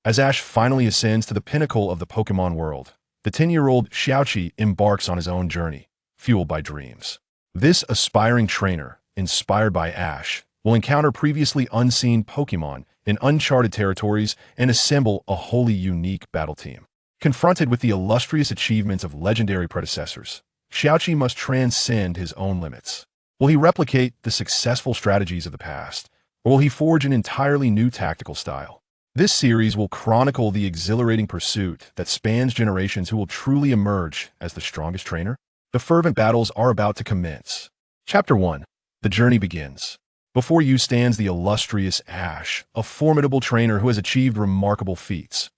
As Ash finally ascends to the pinnacle of the Pokémon world, the 10-year-old Xiaoqi embarks on his own journey, fueled by dreams. This aspiring trainer, inspired by Ash, will encounter previously unseen Pokémon in uncharted territories and assemble a wholly unique battle team. Confronted with the illustrious achievements of legendary predecessors, Xiaoqi must transcend his own limits. Will he replicate the successful strategies of the past, or will he forge an entirely new tactical style? This series will chronicle the exhilarating pursuit that spans generations who will truly emerge as the strongest trainer. The fervent battles are about to commence. Chapter 1. The journey begins. Before you stands the illustrious Ash, a formidable trainer who has achieved remarkable feats.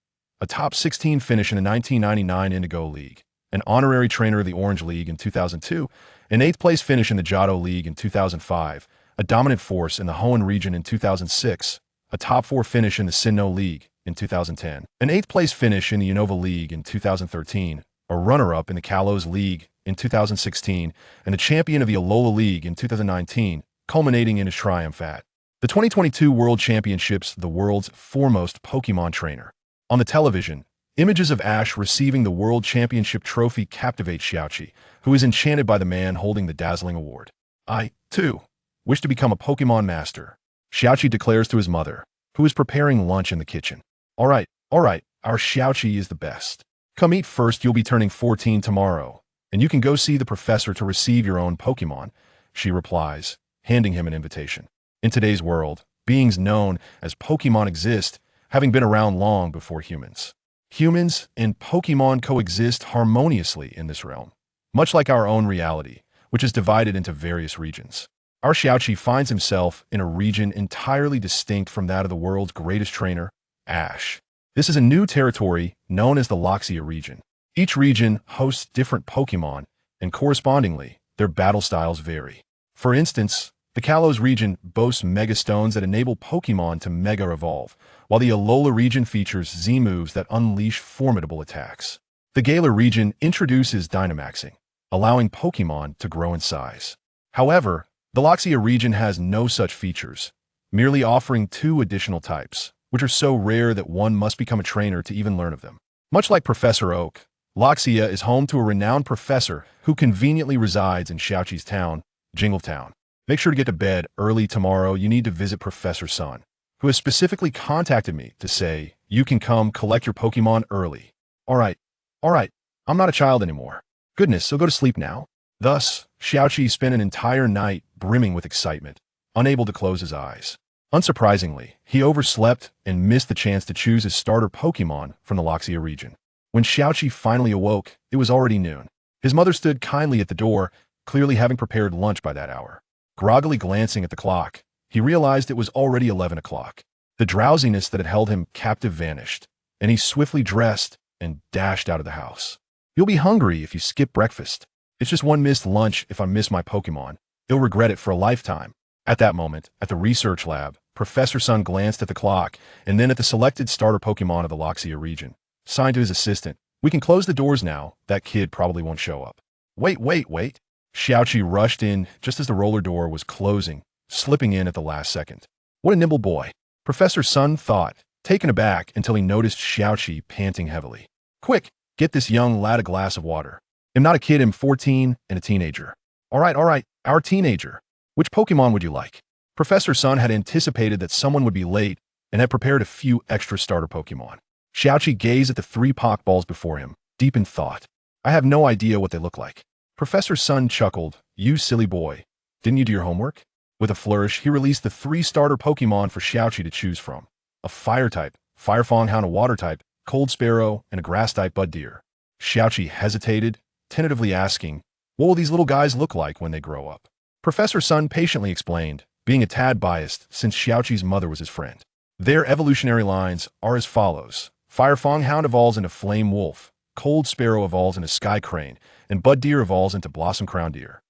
A top 16 finish in the 1999 Indigo League, an honorary trainer of the Orange League in 2002, an 8th place finish in the Johto League in 2005, a dominant force in the Hoenn region in 2006, a top 4 finish in the Sinnoh League in 2010, an 8th place finish in the Unova League in 2013, a runner-up in the Kalos League in 2016, and a champion of the Alola League in 2019, culminating in his triumph at the 2022 World Championships, the world's foremost Pokémon trainer. On the television, images of Ash receiving the World Championship trophy captivate Xiaoqi, who is enchanted by the man holding the dazzling award. I, too, wish to become a Pokémon Master, Xiaoqi declares to his mother, who is preparing lunch in the kitchen. All right, our Xiaoqi is the best. Come eat first, you'll be turning 14 tomorrow, and you can go see the professor to receive your own Pokémon, she replies, handing him an invitation. In today's world, beings known as Pokémon exist, having been around long before humans. Humans and Pokémon coexist harmoniously in this realm, much like our own reality, which is divided into various regions. Our Xiaoqi finds himself in a region entirely distinct from that of the world's greatest trainer, Ash. This is a new territory known as the Loxia region. Each region hosts different Pokémon, and correspondingly, their battle styles vary. For instance, the Kalos region boasts Mega Stones that enable Pokémon to Mega Evolve, while the Alola region features Z-moves that unleash formidable attacks. The Galar region introduces Dynamaxing, allowing Pokémon to grow in size. However, the Loxia region has no such features, merely offering 2 additional types, which are so rare that one must become a trainer to even learn of them. Much like Professor Oak, Loxia is home to a renowned professor who conveniently resides in Xiaoqi's town, Jingletown. Make sure to get to bed early tomorrow. You need to visit Professor Sun, who has specifically contacted me to say you can come collect your Pokémon early. All right, I'm not a child anymore. Goodness, so go to sleep now. Thus, Xiaoqi spent an entire night brimming with excitement, unable to close his eyes. Unsurprisingly, he overslept and missed the chance to choose his starter Pokémon from the Loxia region. When Xiaoqi finally awoke, it was already noon. His mother stood kindly at the door, clearly having prepared lunch by that hour. Groggily glancing at the clock, he realized it was already 11 o'clock. The drowsiness that had held him captive vanished, and he swiftly dressed and dashed out of the house. You'll be hungry if you skip breakfast. It's just one missed lunch. If I miss my Pokémon, you'll regret it for a lifetime. At that moment, at the research lab, Professor Sun glanced at the clock and then at the selected starter Pokémon of the Loxia region. Signed to his assistant, "We can close the doors now. That kid probably won't show up." Wait. Xiaoqi rushed in just as the roller door was closing, slipping in at the last second. What a nimble boy, Professor Sun thought, taken aback until he noticed Xiaoqi panting heavily. Quick, get this young lad a glass of water. I'm not a kid, I'm 14 and a teenager. All right, our teenager. Which Pokémon would you like? Professor Sun had anticipated that someone would be late and had prepared a few extra starter Pokémon. Xiaoqi gazed at the 3 Pokeballs before him, deep in thought. I have no idea what they look like. Professor Sun chuckled. You silly boy. Didn't you do your homework? With a flourish, he released the 3 starter Pokémon for Xiaoqi to choose from. A fire type, Firefang Hound, a water type, Cold Sparrow, and a grass type Bud Deer. Xiaoqi hesitated, tentatively asking, what will these little guys look like when they grow up? Professor Sun patiently explained, being a tad biased since Xiaoqi's mother was his friend. Their evolutionary lines are as follows. Firefang Hound evolves into Flame Wolf, Cold Sparrow evolves into Sky Crane, and Bud Deer evolves into Blossom Crown Deer.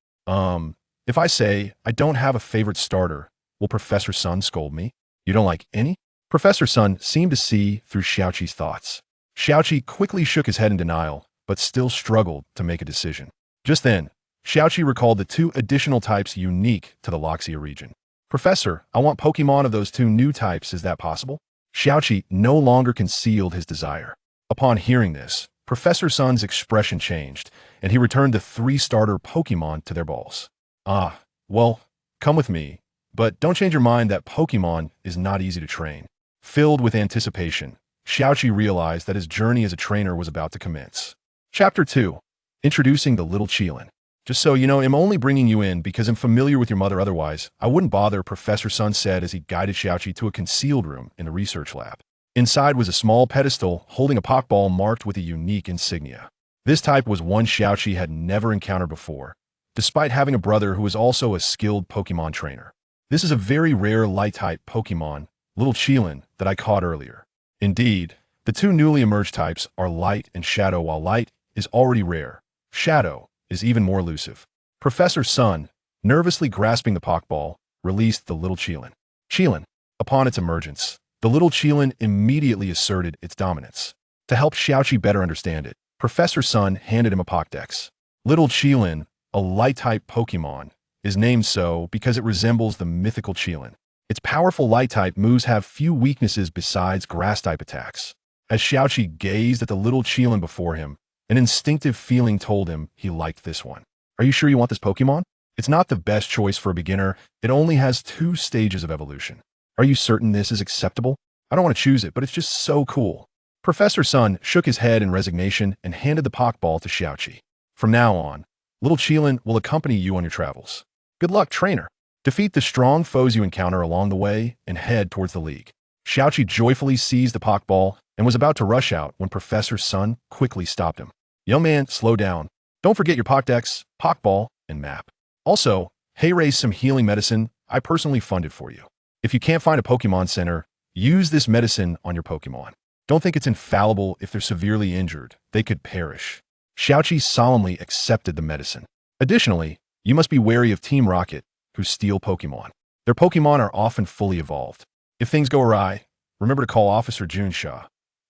If I say I don't have a favorite starter, will Professor Sun scold me? You don't like any? Professor Sun seemed to see through Xiaoqi's thoughts. Xiaoqi quickly shook his head in denial, but still struggled to make a decision. Just then, Xiaoqi recalled the 2 additional types unique to the Loxia region. Professor, I want Pokémon of those 2 new types, is that possible? Xiaoqi no longer concealed his desire. Upon hearing this, Professor Sun's expression changed, and he returned the 3 starter Pokemon to their balls. Ah, well, come with me, but don't change your mind that Pokemon is not easy to train. Filled with anticipation, Xiaoqi realized that his journey as a trainer was about to commence. Chapter 2. Introducing the Little Qilin. Just so you know, I'm only bringing you in because I'm familiar with your mother, otherwise I wouldn't bother, Professor Sun said as he guided Xiaoqi to a concealed room in the research lab. Inside was a small pedestal holding a Pokeball marked with a unique insignia. This type was one Xiaoqi had never encountered before, despite having a brother who was also a skilled Pokemon trainer. This is a very rare light-type Pokemon, Little Qilin, that I caught earlier. Indeed, the 2 newly emerged types are Light and Shadow. While Light is already rare, Shadow is even more elusive. Professor Sun, nervously grasping the Pokeball, released the Little Qilin. Qilin. Upon its emergence, the Little Qilin immediately asserted its dominance. To help Xiaoqi better understand it, Professor Sun handed him a Pokédex. Little Qilin, a light-type Pokemon, is named so because it resembles the mythical Qilin. Its powerful light-type moves have few weaknesses besides grass-type attacks. As Xiaoqi gazed at the Little Qilin before him, an instinctive feeling told him he liked this one. Are you sure you want this Pokemon? It's not the best choice for a beginner. It only has 2 stages of evolution. Are you certain this is acceptable? I don't want to choose it, but it's just so cool. Professor Sun shook his head in resignation and handed the Pokeball to Xiaoqi. From now on, Little Qilin will accompany you on your travels. Good luck, trainer. Defeat the strong foes you encounter along the way and head towards the league. Xiaoqi joyfully seized the Pokeball and was about to rush out when Professor Sun quickly stopped him. Young man, slow down. Don't forget your Pokédex, Pokeball, and map. Also, raise some healing medicine I personally funded for you. If you can't find a Pokemon Center, use this medicine on your Pokemon. Don't think it's infallible. If they're severely injured, they could perish. Xiaoqi solemnly accepted the medicine. Additionally, you must be wary of Team Rocket, who steal Pokemon. Their Pokemon are often fully evolved. If things go awry, remember to call Officer Junsha.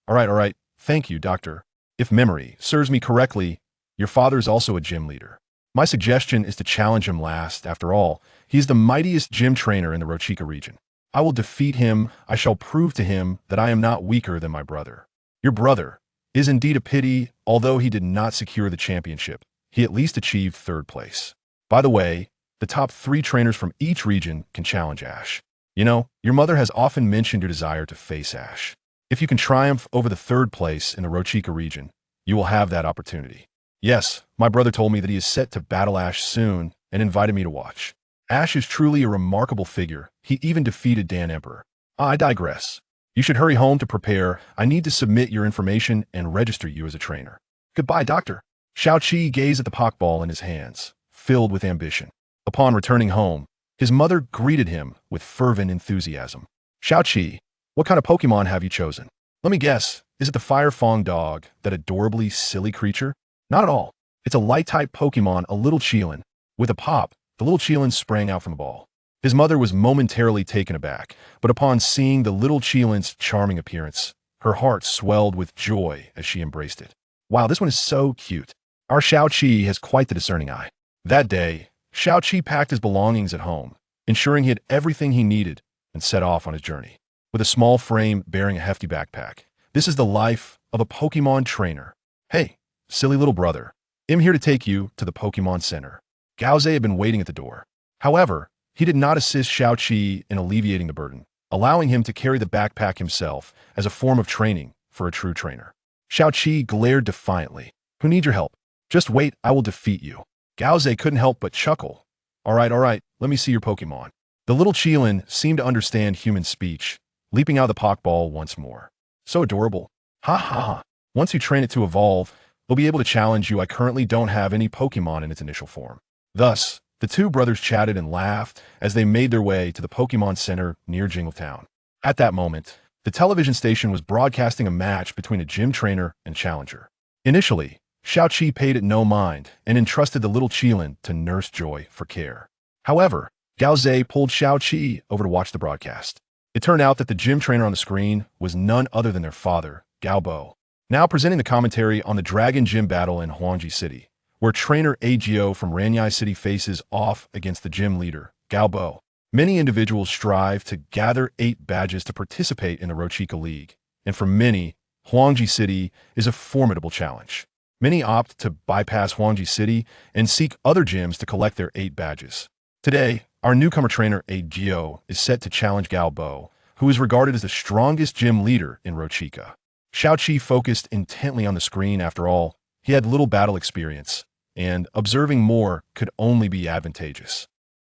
All right, thank you, Doctor. If memory serves me correctly, your father is also a gym leader. My suggestion is to challenge him last. After all, he is the mightiest gym trainer in the Rochika region. I will defeat him. I shall prove to him that I am not weaker than my brother. Your brother is indeed a pity. Although he did not secure the championship, he at least achieved 3rd place. By the way, the top 3 trainers from each region can challenge Ash. You know, your mother has often mentioned your desire to face Ash. If you can triumph over the 3rd place in the Rochika region, you will have that opportunity. Yes, my brother told me that he is set to battle Ash soon and invited me to watch. Ash is truly a remarkable figure. He even defeated Dan Emperor. I digress. You should hurry home to prepare. I need to submit your information and register you as a trainer. Goodbye, Doctor. Xiaoqi gazed at the Pokeball in his hands, filled with ambition. Upon returning home, his mother greeted him with fervent enthusiasm. Xiaoqi, what kind of Pokemon have you chosen? Let me guess, is it the Firefang dog, that adorably silly creature? Not at all. It's a light-type Pokemon, a Little Qilin. With a pop, the Little Qilin sprang out from the ball. His mother was momentarily taken aback, but upon seeing the Little Qilin's charming appearance, her heart swelled with joy as she embraced it. Wow, this one is so cute. Our Xiaoqi has quite the discerning eye. That day, Xiaoqi packed his belongings at home, ensuring he had everything he needed, and set off on his journey. With a small frame bearing a hefty backpack. This is the life of a Pokemon trainer. Hey, silly little brother. I'm here to take you to the Pokemon Center. Gaoze had been waiting at the door. However, he did not assist Xiaoqi in alleviating the burden, allowing him to carry the backpack himself as a form of training for a true trainer. Xiaoqi glared defiantly. Who needs your help? Just wait, I will defeat you. Gaoze couldn't help but chuckle. All right, let me see your Pokemon. The Little Qilin seemed to understand human speech, leaping out of the Pokeball once more. So adorable. Ha ha ha. Once you train it to evolve, it'll be able to challenge you. I currently don't have any Pokemon in its initial form. Thus, the 2 brothers chatted and laughed as they made their way to the Pokemon Center near Jingletown. At that moment, the television station was broadcasting a match between a gym trainer and challenger. Initially, Xiaoqi paid it no mind and entrusted the Little Qilin to nurse Joy for care. However, Gaoze pulled Xiaoqi over to watch the broadcast. It turned out that the gym trainer on the screen was none other than their father, Gaobo, now presenting the commentary on the Dragon Gym battle in Huangji City, where trainer Agio from Ranyai City faces off against the gym leader, Gaobo. Many individuals strive to gather 8 badges to participate in the Rochica League, and for many, Huangji City is a formidable challenge. Many opt to bypass Huangji City and seek other gyms to collect their 8 badges. Today, our newcomer trainer, Gio, is set to challenge Gao Bo, who is regarded as the strongest gym leader in Rochica. Xiaoqi focused intently on the screen. After all, he had little battle experience, and observing more could only be advantageous.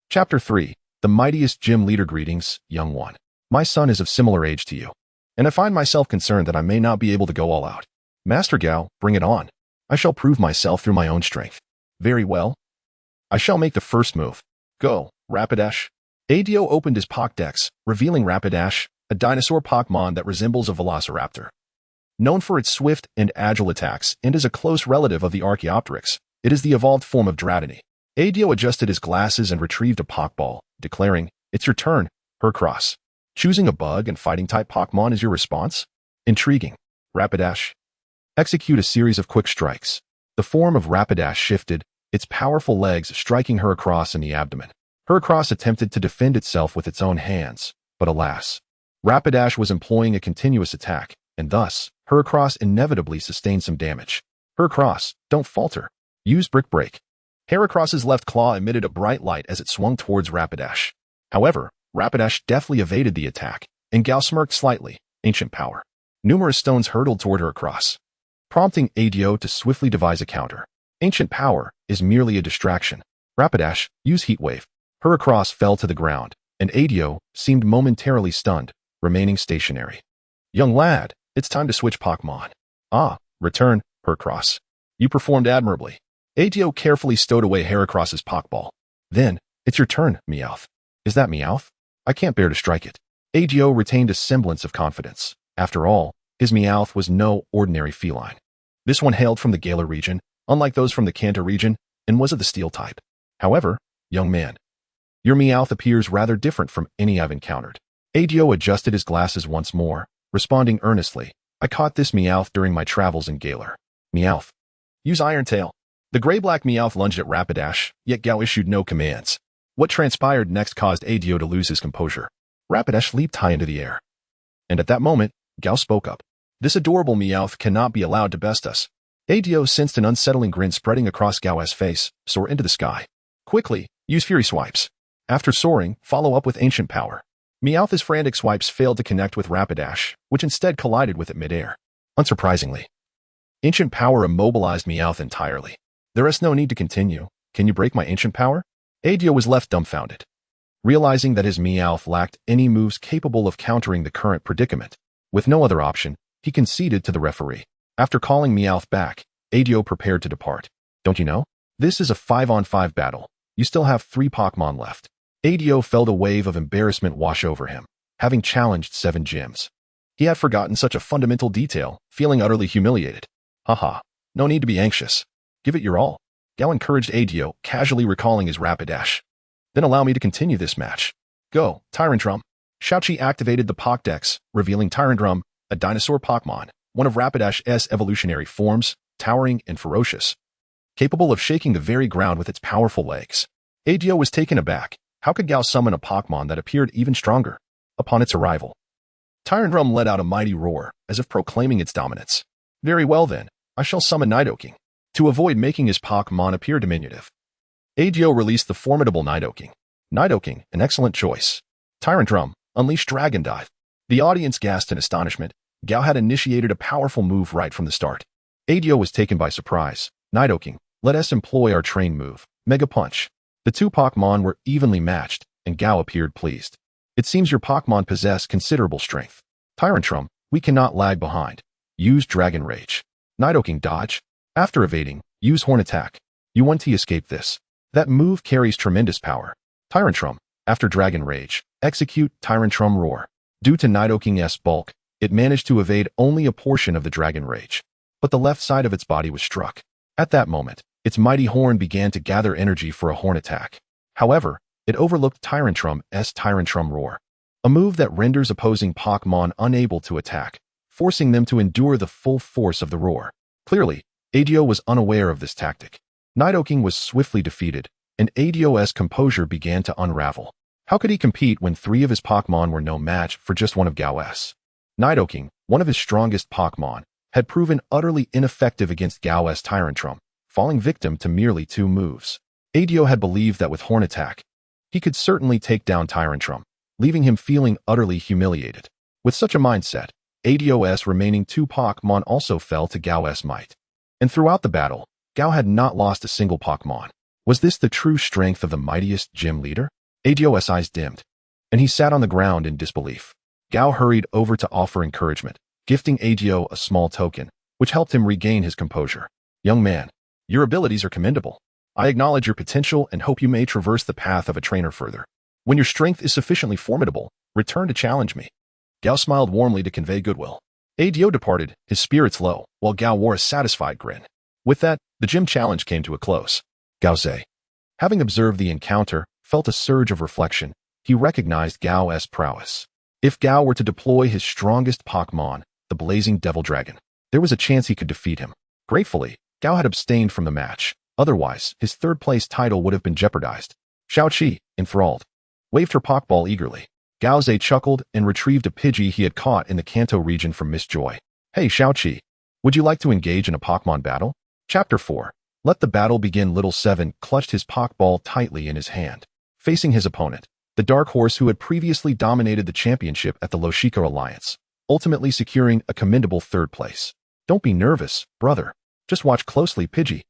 Chapter 3. The Mightiest Gym Leader. Greetings, young one. My son is of similar age to you, and I find myself concerned that I may not be able to go all out. Master Gao, bring it on. I shall prove myself through my own strength. Very well. I shall make the first move. Go, Rapidash. Adio opened his Pokédex, revealing Rapidash, a dinosaur Pokémon that resembles a velociraptor. Known for its swift and agile attacks and is a close relative of the Archaeopteryx, it is the evolved form of Dratini. Adio adjusted his glasses and retrieved a Pokeball, declaring, "It's your turn, Heracross." Choosing a bug and fighting-type Pokémon is your response? Intriguing. Rapidash. Execute a series of quick strikes. The form of Rapidash shifted, its powerful legs striking Heracross in the abdomen. Heracross attempted to defend itself with its own hands, but alas, Rapidash was employing a continuous attack, and thus, Heracross inevitably sustained some damage. Heracross, don't falter. Use Brick Break. Heracross's left claw emitted a bright light as it swung towards Rapidash. However, Rapidash deftly evaded the attack, and Gao smirked slightly. Ancient Power. Numerous stones hurtled toward Heracross, prompting Adio to swiftly devise a counter. Ancient Power is merely a distraction. Rapidash, use Heat Wave. Heracross fell to the ground, and Adio seemed momentarily stunned, remaining stationary. Young lad, it's time to switch Pokémon. Ah, return, Heracross. You performed admirably. Adio carefully stowed away Heracross's Pokeball. Then, it's your turn, Meowth. Is that Meowth? I can't bear to strike it. Adio retained a semblance of confidence. After all, his Meowth was no ordinary feline. This one hailed from the Galar region, unlike those from the Kanto region, and was of the Steel type. However, young man, your Meowth appears rather different from any I've encountered. Adio adjusted his glasses once more, responding earnestly, I caught this Meowth during my travels in Galar. Meowth. Use Iron Tail. The gray-black Meowth lunged at Rapidash, yet Gao issued no commands. What transpired next caused Adio to lose his composure. Rapidash leaped high into the air. And at that moment, Gao spoke up. This adorable Meowth cannot be allowed to best us. Adio sensed an unsettling grin spreading across Gao's face, soar into the sky. Quickly, use Fury Swipes. After soaring, follow up with Ancient Power. Meowth's frantic swipes failed to connect with Rapidash, which instead collided with it mid-air. Unsurprisingly, Ancient Power immobilized Meowth entirely. There is no need to continue. Can you break my Ancient Power? Adio was left dumbfounded. Realizing that his Meowth lacked any moves capable of countering the current predicament, with no other option, he conceded to the referee. After calling Meowth back, Adio prepared to depart. Don't you know? This is a 5-on-5 battle. You still have 3 Pokémon left. Adio felt a wave of embarrassment wash over him, having challenged 7 gyms. He had forgotten such a fundamental detail, feeling utterly humiliated. Haha, no need to be anxious. Give it your all. Gao encouraged Adio, casually recalling his Rapidash. Then allow me to continue this match. Go, Tyrantrum. Xiaoqi activated the Pokédex, revealing Tyrantrum, a dinosaur Pokémon, one of Rapidash's evolutionary forms, towering and ferocious, capable of shaking the very ground with its powerful legs. Adio was taken aback. How could Gao summon a Pokémon that appeared even stronger? Upon its arrival, Tyrantrum let out a mighty roar, as if proclaiming its dominance. Very well then, I shall summon Nidoking, to avoid making his Pokémon appear diminutive. Adio released the formidable Nidoking. Nidoking, an excellent choice. Tyrantrum, unleashed Dragon Dive. The audience gasped in astonishment. Gao had initiated a powerful move right from the start. Adio was taken by surprise. Nidoking, let us employ our train move, Mega Punch. The 2 Pokémon were evenly matched, and Gao appeared pleased. It seems your Pokémon possess considerable strength. Tyrantrum, we cannot lag behind. Use Dragon Rage. Nidoking, dodge. After evading, use Horn Attack. You want to escape this. That move carries tremendous power. Tyrantrum, after Dragon Rage, execute Tyrantrum Roar. Due to Nidoking's bulk, it managed to evade only a portion of the Dragon Rage, but the left side of its body was struck. At that moment, its mighty horn began to gather energy for a horn attack. However, it overlooked Tyrantrum's Tyrantrum Roar, a move that renders opposing Pokémon unable to attack, forcing them to endure the full force of the roar. Clearly, Adio was unaware of this tactic. Nidoking was swiftly defeated, and Adio's composure began to unravel. How could he compete when 3 of his Pokémon were no match for just one of Gau's? Nidoking, one of his strongest Pokémon, had proven utterly ineffective against Gau's Tyrantrum, falling victim to merely 2 moves. Adio had believed that with Horn Attack, he could certainly take down Tyrantrum, leaving him feeling utterly humiliated. With such a mindset, Adio's remaining 2 Pokémon also fell to Gau's might. And throughout the battle, Gau had not lost a single Pokémon. Was this the true strength of the mightiest gym leader? Adio's eyes dimmed, and he sat on the ground in disbelief. Gau hurried over to offer encouragement, gifting Adio a small token, which helped him regain his composure. Young man, your abilities are commendable. I acknowledge your potential and hope you may traverse the path of a trainer further. When your strength is sufficiently formidable, return to challenge me. Gau smiled warmly to convey goodwill. Adio departed, his spirits low, while Gau wore a satisfied grin. With that, the gym challenge came to a close. Gauze, having observed the encounter, felt a surge of reflection. He recognized Gau's prowess. If Gau were to deploy his strongest Pokémon, the blazing Devil Dragon, there was a chance he could defeat him. Gratefully, Gau had abstained from the match. Otherwise, his third-place title would have been jeopardized. Xiaoqi, enthralled, waved her Pokeball eagerly. Gauze chuckled and retrieved a Pidgey he had caught in the Kanto region from Miss Joy. Hey Xiaoqi, would you like to engage in a Pokemon battle? Chapter 4. Let the battle begin. Little 7 clutched his Pokeball tightly in his hand. Facing his opponent, the Dark Horse who had previously dominated the championship at the Loshiko Alliance, ultimately securing a commendable 3rd place. Don't be nervous, brother. Just watch closely, Pidgey.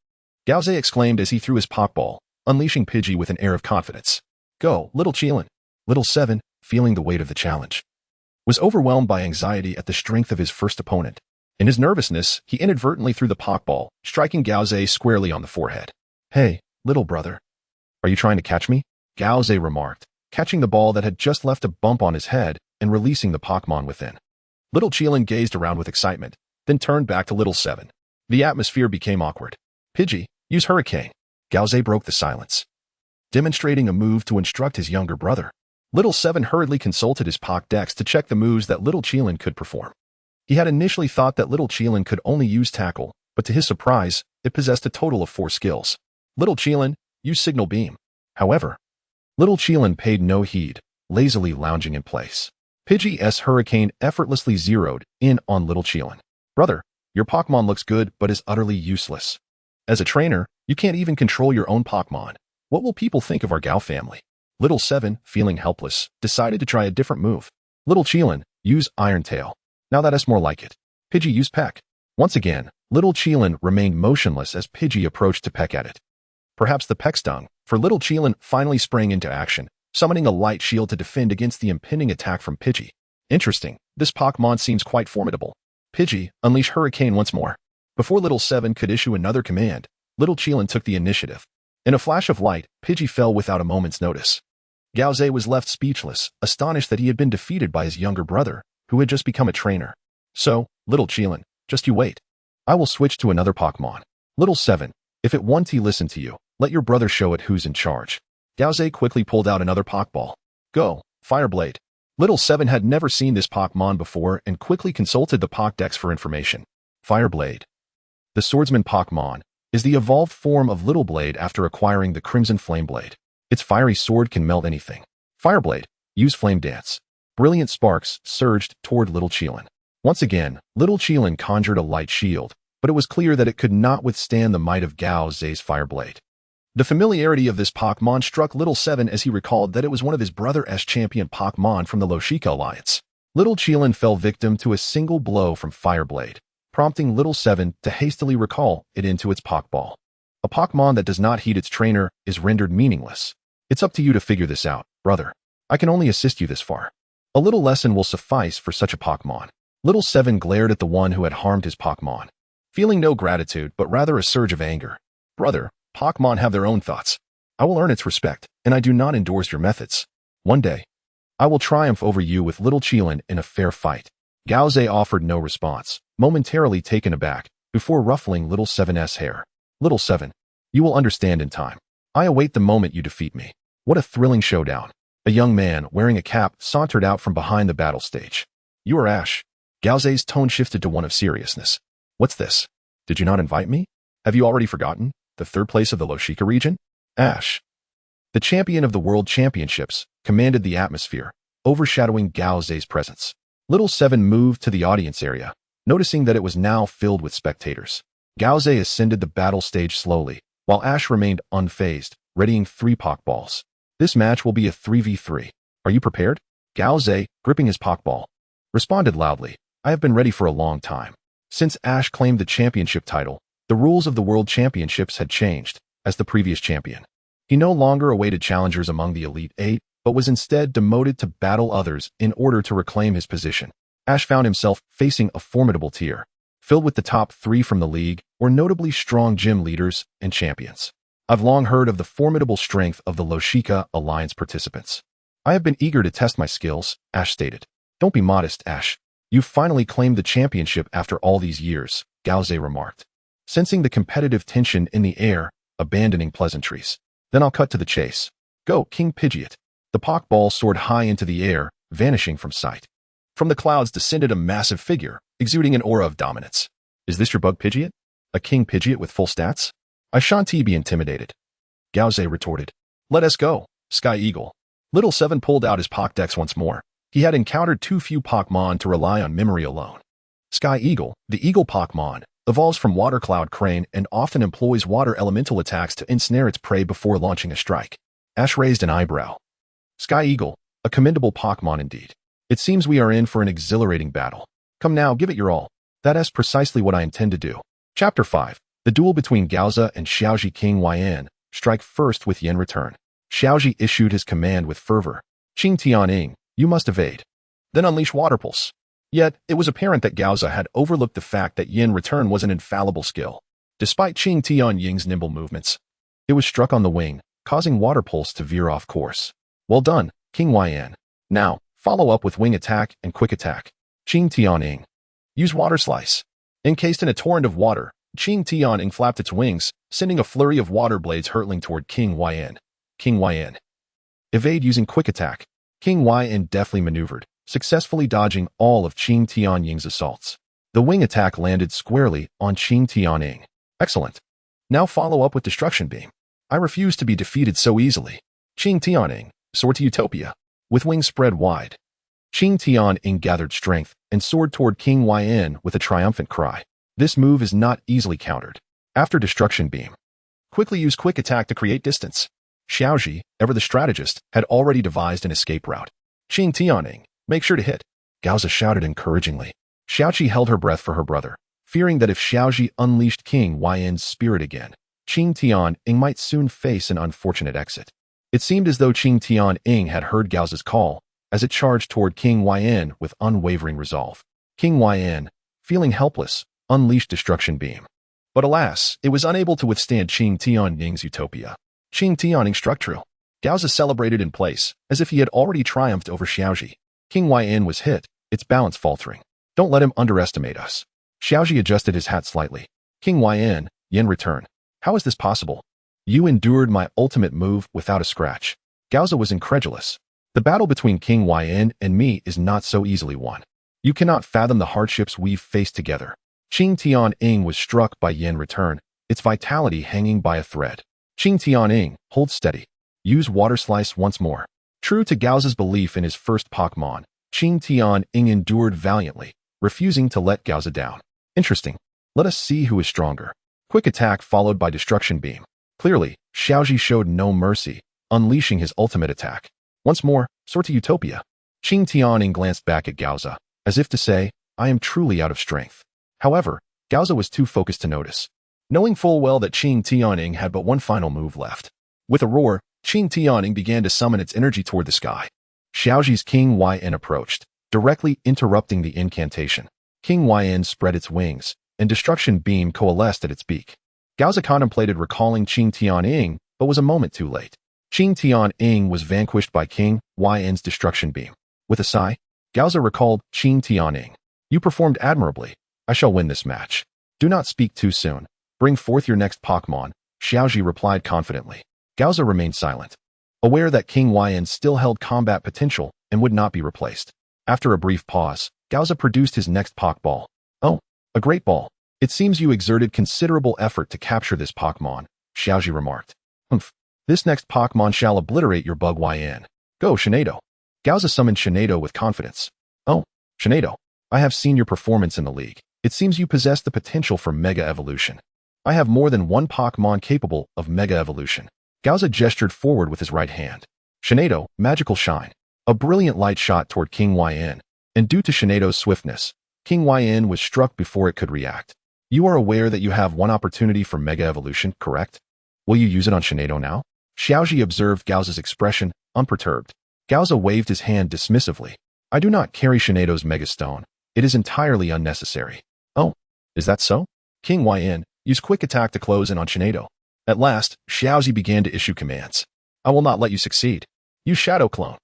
Gauze exclaimed as he threw his Pokeball, unleashing Pidgey with an air of confidence. Go, Little Chilin. Little 7, feeling the weight of the challenge, was overwhelmed by anxiety at the strength of his first opponent. In his nervousness, he inadvertently threw the Pokeball, striking Gauze squarely on the forehead. Hey, little brother. Are you trying to catch me? Gauze remarked, catching the ball that had just left a bump on his head and releasing the Pokémon within. Little Chilin gazed around with excitement, then turned back to Little 7. The atmosphere became awkward. Pidgey, use Hurricane. Gauze broke the silence, demonstrating a move to instruct his younger brother. Little 7 hurriedly consulted his Pokédex to check the moves that Little Chilin could perform. He had initially thought that Little Chilin could only use Tackle, but to his surprise, it possessed a total of 4 skills. Little Chilin, use Signal Beam. However, Little Chilin paid no heed, lazily lounging in place. Pidgey's Hurricane effortlessly zeroed in on Little Chilin. Brother, your Pokémon looks good but is utterly useless. As a trainer, you can't even control your own Pokémon. What will people think of our Gau family? Little 7, feeling helpless, decided to try a different move. Little Chilin, use Iron Tail. Now that is more like it. Pidgey, use Peck. Once again, Little Chilin remained motionless as Pidgey approached to peck at it. Perhaps the peck stung, for Little Chilin finally sprang into action, summoning a light shield to defend against the impending attack from Pidgey. Interesting, this Pokémon seems quite formidable. Pidgey, unleash Hurricane once more. Before Little 7 could issue another command, Little Chilin took the initiative. In a flash of light, Pidgey fell without a moment's notice. Gauze was left speechless, astonished that he had been defeated by his younger brother, who had just become a trainer. So, Little Chilin, just you wait. I will switch to another Pokémon. Little 7, if it won't listen to you, let your brother show it who's in charge. Gauze quickly pulled out another Pokeball. Go, Fireblade. Little 7 had never seen this Pokémon before and quickly consulted the Pokédex for information. Fireblade, the swordsman Pokémon, is the evolved form of Little Blade after acquiring the Crimson Flame Blade. Its fiery sword can melt anything. Fireblade, use Flame Dance. Brilliant sparks surged toward Little Chilin. Once again, Little Chilin conjured a light shield, but it was clear that it could not withstand the might of Gauze's Fireblade. The familiarity of this Pokémon struck Little 7 as he recalled that it was one of his brother's champion Pokémon from the Loshiko Alliance. Little Chilin fell victim to a single blow from Fireblade, prompting Little 7 to hastily recall it into its Pokeball. A Pokémon that does not heed its trainer is rendered meaningless. It's up to you to figure this out, brother. I can only assist you this far. A little lesson will suffice for such a Pokémon. Little 7 glared at the one who had harmed his Pokémon, feeling no gratitude but rather a surge of anger. Brother, Pokémon have their own thoughts. I will earn its respect, and I do not endorse your methods. One day, I will triumph over you with Little Chilin in a fair fight. Gauze offered no response, momentarily taken aback, before ruffling Little 7's hair. Little 7, you will understand in time. I await the moment you defeat me. What a thrilling showdown. A young man wearing a cap sauntered out from behind the battle stage. You are Ash. Gauze's tone shifted to one of seriousness. What's this? Did you not invite me? Have you already forgotten? The 3rd place of the Loshika region? Ash. The champion of the World Championships commanded the atmosphere, overshadowing Gao Zhe's presence. Little Seven moved to the audience area, noticing that it was now filled with spectators. Gao Zhe ascended the battle stage slowly, while Ash remained unfazed, readying 3 Pokeballs. This match will be a 3v3. Are you prepared? Gao Zhe, gripping his Pokeball, responded loudly. I have been ready for a long time. Since Ash claimed the championship title, the rules of the World Championships had changed. As the previous champion, he no longer awaited challengers among the Elite Eight, but was instead demoted to battle others in order to reclaim his position. Ash found himself facing a formidable tier, filled with the top 3 from the league, or notably strong gym leaders and champions. I've long heard of the formidable strength of the Loshika Alliance participants. I have been eager to test my skills, Ash stated. Don't be modest, Ash. You've finally claimed the championship after all these years, Gao Zhe remarked, sensing the competitive tension in the air, abandoning pleasantries. Then I'll cut to the chase. Go, King Pidgeot. The Pokeball soared high into the air, vanishing from sight. From the clouds descended a massive figure, exuding an aura of dominance. Is this your bug Pidgeot? A King Pidgeot with full stats? I shan't be intimidated. Gao Zhe retorted. Let us go, Sky Eagle. Little Seven pulled out his Pokédex once more. He had encountered too few Pokémon to rely on memory alone. Sky Eagle, the Eagle Pokémon, evolves from Water Cloud Crane and often employs water elemental attacks to ensnare its prey before launching a strike. Ash raised an eyebrow. Sky Eagle, a commendable Pokémon indeed. It seems we are in for an exhilarating battle. Come now, give it your all. That is precisely what I intend to do. Chapter 5. The duel between Gaoza and Xiaoji. King Yan, strike first with Yin return. Xiaoji issued his command with fervor. Qing Tianying, you must evade. Then unleash Water Pulse. Yet, it was apparent that Gaoza had overlooked the fact that Yin return was an infallible skill. Despite Qing Tianying's nimble movements, it was struck on the wing, causing Water Pulse to veer off course. Well done, King Yan. Now, follow up with Wing Attack and Quick Attack. Qing Tianying. Use Water Slice. Encased in a torrent of water, Qing Tianying flapped its wings, sending a flurry of water blades hurtling toward King Yan. King Yan. Evade using Quick Attack. King Yan deftly maneuvered, successfully dodging all of Qing Tianying's assaults. The Wing Attack landed squarely on Qing Tianying. Excellent. Now follow up with Destruction Beam. I refuse to be defeated so easily. Qing Tianying, soar to Utopia. With wings spread wide, Qing Tianying gathered strength and soared toward King Yan with a triumphant cry. This move is not easily countered. After Destruction Beam, quickly use Quick Attack to create distance. Xiaoji, ever the strategist, had already devised an escape route. Qing Tianying, make sure to hit. Gaoza shouted encouragingly. Xiaoji held her breath for her brother, fearing that if Xiaoji unleashed King Yan's spirit again, Qing Tianying might soon face an unfortunate exit. It seemed as though Qing Tianying had heard Gaoza's call, as it charged toward King Yan with unwavering resolve. King Yan, feeling helpless, unleashed Destruction Beam. But alas, it was unable to withstand Qing Tianying's Utopia. Qing Tianying struck true. Gaoza celebrated in place, as if he had already triumphed over Xiaoji. King Yan was hit, its balance faltering. Don't let him underestimate us. Xiaoji adjusted his hat slightly. King Yan, Yin return. How is this possible? You endured my ultimate move without a scratch. Gaoza was incredulous. The battle between King Yan and me is not so easily won. You cannot fathom the hardships we've faced together. Qing Tianying was struck by Yin return, its vitality hanging by a thread. Qing Tianying, hold steady. Use Water Slice once more. True to Gaoza's belief in his first Pokémon, Qing Tianying endured valiantly, refusing to let Gaoza down. Interesting. Let us see who is stronger. Quick Attack followed by Destruction Beam. Clearly, Xiaoji showed no mercy, unleashing his ultimate attack. Once more, soar to Utopia. Qing Tianying glanced back at Gaoza, as if to say, I am truly out of strength. However, Gaoza was too focused to notice, knowing full well that Qing Tianying had but one final move left. With a roar, Qing Tianying began to summon its energy toward the sky. Xiaoji's King Yan approached, directly interrupting the incantation. King Yan spread its wings, and Destruction Beam coalesced at its beak. Gaoza contemplated recalling Qing Tianying, but was a moment too late. Qing Tianying was vanquished by King Yan's Destruction Beam. With a sigh, Gaoza recalled Qing Tianying. You performed admirably. I shall win this match. Do not speak too soon. Bring forth your next Pokémon, Xiaoji replied confidently. Gaoza remained silent, aware that King Yan still held combat potential and would not be replaced. After a brief pause, Gaoza produced his next Pokeball. Oh, a great ball. It seems you exerted considerable effort to capture this Pokémon, Xiaoji remarked. Humph. This next Pokémon shall obliterate your bug YN. Go, Shinado. Gauza summoned Shinado with confidence. Oh, Shinado, I have seen your performance in the league. It seems you possess the potential for Mega Evolution. I have more than one Pokémon capable of Mega Evolution. Gauza gestured forward with his right hand. Shinado, Magical Shine. A brilliant light shot toward King YN, and due to Shinado's swiftness, King YN was struck before it could react. You are aware that you have one opportunity for Mega Evolution, correct? Will you use it on Shinado now? Xiaoji observed Gauza's expression, unperturbed. Gauza waved his hand dismissively. I do not carry Shinado's Mega Stone. It is entirely unnecessary. Oh, is that so? King YN, use Quick Attack to close in on Shinado. At last, Xiaoji began to issue commands. I will not let you succeed. Use Shadow Clone.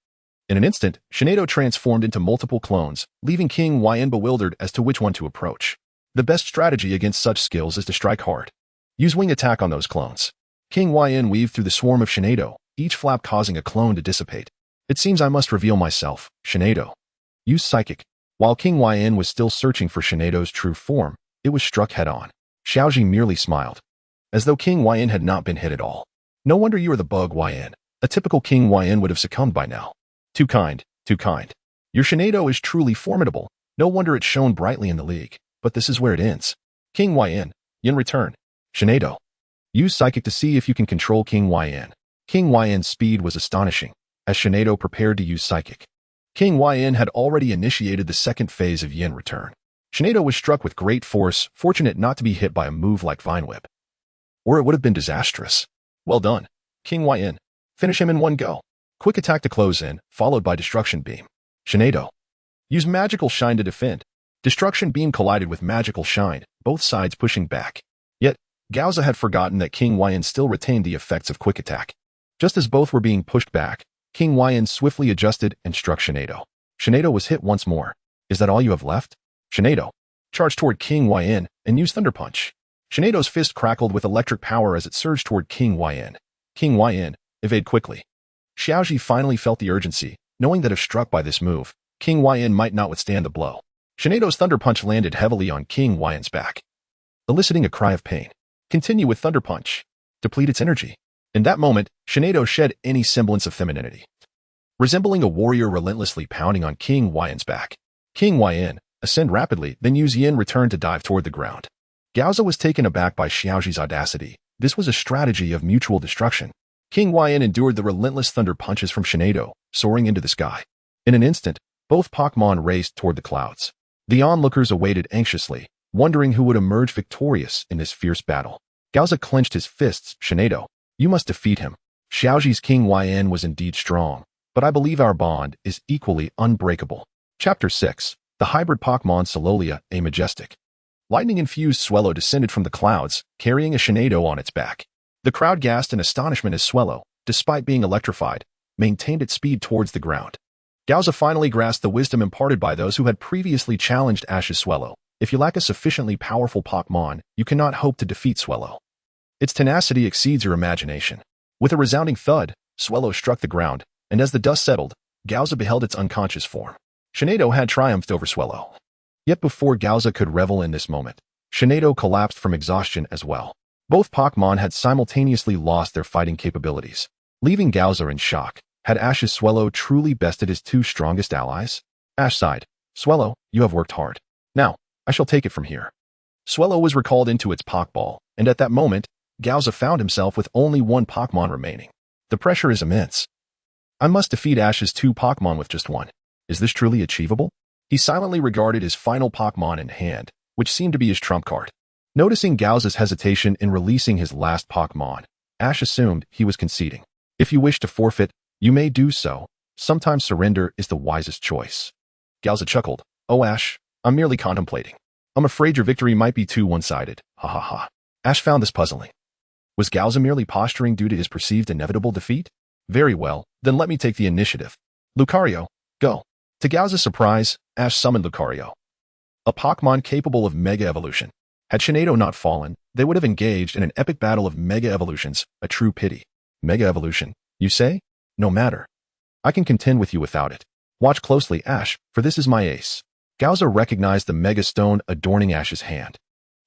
In an instant, Shinado transformed into multiple clones, leaving King YN bewildered as to which one to approach. The best strategy against such skills is to strike hard. Use Wing Attack on those clones. King YN weaved through the swarm of Shinado, each flap causing a clone to dissipate. It seems I must reveal myself, Shinado. Use Psychic. While King YN was still searching for Shinado's true form, it was struck head-on. Xiaoji merely smiled, as though King YN had not been hit at all. No wonder you are the bug YN. A typical King YN would have succumbed by now. Too kind, too kind. Your Shinado is truly formidable. No wonder it shone brightly in the league. But this is where it ends. King YN, in return. Shinado. Use Psychic to see if you can control King YN. King YN's speed was astonishing, as Shinado prepared to use Psychic. King YN had already initiated the second phase of Yin return. Shinado was struck with great force, fortunate not to be hit by a move like Vine Whip. Or it would have been disastrous. Well done, King YN. Finish him in one go. Quick Attack to close in, followed by Destruction Beam. Shinado. Use Magical Shine to defend. Destruction Beam collided with Magical Shine, both sides pushing back. Yet, Gauza had forgotten that King YN still retained the effects of Quick Attack. Just as both were being pushed back, King YN swiftly adjusted and struck Shinado. Shinado was hit once more. Is that all you have left? Shinado. Charge toward King YN and use Thunder Punch. Shinado's fist crackled with electric power as it surged toward King YN. King YN, evade quickly. Xiaoji finally felt the urgency, knowing that if struck by this move, King YN might not withstand the blow. Shinado's Thunder Punch landed heavily on King YN's back, eliciting a cry of pain. Continue with Thunder Punch. Deplete its energy. In that moment, Shinado shed any semblance of femininity, resembling a warrior relentlessly pounding on King YN's back. King YN, ascend rapidly, then use Yin return to dive toward the ground. Gauza was taken aback by Xiaoji's audacity. This was a strategy of mutual destruction. King YN endured the relentless thunder punches from Shinado, soaring into the sky. In an instant, both Pokémon raced toward the clouds. The onlookers awaited anxiously, wondering who would emerge victorious in this fierce battle. Gauza clenched his fists. Shinado, you must defeat him. Xiaoji's King YN was indeed strong, but I believe our bond is equally unbreakable. Chapter 6. The Hybrid Pokémon Sololia, a Majestic. Lightning-infused Swellow descended from the clouds, carrying a Shinado on its back. The crowd gasped in astonishment as Swellow, despite being electrified, maintained its speed towards the ground. Gauza finally grasped the wisdom imparted by those who had previously challenged Ash's Swellow. If you lack a sufficiently powerful Pokémon, you cannot hope to defeat Swellow. Its tenacity exceeds your imagination. With a resounding thud, Swellow struck the ground, and as the dust settled, Gauza beheld its unconscious form. Shinado had triumphed over Swellow. Yet before Gauza could revel in this moment, Shinado collapsed from exhaustion as well. Both Pokémon had simultaneously lost their fighting capabilities, leaving Gauza in shock. Had Ash's Swellow truly bested his two strongest allies? Ash sighed. Swellow, you have worked hard. Now, I shall take it from here. Swellow was recalled into its Pokeball, and at that moment, Gauza found himself with only one Pokémon remaining. The pressure is immense. I must defeat Ash's two Pokémon with just one. Is this truly achievable? He silently regarded his final Pokémon in hand, which seemed to be his trump card. Noticing Gauza's hesitation in releasing his last Pokémon, Ash assumed he was conceding. If you wish to forfeit, you may do so. Sometimes surrender is the wisest choice. Gauza chuckled. Oh Ash, I'm merely contemplating. I'm afraid your victory might be too one-sided. Ha ha ha. Ash found this puzzling. Was Gauza merely posturing due to his perceived inevitable defeat? Very well, then let me take the initiative. Lucario, go. To Gauza's surprise, Ash summoned Lucario, a Pokémon capable of Mega Evolution. Had Shinado not fallen, they would have engaged in an epic battle of Mega Evolutions, a true pity. Mega Evolution, you say? No matter. I can contend with you without it. Watch closely, Ash, for this is my ace. Gauza recognized the Mega Stone adorning Ash's hand.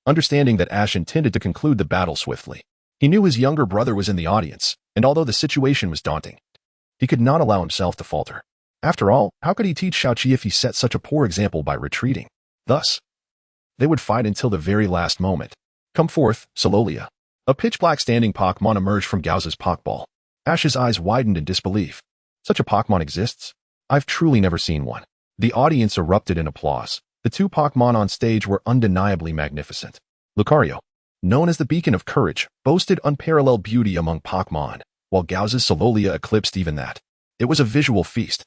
Understanding that Ash intended to conclude the battle swiftly, he knew his younger brother was in the audience. And although the situation was daunting, he could not allow himself to falter. After all, how could he teach Xiaoqi if he set such a poor example by retreating? Thus, they would fight until the very last moment. Come forth, Sololia. A pitch-black standing Pokémon emerged from Gauza's Pokeball. Ash's eyes widened in disbelief. Such a Pokémon exists? I've truly never seen one. The audience erupted in applause. The two Pokémon on stage were undeniably magnificent. Lucario, known as the Beacon of Courage, boasted unparalleled beauty among Pokémon, while Gauza's Sololia eclipsed even that. It was a visual feast,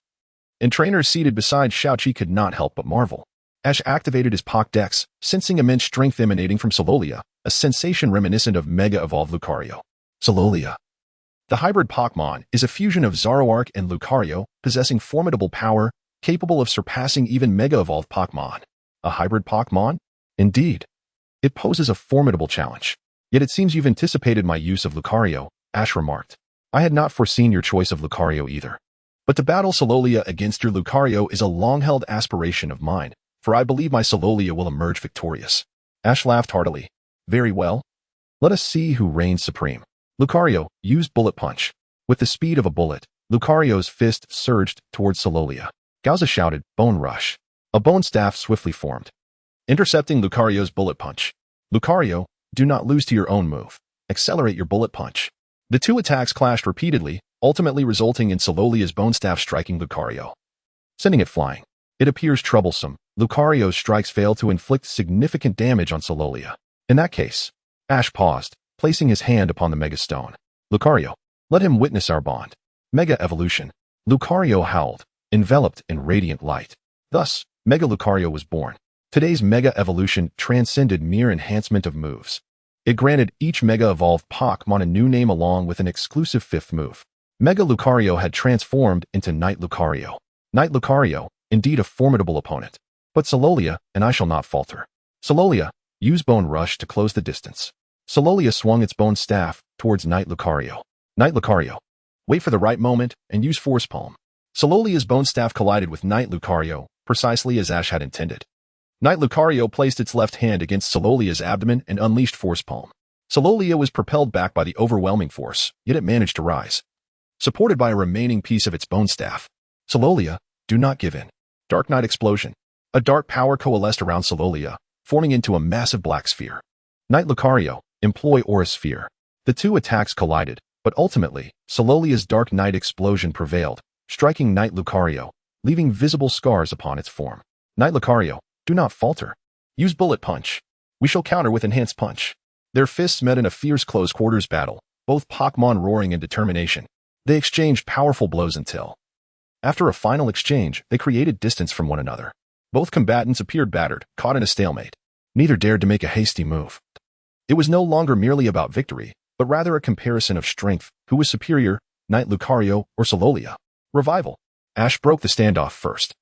and trainers seated beside Xiaoqi could not help but marvel. Ash activated his Pokédex, sensing immense strength emanating from Sololia, a sensation reminiscent of Mega-Evolved Lucario. Sololia. The hybrid Pokémon is a fusion of Zoroark and Lucario, possessing formidable power, capable of surpassing even Mega-Evolved Pokémon. A hybrid Pokémon? Indeed. It poses a formidable challenge. Yet it seems you've anticipated my use of Lucario, Ash remarked. I had not foreseen your choice of Lucario either. But to battle Sololia against your Lucario is a long-held aspiration of mine, for I believe my Sololia will emerge victorious. Ash laughed heartily. Very well. Let us see who reigns supreme. Lucario, use Bullet Punch. With the speed of a bullet, Lucario's fist surged towards Sololia. Gauza shouted, Bone Rush. A bone staff swiftly formed, intercepting Lucario's Bullet Punch. Lucario, do not lose to your own move. Accelerate your Bullet Punch. The two attacks clashed repeatedly, ultimately resulting in Sololia's bone staff striking Lucario, sending it flying. It appears troublesome. Lucario's strikes fail to inflict significant damage on Sololia. In that case, Ash paused, placing his hand upon the Mega Stone. Lucario, let him witness our bond. Mega Evolution. Lucario howled, enveloped in radiant light. Thus, Mega Lucario was born. Today's Mega Evolution transcended mere enhancement of moves. It granted each Mega Evolved Pokémon a new name along with an exclusive fifth move. Mega Lucario had transformed into Night Lucario. Night Lucario, indeed a formidable opponent. But Sololia, and I shall not falter. Sololia, use Bone Rush to close the distance. Sololia swung its bone staff towards Night Lucario. Night Lucario, wait for the right moment and use Force Palm. Sololia's bone staff collided with Night Lucario, precisely as Ash had intended. Night Lucario placed its left hand against Sololia's abdomen and unleashed Force Palm. Sololia was propelled back by the overwhelming force, yet it managed to rise, supported by a remaining piece of its bone staff. Sololia, do not give in. Dark Night Explosion. A dark power coalesced around Sololia, forming into a massive black sphere. Night Lucario, employ Aura Sphere. The two attacks collided, but ultimately, Sololia's Dark Night Explosion prevailed, striking Night Lucario, leaving visible scars upon its form. Night Lucario, do not falter. Use Bullet Punch. We shall counter with Enhanced Punch. Their fists met in a fierce close-quarters battle, both Pokémon roaring in determination. They exchanged powerful blows until, after a final exchange, they created distance from one another. Both combatants appeared battered, caught in a stalemate. Neither dared to make a hasty move. It was no longer merely about victory, but rather a comparison of strength, who was superior, Night Lucario or Sololia. Revival. Ash broke the standoff first.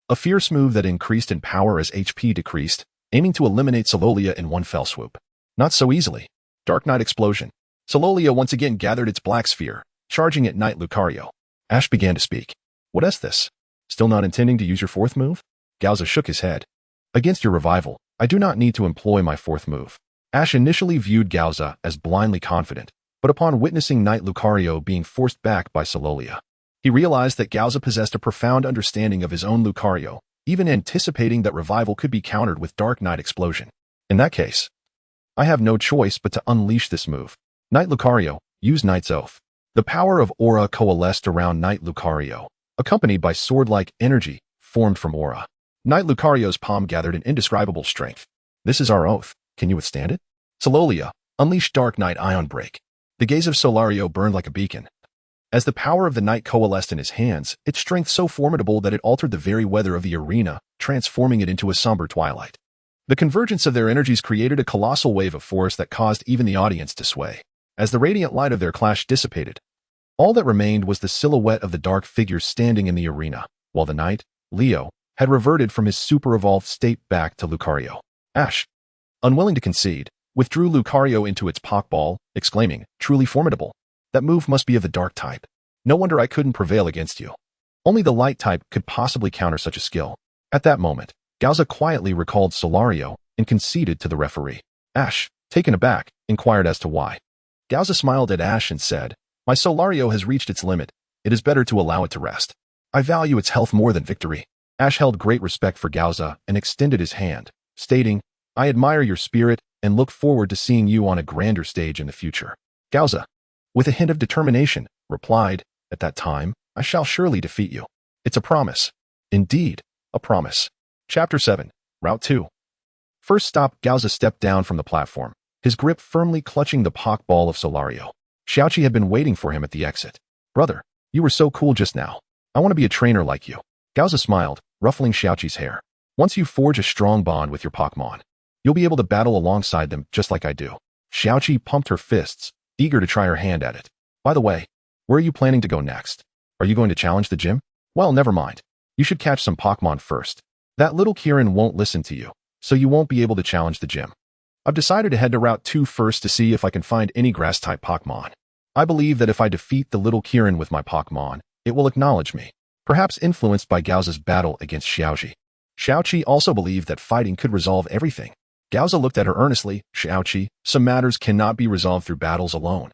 A fierce move that increased in power as HP decreased, aiming to eliminate Sololia in one fell swoop. Not so easily. Dark Night Explosion. Sololia once again gathered its black sphere, charging at Night Lucario. Ash began to speak. What is this? Still not intending to use your fourth move? Gauza shook his head. Against your revival, I do not need to employ my fourth move. Ash initially viewed Gauza as blindly confident, but upon witnessing Night Lucario being forced back by Sololia, he realized that Gauza possessed a profound understanding of his own Lucario, even anticipating that revival could be countered with Dark Night Explosion. In that case, I have no choice but to unleash this move. Night Lucario, use Night's Oath. The power of Aura coalesced around Night Lucario, accompanied by sword-like energy formed from Aura. Night Lucario's palm gathered an indescribable strength. This is our oath. Can you withstand it? Sololia, unleash Dark Night Ion Break. The gaze of Solario burned like a beacon. As the power of the night coalesced in his hands, its strength so formidable that it altered the very weather of the arena, transforming it into a somber twilight. The convergence of their energies created a colossal wave of force that caused even the audience to sway. As the radiant light of their clash dissipated, all that remained was the silhouette of the dark figure standing in the arena, while the knight, Leo, had reverted from his super-evolved state back to Lucario. Ash, unwilling to concede, withdrew Lucario into its Pokeball, exclaiming, truly formidable. That move must be of the dark type. No wonder I couldn't prevail against you. Only the light type could possibly counter such a skill. At that moment, Gauza quietly recalled Solario and conceded to the referee. Ash, taken aback, inquired as to why. Gauza smiled at Ash and said, My Solario has reached its limit. It is better to allow it to rest. I value its health more than victory. Ash held great respect for Gauza and extended his hand, stating, I admire your spirit and look forward to seeing you on a grander stage in the future. Gauza, with a hint of determination, replied, at that time, I shall surely defeat you. It's a promise. Indeed, a promise. Chapter 7, Route 2. First stop, Gauza stepped down from the platform, his grip firmly clutching the Pokeball of Solario. Xiaoqi had been waiting for him at the exit. Brother, you were so cool just now. I want to be a trainer like you. Gauza smiled, ruffling Xiaoqi's hair. Once you forge a strong bond with your Pokemon, you'll be able to battle alongside them just like I do. Xiaoqi pumped her fists, eager to try her hand at it. By the way, where are you planning to go next? Are you going to challenge the gym? Well, never mind. You should catch some Pokemon first. That little Kirin won't listen to you, so you won't be able to challenge the gym. I've decided to head to Route 2 first to see if I can find any Grass-type Pokemon. I believe that if I defeat the little Kirin with my Pokemon, it will acknowledge me, perhaps influenced by Gauza's battle against Xiaoqi. Xiaoqi also believed that fighting could resolve everything. Gauza looked at her earnestly. Xiaoqi, some matters cannot be resolved through battles alone.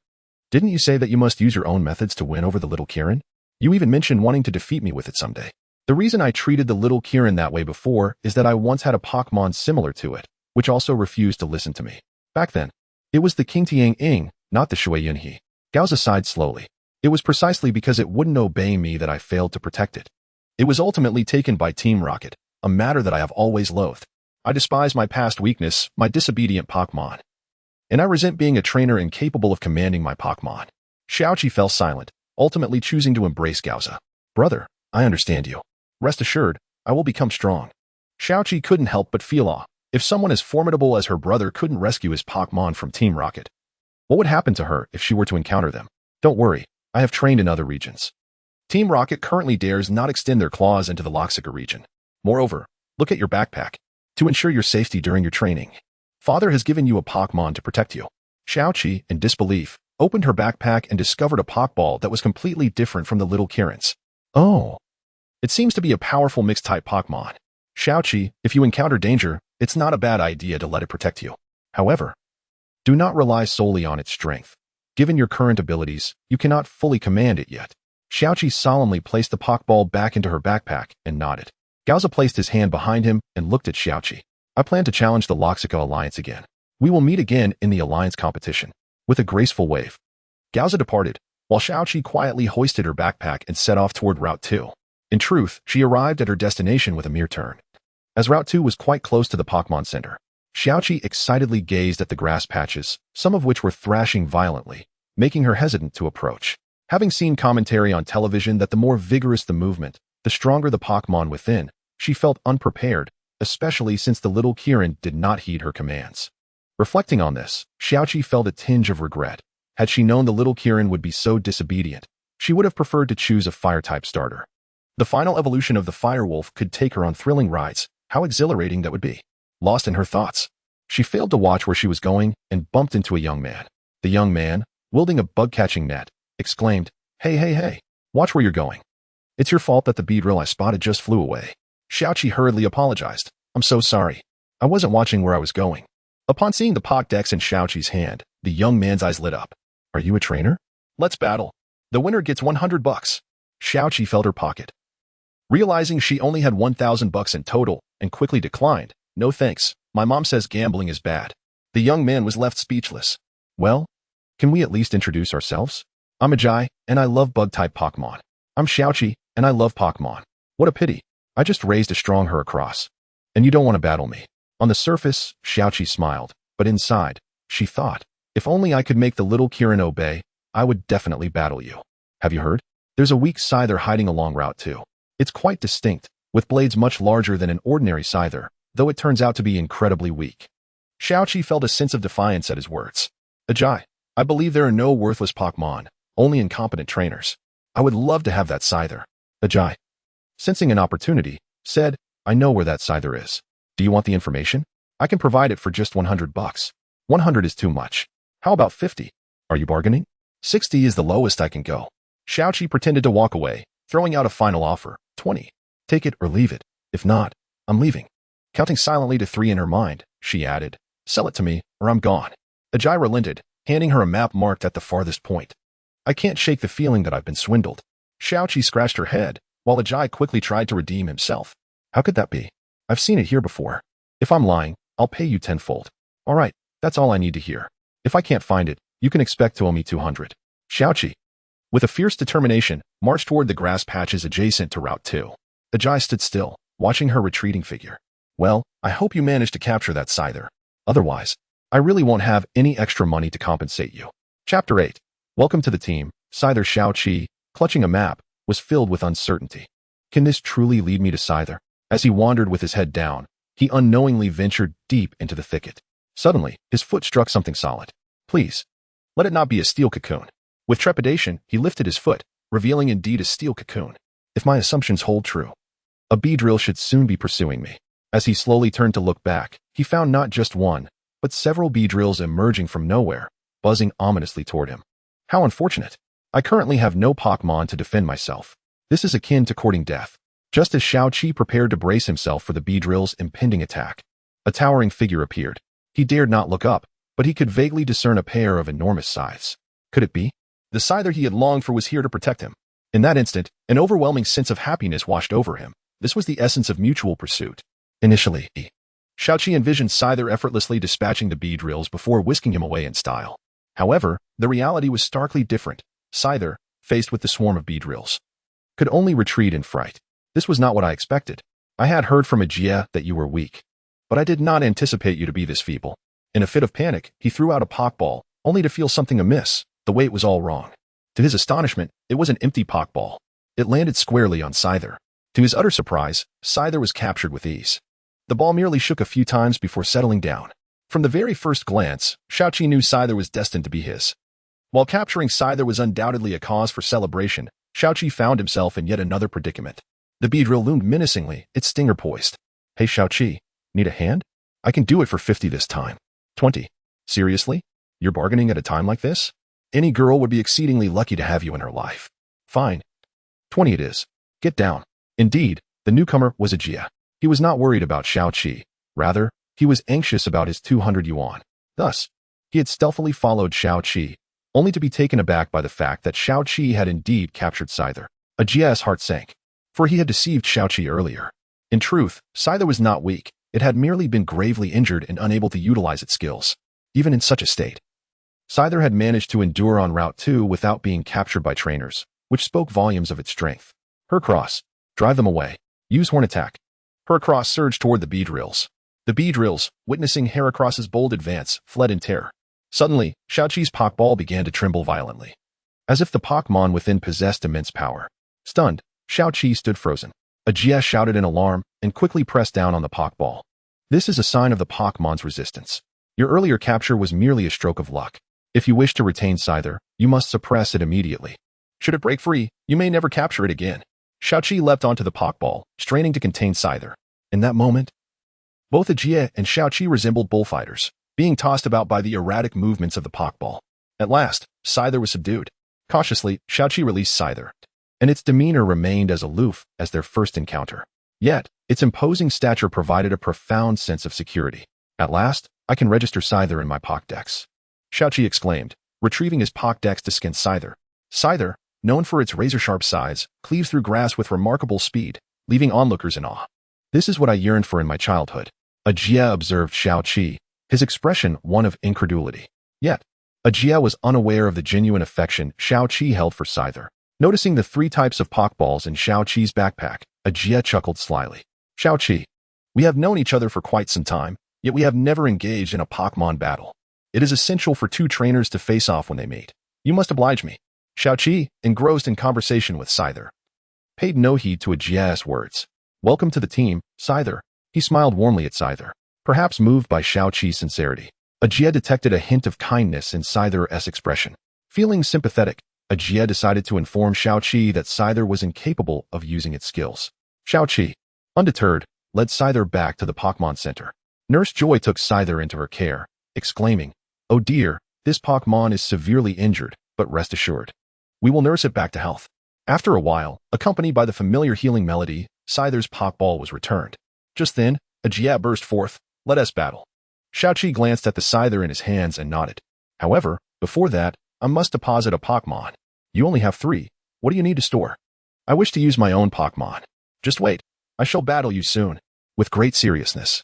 Didn't you say that you must use your own methods to win over the little Kirin? You even mentioned wanting to defeat me with it someday. The reason I treated the little Kirin that way before is that I once had a Pokemon similar to it, which also refused to listen to me. Back then, it was the King Tiang-ing, not the Shui Yunhe. Gauza sighed slowly. It was precisely because it wouldn't obey me that I failed to protect it. It was ultimately taken by Team Rocket, a matter that I have always loathed. I despise my past weakness, my disobedient Pokemon. And I resent being a trainer incapable of commanding my Pokemon. Xiaoqi fell silent, ultimately choosing to embrace Gauza. Brother, I understand you. Rest assured, I will become strong. Xiaoqi couldn't help but feel awe. If someone as formidable as her brother couldn't rescue his Pokemon from Team Rocket, what would happen to her if she were to encounter them? Don't worry, I have trained in other regions. Team Rocket currently dares not extend their claws into the Loxica region. Moreover, look at your backpack. To ensure your safety during your training, Father has given you a Pokemon to protect you. Xiaoqi, in disbelief, opened her backpack and discovered a Pokeball that was completely different from the little Kirin's. Oh. It seems to be a powerful mixed-type Pokemon. Xiaoqi, if you encounter danger, it's not a bad idea to let it protect you. However, do not rely solely on its strength. Given your current abilities, you cannot fully command it yet. Xiaoqi solemnly placed the Pokeball back into her backpack and nodded. Gauza placed his hand behind him and looked at Xiaoqi. I plan to challenge the Loxica Alliance again. We will meet again in the Alliance competition. With a graceful wave, Gauza departed, while Xiaoqi quietly hoisted her backpack and set off toward Route 2. In truth, she arrived at her destination with a mere turn. As Route 2 was quite close to the Pokemon Center, Xiaoqi excitedly gazed at the grass patches, some of which were thrashing violently, making her hesitant to approach. Having seen commentary on television that the more vigorous the movement, the stronger the Pokemon within, she felt unprepared, especially since the little Kirin did not heed her commands. Reflecting on this, Xiaoqi felt a tinge of regret. Had she known the little Kirin would be so disobedient, she would have preferred to choose a Fire-type starter. The final evolution of the Firewolf could take her on thrilling rides. How exhilarating that would be. Lost in her thoughts, she failed to watch where she was going and bumped into a young man. The young man, wielding a bug-catching net, exclaimed, Hey, watch where you're going. It's your fault that the Beedrill I spotted just flew away. Xiaoqi hurriedly apologized. I'm so sorry. I wasn't watching where I was going. Upon seeing the Pokédex in Xiaoqi's hand, the young man's eyes lit up. Are you a trainer? Let's battle. The winner gets $100. Xiaoqi felt her pocket, realizing she only had $1,000 in total, and quickly declined. No thanks. My mom says gambling is bad. The young man was left speechless. Well, can we at least introduce ourselves? I'm Ajay, and I love bug-type Pokemon. I'm Xiaoqi, and I love Pokemon. What a pity. I just raised a strong Heracross. And you don't want to battle me. On the surface, Xiaoqi smiled, but inside, she thought, if only I could make the little Kirin obey, I would definitely battle you. Have you heard? There's a weak Scyther hiding along Route 2. It's quite distinct, with blades much larger than an ordinary Scyther, though it turns out to be incredibly weak. Xiaoqi felt a sense of defiance at his words. Ajay, I believe there are no worthless Pokemon, only incompetent trainers. I would love to have that Scyther. Ajay, sensing an opportunity, said, I know where that Scyther is. Do you want the information? I can provide it for just $100. 100 is too much. How about 50? Are you bargaining? 60 is the lowest I can go. Xiaoqi pretended to walk away, throwing out a final offer, 20. Take it or leave it. If not, I'm leaving. Counting silently to 3 in her mind, she added, sell it to me, or I'm gone. Ajay relented, handing her a map marked at the farthest point. I can't shake the feeling that I've been swindled. Xiaoqi scratched her head, while Ajay quickly tried to redeem himself. How could that be? I've seen it here before. If I'm lying, I'll pay you tenfold. All right, that's all I need to hear. If I can't find it, you can expect to owe me 200. Xiaoqi, with a fierce determination, marched toward the grass patches adjacent to Route 2. Ajay stood still, watching her retreating figure. Well, I hope you managed to capture that scyther. Otherwise, I really won't have any extra money to compensate you. Chapter 8. Welcome to the team. Scyther Xiaoqi, clutching a map, was filled with uncertainty. Can this truly lead me to Scyther? As he wandered with his head down, he unknowingly ventured deep into the thicket. Suddenly, his foot struck something solid. Please, let it not be a steel cocoon. With trepidation, he lifted his foot, revealing indeed a steel cocoon. If my assumptions hold true, a Beedrill should soon be pursuing me. As he slowly turned to look back, he found not just one, but several Beedrills emerging from nowhere, buzzing ominously toward him. How unfortunate. I currently have no Pokémon to defend myself. This is akin to courting death. Just as Xiaoqi prepared to brace himself for the Beedrill's impending attack, a towering figure appeared. He dared not look up, but he could vaguely discern a pair of enormous scythes. Could it be? The Scyther he had longed for was here to protect him. In that instant, an overwhelming sense of happiness washed over him. This was the essence of mutual pursuit. Initially, Xiaoqi envisioned Scyther effortlessly dispatching the Beedrills before whisking him away in style. However, the reality was starkly different. Scyther, faced with the swarm of Beedrills, could only retreat in fright. This was not what I expected. I had heard from Ajia that you were weak, but I did not anticipate you to be this feeble. In a fit of panic, he threw out a Pokeball, only to feel something amiss. The weight was all wrong. To his astonishment, it was an empty Pokeball. It landed squarely on Scyther. To his utter surprise, Scyther was captured with ease. The ball merely shook a few times before settling down. From the very first glance, Xiaoqi knew Scyther was destined to be his. While capturing Scyther was undoubtedly a cause for celebration, Xiaoqi found himself in yet another predicament. The Beedrill loomed menacingly, its stinger poised. Hey Xiaoqi, need a hand? I can do it for 50 this time. 20. Seriously? You're bargaining at a time like this? Any girl would be exceedingly lucky to have you in her life. Fine. 20 it is. Get down. Indeed, the newcomer was Ajia. He was not worried about Xiaoqi. Rather, he was anxious about his 200 yuan. Thus, he had stealthily followed Xiaoqi, only to be taken aback by the fact that Xiaoqi had indeed captured Scyther. Ajia's heart sank, for he had deceived Xiaoqi earlier. In truth, Scyther was not weak. It had merely been gravely injured and unable to utilize its skills. Even in such a state, Scyther had managed to endure on Route 2 without being captured by trainers, which spoke volumes of its strength. Heracross, drive them away. Use Horn Attack. Heracross surged toward the Beedrills. The Beedrills, witnessing Heracross's bold advance, fled in terror. Suddenly, Xiaoqi's Pokeball began to tremble violently, as if the Pokémon within possessed immense power. Stunned, Xiaoqi stood frozen. Ajia shouted in alarm and quickly pressed down on the Pokeball. This is a sign of the Pokémon's resistance. Your earlier capture was merely a stroke of luck. If you wish to retain Scyther, you must suppress it immediately. Should it break free, you may never capture it again. Xiaoqi leapt onto the Pokeball, straining to contain Scyther. In that moment, both Ajia and Xiaoqi resembled bullfighters, being tossed about by the erratic movements of the Pokeball. At last, Scyther was subdued. Cautiously, Xiaoqi released Scyther, and its demeanor remained as aloof as their first encounter. Yet, its imposing stature provided a profound sense of security. At last, I can register Scyther in my Pokédex. Xiaoqi exclaimed, retrieving his Pokédex to scan Scyther. Scyther, known for its razor-sharp size, cleaves through grass with remarkable speed, leaving onlookers in awe. This is what I yearned for in my childhood. Ajia observed Xiaoqi, his expression one of incredulity. Yet, Ajia was unaware of the genuine affection Xiaoqi held for Scyther. Noticing the 3 types of Pokeballs in Xiaoqi's backpack, Ajia chuckled slyly. Xiaoqi, we have known each other for quite some time, yet we have never engaged in a Pokémon battle. It is essential for 2 trainers to face off when they meet. You must oblige me. Xiaoqi, engrossed in conversation with Scyther, paid no heed to Ajia's words. Welcome to the team, Scyther. He smiled warmly at Scyther, perhaps moved by Xiaoqi's sincerity. Ajia detected a hint of kindness in Scyther's expression. Feeling sympathetic, Ajia decided to inform Xiaoqi that Scyther was incapable of using its skills. Xiaoqi, undeterred, led Scyther back to the Pokémon Center. Nurse Joy took Scyther into her care, exclaiming, "Oh dear, this Pokémon is severely injured, but rest assured, we will nurse it back to health." After a while, accompanied by the familiar healing melody, Scyther's Pokeball was returned. Just then, Ajia burst forth, "Let us battle." Xiaoqi glanced at the Scyther in his hands and nodded. However, before that, I must deposit a Pokémon. You only have 3. What do you need to store? I wish to use my own Pokémon. Just wait. I shall battle you soon. With great seriousness.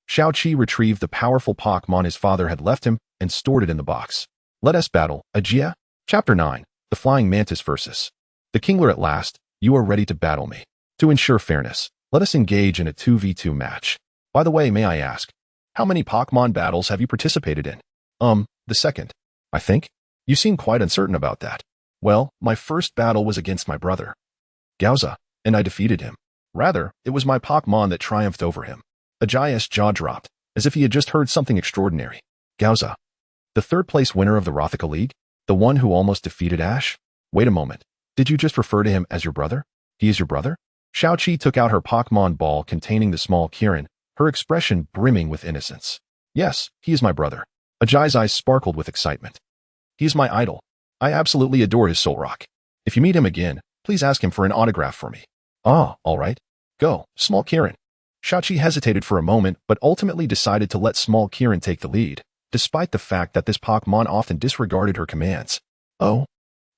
Xiaoqi retrieved the powerful Pokémon his father had left him and stored it in the box. Let us battle, Ajia. Chapter 9. The Flying Mantis versus. The Kingler at last, you are ready to battle me. To ensure fairness, let us engage in a 2v2 match. By the way, may I ask, how many Pokémon battles have you participated in? The second. I think. You seem quite uncertain about that. Well, my first battle was against my brother, Gauza, and I defeated him. Rather, it was my Pokémon that triumphed over him. Ajaya's jaw dropped, as if he had just heard something extraordinary. Gauza. The third-place winner of the Rothica League? The one who almost defeated Ash? Wait a moment. Did you just refer to him as your brother? He is your brother? Xiaoqi took out her Pokémon ball containing the small Kirin, her expression brimming with innocence. Yes, he is my brother. Ajaya's eyes sparkled with excitement. He is my idol. I absolutely adore his Solrock. If you meet him again, please ask him for an autograph for me. Ah, all right. Go, small Kirin. Xiaoqi hesitated for a moment but ultimately decided to let small Kirin take the lead, despite the fact that this Pokémon often disregarded her commands. Oh,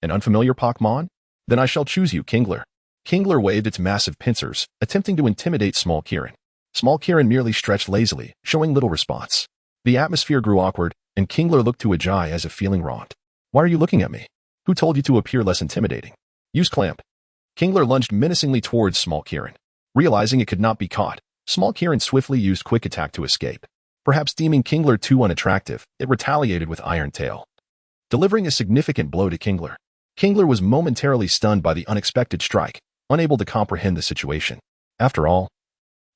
an unfamiliar Pokémon? Then I shall choose you, Kingler. Kingler waved its massive pincers, attempting to intimidate small Kirin. Small Kirin merely stretched lazily, showing little response. The atmosphere grew awkward, and Kingler looked to Ajay as if feeling wronged. Why are you looking at me? Who told you to appear less intimidating? Use Clamp. Kingler lunged menacingly towards small Kirin. Realizing it could not be caught, small Kirin swiftly used Quick Attack to escape. Perhaps deeming Kingler too unattractive, it retaliated with Iron Tail, delivering a significant blow to Kingler. Kingler was momentarily stunned by the unexpected strike, unable to comprehend the situation. After all,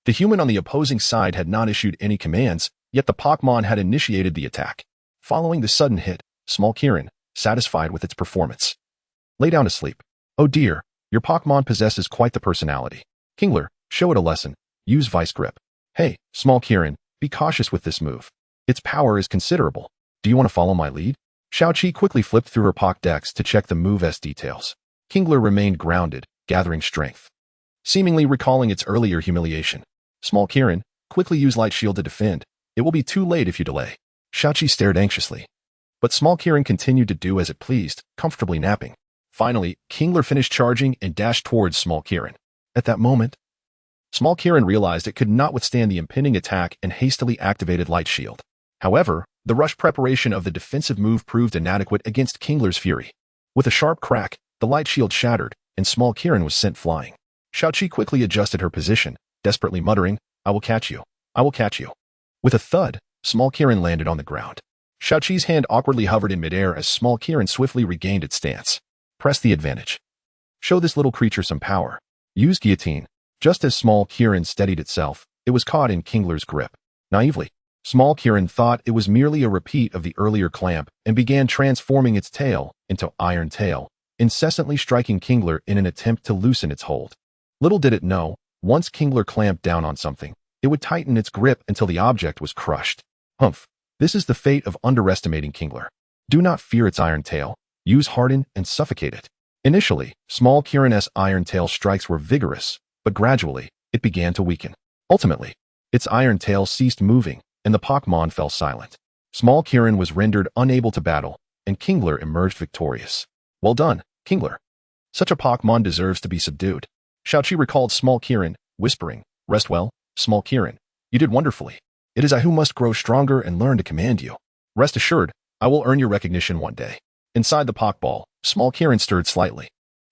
the human on the opposing side had not issued any commands, yet the Pokémon had initiated the attack. Following the sudden hit, small Kirin, satisfied with its performance, lay down to sleep. Oh dear, your Pokémon possesses quite the personality. Kingler, show it a lesson. Use Vice Grip. Hey, small Kirin, be cautious with this move. Its power is considerable. Do you want to follow my lead? Xiaoqi quickly flipped through her Pokédex to check the move's details. Kingler remained grounded, gathering strength, seemingly recalling its earlier humiliation. Small Kirin, quickly use Light Shield to defend. It will be too late if you delay. Xiaoqi stared anxiously. But small Kirin continued to do as it pleased, comfortably napping. Finally, Kingler finished charging and dashed towards small Kirin. At that moment, small Kirin realized it could not withstand the impending attack and hastily activated Light Shield. However, the rush preparation of the defensive move proved inadequate against Kingler's fury. With a sharp crack, the Light Shield shattered, and small Kirin was sent flying. Xiaoqi quickly adjusted her position, desperately muttering, I will catch you. I will catch you. With a thud, small Kirin landed on the ground. Xiaoqi's hand awkwardly hovered in midair as small Kirin swiftly regained its stance. Press the advantage. Show this little creature some power. Use Guillotine. Just as small Kirin steadied itself, it was caught in Kingler's grip. Naively, small Kirin thought it was merely a repeat of the earlier clamp and began transforming its tail into Iron Tail, incessantly striking Kingler in an attempt to loosen its hold. Little did it know, once Kingler clamped down on something, it would tighten its grip until the object was crushed. Humph. This is the fate of underestimating Kingler. Do not fear its Iron Tail. Use Harden and suffocate it. Initially, small Kirin's Iron Tail strikes were vigorous, but gradually, it began to weaken. Ultimately, its Iron Tail ceased moving, and the Pokémon fell silent. Small Kirin was rendered unable to battle, and Kingler emerged victorious. Well done, Kingler. Such a Pokémon deserves to be subdued. Xiaoqi recalled small Kirin, whispering, Rest well, small Kirin. You did wonderfully. It is I who must grow stronger and learn to command you. Rest assured, I will earn your recognition one day. Inside the Pokeball, small Kirin stirred slightly.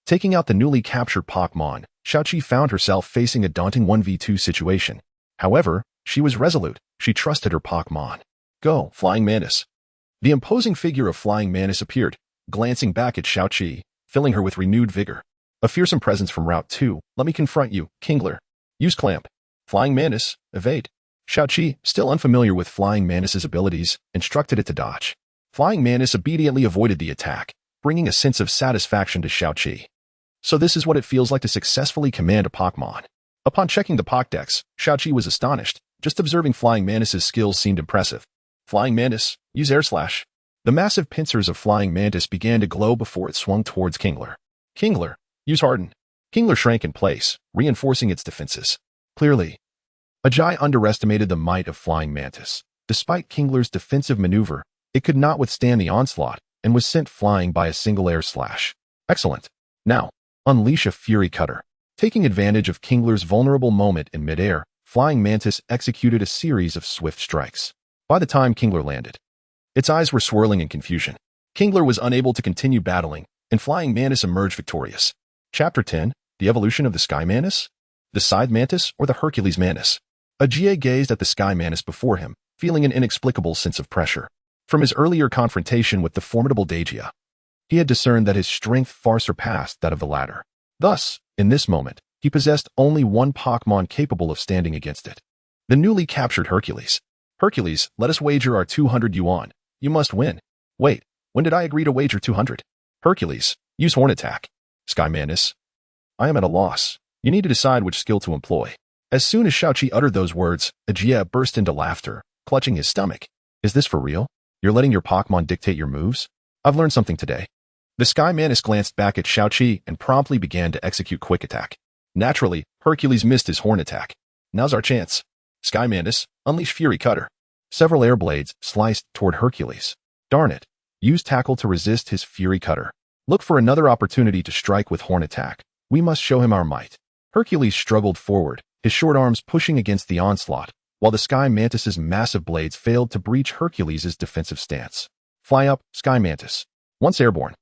Taking out the newly captured Pokémon, Xiaoqi found herself facing a daunting 1v2 situation. However, she was resolute. She trusted her Pokémon. Go, Flying Mantis. The imposing figure of Flying Mantis appeared, glancing back at Xiaoqi, filling her with renewed vigor. A fearsome presence from Route 2. Let me confront you, Kingler. Use Clamp. Flying Mantis, evade. Xiaoqi, still unfamiliar with Flying Mantis's abilities, instructed it to dodge. Flying Mantis obediently avoided the attack, bringing a sense of satisfaction to Xiaoqi. So this is what it feels like to successfully command a Pokémon. Upon checking the Pokédex, Xiaoqi was astonished. Just observing Flying Mantis's skills seemed impressive. Flying Mantis, use Air Slash. The massive pincers of Flying Mantis began to glow before it swung towards Kingler. Kingler, use Harden. Kingler shrank in place, reinforcing its defenses. Clearly, Ajay underestimated the might of Flying Mantis. Despite Kingler's defensive maneuver, it could not withstand the onslaught and was sent flying by a single Air Slash. Excellent. Now, unleash a Fury Cutter. Taking advantage of Kingler's vulnerable moment in midair, Flying Mantis executed a series of swift strikes. By the time Kingler landed, its eyes were swirling in confusion. Kingler was unable to continue battling, and Flying Mantis emerged victorious. Chapter 10, The Evolution of the Sky Mantis? The Scythe Mantis or the Hercules Mantis? Ajie gazed at the Sky Mantis before him, feeling an inexplicable sense of pressure. From his earlier confrontation with the formidable Dagia, he had discerned that his strength far surpassed that of the latter. Thus, in this moment, he possessed only one Pokémon capable of standing against it. The newly captured Hercules. Hercules, let us wager our 200 yuan. You must win. Wait, when did I agree to wager 200? Hercules, use Horn Attack. Sky Mantis, I am at a loss. You need to decide which skill to employ. As soon as Xiaoqi uttered those words, Ajie burst into laughter, clutching his stomach. Is this for real? You're letting your Pokémon dictate your moves? I've learned something today. The Sky Mantis glanced back at Xiaoqi and promptly began to execute Quick Attack. Naturally, Hercules missed his Horn Attack. Now's our chance. Sky Mantis, unleash Fury Cutter. Several air blades sliced toward Hercules. Darn it. Use Tackle to resist his Fury Cutter. Look for another opportunity to strike with Horn Attack. We must show him our might. Hercules struggled forward, his short arms pushing against the onslaught, while the Sky Mantis's massive blades failed to breach Hercules' defensive stance. Fly up, Sky Mantis. Once airborne,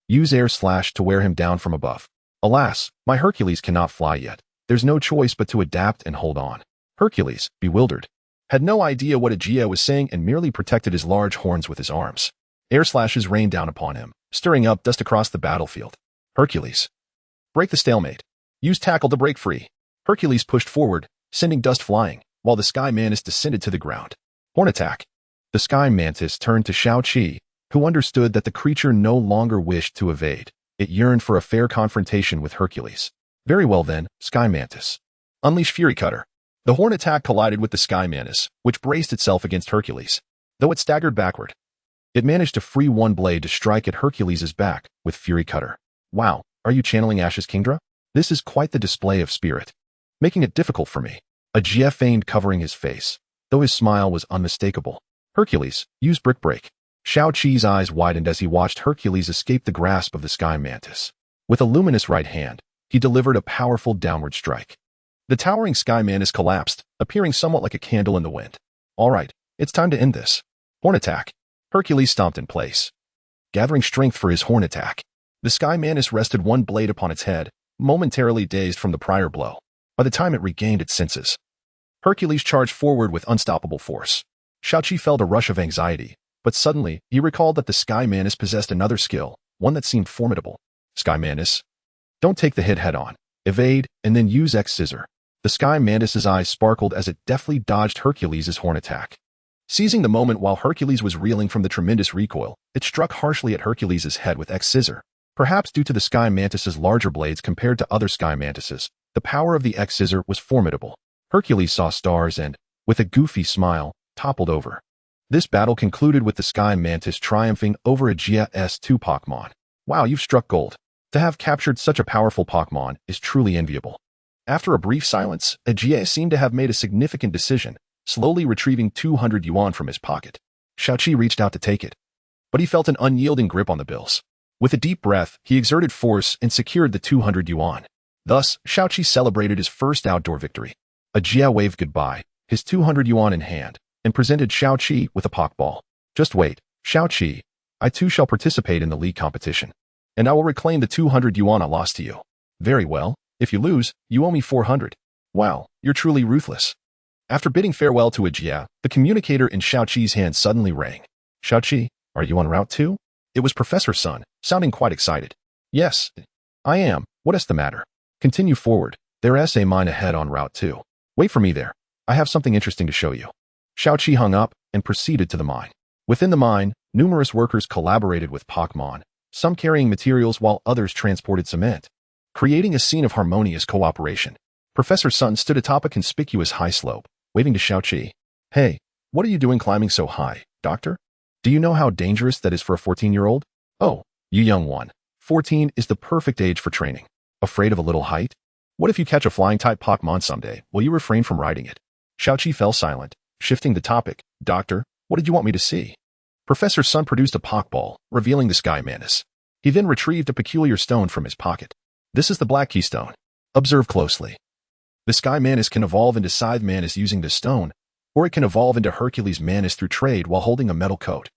use Air Slash to wear him down from above. Alas, my Hercules cannot fly yet. There's no choice but to adapt and hold on. Hercules, bewildered, had no idea what Ajie was saying and merely protected his large horns with his arms. Air slashes rained down upon him, stirring up dust across the battlefield. Hercules, break the stalemate. Use Tackle to break free. Hercules pushed forward, sending dust flying, while the Sky Mantis descended to the ground. Horn Attack. The Sky Mantis turned to Xiaoqi, who understood that the creature no longer wished to evade. It yearned for a fair confrontation with Hercules. Very well then, Sky Mantis. Unleash Fury Cutter. The Horn Attack collided with the Sky Mantis, which braced itself against Hercules. Though it staggered backward, it managed to free one blade to strike at Hercules' back with Fury Cutter. Wow, are you channeling Ash's Kingdra? This is quite the display of spirit, making it difficult for me. Ajie feigned covering his face, though his smile was unmistakable. Hercules, use Brick Break. Xiaoqi's eyes widened as he watched Hercules escape the grasp of the Sky Mantis. With a luminous right hand, he delivered a powerful downward strike. The towering Sky Mantis collapsed, appearing somewhat like a candle in the wind. All right, it's time to end this. Horn Attack. Hercules stomped in place, gathering strength for his Horn Attack. The Sky Mantis rested one blade upon its head, momentarily dazed from the prior blow. By the time it regained its senses, Hercules charged forward with unstoppable force. Xiaoqi felt a rush of anxiety, but suddenly he recalled that the Sky Mantis possessed another skill, one that seemed formidable. Sky Mantis, don't take the hit head-on. Evade, and then use X-Scissor. The Sky Mantis's eyes sparkled as it deftly dodged Hercules' Horn Attack. Seizing the moment while Hercules was reeling from the tremendous recoil, it struck harshly at Hercules' head with X-Scissor. Perhaps due to the Sky Mantis's larger blades compared to other Sky Mantises, the power of the X-Scissor was formidable. Hercules saw stars and, with a goofy smile, toppled over. This battle concluded with the Sky Mantis triumphing over Ajie's 2 Pokémon. Wow, you've struck gold. To have captured such a powerful Pokémon is truly enviable. After a brief silence, Ajie seemed to have made a significant decision, slowly retrieving 200 yuan from his pocket. Xiaoqi reached out to take it, but he felt an unyielding grip on the bills. With a deep breath, he exerted force and secured the 200 yuan. Thus, Xiaoqi celebrated his first outdoor victory. Ajie waved goodbye, his 200 yuan in hand, and presented Xiaoqi with a Pokeball. Just wait, Xiaoqi, I too shall participate in the league competition, and I will reclaim the 200 yuan I lost to you. Very well, if you lose, you owe me 400. Wow, you're truly ruthless. After bidding farewell to Ajie, the communicator in Xiaoqi's hand suddenly rang. Xiaoqi, are you en route too? It was Professor Sun, sounding quite excited. Yes, I am. What is the matter? Continue forward. There's a mine ahead on Route 2. Wait for me there. I have something interesting to show you. Xiaoqi hung up and proceeded to the mine. Within the mine, numerous workers collaborated with Pokémon, some carrying materials while others transported cement, creating a scene of harmonious cooperation. Professor Sun stood atop a conspicuous high slope, waving to Xiaoqi. Hey, what are you doing climbing so high, doctor? Do you know how dangerous that is for a 14-year-old? Oh, you young one. 14 is the perfect age for training. Afraid of a little height? What if you catch a flying-type Pokémon someday? Will you refrain from riding it? Xiaoqi fell silent, shifting the topic. Doctor, what did you want me to see? Professor Sun produced a Pokeball, revealing the Sky Mantis. He then retrieved a peculiar stone from his pocket. This is the Black Key Stone. Observe closely. The Sky Mantis can evolve into Scythe Mantis using this stone, or it can evolve into Hercules Mantis through trade while holding a metal coat.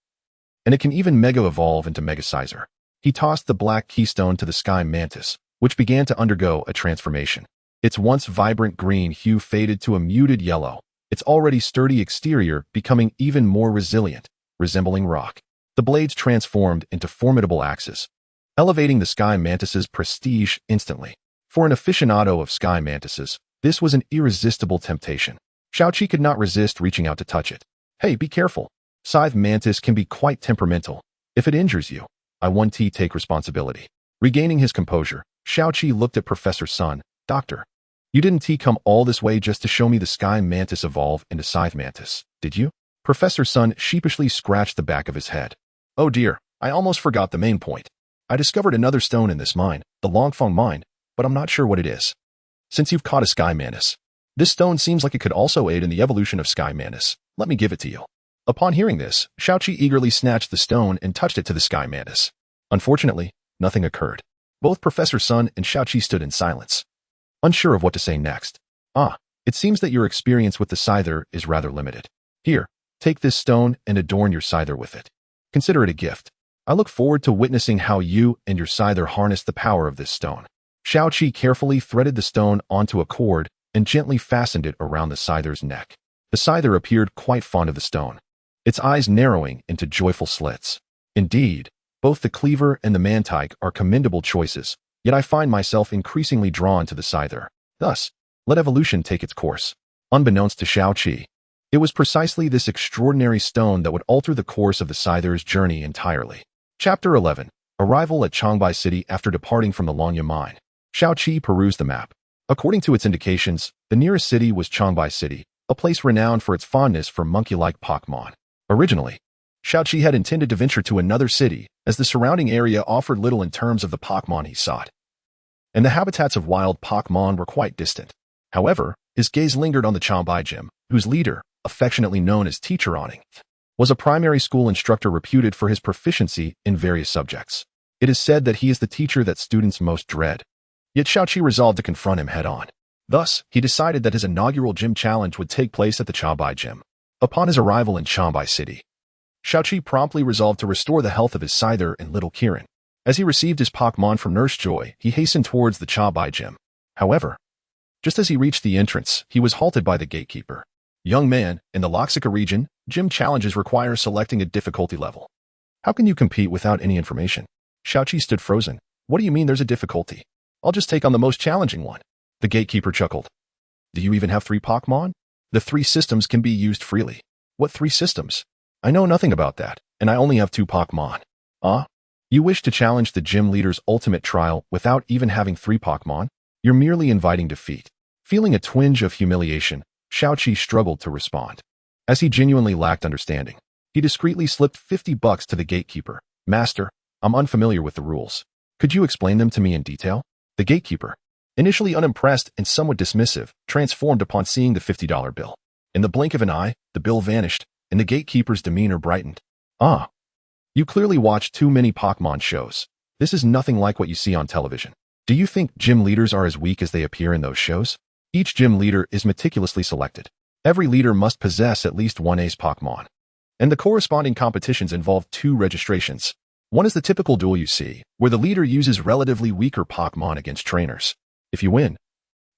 And it can even Mega Evolve into Mega Sizer. He tossed the Black Key Stone to the Sky Mantis, which began to undergo a transformation. Its once vibrant green hue faded to a muted yellow, its already sturdy exterior becoming even more resilient, resembling rock. The blades transformed into formidable axes, elevating the Sky Mantis's prestige instantly. For an aficionado of Sky Mantises, this was an irresistible temptation. Xiaoqi could not resist reaching out to touch it. Hey, be careful. Scythe Mantis can be quite temperamental. If it injures you, I won't take responsibility. Regaining his composure, Xiaoqi looked at Professor Sun. Doctor, you didn't come all this way just to show me the Sky Mantis evolve into Scythe Mantis, did you? Professor Sun sheepishly scratched the back of his head. Oh dear, I almost forgot the main point. I discovered another stone in this mine, the Longfeng mine, but I'm not sure what it is. Since you've caught a Sky Mantis, this stone seems like it could also aid in the evolution of Sky Mantis. Let me give it to you. Upon hearing this, Xiaoqi eagerly snatched the stone and touched it to the Sky Mantis. Unfortunately, nothing occurred. Both Professor Sun and Xiaoqi stood in silence, unsure of what to say next. It seems that your experience with the Scyther is rather limited. Here, take this stone and adorn your Scyther with it. Consider it a gift. I look forward to witnessing how you and your Scyther harness the power of this stone. Xiaoqi carefully threaded the stone onto a cord and gently fastened it around the Scyther's neck. The Scyther appeared quite fond of the stone, its eyes narrowing into joyful slits. Indeed, both the Cleaver and the Mantike are commendable choices, yet I find myself increasingly drawn to the Scyther. Thus, let evolution take its course. Unbeknownst to Xiaoqi, it was precisely this extraordinary stone that would alter the course of the Scyther's journey entirely. Chapter 11. Arrival at Changbai City after departing from the Longya mine. Xiaoqi perused the map. According to its indications, the nearest city was Changbai City, a place renowned for its fondness for monkey-like Pokémon. Originally, Xiaoqi had intended to venture to another city, as the surrounding area offered little in terms of the Pokémon he sought, and the habitats of wild Pokémon were quite distant. However, his gaze lingered on the Changbai Gym, whose leader, affectionately known as Teacher Awning, was a primary school instructor reputed for his proficiency in various subjects. It is said that he is the teacher that students most dread. Yet Xiaoqi resolved to confront him head-on. Thus, he decided that his inaugural gym challenge would take place at the Changbai Gym. Upon his arrival in Changbai City, Xiaoqi promptly resolved to restore the health of his Scyther and little Kirin. As he received his Pokémon from Nurse Joy, he hastened towards the Changbai Gym. However, just as he reached the entrance, he was halted by the gatekeeper. Young man, in the Loxica region, gym challenges require selecting a difficulty level. How can you compete without any information? Xiaoqi stood frozen. What do you mean there's a difficulty? I'll just take on the most challenging one. The gatekeeper chuckled. Do you even have 3 Pokémon? The 3 systems can be used freely. What 3 systems? I know nothing about that, and I only have 2 Pokémon. You wish to challenge the gym leader's ultimate trial without even having 3 Pokémon? You're merely inviting defeat. Feeling a twinge of humiliation, Xiaoqi struggled to respond. As he genuinely lacked understanding, he discreetly slipped $50 to the gatekeeper. Master, I'm unfamiliar with the rules. Could you explain them to me in detail? The gatekeeper, initially unimpressed and somewhat dismissive, transformed upon seeing the $50 bill. In the blink of an eye, the bill vanished, and the gatekeeper's demeanor brightened. You clearly watch too many Pokémon shows. This is nothing like what you see on television. Do you think gym leaders are as weak as they appear in those shows? Each gym leader is meticulously selected. Every leader must possess at least 1 ace Pokémon. And the corresponding competitions involve 2 registrations. One is the typical duel you see, where the leader uses relatively weaker Pokémon against trainers. If you win,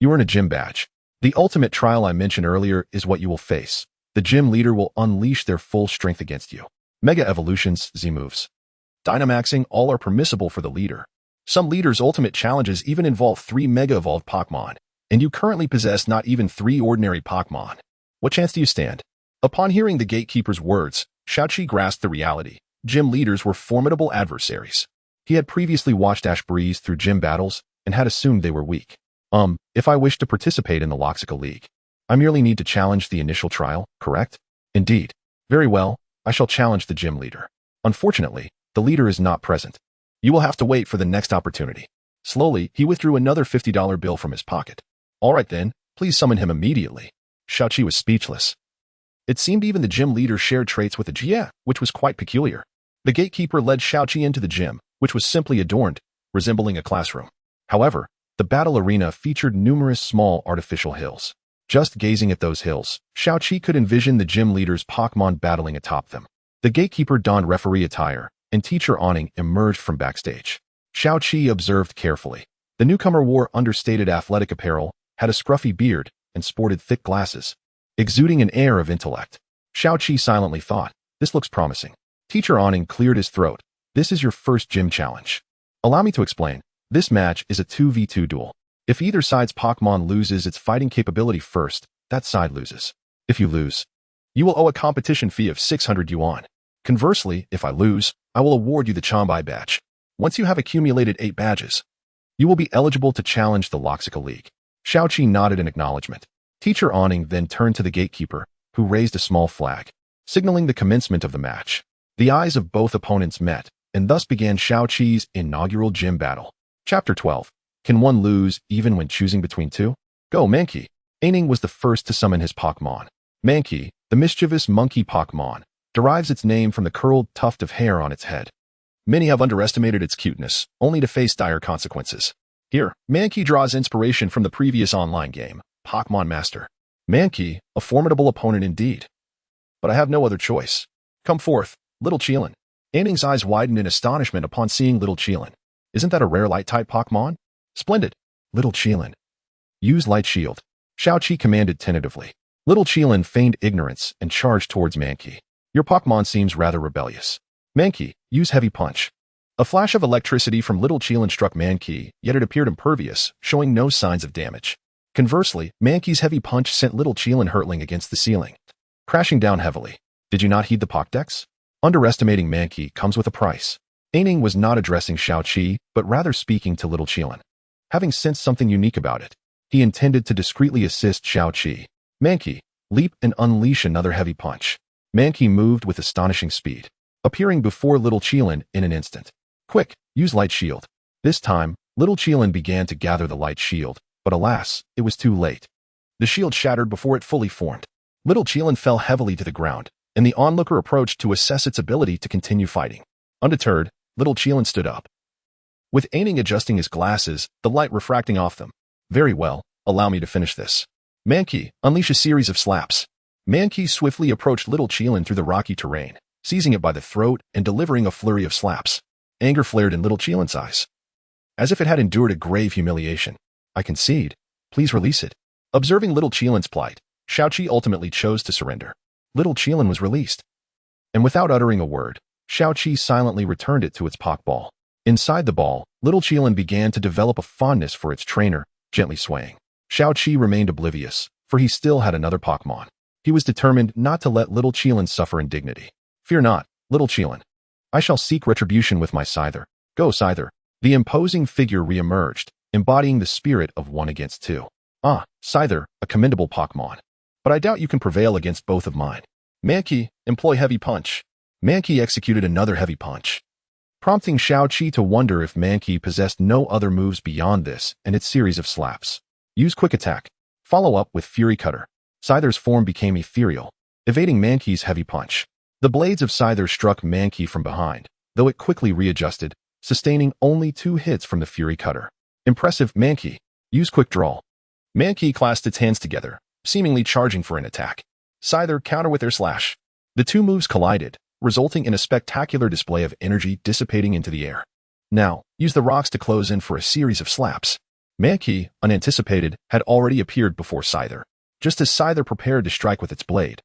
you earn a gym badge. The ultimate trial I mentioned earlier is what you will face. The gym leader will unleash their full strength against you. Mega Evolutions, Z-moves, Dynamaxing, all are permissible for the leader. Some leaders' ultimate challenges even involve 3 Mega Evolved Pokémon, and you currently possess not even 3 ordinary Pokémon. What chance do you stand? Upon hearing the gatekeeper's words, Xiaoqi grasped the reality. Gym leaders were formidable adversaries. He had previously watched Ash breeze through gym battles and had assumed they were weak. If I wish to participate in the Loxica League, I merely need to challenge the initial trial, correct? Indeed. Very well, I shall challenge the gym leader. Unfortunately, the leader is not present. You will have to wait for the next opportunity. Slowly, he withdrew another $50 bill from his pocket. All right then, please summon him immediately. Xiaoqi was speechless. It seemed even the gym leader shared traits with the Jia, which was quite peculiar. The gatekeeper led Xiaoqi into the gym, which was simply adorned, resembling a classroom. However, the battle arena featured numerous small artificial hills. Just gazing at those hills, Xiaoqi could envision the gym leaders' Pokémon battling atop them. The gatekeeper donned referee attire, and teacher Awning emerged from backstage. Xiaoqi observed carefully. The newcomer wore understated athletic apparel, had a scruffy beard, and sported thick glasses, exuding an air of intellect. Xiaoqi silently thought, "This looks promising." Teacher Awning cleared his throat. "This is your first gym challenge. Allow me to explain. This match is a 2v2 duel. If either side's Pokémon loses its fighting capability first, that side loses. If you lose, you will owe a competition fee of 600 yuan. Conversely, if I lose, I will award you the Chambai badge. Once you have accumulated 8 badges, you will be eligible to challenge the Loxical League." Xiaoqi nodded in acknowledgement. Teacher Awning then turned to the gatekeeper, who raised a small flag, signaling the commencement of the match. The eyes of both opponents met, and thus began Xiaoqi's inaugural gym battle. Chapter 12. Can one lose even when choosing between two? Go, Mankey. Aining was the first to summon his Pokémon. Mankey, the mischievous monkey Pokémon, derives its name from the curled tuft of hair on its head. Many have underestimated its cuteness, only to face dire consequences. Here, Mankey draws inspiration from the previous online game, Pokémon Master. Mankey, a formidable opponent indeed. But I have no other choice. Come forth, Little Cheelin. Aining's eyes widened in astonishment upon seeing Little Cheelin. Isn't that a rare light-type Pokémon? Splendid. Little Cheelin. Use Light Shield. Xiaoqi commanded tentatively. Little Cheelin feigned ignorance and charged towards Mankey. Your Pokémon seems rather rebellious. Mankey, use Heavy Punch. A flash of electricity from Little Cheelin struck Mankey, yet it appeared impervious, showing no signs of damage. Conversely, Mankey's Heavy Punch sent Little Cheelin hurtling against the ceiling, crashing down heavily. Did you not heed the Pokédex? Underestimating Mankey comes with a price. Aining was not addressing Xiaoqi, but rather speaking to Little Cheelin. Having sensed something unique about it, he intended to discreetly assist Xiaoqi. Mankey, leap and unleash another Heavy Punch. Mankey moved with astonishing speed, appearing before Little Cheelin in an instant. Quick, use Light Shield. This time, Little Cheelin began to gather the Light Shield, but alas, it was too late. The shield shattered before it fully formed. Little Cheelin fell heavily to the ground, and the onlooker approached to assess its ability to continue fighting. Undeterred, Little Cheelin stood up, with Aining adjusting his glasses, the light refracting off them. Very well, allow me to finish this. Mankey, unleash a series of slaps. Mankey swiftly approached Little Cheelin through the rocky terrain, seizing it by the throat and delivering a flurry of slaps. Anger flared in Little Cheelin's eyes, as if it had endured a grave humiliation. I concede. Please release it. Observing Little Cheelin's plight, Xiaoqi ultimately chose to surrender. Little Cheelin was released, and without uttering a word, Xiaoqi silently returned it to its Pokeball. Inside the ball, Little Cheelin began to develop a fondness for its trainer, gently swaying. Xiaoqi remained oblivious, for he still had another Pokémon. He was determined not to let Little Cheelin suffer indignity. Fear not, Little Cheelin. I shall seek retribution with my Scyther. Go, Scyther. The imposing figure re-emerged, embodying the spirit of 1 against 2. Ah, Scyther, a commendable Pokémon. But I doubt you can prevail against both of mine. Mankey, employ Heavy Punch. Mankey executed another Heavy Punch, prompting Xiaoqi to wonder if Mankey possessed no other moves beyond this and its series of slaps. Use Quick Attack. Follow up with Fury Cutter. Scyther's form became ethereal, evading Mankey's Heavy Punch. The blades of Scyther struck Mankey from behind, though it quickly readjusted, sustaining only 2 hits from the Fury Cutter. Impressive, Mankey. Use Quick Draw. Mankey clasped its hands together, seemingly charging for an attack. Scyther counter with their slash. The 2 moves collided, resulting in a spectacular display of energy dissipating into the air. Now, use the rocks to close in for a series of slaps. Mankey, unanticipated, had already appeared before Scyther, just as Scyther prepared to strike with its blade.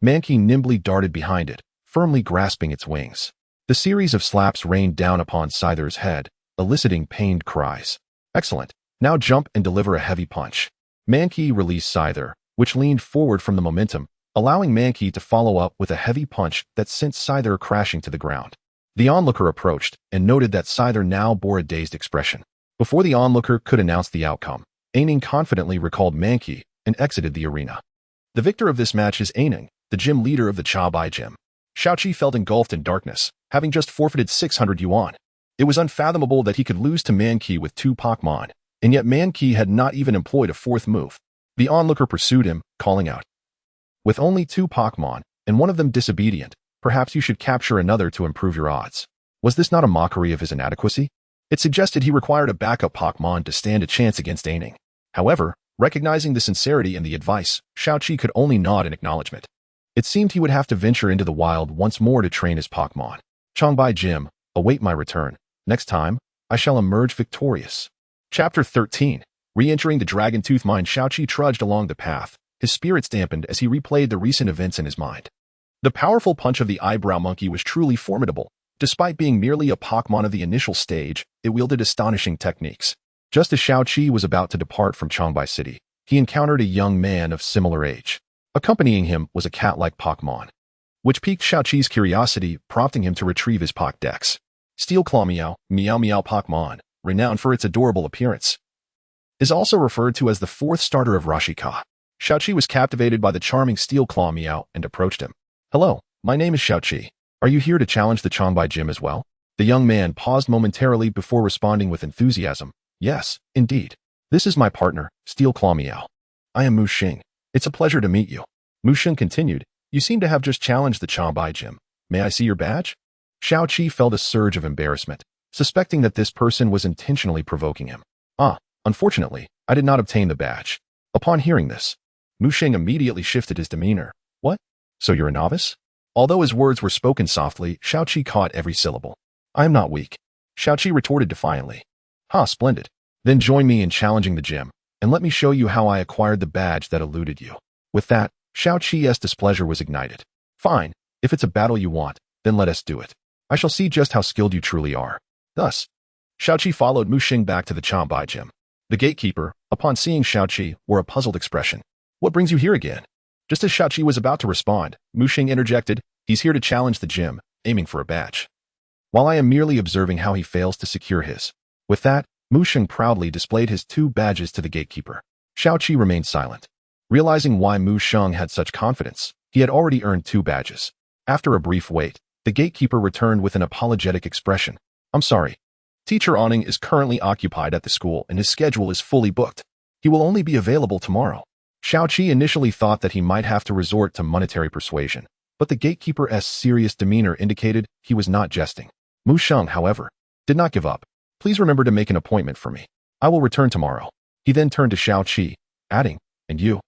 Mankey nimbly darted behind it, firmly grasping its wings. The series of slaps rained down upon Scyther's head, eliciting pained cries. Excellent. Now jump and deliver a Heavy Punch. Mankey released Scyther, which leaned forward from the momentum, allowing Mankey to follow up with a Heavy Punch that sent Scyther crashing to the ground. The onlooker approached and noted that Scyther now bore a dazed expression. Before the onlooker could announce the outcome, Aining confidently recalled Mankey and exited the arena. The victor of this match is Aining, the gym leader of the Chabai Gym. Xiaoqi felt engulfed in darkness, having just forfeited 600 yuan. It was unfathomable that he could lose to Mankey with 2 Pokémon, and yet Mankey had not even employed a 4th move. The onlooker pursued him, calling out, with only 2 Pokémon, and one of them disobedient, perhaps you should capture another to improve your odds. Was this not a mockery of his inadequacy? It suggested he required a backup Pokémon to stand a chance against Aining. However, recognizing the sincerity in the advice, Xiaoqi could only nod in acknowledgement. It seemed he would have to venture into the wild once more to train his Pokémon. Changbai Gym, await my return. Next time, I shall emerge victorious. Chapter 13. Re-entering the Dragon Tooth Mine, Xiaoqi trudged along the path, his spirits dampened as he replayed the recent events in his mind. The powerful punch of the eyebrow monkey was truly formidable. Despite being merely a Pokémon of the initial stage, it wielded astonishing techniques. Just as Xiaoqi was about to depart from Changbai City, he encountered a young man of similar age. Accompanying him was a cat-like Pokémon, which piqued Xiaoqi's curiosity, prompting him to retrieve his Pokédex. Steel Claw Meow Pokémon, renowned for its adorable appearance, is also referred to as the fourth starter of Rashika. Xiaoqi was captivated by the charming Steel Claw Meow and approached him. Hello, my name is Xiaoqi. Are you here to challenge the Changbai Gym as well? The young man paused momentarily before responding with enthusiasm. Yes, indeed. This is my partner, Steel Claw Meow. I am Mu Xing. It's a pleasure to meet you. Mu Xing continued. You seem to have just challenged the Changbai Gym. May I see your badge? Xiaoqi felt a surge of embarrassment, suspecting that this person was intentionally provoking him. Unfortunately, I did not obtain the badge. Upon hearing this, Mu Xing immediately shifted his demeanor. What? So you're a novice? Although his words were spoken softly, Xiaoqi caught every syllable. I am not weak. Xiaoqi retorted defiantly. Splendid. Then join me in challenging the gym, and let me show you how I acquired the badge that eluded you. With that, Xiaoqi's displeasure was ignited. Fine, if it's a battle you want, then let us do it. I shall see just how skilled you truly are. Thus, Xiaoqi followed Mu Xing back to the Changbai Gym. The gatekeeper, upon seeing Xiaoqi, wore a puzzled expression. What brings you here again? Just as Xiaoqi was about to respond, Mu Xing interjected, he's here to challenge the gym, aiming for a badge. While I am merely observing how he fails to secure his. With that, Mu Xing proudly displayed his 2 badges to the gatekeeper. Xiaoqi remained silent. Realizing why Mu Xing had such confidence, he had already earned 2 badges. After a brief wait, the gatekeeper returned with an apologetic expression. I'm sorry. Teacher Awning is currently occupied at the school and his schedule is fully booked. He will only be available tomorrow. Xiaoqi initially thought that he might have to resort to monetary persuasion, but the gatekeeper's serious demeanor indicated he was not jesting. Mu Xing, however, did not give up. Please remember to make an appointment for me. I will return tomorrow. He then turned to Xiaoqi, adding, and you?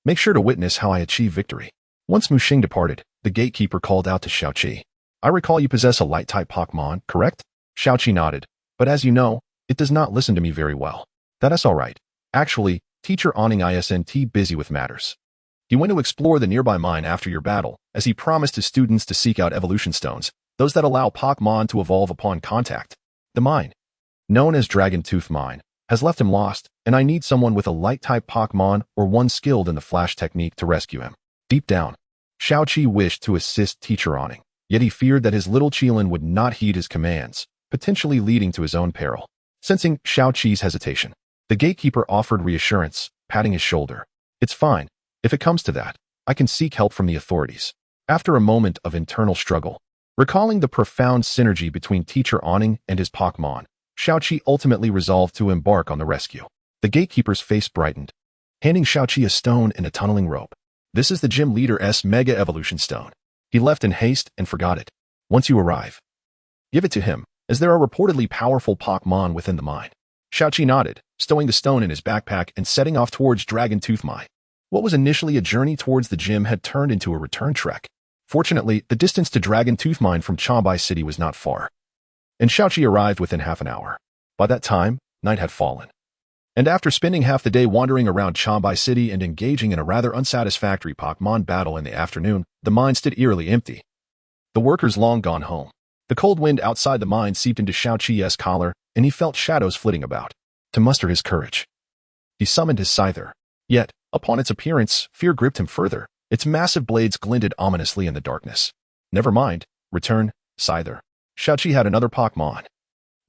Make sure to witness how I achieve victory. Once Mu Xing departed, the gatekeeper called out to Xiaoqi. I recall you possess a light-type Pokémon, correct? Xiaoqi nodded, but as you know, it does not listen to me very well. That is all right. Actually, Teacher Awning isn't busy with matters. He went to explore the nearby mine after your battle, as he promised his students to seek out evolution stones, those that allow Pokémon to evolve upon contact. The mine, known as Dragon Tooth Mine, has left him lost, and I need someone with a light-type Pokémon or one skilled in the flash technique to rescue him. Deep down, Xiaoqi wished to assist Teacher Awning, yet he feared that his little Qilin would not heed his commands, potentially leading to his own peril. Sensing Xiaoqi's hesitation, the gatekeeper offered reassurance, patting his shoulder. It's fine. If it comes to that, I can seek help from the authorities. After a moment of internal struggle, recalling the profound synergy between Teacher Awning and his Pokémon, Xiaoqi ultimately resolved to embark on the rescue. The gatekeeper's face brightened, handing Xiaoqi a stone and a tunneling rope. This is the gym leader's Mega Evolution Stone. He left in haste and forgot it. Once you arrive, give it to him, as there are reportedly powerful Pokémon within the mine. Xiaoqi nodded, stowing the stone in his backpack and setting off towards Dragon Tooth Mine. What was initially a journey towards the gym had turned into a return trek. Fortunately, the distance to Dragon Tooth Mine from Changbai City was not far, and Xiaoqi arrived within half an hour. By that time, night had fallen. And after spending half the day wandering around Changbai City and engaging in a rather unsatisfactory Pokémon battle in the afternoon, the mine stood eerily empty. The workers long gone home. The cold wind outside the mine seeped into Xiaoqi's collar, and he felt shadows flitting about. To muster his courage, he summoned his scyther. Yet, upon its appearance, fear gripped him further. Its massive blades glinted ominously in the darkness. Never mind. Return, scyther. Xiaoqi had another Pokémon.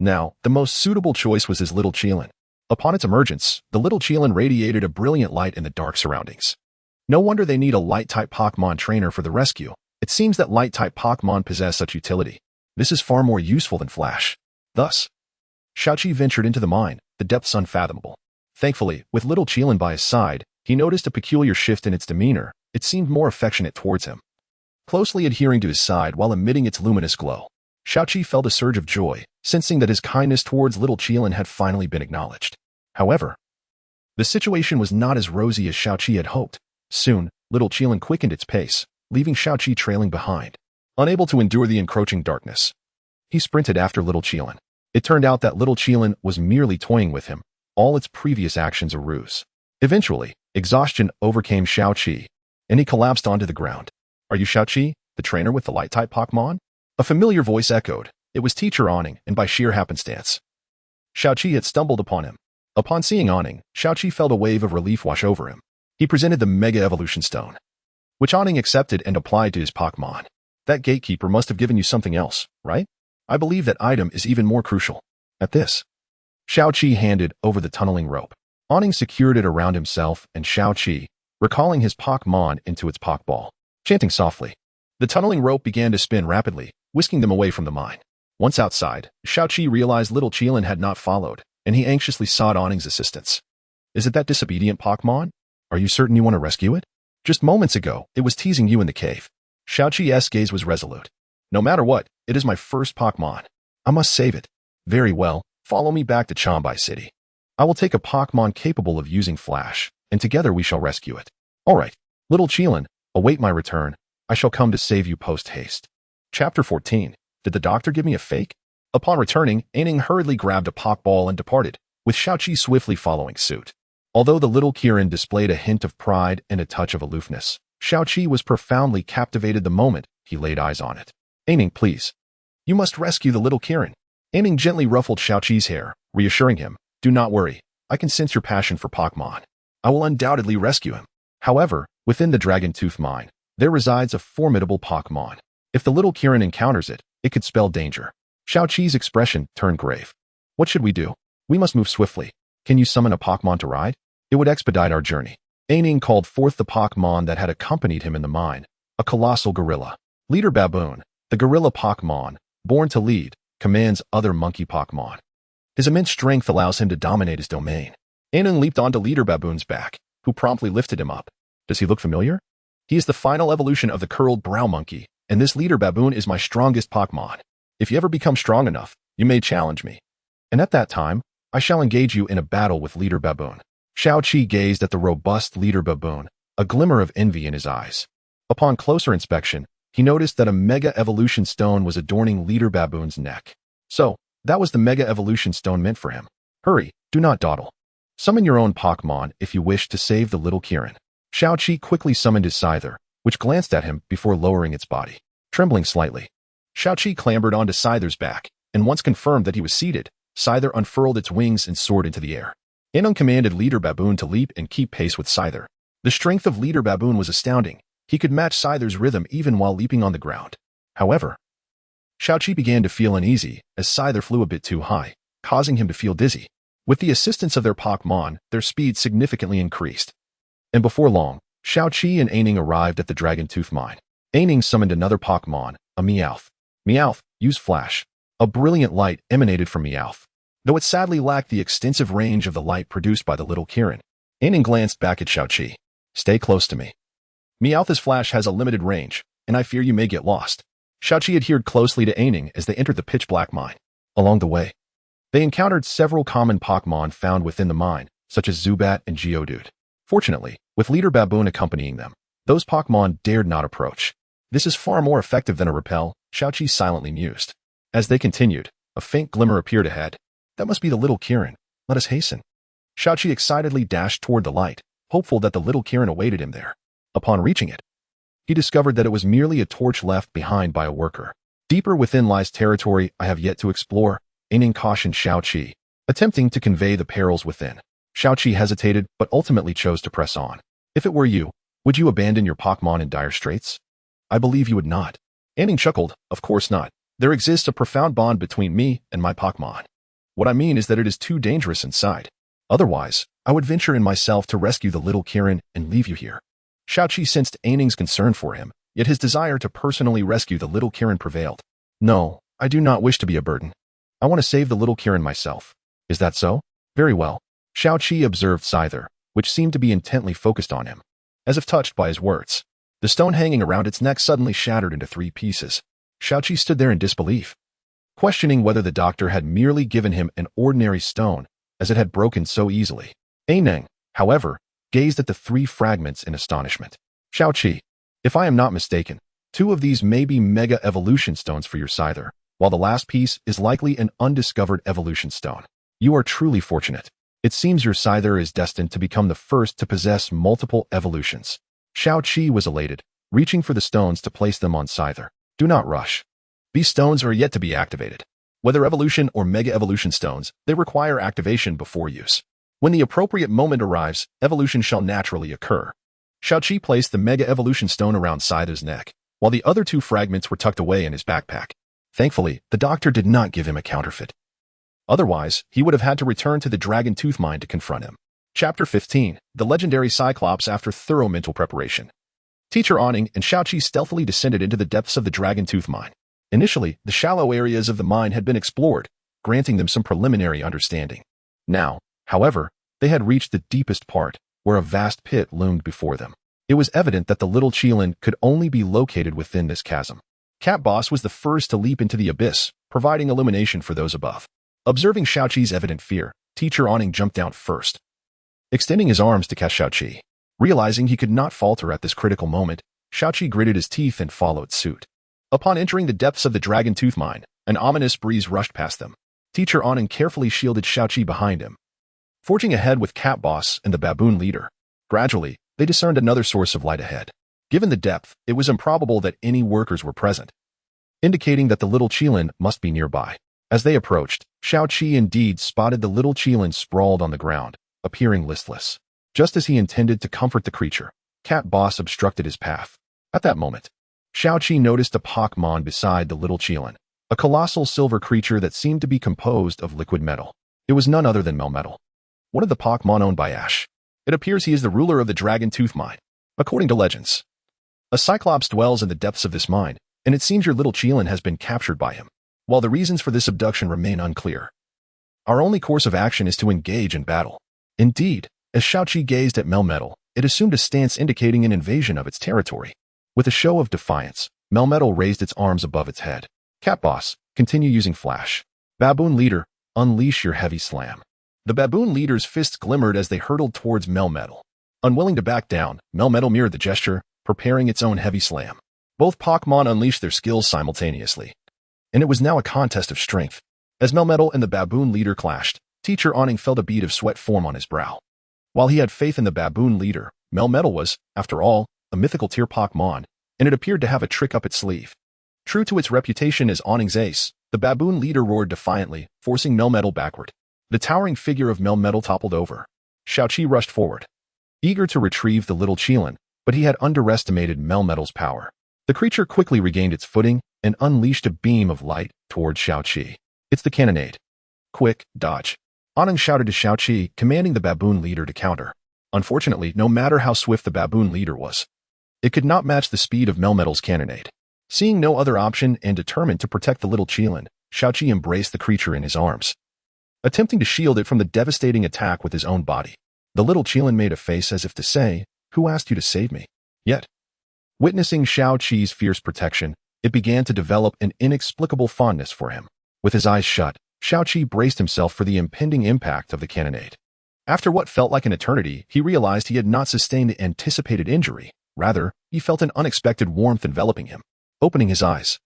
Now, the most suitable choice was his little Qilin. Upon its emergence, the little Qilin radiated a brilliant light in the dark surroundings. No wonder they need a light-type Pokémon trainer for the rescue. It seems that light-type Pokémon possess such utility. This is far more useful than Flash. Thus, Xiaoqi ventured into the mine, the depths unfathomable. Thankfully, with little Qilin by his side, he noticed a peculiar shift in its demeanor. It seemed more affectionate towards him, closely adhering to his side while emitting its luminous glow. Xiaoqi felt a surge of joy, sensing that his kindness towards little Qilin had finally been acknowledged. However, the situation was not as rosy as Xiaoqi had hoped. Soon, little Qilin quickened its pace, leaving Xiaoqi trailing behind. Unable to endure the encroaching darkness, he sprinted after little Qilin. It turned out that little Qilin was merely toying with him, all its previous actions a ruse. Eventually, exhaustion overcame Xiaoqi, and he collapsed onto the ground. "Are you Xiaoqi, the trainer with the light-type Pokémon?" A familiar voice echoed. It was Teacher Awning, and by sheer happenstance, Xiaoqi had stumbled upon him. Upon seeing Awning, Xiaoqi felt a wave of relief wash over him. He presented the Mega Evolution Stone, which Awning accepted and applied to his Pokémon. "That gatekeeper must have given you something else, right? I believe that item is even more crucial." At this, Xiaoqi handed over the tunneling rope. Awning secured it around himself and Xiaoqi, recalling his Pokémon into its Pokeball. Chanting softly, the tunneling rope began to spin rapidly, whisking them away from the mine. Once outside, Xiaoqi realized little Qilin had not followed, and he anxiously sought Awning's assistance. "Is it that disobedient Pokémon? Are you certain you want to rescue it? Just moments ago, it was teasing you in the cave." Xiaoqi's gaze was resolute. "No matter what, it is my first Pokémon. I must save it." "Very well, follow me back to Chombai City. I will take a Pokémon capable of using Flash, and together we shall rescue it." "All right, little Qilin, await my return. I shall come to save you post-haste." Chapter 14. Did the doctor give me a fake? Upon returning, Aning hurriedly grabbed a Pokeball and departed, with Xiaoqi swiftly following suit. Although the little Kirin displayed a hint of pride and a touch of aloofness, Xiaoqi was profoundly captivated the moment he laid eyes on it. "Aning, please. You must rescue the little Kirin." Aning gently ruffled Xiaoqi's hair, reassuring him, "Do not worry. I can sense your passion for Pokémon. I will undoubtedly rescue him." However, within the Dragon Tooth Mine, there resides a formidable Pokémon. If the little Kirin encounters it, it could spell danger. Xiaoqi's expression turned grave. "What should we do? We must move swiftly. Can you summon a Pokémon to ride? It would expedite our journey." Aning called forth the Pokémon that had accompanied him in the mine, a colossal gorilla. Leader Baboon, the gorilla Pokémon, born to lead, commands other monkey Pokémon. His immense strength allows him to dominate his domain. Aning leaped onto Leader Baboon's back, who promptly lifted him up. Does he look familiar? He is the final evolution of the curled brow monkey, and this Leader Baboon is my strongest Pokémon. If you ever become strong enough, you may challenge me. And at that time, I shall engage you in a battle with Leader Baboon. Xiaoqi gazed at the robust Leader Baboon, a glimmer of envy in his eyes. Upon closer inspection, he noticed that a Mega Evolution Stone was adorning Leader Baboon's neck. So, that was the Mega Evolution Stone meant for him. Hurry, do not dawdle. Summon your own Pokémon if you wish to save the little Kirin. Xiaoqi quickly summoned his Scyther, which glanced at him before lowering its body. Trembling slightly, Xiaoqi clambered onto Scyther's back, and once confirmed that he was seated, Scyther unfurled its wings and soared into the air. Aning commanded Leader Baboon to leap and keep pace with Scyther. The strength of Leader Baboon was astounding. He could match Scyther's rhythm even while leaping on the ground. However, Xiaoqi began to feel uneasy as Scyther flew a bit too high, causing him to feel dizzy. With the assistance of their Pokémon, their speed significantly increased. And before long, Xiaoqi and Aning arrived at the Dragon Tooth Mine. Aning summoned another Pokémon, a Meowth. Meowth, use Flash. A brilliant light emanated from Meowth, though it sadly lacked the extensive range of the light produced by the little Kirin. Aning glanced back at Xiaoqi. "Stay close to me. Meowth's Flash has a limited range, and I fear you may get lost." Xiaoqi adhered closely to Aning as they entered the pitch-black mine. Along the way, they encountered several common Pokémon found within the mine, such as Zubat and Geodude. Fortunately, with Leader Baboon accompanying them, those Pokémon dared not approach. "This is far more effective than a repel," Xiaoqi silently mused. As they continued, a faint glimmer appeared ahead. "That must be the little Kirin. Let us hasten." Xiaoqi excitedly dashed toward the light, hopeful that the little Kirin awaited him there. Upon reaching it, he discovered that it was merely a torch left behind by a worker. "Deeper within lies territory I have yet to explore," Aning cautioned Xiaoqi, attempting to convey the perils within. Xiaoqi hesitated but ultimately chose to press on. "If it were you, would you abandon your Pokémon in dire straits?" "I believe you would not." Aning chuckled. "Of course not. There exists a profound bond between me and my Pokémon. What I mean is that it is too dangerous inside. Otherwise, I would venture in myself to rescue the little Kirin and leave you here." Xiaoqi sensed Aning's concern for him, yet his desire to personally rescue the little Kirin prevailed. "No, I do not wish to be a burden. I want to save the little Kirin myself." "Is that so? Very well." Xiaoqi observed Scyther, which seemed to be intently focused on him. As if touched by his words, the stone hanging around its neck suddenly shattered into 3 pieces. Xiaoqi stood there in disbelief. questioning whether the doctor had merely given him an ordinary stone, as it had broken so easily. Aineng, however, gazed at the 3 fragments in astonishment. Xiaoqi, if I am not mistaken, 2 of these may be Mega Evolution Stones for your Scyther, while the last piece is likely an undiscovered evolution stone. You are truly fortunate. It seems your Scyther is destined to become the first to possess multiple evolutions. Xiaoqi was elated, reaching for the stones to place them on Scyther. Do not rush. These stones are yet to be activated. Whether evolution or Mega Evolution Stones, they require activation before use. When the appropriate moment arrives, evolution shall naturally occur. Xiaoqi placed the Mega Evolution Stone around Scyther's neck, while the other 2 fragments were tucked away in his backpack. Thankfully, the doctor did not give him a counterfeit. Otherwise, he would have had to return to the Dragon Tooth Mine to confront him. Chapter 15, The Legendary Cyclops After Thorough Mental Preparation. Teacher Aning and Xiaoqi stealthily descended into the depths of the Dragon Tooth Mine. Initially, the shallow areas of the mine had been explored, granting them some preliminary understanding. Now, however, they had reached the deepest part, where a vast pit loomed before them. It was evident that the little Qilin could only be located within this chasm. Cat Boss was the first to leap into the abyss, providing illumination for those above. Observing Xiaoqi's evident fear, Teacher Aning jumped out first, extending his arms to catch Xiaoqi. Realizing he could not falter at this critical moment, Xiaoqi gritted his teeth and followed suit. Upon entering the depths of the Dragon Tooth Mine, an ominous breeze rushed past them. Teacher Aning carefully shielded Xiaoqi behind him, forging ahead with Cat Boss and the baboon leader. Gradually, they discerned another source of light ahead. Given the depth, it was improbable that any workers were present, indicating that the little Qilin must be nearby. As they approached, Xiaoqi indeed spotted the little Qilin sprawled on the ground, appearing listless. Just as he intended to comfort the creature, Cat Boss obstructed his path. At that moment, Xiaoqi noticed a Pokémon beside the little Qilin, a colossal silver creature that seemed to be composed of liquid metal. It was none other than Melmetal, one of the Pokémon owned by Ash. It appears he is the ruler of the Dragon Tooth Mine. According to legends, a Cyclops dwells in the depths of this mine, and it seems your little Qilin has been captured by him. While the reasons for this abduction remain unclear, our only course of action is to engage in battle. Indeed, as Xiaoqi gazed at Melmetal, it assumed a stance indicating an invasion of its territory. With a show of defiance, Melmetal raised its arms above its head. Cat Boss, continue using Flash. Baboon Leader, unleash your heavy slam. The baboon leader's fists glimmered as they hurtled towards Melmetal. Unwilling to back down, Melmetal mirrored the gesture, preparing its own heavy slam. Both Pokémon unleashed their skills simultaneously, and it was now a contest of strength. As Melmetal and the baboon leader clashed, Teacher Aning felt a bead of sweat form on his brow. While he had faith in the baboon leader, Melmetal was, after all, a mythical tier Pokémon, and it appeared to have a trick up its sleeve. True to its reputation as Aning's ace, the baboon leader roared defiantly, forcing Melmetal backward. The towering figure of Melmetal toppled over. Xiaoqi rushed forward, eager to retrieve the little Qilin, but he had underestimated Melmetal's power. The creature quickly regained its footing and unleashed a beam of light toward Xiaoqi. It's the cannonade. Quick, dodge. Aning shouted to Xiaoqi, commanding the baboon leader to counter. Unfortunately, no matter how swift the baboon leader was, it could not match the speed of Melmetal's cannonade. Seeing no other option and determined to protect the little Qilin, Xiaoqi embraced the creature in his arms, attempting to shield it from the devastating attack with his own body. The little Qilin made a face as if to say, "Who asked you to save me?" Yet, witnessing Xiaoqi's fierce protection, it began to develop an inexplicable fondness for him. With his eyes shut, Xiaoqi braced himself for the impending impact of the cannonade. After what felt like an eternity, he realized he had not sustained the anticipated injury. Rather, he felt an unexpected warmth enveloping him. Opening his eyes,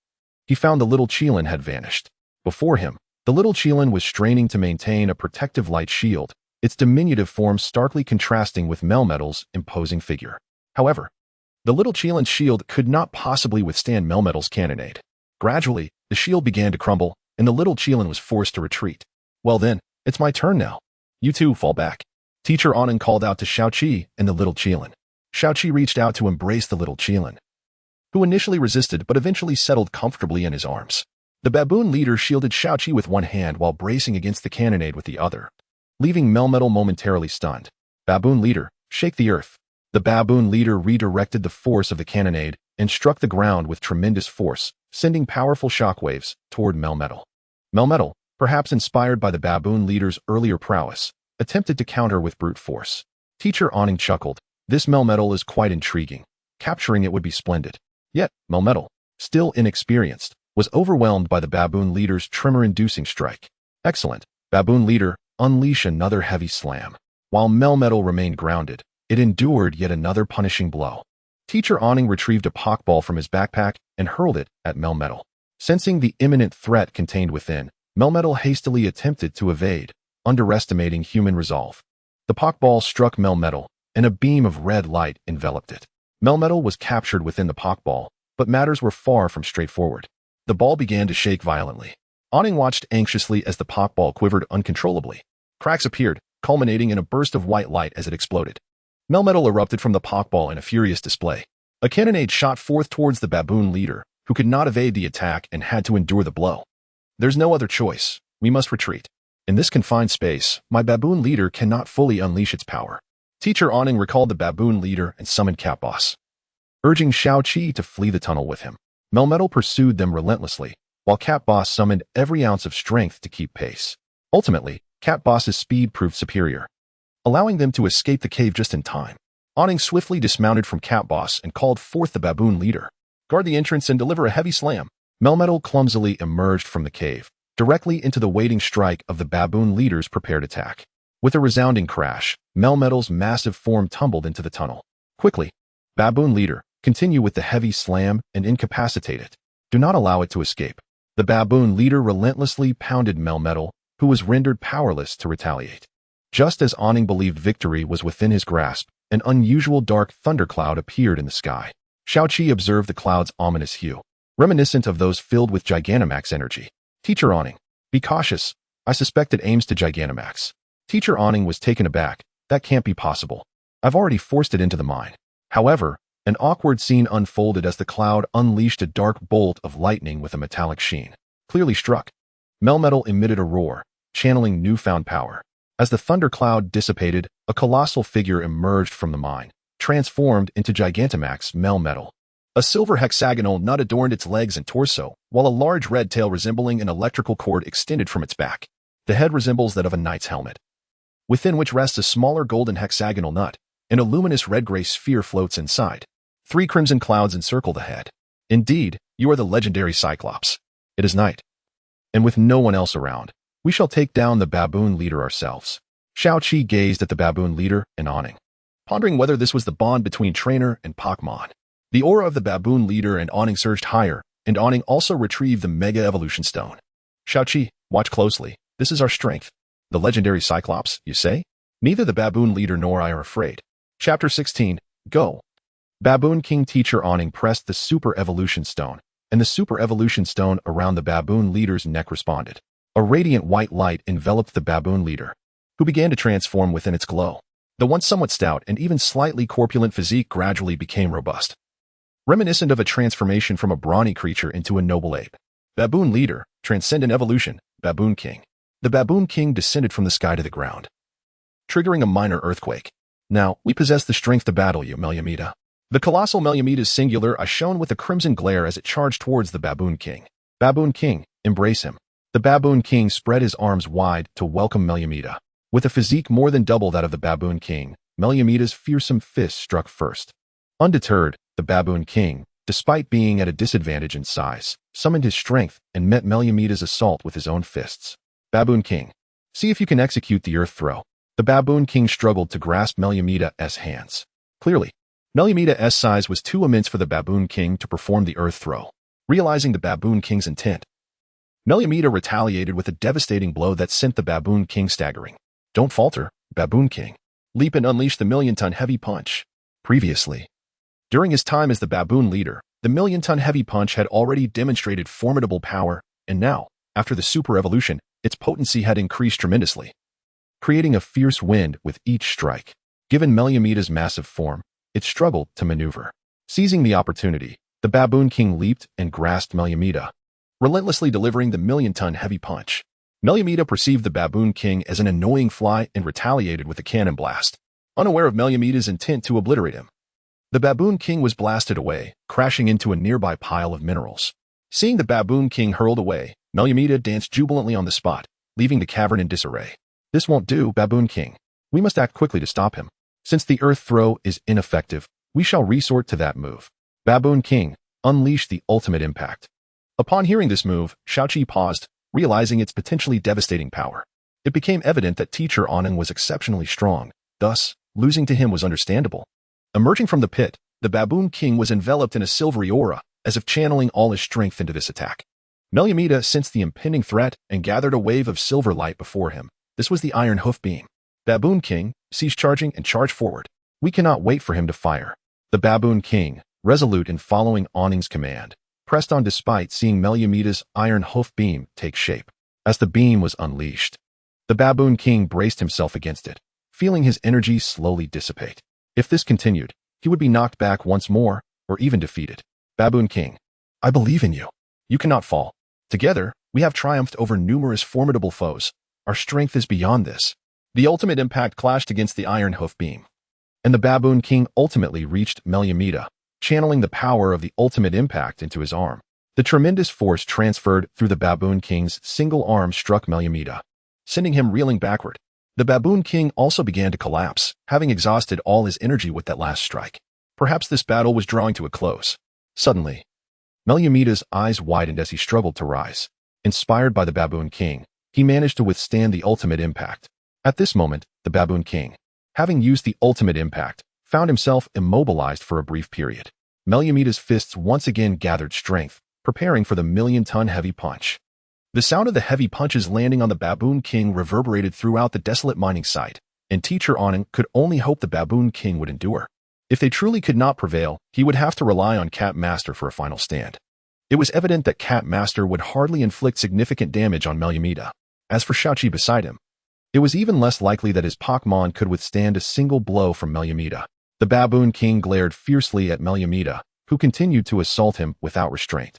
he found the little Qilin had vanished. Before him, the little Qilin was straining to maintain a protective light shield, its diminutive form starkly contrasting with Melmetal's imposing figure. However, the little Qilin's shield could not possibly withstand Melmetal's cannonade. Gradually, the shield began to crumble, and the little Qilin was forced to retreat. Well then, it's my turn now. You two fall back. Teacher Aning called out to Xiaoqi and the little Qilin. Xiaoqi reached out to embrace the little Qilin, who initially resisted but eventually settled comfortably in his arms. The baboon leader shielded Xiaoqi with one hand while bracing against the cannonade with the other, leaving Melmetal momentarily stunned. Baboon leader, shake the earth. The baboon leader redirected the force of the cannonade and struck the ground with tremendous force, sending powerful shockwaves toward Melmetal. Melmetal, perhaps inspired by the baboon leader's earlier prowess, attempted to counter with brute force. Teacher Aning chuckled. This Melmetal is quite intriguing. Capturing it would be splendid. Yet, Melmetal, still inexperienced, was overwhelmed by the Baboon Leader's tremor-inducing strike. Excellent. Baboon Leader, unleash another heavy slam. While Melmetal remained grounded, it endured yet another punishing blow. Teacher Awning retrieved a Pokeball from his backpack and hurled it at Melmetal. Sensing the imminent threat contained within, Melmetal hastily attempted to evade, underestimating human resolve. The Pokeball struck Melmetal, and a beam of red light enveloped it. Melmetal was captured within the Pokeball, but matters were far from straightforward. The ball began to shake violently. Awning watched anxiously as the Pokeball quivered uncontrollably. Cracks appeared, culminating in a burst of white light as it exploded. Melmetal erupted from the Pokeball in a furious display. A cannonade shot forth towards the Baboon Leader, who could not evade the attack and had to endure the blow. There's no other choice. We must retreat. In this confined space, my Baboon Leader cannot fully unleash its power. Teacher Awning recalled the Baboon Leader and summoned Cat Boss, urging Xiaoqi to flee the tunnel with him. Melmetal pursued them relentlessly, while Cat Boss summoned every ounce of strength to keep pace. Ultimately, Cat Boss's speed proved superior, allowing them to escape the cave just in time. Awning swiftly dismounted from Cat Boss and called forth the Baboon Leader. Guard the entrance and deliver a heavy slam. Melmetal clumsily emerged from the cave, directly into the waiting strike of the Baboon Leader's prepared attack. With a resounding crash, Melmetal's massive form tumbled into the tunnel. Quickly, Baboon Leader, continue with the heavy slam and incapacitate it. Do not allow it to escape. The Baboon Leader relentlessly pounded Melmetal, who was rendered powerless to retaliate. Just as Awning believed victory was within his grasp, an unusual dark thundercloud appeared in the sky. Xiaoqi observed the cloud's ominous hue, reminiscent of those filled with Gigantamax energy. Teacher Awning, be cautious. I suspect it aims to Gigantamax. Teacher Awning was taken aback. That can't be possible. I've already forced it into the mine. However, an awkward scene unfolded as the cloud unleashed a dark bolt of lightning with a metallic sheen. Clearly struck. Melmetal emitted a roar, channeling newfound power. As the thundercloud dissipated, a colossal figure emerged from the mine, transformed into Gigantamax Melmetal. A silver hexagonal nut adorned its legs and torso, while a large red tail resembling an electrical cord extended from its back. The head resembles that of a knight's helmet, within which rests a smaller golden hexagonal nut, and a luminous red-gray sphere floats inside. 3 crimson clouds encircle the head. Indeed, you are the legendary Cyclops. It is night, and with no one else around, we shall take down the Baboon Leader ourselves. Xiaoqi gazed at the Baboon Leader and Awning, pondering whether this was the bond between trainer and Pokémon. The aura of the Baboon Leader and Awning surged higher, and Awning also retrieved the Mega Evolution Stone. Xiaoqi, watch closely. This is our strength. The legendary Cyclops, you say? Neither the Baboon Leader nor I are afraid. Chapter 16, Go. Baboon King Teacher Awning pressed the Super Evolution Stone, and the Super Evolution Stone around the Baboon Leader's neck responded. A radiant white light enveloped the Baboon Leader, who began to transform within its glow. The once somewhat stout and even slightly corpulent physique gradually became robust, reminiscent of a transformation from a brawny creature into a noble ape. Baboon Leader, Transcendent Evolution, Baboon King. The Baboon King descended from the sky to the ground, triggering a minor earthquake. Now, we possess the strength to battle you, Melyamida. The colossal Melyamida's singular eye shone with a crimson glare as it charged towards the Baboon King. Baboon King, embrace him. The Baboon King spread his arms wide to welcome Melyamida. With a physique more than double that of the Baboon King, Melyamida's fearsome fist struck first. Undeterred, the Baboon King, despite being at a disadvantage in size, summoned his strength and met Melyamida's assault with his own fists. Baboon King, see if you can execute the earth throw. The Baboon King struggled to grasp Melyamida's hands. Clearly, Melyamida's size was too immense for the Baboon King to perform the earth throw. Realizing the Baboon King's intent, Melyamida retaliated with a devastating blow that sent the Baboon King staggering. Don't falter, Baboon King. Leap and unleash the million-ton heavy punch. Previously, during his time as the Baboon Leader, the million-ton heavy punch had already demonstrated formidable power, and now, after the super evolution, its potency had increased tremendously, creating a fierce wind with each strike. Given Melyamida's massive form, it struggled to maneuver. Seizing the opportunity, the Baboon King leaped and grasped Melyamida, relentlessly delivering the million-ton heavy punch. Melyamida perceived the Baboon King as an annoying fly and retaliated with a cannon blast, unaware of Melyamida's intent to obliterate him. The Baboon King was blasted away, crashing into a nearby pile of minerals. Seeing the Baboon King hurled away, Melyamida danced jubilantly on the spot, leaving the cavern in disarray. This won't do, Baboon King. We must act quickly to stop him. Since the earth throw is ineffective, we shall resort to that move. Baboon King, unleash the ultimate impact. Upon hearing this move, Xiaoqi paused, realizing its potentially devastating power. It became evident that Teacher Aning was exceptionally strong, thus, losing to him was understandable. Emerging from the pit, the Baboon King was enveloped in a silvery aura, as if channeling all his strength into this attack. Melameda sensed the impending threat and gathered a wave of silver light before him. This was the Iron Hoof Beam. Baboon King, cease charging and charge forward. We cannot wait for him to fire. The Baboon King, resolute in following Aning's command, pressed on despite seeing Melameda's Iron Hoof Beam take shape. As the beam was unleashed, the Baboon King braced himself against it, feeling his energy slowly dissipate. If this continued, he would be knocked back once more, or even defeated. Baboon King, I believe in you. You cannot fall. Together, we have triumphed over numerous formidable foes. Our strength is beyond this. The ultimate impact clashed against the Iron Hoof Beam, and the Baboon King ultimately reached Melameda, channeling the power of the ultimate impact into his arm. The tremendous force transferred through the Baboon King's single arm struck Melameda, sending him reeling backward. The Baboon King also began to collapse, having exhausted all his energy with that last strike. Perhaps this battle was drawing to a close. Suddenly, Melameda's eyes widened as he struggled to rise. Inspired by the Baboon King, he managed to withstand the ultimate impact. At this moment, the Baboon King, having used the ultimate impact, found himself immobilized for a brief period. Melameda's fists once again gathered strength, preparing for the million-ton heavy punch. The sound of the heavy punches landing on the Baboon King reverberated throughout the desolate mining site, and Teacher Aning could only hope the Baboon King would endure. If they truly could not prevail, he would have to rely on Cat Master for a final stand. It was evident that Cat Master would hardly inflict significant damage on Melameda. As for Xiaoqi beside him, it was even less likely that his Pokémon could withstand a single blow from Melameda. The Baboon King glared fiercely at Melameda, who continued to assault him without restraint.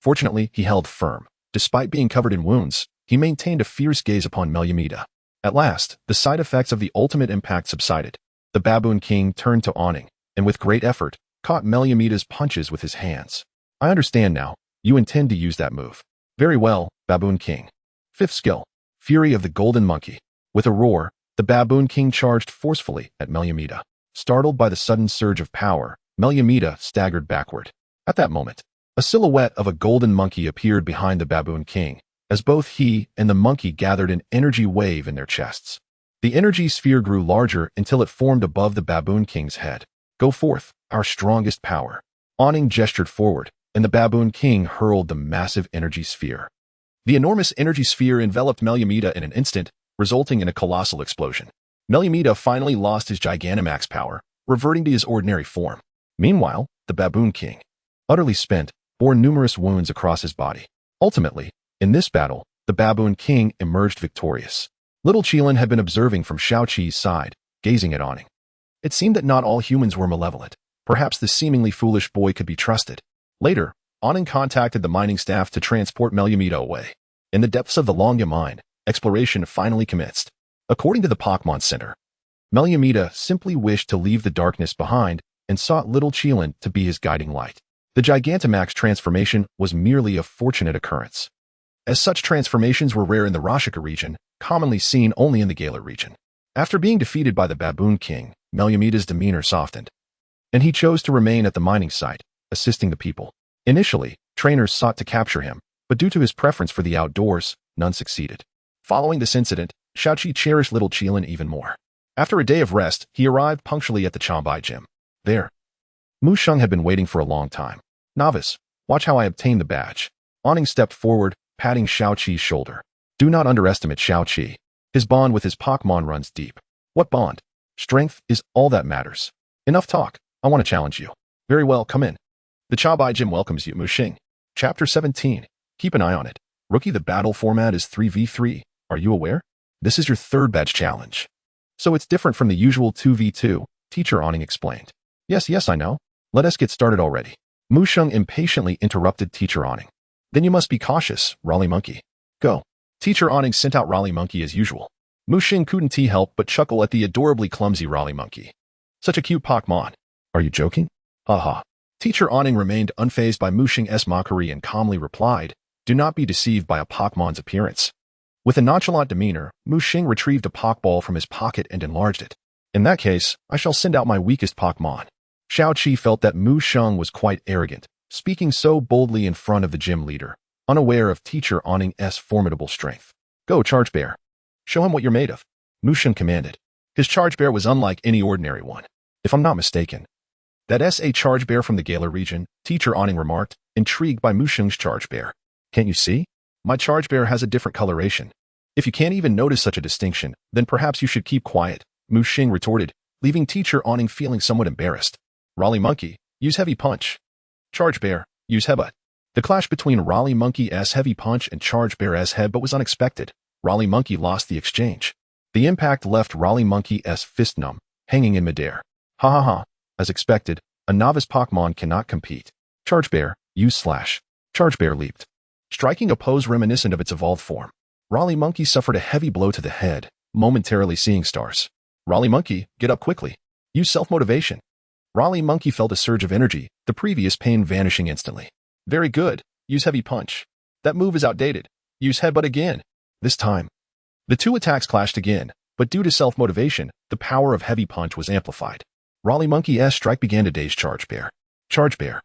Fortunately, he held firm. Despite being covered in wounds, he maintained a fierce gaze upon Melameda. At last, the side effects of the ultimate impact subsided. The Baboon King turned to Aning, and with great effort, caught Melameda's punches with his hands. I understand now. You intend to use that move. Very well, Baboon King. Fifth skill, Fury of the Golden Monkey. With a roar, the Baboon King charged forcefully at Melameda. Startled by the sudden surge of power, Melameda staggered backward. At that moment, a silhouette of a golden monkey appeared behind the Baboon King, as both he and the monkey gathered an energy wave in their chests. The energy sphere grew larger until it formed above the Baboon King's head. Go forth, our strongest power. Aning gestured forward, and the Baboon King hurled the massive energy sphere. The enormous energy sphere enveloped Melameda in an instant, resulting in a colossal explosion. Melameda finally lost his Gigantamax power, reverting to his ordinary form. Meanwhile, the Baboon King, utterly spent, bore numerous wounds across his body. Ultimately, in this battle, the Baboon King emerged victorious. Little Qilin had been observing from Xiaoqi's side, gazing at Aning. It seemed that not all humans were malevolent. Perhaps the seemingly foolish boy could be trusted. Later, Aning contacted the mining staff to transport Melameda away. In the depths of the Longya mine, exploration finally commenced. According to the Pokémon Center, Melameda simply wished to leave the darkness behind and sought Little Qilin to be his guiding light. The Gigantamax transformation was merely a fortunate occurrence, as such transformations were rare in the Rashika region, commonly seen only in the Galar region. After being defeated by the Baboon King, Melameda's demeanor softened, and he chose to remain at the mining site, assisting the people. Initially, trainers sought to capture him, but due to his preference for the outdoors, none succeeded. Following this incident, Xiaoqi cherished Little Qilin even more. After a day of rest, he arrived punctually at the Chambai gym. There, Mu Sheng had been waiting for a long time. Novice, watch how I obtain the badge. Aning stepped forward, patting Xiaoqi's shoulder. Do not underestimate Xiaoqi. His bond with his Pokémon runs deep. What bond? Strength is all that matters. Enough talk. I want to challenge you. Very well, come in. The Chambai gym welcomes you, Mu Sheng. Chapter 17. Keep an eye on it. Rookie, the battle format is 3v3. Are you aware? This is your third badge challenge. So it's different from the usual 2v2, Teacher Aning explained. Yes, I know. Let us get started already. Mu Sheng impatiently interrupted Teacher Aning. Then you must be cautious, Raleigh Monkey. Go. Teacher Aning sent out Raleigh Monkey as usual. Mu Sheng couldn't help but chuckle at the adorably clumsy Raleigh Monkey. Such a cute Pokémon. Are you joking? Haha. Teacher Aning remained unfazed by Mu Sheng's mockery and calmly replied, do not be deceived by a Pokémon's appearance. With a nonchalant demeanor, Mu Sheng retrieved a Pokeball from his pocket and enlarged it. In that case, I shall send out my weakest Pokémon. Xiaoqi felt that Mu Sheng was quite arrogant, speaking so boldly in front of the gym leader, unaware of teacher Oning's formidable strength. Go, Charge Bear. Show him what you're made of, Mushin commanded. His Charge Bear was unlike any ordinary one. If I'm not mistaken, that's a Charge Bear from the Galar region, teacher Oning remarked, intrigued by Mushin's Charge Bear. Can't you see? My Charge Bear has a different coloration. If you can't even notice such a distinction, then perhaps you should keep quiet, Mushin retorted, leaving teacher Oning feeling somewhat embarrassed. Raleigh Monkey, use Heavy Punch. Charge Bear, use Headbutt. The clash between Raleigh Monkey's Heavy Punch and Charge Bear's Headbutt was unexpected. Raleigh Monkey lost the exchange. The impact left Raleigh Monkey's fist numb, hanging in midair. Ha ha ha. As expected, a novice Pokémon cannot compete. Charge Bear, use Slash. Charge Bear leaped, striking a pose reminiscent of its evolved form. Raleigh Monkey suffered a heavy blow to the head, momentarily seeing stars. Raleigh Monkey, get up quickly. Use self-motivation. Raleigh Monkey felt a surge of energy, the previous pain vanishing instantly. Very good. Use Heavy Punch. That move is outdated. Use Headbutt again. This time, the two attacks clashed again, but due to self-motivation, the power of Heavy Punch was amplified. Raleigh Monkey's strike began to daze Charge Bear. Charge Bear.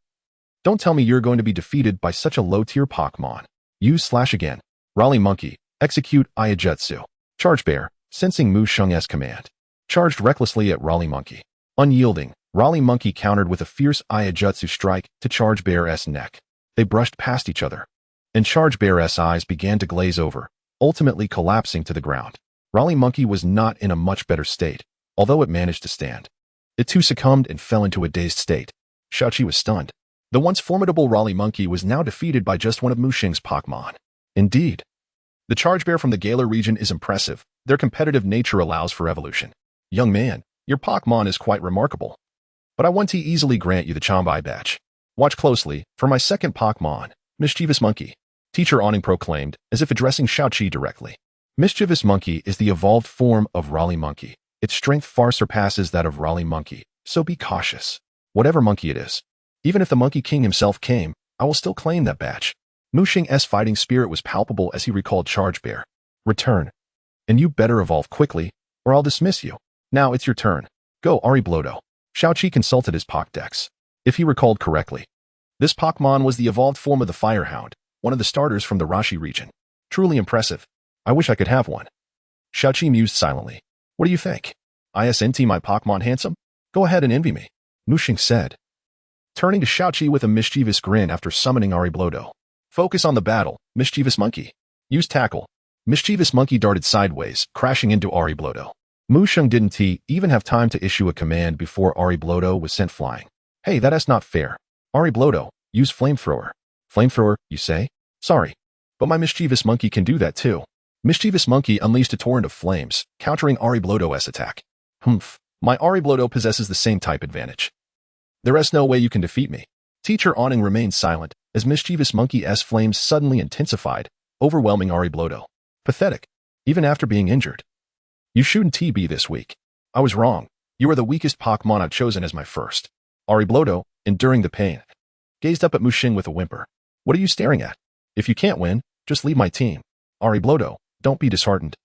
Don't tell me you're going to be defeated by such a low-tier Pokémon. Use Slash again. Raleigh Monkey, execute Iajutsu. Charge Bear, sensing Mu Shung's command, charged recklessly at Raleigh Monkey. Unyielding, Raleigh Monkey countered with a fierce Iajutsu strike to Charge Bear's neck. They brushed past each other, and Charge Bear's eyes began to glaze over, ultimately collapsing to the ground. Raleigh Monkey was not in a much better state, although it managed to stand. It too succumbed and fell into a dazed state. Xiaoqi was stunned. The once formidable Raleigh Monkey was now defeated by just one of Mushing's Pokémon. Indeed, the Charge Bear from the Galar region is impressive. Their competitive nature allows for evolution. Young man, your Pokémon is quite remarkable. But I want to easily grant you the Chombai badge. Watch closely, for my second Pokémon, Mischievous Monkey, Teacher Oning proclaimed, as if addressing Xiaoqi directly. Mischievous Monkey is the evolved form of Raleigh Monkey. Its strength far surpasses that of Raleigh Monkey, so be cautious. Whatever monkey it is. Even if the Monkey King himself came, I will still claim that badge. Mushing's fighting spirit was palpable as he recalled Charge Bear. Return. And you better evolve quickly, or I'll dismiss you. Now it's your turn. Go, Ariblodo. Xiaoqi consulted his Pokédex. If he recalled correctly, this Pokémon was the evolved form of the Firehound, one of the starters from the Rashi region. Truly impressive. I wish I could have one. Xiaoqi mused silently. What do you think? Isn't my Pokémon handsome? Go ahead and envy me, Mushing said, turning to Xiaoqi with a mischievous grin after summoning Ariblodo. Focus on the battle, Mischievous Monkey. Use Tackle. Mischievous Monkey darted sideways, crashing into Ariblodo. Mushing didn't even have time to issue a command before Ariblodo was sent flying. Hey, that's not fair. Ariblodo, use Flamethrower. Flamethrower, you say? Sorry, but my Mischievous Monkey can do that too. Mischievous Monkey unleashed a torrent of flames, countering Ariblodo's attack. Humph, my Ariblodo possesses the same type advantage. There's no way you can defeat me. Teacher Oning remained silent, as Mischievous Monkey's flames suddenly intensified, overwhelming Ariblodo. Pathetic, even after being injured. You shouldn't be this weak. I was wrong. You are the weakest Pokémon I've chosen as my first. Ariblodo, enduring the pain, gazed up at Mushing with a whimper. What are you staring at? If you can't win, just leave my team. Ariblodo, don't be disheartened.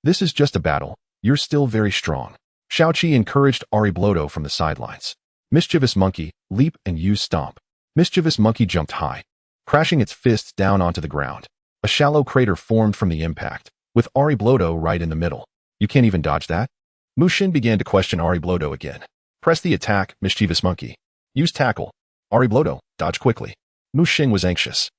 This is just a battle. You're still very strong. Xiaoqi encouraged Ariblodo from the sidelines. Mischievous Monkey, leap and use Stomp. Mischievous Monkey jumped high, crashing its fists down onto the ground. A shallow crater formed from the impact, with Ariblodo right in the middle. You can't even dodge that? Mushin began to question Ariblodo again. Press the attack, Mischievous Monkey. Use Tackle. Ariblodo, dodge quickly. Mushin was anxious.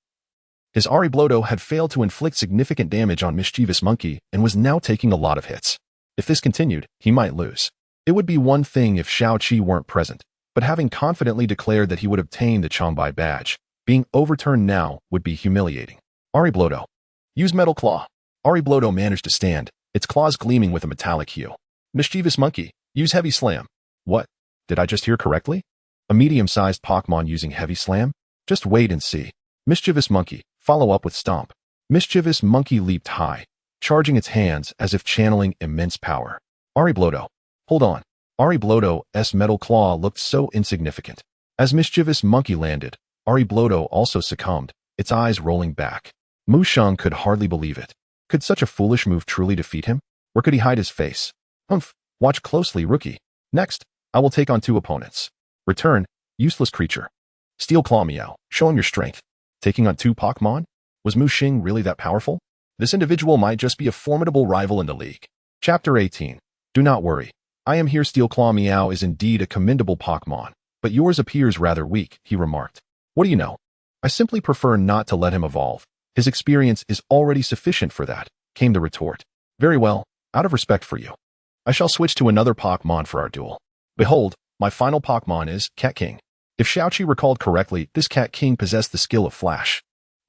His Ariblodo had failed to inflict significant damage on Mischievous Monkey and was now taking a lot of hits. If this continued, he might lose. It would be one thing if Xiaoqi weren't present, but having confidently declared that he would obtain the Chombai badge, being overturned now would be humiliating. Ariblodo, use Metal Claw. Ariblodo managed to stand, its claws gleaming with a metallic hue. Mischievous Monkey, use Heavy Slam. What? Did I just hear correctly? A medium-sized Pokémon using Heavy Slam? Just wait and see. Mischievous Monkey, follow up with Stomp. Mischievous Monkey leaped high, charging its hands as if channeling immense power. Ariblodo, hold on. Ariblodo's Metal Claw looked so insignificant. As Mischievous Monkey landed, Ariblodo also succumbed, its eyes rolling back. Mushang could hardly believe it. Could such a foolish move truly defeat him? Or could he hide his face? Humph, watch closely, rookie. Next, I will take on two opponents. Return, useless creature. Steel Claw Meow, show him your strength. Taking on 2 Pokémon? Was Mu Xing really that powerful? This individual might just be a formidable rival in the league. Chapter 18. Do not worry. I am here. Steel Claw Meow is indeed a commendable Pokémon, but yours appears rather weak, he remarked. What do you know? I simply prefer not to let him evolve. His experience is already sufficient for that, came the retort. Very well, out of respect for you. I shall switch to another Pokémon for our duel. Behold, my final Pokémon is Cat King. If Xiaoqi recalled correctly, this Cat King possessed the skill of Flash.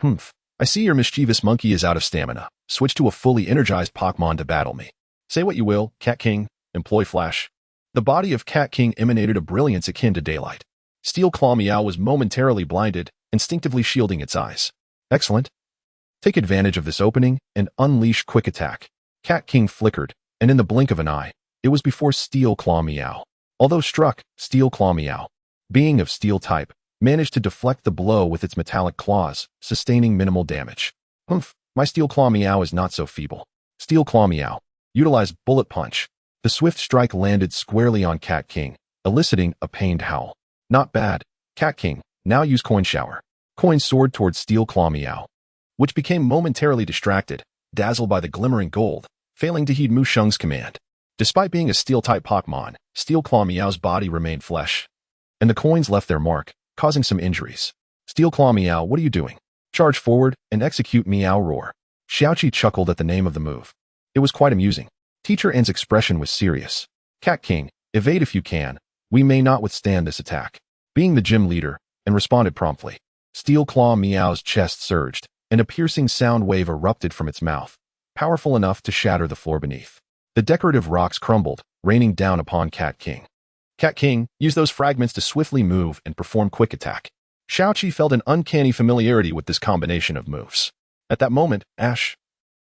I see your mischievous monkey is out of stamina. Switch to a fully energized Pokémon to battle me. Say what you will, Cat King, employ Flash. The body of Cat King emanated a brilliance akin to daylight. Steel Claw Meow was momentarily blinded, instinctively shielding its eyes. Excellent. Take advantage of this opening and unleash Quick Attack. Cat King flickered, and in the blink of an eye, it was before Steel Claw Meow. Although struck, Steel Claw Meow, being of steel type, managed to deflect the blow with its metallic claws, sustaining minimal damage. My Steel Claw Meow is not so feeble. Steel Claw Meow, utilize Bullet Punch. The swift strike landed squarely on Cat King, eliciting a pained howl. Not bad. Cat King, now use Coin Shower. Coins soared towards Steel Claw Meow, which became momentarily distracted, dazzled by the glimmering gold, failing to heed Mu Sheng's command. Despite being a steel-type Pokémon, Steel Claw Meow's body remained flesh, and the coins left their mark, causing some injuries. Steel Claw Meow, what are you doing? Charge forward and execute Meow Roar. Xiaoqi chuckled at the name of the move. It was quite amusing. Teacher N's expression was serious. Cat King, evade if you can. We may not withstand this attack. Being the gym leader, and responded promptly. Steel Claw Meow's chest surged, and a piercing sound wave erupted from its mouth, powerful enough to shatter the floor beneath. The decorative rocks crumbled, raining down upon Cat King. Cat King, use those fragments to swiftly move and perform Quick Attack. Xiaoqi felt an uncanny familiarity with this combination of moves. At that moment, Ash,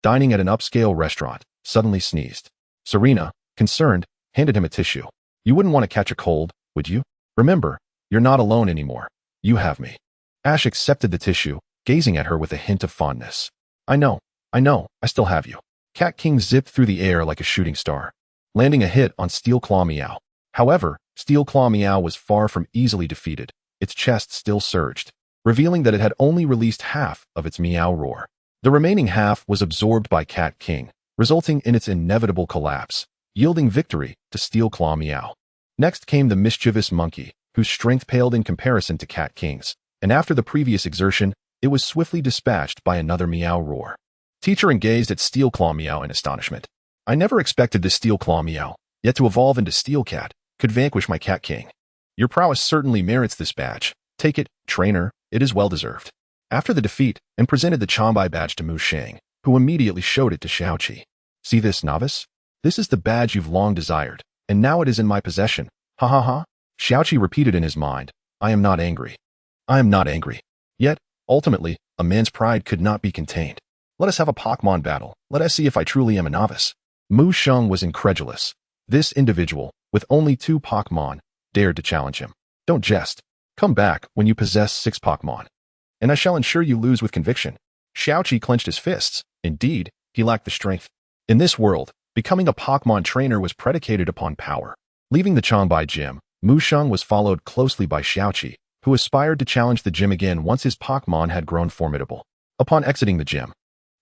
dining at an upscale restaurant, suddenly sneezed. Serena, concerned, handed him a tissue. You wouldn't want to catch a cold, would you? Remember, you're not alone anymore. You have me. Ash accepted the tissue, gazing at her with a hint of fondness. I know, I still have you. Cat King zipped through the air like a shooting star, landing a hit on Steel Claw Meow. However, Steel Claw Meow was far from easily defeated. Its chest still surged, revealing that it had only released half of its Meow Roar. The remaining half was absorbed by Cat King, resulting in its inevitable collapse, yielding victory to Steel Claw Meow. Next came the mischievous monkey, whose strength paled in comparison to Cat King's, and after the previous exertion, it was swiftly dispatched by another Meow Roar. Teacher gazed at Steel Claw Meow in astonishment. I never expected this Steel Claw Meow, yet to evolve into Steel Cat, could vanquish my Cat King. Your prowess certainly merits this badge. Take it, trainer, it is well deserved. After the defeat, and presented the Chambai badge to Mu Sheng, who immediately showed it to Xiaoqi. See this, novice? This is the badge you've long desired, and now it is in my possession. Ha ha ha. Xiaoqi repeated in his mind, I am not angry. I am not angry. Yet, ultimately, a man's pride could not be contained. Let us have a Pokémon battle. Let us see if I truly am a novice. Mu Sheng was incredulous. This individual, with only 2 Pokémon, dared to challenge him. Don't jest. Come back when you possess 6 Pokémon, and I shall ensure you lose with conviction. Xiaoqi clenched his fists. Indeed, he lacked the strength. In this world, becoming a Pokémon trainer was predicated upon power. Leaving the Changbai gym, Mu Sheng was followed closely by Xiaoqi, who aspired to challenge the gym again once his Pokémon had grown formidable. Upon exiting the gym,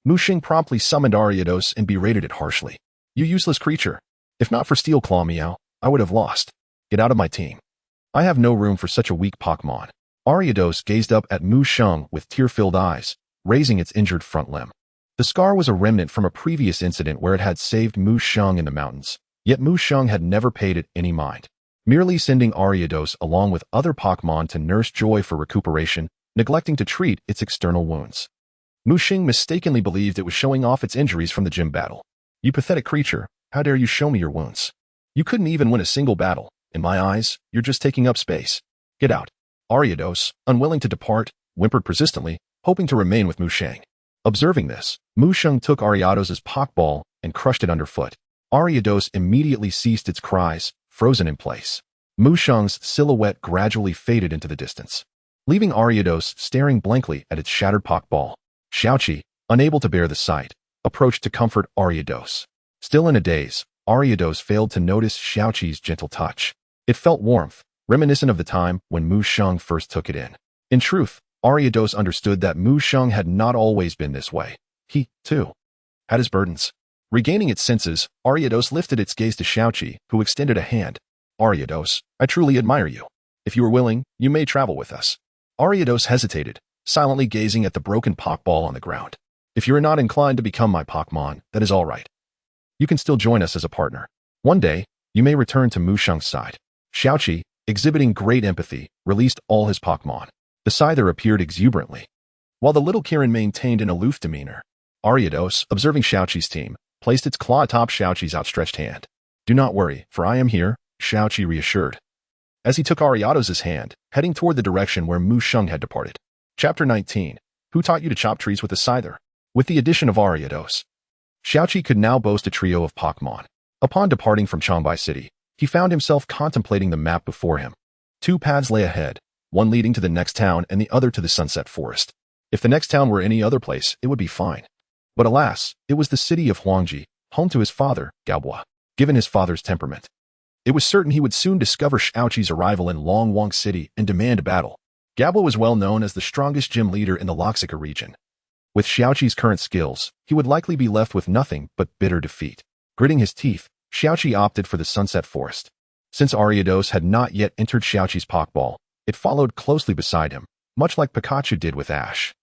Mu Sheng promptly summoned Ariados and berated it harshly. You useless creature. If not for Steel Claw Meow, I would have lost. Get out of my team. I have no room for such a weak Pokémon. Ariados gazed up at Mu Sheng with tear-filled eyes, raising its injured front limb. The scar was a remnant from a previous incident where it had saved Mu Sheng in the mountains, yet Mu Sheng had never paid it any mind, merely sending Ariados along with other Pokémon to nurse joy for recuperation, neglecting to treat its external wounds. Mu Sheng mistakenly believed it was showing off its injuries from the gym battle. You pathetic creature, how dare you show me your wounds? You couldn't even win a single battle. In my eyes, you're just taking up space. Get out. Ariados, unwilling to depart, whimpered persistently, hoping to remain with Mu Sheng. Observing this, Mu Sheng took Ariados' Pokeball and crushed it underfoot. Ariados immediately ceased its cries, frozen in place. Mu Sheng's silhouette gradually faded into the distance, leaving Ariados staring blankly at its shattered Pokeball. Xiaoqi, unable to bear the sight, approached to comfort Ariados. Still in a daze, Ariados failed to notice Xiaoqi's gentle touch. It felt warmth, reminiscent of the time when Mu Sheng first took it in. In truth, Ariados understood that Mu Sheng had not always been this way. He, too, had his burdens. Regaining its senses, Ariados lifted its gaze to Xiaoqi, who extended a hand. Ariados, I truly admire you. If you are willing, you may travel with us. Ariados hesitated, silently gazing at the broken Pokeball on the ground. If you are not inclined to become my Pokemon, that is all right. You can still join us as a partner. One day, you may return to Mu Sheng's side. Xiaoqi, exhibiting great empathy, released all his Pokemon. The Scyther appeared exuberantly, while the little Kirin maintained an aloof demeanor. Ariados, observing Xiaoqi's team, placed its claw atop Xiaoqi's outstretched hand. Do not worry, for I am here, Xiaoqi reassured, as he took Ariados' hand, heading toward the direction where Mu Sheng had departed. Chapter 19. Who taught you to chop trees with a Scyther? With the addition of Ariados, Xiaoqi could now boast a trio of Pokemon. Upon departing from Changbai City, he found himself contemplating the map before him. Two paths lay ahead, one leading to the next town and the other to the Sunset Forest. If the next town were any other place, it would be fine. But alas, it was the city of Huangji, home to his father, Gaobo. Given his father's temperament, it was certain he would soon discover Xiaoqi's arrival in Longwang City and demand a battle. Gaobo was well known as the strongest gym leader in the Loxica region. With Xiaoqi's current skills, he would likely be left with nothing but bitter defeat. Gritting his teeth, Xiaoqi opted for the Sunset Forest. Since Ariados had not yet entered Xiaoqi's Pokeball, it followed closely beside him, much like Pikachu did with Ash.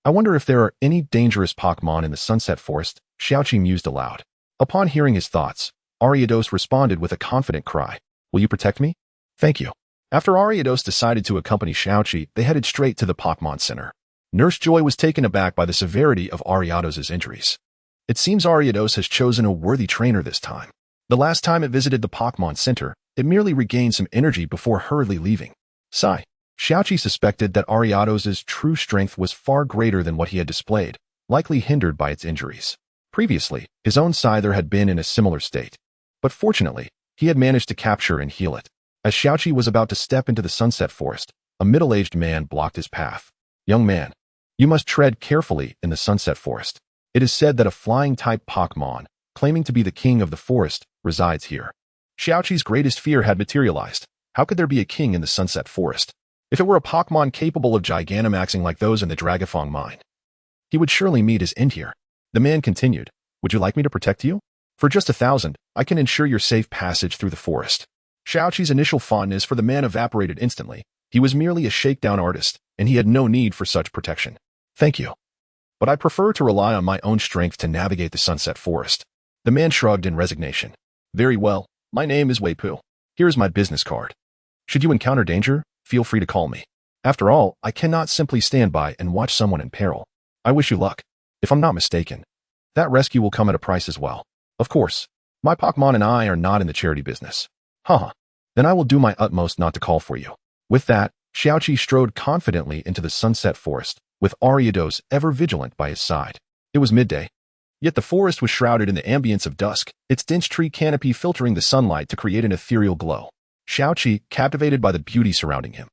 I wonder if there are any dangerous Pokemon in the Sunset Forest, Xiaoqi mused aloud. Upon hearing his thoughts, Ariados responded with a confident cry. Will you protect me? Thank you. After Ariados decided to accompany Xiaoqi, they headed straight to the Pokemon Center. Nurse Joy was taken aback by the severity of Ariados' injuries. It seems Ariados has chosen a worthy trainer this time. The last time it visited the Pokemon Center, it merely regained some energy before hurriedly leaving. Sigh. Xiaoqi suspected that Ariados' true strength was far greater than what he had displayed, likely hindered by its injuries. Previously, his own Scyther had been in a similar state. But fortunately, he had managed to capture and heal it. As Xiaoqi was about to step into the Sunset Forest, a middle-aged man blocked his path. Young man, you must tread carefully in the Sunset Forest. It is said that a flying-type Pokemon, claiming to be the king of the forest, resides here. Xiaoqi's greatest fear had materialized. How could there be a king in the Sunset Forest? If it were a Pokemon capable of Gigantamaxing like those in the Dragafong mine, he would surely meet his end here. The man continued, Would you like me to protect you? For just 1,000, I can ensure your safe passage through the forest. Xiaoqi's initial fondness for the man evaporated instantly. He was merely a shakedown artist, and he had no need for such protection. Thank you. But I prefer to rely on my own strength to navigate the Sunset Forest. The man shrugged in resignation. Very well, my name is Wei Pu. Here is my business card. Should you encounter danger, feel free to call me. After all, I cannot simply stand by and watch someone in peril. I wish you luck. If I'm not mistaken, that rescue will come at a price as well. Of course, my Pokemon and I are not in the charity business. Haha. Then I will do my utmost not to call for you. With that, Xiaoqi strode confidently into the Sunset Forest, with Ariados ever vigilant by his side. It was midday. Yet the forest was shrouded in the ambience of dusk, its dense tree canopy filtering the sunlight to create an ethereal glow. Xiaoqi, captivated by the beauty surrounding him,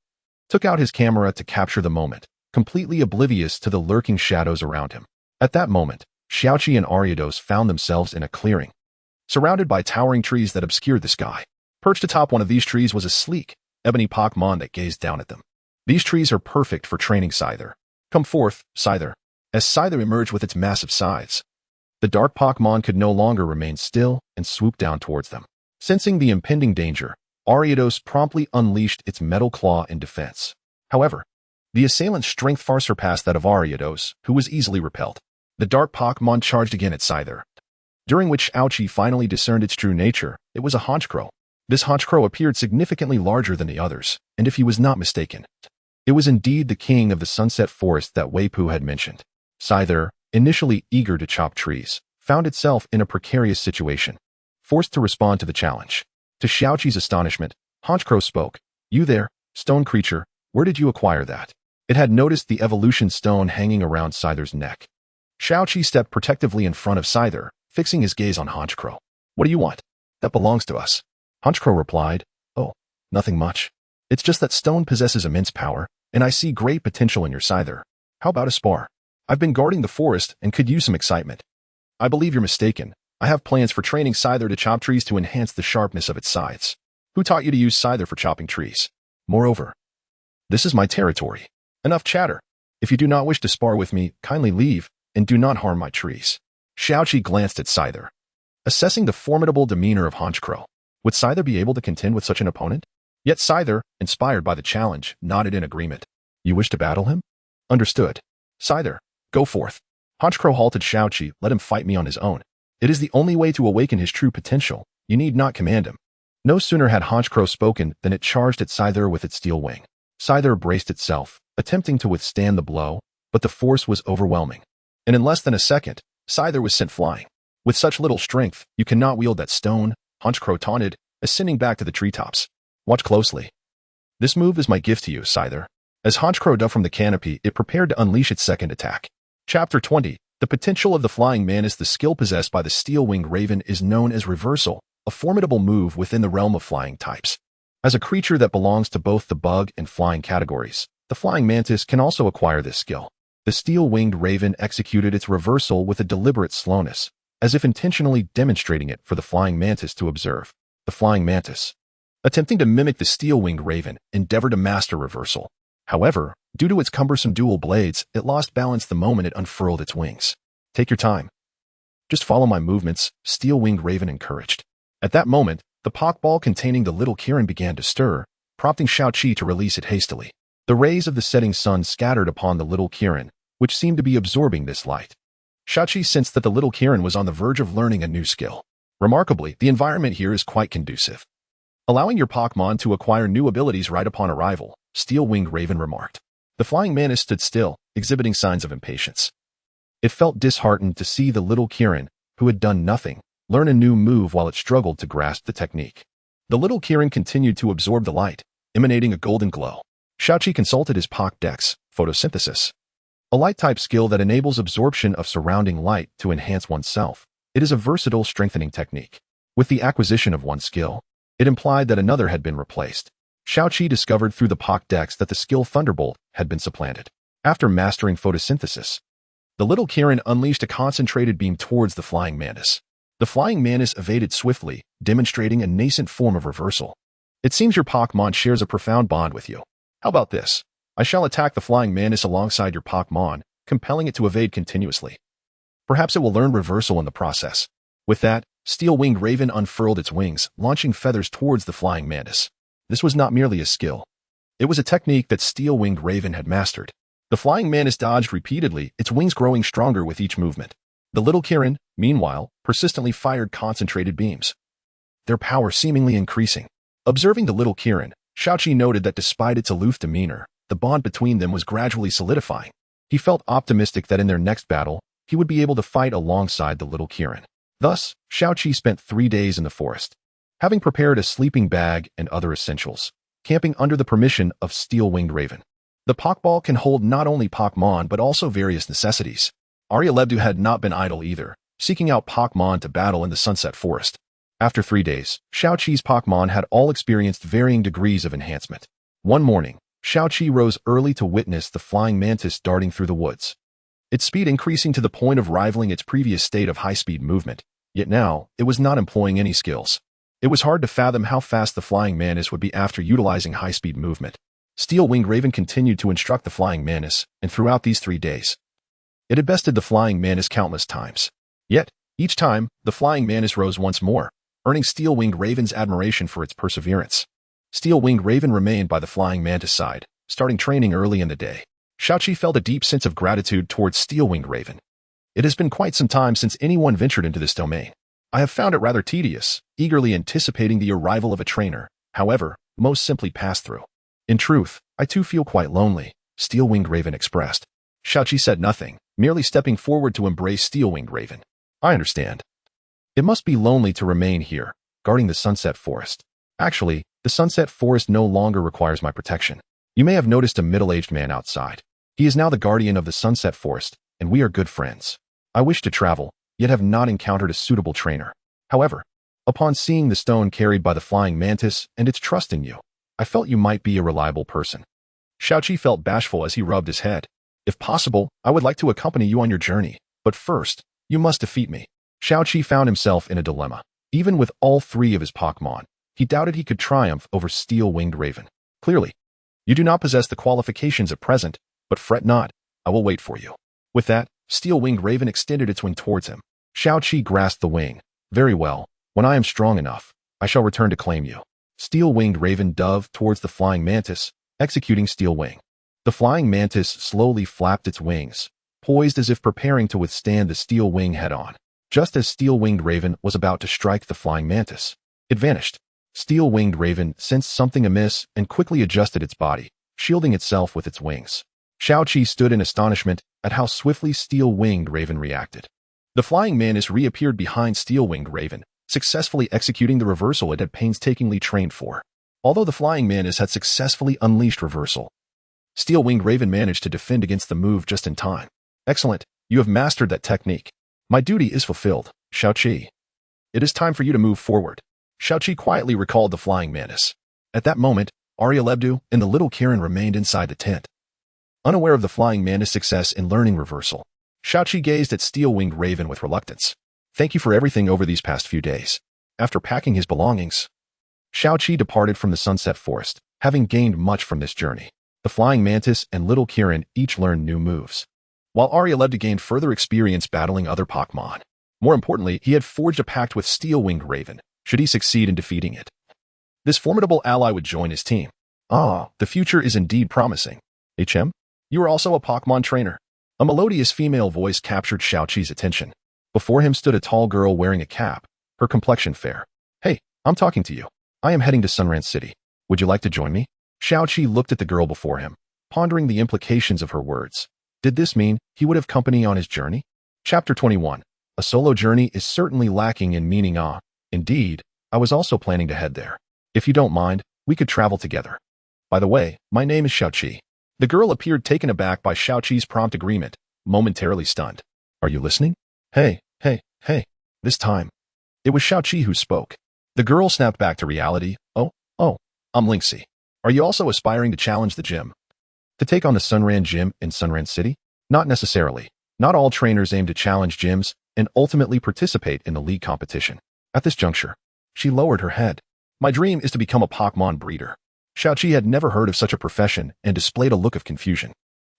took out his camera to capture the moment, completely oblivious to the lurking shadows around him. At that moment, Xiaoqi and Ariados found themselves in a clearing, surrounded by towering trees that obscured the sky. Perched atop one of these trees was a sleek, ebony Pokemon that gazed down at them. These trees are perfect for training Scyther. Come forth, Scyther. As Scyther emerged with its massive size, the dark Pokemon could no longer remain still and swooped down towards them. Sensing the impending danger, Ariados promptly unleashed its metal claw in defense. However, the assailant's strength far surpassed that of Ariados, who was easily repelled. The dark Pokemon charged again at Scyther, during which Xiaoqi finally discerned its true nature. It was a Honchkrow. This Honchkrow appeared significantly larger than the others, and if he was not mistaken, it was indeed the king of the Sunset Forest that Wei Pu had mentioned. Scyther, initially eager to chop trees, found itself in a precarious situation, forced to respond to the challenge. To Xiaoqi's astonishment, Honchkrow spoke. You there, stone creature, where did you acquire that? It had noticed the evolution stone hanging around Scyther's neck. Xiaoqi stepped protectively in front of Scyther, fixing his gaze on Honchkrow. What do you want? That belongs to us. Honchkrow replied, Oh, nothing much. It's just that stone possesses immense power, and I see great potential in your Scyther. How about a spar? I've been guarding the forest and could use some excitement. I believe you're mistaken. I have plans for training Scyther to chop trees to enhance the sharpness of its sides. Who taught you to use Scyther for chopping trees? Moreover, this is my territory. Enough chatter. If you do not wish to spar with me, kindly leave, and do not harm my trees. Xiaoqi glanced at Scyther, assessing the formidable demeanor of Honchkrow. Would Scyther be able to contend with such an opponent? Yet Scyther, inspired by the challenge, nodded in agreement. You wish to battle him? Understood. Scyther, go forth. Honchkrow halted Xiaoqi, let him fight me on his own. It is the only way to awaken his true potential. You need not command him. No sooner had Honchkrow spoken than it charged at Scyther with its steel wing. Scyther braced itself, attempting to withstand the blow, but the force was overwhelming. And in less than a second, Scyther was sent flying. With such little strength, you cannot wield that stone, Honchkrow taunted, ascending back to the treetops. Watch closely. This move is my gift to you, Scyther. As Honchkrow dove from the canopy, it prepared to unleash its second attack. Chapter 20. The potential of the flying mantis. The skill possessed by the steel-winged raven is known as reversal, a formidable move within the realm of flying types. As a creature that belongs to both the bug and flying categories, the flying mantis can also acquire this skill. The steel-winged raven executed its reversal with a deliberate slowness, as if intentionally demonstrating it for the flying mantis to observe. The flying mantis, attempting to mimic the steel-winged raven, endeavored to master reversal. However, due to its cumbersome dual blades, it lost balance the moment it unfurled its wings. Take your time. Just follow my movements, steel-winged raven encouraged. At that moment, the Pokeball containing the little Kirin began to stir, prompting Xiaoqi to release it hastily. The rays of the setting sun scattered upon the little Kirin, which seemed to be absorbing this light. Xiaoqi sensed that the little Kirin was on the verge of learning a new skill. Remarkably, the environment here is quite conducive, allowing your Pokemon to acquire new abilities right upon arrival, Steel-Winged Raven remarked. The flying mantis stood still, exhibiting signs of impatience. It felt disheartened to see the little Kirin, who had done nothing, learn a new move while it struggled to grasp the technique. The little Kirin continued to absorb the light, emanating a golden glow. Xiaoqi consulted his Pokédex, photosynthesis, a light-type skill that enables absorption of surrounding light to enhance oneself. It is a versatile strengthening technique. With the acquisition of one skill, it implied that another had been replaced. Xiaoqi discovered through the Pokédex that the skill Thunderbolt had been supplanted. After mastering photosynthesis, the little Kirin unleashed a concentrated beam towards the flying mantis. The flying mantis evaded swiftly, demonstrating a nascent form of reversal. It seems your Pokémon shares a profound bond with you. How about this? I shall attack the flying mantis alongside your Pokémon, compelling it to evade continuously. Perhaps it will learn reversal in the process. With that, Steel-Winged Raven unfurled its wings, launching feathers towards the flying mantis. This was not merely a skill. It was a technique that Steel-Winged Raven had mastered. The flying mantis dodged repeatedly, its wings growing stronger with each movement. The little Kirin, meanwhile, persistently fired concentrated beams, their power seemingly increasing. Observing the little Kirin, Xiaoqi noted that despite its aloof demeanor, the bond between them was gradually solidifying. He felt optimistic that in their next battle, he would be able to fight alongside the little Kirin. Thus, Xiaoqi spent 3 days in the forest, having prepared a sleeping bag and other essentials, camping under the permission of Steel-Winged Raven. The Pokeball can hold not only Pokémon but also various necessities. Arielebdu had not been idle either, seeking out Pokémon to battle in the Sunset Forest. After 3 days, Xiaoqi's Pokémon had all experienced varying degrees of enhancement. One morning, Xiaoqi rose early to witness the flying mantis darting through the woods, its speed increasing to the point of rivaling its previous state of high-speed movement. Yet now, it was not employing any skills. It was hard to fathom how fast the flying mantis would be after utilizing high-speed movement. Steel-Winged Raven continued to instruct the flying mantis, and throughout these 3 days, it had bested the flying mantis countless times. Yet, each time, the flying mantis rose once more, earning Steel-Winged Raven's admiration for its perseverance. Steel-Winged Raven remained by the flying mantis side, starting training early in the day. Xiaoqi felt a deep sense of gratitude towards Steel-Winged Raven. It has been quite some time since anyone ventured into this domain. I have found it rather tedious, eagerly anticipating the arrival of a trainer. However, most simply pass through. In truth, I too feel quite lonely, Steel-Winged Raven expressed. Xiaoqi said nothing, merely stepping forward to embrace Steel-Winged Raven. I understand. It must be lonely to remain here, guarding the Sunset Forest. Actually, the Sunset Forest no longer requires my protection. You may have noticed a middle-aged man outside. He is now the guardian of the Sunset Forest, and we are good friends. I wish to travel, yet have not encountered a suitable trainer. However, upon seeing the stone carried by the flying mantis and its trust in you, I felt you might be a reliable person. Xiaoqi felt bashful as he rubbed his head. If possible, I would like to accompany you on your journey, but first, you must defeat me. Xiaoqi found himself in a dilemma. Even with all 3 of his Pokémon, he doubted he could triumph over Steel-Winged Raven. Clearly, you do not possess the qualifications at present, But fret not, I will wait for you. With that, Steel-Winged Raven extended its wing towards him. Xiaoqi grasped the wing. Very well, when I am strong enough, I shall return to claim you. Steel-Winged Raven dove towards the flying mantis, executing Steel Wing. The flying mantis slowly flapped its wings, poised as if preparing to withstand the Steel Wing head-on. Just as Steel-Winged Raven was about to strike the flying mantis, it vanished. Steel-Winged Raven sensed something amiss and quickly adjusted its body, shielding itself with its wings. Xiaoqi stood in astonishment at how swiftly Steel-Winged Raven reacted. The flying mantis reappeared behind Steel-Winged Raven, successfully executing the reversal it had painstakingly trained for. Although the flying mantis had successfully unleashed reversal, Steel-Winged Raven managed to defend against the move just in time. Excellent, you have mastered that technique. My duty is fulfilled, Xiaoqi. It is time for you to move forward. Xiaoqi quietly recalled the flying mantis. At that moment, Arielebdu and the little Kirin remained inside the tent. Unaware of the flying mantis' success in learning reversal, Xiaoqi gazed at Steel-Winged Raven with reluctance. Thank you for everything over these past few days. After packing his belongings, Xiaoqi departed from the Sunset Forest, having gained much from this journey. The flying mantis and little Kirin each learned new moves, while Arielebdu gained further experience battling other Pokémon. More importantly, he had forged a pact with Steel-Winged Raven, should he succeed in defeating it. This formidable ally would join his team. Ah, the future is indeed promising. HM, you are also a Pokémon trainer. A melodious female voice captured Xiaoqi's attention. Before him stood a tall girl wearing a cap, her complexion fair. Hey, I'm talking to you. I am heading to Sunran City. Would you like to join me? Xiaoqi looked at the girl before him, pondering the implications of her words. Did this mean he would have company on his journey? Chapter 21. A solo journey is certainly lacking in meaning. Indeed, I was also planning to head there. If you don't mind, we could travel together. By the way, my name is Xiaoqi. The girl appeared taken aback by Xiaoqi's prompt agreement, momentarily stunned. Are you listening? Hey. This time, it was Xiaoqi who spoke. The girl snapped back to reality. Oh, I'm Linksy. Are you also aspiring to challenge the gym? To take on the Sunran Gym in Sunran City? Not necessarily. Not all trainers aim to challenge gyms and ultimately participate in the league competition. At this juncture, she lowered her head. My dream is to become a Pokémon breeder. Xiaoqi had never heard of such a profession and displayed a look of confusion.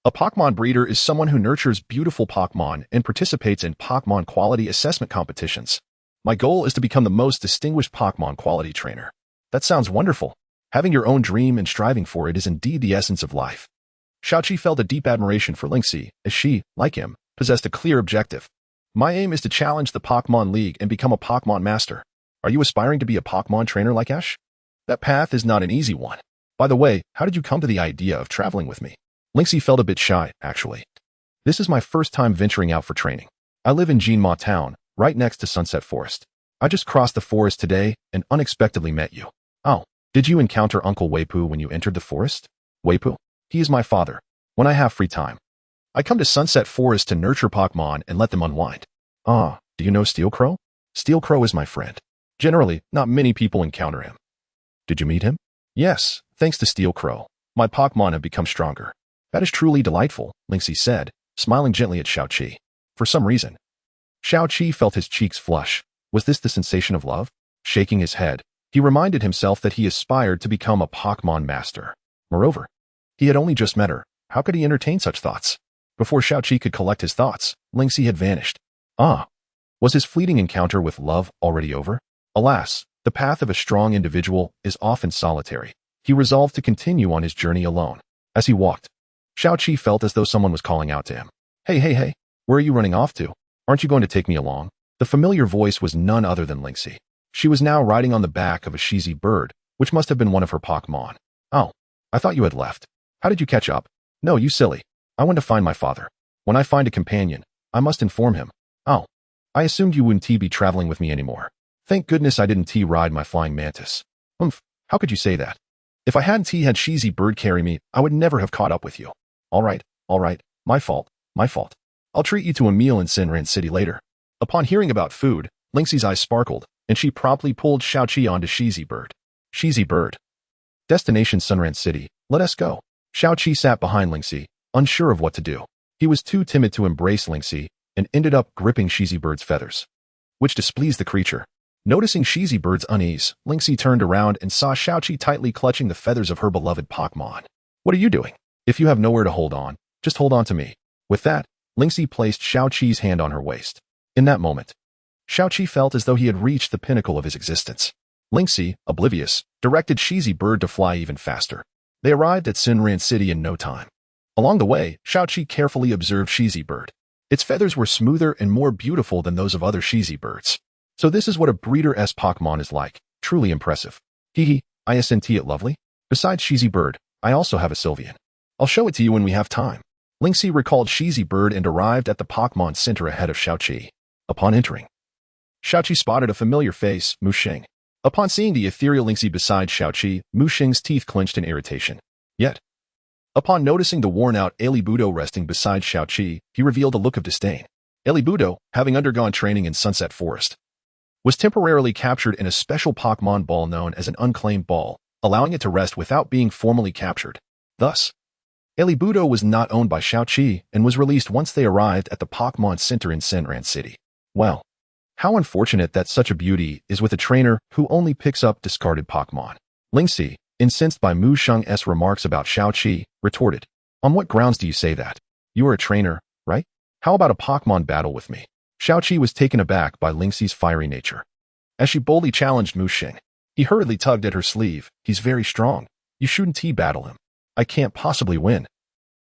A Pokémon breeder is someone who nurtures beautiful Pokémon and participates in Pokémon quality assessment competitions. My goal is to become the most distinguished Pokémon quality trainer. That sounds wonderful. Having your own dream and striving for it is indeed the essence of life. Xiaoqi felt a deep admiration for Linksy, as she, like him, possessed a clear objective. My aim is to challenge the Pokémon League and become a Pokémon Master. Are you aspiring to be a Pokémon trainer like Ash? That path is not an easy one. By the way, how did you come to the idea of traveling with me? Linksy felt a bit shy, actually. This is my first time venturing out for training. I live in Jinma Town, right next to Sunset Forest. I just crossed the forest today and unexpectedly met you. Oh, did you encounter Uncle Weipu when you entered the forest? Weipu? He is my father. When I have free time, I come to Sunset Forest to nurture Pokémon and let them unwind. Ah, do you know Steel Crow? Steel Crow is my friend. Generally, not many people encounter him. Did you meet him? Yes, thanks to Steel Crow, my Pokémon have become stronger. That is truly delightful, Linksy said, smiling gently at Xiaoqi. For some reason, Xiaoqi felt his cheeks flush. Was this the sensation of love? Shaking his head, he reminded himself that he aspired to become a Pokémon Master. Moreover, he had only just met her. How could he entertain such thoughts? Before Xiaoqi could collect his thoughts, Linksy had vanished. Ah, was his fleeting encounter with love already over? Alas, the path of a strong individual is often solitary. He resolved to continue on his journey alone. As he walked, Xiaoqi felt as though someone was calling out to him. Hey, where are you running off to? Aren't you going to take me along? The familiar voice was none other than Linksy. She was now riding on the back of a Shizi bird, which must have been one of her Pokémon. Oh, I thought you had left. How did you catch up? No, you silly. I went to find my father. When I find a companion, I must inform him. Oh, I assumed you wouldn't be traveling with me anymore. Thank goodness I didn't ride my flying mantis. How could you say that? If I hadn't had Shizi bird carry me, I would never have caught up with you. All right, my fault. I'll treat you to a meal in Sunran City later. Upon hearing about food, Linksy's eyes sparkled, and she promptly pulled Xiaoqi onto Shizi bird. Shizi bird. Destination Sunran City, let us go. Xiaoqi sat behind Linksy, unsure of what to do. He was too timid to embrace Linksy, and ended up gripping Shizi bird's feathers, which displeased the creature. Noticing Shizi bird's unease, Linksy turned around and saw Xiaoqi tightly clutching the feathers of her beloved Pokémon. What are you doing? If you have nowhere to hold on, Just hold on to me. With that, Lingxi placed Xiaoqi's hand on her waist. In that moment, Xiaoqi felt as though he had reached the pinnacle of his existence. Lingxi, oblivious, directed Shizi Bird to fly even faster. They arrived at Sinran City in no time. Along the way, Xiaoqi carefully observed Shizi Bird. Its feathers were smoother and more beautiful than those of other Shizi birds. So this is what a breeder-S Pokémon is like. Truly impressive. Hehe, isn't it lovely? Besides Shizi Bird, I also have a Sylveon. I'll show it to you when we have time. Lingxi recalled Shizi Bird and arrived at the Pokémon Center ahead of Xiaoqi. Upon entering, Xiaoqi spotted a familiar face, Mu Xing. Upon seeing the ethereal Lingxi beside Xiaoqi, Mu Xing's teeth clenched in irritation. Yet, upon noticing the worn-out Alibudo resting beside Xiaoqi, he revealed a look of disdain. Alibudo, having undergone training in Sunset Forest, was temporarily captured in a special Pokémon ball known as an unclaimed ball, allowing it to rest without being formally captured. Thus, Alibudo was not owned by Xiaoqi and was released once they arrived at the Pokémon Center in Sinran City. Well, how unfortunate that such a beauty is with a trainer who only picks up discarded Pokémon. Lingxi, incensed by Mu Sheng's remarks about Xiaoqi, retorted, "On what grounds do you say that? You are a trainer, right? How about a Pokémon battle with me?" Xiaoqi was taken aback by Lingxi's fiery nature. As she boldly challenged Mu Xing, he hurriedly tugged at her sleeve. "He's very strong. You shouldn't battle him. I can't possibly win."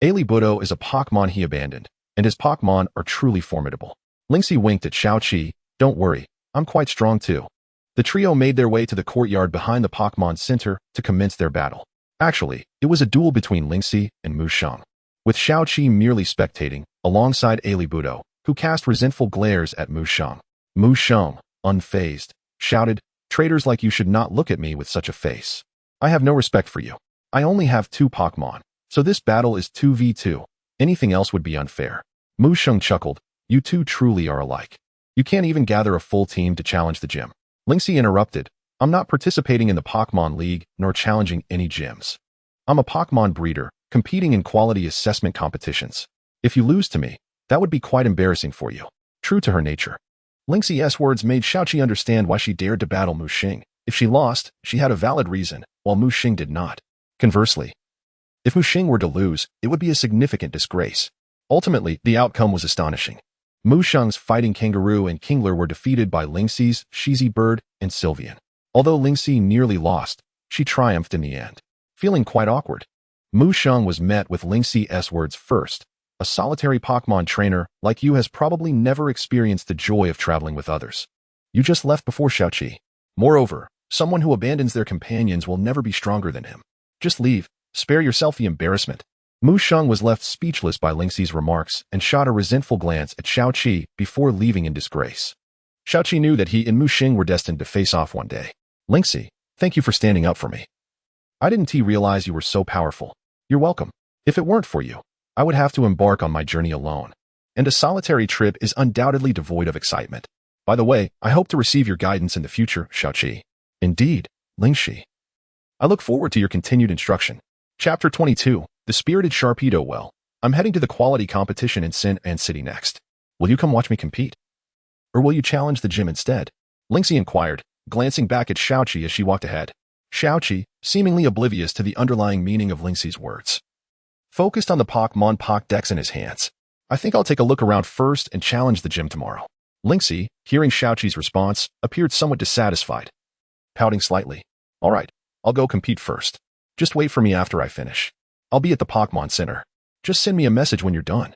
Alibudo is a Pokémon he abandoned, and his Pokémon are truly formidable. Lingxi winked at Xiaoqi. "Don't worry, I'm quite strong too." The trio made their way to the courtyard behind the Pokémon Center to commence their battle. Actually, it was a duel between Lingxi and Mu Sheng, with Xiaoqi merely spectating, alongside Alibudo, who cast resentful glares at Mu Sheng. Mu Sheng, unfazed, shouted, "Traitors like you should not look at me with such a face. I have no respect for you. I only have 2 Pokémon, so this battle is 2v2. Anything else would be unfair." Mu Sheng chuckled, "You two truly are alike. You can't even gather a full team to challenge the gym." Lingxi interrupted, "I'm not participating in the Pokémon League nor challenging any gyms. I'm a Pokémon breeder, competing in quality assessment competitions. If you lose to me, that would be quite embarrassing for you." True to her nature, Lingxi's words made Xiaoqi understand why she dared to battle Mu Xing. If she lost, she had a valid reason, while Mu Xing did not. Conversely, if Mu Xing were to lose, it would be a significant disgrace. Ultimately, the outcome was astonishing. Mu Sheng's Fighting Kangaroo and Kingler were defeated by Lingxi's Shizi Bird and Sylveon. Although Lingxi nearly lost, she triumphed in the end. Feeling quite awkward, Mu Sheng was met with Lingxi's words first. "A solitary Pokémon trainer like you has probably never experienced the joy of traveling with others. You just left before Xiaoqi. Moreover, someone who abandons their companions will never be stronger than him. Just leave, spare yourself the embarrassment." Mu Sheng was left speechless by Lingxi's remarks and shot a resentful glance at Xiaoqi before leaving in disgrace. Xiaoqi knew that he and Mu Xing were destined to face off one day. "Lingxi, thank you for standing up for me. I didn't realize you were so powerful." "You're welcome. If it weren't for you, I would have to embark on my journey alone. And a solitary trip is undoubtedly devoid of excitement. By the way, I hope to receive your guidance in the future, Xiaoqi." "Indeed, Lingxi. I look forward to your continued instruction." Chapter 22. The Spirited Sharpedo. "Well, I'm heading to the quality competition in Sinran City next. Will you come watch me compete? Or will you challenge the gym instead?" Lingxi inquired, glancing back at Xiaoqi as she walked ahead. Xiaoqi, seemingly oblivious to the underlying meaning of Lingxi's words, focused on the Pokémon Pokédex in his hands. "I think I'll take a look around first and challenge the gym tomorrow." Lingxi, hearing Xiaoqi's response, appeared somewhat dissatisfied. Pouting slightly, "All right, I'll go compete first. Just wait for me after I finish. I'll be at the Pokémon Center. Just send me a message when you're done."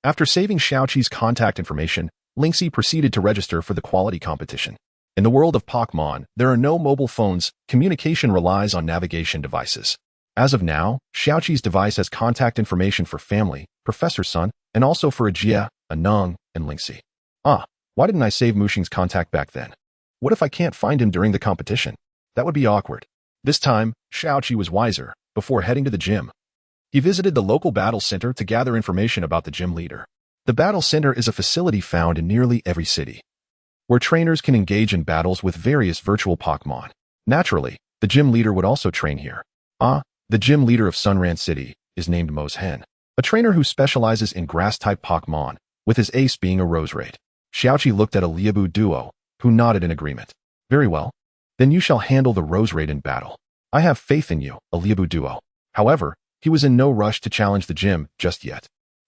After saving Xiaoqi's contact information, Lingxi proceeded to register for the quality competition. In the world of Pokémon, there are no mobile phones. Communication relies on navigation devices. As of now, Xiaoqi's device has contact information for family, Professor Sun, and also for Ajia, Anung, and Lingxi. Why didn't I save Mu Xing's contact back then? What if I can't find him during the competition? That would be awkward. This time, Xiaoqi was wiser. Before heading to the gym, he visited the local battle center to gather information about the gym leader. The battle center is a facility found in nearly every city, where trainers can engage in battles with various virtual Pokémon. Naturally, the gym leader would also train here. The gym leader of Sunran City is named Mozhen, a trainer who specializes in grass-type Pokémon, with his ace being a Roserade. Xiaoqi looked at a Liabu duo, who nodded in agreement. "Very well. Then you shall handle the Roserade in battle. I have faith in you, a Liabu duo." However, he was in no rush to challenge the gym just yet.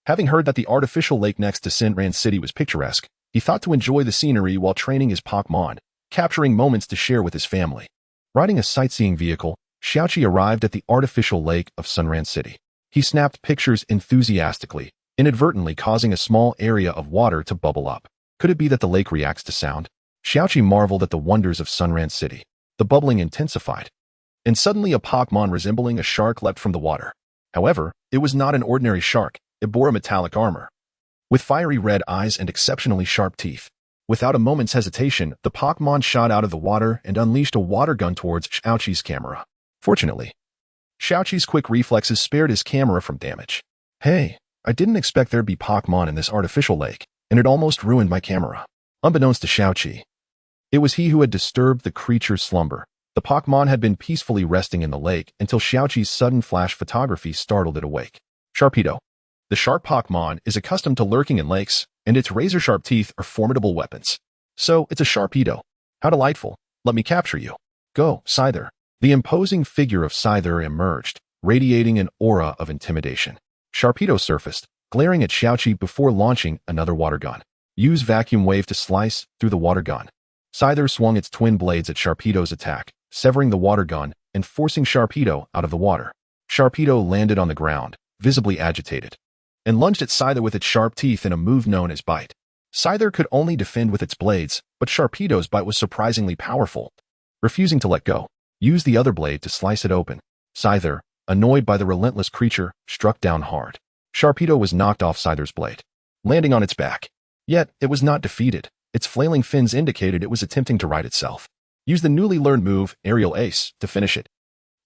Having heard that the artificial lake next to Sinran City was picturesque, he thought to enjoy the scenery while training his Pokémon, capturing moments to share with his family. Riding a sightseeing vehicle, Xiaoqi arrived at the artificial lake of Sunran City. He snapped pictures enthusiastically, inadvertently causing a small area of water to bubble up. Could it be that the lake reacts to sound? Xiaoqi marveled at the wonders of Sunran City. The bubbling intensified, and suddenly a Pokémon resembling a shark leapt from the water. However, it was not an ordinary shark. It bore a metallic armor, with fiery red eyes and exceptionally sharp teeth. Without a moment's hesitation, the Pokémon shot out of the water and unleashed a water gun towards Xiaoqi's camera. Fortunately, Xiaoqi's quick reflexes spared his camera from damage. Hey, I didn't expect there'd be Pokémon in this artificial lake, and it almost ruined my camera. Unbeknownst to Xiaoqi, it was he who had disturbed the creature's slumber. The Pokémon had been peacefully resting in the lake until Xiaoqi's sudden flash photography startled it awake. Sharpedo. The sharp Pokémon is accustomed to lurking in lakes, and its razor-sharp teeth are formidable weapons. So, it's a Sharpedo. How delightful. Let me capture you. Go, Scyther. The imposing figure of Scyther emerged, radiating an aura of intimidation. Sharpedo surfaced, glaring at Xiaoqi before launching another water gun. Use Vacuum Wave to slice through the water gun. Scyther swung its twin blades at Sharpedo's attack, severing the water gun and forcing Sharpedo out of the water. Sharpedo landed on the ground, visibly agitated, and lunged at Scyther with its sharp teeth in a move known as Bite. Scyther could only defend with its blades, but Sharpedo's bite was surprisingly powerful. Refusing to let go, used the other blade to slice it open. Scyther, annoyed by the relentless creature, struck down hard. Sharpedo was knocked off Scyther's blade, landing on its back. Yet, it was not defeated. Its flailing fins indicated it was attempting to right itself. Use the newly learned move, Aerial Ace, to finish it.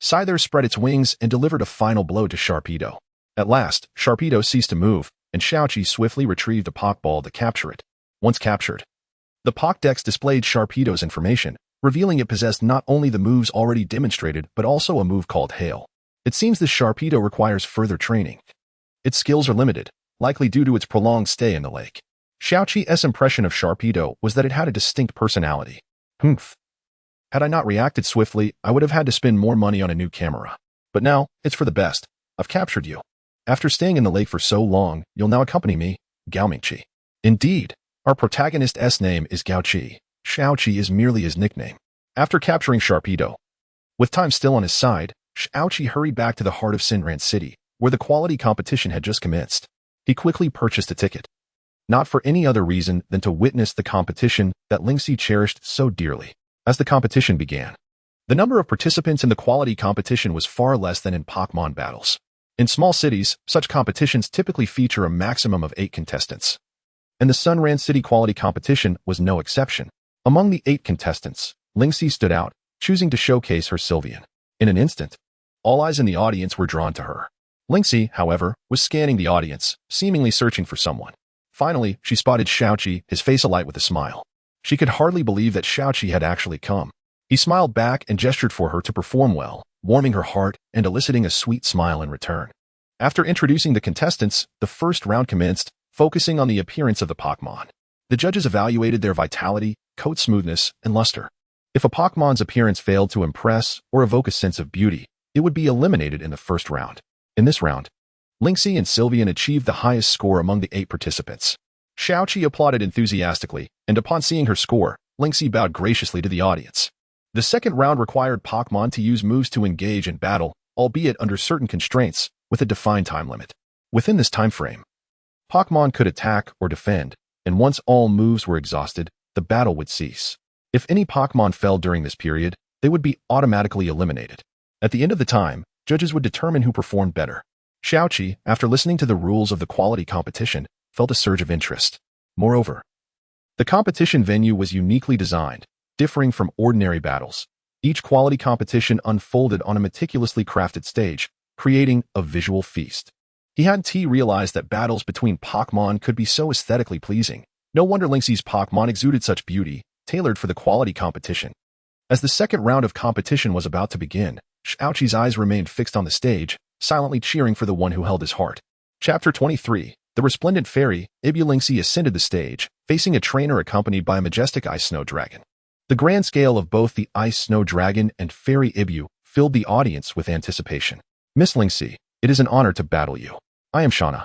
Scyther spread its wings and delivered a final blow to Sharpedo. At last, Sharpedo ceased to move, and Xiaoqi swiftly retrieved a Pokeball to capture it. Once captured, the Pokédex displayed Sharpedo's information, revealing it possessed not only the moves already demonstrated but also a move called Hail. It seems this Sharpedo requires further training. Its skills are limited, likely due to its prolonged stay in the lake. Xiaoqi's impression of Sharpedo was that it had a distinct personality. Humph. Had I not reacted swiftly, I would have had to spend more money on a new camera. But now, it's for the best. I've captured you. After staying in the lake for so long, you'll now accompany me, Gao Mingqi. Indeed, our protagonist's name is Gao Qi. Xiaoqi is merely his nickname. After capturing Sharpedo, with time still on his side, Xiaoqi hurried back to the heart of Sinran City, where the quality competition had just commenced. He quickly purchased a ticket, not for any other reason than to witness the competition that Lingxi cherished so dearly. As the competition began, the number of participants in the quality competition was far less than in Pokémon battles. In small cities, such competitions typically feature a maximum of 8 contestants, and the Sunran City quality competition was no exception. Among the 8 contestants, Lingxi stood out, choosing to showcase her Sylveon. In an instant, all eyes in the audience were drawn to her. Lingxi, however, was scanning the audience, seemingly searching for someone. Finally, she spotted Xiaoqi, his face alight with a smile. She could hardly believe that Xiaoqi had actually come. He smiled back and gestured for her to perform well, warming her heart and eliciting a sweet smile in return. After introducing the contestants, the first round commenced, focusing on the appearance of the Pokémon. The judges evaluated their vitality, coat smoothness, and luster. If a Pokémon's appearance failed to impress or evoke a sense of beauty, it would be eliminated in the first round. In this round, Lingxi and Sylveon achieved the highest score among the 8 participants. Xiaoqi applauded enthusiastically, and upon seeing her score, Lingxi bowed graciously to the audience. The second round required Pokémon to use moves to engage in battle, albeit under certain constraints, with a defined time limit. Within this time frame, Pokémon could attack or defend, and once all moves were exhausted, the battle would cease. If any Pokémon fell during this period, they would be automatically eliminated. At the end of the time, judges would determine who performed better. Xiaoqi, after listening to the rules of the quality competition, felt a surge of interest. Moreover, the competition venue was uniquely designed, differing from ordinary battles. Each quality competition unfolded on a meticulously crafted stage, creating a visual feast. He hadn't realized that battles between Pokémon could be so aesthetically pleasing. No wonder Lingxi's Pokémon exuded such beauty, tailored for the quality competition. As the second round of competition was about to begin, Xiaoqi's eyes remained fixed on the stage, silently cheering for the one who held his heart. Chapter 23. The resplendent fairy, Lingxi ascended the stage, facing a trainer accompanied by a majestic ice snow dragon. The grand scale of both the ice snow dragon and fairy Ibu filled the audience with anticipation. Miss Lingxi, it is an honor to battle you. I am Shauna.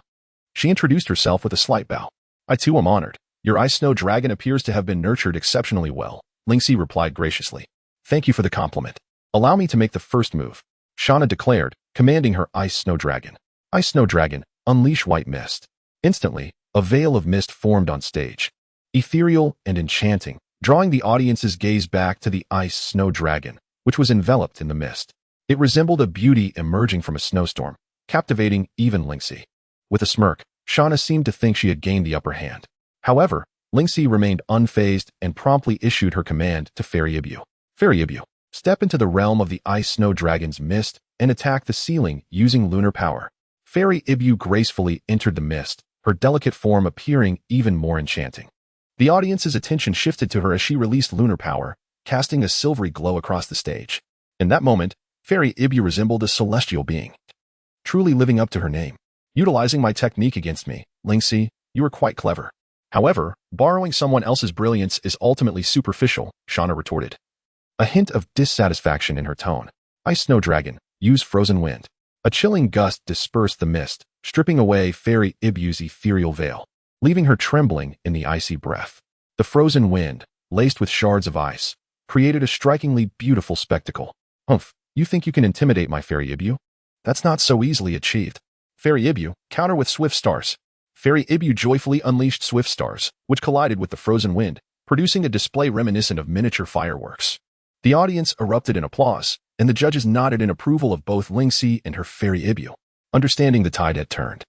She introduced herself with a slight bow. I too am honored. Your ice snow dragon appears to have been nurtured exceptionally well, Lingxi replied graciously. Thank you for the compliment. Allow me to make the first move, Shauna declared, commanding her ice snow dragon. Ice snow dragon, unleash white mist. Instantly, a veil of mist formed on stage. Ethereal and enchanting, drawing the audience's gaze back to the ice snow dragon, which was enveloped in the mist. It resembled a beauty emerging from a snowstorm, captivating even Lingxi. With a smirk, Shauna seemed to think she had gained the upper hand. However, Lingxi remained unfazed and promptly issued her command to Fairy Ibu. Fairy Ibu, step into the realm of the ice snow dragon's mist and attack the ceiling using lunar power. Fairy Ibu gracefully entered the mist, her delicate form appearing even more enchanting. The audience's attention shifted to her as she released lunar power, casting a silvery glow across the stage. In that moment, Fairy Ibu resembled a celestial being, truly living up to her name. Utilizing my technique against me, Lingxi, you are quite clever. However, borrowing someone else's brilliance is ultimately superficial, Shauna retorted. A hint of dissatisfaction in her tone. Ice Snow Dragon, use Frozen Wind. A chilling gust dispersed the mist, stripping away Fairy Ibu's ethereal veil, leaving her trembling in the icy breath. The frozen wind, laced with shards of ice, created a strikingly beautiful spectacle. Humph, you think you can intimidate my Fairy Ibu? That's not so easily achieved. Fairy Ibu, counter with Swift Stars. Fairy Ibu joyfully unleashed Swift Stars, which collided with the frozen wind, producing a display reminiscent of miniature fireworks. The audience erupted in applause, and the judges nodded in approval of both Lingxi and her Fairy Ibu, understanding the tide had turned.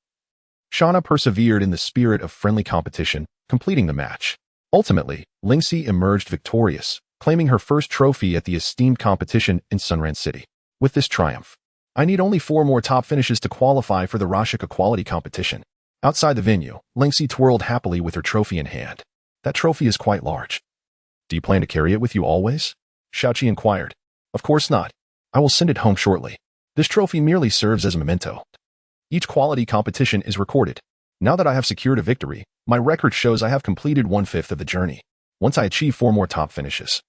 Shauna persevered in the spirit of friendly competition, completing the match. Ultimately, Lingxi emerged victorious, claiming her first trophy at the esteemed competition in Sunran City. With this triumph, I need only 4 more top finishes to qualify for the Rashika Quality Competition. Outside the venue, Lingxi twirled happily with her trophy in hand. That trophy is quite large. Do you plan to carry it with you always? Xiaoqi inquired. Of course not. I will send it home shortly. This trophy merely serves as a memento. Each quality competition is recorded. Now that I have secured a victory, my record shows I have completed 1/5 of the journey. Once I achieve 4 more top finishes,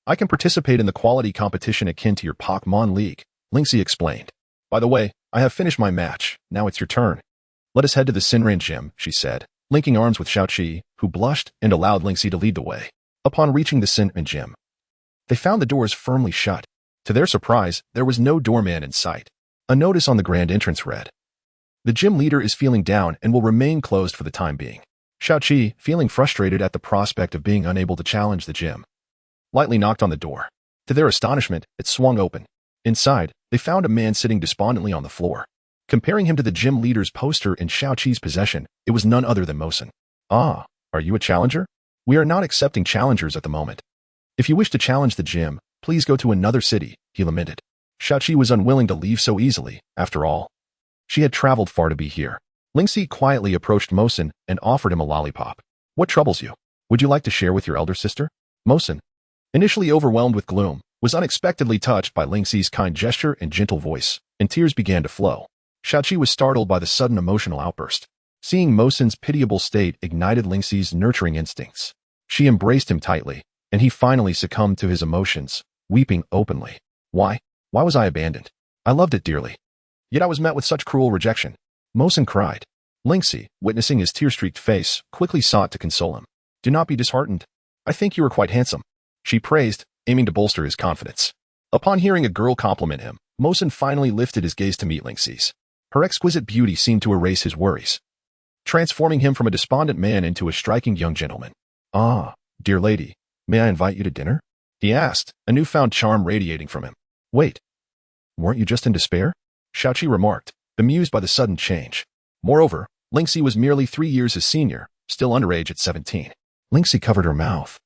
I can participate in the quality competition akin to your Pokémon League, Lingxi explained. By the way, I have finished my match. Now it's your turn. Let us head to the Sinran Gym, she said, linking arms with Xiaoqi, who blushed and allowed Lingxi to lead the way. Upon reaching the Sinran Gym, they found the doors firmly shut. To their surprise, there was no doorman in sight. A notice on the grand entrance read, "The gym leader is feeling down and will remain closed for the time being." Xiaoqi, feeling frustrated at the prospect of being unable to challenge the gym, lightly knocked on the door. To their astonishment, it swung open. Inside, they found a man sitting despondently on the floor. Comparing him to the gym leader's poster in Xiaoqi's possession, it was none other than Mosen. "Ah, are you a challenger? We are not accepting challengers at the moment. If you wish to challenge the gym, please go to another city," he lamented. Xiaoqi was unwilling to leave so easily, after all. She had traveled far to be here. Lingxi quietly approached Mosen and offered him a lollipop. "What troubles you? Would you like to share with your elder sister?" Mosen, initially overwhelmed with gloom, was unexpectedly touched by Lingxi's kind gesture and gentle voice, and tears began to flow. Xiaoqi was startled by the sudden emotional outburst. Seeing Mosen's pitiable state ignited Lingxi's nurturing instincts. She embraced him tightly, and he finally succumbed to his emotions, weeping openly. Why was I abandoned? I loved it dearly. Yet I was met with such cruel rejection." Mosen cried. Lingxi, witnessing his tear-streaked face, quickly sought to console him. "Do not be disheartened. I think you are quite handsome," she praised, aiming to bolster his confidence. Upon hearing a girl compliment him, Mosen finally lifted his gaze to meet Lingxi's. Her exquisite beauty seemed to erase his worries, transforming him from a despondent man into a striking young gentleman. "Ah, dear lady, may I invite you to dinner?" he asked, a newfound charm radiating from him. "Wait, weren't you just in despair?" Xiaoqi remarked, bemused by the sudden change. Moreover, Lingxi was merely 3 years his senior, still underage at 17. Lingxi covered her mouth,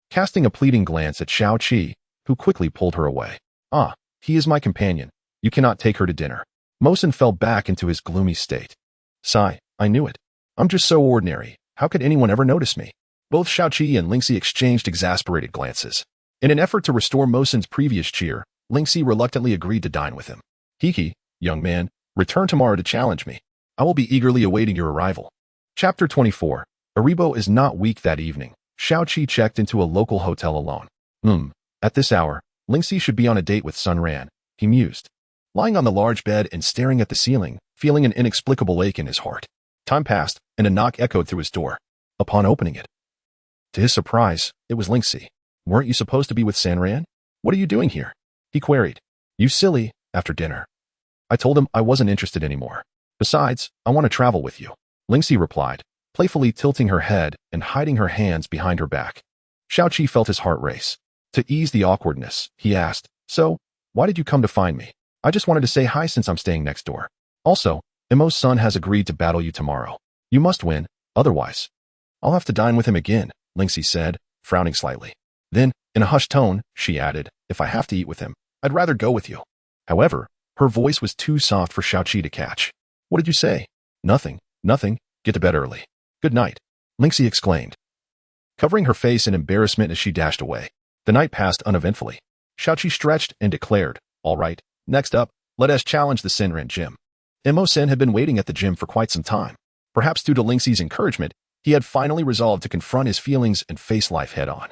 casting a pleading glance at Xiaoqi, who quickly pulled her away. "Ah, he is my companion. You cannot take her to dinner." Mosen fell back into his gloomy state. "Sigh, I knew it. I'm just so ordinary. How could anyone ever notice me?" Both Xiaoqi and Lingxi exchanged exasperated glances. In an effort to restore Mosen's previous cheer, Lingxi reluctantly agreed to dine with him. "Hiki, young man, return tomorrow to challenge me. I will be eagerly awaiting your arrival." Chapter 24. Aribo is not weak that evening. Xiaoqi checked into a local hotel alone. At this hour, Lingxi should be on a date with Sunran, he mused. Lying on the large bed and staring at the ceiling, feeling an inexplicable ache in his heart. Time passed, and a knock echoed through his door. Upon opening it, to his surprise, it was Linksy. Weren't you supposed to be with Sanran? What are you doing here? He queried. You silly, after dinner. I told him I wasn't interested anymore. Besides, I want to travel with you. Linksy replied, playfully tilting her head and hiding her hands behind her back. Xiaoqi felt his heart race. To ease the awkwardness, he asked, So, why did you come to find me? I just wanted to say hi since I'm staying next door. Also, Emo's son has agreed to battle you tomorrow. You must win, otherwise. I'll have to dine with him again, Linksy said, frowning slightly. Then, in a hushed tone, she added, if I have to eat with him, I'd rather go with you. However, her voice was too soft for Xiaoqi to catch. What did you say? Nothing, nothing. Get to bed early. Good night, Linksy exclaimed, covering her face in embarrassment as she dashed away. The night passed uneventfully. Xiaoqi stretched and declared, all right, next up, let us challenge the Senran gym. Emo-sen had been waiting at the gym for quite some time. Perhaps due to Linksy's encouragement, he had finally resolved to confront his feelings and face life head-on.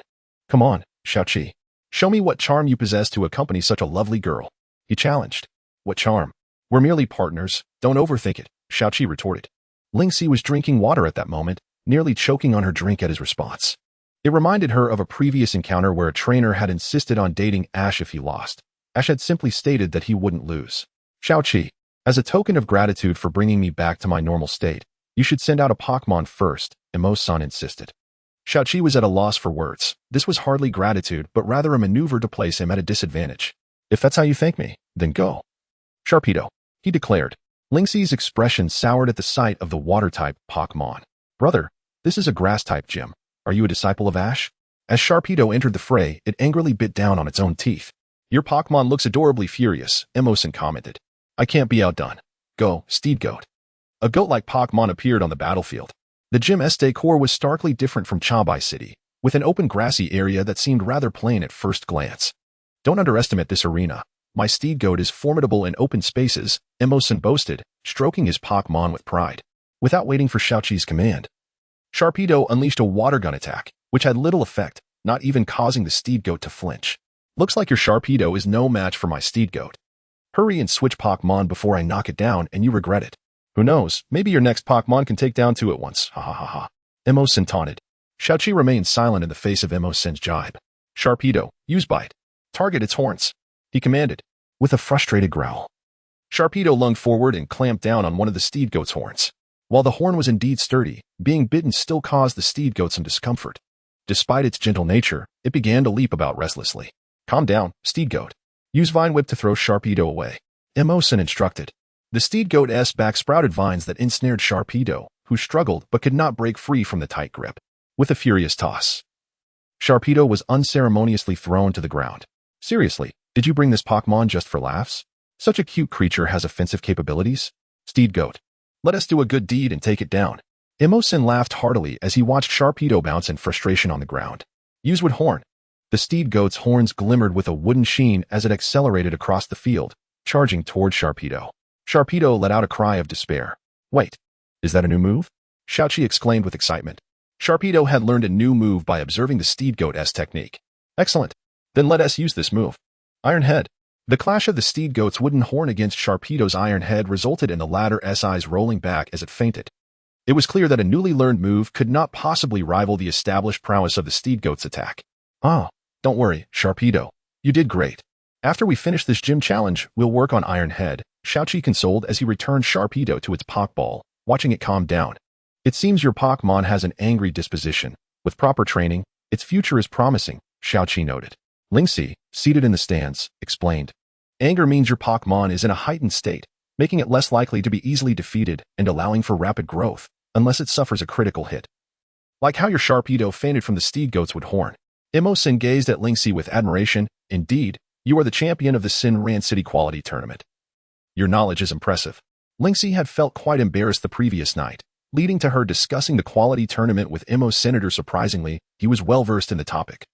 Come on, Xiaoqi. Show me what charm you possess to accompany such a lovely girl, he challenged. What charm? We're merely partners, don't overthink it, Xiaoqi retorted. Linksy was drinking water at that moment, nearly choking on her drink at his response. It reminded her of a previous encounter where a trainer had insisted on dating Ash if he lost. Ash had simply stated that he wouldn't lose. Xiaoqi, as a token of gratitude for bringing me back to my normal state, you should send out a Pokémon first, Emo-san insisted. Xiaoqi was at a loss for words. This was hardly gratitude, but rather a maneuver to place him at a disadvantage. If that's how you thank me, then go. Sharpedo, he declared. Linksy's expression soured at the sight of the water-type Pokémon. Brother, this is a grass-type gym. Are you a disciple of Ash? As Sharpedo entered the fray, it angrily bit down on its own teeth. Your Pokémon looks adorably furious, Emo-san commented. I can't be outdone. Go, Steed Goat. A goat-like Pokémon appeared on the battlefield. The gym's decor was starkly different from Chabai City, with an open grassy area that seemed rather plain at first glance. Don't underestimate this arena. My Steed Goat is formidable in open spaces, Emo-san boasted, stroking his Pokémon with pride. Without waiting for Xiaoqi's command, Sharpedo unleashed a water gun attack, which had little effect, not even causing the Steed Goat to flinch. Looks like your Sharpedo is no match for my Steed Goat. Hurry and switch Pokémon before I knock it down and you regret it. Who knows, maybe your next Pokémon can take down two at once, ha ha ha ha. Emo-san taunted. Xiaoqi remained silent in the face of Emo-san's jibe. Sharpedo, use bite. Target its horns, he commanded, with a frustrated growl. Sharpedo lunged forward and clamped down on one of the Steed Goat's horns. While the horn was indeed sturdy, being bitten still caused the Steed Goat some discomfort. Despite its gentle nature, it began to leap about restlessly. Calm down, Steed Goat. Use Vine Whip to throw Sharpedo away, Emo-san instructed. The Steed Goat's back sprouted vines that ensnared Sharpedo, who struggled but could not break free from the tight grip. With a furious toss, Sharpedo was unceremoniously thrown to the ground. Seriously, did you bring this Pokémon just for laughs? Such a cute creature has offensive capabilities? Steed Goat, let us do a good deed and take it down. Emo-san laughed heartily as he watched Sharpedo bounce in frustration on the ground. Use Wood Horn. The Steed Goat's horns glimmered with a wooden sheen as it accelerated across the field, charging toward Sharpedo. Sharpedo let out a cry of despair. Wait, is that a new move? Xiaoqi exclaimed with excitement. Sharpedo had learned a new move by observing the Steed Goat's technique. Excellent. Then let us use this move. Iron Head. The clash of the Steed Goat's wooden horn against Sharpedo's iron head resulted in the latter's eyes rolling back as it fainted. It was clear that a newly learned move could not possibly rival the established prowess of the Steed Goat's attack. Ah, don't worry, Sharpedo. You did great. After we finish this gym challenge, we'll work on Iron Head, Xiaoqi consoled as he returned Sharpedo to its Pokeball, watching it calm down. It seems your Pokémon has an angry disposition. With proper training, its future is promising, Xiaoqi noted. Linksy, seated in the stands, explained. Anger means your Pokémon is in a heightened state, making it less likely to be easily defeated and allowing for rapid growth, unless it suffers a critical hit. Like how your Sharpedo fainted from the Steed Goat's wood horn. Emo-san gazed at Linksy with admiration. Indeed, you are the champion of the Sinran City Quality Tournament. Your knowledge is impressive. Linksy had felt quite embarrassed the previous night, leading to her discussing the quality tournament with Emo's senator. Surprisingly, he was well-versed in the topic.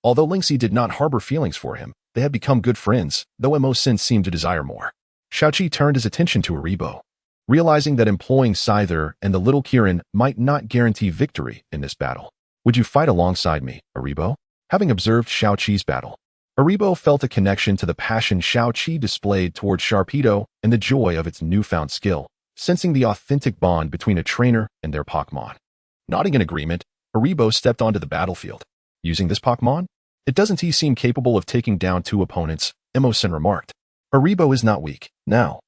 Although Linksy did not harbor feelings for him, they had become good friends, though Emo-sen seemed to desire more. Xiaoqi turned his attention to Aribo. Realizing that employing Scyther and the little Kirin might not guarantee victory in this battle. Would you fight alongside me, Aribo? Having observed Xiaoqi's battle, Aribo felt a connection to the passion Xiaoqi displayed toward Sharpedo and the joy of its newfound skill. sensing the authentic bond between a trainer and their Pokémon. Nodding in agreement, Aribo stepped onto the battlefield. Using this Pokémon? Doesn't he seem capable of taking down 2 opponents? Emosen remarked. Aribo is not weak. Now,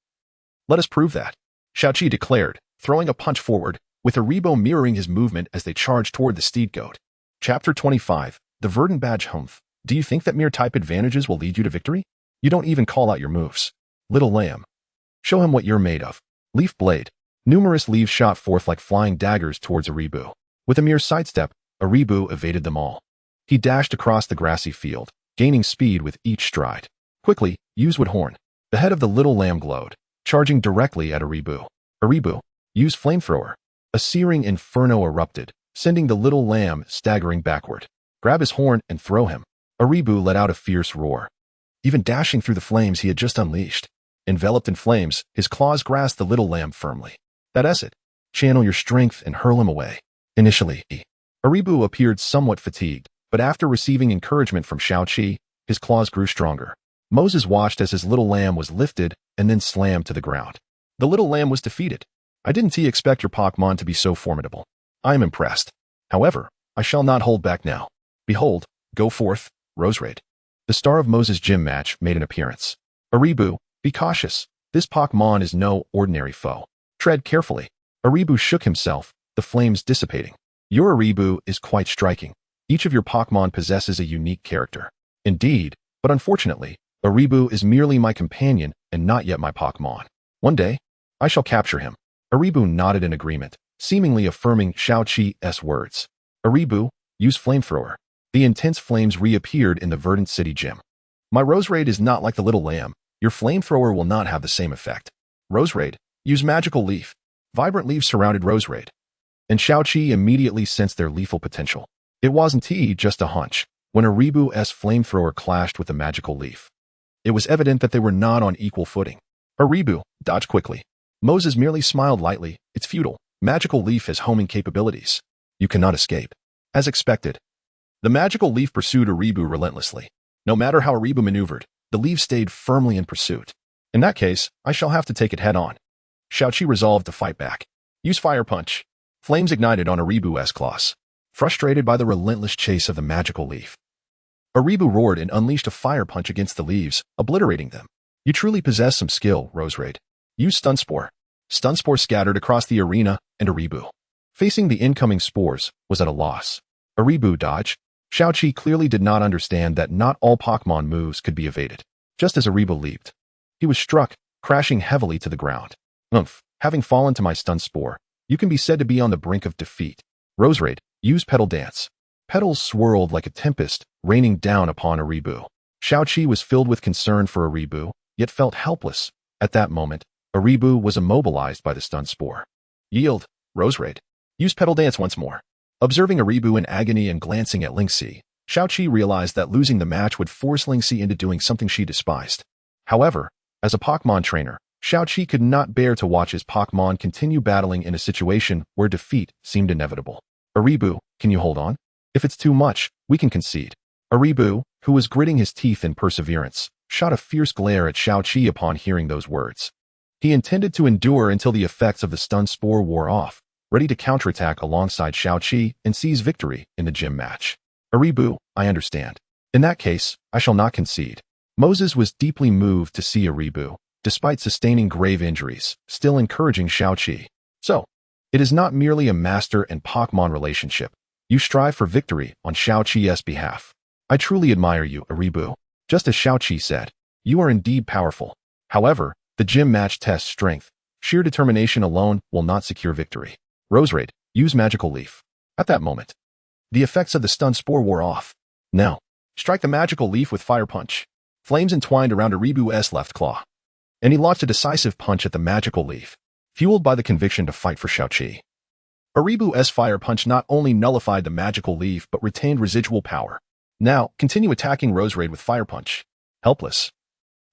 let us prove that, Xiaoqi declared, throwing a punch forward, with Aribo mirroring his movement as they charged toward the steed goat. Chapter 25, The Verdant Badge Humph. Do you think that mere type advantages will lead you to victory? You don't even call out your moves. Little lamb. Show him what you're made of. Leaf Blade. Numerous leaves shot forth like flying daggers towards Aribo. With a mere sidestep, Aribo evaded them all. He dashed across the grassy field, gaining speed with each stride. Quickly, use Wood Horn. The head of the little lamb glowed, charging directly at Aribo. Aribo, use Flamethrower. A searing inferno erupted, sending the little lamb staggering backward. Grab his horn and throw him. Aribo let out a fierce roar, even dashing through the flames he had just unleashed. Enveloped in flames, his claws grasped the little lamb firmly. That's it. Channel your strength and hurl him away. Initially, Aribo appeared somewhat fatigued, but after receiving encouragement from Xiaoqi, his claws grew stronger. Moses watched as his little lamb was lifted and then slammed to the ground. The little lamb was defeated. I didn't expect your Pokémon to be so formidable. I am impressed. However, I shall not hold back now. Behold, go forth, Roserade. The star of Moses' gym match made an appearance. Aribo, be cautious. This Pokémon is no ordinary foe. Tread carefully. Aribo shook himself, the flames dissipating. Your Aribo is quite striking. Each of your Pokémon possesses a unique character. Indeed, but unfortunately, Aribo is merely my companion and not yet my Pokémon. One day, I shall capture him. Aribo nodded in agreement, seemingly affirming Xiaoqi's words. Aribo, use Flamethrower. The intense flames reappeared in the Verdant City gym. My Roserade is not like the little lamb. Your Flamethrower will not have the same effect. Roserade, use Magical Leaf. Vibrant leaves surrounded Roserade, and Xiaoqi immediately sensed their lethal potential. It wasn't just a hunch. When Aribo's Flamethrower clashed with the Magical Leaf, it was evident that they were not on equal footing. Aribo, dodge quickly. Moses merely smiled lightly. It's futile. Magical Leaf has homing capabilities. You cannot escape. As expected, the Magical Leaf pursued Aribo relentlessly. No matter how Aribo maneuvered, the leaf stayed firmly in pursuit. In that case, I shall have to take it head-on. Xiaoqi resolved to fight back. Use Fire Punch. Flames ignited on Aribo's claws, frustrated by the relentless chase of the Magical Leaf. Aribo roared and unleashed a Fire Punch against the leaves, obliterating them. You truly possess some skill, Roserade. Use Stun Spore. Stun Spore scattered across the arena, and Aribo, facing the incoming spores, was at a loss. Aribo dodge. Xiaoqi clearly did not understand that not all Pokémon moves could be evaded. Just as Aribo leaped, he was struck, crashing heavily to the ground. Having fallen to my Stun Spore, you can be said to be on the brink of defeat. Roserade, use Petal Dance. Petals swirled like a tempest, raining down upon Aribo. Xiaoqi was filled with concern for Aribo, yet felt helpless. At that moment, Aribo was immobilized by the Stun Spore. Yield, Roserade. Use Petal Dance once more. Observing Aribo in agony and glancing at Lingxi, Xiaoqi realized that losing the match would force Lingxi into doing something she despised. However, as a Pokémon trainer, Xiaoqi could not bear to watch his Pokémon continue battling in a situation where defeat seemed inevitable. Aribo, can you hold on? If it's too much, we can concede. Aribo, who was gritting his teeth in perseverance, shot a fierce glare at Xiaoqi upon hearing those words. He intended to endure until the effects of the Stun Spore wore off, ready to counterattack alongside Xiaoqi and seize victory in the gym match. Aribo, I understand. In that case, I shall not concede. Moses was deeply moved to see Aribo, despite sustaining grave injuries, still encouraging Xiaoqi. So, it is not merely a master and Pokémon relationship. You strive for victory on Xiaoqi's behalf. I truly admire you, Aribo. Just as Xiaoqi said, you are indeed powerful. However, the gym match tests strength. Sheer determination alone will not secure victory. Roserade, use Magical Leaf. At that moment, the effects of the Stun Spore wore off. Now, strike the Magical Leaf with Fire Punch. Flames entwined around Aribo's left claw, and he launched a decisive punch at the Magical Leaf, fueled by the conviction to fight for Xiaoqi. Aribo's Fire Punch not only nullified the Magical Leaf but retained residual power. Now, continue attacking Roserade with Fire Punch. Helpless,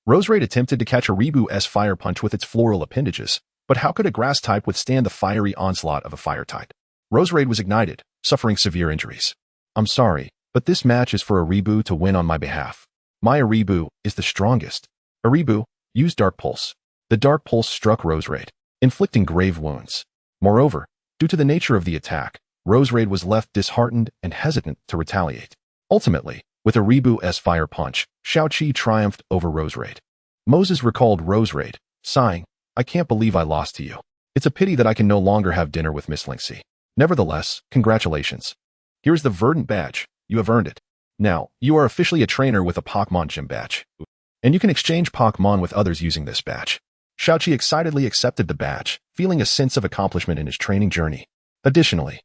Roserade attempted to catch Aribo's Fire Punch with its floral appendages, but how could a grass type withstand the fiery onslaught of a fire type? Roserade was ignited, suffering severe injuries. I'm sorry, but this match is for Aribo to win on my behalf. My Aribo is the strongest. Aribo, use Dark Pulse. The Dark Pulse struck Roserade, inflicting grave wounds. Moreover, due to the nature of the attack, Roserade was left disheartened and hesitant to retaliate. Ultimately, with Aribu's fire punch, Xiaoqi triumphed over Roserade. Moses recalled Roserade, sighing, "I can't believe I lost to you. It's a pity that I can no longer have dinner with Miss Linksy. Nevertheless, congratulations. Here's the Verdant badge. You have earned it. Now, you are officially a trainer with a Pokémon Gym badge. And you can exchange Pokémon with others using this badge." Xiaoqi excitedly accepted the badge, feeling a sense of accomplishment in his training journey. Additionally,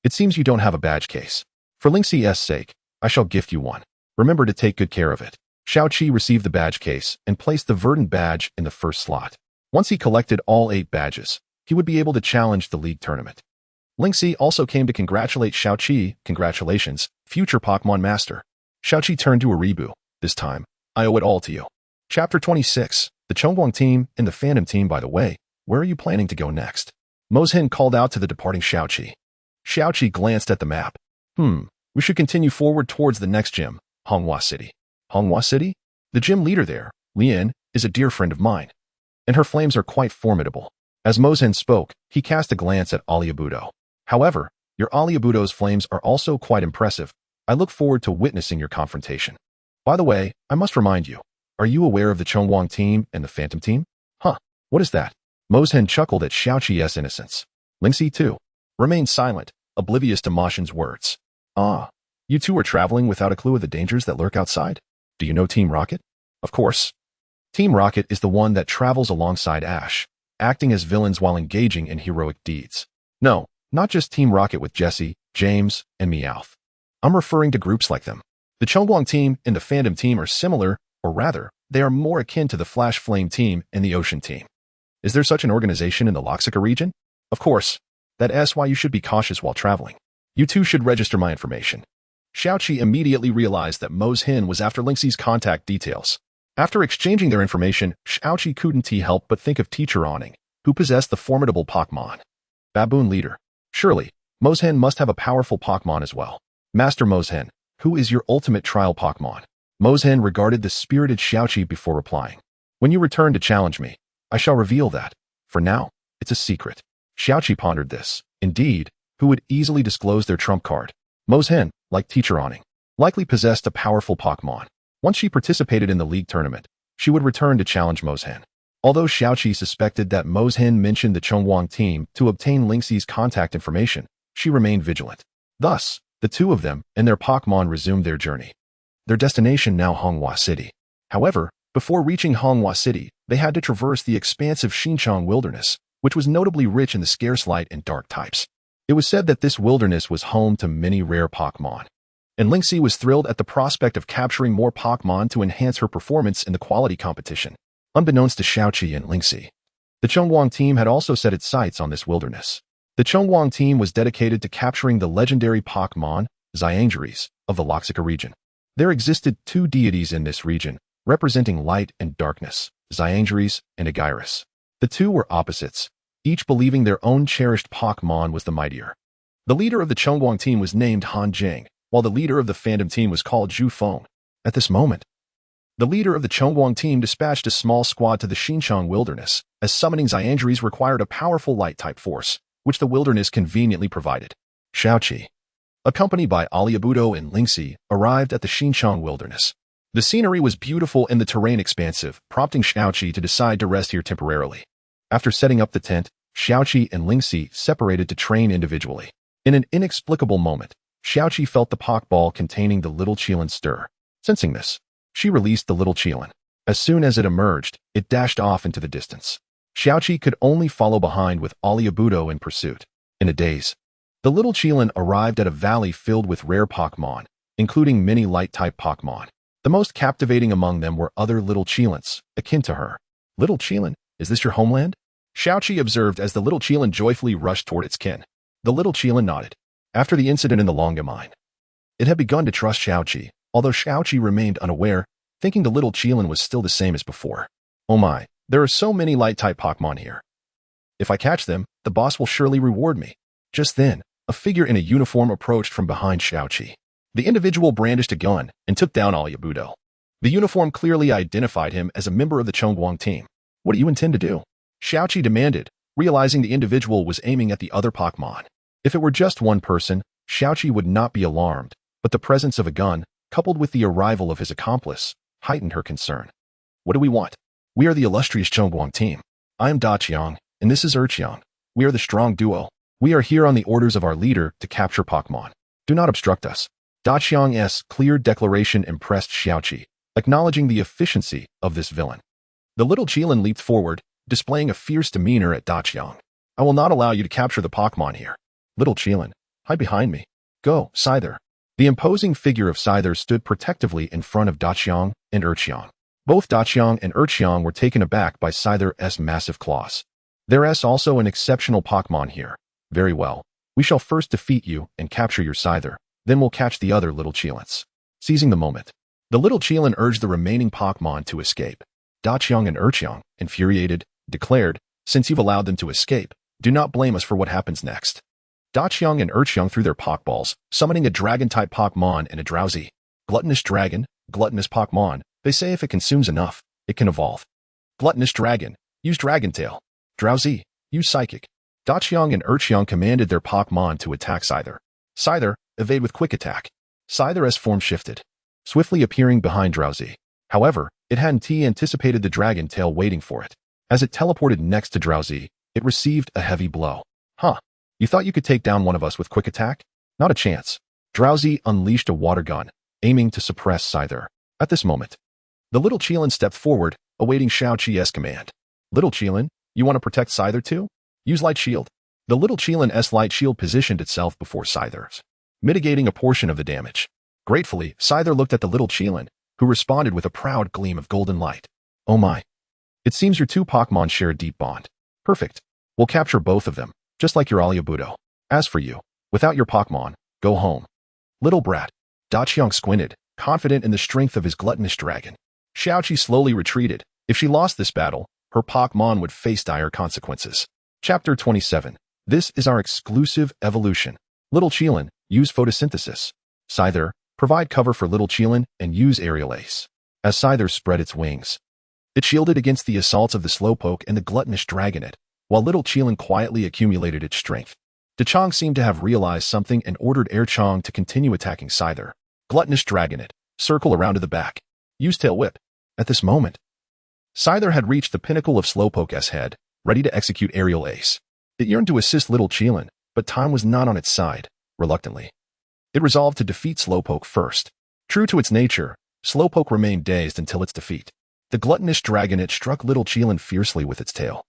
it seems you don't have a badge case. For Linksy's sake, I shall gift you one. Remember to take good care of it. Xiaoqi received the badge case and placed the Verdant badge in the first slot. Once he collected all 8 badges, he would be able to challenge the league tournament. Linksy also came to congratulate Xiaoqi. "Congratulations, future Pokémon Master." Xiaoqi turned to Aribu. "This time, I owe it all to you." Chapter 26. The Chongguang team and the Phantom team. By the way, where are you planning to go next? Moshin called out to the departing Xiaoqi. Xiaoqi glanced at the map. We should continue forward towards the next gym, Honghua City. Honghua City? The gym leader there, Lian, is a dear friend of mine, and her flames are quite formidable. As Moshin spoke, he cast a glance at Aliabudo. "However, your Aliabudo's flames are also quite impressive. I look forward to witnessing your confrontation. By the way, I must remind you, are you aware of the Chongguang team and the Phantom team?" "Huh, what is that?" Moshin chuckled at Xiaoqi's innocence. Linksy, too, remained silent, oblivious to Moshin's words. "Ah, you two are traveling without a clue of the dangers that lurk outside? Do you know Team Rocket?" "Of course. Team Rocket is the one that travels alongside Ash, acting as villains while engaging in heroic deeds. No, not just Team Rocket with Jesse, James, and Meowth. I'm referring to groups like them. The Chongguang team and the Phantom team are similar, or rather, they are more akin to the Flash Flame team and the Ocean team. Is there such an organization in the Loxica region? Of course. That's why you should be cautious while traveling. You two should register my information." Xiaoqi immediately realized that Moshin was after Linksy's contact details. After exchanging their information, Xiaoqi couldn't help but think of Teacher Awning, who possessed the formidable Pokémon. Baboon Leader. Surely, Moshin must have a powerful Pokémon as well. "Master Moshin, who is your ultimate trial Pokémon?" Moshin regarded the spirited Xiaoqi before replying. "When you return to challenge me, I shall reveal that. For now, it's a secret." Xiaoqi pondered this. Indeed, who would easily disclose their trump card? Moshin, like Teacher Awning, likely possessed a powerful Pokémon. Once she participated in the league tournament, she would return to challenge Moshin. Although Xiaoqi suspected that Moshin mentioned the Chongguang team to obtain Linksy's contact information, she remained vigilant. Thus, the two of them and their Pokémon resumed their journey. Their destination now Honghua City. However, before reaching Honghua City, they had to traverse the expansive Xinjiang wilderness, which was notably rich in the scarce light and dark types. It was said that this wilderness was home to many rare Pokémon, and Linksy was thrilled at the prospect of capturing more Pokémon to enhance her performance in the quality competition. Unbeknownst to Xiaoqi and Linksy, the Chongguang team had also set its sights on this wilderness. The Chongguang team was dedicated to capturing the legendary Pokémon, Xiangeries, of the Loxica region. There existed 2 deities in this region, representing light and darkness, Xiangeries and Agiris. The two were opposites, each believing their own cherished Pokémon was the mightier. The leader of the Chongguang team was named Han Jing, while the leader of the Phantom team was called Zhu Feng. At this moment, the leader of the Chongguang team dispatched a small squad to the Xinjiang wilderness, as summoning Xiangeries required a powerful light-type force, which the wilderness conveniently provided. Xiaoqi, accompanied by Aliabudo and Linksy, arrived at the Xinjiang wilderness. The scenery was beautiful and the terrain expansive, prompting Xiaoqi to decide to rest here temporarily. After setting up the tent, Xiaoqi and Linksy separated to train individually. In an inexplicable moment, Xiaoqi felt the Pokeball containing the little Qilin stir. Sensing this, she released the little Qilin. As soon as it emerged, it dashed off into the distance. Xiaoqi could only follow behind with Aliabudo in pursuit. In a daze, the little Qilin arrived at a valley filled with rare Pokémon, including many light-type Pokémon. The most captivating among them were other little Qilins, akin to her. "Little Qilin, is this your homeland?" Xiaoqi observed as the little Qilin joyfully rushed toward its kin. The little Qilin nodded. After the incident in the Longa mine, it had begun to trust Xiaoqi, although Xiaoqi remained unaware, thinking the little Qilin was still the same as before. "Oh my, there are so many light-type Pokémon here. If I catch them, the boss will surely reward me." Just then, a figure in a uniform approached from behind Xiaoqi. The individual brandished a gun and took down Aliabudo. The uniform clearly identified him as a member of the Chongguang team. "What do you intend to do?" Xiaoqi demanded, realizing the individual was aiming at the other Pokémon. If it were just one person, Xiaoqi would not be alarmed, but the presence of a gun, coupled with the arrival of his accomplice, heightened her concern. What do we want? We are the illustrious Chongguang team. I am Da Qiang, and this is Qiang. We are the strong duo. We are here on the orders of our leader to capture Pokémon. Do not obstruct us. Da Qiang's clear declaration impressed Xiaoqi, acknowledging the efficiency of this villain. The little Qilin leaped forward, displaying a fierce demeanor at Da Qiang. I will not allow you to capture the Pokémon here. Little Qilin, hide behind me. Go, Scyther. The imposing figure of Scyther stood protectively in front of Da Qiang and Qiang. Both Da Qiang and Qiang were taken aback by Scyther's massive claws. There's also an exceptional Pokémon here. Very well. We shall first defeat you and capture your Scyther, then we'll catch the other little Qilins. Seizing the moment, the little Qilin urged the remaining Pokémon to escape. Da Qiang and Qiang, infuriated, declared, since you've allowed them to escape, do not blame us for what happens next. Da Qiang and Qiang threw their Pokeballs, summoning a Dragon-type Pokémon and a drowsy, gluttonous dragon, gluttonous Pokémon. They say if it consumes enough, it can evolve. Gluttonous dragon, use Dragon Tail. Drowsy, use Psychic. Da Qiang and Qiang commanded their Pokémon to attack Scyther. Scyther, evade with Quick Attack. Scyther's form shifted, swiftly appearing behind Drowsy. However, it hadn't anticipated the Dragon Tail waiting for it. As it teleported next to Drowsy, it received a heavy blow. Huh, you thought you could take down one of us with Quick Attack? Not a chance. Drowsy unleashed a water gun, aiming to suppress Scyther. At this moment, the little Qilin stepped forward, awaiting Xiaoqi's command. Little Qilin, you want to protect Scyther too? Use Light Shield. The little Qilin's Light Shield positioned itself before Scyther's, mitigating a portion of the damage. Gratefully, Scyther looked at the little Qilin, who responded with a proud gleam of golden light. Oh my. It seems your two Pokémon share a deep bond. Perfect. We'll capture both of them, just like your Aliabudo. As for you, without your Pokémon, go home. Little brat. Da Qiang squinted, confident in the strength of his gluttonous dragon. Xiaoqi slowly retreated. If she lost this battle, her Pokémon would face dire consequences. Chapter 27. This is our exclusive evolution. Little Qilin, use photosynthesis. Scyther, provide cover for Little Qilin and use Aerial Ace. As Scyther spread its wings, it shielded against the assaults of the Slowpoke and the gluttonous Dragonet, while Little Qilin quietly accumulated its strength. Dachong seemed to have realized something and ordered Chong to continue attacking Scyther. Gluttonous Dragonet, circle around to the back. Use Tail Whip. At this moment, Scyther had reached the pinnacle of Slowpoke's head, ready to execute Aerial Ace. It yearned to assist Little Qilin, but time was not on its side. Reluctantly, it resolved to defeat Slowpoke first. True to its nature, Slowpoke remained dazed until its defeat. The gluttonous Dragonet struck Little Qilin fiercely with its tail,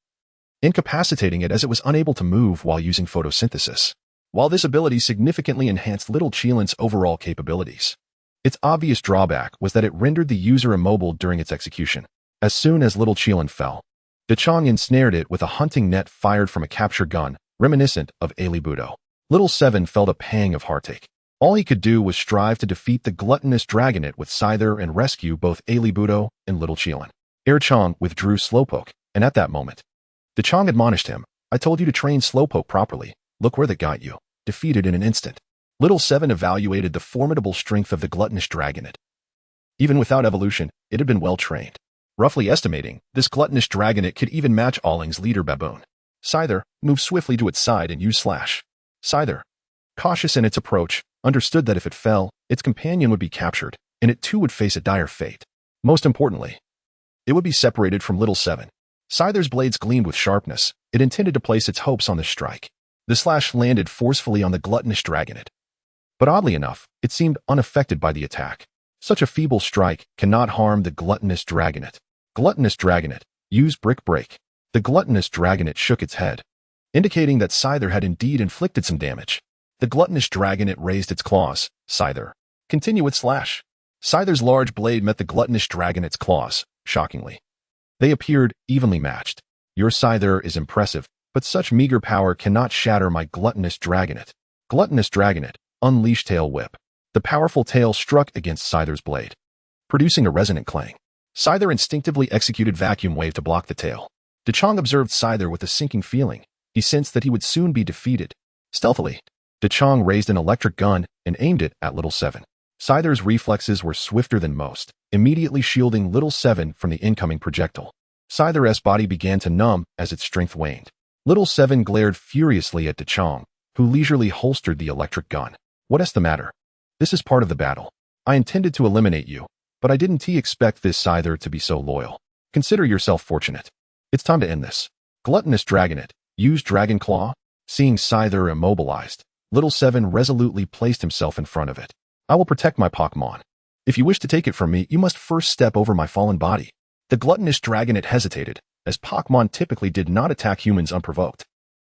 incapacitating it as it was unable to move while using photosynthesis. While this ability significantly enhanced Little Qilin's overall capabilities, its obvious drawback was that it rendered the user immobile during its execution. As soon as Little Qilin fell, Dachong ensnared it with a hunting net fired from a capture gun, reminiscent of Aliabudo. Little Seven felt a pang of heartache. All he could do was strive to defeat the gluttonous Dragonet with Scyther and rescue both Aliabudo and Little Qilin. Chong withdrew Slowpoke, and at that moment, Dachong admonished him, I told you to train Slowpoke properly. Look where that got you. Defeated in an instant. Little Seven evaluated the formidable strength of the gluttonous Dragonet. Even without evolution, it had been well trained. Roughly estimating, this gluttonous Dragonet could even match Alling's leader Baboon. Scyther moved swiftly to its side and used Slash. Scyther, cautious in its approach, understood that if it fell, its companion would be captured, and it too would face a dire fate. Most importantly, it would be separated from Little Seven. Scyther's blades gleamed with sharpness. It intended to place its hopes on the strike. The slash landed forcefully on the gluttonous Dragonet. But oddly enough, it seemed unaffected by the attack. Such a feeble strike cannot harm the gluttonous Dragonet. Gluttonous Dragonet, use Brick Break. The gluttonous Dragonet shook its head, indicating that Scyther had indeed inflicted some damage. The gluttonous Dragonet raised its claws. Scyther, continue with Slash. Scyther's large blade met the gluttonous Dragonet's claws, shockingly. They appeared evenly matched. Your Scyther is impressive, but such meager power cannot shatter my gluttonous Dragonet. Gluttonous Dragonet, unleash Tail Whip. The powerful tail struck against Scyther's blade, producing a resonant clang. Scyther instinctively executed Vacuum Wave to block the tail. Dachong observed Scyther with a sinking feeling. He sensed that he would soon be defeated. Stealthily, Dachong raised an electric gun and aimed it at Little Seven. Scyther's reflexes were swifter than most, immediately shielding Little Seven from the incoming projectile. Scyther's body began to numb as its strength waned. Little Seven glared furiously at Dechong, who leisurely holstered the electric gun. What's the matter? This is part of the battle. I intended to eliminate you, but I didn't expect this Scyther to be so loyal. Consider yourself fortunate. It's time to end this. Gluttonous Dragonet, use Dragon Claw. Seeing Scyther immobilized, Little Seven resolutely placed himself in front of it. I will protect my Pokémon. If you wish to take it from me, you must first step over my fallen body. The gluttonous Dragonet hesitated, as Pokémon typically did not attack humans unprovoked.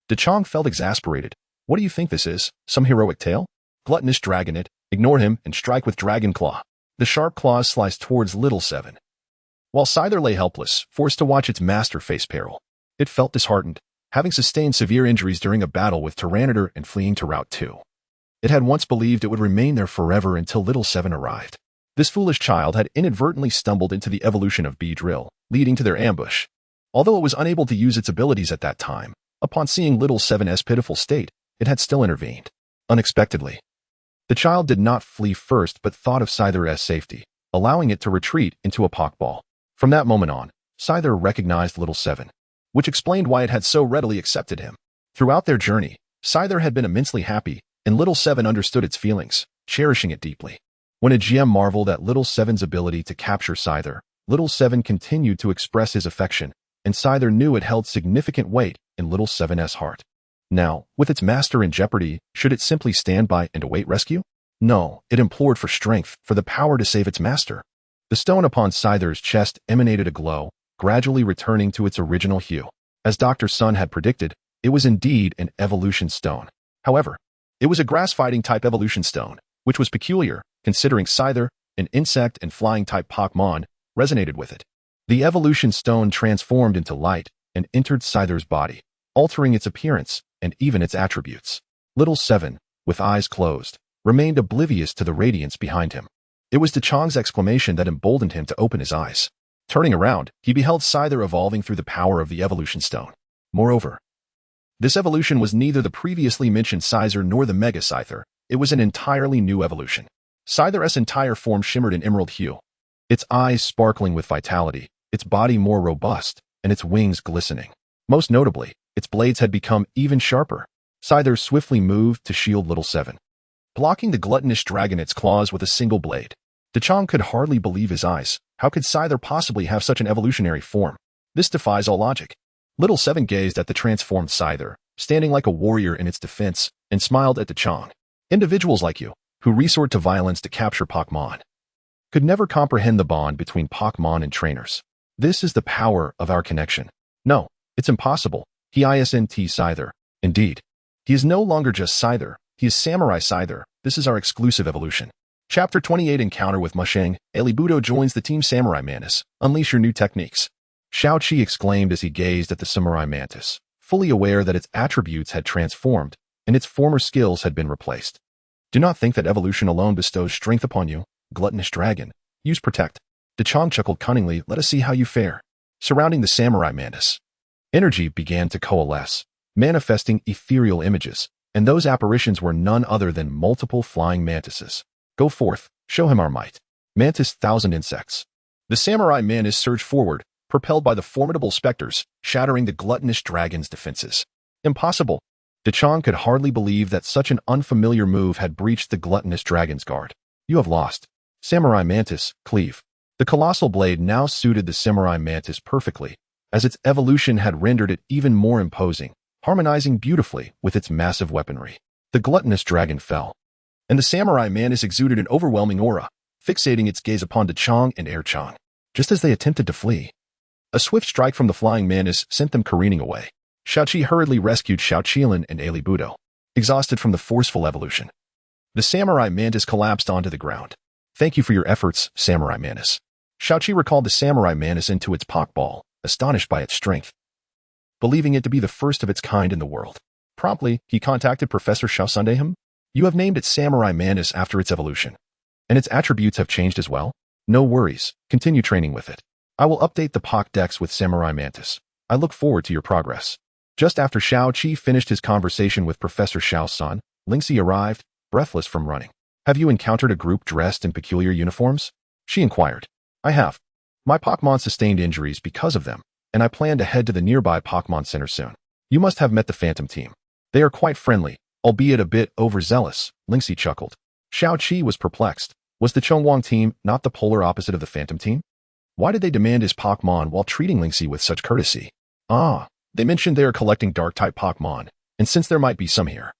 Dechong felt exasperated. What do you think this is? Some heroic tale? Gluttonous Dragonet, ignore him and strike with Dragon Claw. The sharp claws sliced towards Little Seven. While Scyther lay helpless, forced to watch its master face peril, it felt disheartened, having sustained severe injuries during a battle with Tyranitar and fleeing to Route 2. It had once believed it would remain there forever until Little Seven arrived. This foolish child had inadvertently stumbled into the evolution of Beedrill, leading to their ambush. Although it was unable to use its abilities at that time, upon seeing Little Seven's pitiful state, it had still intervened. Unexpectedly. The child did not flee first but thought of Scyther's safety, allowing it to retreat into a Pokeball. From that moment on, Scyther recognized Little Seven, which explained why it had so readily accepted him. Throughout their journey, Scyther had been immensely happy, and Little Seven understood its feelings, cherishing it deeply. When a GM marveled at Little Seven's ability to capture Scyther, Little Seven continued to express his affection, and Scyther knew it held significant weight in Little Seven's heart. Now, with its master in jeopardy, should it simply stand by and await rescue? No, it implored for strength, for the power to save its master. The stone upon Scyther's chest emanated a glow, gradually returning to its original hue. As Dr. Sun had predicted, it was indeed an evolution stone. However, it was a grass-fighting type evolution stone, which was peculiar, considering Scyther, an insect and flying-type Pokémon, resonated with it. The evolution stone transformed into light and entered Scyther's body, altering its appearance and even its attributes. Little Seven, with eyes closed, remained oblivious to the radiance behind him. It was Dechong's exclamation that emboldened him to open his eyes. Turning around, he beheld Scyther evolving through the power of the evolution stone. Moreover, this evolution was neither the previously mentioned Scyther nor the Mega Scyther. It was an entirely new evolution. Scyther's entire form shimmered in emerald hue, its eyes sparkling with vitality, its body more robust, and its wings glistening. Most notably, its blades had become even sharper. Scyther swiftly moved to shield Little Seven, blocking the gluttonous Dragonet's claws with a single blade. Dechong could hardly believe his eyes. How could Scyther possibly have such an evolutionary form? This defies all logic. Little Seven gazed at the transformed Scyther, standing like a warrior in its defense, and smiled at Dechong. Individuals like you, who resort to violence to capture Pokémon, could never comprehend the bond between Pokémon and trainers. This is the power of our connection. No, it's impossible. He isn't Scyther. Indeed, he is no longer just Scyther. He is Samurai Scyther. This is our exclusive evolution. Chapter 28 Encounter with Musheng. Elibudo joins the Team Samurai Mantis. Unleash your new techniques. Xiao Qi exclaimed as he gazed at the Samurai Mantis, fully aware that its attributes had transformed and its former skills had been replaced. Do not think that evolution alone bestows strength upon you, gluttonous dragon. Use Protect. Dechong chuckled cunningly. Let us see how you fare. Surrounding the Samurai Mantis, energy began to coalesce, manifesting ethereal images, and those apparitions were none other than multiple flying mantises. Go forth, show him our might. Mantis 1,000 insects. The Samurai Mantis surged forward, propelled by the formidable specters, shattering the gluttonous dragon's defenses. Impossible. Dechong could hardly believe that such an unfamiliar move had breached the gluttonous dragon's guard. You have lost. Samurai Mantis, cleave. The colossal blade now suited the Samurai Mantis perfectly, as its evolution had rendered it even more imposing, harmonizing beautifully with its massive weaponry. The gluttonous dragon fell, and the Samurai Mantis exuded an overwhelming aura, fixating its gaze upon Dechong and Erchong. Just as they attempted to flee, a swift strike from the flying mantis sent them careening away. Xiaoqi hurriedly rescued Xiaoqilin and Elibudo, exhausted from the forceful evolution. The Samurai Mantis collapsed onto the ground. Thank you for your efforts, Samurai Mantis. Xiaoqi recalled the Samurai Mantis into its Pokeball, astonished by its strength, believing it to be the first of its kind in the world. Promptly, he contacted Professor Xiao Sundayham. You have named it Samurai Mantis after its evolution, and its attributes have changed as well? No worries, continue training with it. I will update the Pokédex with Samurai Mantis. I look forward to your progress. Just after Xiao Qi finished his conversation with Professor Xiao Sun, Lingxi arrived, breathless from running. Have you encountered a group dressed in peculiar uniforms? She inquired. I have. My Pokémon sustained injuries because of them, and I plan to head to the nearby Pokémon Center soon. You must have met the Phantom team. They are quite friendly, albeit a bit overzealous, Lingxi chuckled. Xiao Qi was perplexed. Was the Chongwang team not the polar opposite of the Phantom team? Why did they demand his Pokémon while treating Lingxi with such courtesy? Ah, they mentioned they are collecting Dark-type Pokémon, and since there might be some here,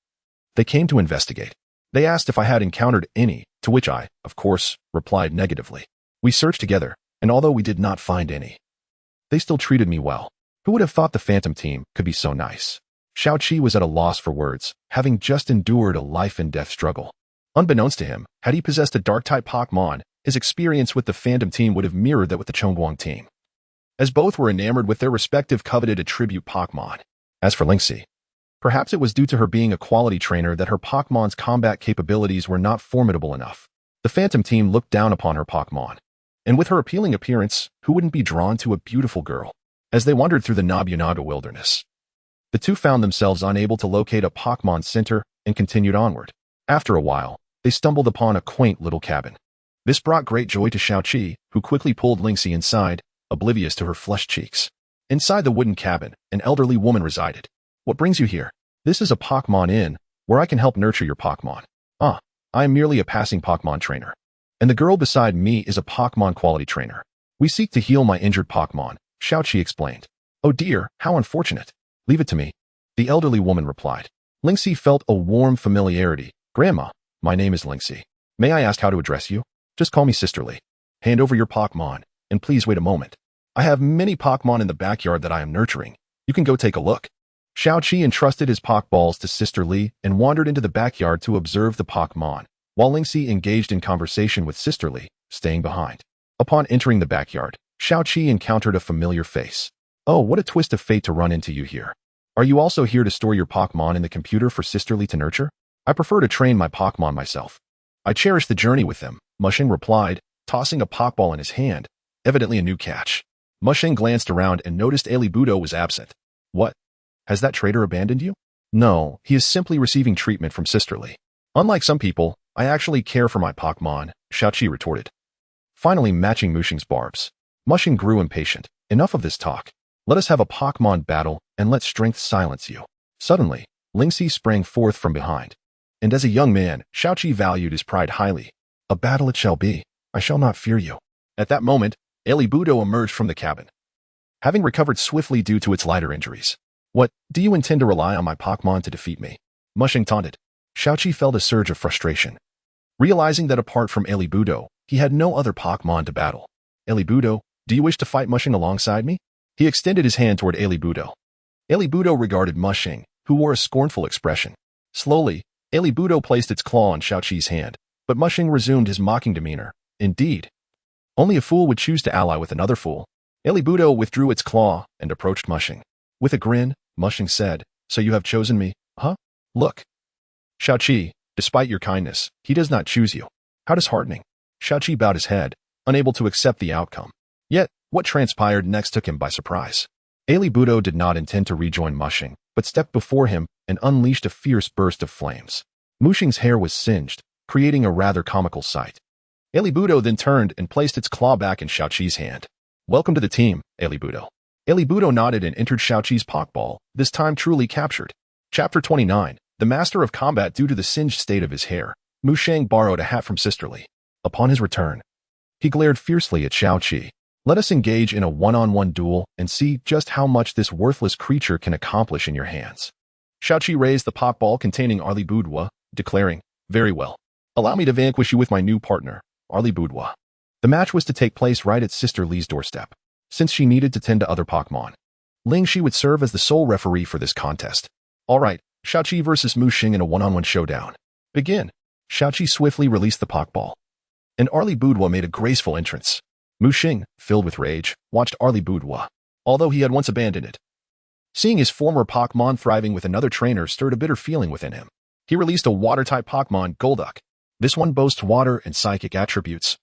they came to investigate. They asked if I had encountered any, to which I, of course, replied negatively. We searched together, and although we did not find any, they still treated me well. Who would have thought the Phantom team could be so nice? Xiao Qi was at a loss for words, having just endured a life-and-death struggle. Unbeknownst to him, had he possessed a Dark-type Pokémon, his experience with the Phantom team would have mirrored that with the Chongwang team, as both were enamored with their respective coveted attribute Pokémon. As for Lingxi, perhaps it was due to her being a quality trainer that her Pokémon's combat capabilities were not formidable enough. The Phantom team looked down upon her Pokémon, and with her appealing appearance, who wouldn't be drawn to a beautiful girl? As they wandered through the Nobunaga wilderness, the two found themselves unable to locate a Pokémon center and continued onward. After a while, they stumbled upon a quaint little cabin. This brought great joy to Xiao Qi, who quickly pulled Lingxi inside, oblivious to her flushed cheeks. Inside the wooden cabin, an elderly woman resided. What brings you here? This is a Pokémon Inn, where I can help nurture your Pokémon. Ah, I am merely a passing Pokémon trainer. And the girl beside me is a Pokémon quality trainer. We seek to heal my injured Pokémon, Xiao Qi explained. Oh dear, how unfortunate. Leave it to me. The elderly woman replied. Lingxi felt a warm familiarity. Grandma, my name is Lingxi. May I ask how to address you? Just call me Sisterly. Hand over your Pokémon, and please wait a moment. I have many Pokémon in the backyard that I am nurturing. You can go take a look. Xiao Qi entrusted his Pokéballs to Sisterly and wandered into the backyard to observe the Pokémon, while Lingxi engaged in conversation with Sisterly, staying behind. Upon entering the backyard, Xiao Qi encountered a familiar face. Oh, what a twist of fate to run into you here. Are you also here to store your Pokémon in the computer for Sisterly to nurture? I prefer to train my Pokémon myself. I cherish the journey with them, Mushing replied, tossing a Pokeball in his hand, evidently a new catch. Mushing glanced around and noticed Alibudo was absent. What? Has that traitor abandoned you? No, he is simply receiving treatment from Sisterly. Unlike some people, I actually care for my Pokémon, Xiao Qi retorted. Finally matching Mushing's barbs. Mushing grew impatient. Enough of this talk. Let us have a Pokémon battle and let strength silence you. Suddenly, Lingxi sprang forth from behind. And as a young man, Xiao Qi valued his pride highly. A battle it shall be. I shall not fear you. At that moment, Alibudo emerged from the cabin, having recovered swiftly due to its lighter injuries. What, do you intend to rely on my Pokémon to defeat me? Mushing taunted. Xiao Qi felt a surge of frustration, realizing that apart from Alibudo, he had no other Pokémon to battle. Alibudo, do you wish to fight Mushing alongside me? He extended his hand toward Alibudo. Alibudo regarded Mushing, who wore a scornful expression. Slowly, Alibudo placed its claw on Xiao Qi's hand, but Mushing resumed his mocking demeanor. Indeed, only a fool would choose to ally with another fool. Alibudo withdrew its claw and approached Mushing. With a grin, Mushing said, So you have chosen me, huh? Look. Xiao Qi, despite your kindness, he does not choose you. How disheartening. Xiao Qi bowed his head, unable to accept the outcome. Yet, what transpired next took him by surprise. Alibudo did not intend to rejoin Mushing, but stepped before him and unleashed a fierce burst of flames. Mushing's hair was singed, creating a rather comical sight. Alibudo then turned and placed its claw back in Xiao Qi's hand. Welcome to the team, Alibudo. Alibudo nodded and entered Xiao Qi's Pokeball, this time truly captured. Chapter 29. The Master of Combat. Due to the singed state of his hair, Mushing borrowed a hat from Sisterly. Upon his return, he glared fiercely at Xiao Qi. Let us engage in a one-on-one duel and see just how much this worthless creature can accomplish in your hands. Xiao Qi raised the Pokeball containing Arlibudwa, declaring, Very well. Allow me to vanquish you with my new partner, Arlibudwa. The match was to take place right at Sister Lee's doorstep, since she needed to tend to other Pokemon. Lingxi would serve as the sole referee for this contest. Alright, Xiao Qi versus Mushing in a one-on-one showdown. Begin. Xiao Qi swiftly released the Pokeball, and Arlibudwa made a graceful entrance. Mushing, filled with rage, watched Arlibudwa, although he had once abandoned it. Seeing his former Pokémon thriving with another trainer stirred a bitter feeling within him. He released a water-type Pokémon, Golduck. This one boasts water and psychic attributes,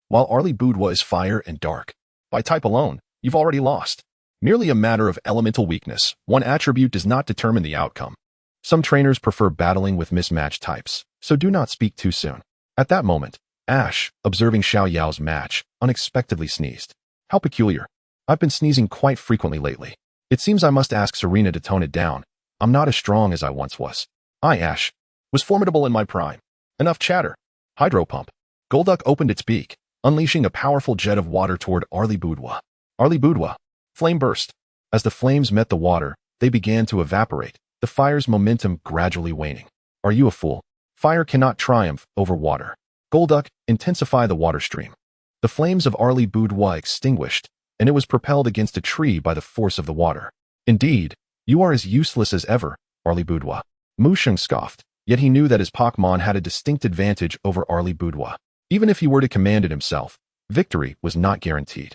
while Arlibudwa is fire and dark. By type alone, you've already lost. Merely a matter of elemental weakness, one attribute does not determine the outcome. Some trainers prefer battling with mismatched types, so do not speak too soon. At that moment, Ash, observing Xiao Yao's match, unexpectedly sneezed. How peculiar. I've been sneezing quite frequently lately. It seems I must ask Serena to tone it down. I'm not as strong as I once was. I, Ash, was formidable in my prime. Enough chatter. Hydro pump. Golduck opened its beak, unleashing a powerful jet of water toward Arleebudwa. Arleebudwa. Flame burst. As the flames met the water, they began to evaporate, the fire's momentum gradually waning. Are you a fool? Fire cannot triumph over water. Golduck, intensify the water stream. The flames of Arleebudwa extinguished, and it was propelled against a tree by the force of the water. Indeed, you are as useless as ever, Arleebudwa. Musheng scoffed, yet he knew that his Pokémon had a distinct advantage over Arleebudwa. Even if he were to command it himself, victory was not guaranteed.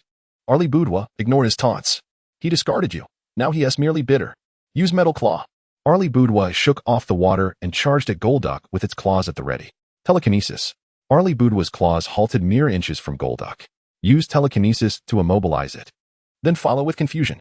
Arleebudwa ignored his taunts. He discarded you. Now he is merely bitter. Use Metal Claw. Arleebudwa shook off the water and charged at Golduck with its claws at the ready. Telekinesis. Arleebudwa's claws halted mere inches from Golduck. Use telekinesis to immobilize it. Then follow with confusion.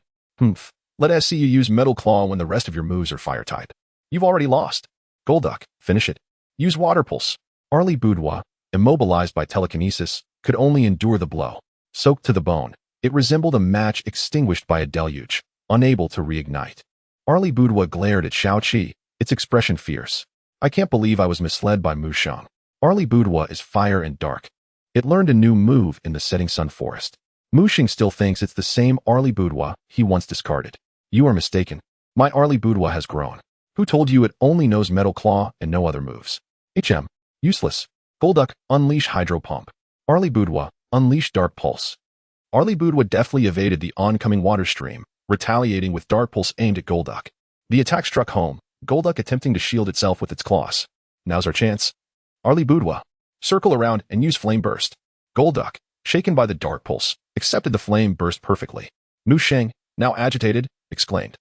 Let us see you use Metal Claw when the rest of your moves are fire type. You've already lost. Golduck, finish it. Use Water Pulse. Arleebudwa, immobilized by telekinesis, could only endure the blow. Soaked to the bone, it resembled a match extinguished by a deluge, unable to reignite. Arleebudwa glared at Xiaoqi, its expression fierce. I can't believe I was misled by Musheng. Arleebudwa is fire and dark. It learned a new move in the setting sun forest. Musheng still thinks it's the same Arleebudwa he once discarded. You are mistaken. My Arleebudwa has grown. Who told you it only knows Metal Claw and no other moves? Useless. Golduck, unleash Hydro Pump. Arleebudwa, unleash Dark Pulse. Arleebudwa deftly evaded the oncoming water stream, retaliating with Dark Pulse aimed at Golduck. The attack struck home, Golduck attempting to shield itself with its claws. Now's our chance. Arleebudwa, circle around and use Flame Burst. Golduck, shaken by the Dark Pulse, accepted the Flame Burst perfectly. Musheng, now agitated, exclaimed,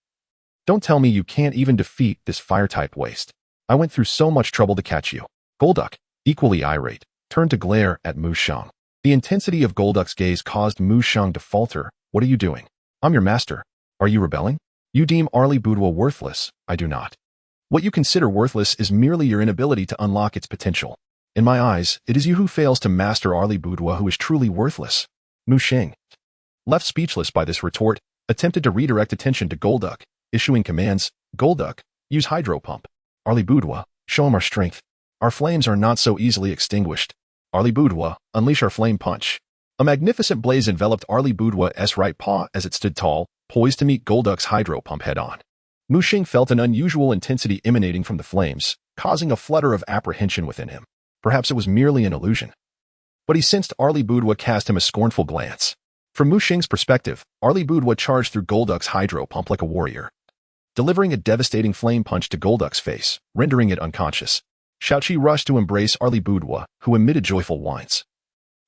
"Don't tell me you can't even defeat this fire-type waste. I went through so much trouble to catch you." Golduck, equally irate, turned to glare at Musheng. The intensity of Golduck's gaze caused Musheng to falter. What are you doing? I'm your master. Are you rebelling? You deem Arleebudwa worthless. I do not. What you consider worthless is merely your inability to unlock its potential. In my eyes, it is you who fails to master Arleebudwa who is truly worthless. Musheng, left speechless by this retort, attempted to redirect attention to Golduck, issuing commands. Golduck, use Hydro Pump. Arleebudwa, show him our strength. Our flames are not so easily extinguished. Arleebudwa, unleash our Flame Punch. A magnificent blaze enveloped Arleebudwa's right paw as it stood tall, poised to meet Golduck's Hydro Pump head-on. Musheng felt an unusual intensity emanating from the flames, causing a flutter of apprehension within him. Perhaps it was merely an illusion. But he sensed Arleebudwa cast him a scornful glance. From Musheng's perspective, Arleebudwa charged through Golduck's Hydro Pump like a warrior, delivering a devastating flame punch to Golduck's face, rendering it unconscious. Xiaoqi rushed to embrace Arleebudwa, who emitted joyful whines.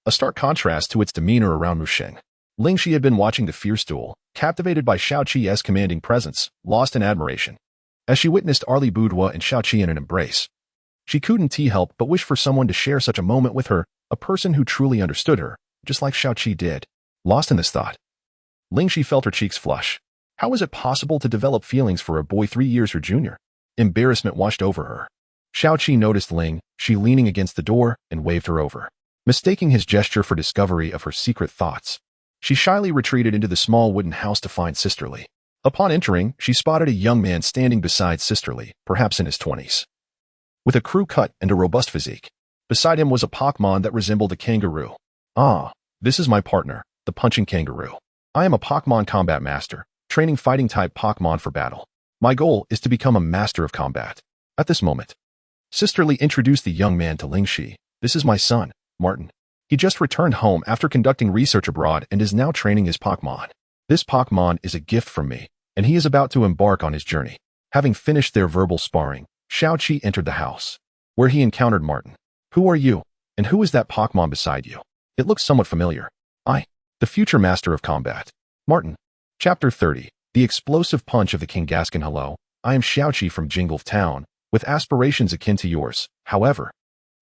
A stark contrast to its demeanor around Musheng. Lingxi had been watching the fierce duel, captivated by Xiaoqi's commanding presence, lost in admiration. As she witnessed Arleebudwa and Xiaoqi in an embrace, she couldn't help but wish for someone to share such a moment with her, a person who truly understood her, just like Xiaoqi did. Lost in this thought, Lingxi felt her cheeks flush. How was it possible to develop feelings for a boy 3 years her junior? Embarrassment washed over her. Xiaoqi noticed Lingxi leaning against the door and waved her over. Mistaking his gesture for discovery of her secret thoughts, she shyly retreated into the small wooden house to find Sisterly. Upon entering, she spotted a young man standing beside Sisterly, perhaps in his 20s. With a crew cut and a robust physique. Beside him was a Pokémon that resembled a kangaroo. Ah, this is my partner, the punching kangaroo. I am a Pokémon Combat Master, training fighting-type Pokémon for battle. My goal is to become a master of combat. At this moment, Sisterly introduced the young man to Lingxi. This is my son, Martin. He just returned home after conducting research abroad and is now training his Pokémon. This Pokémon is a gift from me, and he is about to embark on his journey. Having finished their verbal sparring, Xiaoqi entered the house, where he encountered Martin. Who are you, and who is that Pokémon beside you? It looks somewhat familiar. The future master of combat. Martin. Chapter 30. The explosive punch of the Kangaskhan. Hello, I am Xiaoqi from Jingle Town, with aspirations akin to yours. However,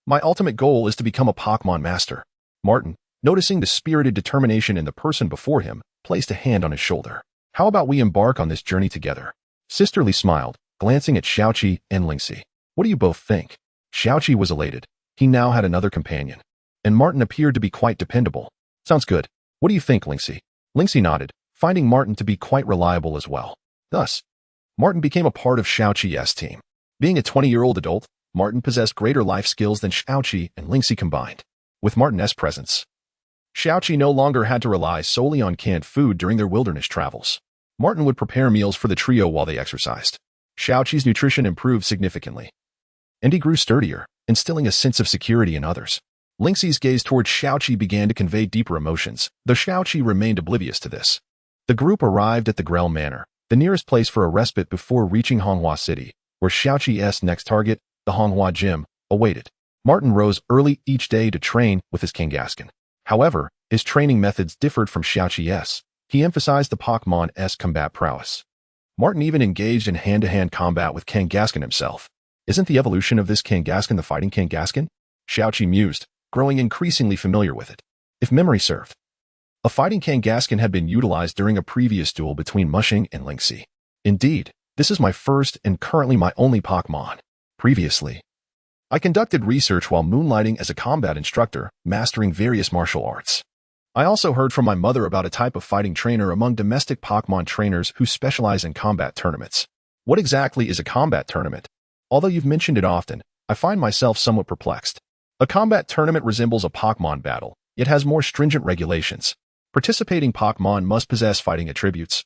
my ultimate goal is to become a Pokémon Master. Martin, noticing the spirited determination in the person before him, placed a hand on his shoulder. How about we embark on this journey together? Sisterly smiled, glancing at Xiaoqi and Lingxi. What do you both think? Xiaoqi was elated. He now had another companion. And Martin appeared to be quite dependable. Sounds good. What do you think, Lingxi? Lingxi nodded, finding Martin to be quite reliable as well. Thus, Martin became a part of Xiaoqi's team. Being a 20-year-old adult, Martin possessed greater life skills than Xiaoqi and Lingxi combined. With Martin's presence, Xiaoqi no longer had to rely solely on canned food during their wilderness travels. Martin would prepare meals for the trio while they exercised. Xiaoqi's nutrition improved significantly, and he grew sturdier, instilling a sense of security in others. Lingxi's gaze toward Xiaoqi began to convey deeper emotions, though Xiaoqi remained oblivious to this. The group arrived at the Grell Manor, the nearest place for a respite before reaching Honghua City, where Xiaoqi's next target, the Honghua Gym, awaited. Martin rose early each day to train with his Kangaskhan. However, his training methods differed from Xiaoqi's. He emphasized the Pokémon's combat prowess. Martin even engaged in hand-to-hand combat with Kangaskhan himself. Isn't the evolution of this Kangaskhan the fighting Kangaskhan? Xiaoqi mused, growing increasingly familiar with it. If memory served, a fighting Kangaskhan had been utilized during a previous duel between Mushing and Lingxi. Indeed, this is my first and currently my only Pokémon. Previously, I conducted research while moonlighting as a combat instructor, mastering various martial arts. I also heard from my mother about a type of fighting trainer among domestic Pokémon trainers who specialize in combat tournaments. What exactly is a combat tournament? Although you've mentioned it often, I find myself somewhat perplexed. A combat tournament resembles a Pokémon battle, yet has more stringent regulations. Participating Pokémon must possess fighting attributes,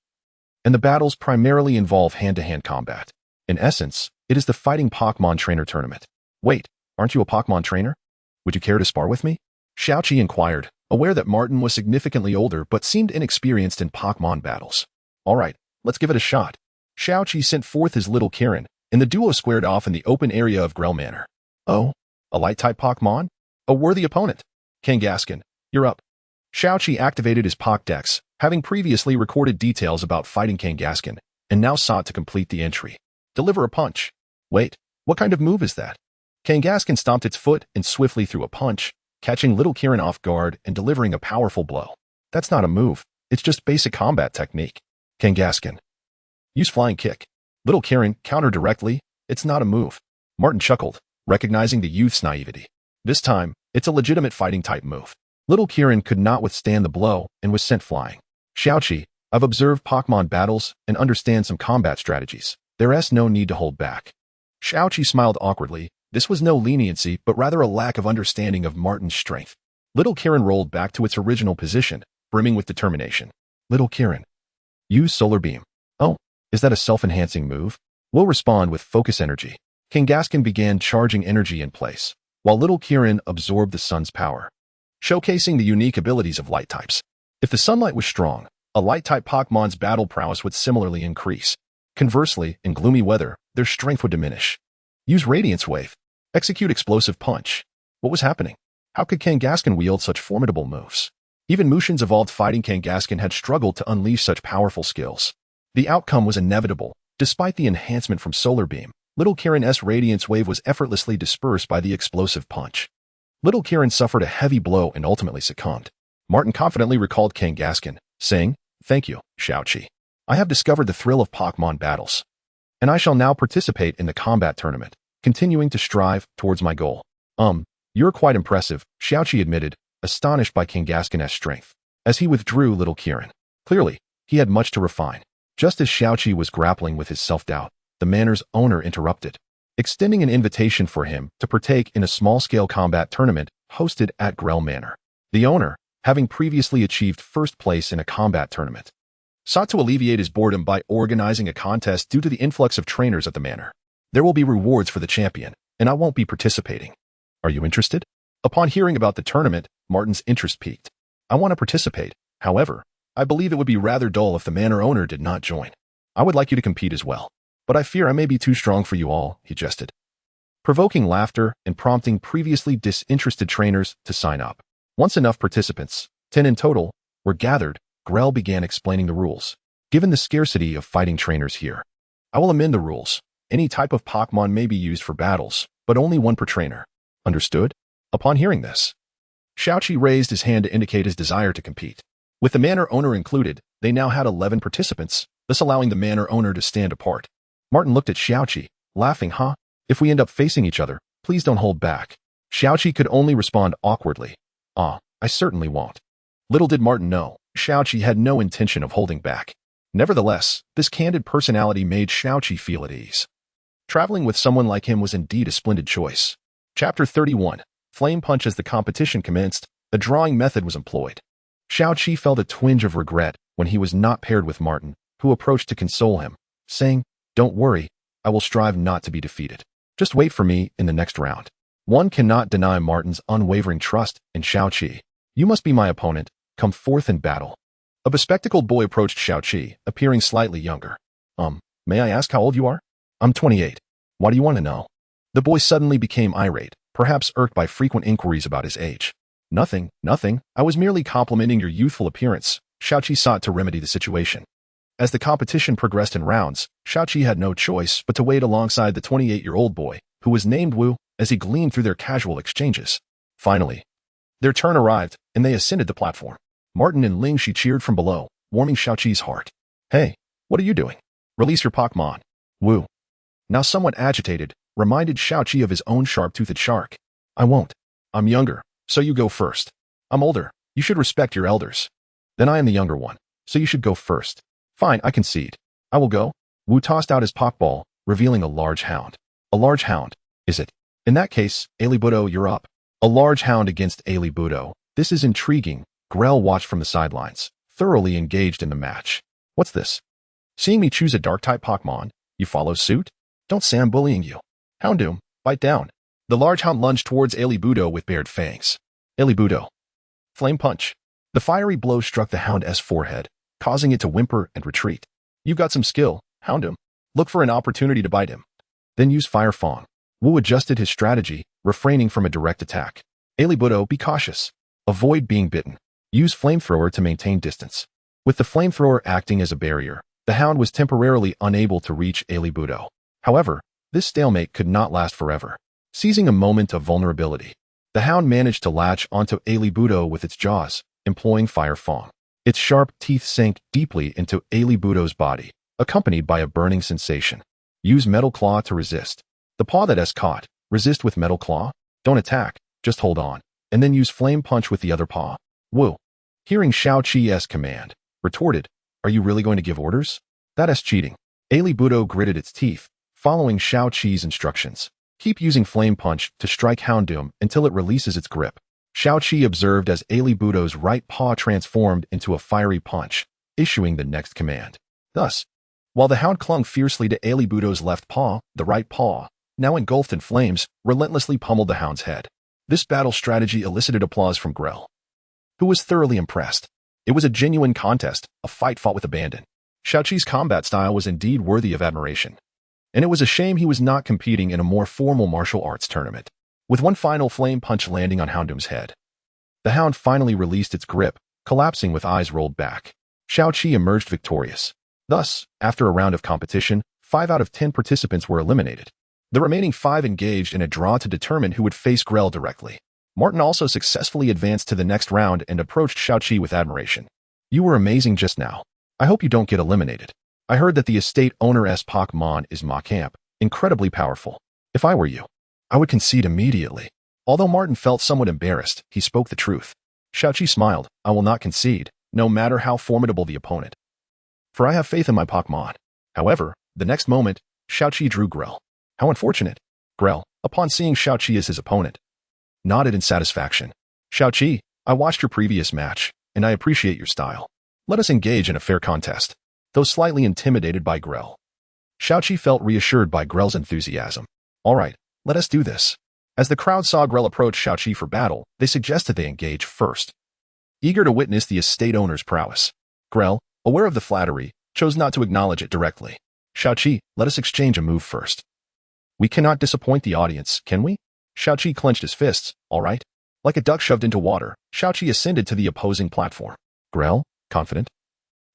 and the battles primarily involve hand-to-hand combat. In essence, it is the fighting Pokémon trainer tournament. Wait, aren't you a Pokémon trainer? Would you care to spar with me? Xiaoqi inquired, aware that Martin was significantly older but seemed inexperienced in Pokémon battles. All right, let's give it a shot. Xiaoqi sent forth his little Kirin, and the duo squared off in the open area of Grell Manor. Oh, a light-type Pokémon? A worthy opponent. Kangaskhan, you're up. Xiaoqi activated his Pokédex, having previously recorded details about fighting Kangaskhan, and now sought to complete the entry. Deliver a punch. Wait, what kind of move is that? Kangaskhan stomped its foot and swiftly threw a punch, catching little Kirin off guard and delivering a powerful blow. That's not a move, it's just basic combat technique. Kangaskhan, use flying kick. Little Kirin countered directly, it's not a move. Martin chuckled, recognizing the youth's naivety. This time, it's a legitimate fighting type move. Little Kirin could not withstand the blow and was sent flying. Xiaoqi, I've observed Pokémon battles and understand some combat strategies. There's no need to hold back. Xiaoqi smiled awkwardly. This was no leniency, but rather a lack of understanding of Martin's strength. Little Kirin rolled back to its original position, brimming with determination. Little Kirin, use Solar Beam. Oh, is that a self-enhancing move? We'll respond with focus energy. Kangaskhan began charging energy in place, while Little Kirin absorbed the sun's power, showcasing the unique abilities of light types. If the sunlight was strong, a light-type Pokémon's battle prowess would similarly increase. Conversely, in gloomy weather, their strength would diminish. Use Radiance Wave. Execute Explosive Punch. What was happening? How could Kangaskhan wield such formidable moves? Even Mushin's evolved fighting Kangaskhan had struggled to unleash such powerful skills. The outcome was inevitable. Despite the enhancement from Solar Beam, Little Kirin's Radiance Wave was effortlessly dispersed by the Explosive Punch. Little Kirin suffered a heavy blow and ultimately succumbed. Martin confidently recalled Kangaskhan, saying, Thank you, Xiaoqi. I have discovered the thrill of Pokémon battles, and I shall now participate in the combat tournament, continuing to strive towards my goal. You're quite impressive, Xiaoqi admitted, astonished by Kangaskhan's strength. As he withdrew Little Kirin, clearly, he had much to refine. Just as Xiaoqi was grappling with his self-doubt, the manor's owner interrupted, extending an invitation for him to partake in a small-scale combat tournament hosted at Grell Manor. The owner, having previously achieved first place in a combat tournament, sought to alleviate his boredom by organizing a contest due to the influx of trainers at the manor. There will be rewards for the champion, and I won't be participating. Are you interested? Upon hearing about the tournament, Martin's interest peaked. I want to participate. However, I believe it would be rather dull if the manor owner did not join. I would like you to compete as well, but I fear I may be too strong for you all, he jested, provoking laughter and prompting previously disinterested trainers to sign up. Once enough participants, 10 in total, were gathered, Grell began explaining the rules. Given the scarcity of fighting trainers here, I will amend the rules. Any type of Pokémon may be used for battles, but only one per trainer. Understood? Upon hearing this, Xiaoqi raised his hand to indicate his desire to compete. With the manor owner included, they now had 11 participants, thus allowing the manor owner to stand apart. Martin looked at Xiaoqi, laughing, If we end up facing each other, please don't hold back. Xiaoqi could only respond awkwardly. I certainly won't. Little did Martin know, Xiaoqi had no intention of holding back. Nevertheless, this candid personality made Xiaoqi feel at ease. Traveling with someone like him was indeed a splendid choice. Chapter 31. Flame Punch. As the competition commenced, a drawing method was employed. Xiaoqi felt a twinge of regret when he was not paired with Martin, who approached to console him, saying, "Don't worry, I will strive not to be defeated. Just wait for me in the next round." One cannot deny Martin's unwavering trust in Xiaoqi. "You must be my opponent. Come forth in battle." A bespectacled boy approached Xiaoqi, appearing slightly younger. May I ask how old you are?" "I'm 28. Why do you want to know?" The boy suddenly became irate, perhaps irked by frequent inquiries about his age. Nothing. I was merely complimenting your youthful appearance." Xiaoqi sought to remedy the situation. As the competition progressed in rounds, Xiaoqi had no choice but to wait alongside the 28-year-old boy, who was named Wu, as he gleamed through their casual exchanges. Finally, their turn arrived, and they ascended the platform. Martin and Ling Shi cheered from below, warming Xiaoqi's heart. "Hey, what are you doing? Release your Pokémon." Wu, now somewhat agitated, reminded Xiaoqi of his own sharp-toothed shark. "I won't. I'm younger, so you go first. I'm older. You should respect your elders." "Then I am the younger one, so you should go first." "Fine, I concede. I will go." Wu tossed out his Pokeball, revealing a large hound. "A large hound, is it? In that case, Alibudo, you're up." A large hound against Alibudo. This is intriguing. Grell watched from the sidelines, thoroughly engaged in the match. "What's this? Seeing me choose a Dark-type Pokémon, you follow suit? Don't say I'm bullying you." "Houndoom, bite down." The large hound lunged towards Alibudo with bared fangs. Alibudo. Flame Punch. The fiery blow struck the hound's forehead, causing it to whimper and retreat. "You've got some skill, Houndoom. Look for an opportunity to bite him. Then use Fire Fang." Wu adjusted his strategy, refraining from a direct attack. "Alibudo, be cautious. Avoid being bitten. Use Flamethrower to maintain distance." With the Flamethrower acting as a barrier, the hound was temporarily unable to reach Alibudo. However, this stalemate could not last forever. Seizing a moment of vulnerability, the hound managed to latch onto Alibudo with its jaws, employing Fire Fang. Its sharp teeth sank deeply into Alibudo's body, accompanied by a burning sensation. Use Metal Claw to resist. The paw that has caught. Resist with Metal Claw. Don't attack, just hold on, and then use Flame Punch with the other paw. Wu, hearing Xiaoqi's command, retorted, "Are you really going to give orders? That is cheating." Alibudo gritted its teeth, following Xiaoqi's instructions. "Keep using Flame Punch to strike Houndoom until it releases its grip." Xiaoqi observed as Alibudo's right paw transformed into a fiery punch, issuing the next command. Thus, while the hound clung fiercely to Alibudo's left paw, the right paw, now engulfed in flames, relentlessly pummeled the hound's head. This battle strategy elicited applause from Grell, who was thoroughly impressed. It was a genuine contest, a fight fought with abandon. Xiaoqi's combat style was indeed worthy of admiration, and it was a shame he was not competing in a more formal martial arts tournament. With one final flame punch landing on Houndoom's head, the hound finally released its grip, collapsing with eyes rolled back. Xiaoqi emerged victorious. Thus, after a round of competition, 5 out of 10 participants were eliminated. The remaining 5 engaged in a draw to determine who would face Grell directly. Martin also successfully advanced to the next round and approached Xiaoqi with admiration. "You were amazing just now. I hope you don't get eliminated. I heard that the estate owner's Pokémon is Macamp, incredibly powerful. If I were you, I would concede immediately." Although Martin felt somewhat embarrassed, he spoke the truth. Xiaoqi smiled. "I will not concede, no matter how formidable the opponent. For I have faith in my Pokémon." However, the next moment, Xiaoqi drew Grell. How unfortunate. Grell, upon seeing Xiaoqi as his opponent, nodded in satisfaction. "Xiaoqi, I watched your previous match, and I appreciate your style. Let us engage in a fair contest." Though slightly intimidated by Grell, Xiaoqi felt reassured by Grell's enthusiasm. "All right, let us do this." As the crowd saw Grell approach Xiaoqi for battle, they suggested they engage first, eager to witness the estate owner's prowess. Grell, aware of the flattery, chose not to acknowledge it directly. "Xiaoqi, let us exchange a move first. We cannot disappoint the audience, can we?" Xiaoqi clenched his fists. "All right." Like a duck shoved into water, Xiaoqi ascended to the opposing platform. Grell, confident,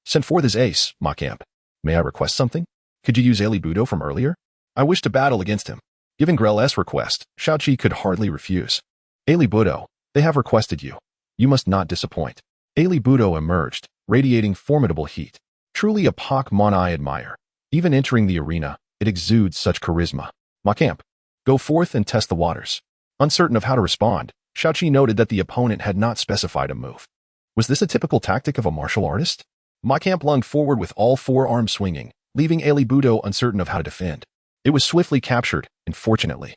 sent forth his ace, Macamp. "May I request something? Could you use Alibudo from earlier? I wish to battle against him." Given Grell's request, Xiaoqi could hardly refuse. "Alibudo, they have requested you. You must not disappoint." Alibudo emerged, radiating formidable heat. Truly a Pokémon I admire. Even entering the arena, it exudes such charisma. "Macamp, go forth and test the waters." Uncertain of how to respond, Xiaoqi noted that the opponent had not specified a move. Was this a typical tactic of a martial artist? Machamp lunged forward with all four arms swinging, leaving Budo uncertain of how to defend. It was swiftly captured, and fortunately.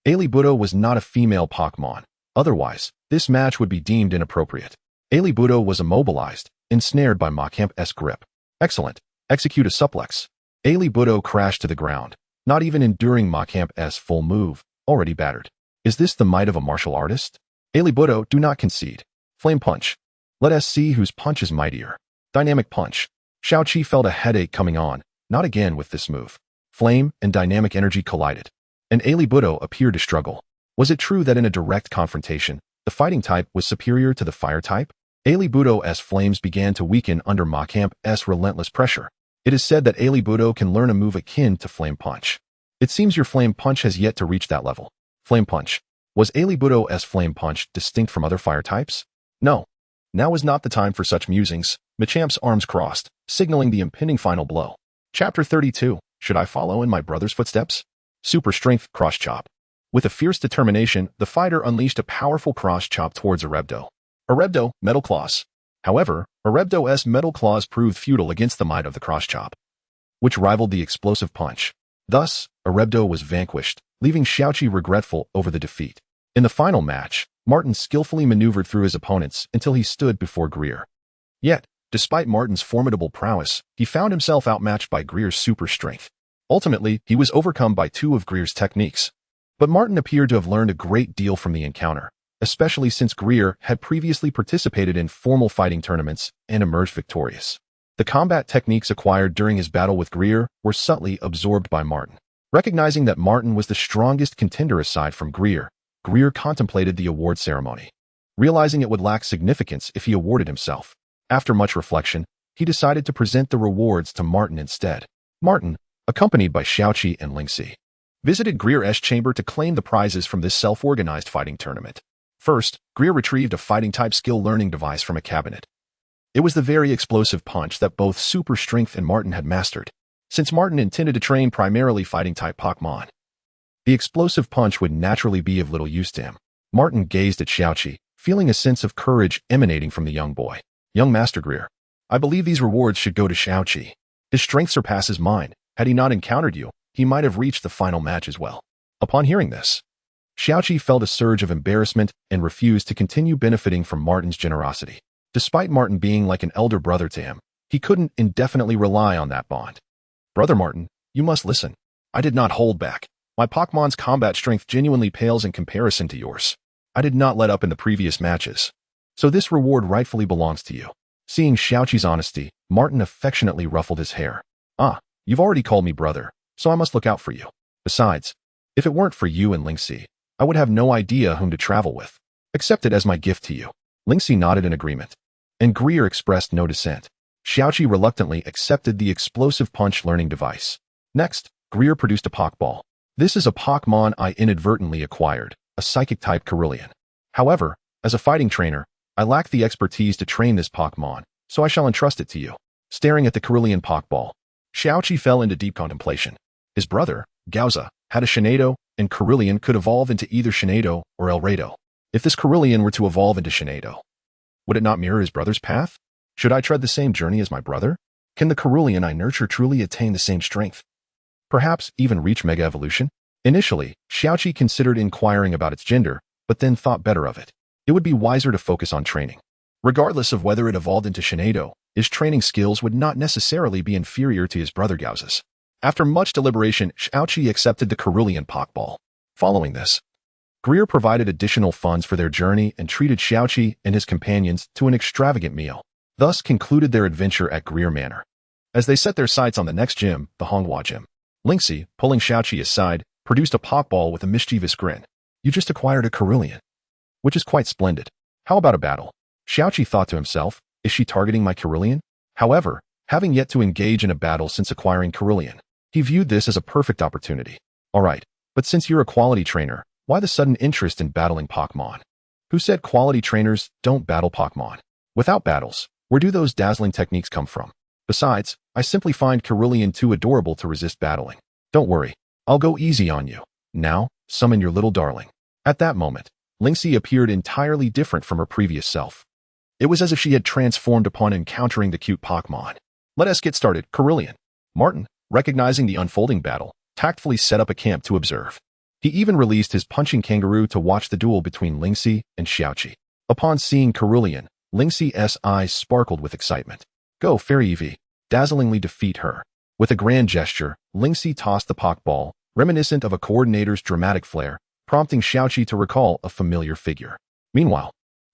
Budo was not a female Pokémon. Otherwise, this match would be deemed inappropriate. Budo was immobilized, ensnared by Machamp's grip. Excellent. Execute a suplex. Budo crashed to the ground, not even enduring Machamp's full move, already battered. Is this the might of a martial artist? Budo, do not concede. Flame Punch. Let us see whose punch is mightier. Dynamic Punch. Xiaoqi felt a headache coming on, not again with this move. Flame and dynamic energy collided, and Budo appeared to struggle. Was it true that in a direct confrontation, the fighting type was superior to the fire type? Budo's flames began to weaken under Machamp's relentless pressure. It is said that Budo can learn a move akin to Flame Punch. It seems your Flame Punch has yet to reach that level. Flame Punch. Was Budo's Flame Punch distinct from other fire types? No. Now was not the time for such musings. Machamp's arms crossed, signaling the impending final blow. Chapter 32. Should I follow in my brother's footsteps? Super Strength Cross Chop. With a fierce determination, the fighter unleashed a powerful cross chop towards Erebdo. Erebdo, Metal Claws. However, Erebdo's Metal Claws proved futile against the might of the cross chop, which rivaled the explosive punch. Thus, Erebdo was vanquished, leaving Xiaoqi regretful over the defeat. In the final match, Martin skillfully maneuvered through his opponents until he stood before Greer. Yet, despite Martin's formidable prowess, he found himself outmatched by Greer's super strength. Ultimately, he was overcome by two of Greer's techniques. But Martin appeared to have learned a great deal from the encounter, especially since Greer had previously participated in formal fighting tournaments and emerged victorious. The combat techniques acquired during his battle with Greer were subtly absorbed by Martin. Recognizing that Martin was the strongest contender aside from Greer, Greer contemplated the award ceremony, realizing it would lack significance if he awarded himself. After much reflection, he decided to present the rewards to Martin instead. Martin, accompanied by Xiaoqi and Lingxi, visited Greer's chamber to claim the prizes from this self-organized fighting tournament. First, Greer retrieved a fighting-type skill learning device from a cabinet. It was the very explosive punch that both Super Strength and Martin had mastered, since Martin intended to train primarily fighting-type Pokémon. The explosive punch would naturally be of little use to him. Martin gazed at Xiaoqi, feeling a sense of courage emanating from the young boy. Young Master Greer, I believe these rewards should go to Xiaoqi. His strength surpasses mine. Had he not encountered you, he might have reached the final match as well. Upon hearing this, Xiaoqi felt a surge of embarrassment and refused to continue benefiting from Martin's generosity. Despite Martin being like an elder brother to him, he couldn't indefinitely rely on that bond. Brother Martin, you must listen. I did not hold back. My Pokemon's combat strength genuinely pales in comparison to yours. I did not let up in the previous matches. So this reward rightfully belongs to you. Seeing Xiaoqi's honesty, Martin affectionately ruffled his hair. Ah, you've already called me brother, so I must look out for you. Besides, if it weren't for you and Lingxi, I would have no idea whom to travel with. Accept it as my gift to you. Lingxi nodded in agreement, and Greer expressed no dissent. Xiaoqi reluctantly accepted the explosive punch learning device. Next, Greer produced a Pokeball. This is a Pokémon I inadvertently acquired, a Psychic-type Cerulean. However, as a fighting trainer, I lack the expertise to train this Pokémon, so I shall entrust it to you. Staring at the Cerulean Pokeball, Xiaoqi fell into deep contemplation. His brother, Gauza, had a Shinado, and Cerulean could evolve into either Shinado or Elrado. If this Cerulean were to evolve into Shinado, would it not mirror his brother's path? Should I tread the same journey as my brother? Can the Cerulean I nurture truly attain the same strength? Perhaps even reach Mega Evolution? Initially, Xiaoqi considered inquiring about its gender, but then thought better of it. It would be wiser to focus on training. Regardless of whether it evolved into Shinado, his training skills would not necessarily be inferior to his brother Gauza's. After much deliberation, Xiaoqi accepted the Cerulean Pokeball. Following this, Greer provided additional funds for their journey and treated Xiaoqi and his companions to an extravagant meal. Thus concluded their adventure at Greer Manor. As they set their sights on the next gym, the Honghua Gym, Lingxi, pulling Xiaoqi aside, produced a Pokeball with a mischievous grin. You just acquired a Cerulean, which is quite splendid. How about a battle? Xiaoqi thought to himself, is she targeting my Cerulean? However, having yet to engage in a battle since acquiring Cerulean, he viewed this as a perfect opportunity. Alright, but since you're a quality trainer, why the sudden interest in battling Pokémon? Who said quality trainers don't battle Pokémon? Without battles, where do those dazzling techniques come from? Besides, I simply find Cerulean too adorable to resist battling. Don't worry, I'll go easy on you. Now, summon your little darling. At that moment, Lingxi appeared entirely different from her previous self. It was as if she had transformed upon encountering the cute Pokémon. Let us get started, Cerulean. Martin, recognizing the unfolding battle, tactfully set up a camp to observe. He even released his punching kangaroo to watch the duel between Lingxi and Xiaoqi. Upon seeing Cerulean, Lingxi's eyes sparkled with excitement. Go, Fairy Eevee. Dazzlingly defeat her. With a grand gesture, Lingxi tossed the Pokeball, reminiscent of a coordinator's dramatic flair, prompting Xiaoqi to recall a familiar figure. Meanwhile,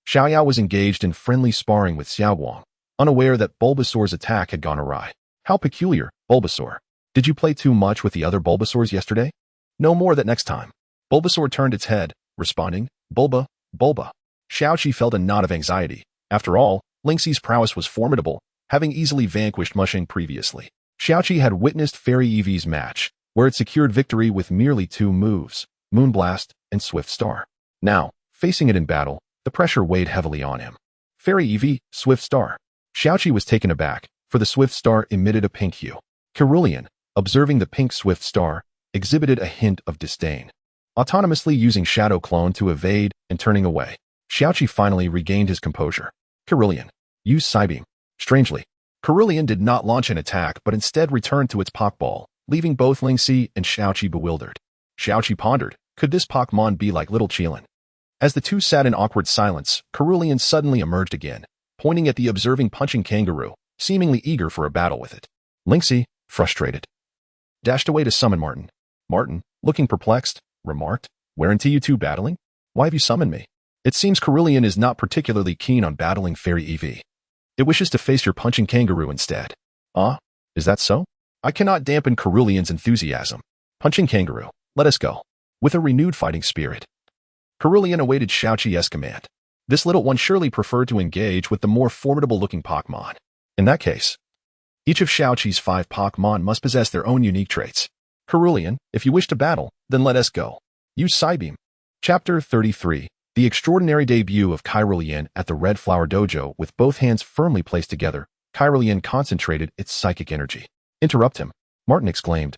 Xiaoyao was engaged in friendly sparring with Xiaoguang, unaware that Bulbasaur's attack had gone awry. How peculiar, Bulbasaur. Did you play too much with the other Bulbasaurs yesterday? No more that next time. Bulbasaur turned its head, responding, Bulba, Bulba. Xiaoqi felt a knot of anxiety. After all, Lingxi's prowess was formidable, having easily vanquished Mushing previously. Xiaoqi had witnessed Fairy Eevee's match, where it secured victory with merely 2 moves, Moonblast and Swift Star. Now, facing it in battle, the pressure weighed heavily on him. Fairy Eevee, Swift Star. Xiaoqi was taken aback, for the Swift Star emitted a pink hue. Cerulean, observing the pink Swift Star, exhibited a hint of disdain, autonomously using Shadow Clone to evade and turning away. Xiaoqi finally regained his composure. Cerulean, use Psybeam. Strangely, Cerulean did not launch an attack but instead returned to its Pokeball, leaving both Lingxi and Xiaoqi bewildered. Xiaoqi pondered, could this Pokemon be like little Qilin? As the two sat in awkward silence, Cerulean suddenly emerged again, pointing at the observing punching kangaroo, seemingly eager for a battle with it. Lingxi, frustrated, dashed away to summon Martin. Martin, looking perplexed, remarked, "Weren't you two battling? Why have you summoned me? It seems Cerulean is not particularly keen on battling Fairy Eevee. It wishes to face your punching kangaroo instead." Ah, is that so? I cannot dampen Cerulean's enthusiasm. Punching kangaroo, let us go. With a renewed fighting spirit, Cerulean awaited Xiaoqi's command. This little one surely preferred to engage with the more formidable-looking Pokémon. In that case, each of Xiaoqi's 5 Pokémon must possess their own unique traits. Cerulean, if you wish to battle, then let us go. Use Psybeam. Chapter 33. The extraordinary debut of Cerulean at the Red Flower Dojo. With both hands firmly placed together, Cerulean concentrated its psychic energy. Interrupt him, Martin exclaimed,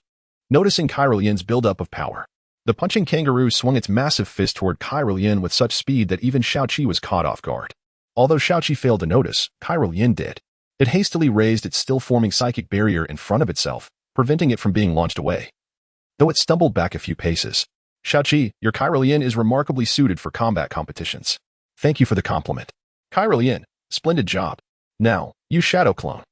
noticing Cerulean's buildup of power. The punching kangaroo swung its massive fist toward Cerulean with such speed that even Xiaoqi was caught off guard. Although Xiaoqi failed to notice, Cerulean did. It hastily raised its still-forming psychic barrier in front of itself, preventing it from being launched away. Though it stumbled back a few paces, Xiaoqi, your Cerulean is remarkably suited for combat competitions. Thank you for the compliment. Cerulean, splendid job. Now, use Shadow Clone.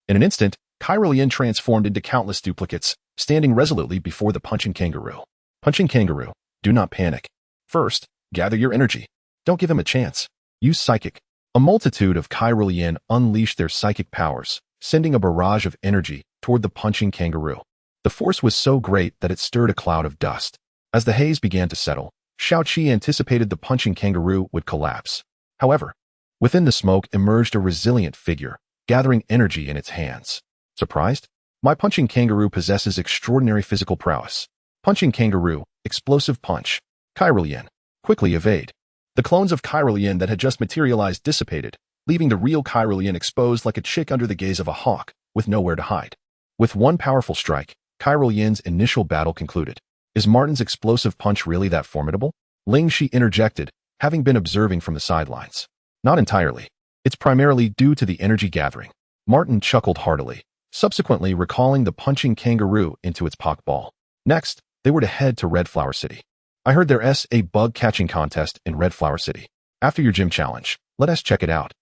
In an instant, Cerulean transformed into countless duplicates, standing resolutely before the punching kangaroo. Punching kangaroo, do not panic. First, gather your energy. Don't give him a chance. Use Psychic. A multitude of Cerulean unleashed their psychic powers, sending a barrage of energy toward the punching kangaroo. The force was so great that it stirred a cloud of dust. As the haze began to settle, Xiaoqi anticipated the punching kangaroo would collapse. However, within the smoke emerged a resilient figure, gathering energy in its hands. Surprised? My punching kangaroo possesses extraordinary physical prowess. Punching kangaroo, explosive punch. Cerulean, quickly evade. The clones of Cerulean that had just materialized dissipated, leaving the real Cerulean exposed like a chick under the gaze of a hawk, with nowhere to hide. With one powerful strike, Cerulean's initial battle concluded. Is Martin's explosive punch really that formidable? Lingxi interjected, having been observing from the sidelines. Not entirely. It's primarily due to the energy gathering. Martin chuckled heartily, subsequently recalling the punching kangaroo into its Pokeball. Next, they were to head to Red Flower City. I heard there's a bug-catching contest in Red Flower City. After your gym challenge, let us check it out.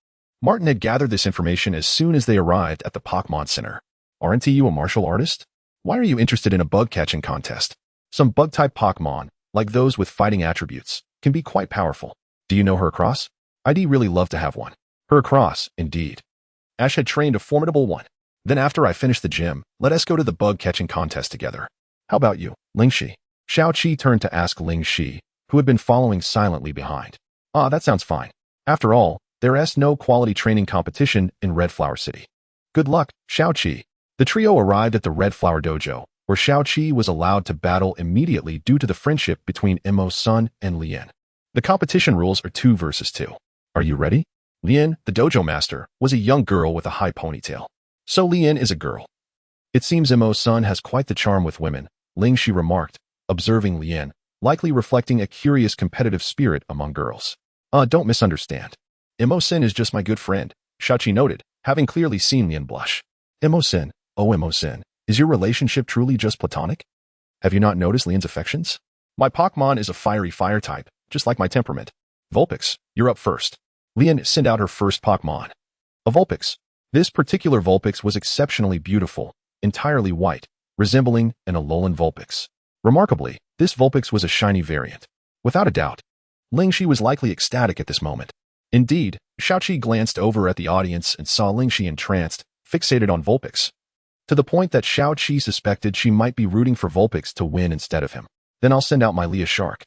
Martin had gathered this information as soon as they arrived at the Pokémon Center. Aren't you a martial artist? Why are you interested in a bug-catching contest? Some bug-type Pokémon, like those with fighting attributes, can be quite powerful. Do you know Heracross? I'd really love to have one. Heracross, indeed. Ash had trained a formidable one. Then after I finish the gym, let us go to the bug-catching contest together. How about you, Lingxi? Xiaoqi turned to ask Lingxi, who had been following silently behind. Ah, that sounds fine. After all, there's no quality training competition in Red Flower City. Good luck, Xiaoqi. The trio arrived at the Red Flower Dojo, where Xiaoqi was allowed to battle immediately due to the friendship between Imo-sun and Lian. The competition rules are 2 versus 2. Are you ready? Lian, the dojo master, was a young girl with a high ponytail. So Lian is a girl. It seems Imo-sun has quite the charm with women, Lingxi remarked, observing Lian, likely reflecting a curious competitive spirit among girls. Don't misunderstand. Imo-sen is just my good friend, Xiaoqi noted, having clearly seen Lien blush. Imo-sen, oh Imo-sen, is your relationship truly just platonic? Have you not noticed Lien's affections? My Pokémon is a fiery fire type, just like my temperament. Vulpix, you're up first. Lien sent out her first Pokémon. A Vulpix. This particular Vulpix was exceptionally beautiful, entirely white, resembling an Alolan Vulpix. Remarkably, this Vulpix was a shiny variant. Without a doubt, Lingxi was likely ecstatic at this moment. Indeed, Xiaoqi glanced over at the audience and saw Lingxi entranced, fixated on Vulpix, to the point that Xiaoqi suspected she might be rooting for Vulpix to win instead of him. Then I'll send out my Leah Shark.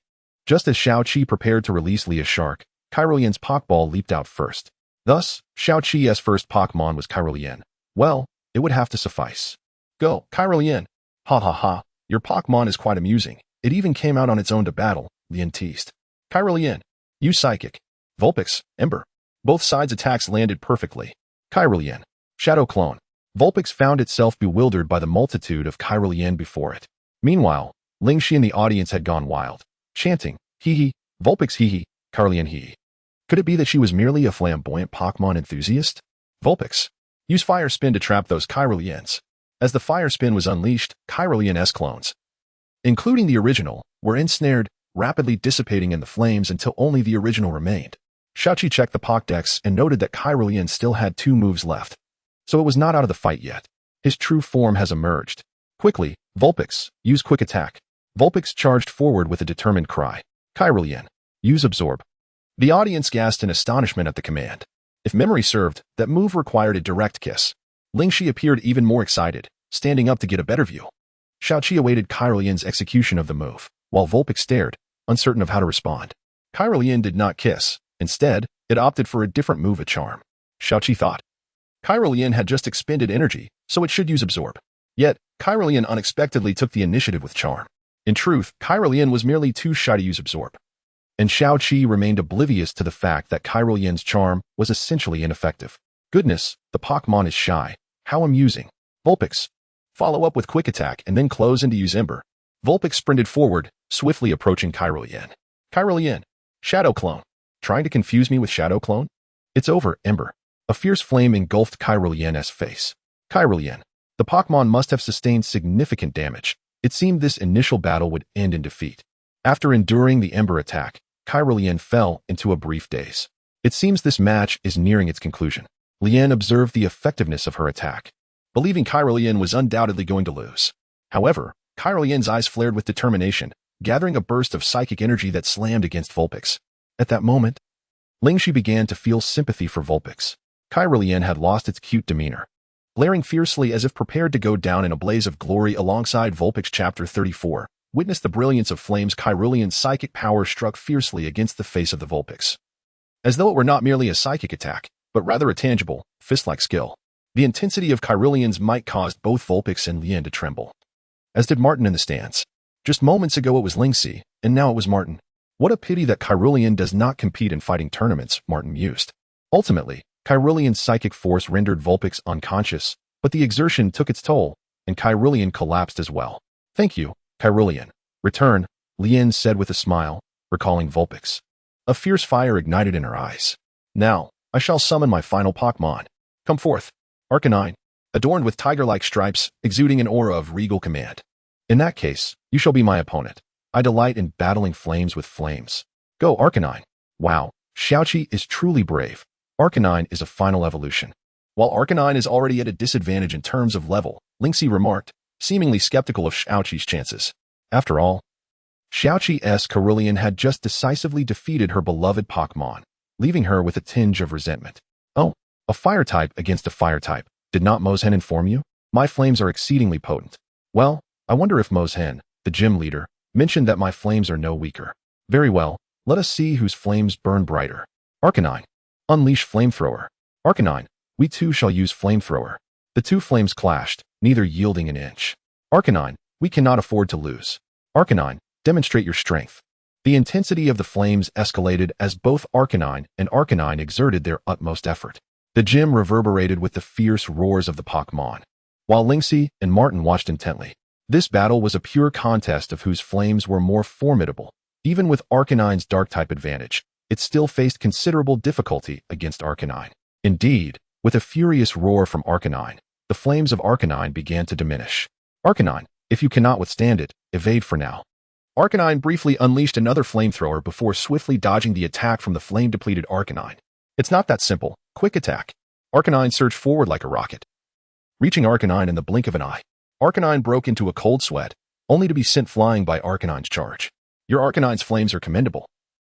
Just as Xiaoqi prepared to release Leah Shark, Kyrolean's Pokeball leaped out first. Thus, Xiaoqi's first Pokemon was Kyrolean. Well, it would have to suffice. Go, Kyrolean! Ha ha ha, your Pokemon is quite amusing. It even came out on its own to battle, Lien teased. Kyrolean, use Psychic. Vulpix, Ember. Both sides' attacks landed perfectly. Kyrolean, Shadow Clone. Vulpix found itself bewildered by the multitude of Kyrolean before it. Meanwhile, Lingxi and the audience had gone wild, chanting, hee-hee, Vulpix hee-hee, Kyrolean hee-hee. Could it be that she was merely a flamboyant Pokémon enthusiast? Vulpix, use Fire Spin to trap those Kyroleans. As the Fire Spin was unleashed, Kyrolean-S clones, including the original, were ensnared, rapidly dissipating in the flames until only the original remained. Xiaoqi checked the Pokédex and noted that Kyrolean still had 2 moves left, so it was not out of the fight yet. His true form has emerged. Quickly, Vulpix, use Quick Attack. Vulpix charged forward with a determined cry. Kyrolean, use Absorb. The audience gasped in astonishment at the command. If memory served, that move required a direct kiss. Lingxi appeared even more excited, standing up to get a better view. Xiaoqi awaited Kyrolean's execution of the move, while Vulpix stared, uncertain of how to respond. Kyrolean did not kiss. Instead, it opted for a different move, a charm. Xiaoqi thought. Kyrolean had just expended energy, so it should use Absorb. Yet, Kyrolean unexpectedly took the initiative with Charm. In truth, Kyrolean was merely too shy to use Absorb. And Xiaoqi remained oblivious to the fact that Kyrolean's charm was essentially ineffective. Goodness, the Pokémon is shy. How amusing. Vulpix, follow up with Quick Attack and then close in to use Ember. Vulpix sprinted forward, swiftly approaching Kyrolean. Kyrolean, Shadow Clone. Trying to confuse me with Shadow Clone? It's over, Ember. A fierce flame engulfed Kyrolean's face. Kyrolean, the Pokémon must have sustained significant damage. It seemed this initial battle would end in defeat. After enduring the Ember attack, Kyrolean fell into a brief daze. It seems this match is nearing its conclusion. Lien observed the effectiveness of her attack, believing Kyrolean was undoubtedly going to lose. However, Kyrolean's eyes flared with determination, gathering a burst of psychic energy that slammed against Vulpix. At that moment, Lingxi began to feel sympathy for Vulpix. Kyrolean had lost its cute demeanor, glaring fiercely as if prepared to go down in a blaze of glory alongside Vulpix. Chapter 34. Witness the brilliance of flames. Kyrolean's psychic power struck fiercely against the face of the Vulpix, as though it were not merely a psychic attack, but rather a tangible, fist-like skill. The intensity of Kyrolean's might caused both Vulpix and Lien to tremble, as did Martin in the stands. Just moments ago it was Lingxi, and now it was Martin. What a pity that Kyrolean does not compete in fighting tournaments, Martin mused. Ultimately, Kyrolean's psychic force rendered Vulpix unconscious, but the exertion took its toll, and Kyrolean collapsed as well. Thank you, Kyrolean. Return, Lien said with a smile, recalling Vulpix. A fierce fire ignited in her eyes. Now, I shall summon my final Pokémon. Come forth. Arcanine, adorned with tiger-like stripes, exuding an aura of regal command. In that case, you shall be my opponent. I delight in battling flames with flames. Go, Arcanine. Wow, Xiaoqi is truly brave. Arcanine is a final evolution. While Arcanine is already at a disadvantage in terms of level, Lingxi remarked, seemingly skeptical of Xiaoqi's chances. After all, Xiaoqi's Kyrolean had just decisively defeated her beloved Pokémon, leaving her with a tinge of resentment. Oh, a fire type against a fire type. Did not Mozhen inform you? My flames are exceedingly potent. Well, I wonder if Mozhen, the gym leader, mentioned that my flames are no weaker. Very well, let us see whose flames burn brighter. Arcanine, unleash Flamethrower. Arcanine, we too shall use Flamethrower. The two flames clashed, neither yielding an inch. Arcanine, we cannot afford to lose. Arcanine, demonstrate your strength. The intensity of the flames escalated as both Arcanine and Arcanine exerted their utmost effort. The gym reverberated with the fierce roars of the Pokémon, while Lingxi and Martin watched intently. This battle was a pure contest of whose flames were more formidable. Even with Arcanine's Dark-type advantage, it still faced considerable difficulty against Arcanine. Indeed, with a furious roar from Arcanine, the flames of Arcanine began to diminish. Arcanine, if you cannot withstand it, evade for now. Arcanine briefly unleashed another flamethrower before swiftly dodging the attack from the flame-depleted Arcanine. It's not that simple. Quick attack. Arcanine surged forward like a rocket. Reaching Arcanine in the blink of an eye, Arcanine broke into a cold sweat, only to be sent flying by Arcanine's charge. Your Arcanine's flames are commendable.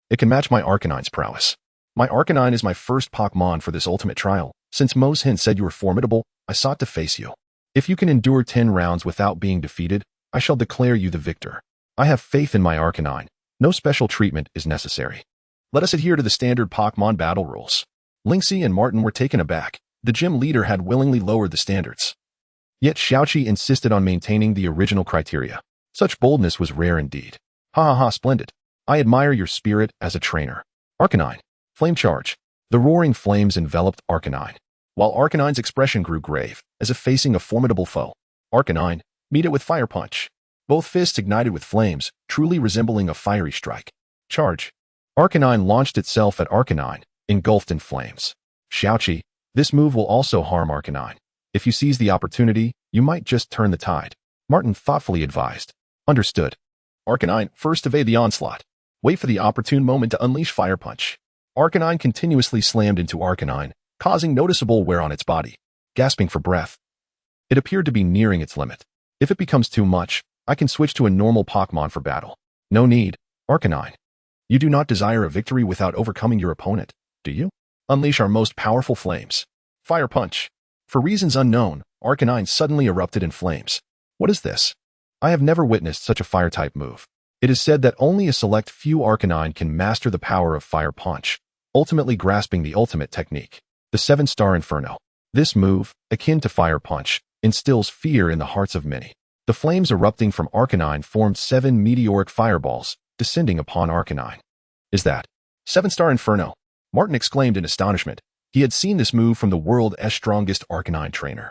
It can match my Arcanine's prowess. My Arcanine is my first Pokémon for this ultimate trial. Since Mosin said you were formidable, I sought to face you. If you can endure 10 rounds without being defeated, I shall declare you the victor. I have faith in my Arcanine. No special treatment is necessary. Let us adhere to the standard Pokémon battle rules. Lynxie and Martin were taken aback. The gym leader had willingly lowered the standards. Yet Xiaoqi insisted on maintaining the original criteria. Such boldness was rare indeed. Ha ha ha, splendid. I admire your spirit as a trainer. Arcanine. Flame charge. The roaring flames enveloped Arcanine, while Arcanine's expression grew grave, as if facing a formidable foe. Arcanine, meet it with Fire Punch. Both fists ignited with flames, truly resembling a fiery strike. Charge. Arcanine launched itself at Arcanine, engulfed in flames. Xiaoqi, this move will also harm Arcanine. If you seize the opportunity, you might just turn the tide. Martin thoughtfully advised. Understood. Arcanine, first evade the onslaught. Wait for the opportune moment to unleash Fire Punch. Arcanine continuously slammed into Arcanine, causing noticeable wear on its body. Gasping for breath, it appeared to be nearing its limit. If it becomes too much, I can switch to a normal Pokémon for battle. No need, Arcanine. You do not desire a victory without overcoming your opponent, do you? Unleash our most powerful flames. Fire Punch. For reasons unknown, Arcanine suddenly erupted in flames. What is this? I have never witnessed such a fire-type move. It is said that only a select few Arcanine can master the power of Fire Punch, ultimately grasping the ultimate technique, the 7-star Inferno. This move, akin to Fire Punch, instills fear in the hearts of many. The flames erupting from Arcanine formed 7 meteoric fireballs, descending upon Arcanine. Is that 7-star Inferno? Martin exclaimed in astonishment. He had seen this move from the world's strongest Arcanine trainer.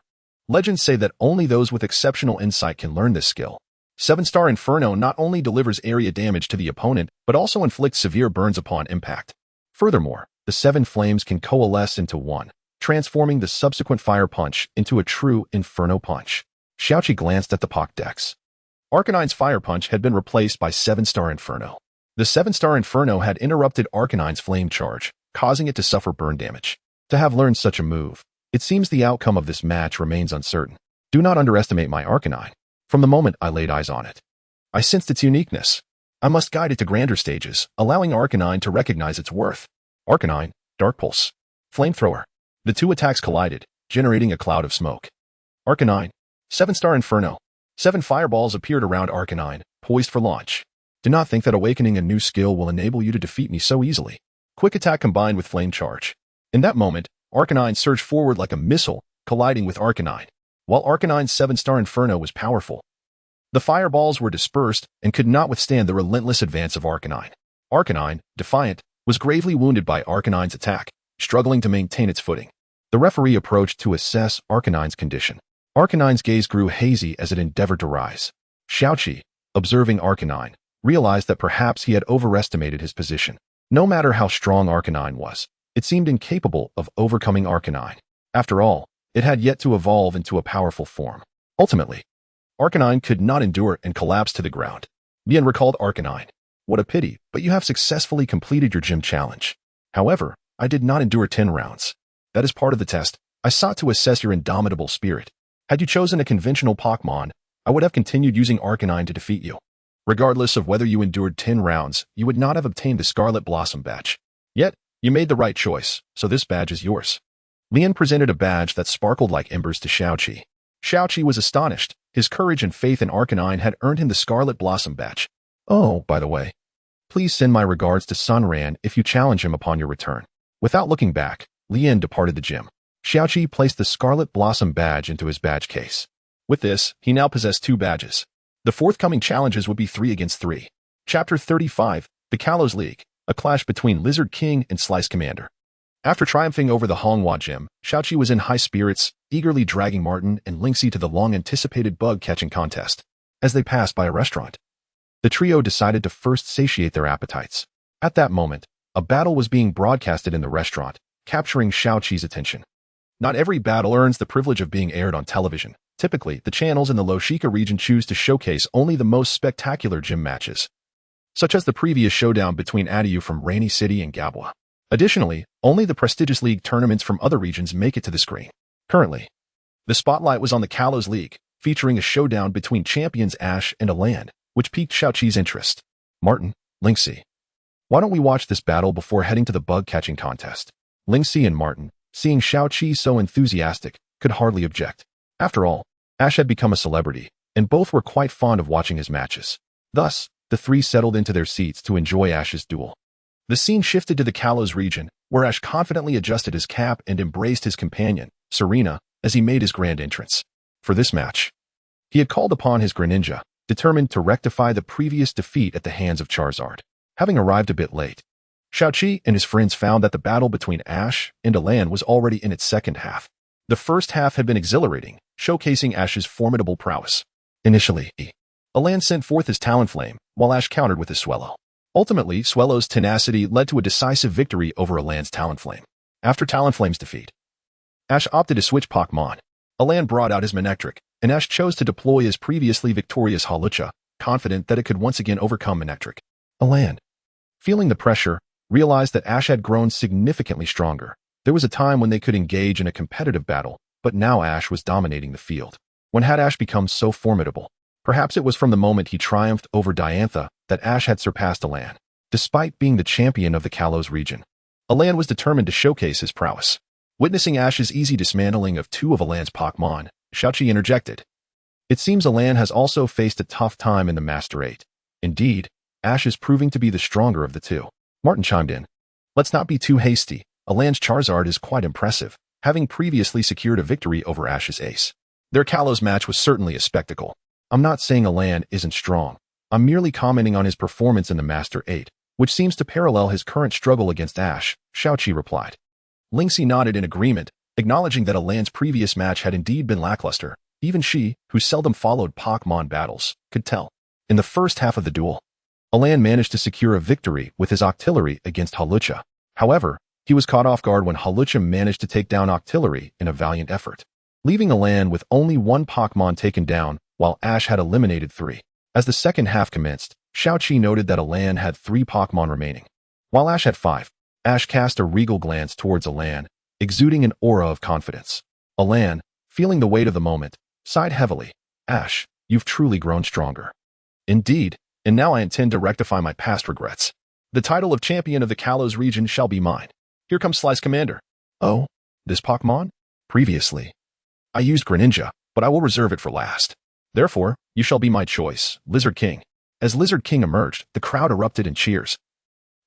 Legends say that only those with exceptional insight can learn this skill. 7-star Inferno not only delivers area damage to the opponent, but also inflicts severe burns upon impact. Furthermore, the 7 flames can coalesce into one, transforming the subsequent Fire Punch into a true Inferno Punch. Xiaoqi glanced at the Pokédex. Arcanine's Fire Punch had been replaced by 7-star Inferno. The 7-star Inferno had interrupted Arcanine's flame charge, causing it to suffer burn damage. To have learned such a move, it seems the outcome of this match remains uncertain. Do not underestimate my Arcanine. From the moment I laid eyes on it, I sensed its uniqueness. I must guide it to grander stages, allowing Arcanine to recognize its worth. Arcanine, Dark Pulse. Flamethrower. The two attacks collided, generating a cloud of smoke. Arcanine, 7-star Inferno. 7 fireballs appeared around Arcanine, poised for launch. Do not think that awakening a new skill will enable you to defeat me so easily. Quick attack combined with flame charge. In that moment, Arcanine surged forward like a missile, colliding with Arcanine. While Arcanine's 7-star Inferno was powerful, the fireballs were dispersed and could not withstand the relentless advance of Arcanine. Arcanine, defiant, was gravely wounded by Arcanine's attack, struggling to maintain its footing. The referee approached to assess Arcanine's condition. Arcanine's gaze grew hazy as it endeavored to rise. Xiaoqi, observing Arcanine, realized that perhaps he had overestimated his position. No matter how strong Arcanine was, it seemed incapable of overcoming Arcanine. After all, it had yet to evolve into a powerful form. Ultimately, Arcanine could not endure and collapsed to the ground. Bien recalled Arcanine. What a pity, but you have successfully completed your gym challenge. However, I did not endure 10 rounds. That is part of the test. I sought to assess your indomitable spirit. Had you chosen a conventional Pokémon, I would have continued using Arcanine to defeat you. Regardless of whether you endured 10 rounds, you would not have obtained the Scarlet Blossom badge. Yet, you made the right choice, so this badge is yours. Lian presented a badge that sparkled like embers to Xiaoqi. Xiaoqi was astonished. His courage and faith in Arcanine had earned him the Scarlet Blossom badge. Oh, by the way, please send my regards to Sunran if you challenge him upon your return. Without looking back, Lian departed the gym. Xiaoqi placed the Scarlet Blossom badge into his badge case. With this, he now possessed 2 badges. The forthcoming challenges would be 3 against 3. Chapter 35, The Kalos League, a clash between Lizard King and Slice Commander. After triumphing over the Honghua gym, Xiaoqi was in high spirits, eagerly dragging Martin and Lynxie to the long-anticipated bug-catching contest. As they passed by a restaurant, the trio decided to first satiate their appetites. At that moment, A battle was being broadcasted in the restaurant, capturing Xiaoqi's attention. Not every battle earns the privilege of being aired on television. Typically, the channels in the Loshika region choose to showcase only the most spectacular gym matches, such as the previous showdown between Adiyu from Rainy City and Gabwa. Additionally, only the prestigious league tournaments from other regions make it to the screen. Currently, the spotlight was on the Kalos League, featuring a showdown between champions Ash and Alan, which piqued Xiaoqi's interest. Martin, Lingxi. Why don't we watch this battle before heading to the bug-catching contest? Lingxi and Martin, seeing Xiaoqi so enthusiastic, could hardly object. After all, Ash had become a celebrity, and both were quite fond of watching his matches. Thus, the three settled into their seats to enjoy Ash's duel. The scene shifted to the Kalos region, where Ash confidently adjusted his cap and embraced his companion, Serena, as he made his grand entrance. For this match, he had called upon his Greninja, determined to rectify the previous defeat at the hands of Charizard. Having arrived a bit late, Xiaoqi and his friends found that the battle between Ash and Alan was already in its second half. The first half had been exhilarating, showcasing Ash's formidable prowess. Initially, Alan sent forth his Talonflame, while Ash countered with his Swellow. Ultimately, Swellow's tenacity led to a decisive victory over Alan's Talonflame. After Talonflame's defeat, Ash opted to switch Pokémon. Alan brought out his Manectric, and Ash chose to deploy his previously victorious Hawlucha, confident that it could once again overcome Manectric. Alan, feeling the pressure, realized that Ash had grown significantly stronger. There was a time when they could engage in a competitive battle, but now Ash was dominating the field. When had Ash become so formidable? Perhaps it was from the moment he triumphed over Diantha that Ash had surpassed Alan. Despite being the champion of the Kalos region, Alan was determined to showcase his prowess. Witnessing Ash's easy dismantling of two of Alan's Pokémon, Xiaoqi interjected. It seems Alan has also faced a tough time in the Master 8. Indeed, Ash is proving to be the stronger of the two. Martin chimed in. Let's not be too hasty. Alan's Charizard is quite impressive, having previously secured a victory over Ash's ace. Their Kalos match was certainly a spectacle. I'm not saying Alan isn't strong. I'm merely commenting on his performance in the Master 8, which seems to parallel his current struggle against Ash, Xiaoqi replied. Lingxi nodded in agreement, acknowledging that Alan's previous match had indeed been lackluster. Even she, who seldom followed Pokémon battles, could tell. In the first half of the duel, Alan managed to secure a victory with his Octillery against Hawlucha. However, he was caught off guard when Hawlucha managed to take down Octillery in a valiant effort, leaving Alan with only one Pokémon taken down, while Ash had eliminated 3. As the second half commenced, Xiaoqi noted that Alan had 3 Pokémon remaining, while Ash had 5. Ash cast a regal glance towards Alan, exuding an aura of confidence. Alan, feeling the weight of the moment, sighed heavily. Ash, you've truly grown stronger. Indeed, and now I intend to rectify my past regrets. The title of champion of the Kalos region shall be mine. Here comes Slice Commander. Oh, this Pokémon? Previously, I used Greninja, but I will reserve it for last. Therefore, you shall be my choice, Lizard King. As Lizard King emerged, the crowd erupted in cheers.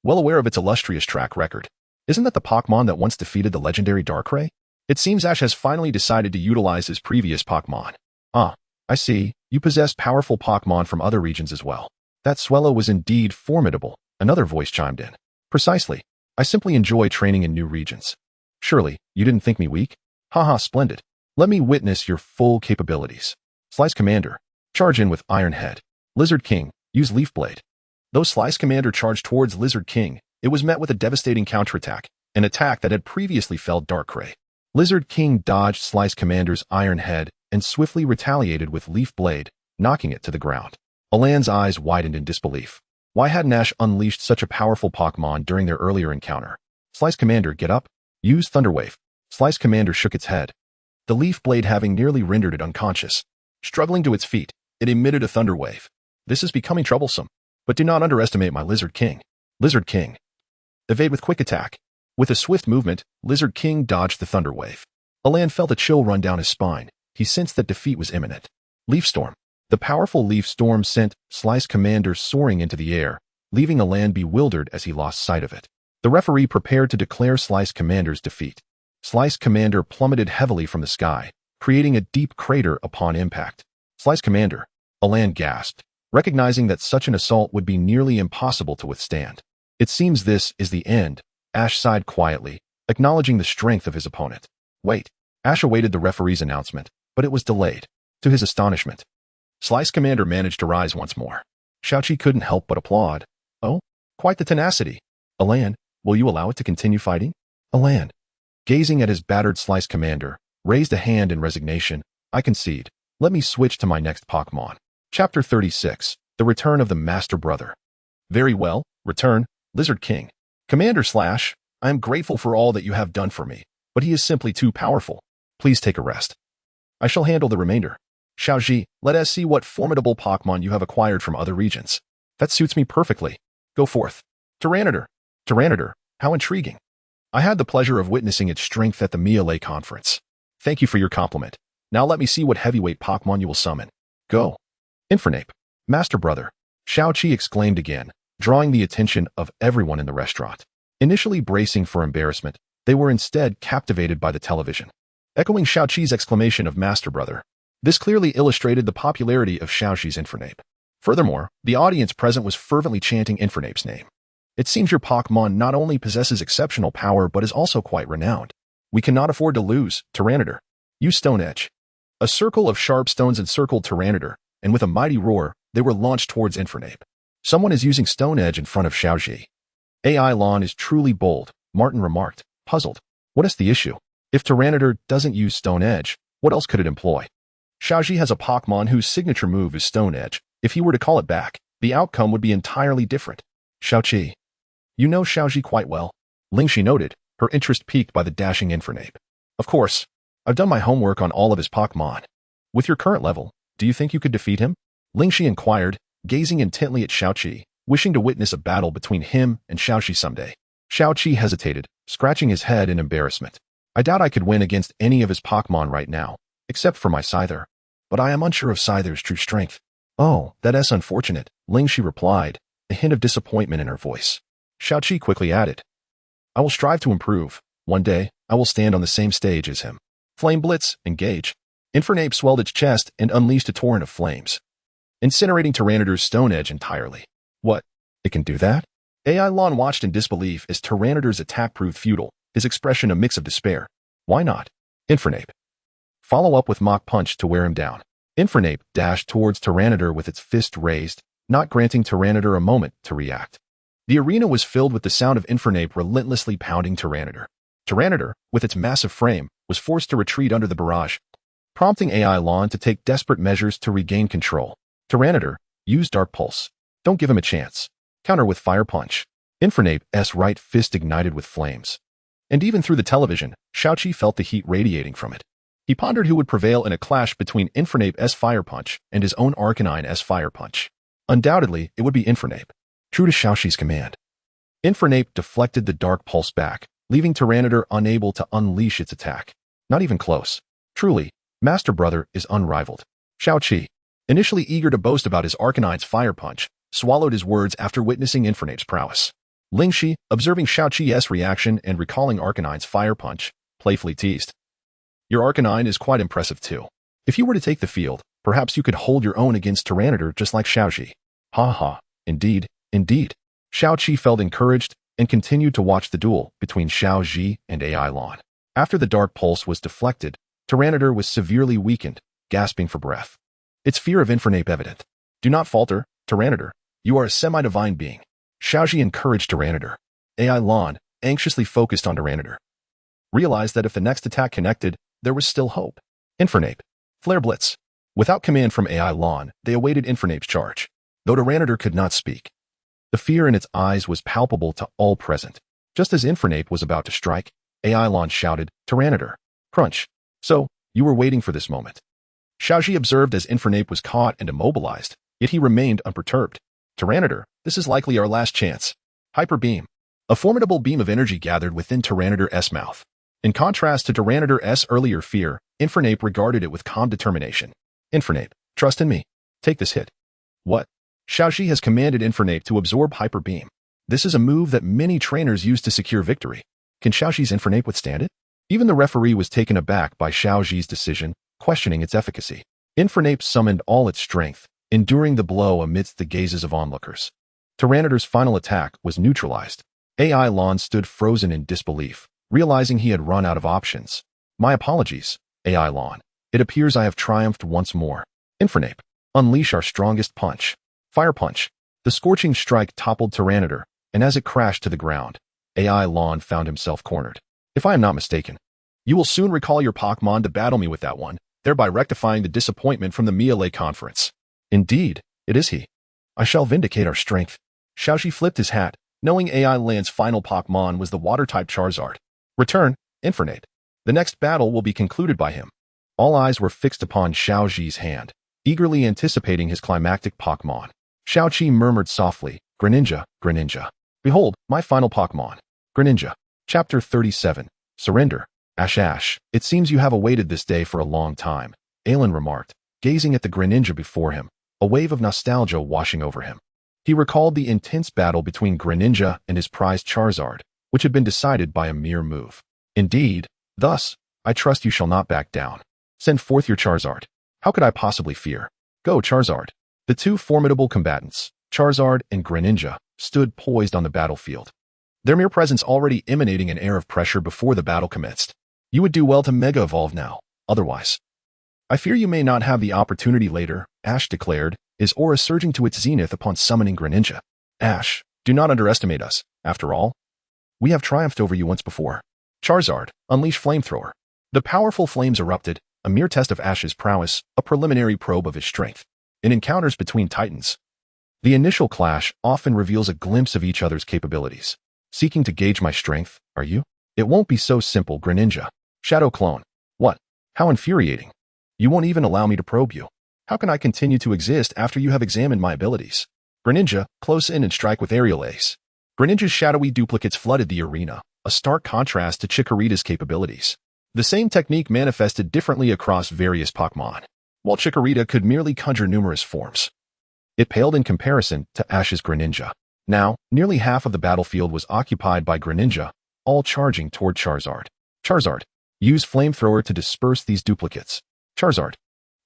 Well aware of its illustrious track record, isn't that the Pokémon that once defeated the legendary Darkrai? It seems Ash has finally decided to utilize his previous Pokémon. Ah, I see, you possess powerful Pokémon from other regions as well. That Swellow was indeed formidable, another voice chimed in. Precisely. I simply enjoy training in new regions. Surely, you didn't think me weak? Haha, splendid. Let me witness your full capabilities. Slice Commander, charge in with Iron Head. Lizard King, use Leaf Blade. Though Slice Commander charged towards Lizard King, it was met with a devastating counterattack, an attack that had previously felled Darkrai. Lizard King dodged Slice Commander's Iron Head and swiftly retaliated with Leaf Blade, knocking it to the ground. Alan's eyes widened in disbelief. Why hadn't Ash unleashed such a powerful Pokémon during their earlier encounter? Slice Commander, get up. Use Thunder Wave. Slice Commander shook its head, the Leaf Blade having nearly rendered it unconscious. Struggling to its feet, it emitted a Thunder Wave. This is becoming troublesome. But do not underestimate my Lizard King. Lizard King, evade with Quick Attack. With a swift movement, Lizard King dodged the Thunder Wave. Alan felt a chill run down his spine. He sensed that defeat was imminent. Leaf Storm. The powerful Leaf Storm sent Slice Commander soaring into the air, leaving Alan bewildered as he lost sight of it. The referee prepared to declare Slice Commander's defeat. Slice Commander plummeted heavily from the sky, creating a deep crater upon impact. Slice Commander, Alan gasped, recognizing that such an assault would be nearly impossible to withstand. It seems this is the end, Ash sighed quietly, acknowledging the strength of his opponent. Wait. Ash awaited the referee's announcement, but it was delayed. To his astonishment, Slice Commander managed to rise once more. Xiaoqi couldn't help but applaud. Oh, quite the tenacity. Alan, Will you allow it to continue fighting? Alan, gazing at his battered slice commander, raised a hand in resignation. I concede. Let me switch to my next Pokémon. Chapter 36. The Return of the Master Brother. Very well, return, Lizard King. Commander Slash, I am grateful for all that you have done for me, but he is simply too powerful. Please take a rest. I shall handle the remainder. Xiaoji, let us see what formidable Pokémon you have acquired from other regions. That suits me perfectly. Go forth. Tyranitar. Tyranitar, how intriguing. I had the pleasure of witnessing its strength at the Miele conference. Thank you for your compliment. Now let me see what heavyweight Pokémon you will summon. Go. Infernape. Master Brother. Xiaoqi exclaimed again, drawing the attention of everyone in the restaurant. Initially bracing for embarrassment, they were instead captivated by the television. Echoing Xiaoqi's exclamation of Master Brother, this clearly illustrated the popularity of Xiaoqi's Infernape. Furthermore, the audience present was fervently chanting Infernape's name. It seems your Pokémon not only possesses exceptional power but is also quite renowned. We cannot afford to lose, Tyranitar. Use Stone Edge. A circle of sharp stones encircled Tyranitar, and with a mighty roar, they were launched towards Infernape. Someone is using Stone Edge in front of Xiaoji. AI Lon is truly bold, Martin remarked, puzzled. What is the issue? If Tyranitar doesn't use Stone Edge, what else could it employ? Xiaoji has a Pokémon whose signature move is Stone Edge. If he were to call it back, the outcome would be entirely different. Xiaoqi. You know Xiaoji quite well. Lingxi noted, her interest piqued by the dashing Infernape. Of course. I've done my homework on all of his Pokémon. With your current level, do you think you could defeat him? Lingxi inquired, gazing intently at Xiaoqi, wishing to witness a battle between him and Xiaoqi someday. Xiaoqi hesitated, scratching his head in embarrassment. I doubt I could win against any of his Pokémon right now, except for my Scyther. But I am unsure of Scyther's true strength. Oh, that is unfortunate, Lingxi replied, a hint of disappointment in her voice. Xiaoqi quickly added, I will strive to improve. One day, I will stand on the same stage as him. Flame Blitz, engage. Infernape swelled its chest and unleashed a torrent of flames, incinerating Tyranitar's Stone Edge entirely. What? It can do that? AI Lon watched in disbelief as Tyranitar's attack proved futile, his expression a mix of despair. Why not? Infernape. Follow up with Mach Punch to wear him down. Infernape dashed towards Tyranitar with its fist raised, not granting Tyranitar a moment to react. The arena was filled with the sound of Infernape relentlessly pounding Tyranitar. Tyranitar, with its massive frame, was forced to retreat under the barrage, prompting AI Lon to take desperate measures to regain control. Tyranitar, use Dark Pulse. Don't give him a chance. Counter with Fire Punch. Infernape's right fist ignited with flames. And even through the television, Xiaoqi felt the heat radiating from it. He pondered who would prevail in a clash between Infernape's Fire Punch and his own Arcanine's Fire Punch. Undoubtedly, it would be Infernape. True to Xiaoqi's command, Infernape deflected the Dark Pulse back, leaving Tyranitar unable to unleash its attack. Not even close. Truly, Master Brother is unrivaled. Xiaoqi, initially eager to boast about his Arcanine's Fire Punch, swallowed his words after witnessing Infernape's prowess. Lingxi, observing Xiaoqi's reaction and recalling Arcanine's Fire Punch, playfully teased. Your Arcanine is quite impressive too. If you were to take the field, perhaps you could hold your own against Tyranitar just like Xiaoqi. Ha ha, indeed. Indeed. Xiaoqi felt encouraged and continued to watch the duel between Xiaoji and AI Lon. After the Dark Pulse was deflected, Tyranitar was severely weakened, gasping for breath. Its fear of Infernape evident. Do not falter, Tyranitar. You are a semi-divine being. Xiaoji encouraged Tyranitar. AI Lon, anxiously focused on Tyranitar, realized that if the next attack connected, there was still hope. Infernape. Flare Blitz. Without command from AI Lon, they awaited Infernape's charge. Though Tyranitar could not speak, the fear in its eyes was palpable to all present. Just as Infernape was about to strike, AI Lon shouted, Tyranitar. Crunch. So, you were waiting for this moment. Xiaoji observed as Infernape was caught and immobilized, yet he remained unperturbed. Tyranitar, this is likely our last chance. Hyper Beam. A formidable beam of energy gathered within Tyranitar's mouth. In contrast to Tyranitar's earlier fear, Infernape regarded it with calm determination. Infernape, trust in me. Take this hit. What? Xiaoji has commanded Infernape to absorb Hyper Beam. This is a move that many trainers use to secure victory. Can Xiaoji's Infernape withstand it? Even the referee was taken aback by Xiaoji's decision, questioning its efficacy. Infernape summoned all its strength, enduring the blow amidst the gazes of onlookers. Tyranitar's final attack was neutralized. AI Lon stood frozen in disbelief, realizing he had run out of options. My apologies, AI Lon. It appears I have triumphed once more. Infernape, unleash our strongest punch. Fire Punch. The scorching strike toppled Tyranitar, and as it crashed to the ground, AI Lawn found himself cornered. If I am not mistaken, you will soon recall your Pokémon to battle me with that one, thereby rectifying the disappointment from the Melee conference. Indeed, it is he. I shall vindicate our strength. Xiaoxi flipped his hat, knowing AI Land's final Pokémon was the Water-type Charizard. Return, Infernape. The next battle will be concluded by him. All eyes were fixed upon Xiaoxi's hand, eagerly anticipating his climactic Pokémon. Xiaoqi murmured softly, Greninja, Greninja. Behold, my final Pokémon. Greninja. Chapter 37. Surrender. Ash. It seems you have awaited this day for a long time, Alan remarked, gazing at the Greninja before him, a wave of nostalgia washing over him. He recalled the intense battle between Greninja and his prized Charizard, which had been decided by a mere move. Indeed, thus, I trust you shall not back down. Send forth your Charizard. How could I possibly fear? Go, Charizard. The two formidable combatants, Charizard and Greninja, stood poised on the battlefield, their mere presence already emanating an air of pressure before the battle commenced. You would do well to Mega Evolve now, otherwise. I fear you may not have the opportunity later, Ash declared, his aura surging to its zenith upon summoning Greninja. Ash, do not underestimate us, after all. We have triumphed over you once before. Charizard, unleash Flamethrower. The powerful flames erupted, a mere test of Ash's prowess, a preliminary probe of his strength. In encounters between titans, the initial clash often reveals a glimpse of each other's capabilities. Seeking to gauge my strength, are you? It won't be so simple, Greninja. Shadow Clone. What? How infuriating. You won't even allow me to probe you. How can I continue to exist after you have examined my abilities? Greninja, close in and strike with Aerial Ace. Greninja's shadowy duplicates flooded the arena, a stark contrast to Chikorita's capabilities. The same technique manifested differently across various Pokémon, while Chikorita could merely conjure numerous forms. It paled in comparison to Ash's Greninja. Now, nearly half of the battlefield was occupied by Greninja, all charging toward Charizard. Charizard. Use Flamethrower to disperse these duplicates. Charizard,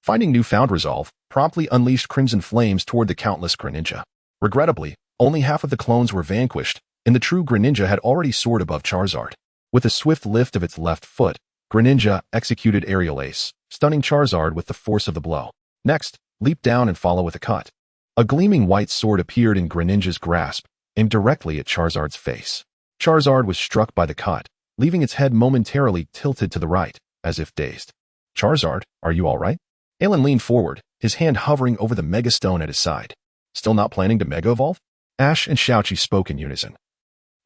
finding newfound resolve, promptly unleashed Crimson Flames toward the countless Greninja. Regrettably, only half of the clones were vanquished, and the true Greninja had already soared above Charizard. With a swift lift of its left foot, Greninja executed Aerial Ace, stunning Charizard with the force of the blow. Next, leap down and follow with a cut. A gleaming white sword appeared in Greninja's grasp, aimed directly at Charizard's face. Charizard was struck by the cut, leaving its head momentarily tilted to the right, as if dazed. Charizard, are you all right? Alan leaned forward, his hand hovering over the Mega Stone at his side. Still not planning to Mega Evolve? Ash and Xiaoqi spoke in unison,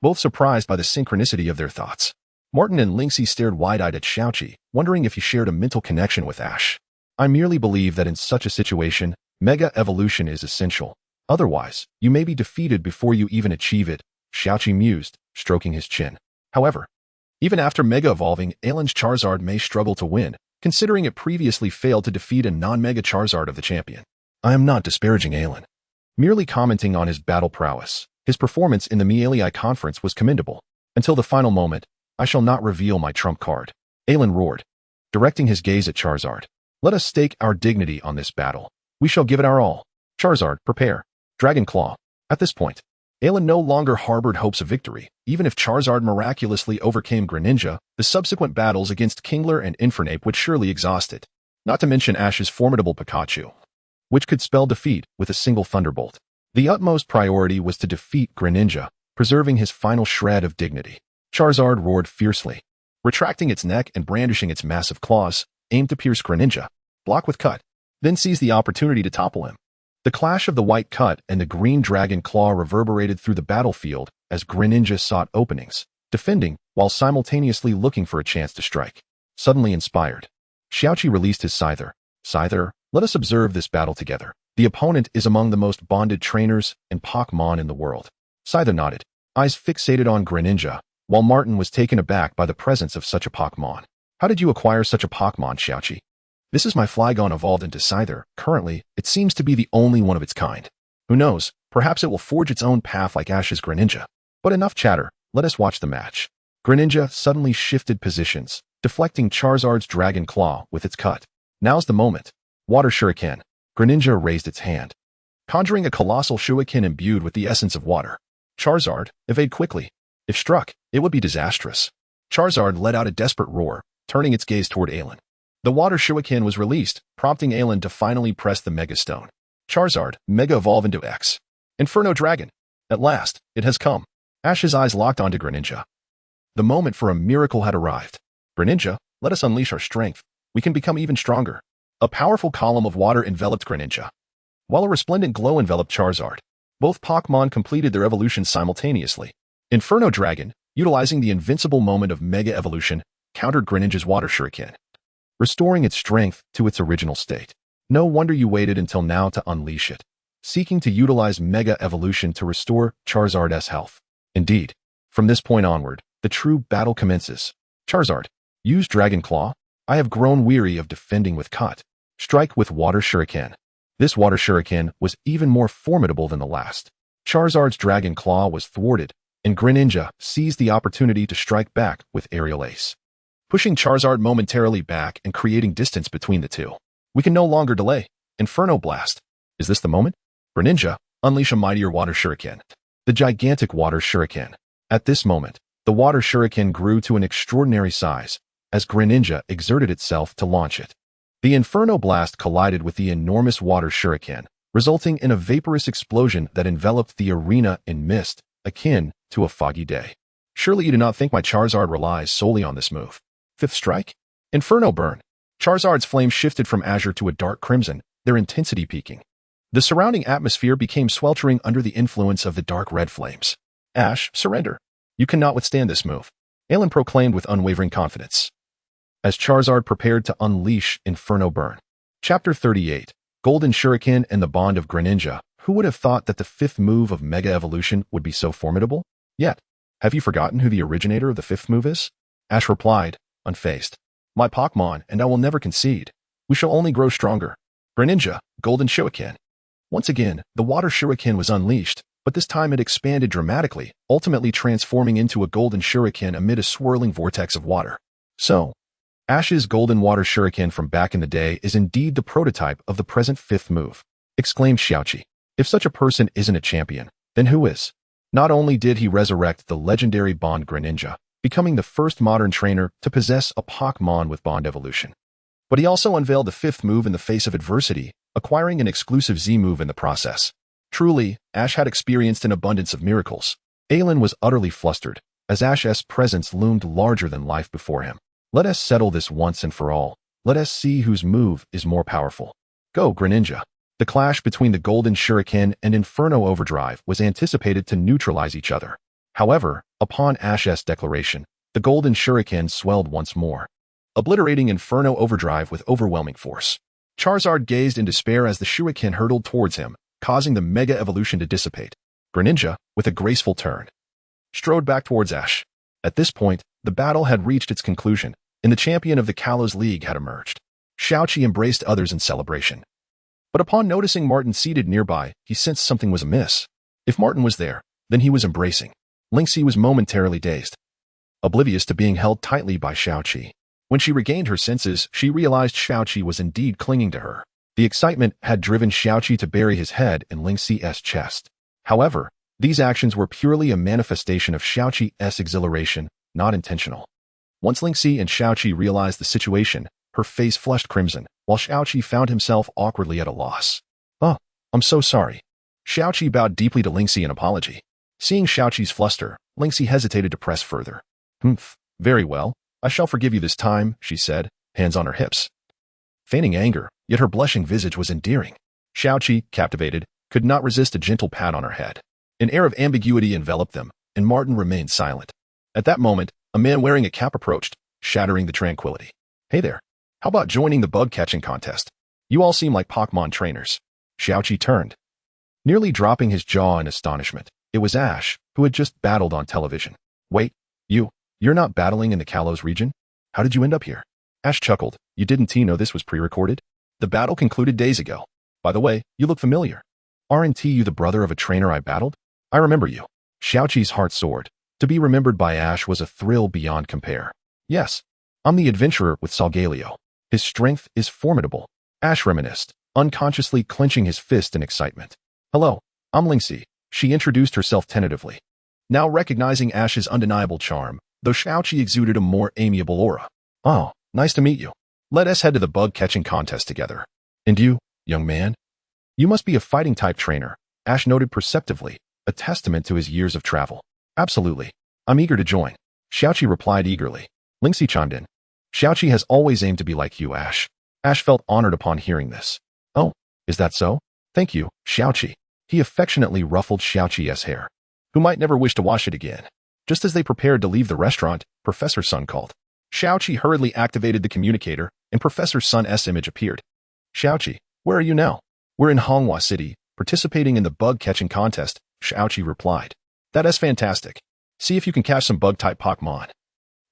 both surprised by the synchronicity of their thoughts. Martin and Lynxie stared wide-eyed at Xiaoqi, wondering if he shared a mental connection with Ash. I merely believe that in such a situation, Mega Evolution is essential. Otherwise, you may be defeated before you even achieve it, Xiaoqi mused, stroking his chin. However, even after Mega Evolving, Alan's Charizard may struggle to win, considering it previously failed to defeat a non-Mega Charizard of the champion. I am not disparaging Alan, merely commenting on his battle prowess. His performance in the Melee conference was commendable. Until the final moment, I shall not reveal my trump card. Alan roared, directing his gaze at Charizard. Let us stake our dignity on this battle. We shall give it our all. Charizard, prepare. Dragon Claw. At this point, Alan no longer harbored hopes of victory. Even if Charizard miraculously overcame Greninja, the subsequent battles against Kingler and Infernape would surely exhaust it. Not to mention Ash's formidable Pikachu, which could spell defeat with a single Thunderbolt. The utmost priority was to defeat Greninja, preserving his final shred of dignity. Charizard roared fiercely, retracting its neck and brandishing its massive claws, aimed to pierce Greninja. Block with cut, then seize the opportunity to topple him. The clash of the white cut and the green dragon claw reverberated through the battlefield as Greninja sought openings, defending while simultaneously looking for a chance to strike. Suddenly inspired, Xiaoqi released his Scyther. Scyther, let us observe this battle together. The opponent is among the most bonded trainers and Pokémon in the world. Scyther nodded, eyes fixated on Greninja, while Martin was taken aback by the presence of such a Pokémon. How did you acquire such a Pokémon, Xiaoqi? This is my Flygon evolved into Scyther. Currently, it seems to be the only one of its kind. Who knows, perhaps it will forge its own path like Ash's Greninja. But enough chatter, let us watch the match. Greninja suddenly shifted positions, deflecting Charizard's Dragon Claw with its cut. Now's the moment. Water Shuriken. Greninja raised its hand, conjuring a colossal shuriken imbued with the essence of water. Charizard, evade quickly. If struck, it would be disastrous. Charizard let out a desperate roar, turning its gaze toward Alan. The water shuriken was released, prompting Alan to finally press the Mega Stone. Charizard, Mega Evolve into X. Inferno Dragon. At last, it has come. Ash's eyes locked onto Greninja. The moment for a miracle had arrived. Greninja, let us unleash our strength. We can become even stronger. A powerful column of water enveloped Greninja, while a resplendent glow enveloped Charizard. Both Pokémon completed their evolution simultaneously. Inferno Dragon, utilizing the invincible moment of Mega Evolution, countered Greninja's Water Shuriken, restoring its strength to its original state. No wonder you waited until now to unleash it, seeking to utilize Mega Evolution to restore Charizard's health. Indeed, from this point onward, the true battle commences. Charizard, use Dragon Claw. I have grown weary of defending with Cut. Strike with Water Shuriken. This Water Shuriken was even more formidable than the last. Charizard's Dragon Claw was thwarted, and Greninja seized the opportunity to strike back with Aerial Ace, pushing Charizard momentarily back and creating distance between the two. We can no longer delay. Inferno Blast. Is this the moment? Greninja, unleash a mightier Water Shuriken. The gigantic Water Shuriken. At this moment, the Water Shuriken grew to an extraordinary size as Greninja exerted itself to launch it. The Inferno Blast collided with the enormous Water Shuriken, resulting in a vaporous explosion that enveloped the arena in mist, akin to a foggy day. Surely you do not think my Charizard relies solely on this move. Fifth strike? Inferno Burn. Charizard's flames shifted from azure to a dark crimson, their intensity peaking. The surrounding atmosphere became sweltering under the influence of the dark red flames. Ash, surrender. You cannot withstand this move, Alan proclaimed with unwavering confidence, as Charizard prepared to unleash Inferno Burn. Chapter 38, Golden Shuriken and the Bond of Greninja. Who would have thought that the fifth move of Mega Evolution would be so formidable? Yet, have you forgotten who the originator of the fifth move is? Ash replied, unfazed. My Pokémon, and I will never concede. We shall only grow stronger. Greninja, Golden Shuriken. Once again, the Water Shuriken was unleashed, but this time it expanded dramatically, ultimately transforming into a Golden Shuriken amid a swirling vortex of water. So, Ash's Golden Water Shuriken from back in the day is indeed the prototype of the present fifth move, exclaimed Xiaoqi. If such a person isn't a champion, then who is? Not only did he resurrect the legendary Bond Greninja, becoming the first modern trainer to possess a Pokémon with Bond evolution, but he also unveiled the fifth move in the face of adversity, acquiring an exclusive Z move in the process. Truly, Ash had experienced an abundance of miracles. Alan was utterly flustered, as Ash's presence loomed larger than life before him. Let us settle this once and for all. Let us see whose move is more powerful. Go, Greninja. The clash between the Golden Shuriken and Inferno Overdrive was anticipated to neutralize each other. However, upon Ash's declaration, the Golden Shuriken swelled once more, obliterating Inferno Overdrive with overwhelming force. Charizard gazed in despair as the Shuriken hurtled towards him, causing the Mega Evolution to dissipate. Greninja, with a graceful turn, strode back towards Ash. At this point, the battle had reached its conclusion, and the champion of the Kalos League had emerged. Xiaoqi embraced others in celebration. But upon noticing Martin seated nearby, he sensed something was amiss. If Martin was there, then he was embracing. Lingxi was momentarily dazed, oblivious to being held tightly by Xiaoqi. When she regained her senses, she realized Xiaoqi was indeed clinging to her. The excitement had driven Xiaoqi to bury his head in Lingxi's chest. However, these actions were purely a manifestation of Xiaoqi's exhilaration, not intentional. Once Lingxi and Xiaoqi realized the situation, her face flushed crimson, while Xiaoqi found himself awkwardly at a loss. Oh, I'm so sorry. Xiaoqi bowed deeply to Lingxi in apology. Seeing Xiaoqi's fluster, Lingxi hesitated to press further. Very well. I shall forgive you this time, she said, hands on her hips. Feigning anger, yet her blushing visage was endearing. Xiaoqi, captivated, could not resist a gentle pat on her head. An air of ambiguity enveloped them, and Martin remained silent. At that moment, a man wearing a cap approached, shattering the tranquility. Hey there. How about joining the bug-catching contest? You all seem like Pokémon trainers. Xiaoqi turned, nearly dropping his jaw in astonishment. It was Ash, who had just battled on television. Wait, you're not battling in the Kalos region? How did you end up here? Ash chuckled. You didn't know this was pre-recorded? The battle concluded days ago. By the way, you look familiar. Aren't you the brother of a trainer I battled? I remember you. Xiaoqi's heart soared. To be remembered by Ash was a thrill beyond compare. Yes, I'm the adventurer with Solgaleo. His strength is formidable. Ash reminisced, unconsciously clenching his fist in excitement. Hello, I'm Lingxi. She introduced herself tentatively, now recognizing Ash's undeniable charm, though Xiaoqi exuded a more amiable aura. Oh, nice to meet you. Let us head to the bug-catching contest together. And you, young man? You must be a fighting-type trainer, Ash noted perceptively, a testament to his years of travel. Absolutely. I'm eager to join. Xiaoqi replied eagerly. Lingxi chimed in. Xiaoqi has always aimed to be like you, Ash. Ash felt honored upon hearing this. Oh, is that so? Thank you, Xiaoqi. He affectionately ruffled Xiaoqi's hair, who might never wish to wash it again. Just as they prepared to leave the restaurant, Professor Sun called. Xiaoqi hurriedly activated the communicator, and Professor Sun's image appeared. Xiaoqi, where are you now? We're in Honghua City, participating in the bug-catching contest, Xiaoqi replied. That is fantastic. See if you can catch some bug-type Pokémon.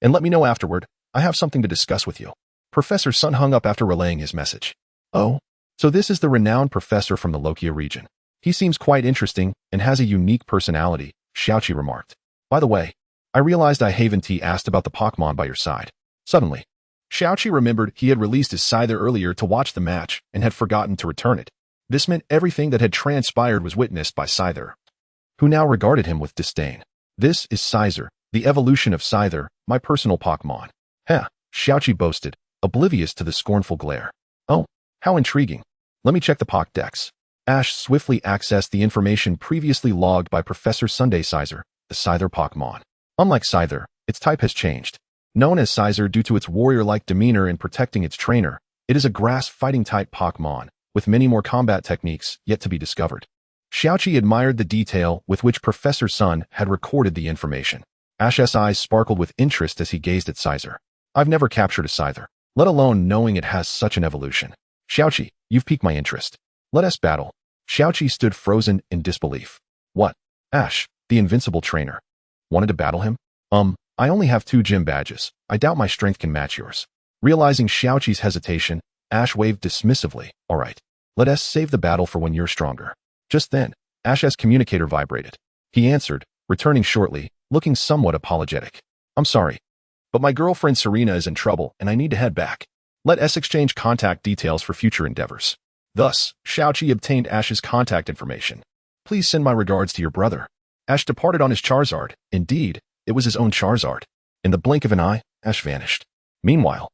And let me know afterward. I have something to discuss with you. Professor Sun hung up after relaying his message. Oh, so this is the renowned professor from the Lokia region. He seems quite interesting and has a unique personality, Xiaoqi remarked. By the way, I realized I Haven T asked about the Pokémon by your side. Suddenly, Xiaoqi remembered he had released his Scyther earlier to watch the match and had forgotten to return it. This meant everything that had transpired was witnessed by Scyther, who now regarded him with disdain. This is Scyther, the evolution of Scyther, my personal Pokémon. Heh, Xiaoqi boasted, oblivious to the scornful glare. Oh, how intriguing. Let me check the Pokédex. Ash swiftly accessed the information previously logged by Professor Sunday Scyther, the Scyther Pokémon. Unlike Scyther, its type has changed. Known as Scyther due to its warrior-like demeanor in protecting its trainer, it is a grass fighting-type Pokémon, with many more combat techniques yet to be discovered. Xiaoqi admired the detail with which Professor Sun had recorded the information. Ash's eyes sparkled with interest as he gazed at Scyther. I've never captured a Scyther, let alone knowing it has such an evolution. Xiaoqi, you've piqued my interest. Let us battle. Xiaoqi stood frozen in disbelief. What? Ash, the invincible trainer. Wanted to battle him? I only have 2 gym badges. I doubt my strength can match yours. Realizing Xiaoqi's hesitation, Ash waved dismissively. All right. Let us save the battle for when you're stronger. Just then, Ash's communicator vibrated. He answered, returning shortly, looking somewhat apologetic. I'm sorry, but my girlfriend Serena is in trouble and I need to head back. Let us exchange contact details for future endeavors. Thus, Xiaoqi obtained Ash's contact information. Please send my regards to your brother. Ash departed on his Charizard. Indeed, it was his own Charizard. In the blink of an eye, Ash vanished. Meanwhile,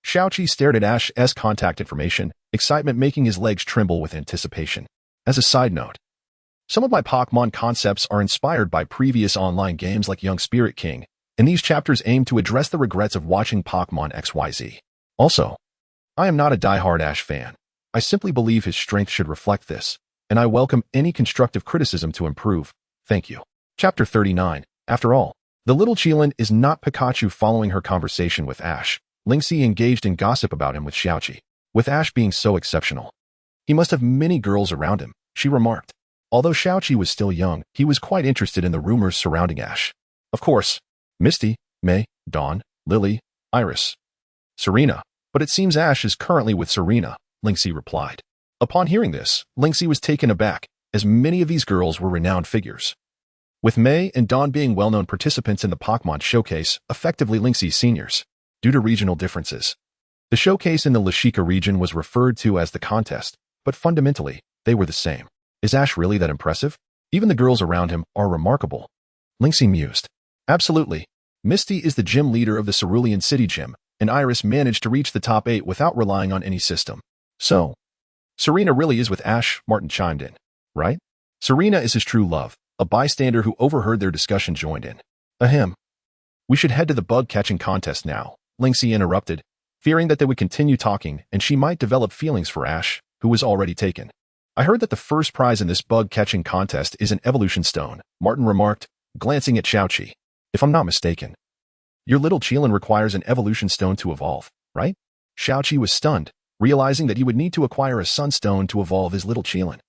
Xiaoqi stared at Ash's contact information, excitement making his legs tremble with anticipation. As a side note, some of my Pokémon concepts are inspired by previous online games like Young Spirit King, and these chapters aim to address the regrets of watching Pokémon XYZ. Also, I am not a die-hard Ash fan. I simply believe his strength should reflect this, and I welcome any constructive criticism to improve. Thank you. Chapter 39. After all, the little Qilin is not Pikachu. Following her conversation with Ash, Lingxi engaged in gossip about him with Xiaoqi. With Ash being so exceptional, he must have many girls around him, she remarked. Although Xiaoqi was still young, he was quite interested in the rumors surrounding Ash. Of course, Misty, May, Dawn, Lily, Iris, Serena. But it seems Ash is currently with Serena, Lingxi replied. Upon hearing this, Lingxi was taken aback, as many of these girls were renowned figures, with May and Dawn being well-known participants in the Pokémon Showcase, effectively Lingxi's seniors. Due to regional differences, the showcase in the Lashika region was referred to as the contest, but fundamentally, they were the same. Is Ash really that impressive? Even the girls around him are remarkable. Lingxi mused. Absolutely. Misty is the gym leader of the Cerulean City Gym, and Iris managed to reach the top 8 without relying on any system. So, Serena really is with Ash, Martin chimed in. Right? Serena is his true love. A bystander who overheard their discussion joined in. Ahem. We should head to the bug-catching contest now, Lingxi interrupted, fearing that they would continue talking and she might develop feelings for Ash, who was already taken. I heard that the first prize in this bug-catching contest is an evolution stone, Martin remarked, glancing at Xiaoqi. If I'm not mistaken, your little Qilin requires an evolution stone to evolve, right? Xiaoqi was stunned, realizing that he would need to acquire a sunstone to evolve his little Qilin.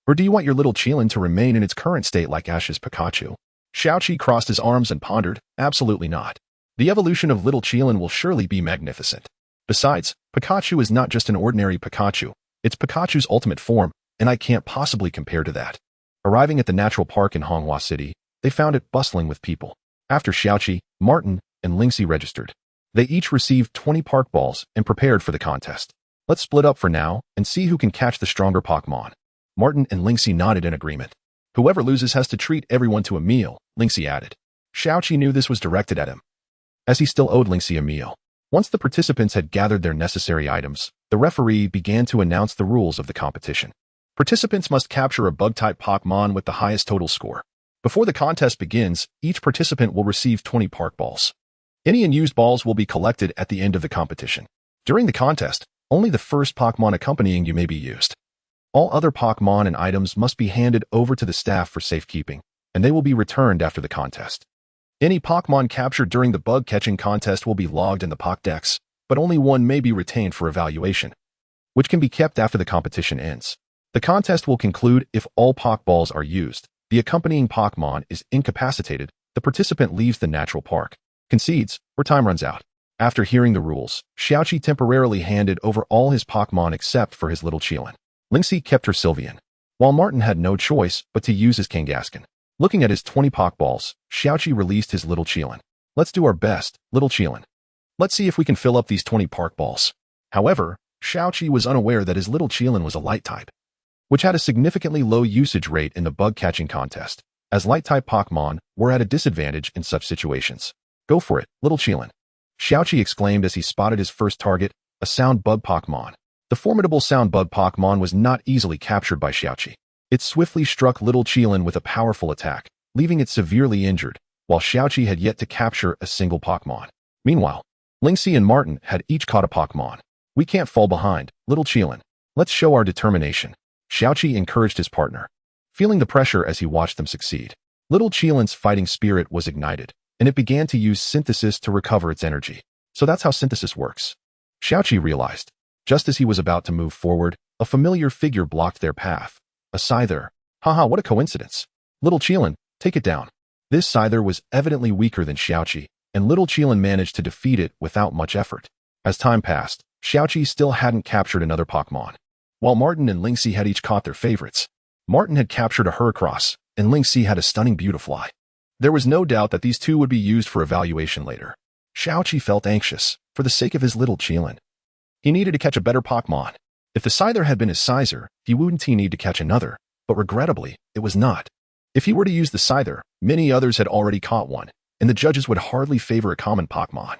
Or do you want your little Qilin to remain in its current state like Ash's Pikachu? Xiaoqi crossed his arms and pondered, absolutely not. The evolution of little Qilin will surely be magnificent. Besides, Pikachu is not just an ordinary Pikachu, it's Pikachu's ultimate form, and I can't possibly compare to that. Arriving at the natural park in Honghua City, they found it bustling with people. After Xiaoqi, Martin, and Lingxi registered, they each received 20 park balls and prepared for the contest. Let's split up for now and see who can catch the stronger Pokémon. Martin and Lingxi nodded in agreement. Whoever loses has to treat everyone to a meal, Lingxi added. Xiaoqi knew this was directed at him, as he still owed Lingxi a meal. Once the participants had gathered their necessary items, the referee began to announce the rules of the competition. Participants must capture a bug-type Pokémon with the highest total score. Before the contest begins, each participant will receive 20 park balls. Any unused balls will be collected at the end of the competition. During the contest, only the first Pokémon accompanying you may be used. All other Pokémon and items must be handed over to the staff for safekeeping, and they will be returned after the contest. Any Pokémon captured during the bug-catching contest will be logged in the Pokédex, but only one may be retained for evaluation, which can be kept after the competition ends. The contest will conclude if all Pokeballs are used, the accompanying Pokémon is incapacitated, the participant leaves the natural park, concedes, or time runs out. After hearing the rules, Xiaoqi temporarily handed over all his Pokémon except for his little Qilin. Lingxi kept her Sylveon, while Martin had no choice but to use his Kangaskhan. Looking at his 20 Pokeballs, Xiaoqi released his little Qilin. Let's do our best, little Qilin. Let's see if we can fill up these 20 park balls. However, Xiaoqi was unaware that his little Qilin was a light type, which had a significantly low usage rate in the bug-catching contest, as light-type Pokémon were at a disadvantage in such situations. Go for it, little Qilin. Xiaoqi exclaimed as he spotted his first target, a sound bug Pokémon. The formidable sound bug Pokémon was not easily captured by Xiaoqi. It swiftly struck little Qilin with a powerful attack, leaving it severely injured, while Xiaoqi had yet to capture a single Pokémon. Meanwhile, Lingxi and Martin had each caught a Pokémon. We can't fall behind, little Qilin. Let's show our determination. Xiaoqi encouraged his partner, feeling the pressure as he watched them succeed. Little Qilin's fighting spirit was ignited, and it began to use synthesis to recover its energy. So that's how synthesis works. Xiaoqi realized. Just as he was about to move forward, a familiar figure blocked their path. A Scyther. Haha, what a coincidence. Little Qilin, take it down. This Scyther was evidently weaker than Xiaoqi, and little Qilin managed to defeat it without much effort. As time passed, Xiaoqi still hadn't captured another Pokémon. While Martin and Lingxi had each caught their favorites, Martin had captured a Heracross, and Lingxi had a stunning Beautifly. There was no doubt that these two would be used for evaluation later. Xiaoqi felt anxious, for the sake of his little Qilin. He needed to catch a better Pokémon. If the Scyther had been his Sizer, he wouldn't need to catch another, but regrettably, it was not. If he were to use the Scyther, many others had already caught one, and the judges would hardly favor a common Pokémon.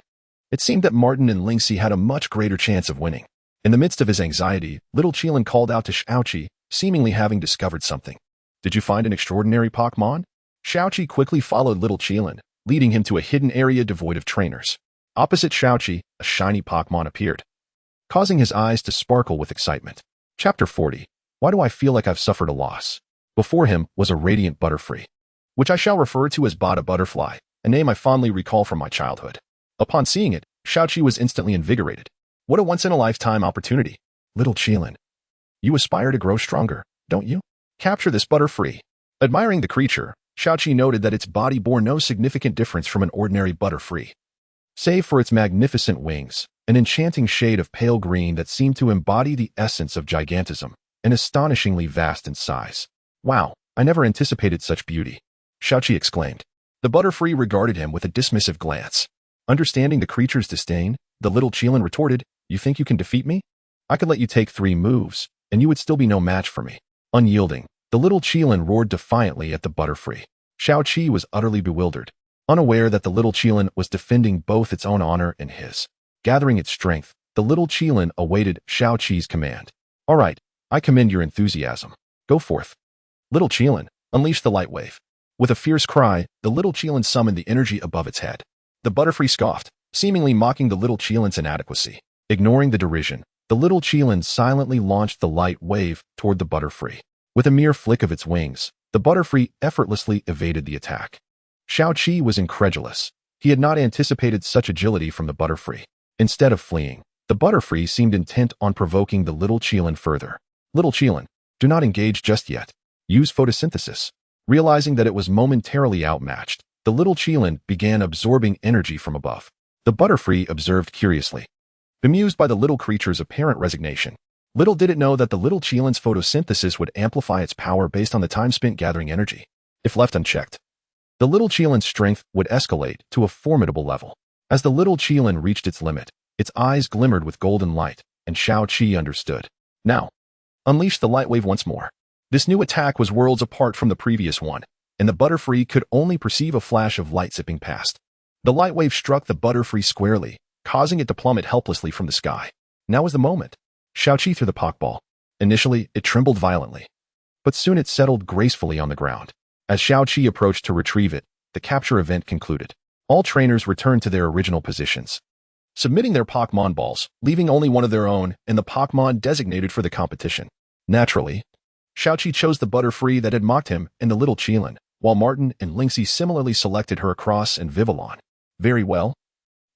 It seemed that Martin and Lingxi had a much greater chance of winning. In the midst of his anxiety, little Qilin called out to Xiaoqi, seemingly having discovered something. Did you find an extraordinary Pokémon? Xiaoqi quickly followed little Qilin, leading him to a hidden area devoid of trainers. Opposite Xiaoqi, a shiny Pokémon appeared, causing his eyes to sparkle with excitement. Chapter 40. Why do I feel like I've suffered a loss? Before him was a radiant Butterfree, which I shall refer to as Bada Butterfly, a name I fondly recall from my childhood. Upon seeing it, Xiaoqi was instantly invigorated. What a once-in-a-lifetime opportunity. Little Qilin, you aspire to grow stronger, don't you? Capture this Butterfree. Admiring the creature, Xiaoqi noted that its body bore no significant difference from an ordinary Butterfree, save for its magnificent wings, an enchanting shade of pale green that seemed to embody the essence of gigantism, and astonishingly vast in size. Wow, I never anticipated such beauty, Xiaoqi exclaimed. The Butterfree regarded him with a dismissive glance. Understanding the creature's disdain, the little Qilin retorted, you think you can defeat me? I could let you take 3 moves, and you would still be no match for me. Unyielding, the little Qilin roared defiantly at the Butterfree. Xiaoqi was utterly bewildered, unaware that the little Qilin was defending both its own honor and his. Gathering its strength, the little Qilin awaited Xiaoqi's command. All right, I commend your enthusiasm. Go forth. Little Qilin, unleash the light wave. With a fierce cry, the little Qilin summoned the energy above its head. The Butterfree scoffed, seemingly mocking the little Qilin's inadequacy. Ignoring the derision, the little Qilin silently launched the light wave toward the Butterfree. With a mere flick of its wings, the Butterfree effortlessly evaded the attack. Xiaoqi was incredulous. He had not anticipated such agility from the Butterfree. Instead of fleeing, the Butterfree seemed intent on provoking the little Qilin further. Little Qilin, do not engage just yet. Use photosynthesis. Realizing that it was momentarily outmatched, the little Qilin began absorbing energy from above. The Butterfree observed curiously, bemused by the little creature's apparent resignation. Little did it know that the little Qilin's photosynthesis would amplify its power based on the time spent gathering energy. If left unchecked, the little Qilin's strength would escalate to a formidable level. As the little Qilin reached its limit, its eyes glimmered with golden light, and Xiaoqi understood. Now, unleash the light wave once more. This new attack was worlds apart from the previous one, and the Butterfree could only perceive a flash of light zipping past. The light wave struck the Butterfree squarely, causing it to plummet helplessly from the sky. Now was the moment. Xiaoqi threw the Pokeball. Initially, it trembled violently, but soon it settled gracefully on the ground. As Xiaoqi approached to retrieve it, the capture event concluded. All trainers returned to their original positions, submitting their Pokémon balls, leaving only one of their own and the Pokémon designated for the competition. Naturally, Xiaoqi chose the Butterfree that had mocked him and the little Qilin, while Martin and Lingxi similarly selected Heracross and Vivillon. Very well.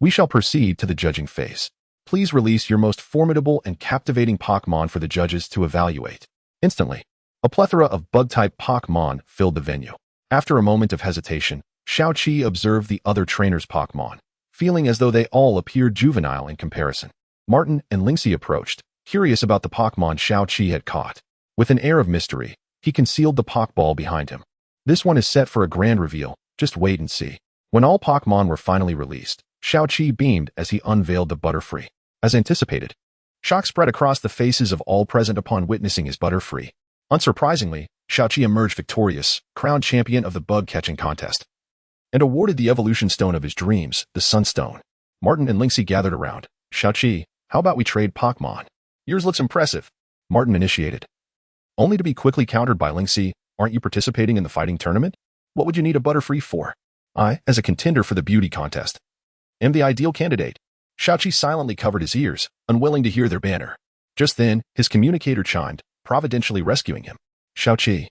We shall proceed to the judging phase. Please release your most formidable and captivating Pokémon for the judges to evaluate. Instantly, a plethora of bug-type Pokémon filled the venue. After a moment of hesitation, Xiaoqi observed the other trainers' Pokémon, feeling as though they all appeared juvenile in comparison. Martin and Lingxi approached, curious about the Pokémon Xiaoqi had caught. With an air of mystery, he concealed the Pokeball behind him. This one is set for a grand reveal, just wait and see. When all Pokémon were finally released, Xiaoqi beamed as he unveiled the Butterfree. As anticipated, shock spread across the faces of all present upon witnessing his Butterfree. Unsurprisingly, Xiaoqi emerged victorious, crowned champion of the bug-catching contest, and awarded the evolution stone of his dreams, the Sunstone. Martin and Lingxi gathered around. Xiaoqi, how about we trade Pokémon? Yours looks impressive. Martin initiated, only to be quickly countered by Lingxi. Aren't you participating in the fighting tournament? What would you need a Butterfree for? I, as a contender for the beauty contest, am the ideal candidate. Xiaoqi silently covered his ears, unwilling to hear their banter. Just then, his communicator chimed, providentially rescuing him. Xiaoqi,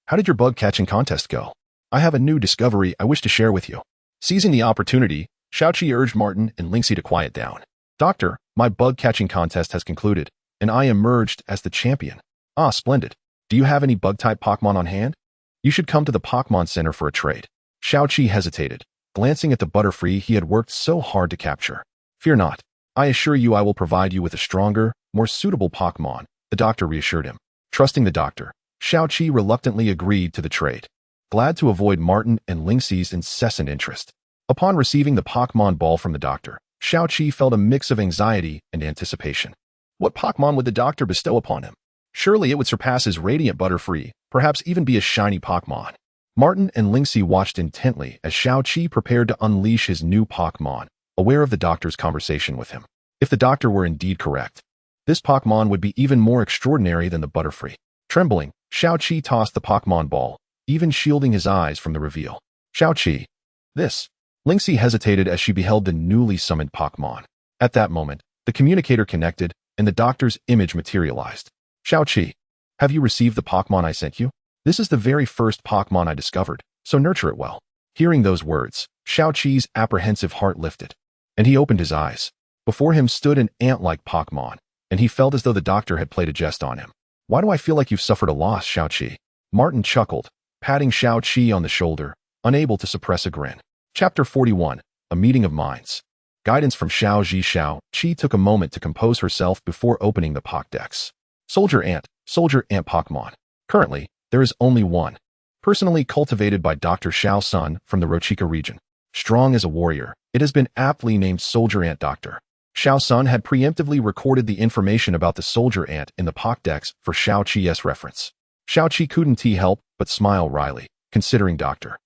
how did your bug-catching contest go? I have a new discovery I wish to share with you. Seizing the opportunity, Xiaoqi urged Martin and Lingxi to quiet down. Doctor, my bug-catching contest has concluded, and I emerged as the champion. Ah, splendid. Do you have any bug-type Pokémon on hand? You should come to the Pokémon Center for a trade. Xiaoqi hesitated, glancing at the Butterfree he had worked so hard to capture. Fear not. I assure you I will provide you with a stronger, more suitable Pokémon, the doctor reassured him. Trusting the doctor, Xiaoqi reluctantly agreed to the trade, glad to avoid Martin and Lingxi's incessant interest. Upon receiving the Pokémon ball from the doctor, Xiaoqi felt a mix of anxiety and anticipation. What Pokémon would the doctor bestow upon him? Surely it would surpass his radiant Butterfree, perhaps even be a shiny Pokémon. Martin and Lingxi watched intently as Xiaoqi prepared to unleash his new Pokémon, aware of the doctor's conversation with him. If the doctor were indeed correct, this Pokémon would be even more extraordinary than the Butterfree. Trembling, Xiaoqi tossed the Pokémon ball, even shielding his eyes from the reveal. Xiaoqi, this. Lingxi hesitated as she beheld the newly summoned Pokémon. At that moment, the communicator connected, and the doctor's image materialized. Xiaoqi, have you received the Pokémon I sent you? This is the very first Pokémon I discovered, so nurture it well. Hearing those words, Xiaoqi's apprehensive heart lifted, and he opened his eyes. Before him stood an ant-like Pokémon, and he felt as though the doctor had played a jest on him. Why do I feel like you've suffered a loss, Xiaoqi? Martin chuckled, patting Xiaoqi on the shoulder, unable to suppress a grin. Chapter 41, A Meeting of Minds. Guidance from Xiaoqi took a moment to compose herself before opening the Pokédex. Soldier Ant Pokémon. Currently, there is only one, personally cultivated by Dr. Xiao Sun from the Rochika region. Strong as a warrior, it has been aptly named Soldier Ant Doctor. Xiao Sun had preemptively recorded the information about the Soldier Ant in the Pokédex for Xiaoqi's reference. Xiaoqi couldn't help but smile wryly, considering Dr.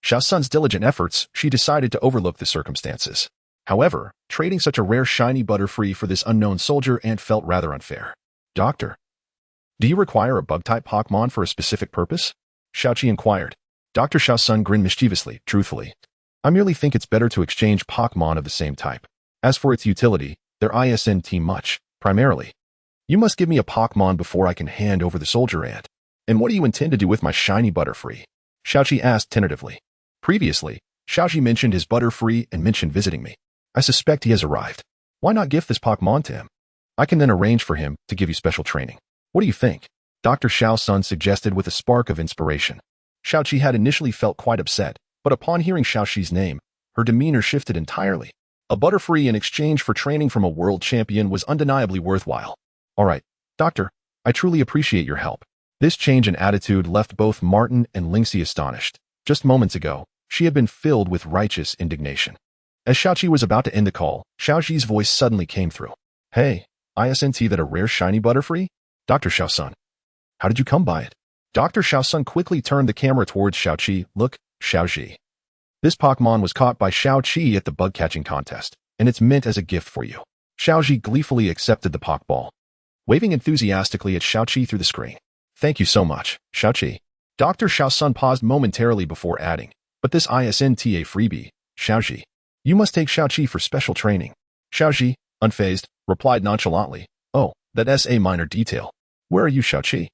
Xiao Sun's diligent efforts. She decided to overlook the circumstances. However, trading such a rare shiny Butterfree for this unknown Soldier Ant felt rather unfair. Doctor, do you require a bug-type Pokémon for a specific purpose? Xiaoqi inquired. Dr. Xiao Sun grinned mischievously. Truthfully, I merely think it's better to exchange Pokémon of the same type. As for its utility, there isn't much. Primarily, you must give me a Pokémon before I can hand over the Soldier Ant. And what do you intend to do with my shiny Butterfree? Xiaoqi asked tentatively. Previously, Xiaoqi mentioned his Butterfree and mentioned visiting me. I suspect he has arrived. Why not gift this Pokémon to him? I can then arrange for him to give you special training. What do you think? Dr. Xiao Sun suggested with a spark of inspiration. Xiaoqi had initially felt quite upset, but upon hearing Xiaoqi's name, her demeanor shifted entirely. A Butterfree in exchange for training from a world champion was undeniably worthwhile. All right, Doctor, I truly appreciate your help. This change in attitude left both Martin and Lingxi astonished. Just moments ago, she had been filled with righteous indignation. As Xiaoqi was about to end the call, Xiaoqi's voice suddenly came through. Hey, isn't that a rare shiny Butterfree? Dr. Xiao Sun, how did you come by it? Dr. Xiao Sun quickly turned the camera towards Xiaoqi. Look, Xiaoqi. This Pokémon was caught by Xiaoqi at the bug-catching contest, and it's meant as a gift for you. Xiaoqi gleefully accepted the Pokéball, waving enthusiastically at Xiaoqi through the screen. Thank you so much, Xiaoqi. Dr. Xiaosun paused momentarily before adding, but this isn't a freebie, Xiaoji. You must take Xiaoqi for special training. Xiaoji, unfazed, replied nonchalantly, oh, that's a minor detail. Where are you, Xiaoqi?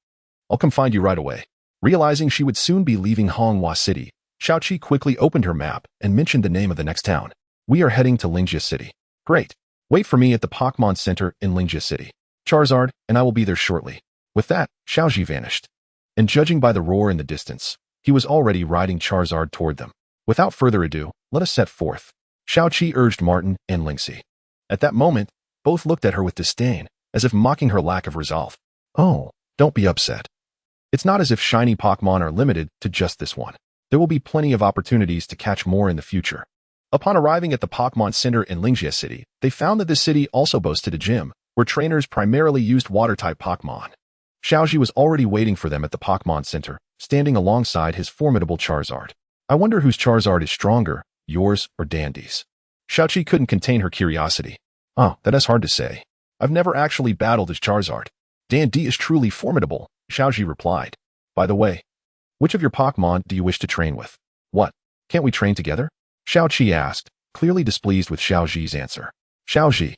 I'll come find you right away. Realizing she would soon be leaving Honghua City, Xiaoqi quickly opened her map and mentioned the name of the next town. We are heading to Lingjia City. Great. Wait for me at the Pokémon Center in Lingjia City. Charizard, and I will be there shortly. With that, Xiaoji vanished. And judging by the roar in the distance, he was already riding Charizard toward them. Without further ado, let us set forth. Xiaoqi urged Martin and Lingxi. At that moment, both looked at her with disdain, as if mocking her lack of resolve. Oh, don't be upset. It's not as if shiny Pokémon are limited to just this one. There will be plenty of opportunities to catch more in the future. Upon arriving at the Pokémon Center in Lingjia City, they found that the city also boasted a gym, where trainers primarily used water-type Pokémon. Xiaoji was already waiting for them at the Pokémon Center, standing alongside his formidable Charizard. I wonder whose Charizard is stronger, yours or Dandy's. Xiaoqi couldn't contain her curiosity. Oh, that is hard to say. I've never actually battled as Charizard. Dandy is truly formidable, Xiaoji replied. By the way, which of your Pokémon do you wish to train with? What? Can't we train together? Xiaoqi asked, clearly displeased with Xiaoji's answer. Xiaoji,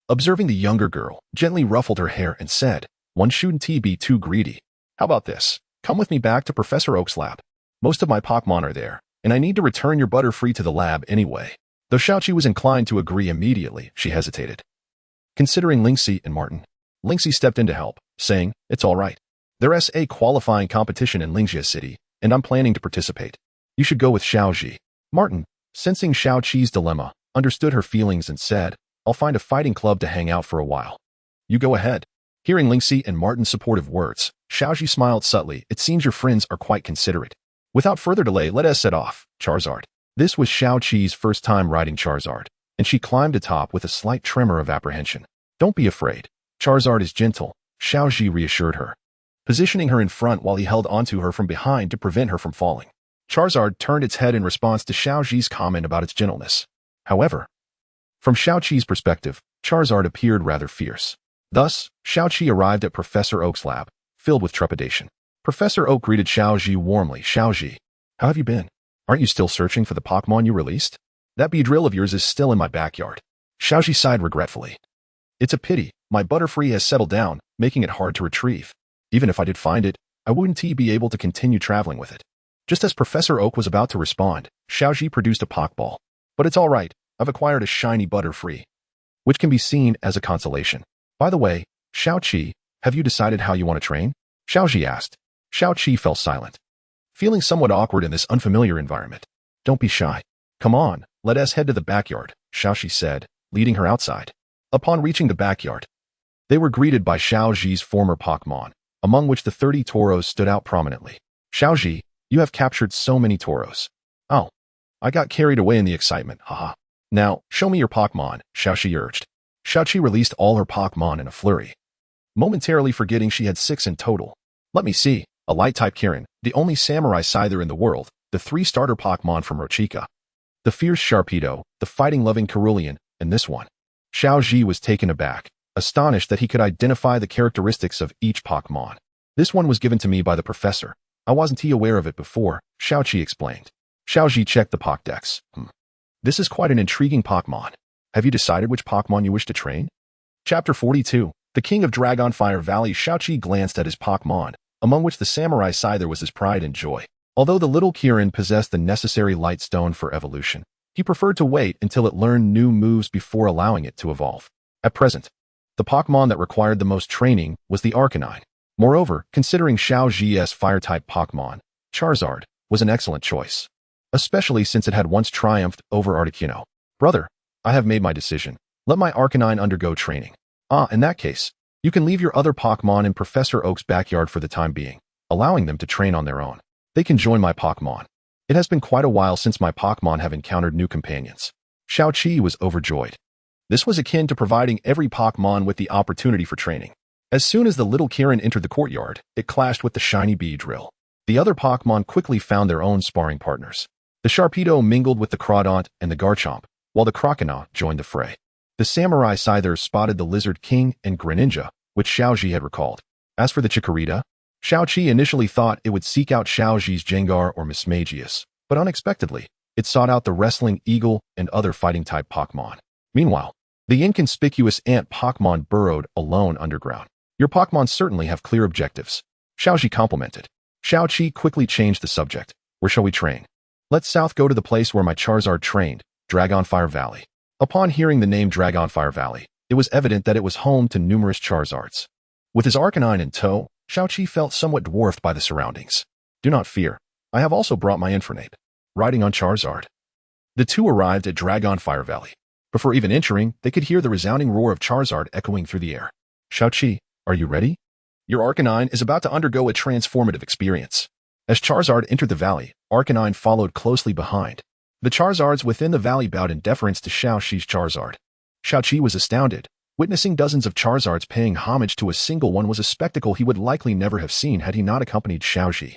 observing the younger girl, gently ruffled her hair and said, one shouldn't be too greedy. How about this? Come with me back to Professor Oak's lab. Most of my Pokémon are there, and I need to return your Butterfree to the lab anyway. Though Xiaoqi was inclined to agree immediately, she hesitated. Considering Lingxi and Martin, Lingxi stepped in to help, saying, it's all right. There's a qualifying competition in Lingjia City, and I'm planning to participate. You should go with Xiaoji. Martin, sensing Xiaoqi's dilemma, understood her feelings and said, I'll find a fighting club to hang out for a while. You go ahead. Hearing Lingxi and Martin's supportive words, Xiaoji smiled subtly. It seems your friends are quite considerate. Without further delay, let us set off. Charizard. This was Xiaoqi's first time riding Charizard, and she climbed atop with a slight tremor of apprehension. Don't be afraid. Charizard is gentle, Xiaoji reassured her, positioning her in front while he held onto her from behind to prevent her from falling. Charizard turned its head in response to Xiaoji's comment about its gentleness. However, from Xiaoqi's perspective, Charizard appeared rather fierce. Thus, Xiaoqi arrived at Professor Oak's lab, filled with trepidation. Professor Oak greeted Xiaoji warmly. Xiaoji, how have you been? Aren't you still searching for the Pokémon you released? That Beedrill of yours is still in my backyard. Xiaoji sighed regretfully. It's a pity. My Butterfree has settled down, making it hard to retrieve. Even if I did find it, I wouldn't be able to continue traveling with it. Just as Professor Oak was about to respond, Xiaoji produced a Pokeball. But it's all right. I've acquired a shiny Butterfree, which can be seen as a consolation. By the way, Xiaoqi, have you decided how you want to train? Xiaoji asked. Xiaoqi fell silent, feeling somewhat awkward in this unfamiliar environment. Don't be shy. Come on, let us head to the backyard, Xiaoqi said, leading her outside. Upon reaching the backyard, they were greeted by Xiaoji's former Pokémon, among which the 30 Tauros stood out prominently. Xiaoji, you have captured so many Tauros. Oh, I got carried away in the excitement, haha. Now, show me your Pokémon, Xiaoqi urged. Xiaoqi released all her Pokémon in a flurry, momentarily forgetting she had 6 in total. Let me see, a Light-type Kirin, the only Samurai Scyther in the world, the 3 starter Pokémon from Rochica, the fierce Sharpedo, the fighting-loving Cerulean, and this one. Xiaoji was taken aback, astonished that he could identify the characteristics of each Pokémon. This one was given to me by the professor. I wasn't aware of it before, Xiaoqi explained. Xiaoji checked the Pokédex. This is quite an intriguing Pokémon. Have you decided which Pokémon you wish to train? Chapter 42, the King of Dragonfire Valley. Xiaoqi glanced at his Pokémon, among which the Samurai Scyther was his pride and joy. Although the little Kirin possessed the necessary light stone for evolution, he preferred to wait until it learned new moves before allowing it to evolve. At present, the Pokémon that required the most training was the Arcanine. Moreover, considering Xiaoji's fire-type Pokémon, Charizard was an excellent choice, especially since it had once triumphed over Articuno. Brother, I have made my decision. Let my Arcanine undergo training. In that case, you can leave your other Pokémon in Professor Oak's backyard for the time being, allowing them to train on their own. They can join my Pokémon. It has been quite a while since my Pokémon have encountered new companions. Xiaoqi was overjoyed. This was akin to providing every Pokémon with the opportunity for training. As soon as the little Kirin entered the courtyard, it clashed with the shiny Beedrill. The other Pokémon quickly found their own sparring partners. The Sharpedo mingled with the Crawdaunt and the Garchomp, while the Croconaw joined the fray. The Samurai Scyther spotted the Lizard King and Greninja, which Xiaoji had recalled. As for the Chikorita, Xiaoqi initially thought it would seek out Xiaoji's Jengar or Mismagius, but unexpectedly, it sought out the wrestling eagle and other fighting-type Pokémon. Meanwhile, the inconspicuous ant Pokémon burrowed alone underground. Your Pokémon certainly have clear objectives, Xiaoji complimented. Xiaoqi quickly changed the subject. Where shall we train? Let's south go to the place where my Charizard trained, Dragonfire Valley. Upon hearing the name Dragonfire Valley, it was evident that it was home to numerous Charizards. With his Arcanine in tow, Xiaoqi felt somewhat dwarfed by the surroundings. Do not fear. I have also brought my Infernape. Riding on Charizard. The two arrived at Dragonfire Valley. Before even entering, they could hear the resounding roar of Charizard echoing through the air. Xiaoqi, are you ready? Your Arcanine is about to undergo a transformative experience. As Charizard entered the valley, Arcanine followed closely behind. The Charizards within the valley bowed in deference to Xiaoqi's Charizard. Xiaoqi was astounded. Witnessing dozens of Charizards paying homage to a single one was a spectacle he would likely never have seen had he not accompanied Xiaoqi.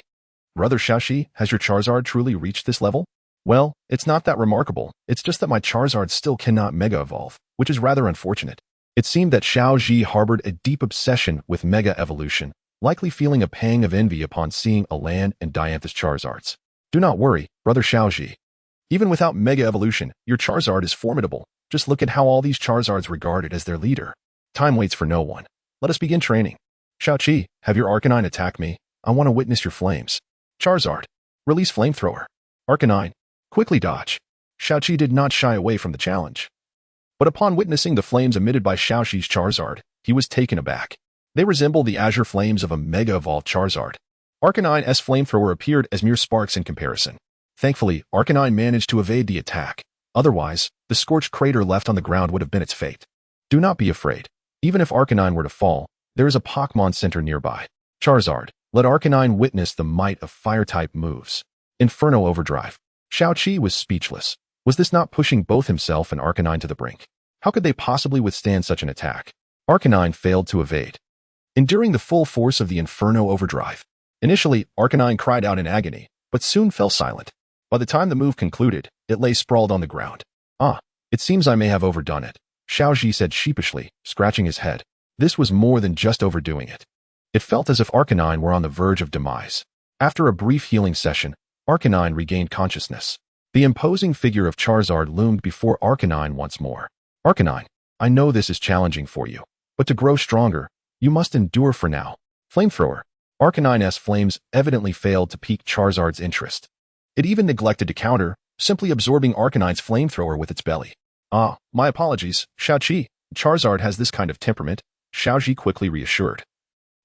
Brother Xiaoqi, has your Charizard truly reached this level? Well, it's not that remarkable. It's just that my Charizard still cannot Mega Evolve, which is rather unfortunate. It seemed that Xiaoqi harbored a deep obsession with Mega Evolution, likely feeling a pang of envy upon seeing Alan and Dianthus Charizards. Do not worry, Brother Xiaoqi. Even without Mega Evolution, your Charizard is formidable. Just look at how all these Charizards regard it as their leader. Time waits for no one. Let us begin training. Xiaoqi, have your Arcanine attack me. I want to witness your flames. Charizard, release Flamethrower. Arcanine, quickly dodge. Xiaoqi did not shy away from the challenge. But upon witnessing the flames emitted by Xiaoqi's Charizard, he was taken aback. They resembled the azure flames of a Mega Evolved Charizard. Arcanine's Flamethrower appeared as mere sparks in comparison. Thankfully, Arcanine managed to evade the attack. Otherwise, the scorched crater left on the ground would have been its fate. Do not be afraid. Even if Arcanine were to fall, there is a Pokémon Center nearby. Charizard, let Arcanine witness the might of Fire-type moves. Inferno Overdrive. Xiaoqi was speechless. Was this not pushing both himself and Arcanine to the brink? How could they possibly withstand such an attack? Arcanine failed to evade. Enduring the full force of the Inferno Overdrive. Initially, Arcanine cried out in agony, but soon fell silent. By the time the move concluded, it lay sprawled on the ground. It seems I may have overdone it, Xiaoqi said sheepishly, scratching his head. This was more than just overdoing it. It felt as if Arcanine were on the verge of demise. After a brief healing session, Arcanine regained consciousness. The imposing figure of Charizard loomed before Arcanine once more. Arcanine, I know this is challenging for you, but to grow stronger, you must endure for now. Flamethrower. Arcanine's flames evidently failed to pique Charizard's interest. It even neglected to counter, simply absorbing Arcanine's flamethrower with its belly. My apologies, Xiaoqi. Charizard has this kind of temperament, Xiaoqi quickly reassured.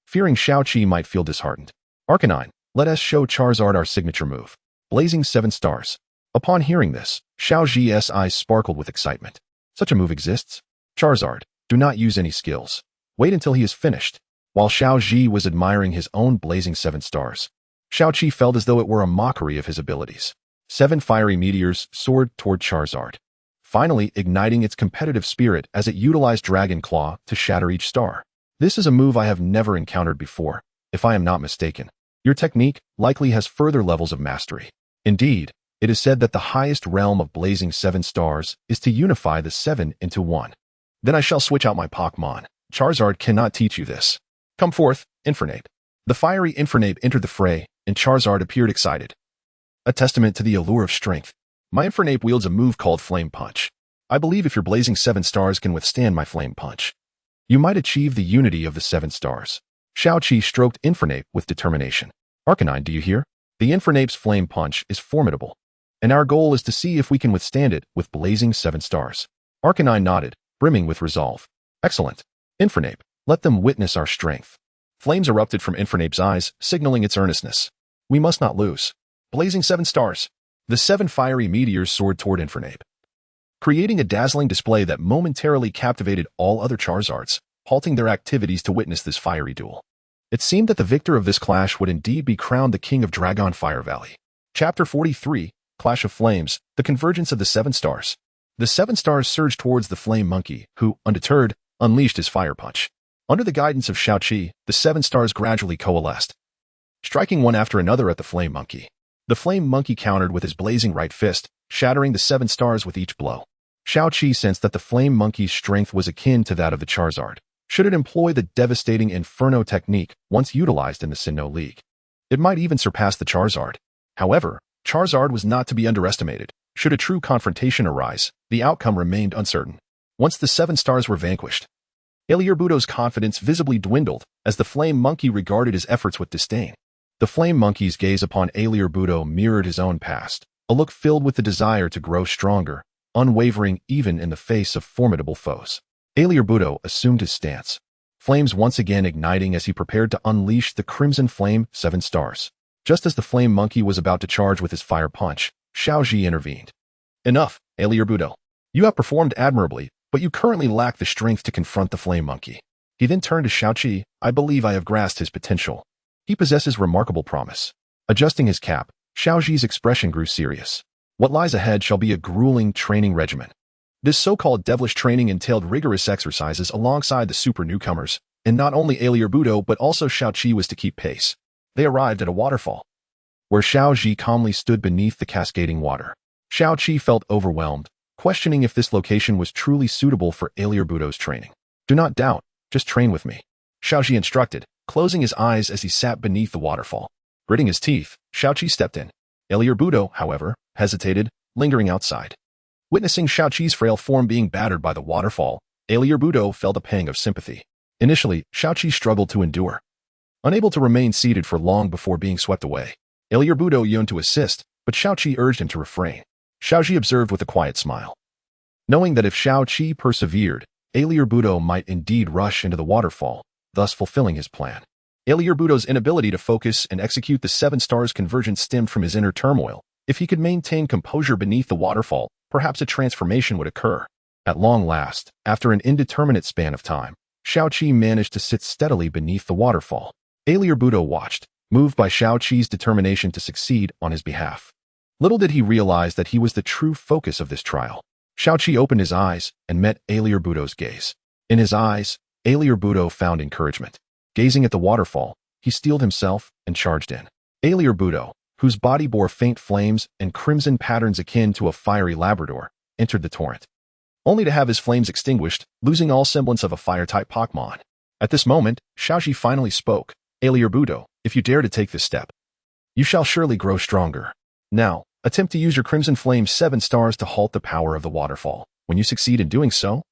Fearing Xiaoqi might feel disheartened. Arcanine, let us show Charizard our signature move. Blazing 7 stars. Upon hearing this, Xiaoqi's eyes sparkled with excitement. Such a move exists? Charizard, do not use any skills. Wait until he is finished. While Xiaoqi was admiring his own blazing 7 stars, Xiaoqi felt as though it were a mockery of his abilities. 7 fiery meteors soared toward Charizard, finally igniting its competitive spirit as it utilized Dragon Claw to shatter each star. This is a move I have never encountered before, if I am not mistaken. Your technique likely has further levels of mastery. Indeed, it is said that the highest realm of blazing 7 stars is to unify the 7 into 1. Then I shall switch out my Pokémon. Charizard cannot teach you this. Come forth, Infernape. The fiery Infernape entered the fray, and Charizard appeared excited. A testament to the allure of strength. My Infernape wields a move called Flame Punch. I believe if your blazing 7 stars can withstand my Flame Punch, you might achieve the unity of the 7 stars. Xiaoqi stroked Infernape with determination. Arcanine, do you hear? The Infernape's Flame Punch is formidable, and our goal is to see if we can withstand it with blazing 7 stars. Arcanine nodded, brimming with resolve. Excellent. Infernape, let them witness our strength. Flames erupted from Infernape's eyes, signaling its earnestness. We must not lose. Blazing 7 stars. The 7 fiery meteors soared toward Infernape, creating a dazzling display that momentarily captivated all other Charizards, halting their activities to witness this fiery duel. It seemed that the victor of this clash would indeed be crowned the king of Dragonfire Valley. Chapter 43, Clash of Flames, the Convergence of the 7 Stars. The 7 stars surged towards the Flame Monkey, who, undeterred, unleashed his Fire Punch. Under the guidance of Xiaoqi, the 7 stars gradually coalesced, striking one after another at the Flame Monkey. The Flame Monkey countered with his blazing right fist, shattering the 7 stars with each blow. Xiaoqi sensed that the Flame Monkey's strength was akin to that of the Charizard. should it employ the devastating Inferno technique once utilized in the Sinnoh League. It might even surpass the Charizard. However, Charizard was not to be underestimated. Should a true confrontation arise, the outcome remained uncertain. Once the 7 stars were vanquished, Aelirbudo's confidence visibly dwindled as the Flame Monkey regarded his efforts with disdain. The Flame Monkey's gaze upon Aelirbudo mirrored his own past, a look filled with the desire to grow stronger, unwavering even in the face of formidable foes. Aelirbudo assumed his stance, flames once again igniting as he prepared to unleash the Crimson Flame 7 stars. Just as the Flame Monkey was about to charge with his fire punch, Xiaoji intervened. Enough, Aelirbudo. You have performed admirably, but you currently lack the strength to confront the Flame Monkey. He then turned to Xiaoqi. I believe I have grasped his potential. He possesses remarkable promise. Adjusting his cap, Xiaoji's expression grew serious. What lies ahead shall be a grueling training regimen. This so-called devilish training entailed rigorous exercises alongside the super newcomers, and not only Aelirbudo but also Xiaoqi was to keep pace. They arrived at a waterfall, where Xiaoji calmly stood beneath the cascading water. Xiaoqi felt overwhelmed, questioning if this location was truly suitable for Aelirbudo's training. Do not doubt, just train with me, Xiaoji instructed, closing his eyes as he sat beneath the waterfall. Gritting his teeth, Xiaoqi stepped in. Aelirbudo, however, hesitated, lingering outside. Witnessing Xiaoqi's frail form being battered by the waterfall, Aelirbudo felt a pang of sympathy. Initially, Xiaoqi struggled to endure, unable to remain seated for long before being swept away. Aelirbudo yearned to assist, but Xiaoqi urged him to refrain. Xiaoji observed with a quiet smile. Knowing that if Xiaoqi persevered, Aelirbudo might indeed rush into the waterfall, thus fulfilling his plan. Aelirbudo's inability to focus and execute the 7 stars convergence stemmed from his inner turmoil. If he could maintain composure beneath the waterfall, perhaps a transformation would occur. At long last, after an indeterminate span of time, Xiaoqi managed to sit steadily beneath the waterfall. Aelirbudo watched, moved by Xiaoqi's determination to succeed on his behalf. Little did he realize that he was the true focus of this trial. Xiaoqi opened his eyes and met Aelirbudo's gaze. In his eyes, Aelirbudo found encouragement. Gazing at the waterfall, he steeled himself and charged in. Aelirbudo, whose body bore faint flames and crimson patterns akin to a fiery Labrador, entered the torrent, only to have his flames extinguished, losing all semblance of a fire-type Pokémon. At this moment, Xiaoqi finally spoke. Aelirbudo, if you dare to take this step, you shall surely grow stronger. Now, attempt to use your Crimson Flame 7 stars to halt the power of the waterfall. When you succeed in doing so,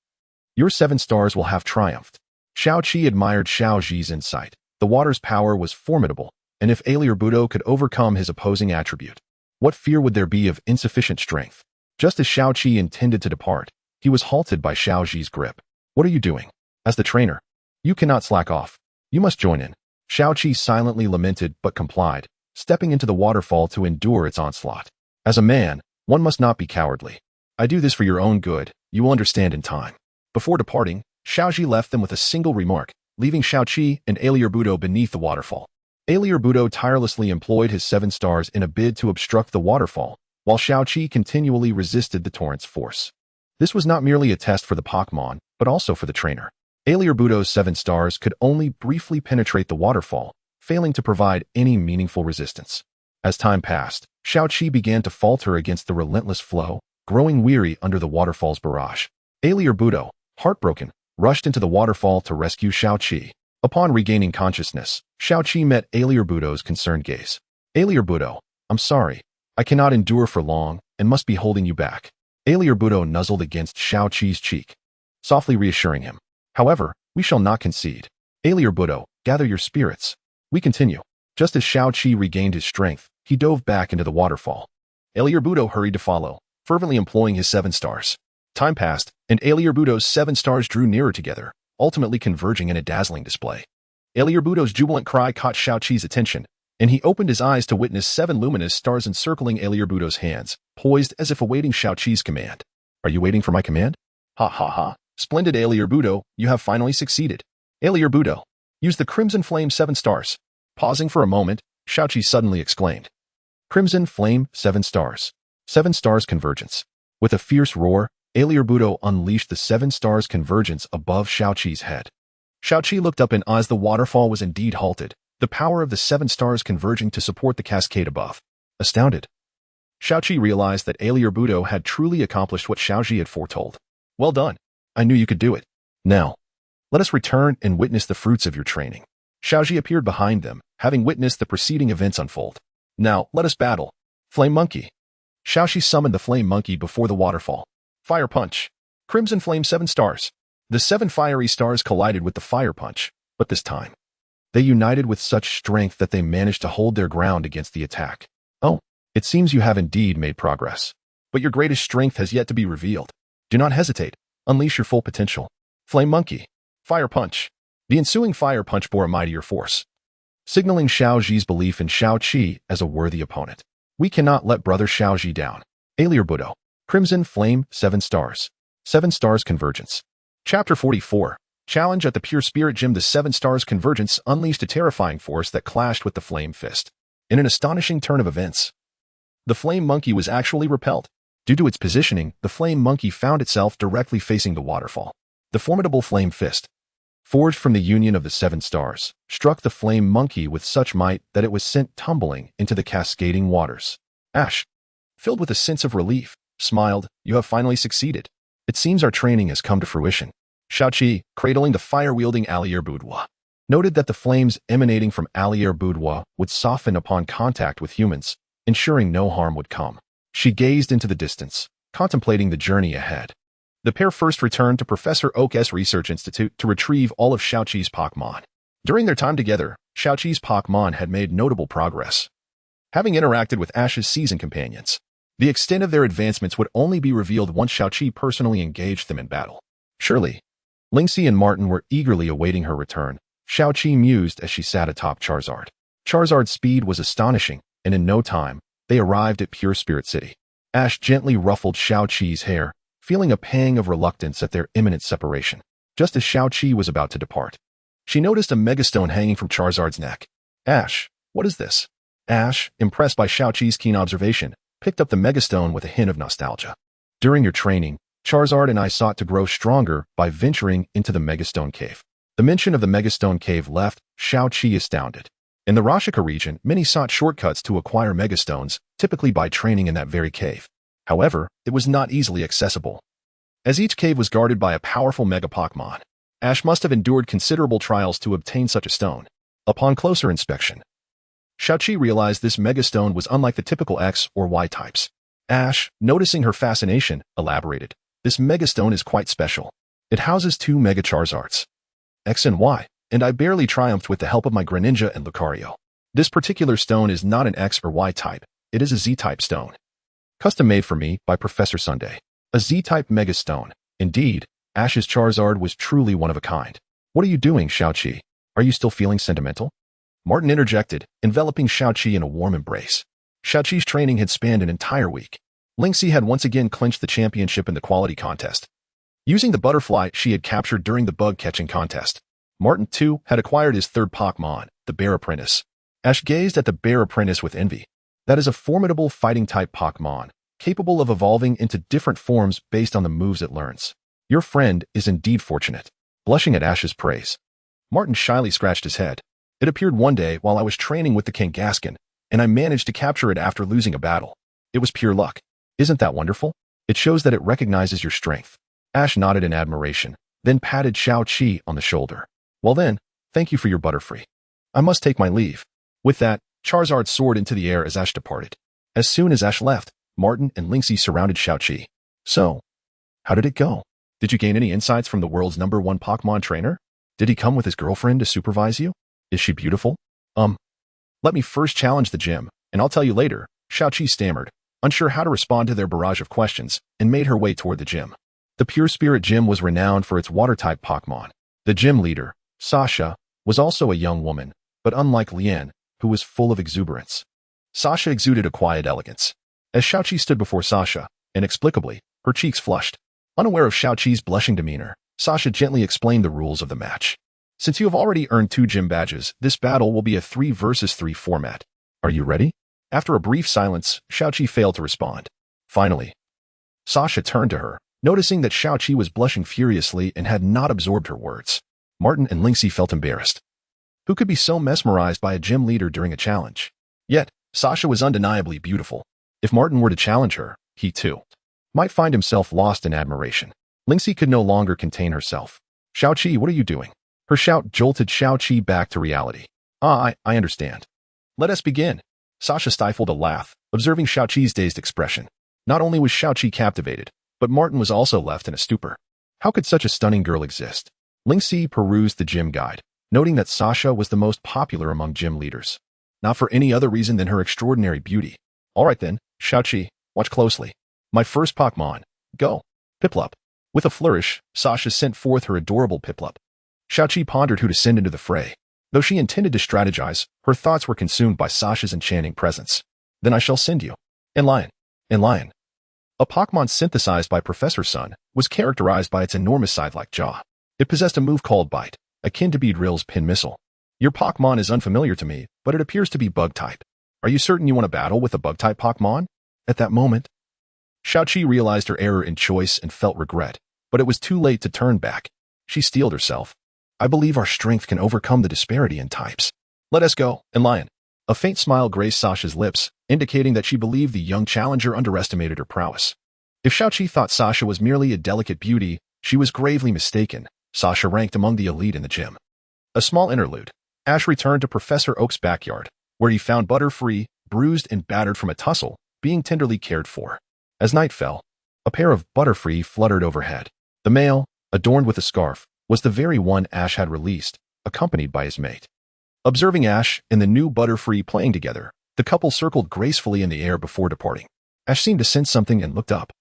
your 7 stars will have triumphed. Xiaoqi admired Xiaoji's insight. The water's power was formidable, and if Aelirbudo could overcome his opposing attribute, what fear would there be of insufficient strength? Just as Xiaoqi intended to depart, he was halted by Xiaoji's grip. What are you doing? As the trainer, you cannot slack off. You must join in. Xiaoqi silently lamented but complied, stepping into the waterfall to endure its onslaught. As a man, one must not be cowardly. I do this for your own good, you will understand in time. Before departing, Xiaoji left them with a single remark, leaving Xiaoqi and Aelirbudo beneath the waterfall. Aelirbudo tirelessly employed his 7 stars in a bid to obstruct the waterfall, while Xiaoqi continually resisted the torrent's force. This was not merely a test for the Pokémon, but also for the trainer. Aelirbudo's 7 stars could only briefly penetrate the waterfall, failing to provide any meaningful resistance. As time passed, Xiaoqi began to falter against the relentless flow, growing weary under the waterfall's barrage. Aelirbudo, heartbroken, rushed into the waterfall to rescue Xiaoqi. Upon regaining consciousness, Xiaoqi met Aelirbudo's concerned gaze. Aelirbudo, I'm sorry. I cannot endure for long and must be holding you back. Aelirbudo nuzzled against Xiaoqi's cheek, softly reassuring him. However, we shall not concede. Aelirbudo, gather your spirits. We continue. Just as Xiaoqi regained his strength, he dove back into the waterfall. Aelirbudo hurried to follow, fervently employing his 7 stars. Time passed, and Aelirbudo's 7 stars drew nearer together, ultimately converging in a dazzling display. Aelirbudo's jubilant cry caught Xiaoqi's attention, and he opened his eyes to witness 7 luminous stars encircling Aelirbudo's hands, poised as if awaiting Xiaoqi's command. Are you waiting for my command? Ha ha ha. Splendid Aelirbudo, you have finally succeeded. Aelirbudo, use the Crimson Flame 7 stars. Pausing for a moment, Xiaoqi suddenly exclaimed. Crimson Flame 7 stars. 7 stars convergence. With a fierce roar, Aelirbudo unleashed the 7 stars convergence above Xiaoqi's head. Xiaoqi looked up and as the waterfall was indeed halted, the power of the 7 stars converging to support the cascade above. Astounded, Xiaoqi realized that Aelirbudo had truly accomplished what Xiaoji had foretold. Well done. I knew you could do it. Now, Let us return and witness the fruits of your training. Xiaoji appeared behind them, having witnessed the preceding events unfold. Now, let us battle. Flame Monkey. Xiaoji summoned the Flame Monkey before the waterfall. Fire Punch. Crimson Flame 7 stars. The 7 fiery stars collided with the Fire Punch, but this time, they united with such strength that they managed to hold their ground against the attack. Oh, it seems you have indeed made progress. But your greatest strength has yet to be revealed. Do not hesitate. Unleash your full potential. Flame Monkey. Fire Punch. The ensuing Fire Punch bore a mightier force, signaling Xiaoji's belief in Xiaoqi as a worthy opponent. We cannot let brother Xiaoji down. Alier Budo. Crimson Flame 7 stars. 7 stars convergence. Chapter 44. Challenge at the Pure Spirit Gym. The 7 stars convergence unleashed a terrifying force that clashed with the Flame Fist. In an astonishing turn of events, the Flame Monkey was actually repelled. Due to its positioning, the Flame Monkey found itself directly facing the waterfall. The formidable Flame Fist, forged from the union of the 7 stars, struck the Flame Monkey with such might that it was sent tumbling into the cascading waters. Ash, filled with a sense of relief, smiled. You have finally succeeded. It seems our training has come to fruition. Xiaoqi, cradling the fire-wielding Allier Boudoir, noted that the flames emanating from Allier Boudoir would soften upon contact with humans, ensuring no harm would come. She gazed into the distance, contemplating the journey ahead. The pair first returned to Professor Oak's Research Institute to retrieve all of Xiaoqi's Pokémon. During their time together, Xiaoqi's Pokémon had made notable progress. Having interacted with Ash's season companions, the extent of their advancements would only be revealed once Xiaoqi personally engaged them in battle. Surely, Lingxi and Martin were eagerly awaiting her return. Xiaoqi mused as she sat atop Charizard. Charizard's speed was astonishing, and in no time, they arrived at Pure Spirit City. Ash gently ruffled Xiaoqi's hair, feeling a pang of reluctance at their imminent separation. Just as Xiaoqi was about to depart, she noticed a megastone hanging from Charizard's neck. Ash, what is this? Ash, impressed by Xiaoqi's keen observation, picked up the megastone with a hint of nostalgia. During your training, Charizard and I sought to grow stronger by venturing into the Megastone Cave. The mention of the Megastone Cave left Xiaoqi astounded. In the Rashika region, many sought shortcuts to acquire Megastones, typically by training in that very cave. However, it was not easily accessible, as each cave was guarded by a powerful Mega Pokémon. Ash must have endured considerable trials to obtain such a stone. Upon closer inspection, Xiaoqi realized this Megastone was unlike the typical X or Y types. Ash, noticing her fascination, elaborated. This Megastone is quite special. It houses 2 Mega Charizards, X and Y, and I barely triumphed with the help of my Greninja and Lucario. This particular stone is not an X or Y type, it is a Z-type stone. Custom made for me by Professor Sunday. A Z-type Megastone. Indeed, Ash's Charizard was truly one of a kind. What are you doing, Xiaoqi? Are you still feeling sentimental? Martin interjected, enveloping Xiaoqi in a warm embrace. Xiaoqi's training had spanned an entire week. Lingxi had once again clinched the championship in the quality contest, using the butterfly she had captured during the bug-catching contest. Martin, too, had acquired his 3rd Pokémon, the Bear Apprentice. Ash gazed at the Bear Apprentice with envy. That is a formidable fighting-type Pokémon, capable of evolving into different forms based on the moves it learns. Your friend is indeed fortunate. Blushing at Ash's praise, Martin shyly scratched his head. It appeared one day while I was training with the Kangaskhan, and I managed to capture it after losing a battle. It was pure luck. Isn't that wonderful? It shows that it recognizes your strength. Ash nodded in admiration, then patted Xiaoqi on the shoulder. Well then, thank you for your Butterfree. I must take my leave. With that, Charizard soared into the air as Ash departed. As soon as Ash left, Martin and Lingxi surrounded Xiaoqi. So, how did it go? Did you gain any insights from the world's #1 Pokémon trainer? Did he come with his girlfriend to supervise you? Is she beautiful? Let me first challenge the gym, and I'll tell you later, Xiaoqi stammered, unsure how to respond to their barrage of questions, and made her way toward the gym. The Pure Spirit Gym was renowned for its water-type Pokémon. The gym leader, Sasha, was also a young woman, but unlike Lian, who was full of exuberance, Sasha exuded a quiet elegance. As Xiaoqi stood before Sasha, inexplicably, her cheeks flushed. Unaware of Xiaoqi's blushing demeanor, Sasha gently explained the rules of the match. Since you have already earned 2 gym badges, this battle will be a 3 versus 3 format. Are you ready? After a brief silence, Xiaoqi failed to respond. Finally, Sasha turned to her, noticing that Xiaoqi was blushing furiously and had not absorbed her words. Martin and Lingxi felt embarrassed. Who could be so mesmerized by a gym leader during a challenge? Yet, Sasha was undeniably beautiful. If Martin were to challenge her, he too might find himself lost in admiration. Lingxi could no longer contain herself. Xiaoqi, what are you doing? Her shout jolted Xiaoqi back to reality. I understand. Let us begin. Sasha stifled a laugh, observing Xiaoqi's dazed expression. Not only was Xiaoqi captivated, but Martin was also left in a stupor. How could such a stunning girl exist? Lingxi perused the gym guide, noting that Sasha was the most popular among gym leaders. Not for any other reason than her extraordinary beauty. All right then, Xiaoqi, watch closely. My first Pokémon. Go. Piplup. With a flourish, Sasha sent forth her adorable Piplup. Xiaoqi pondered who to send into the fray. Though she intended to strategize, her thoughts were consumed by Sasha's enchanting presence. Then I shall send you. Lion. A Pokémon synthesized by Professor Sun was characterized by its enormous scythe-like jaw. It possessed a move called Bite, akin to Beedrill's pin missile. Your Pokémon is unfamiliar to me, but it appears to be Bug-type. Are you certain you want to battle with a Bug-type Pokémon? At that moment, Xiaoqi realized her error in choice and felt regret, but it was too late to turn back. She steeled herself. I believe our strength can overcome the disparity in types. Let us go, Lion. A faint smile graced Sasha's lips, indicating that she believed the young challenger underestimated her prowess. If Xiaoqi thought Sasha was merely a delicate beauty, she was gravely mistaken. Sasha ranked among the elite in the gym. A small interlude. Ash returned to Professor Oak's backyard, where he found Butterfree, bruised and battered from a tussle, being tenderly cared for. As night fell, a pair of Butterfree fluttered overhead. The male, adorned with a scarf, was the very one Ash had released, accompanied by his mate. Observing Ash and the new Butterfree playing together, the couple circled gracefully in the air before departing. Ash seemed to sense something and looked up,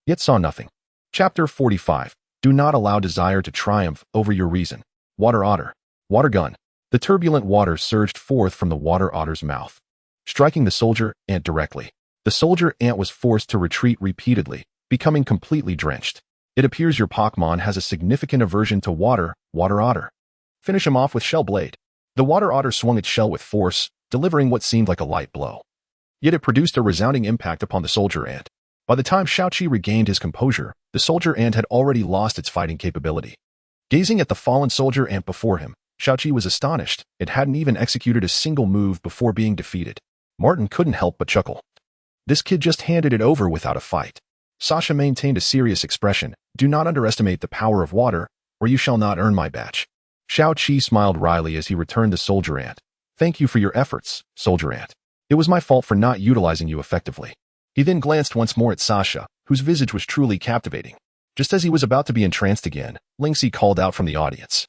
yet saw nothing. Chapter 45. Do not allow desire to triumph over your reason. Water Otter. Water Gun. The turbulent water surged forth from the water otter's mouth, striking the soldier ant directly. The soldier ant was forced to retreat repeatedly, becoming completely drenched. It appears your Pokémon has a significant aversion to water, Water Otter. Finish him off with Shell Blade. The water otter swung its shell with force, delivering what seemed like a light blow. Yet it produced a resounding impact upon the soldier ant. By the time Xiaoqi regained his composure, the soldier ant had already lost its fighting capability. Gazing at the fallen soldier ant before him, Xiaoqi was astonished. It hadn't even executed a single move before being defeated. Martin couldn't help but chuckle. This kid just handed it over without a fight. Sasha maintained a serious expression. Do not underestimate the power of water, or you shall not earn my badge. Xiaoqi smiled wryly as he returned the soldier ant. Thank you for your efforts, soldier ant. It was my fault for not utilizing you effectively. He then glanced once more at Sasha, whose visage was truly captivating. Just as he was about to be entranced again, Lingxi called out from the audience.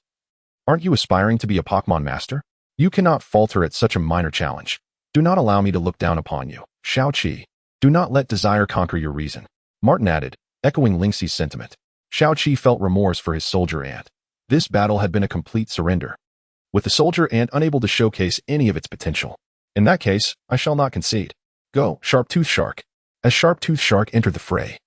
Aren't you aspiring to be a Pokémon Master? You cannot falter at such a minor challenge. Do not allow me to look down upon you, Xiaoqi. Do not let desire conquer your reason. Martin added, echoing Lingxi's sentiment. Xiaoqi felt remorse for his soldier ant. This battle had been a complete surrender, with the soldier ant unable to showcase any of its potential. In that case, I shall not concede. Go, Sharp-Tooth Shark. As Sharp-Tooth Shark entered the fray,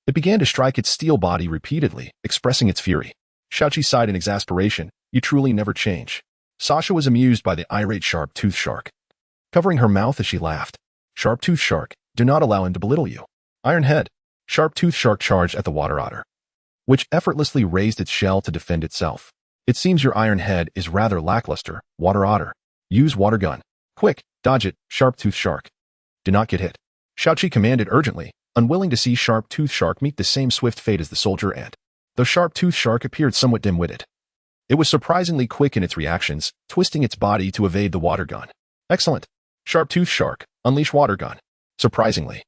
it began to strike its steel body repeatedly, expressing its fury. Xiaoqi sighed in exasperation. You truly never change. Sasha was amused by the irate Sharp-Tooth Shark, covering her mouth as she laughed. Sharp-Tooth Shark, do not allow him to belittle you. Iron Head. Sharp-Tooth Shark charged at the water otter, which effortlessly raised its shell to defend itself. It seems your Iron Head is rather lackluster, Water Otter. Use Water Gun. Quick, dodge it, Sharp-Tooth Shark. Do not get hit. Xiaoqi commanded urgently, unwilling to see Sharp-Tooth Shark meet the same swift fate as the soldier ant. Though Sharp-Tooth Shark appeared somewhat dim-witted, it was surprisingly quick in its reactions, twisting its body to evade the water gun. Excellent. Sharp-Tooth Shark, unleash Water Gun. Surprisingly,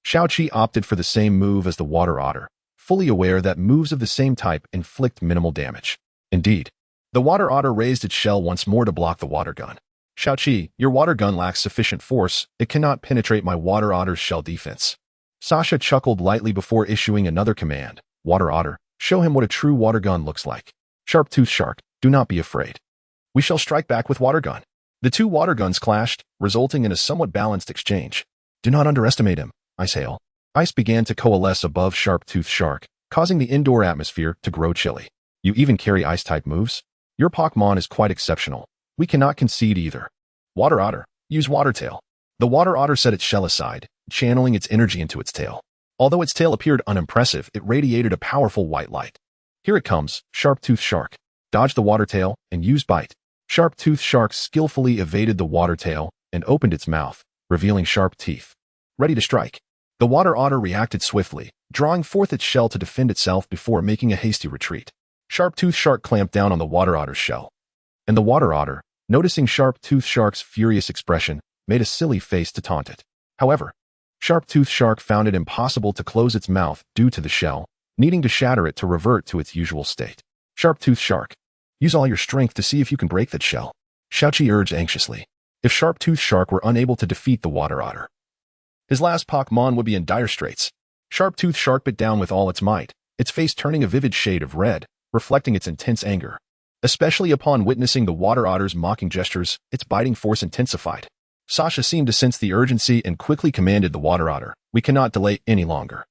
Xiaoqi opted for the same move as the water otter, fully aware that moves of the same type inflict minimal damage. Indeed, the water otter raised its shell once more to block the water gun. Xiaoqi, your water gun lacks sufficient force. It cannot penetrate my water otter's shell defense. Sasha chuckled lightly before issuing another command. Water Otter, show him what a true water gun looks like. Sharp-Tooth Shark, do not be afraid. We shall strike back with Water Gun. The two water guns clashed, resulting in a somewhat balanced exchange. Do not underestimate him, Ice Hail. Ice began to coalesce above Sharp-Tooth Shark, causing the indoor atmosphere to grow chilly. You even carry ice-type moves? Your Pokémon is quite exceptional. We cannot concede either. Water Otter, use Water Tail. The water otter set its shell aside, channeling its energy into its tail. Although its tail appeared unimpressive, it radiated a powerful white light. Here it comes, Sharp-Tooth Shark. Dodge the water tail and use Bite. Sharp-Tooth Shark skillfully evaded the water tail and opened its mouth, revealing sharp teeth. Ready to strike. The water otter reacted swiftly, drawing forth its shell to defend itself before making a hasty retreat. Sharp-toothed Shark clamped down on the water otter's shell. And the water otter, noticing Sharp-toothed Shark's furious expression, made a silly face to taunt it. However, Sharp-toothed Shark found it impossible to close its mouth due to the shell, needing to shatter it to revert to its usual state. Sharp-toothed Shark, use all your strength to see if you can break that shell, Xiaoqi urged anxiously. If Sharp-toothed Shark were unable to defeat the water otter, his last Pokémon would be in dire straits. Sharp-toothed Shark bit down with all its might, its face turning a vivid shade of red, reflecting its intense anger. Especially upon witnessing the water otter's mocking gestures, its biting force intensified. Sasha seemed to sense the urgency and quickly commanded the water otter, "We cannot delay any longer.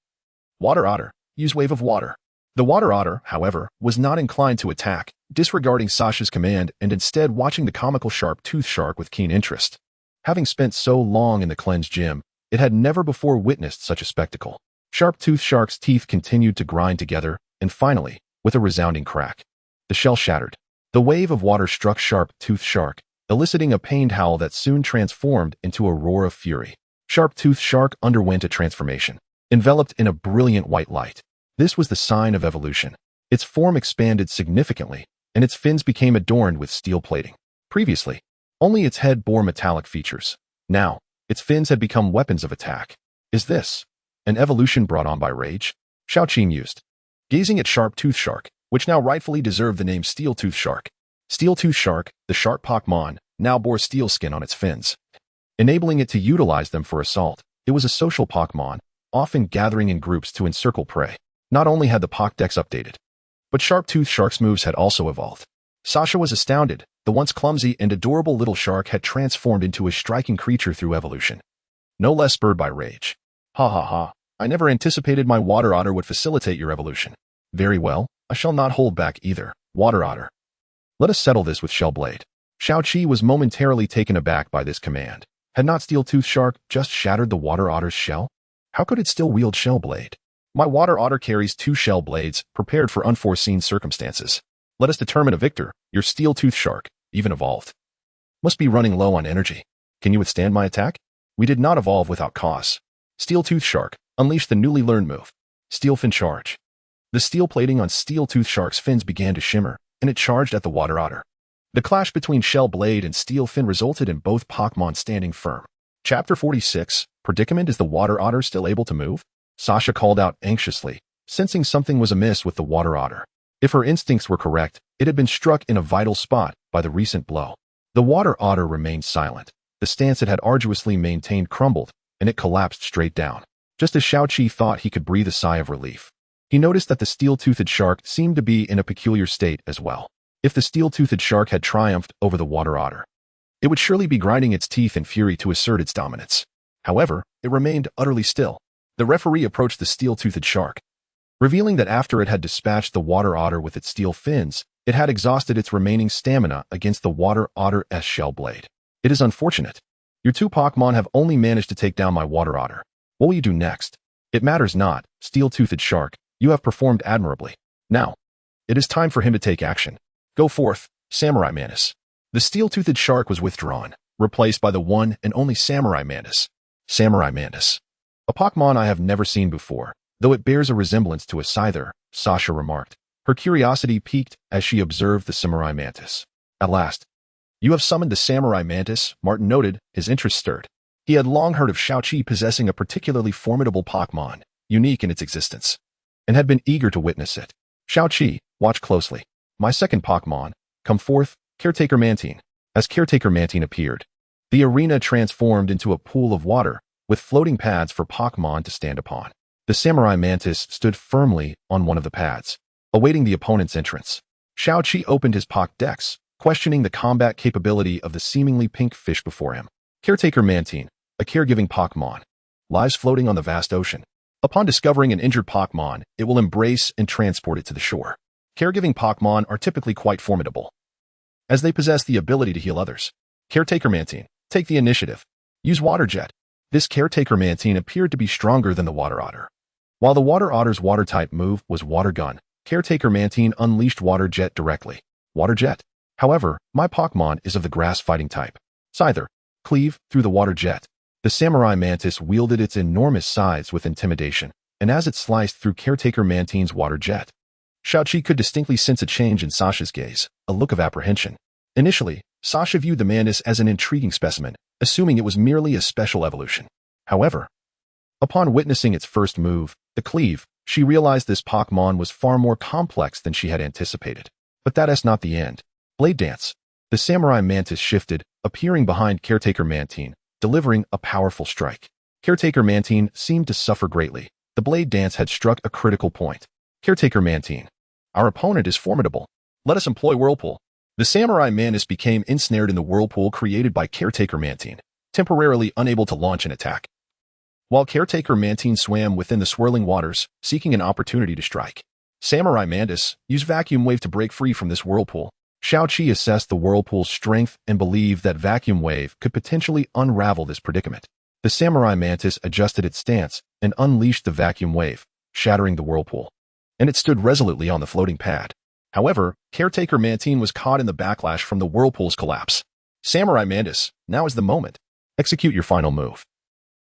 Water otter, use wave of water." The water otter, however, was not inclined to attack, disregarding Sasha's command and instead watching the comical Sharp-toothed Shark with keen interest. Having spent so long in the cleansed gym, it had never before witnessed such a spectacle. Sharp-toothed Shark's teeth continued to grind together, and finally, with a resounding crack, the shell shattered. The wave of water struck Sharp-toothed Shark, eliciting a pained howl that soon transformed into a roar of fury. Sharp-toothed Shark underwent a transformation, enveloped in a brilliant white light. This was the sign of evolution. Its form expanded significantly, and its fins became adorned with steel plating. Previously, only its head bore metallic features. Now, its fins had become weapons of attack. Is this an evolution brought on by rage? Xiaoqi mused, gazing at Sharp-toothed Shark, which now rightfully deserved the name Steel-toothed Shark. Steel-toothed Shark, the shark Pokémon, now bore steel skin on its fins, enabling it to utilize them for assault. It was a social Pokémon, often gathering in groups to encircle prey. Not only had the Pokédex updated, but Sharp-toothed Shark's moves had also evolved. Sasha was astounded. The once clumsy and adorable little shark had transformed into a striking creature through evolution, no less spurred by rage. Ha ha ha, I never anticipated my water otter would facilitate your evolution. Very well, I shall not hold back either, water otter. Let us settle this with Shellblade. Xiaoqi was momentarily taken aback by this command. Had not Steel-toothed Shark just shattered the water otter's shell? How could it still wield Shellblade? My water otter carries 2 shell blades, prepared for unforeseen circumstances. Let us determine a victor. Your Steel-toothed Shark, even evolved, must be running low on energy. Can you withstand my attack? We did not evolve without cause. Steel-toothed Shark, unleash the newly learned move, Steel Fin Charge. The steel plating on Steel-toothed Shark's fins began to shimmer, and it charged at the water otter. The clash between Shell Blade and Steel Fin resulted in both Pokémon standing firm. Chapter 46, Predicament. Is the water otter still able to move? Sasha called out anxiously, sensing something was amiss with the water otter. If her instincts were correct, it had been struck in a vital spot by the recent blow. The water otter remained silent. The stance it had arduously maintained crumbled, and it collapsed straight down. Just as Xiaoqi thought he could breathe a sigh of relief, he noticed that the steel-toothed shark seemed to be in a peculiar state as well. If the steel-toothed shark had triumphed over the water otter, it would surely be grinding its teeth in fury to assert its dominance. However, it remained utterly still. The referee approached the steel-toothed shark, revealing that after it had dispatched the water otter with its steel fins, it had exhausted its remaining stamina against the water otter's shell blade. It is unfortunate. Your 2 Pokémon have only managed to take down my water otter. What will you do next? It matters not, steel-toothed shark. You have performed admirably. Now, it is time for him to take action. Go forth, Samurai Mantis. The steel-toothed shark was withdrawn, replaced by the one and only Samurai Mantis. Samurai Mantis, a Pokémon I have never seen before, though it bears a resemblance to a Scyther, Sasha remarked. Her curiosity piqued as she observed the Samurai Mantis. At last, you have summoned the Samurai Mantis, Martin noted, his interest stirred. He had long heard of Xiaoqi possessing a particularly formidable Pokémon, unique in its existence, and had been eager to witness it. Xiaoqi, watch closely. My second Pokémon, come forth, Caretaker Mantine. As Caretaker Mantine appeared, the arena transformed into a pool of water, with floating pads for Pokémon to stand upon. The Samurai Mantis stood firmly on one of the pads, awaiting the opponent's entrance. Xiaoqi opened his Pokédex, questioning the combat capability of the seemingly pink fish before him. Caretaker Mantine, a caregiving Pokémon, lies floating on the vast ocean. Upon discovering an injured Pokémon, it will embrace and transport it to the shore. Caregiving Pokémon are typically quite formidable, as they possess the ability to heal others. Caretaker Mantine, take the initiative. Use Water Jet. This Caretaker Mantine appeared to be stronger than the Water Otter. While the Water Otter's water-type move was Water Gun, Caretaker Mantine unleashed Water Jet directly. Water Jet. However, my Pokémon is of the grass-fighting type. Scyther, cleave through the Water Jet. The Samurai Mantis wielded its enormous sides with intimidation, and as it sliced through Caretaker Mantine's Water Jet, Xiaoqi could distinctly sense a change in Sasha's gaze, a look of apprehension. Initially, Sasha viewed the Mantis as an intriguing specimen, assuming it was merely a special evolution. However, upon witnessing its first move, the cleave, she realized this Pokémon was far more complex than she had anticipated. But that is not the end. Blade Dance. The Samurai Mantis shifted, appearing behind Caretaker Mantine, delivering a powerful strike. Caretaker Mantine seemed to suffer greatly. The Blade Dance had struck a critical point. Caretaker Mantine. Our opponent is formidable. Let us employ Whirlpool. The Samurai Mantis became ensnared in the whirlpool created by Caretaker Mantine, temporarily unable to launch an attack. While Caretaker Mantine swam within the swirling waters, seeking an opportunity to strike, Samurai Mantis used Vacuum Wave to break free from this whirlpool. Xiaoqi assessed the whirlpool's strength and believed that Vacuum Wave could potentially unravel this predicament. The Samurai Mantis adjusted its stance and unleashed the Vacuum Wave, shattering the whirlpool. And it stood resolutely on the floating pad. However, Caretaker Mantine was caught in the backlash from the whirlpool's collapse. Samurai Mantis, now is the moment. Execute your final move.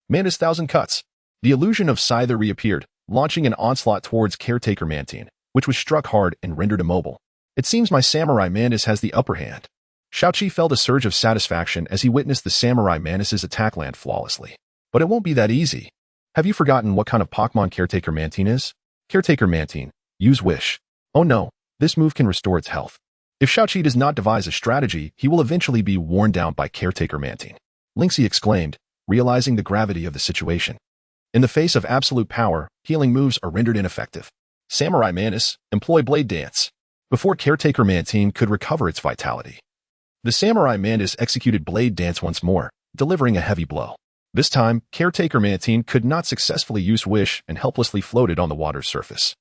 Mantis Thousand Cuts. The illusion of Scyther reappeared, launching an onslaught towards Caretaker Mantine, which was struck hard and rendered immobile. It seems my Samurai Mantis has the upper hand. Xiaoqi felt a surge of satisfaction as he witnessed the Samurai Mantis's attack land flawlessly. But it won't be that easy. Have you forgotten what kind of Pokémon Caretaker Mantine is? Caretaker Mantine, use Wish. Oh no, this move can restore its health. If Xiaoqi does not devise a strategy, he will eventually be worn down by Caretaker Mantine. Lingxi exclaimed, realizing the gravity of the situation. In the face of absolute power, healing moves are rendered ineffective. Samurai Mantis, employ Blade Dance. Before Caretaker Mantine could recover its vitality, the Samurai Mantis executed Blade Dance once more, delivering a heavy blow. This time, Caretaker Mantine could not successfully use Wish and helplessly floated on the water's surface.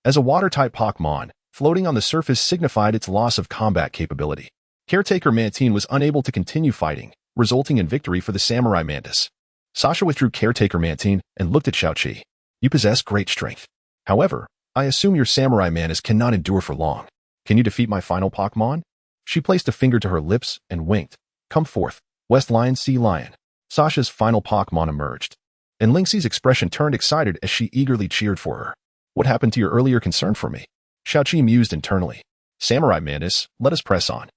As a water-type Pokémon, floating on the surface signified its loss of combat capability. Caretaker Mantine was unable to continue fighting, resulting in victory for the Samurai Mantis. Sasha withdrew Caretaker Mantine and looked at Xiaoqi. You possess great strength. However, I assume your Samurai Mantis cannot endure for long. Can you defeat my final Pokémon? She placed a finger to her lips and winked. Come forth, West Lion Sea Lion. Sasha's final Pokémon emerged. And Lingxi's expression turned excited as she eagerly cheered for her. What happened to your earlier concern for me? Xiaoqi mused internally. Samurai Mantis, let us press on.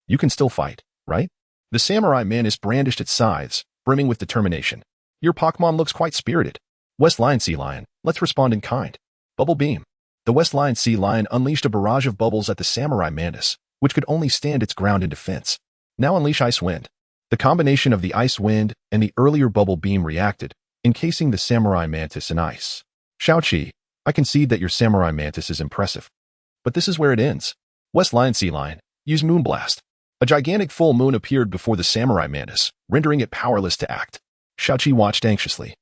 You can still fight, right? The Samurai Mantis brandished its scythes, brimming with determination. Your Pokémon looks quite spirited. West Lion Sea Lion, let's respond in kind. Bubble Beam. The West Lion Sea Lion unleashed a barrage of bubbles at the Samurai Mantis, which could only stand its ground in defense. Now unleash Ice Wind. The combination of the Ice Wind and the earlier Bubble Beam reacted, encasing the Samurai Mantis in ice. Xiaoqi, I concede that your Samurai Mantis is impressive. But this is where it ends. West Lion Sea Lion, use Moonblast. A gigantic full moon appeared before the Samurai Mantis, rendering it powerless to act. Xiaoqi watched anxiously.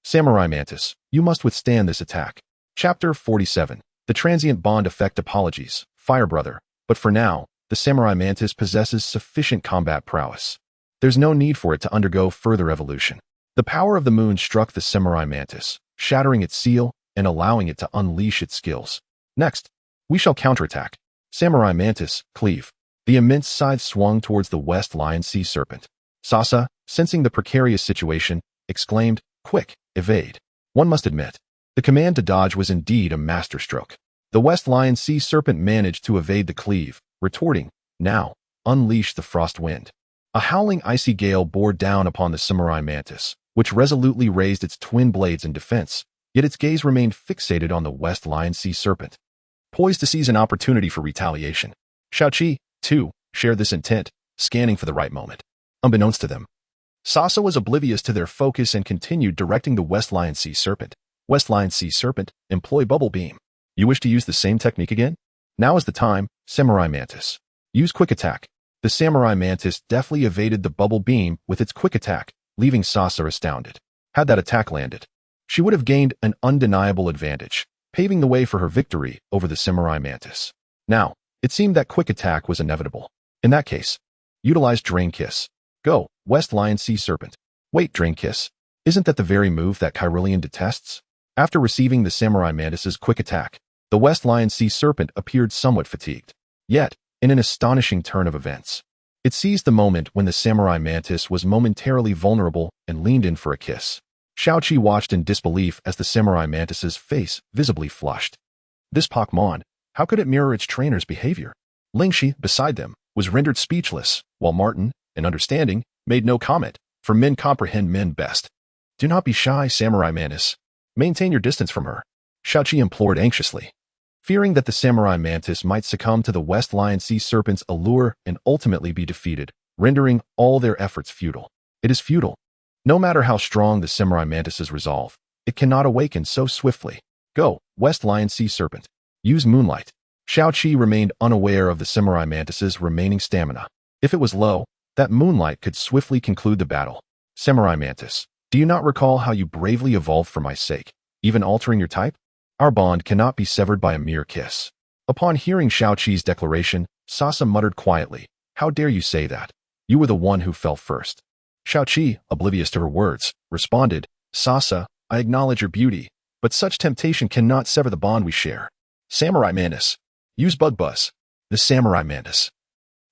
Samurai Mantis, you must withstand this attack. Chapter 47. The Transient Bond Effect. Apologies, Fire Brother, but for now, the Samurai Mantis possesses sufficient combat prowess. There's no need for it to undergo further evolution. The power of the moon struck the Samurai Mantis, shattering its seal and allowing it to unleash its skills. Next, we shall counterattack. Samurai Mantis, cleave. The immense scythe swung towards the West Lion Sea Serpent. Sasa, sensing the precarious situation, exclaimed, Quick, evade. One must admit, the command to dodge was indeed a masterstroke. The West Lion Sea Serpent managed to evade the cleave, retorting, Now, unleash the frost wind. A howling icy gale bore down upon the Samurai Mantis, which resolutely raised its twin blades in defense, yet its gaze remained fixated on the West Lion Sea Serpent, poised to seize an opportunity for retaliation. Xiaoqi, too, shared this intent, scanning for the right moment. Unbeknownst to them, Sasa was oblivious to their focus and continued directing the West Lion Sea Serpent. West Lion Sea Serpent, employ Bubble Beam. You wish to use the same technique again? Now is the time, Samurai Mantis. Use Quick Attack. The Samurai Mantis deftly evaded the Bubble Beam with its Quick Attack, leaving Sasa astounded. Had that attack landed, she would have gained an undeniable advantage, paving the way for her victory over the Samurai Mantis. Now, it seemed that Quick Attack was inevitable. In that case, utilize Drain Kiss. Go, West Lion Sea Serpent. Wait, Drain Kiss. Isn't that the very move that Kyrillian detests? After receiving the Samurai Mantis's Quick Attack, the West Lion Sea Serpent appeared somewhat fatigued. Yet, in an astonishing turn of events, it seized the moment when the Samurai Mantis was momentarily vulnerable and leaned in for a kiss. Xiaoqi watched in disbelief as the Samurai Mantis's face visibly flushed. This Pokémon, How could it mirror its trainer's behavior? Lingxi, beside them, was rendered speechless, while Martin, in understanding, made no comment, for men comprehend men best. Do not be shy, Samurai Mantis. Maintain your distance from her, Xiaoqi implored anxiously. Fearing that the Samurai Mantis might succumb to the West Lion Sea Serpent's allure and ultimately be defeated, rendering all their efforts futile. It is futile. No matter how strong the Samurai Mantis's resolve, it cannot awaken so swiftly. Go, West Lion Sea Serpent. Use Moonlight. Xiaoqi remained unaware of the Samurai Mantis's remaining stamina. If it was low, that Moonlight could swiftly conclude the battle. Samurai Mantis, do you not recall how you bravely evolved for my sake, even altering your type? Our bond cannot be severed by a mere kiss. Upon hearing Xiaoqi's declaration, Sasa muttered quietly, how dare you say that? You were the one who fell first. Xiaoqi, oblivious to her words, responded, Sasa, I acknowledge your beauty, but such temptation cannot sever the bond we share. Samurai Mantis. Use Bug Buzz. The Samurai Mantis,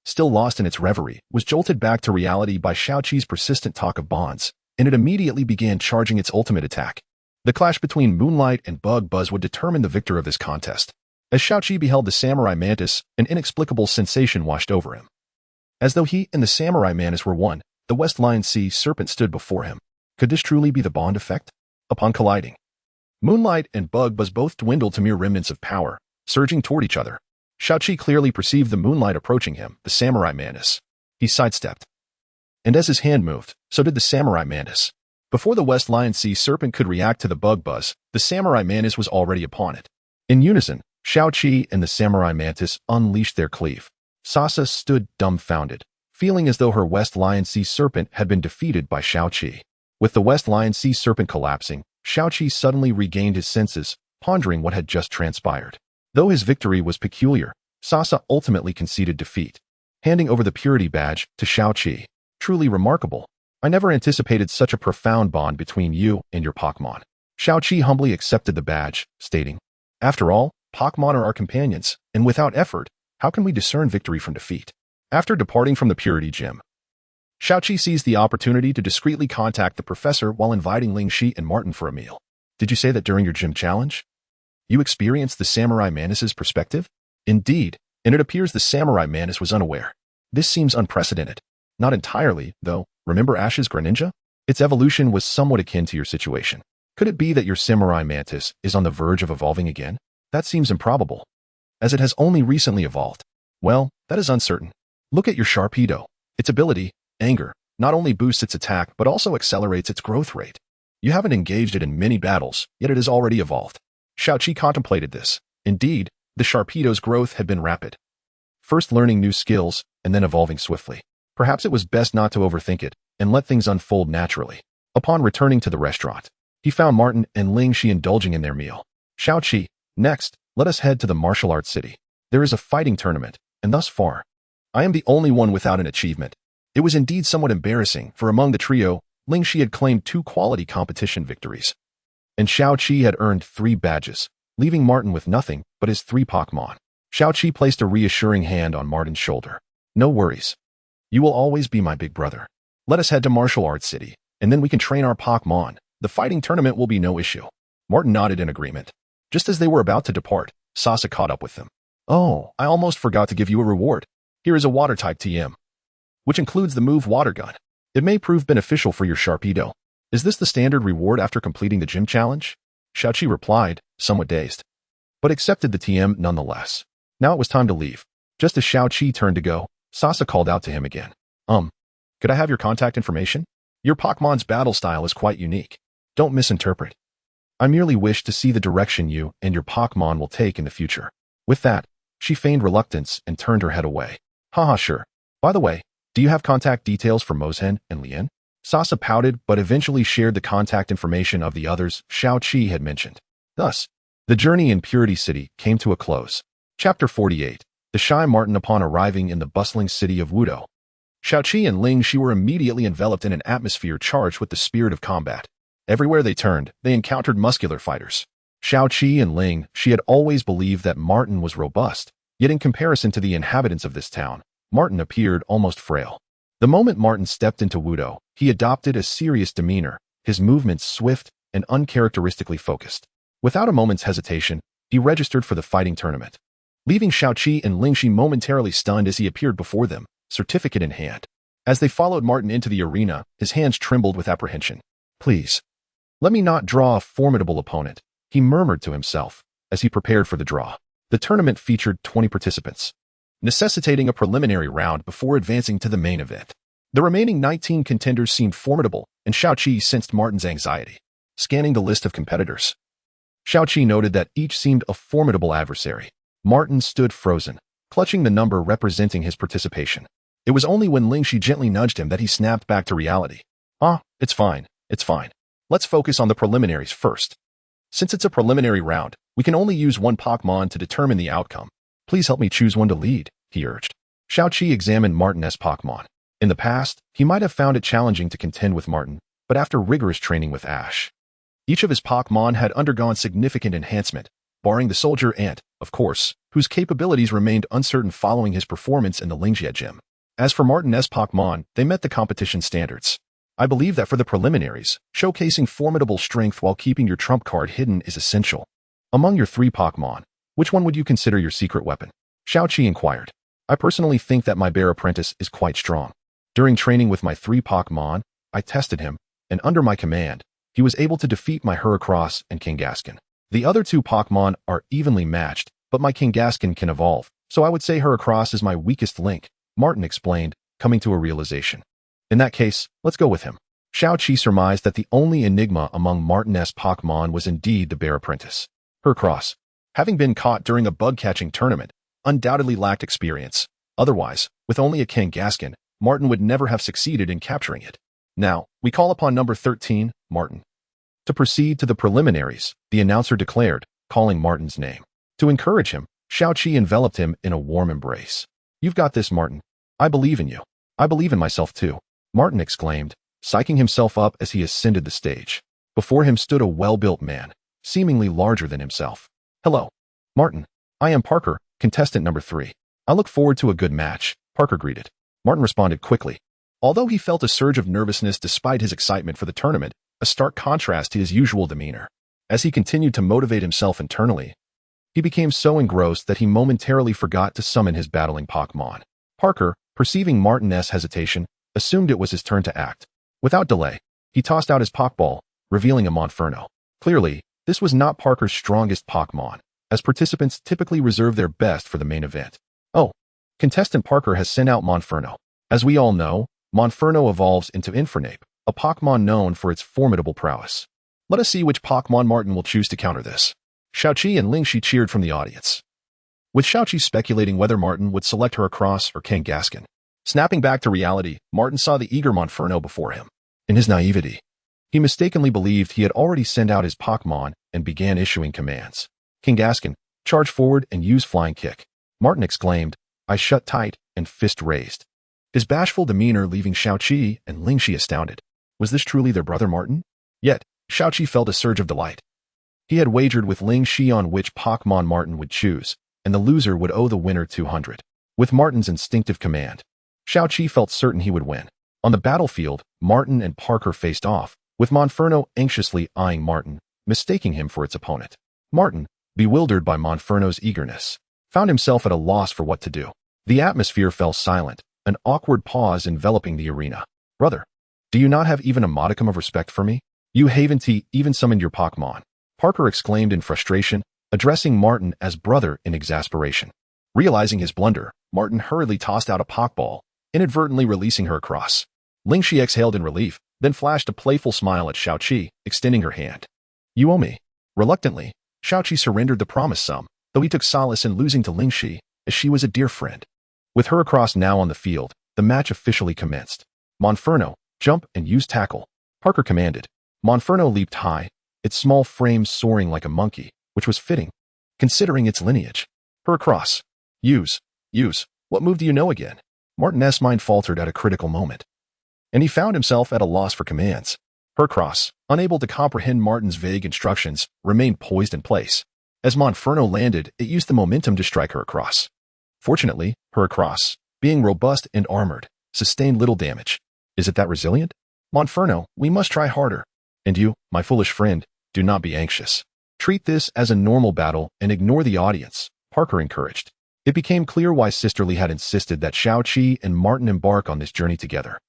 still lost in its reverie, was jolted back to reality by Xiaoqi's persistent talk of bonds, and it immediately began charging its ultimate attack. The clash between Moonlight and Bug Buzz would determine the victor of this contest. As Xiaoqi beheld the Samurai Mantis, an inexplicable sensation washed over him. As though he and the Samurai Mantis were one, the West Lion Sea Serpent stood before him. Could this truly be the bond effect? Upon colliding, Moonlight and Bug Buzz both dwindled to mere remnants of power, surging toward each other. Xiaoqi clearly perceived the Moonlight approaching him, the Samurai Mantis. He sidestepped. And as his hand moved, so did the Samurai Mantis. Before the West Lion Sea Serpent could react to the Bug Buzz, the Samurai Mantis was already upon it. In unison, Xiaoqi and the Samurai Mantis unleashed their cleave. Sasa stood dumbfounded, feeling as though her West Lion Sea Serpent had been defeated by Xiaoqi. With the West Lion Sea Serpent collapsing, Xiaoqi suddenly regained his senses, pondering what had just transpired. Though his victory was peculiar, Sasa ultimately conceded defeat, handing over the Purity Badge to Xiaoqi. Truly remarkable. I never anticipated such a profound bond between you and your Pokémon. Xiaoqi humbly accepted the badge, stating, after all, Pokémon are our companions, and without effort, how can we discern victory from defeat? After departing from the Purity Gym, Xiaoqi seized the opportunity to discreetly contact the professor while inviting Lingxi and Martin for a meal. Did you say that during your gym challenge, you experienced the Samurai Mantis's perspective? Indeed, and it appears the Samurai Mantis was unaware. This seems unprecedented. Not entirely, though. Remember Ash's Greninja? Its evolution was somewhat akin to your situation. Could it be that your Samurai Mantis is on the verge of evolving again? That seems improbable, as it has only recently evolved. Well, that is uncertain. Look at your Sharpedo. Its ability, Anger, not only boosts its attack but also accelerates its growth rate. You haven't engaged it in many battles, yet it has already evolved. Xiaoqi contemplated this. Indeed, the Sharpedo's growth had been rapid. First learning new skills, and then evolving swiftly. Perhaps it was best not to overthink it, and let things unfold naturally. Upon returning to the restaurant, he found Martin and Lingxi indulging in their meal. Xiaoqi, next, let us head to the martial arts city. There is a fighting tournament, and thus far, I am the only one without an achievement. It was indeed somewhat embarrassing, for among the trio, Lingxi had claimed 2 quality competition victories, and Xiaoqi had earned 3 badges, leaving Martin with nothing but his 3 Pokémon. Xiaoqi placed a reassuring hand on Martin's shoulder. No worries. You will always be my big brother. Let us head to Martial Arts City, and then we can train our Pokémon. The fighting tournament will be no issue. Martin nodded in agreement. Just as they were about to depart, Sasa caught up with them. Oh, I almost forgot to give you a reward. Here is a Water-type TM, which includes the move Water Gun. It may prove beneficial for your Sharpedo. Is this the standard reward after completing the gym challenge? Xiaoqi replied, somewhat dazed, but accepted the TM nonetheless. Now it was time to leave. Just as Xiaoqi turned to go, Sasa called out to him again. Could I have your contact information? Your Pokemon's battle style is quite unique. Don't misinterpret. I merely wish to see the direction you and your Pokémon will take in the future. With that, she feigned reluctance and turned her head away. Haha, sure. By the way, do you have contact details for Mozhen and Lien? Sasa pouted but eventually shared the contact information of the others Xiaoqi had mentioned. Thus, the journey in Purity City came to a close. Chapter 48. The Shy Martin upon arriving in the bustling city of Wudo. Xiaoqi and Lingxi were immediately enveloped in an atmosphere charged with the spirit of combat. Everywhere they turned, they encountered muscular fighters. Xiaoqi and Lingxi had always believed that Martin was robust, yet in comparison to the inhabitants of this town, Martin appeared almost frail. The moment Martin stepped into Wudo, he adopted a serious demeanor, his movements swift and uncharacteristically focused. Without a moment's hesitation, he registered for the fighting tournament. leaving Xiaoqi and Lingxi momentarily stunned as he appeared before them, certificate in hand. As they followed Martin into the arena, his hands trembled with apprehension. "Please, let me not draw a formidable opponent," he murmured to himself as he prepared for the draw. The tournament featured 20 participants, necessitating a preliminary round before advancing to the main event. The remaining 19 contenders seemed formidable, and Xiaoqi sensed Martin's anxiety. Scanning the list of competitors, Xiaoqi noted that each seemed a formidable adversary. Martin stood frozen, clutching the number representing his participation. It was only when Lingxi gently nudged him that he snapped back to reality. It's fine. Let's focus on the preliminaries first. Since it's a preliminary round, we can only use one Pokémon to determine the outcome. Please help me choose one to lead," he urged. Xiaoqi examined Martin's Pokémon. In the past, he might have found it challenging to contend with Martin, but after rigorous training with Ash, each of his Pokémon had undergone significant enhancement, barring the Soldier Ant, of course, whose capabilities remained uncertain following his performance in the Lingjia Gym. As for Martin's Pokémon, they met the competition standards. I believe that for the preliminaries, showcasing formidable strength while keeping your trump card hidden is essential. Among your 3 Pokémon, which one would you consider your secret weapon? Xiaoqi inquired. I personally think that my bear apprentice is quite strong. During training with my 3 Pokémon, I tested him, and under my command, he was able to defeat my Heracross and Kangaskhan. The other 2 Pokémon are evenly matched, but my Kangaskhan can evolve, so I would say Heracross is my weakest link, Martin explained, coming to a realization. In that case, let's go with him. Xiaoqi surmised that the only enigma among Martin's Pokémon was indeed the bear apprentice. Heracross, having been caught during a bug-catching tournament, undoubtedly lacked experience. Otherwise, with only a Kangaskhan, Martin would never have succeeded in capturing it. Now, we call upon number 13, Martin. To proceed to the preliminaries, the announcer declared, calling Martin's name. To encourage him, Xiaoqi enveloped him in a warm embrace. "You've got this, Martin. I believe in you. I believe in myself too," Martin exclaimed, psyching himself up as he ascended the stage. Before him stood a well-built man, seemingly larger than himself. "Hello, Martin. I am Parker, contestant number 3. I look forward to a good match," Parker greeted. Martin responded quickly. Although he felt a surge of nervousness despite his excitement for the tournament, a stark contrast to his usual demeanor. As he continued to motivate himself internally, he became so engrossed that he momentarily forgot to summon his battling Pokémon. Parker, perceiving Martin's hesitation, assumed it was his turn to act. Without delay, he tossed out his Pokeball, revealing a Monferno. Clearly, this was not Parker's strongest Pokémon, as participants typically reserve their best for the main event. Oh, contestant Parker has sent out Monferno. As we all know, Monferno evolves into Infernape, a Pokémon known for its formidable prowess. Let us see which Pokémon Martin will choose to counter this. Xiaoqi and Lingxi cheered from the audience, with Xiaoqi speculating whether Martin would select Heracross or Kangaskhan. Snapping back to reality, Martin saw the eager Monferno before him. In his naivety, he mistakenly believed he had already sent out his Pokémon and began issuing commands. "Kangaskhan, charge forward and use Flying Kick," Martin exclaimed, eyes shut tight and fist raised. His bashful demeanor leaving Xiaoqi and Lingxi astounded. Was this truly their brother Martin? Yet, Xiaoqi felt a surge of delight. He had wagered with Lingxi on which Pokémon Martin would choose, and the loser would owe the winner 200. With Martin's instinctive command, Xiaoqi felt certain he would win. On the battlefield, Martin and Parker faced off, with Monferno anxiously eyeing Martin, mistaking him for its opponent. Martin, bewildered by Monferno's eagerness, found himself at a loss for what to do. The atmosphere fell silent, an awkward pause enveloping the arena. "Brother, do you not have even a modicum of respect for me? You haven't even summoned your Pokémon," Parker exclaimed in frustration, addressing Martin as brother in exasperation. Realizing his blunder, Martin hurriedly tossed out a Pokeball, inadvertently releasing her across. Lingxi exhaled in relief, then flashed a playful smile at Xiaoqi, extending her hand. "You owe me." Reluctantly, Xiaoqi surrendered the promised sum, though he took solace in losing to Lingxi, as she was a dear friend. With Heracross now on the field, the match officially commenced. "Monferno, jump and use tackle," Parker commanded. Monferno leaped high, its small frame soaring like a monkey, which was fitting, considering its lineage. "Heracross, use. What move do you know again?" Martin's mind faltered at a critical moment, and he found himself at a loss for commands. Heracross, unable to comprehend Martin's vague instructions, remained poised in place. As Monferno landed, it used the momentum to strike Heracross. Fortunately, Heracross, being robust and armored, sustained little damage. "Is it that resilient? Monferno, we must try harder. And you, my foolish friend, do not be anxious. Treat this as a normal battle and ignore the audience," Parker encouraged. It became clear why Sisterly had insisted that Xiaoqi and Martin embark on this journey together.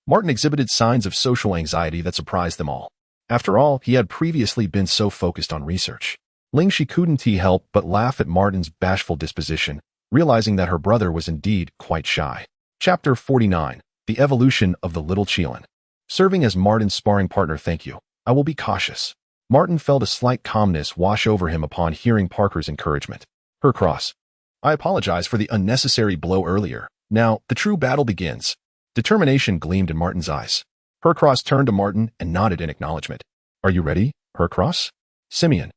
Martin exhibited signs of social anxiety that surprised them all. After all, he had previously been so focused on research. Lingxi couldn't help but laugh at Martin's bashful disposition, realizing that her brother was indeed quite shy. Chapter 49. The Evolution of the Little Qilin. Serving as Martin's sparring partner, thank you. I will be cautious. Martin felt a slight calmness wash over him upon hearing Parker's encouragement. Hercross. I apologize for the unnecessary blow earlier. Now, the true battle begins. Determination gleamed in Martin's eyes. Hercross turned to Martin and nodded in acknowledgement. Are you ready, Hercross? Simeon.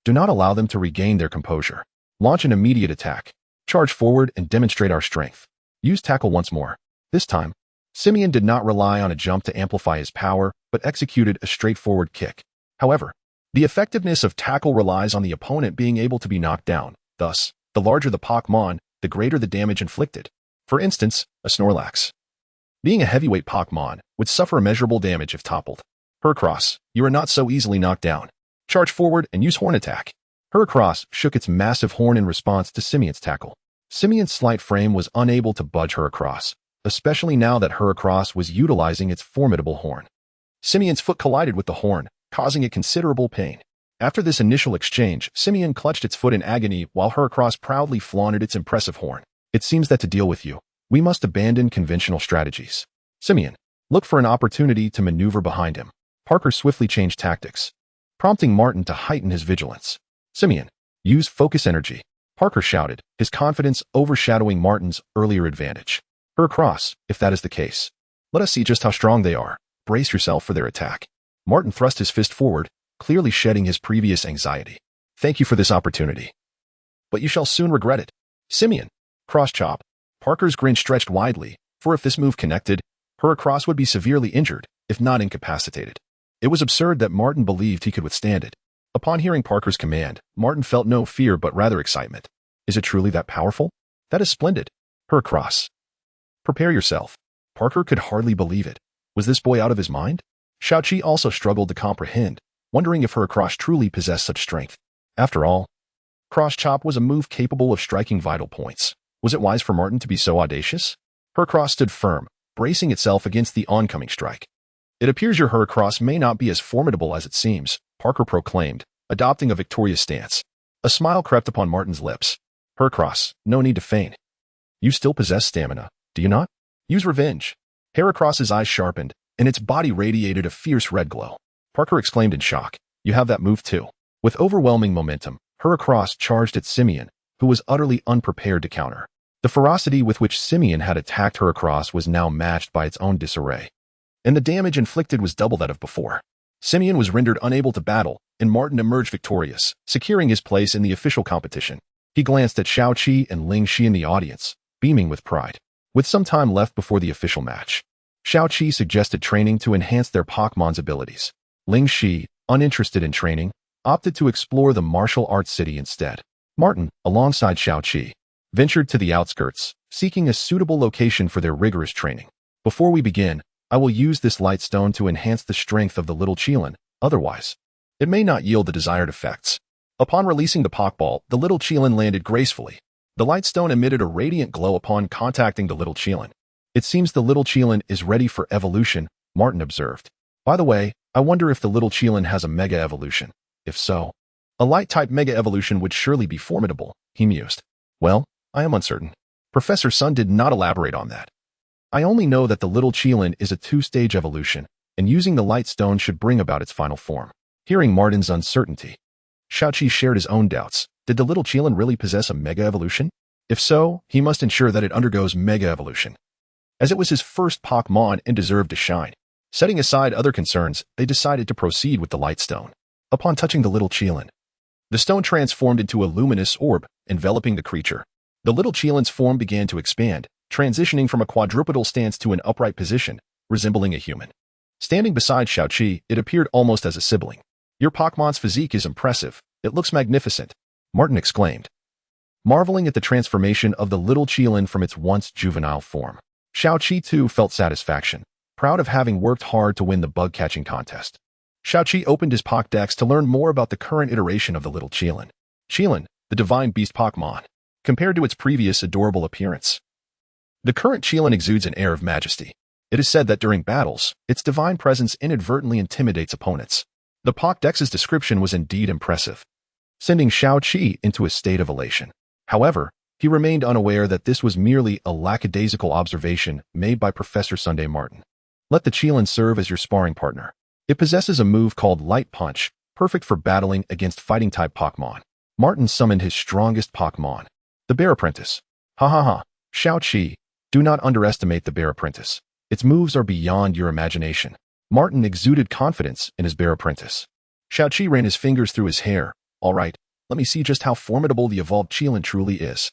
Do not allow them to regain their composure. Launch an immediate attack. Charge forward and demonstrate our strength. Use tackle once more. This time, Simeon did not rely on a jump to amplify his power, but executed a straightforward kick. However, the effectiveness of tackle relies on the opponent being able to be knocked down. Thus, the larger the Pokémon, the greater the damage inflicted. For instance, a Snorlax. Being a heavyweight Pokémon, would suffer immeasurable damage if toppled. Hercross, you are not so easily knocked down. Charge forward and use Horn Attack. Hercross shook its massive horn in response to Simeon's tackle. Simeon's slight frame was unable to budge Hercross, especially now that Hercross was utilizing its formidable horn. Simeon's foot collided with the horn, causing it considerable pain. After this initial exchange, Simeon clutched its foot in agony while Hercross proudly flaunted its impressive horn. It seems that to deal with you, we must abandon conventional strategies. Simeon, look for an opportunity to maneuver behind him. Parker swiftly changed tactics, prompting Martin to heighten his vigilance. Simeon, use focus energy. Parker shouted, his confidence overshadowing Martin's earlier advantage. Hercross, if that is the case, let us see just how strong they are. Brace yourself for their attack. Martin thrust his fist forward, clearly shedding his previous anxiety. Thank you for this opportunity. But you shall soon regret it. Simeon, cross chop. Parker's grin stretched widely, for if this move connected, Hercross would be severely injured, if not incapacitated. It was absurd that Martin believed he could withstand it. Upon hearing Parker's command, Martin felt no fear but rather excitement. Is it truly that powerful? That is splendid. Hercross. Prepare yourself. Parker could hardly believe it. Was this boy out of his mind? Xiaoqi also struggled to comprehend, wondering if Hercross truly possessed such strength. After all, cross chop was a move capable of striking vital points. Was it wise for Martin to be so audacious? Hercross stood firm, bracing itself against the oncoming strike. It appears your Hercross may not be as formidable as it seems, Parker proclaimed, adopting a victorious stance. A smile crept upon Martin's lips. Hercross, no need to feign. You still possess stamina, do you not? Use revenge. Hercross's eyes sharpened, and its body radiated a fierce red glow. Parker exclaimed in shock. You have that move too. With overwhelming momentum, Hercross charged at Simeon, who was utterly unprepared to counter. The ferocity with which Simeon had attacked Hercross was now matched by its own disarray, and the damage inflicted was double that of before. Simeon was rendered unable to battle, and Martin emerged victorious, securing his place in the official competition. He glanced at Xiaoqi and Lingxi in the audience, beaming with pride. With some time left before the official match, Xiaoqi suggested training to enhance their Pokémon's abilities. Lingxi, uninterested in training, opted to explore the martial arts city instead. Martin, alongside Xiaoqi, ventured to the outskirts, seeking a suitable location for their rigorous training. Before we begin, I will use this light stone to enhance the strength of the little Qilin, otherwise, it may not yield the desired effects. Upon releasing the Pokeball, the little Qilin landed gracefully. The light stone emitted a radiant glow upon contacting the little Qilin. It seems the little Qilin is ready for evolution, Martin observed. By the way, I wonder if the little Qilin has a mega evolution. If so, a light-type mega evolution would surely be formidable, he mused. Well, I am uncertain. Professor Sun did not elaborate on that. I only know that the little Qilin is a two-stage evolution, and using the light stone should bring about its final form. Hearing Martin's uncertainty, Xiaoqi shared his own doubts. Did the little Qilin really possess a mega evolution? If so, he must ensure that it undergoes mega evolution, as it was his first Pokémon and deserved to shine. Setting aside other concerns, they decided to proceed with the light stone. Upon touching the little Qilin, the stone transformed into a luminous orb, enveloping the creature. The little Qilin's form began to expand, transitioning from a quadrupedal stance to an upright position, resembling a human. Standing beside Xiaoqi, it appeared almost as a sibling. Your Pokémon's physique is impressive. It looks magnificent, Martin exclaimed, marveling at the transformation of the little Qilin from its once juvenile form. Xiaoqi too felt satisfaction, proud of having worked hard to win the bug-catching contest. Xiaoqi opened his Pokédex to learn more about the current iteration of the little Qilin. Qilin, the divine beast Pokémon. compared to its previous adorable appearance. The current Qilin exudes an air of majesty. It is said that during battles, its divine presence inadvertently intimidates opponents. The Pokédex's description was indeed impressive, sending Xiao Qi into a state of elation. However, he remained unaware that this was merely a lackadaisical observation made by Professor Sunday Martin. Let the Qilin serve as your sparring partner. It possesses a move called Light Punch, perfect for battling against fighting-type Pokémon. Martin summoned his strongest Pokémon, the Bear Apprentice. Ha ha ha. Xiao Qi, do not underestimate the Bear Apprentice. Its moves are beyond your imagination. Martin exuded confidence in his Bear Apprentice. Xiao Qi ran his fingers through his hair. All right, let me see just how formidable the evolved Qilin truly is.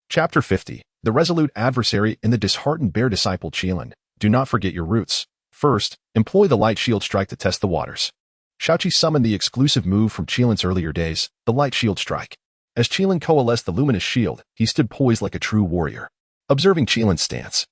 Chapter 50. The resolute adversary in the disheartened bear disciple Qilin. Do not forget your roots. First, employ the Light Shield Strike to test the waters. Xiao Qi summoned the exclusive move from Qilin's earlier days, the Light Shield Strike. As Qilin coalesced the luminous shield, he stood poised like a true warrior. Observing Qilin's stance,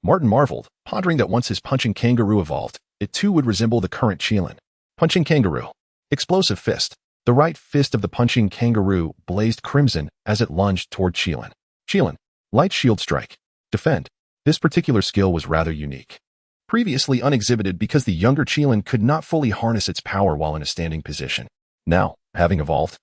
Martin marveled, pondering that once his Punching Kangaroo evolved, it too would resemble the current Qilin. Punching Kangaroo. Explosive Fist. The right fist of the Punching Kangaroo blazed crimson as it lunged toward Qilin. Qilin. Light Shield Strike. Defend. This particular skill was rather unique. Previously unexhibited because the younger Qilin could not fully harness its power while in a standing position. Now, having evolved,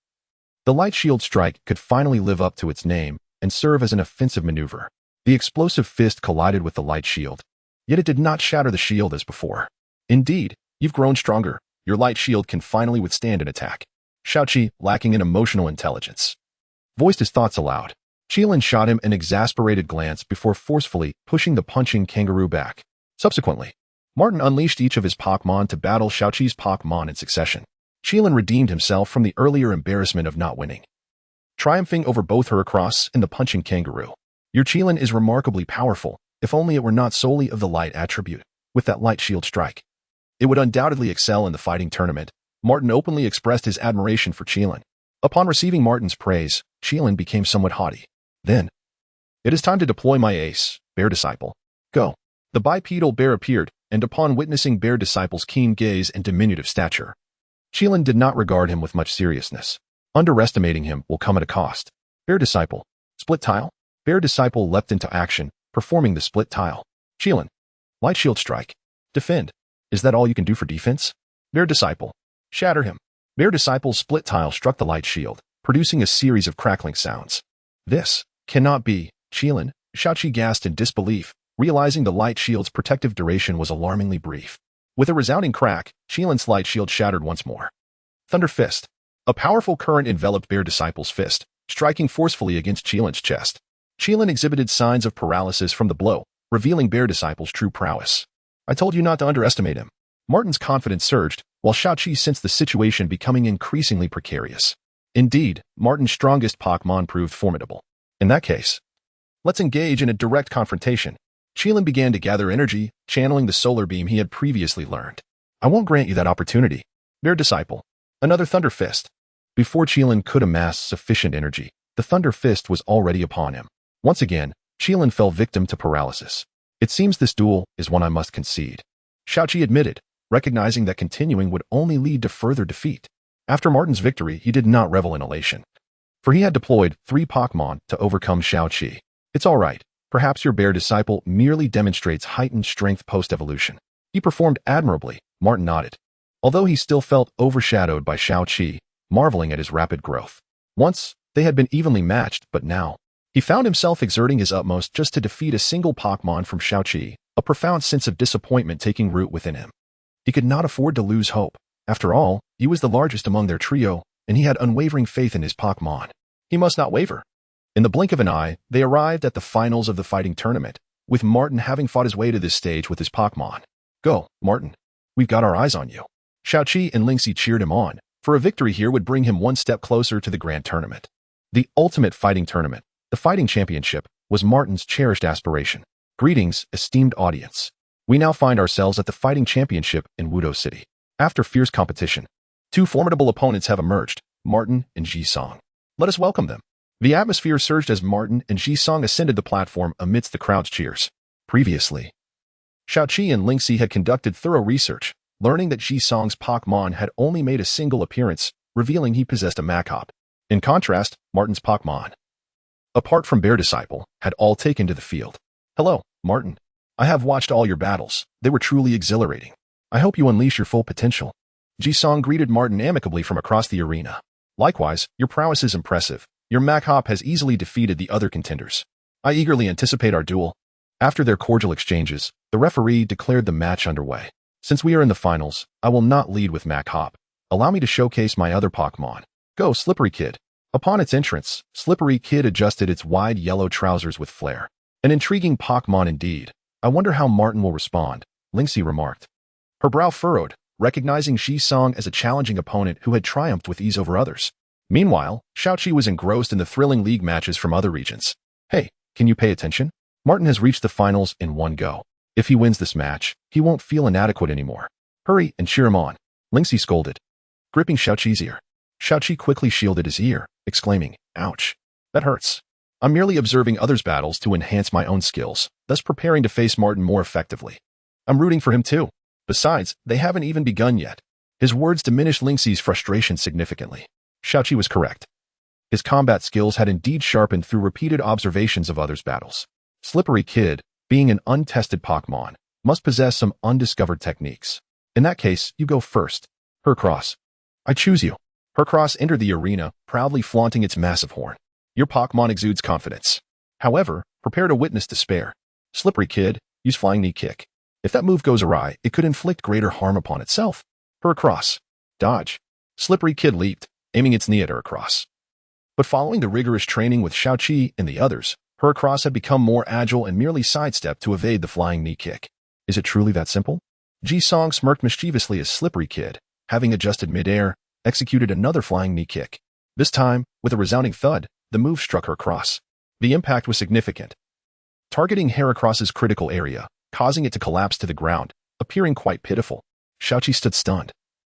the Light Shield Strike could finally live up to its name and serve as an offensive maneuver. The explosive fist collided with the light shield, yet it did not shatter the shield as before. Indeed, you've grown stronger. Your light shield can finally withstand an attack. Xiao Qi, lacking in emotional intelligence, voiced his thoughts aloud. Qilin shot him an exasperated glance before forcefully pushing the Punching Kangaroo back. Subsequently, Martin unleashed each of his Pokémon to battle Xiao Qi's Pokémon in succession. Qilin redeemed himself from the earlier embarrassment of not winning, triumphing over both Heracross and the Punching Kangaroo. Your Qilin is remarkably powerful, if only it were not solely of the light attribute. With that Light Shield Strike, it would undoubtedly excel in the fighting tournament. Martin openly expressed his admiration for Qilin. Upon receiving Martin's praise, Qilin became somewhat haughty. Then, it is time to deploy my ace, Bear Disciple. Go. The bipedal bear appeared, and upon witnessing Bear Disciple's keen gaze and diminutive stature, Qilin did not regard him with much seriousness. Underestimating him will come at a cost. Bear Disciple. Split Tile. Bear Disciple leapt into action, performing the split tile. Qilin. Light Shield Strike. Defend. Is that all you can do for defense? Bear Disciple. Shatter him. Bear Disciple's split tile struck the light shield, producing a series of crackling sounds. This cannot be. Qilin. Xiao Qi gasped in disbelief, realizing the light shield's protective duration was alarmingly brief. With a resounding crack, Qilin's light shield shattered once more. Thunder Fist. A powerful current enveloped Bear Disciple's fist, striking forcefully against Qilin's chest. Qilin exhibited signs of paralysis from the blow, revealing Bear Disciple's true prowess. I told you not to underestimate him. Martin's confidence surged, while Xiao Qi sensed the situation becoming increasingly precarious. Indeed, Martin's strongest Pokémon proved formidable. In that case, let's engage in a direct confrontation. Qilin began to gather energy, channeling the solar beam he had previously learned. I won't grant you that opportunity. Bear Disciple. Another Thunder Fist. Before Qilin could amass sufficient energy, the Thunder Fist was already upon him. Once again, Qilin fell victim to paralysis. It seems this duel is one I must concede, Xiao Qi admitted, recognizing that continuing would only lead to further defeat. After Martin's victory, he did not revel in elation, for he had deployed 3 Pokémon to overcome Xiao Qi. It's all right. Perhaps your Bear Disciple merely demonstrates heightened strength post-evolution. He performed admirably, Martin nodded, although he still felt overshadowed by Xiao Qi, marveling at his rapid growth. Once, they had been evenly matched, but now, he found himself exerting his utmost just to defeat a single Pokémon from Xiao Qi, a profound sense of disappointment taking root within him. He could not afford to lose hope. After all, he was the largest among their trio, and he had unwavering faith in his Pokémon. He must not waver. In the blink of an eye, they arrived at the finals of the fighting tournament, with Martin having fought his way to this stage with his Pokémon. Go, Martin. We've got our eyes on you. Xiao Qi and Lingxi cheered him on, for a victory here would bring him one step closer to the grand tournament. The ultimate fighting tournament, the fighting championship, was Martin's cherished aspiration. Greetings, esteemed audience. We now find ourselves at the fighting championship in Wudo City. After fierce competition, 2 formidable opponents have emerged, Martin and Ji-Song. Let us welcome them. The atmosphere surged as Martin and Ji-Song ascended the platform amidst the crowd's cheers. Previously, Xiao Qi and Lingxi had conducted thorough research, learning that Ji-Song's Pokémon had only made a single appearance, revealing he possessed a Machop. In contrast, Martin's Pokémon apart from Bear Disciple, had all taken to the field. Hello, Martin. I have watched all your battles. They were truly exhilarating. I hope you unleash your full potential. Ji-song greeted Martin amicably from across the arena. Likewise, your prowess is impressive. Your Mach-Hop has easily defeated the other contenders. I eagerly anticipate our duel. After their cordial exchanges, the referee declared the match underway. Since we are in the finals, I will not lead with Mach-Hop. Allow me to showcase my other Pokémon. Go, Slippery Kid. Upon its entrance, Slippery Kid adjusted its wide yellow trousers with flair. An intriguing Pokémon indeed. I wonder how Martin will respond, Lynxie remarked. Her brow furrowed, recognizing Ji-song as a challenging opponent who had triumphed with ease over others. Meanwhile, Xiaoqi was engrossed in the thrilling league matches from other regions. Hey, can you pay attention? Martin has reached the finals in one go. If he wins this match, he won't feel inadequate anymore. Hurry and cheer him on, Lynxie scolded. Gripping Xiaoqi's ear, Xiaoqi quickly shielded his ear, exclaiming, ouch. That hurts. I'm merely observing others' battles to enhance my own skills, thus preparing to face Martin more effectively. I'm rooting for him too. Besides, they haven't even begun yet. His words diminished Lynxie's frustration significantly. Xiaoqi was correct. His combat skills had indeed sharpened through repeated observations of others' battles. Slippery Kid, being an untested Pokémon, must possess some undiscovered techniques. In that case, you go first. Heracross. I choose you. Heracross entered the arena, proudly flaunting its massive horn. Your Pokémon exudes confidence. However, prepare to witness despair. Slippery Kid, use Flying Knee Kick. If that move goes awry, it could inflict greater harm upon itself. Heracross. Dodge. Slippery Kid leaped, aiming its knee at Heracross. But following the rigorous training with Xiaoqi and the others, Heracross had become more agile and merely sidestepped to evade the Flying Knee Kick. Is it truly that simple? Ji-song smirked mischievously as Slippery Kid, having adjusted midair, executed another Flying Knee Kick. This time, with a resounding thud, the move struck Heracross. The impact was significant, targeting Heracross's critical area, causing it to collapse to the ground, appearing quite pitiful. Xiaoqi stood stunned,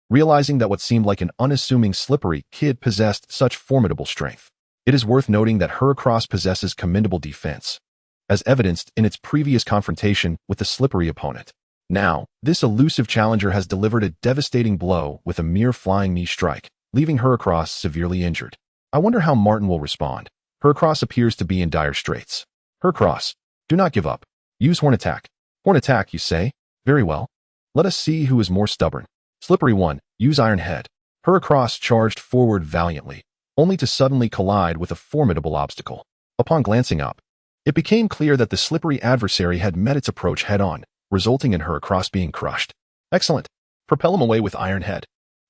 realizing that what seemed like an unassuming Slippery Kid possessed such formidable strength. It is worth noting that Heracross possesses commendable defense, as evidenced in its previous confrontation with the slippery opponent. Now, this elusive challenger has delivered a devastating blow with a mere Flying Knee strike, leaving Heracross severely injured. I wonder how Martin will respond. Heracross appears to be in dire straits. Heracross, do not give up. Use Horn Attack. Horn Attack, you say? Very well. Let us see who is more stubborn. Slippery One, use Iron Head. Heracross charged forward valiantly, only to suddenly collide with a formidable obstacle. Upon glancing up, it became clear that the slippery adversary had met its approach head-on, resulting in Heracross being crushed. Excellent. Propel him away with Iron Head.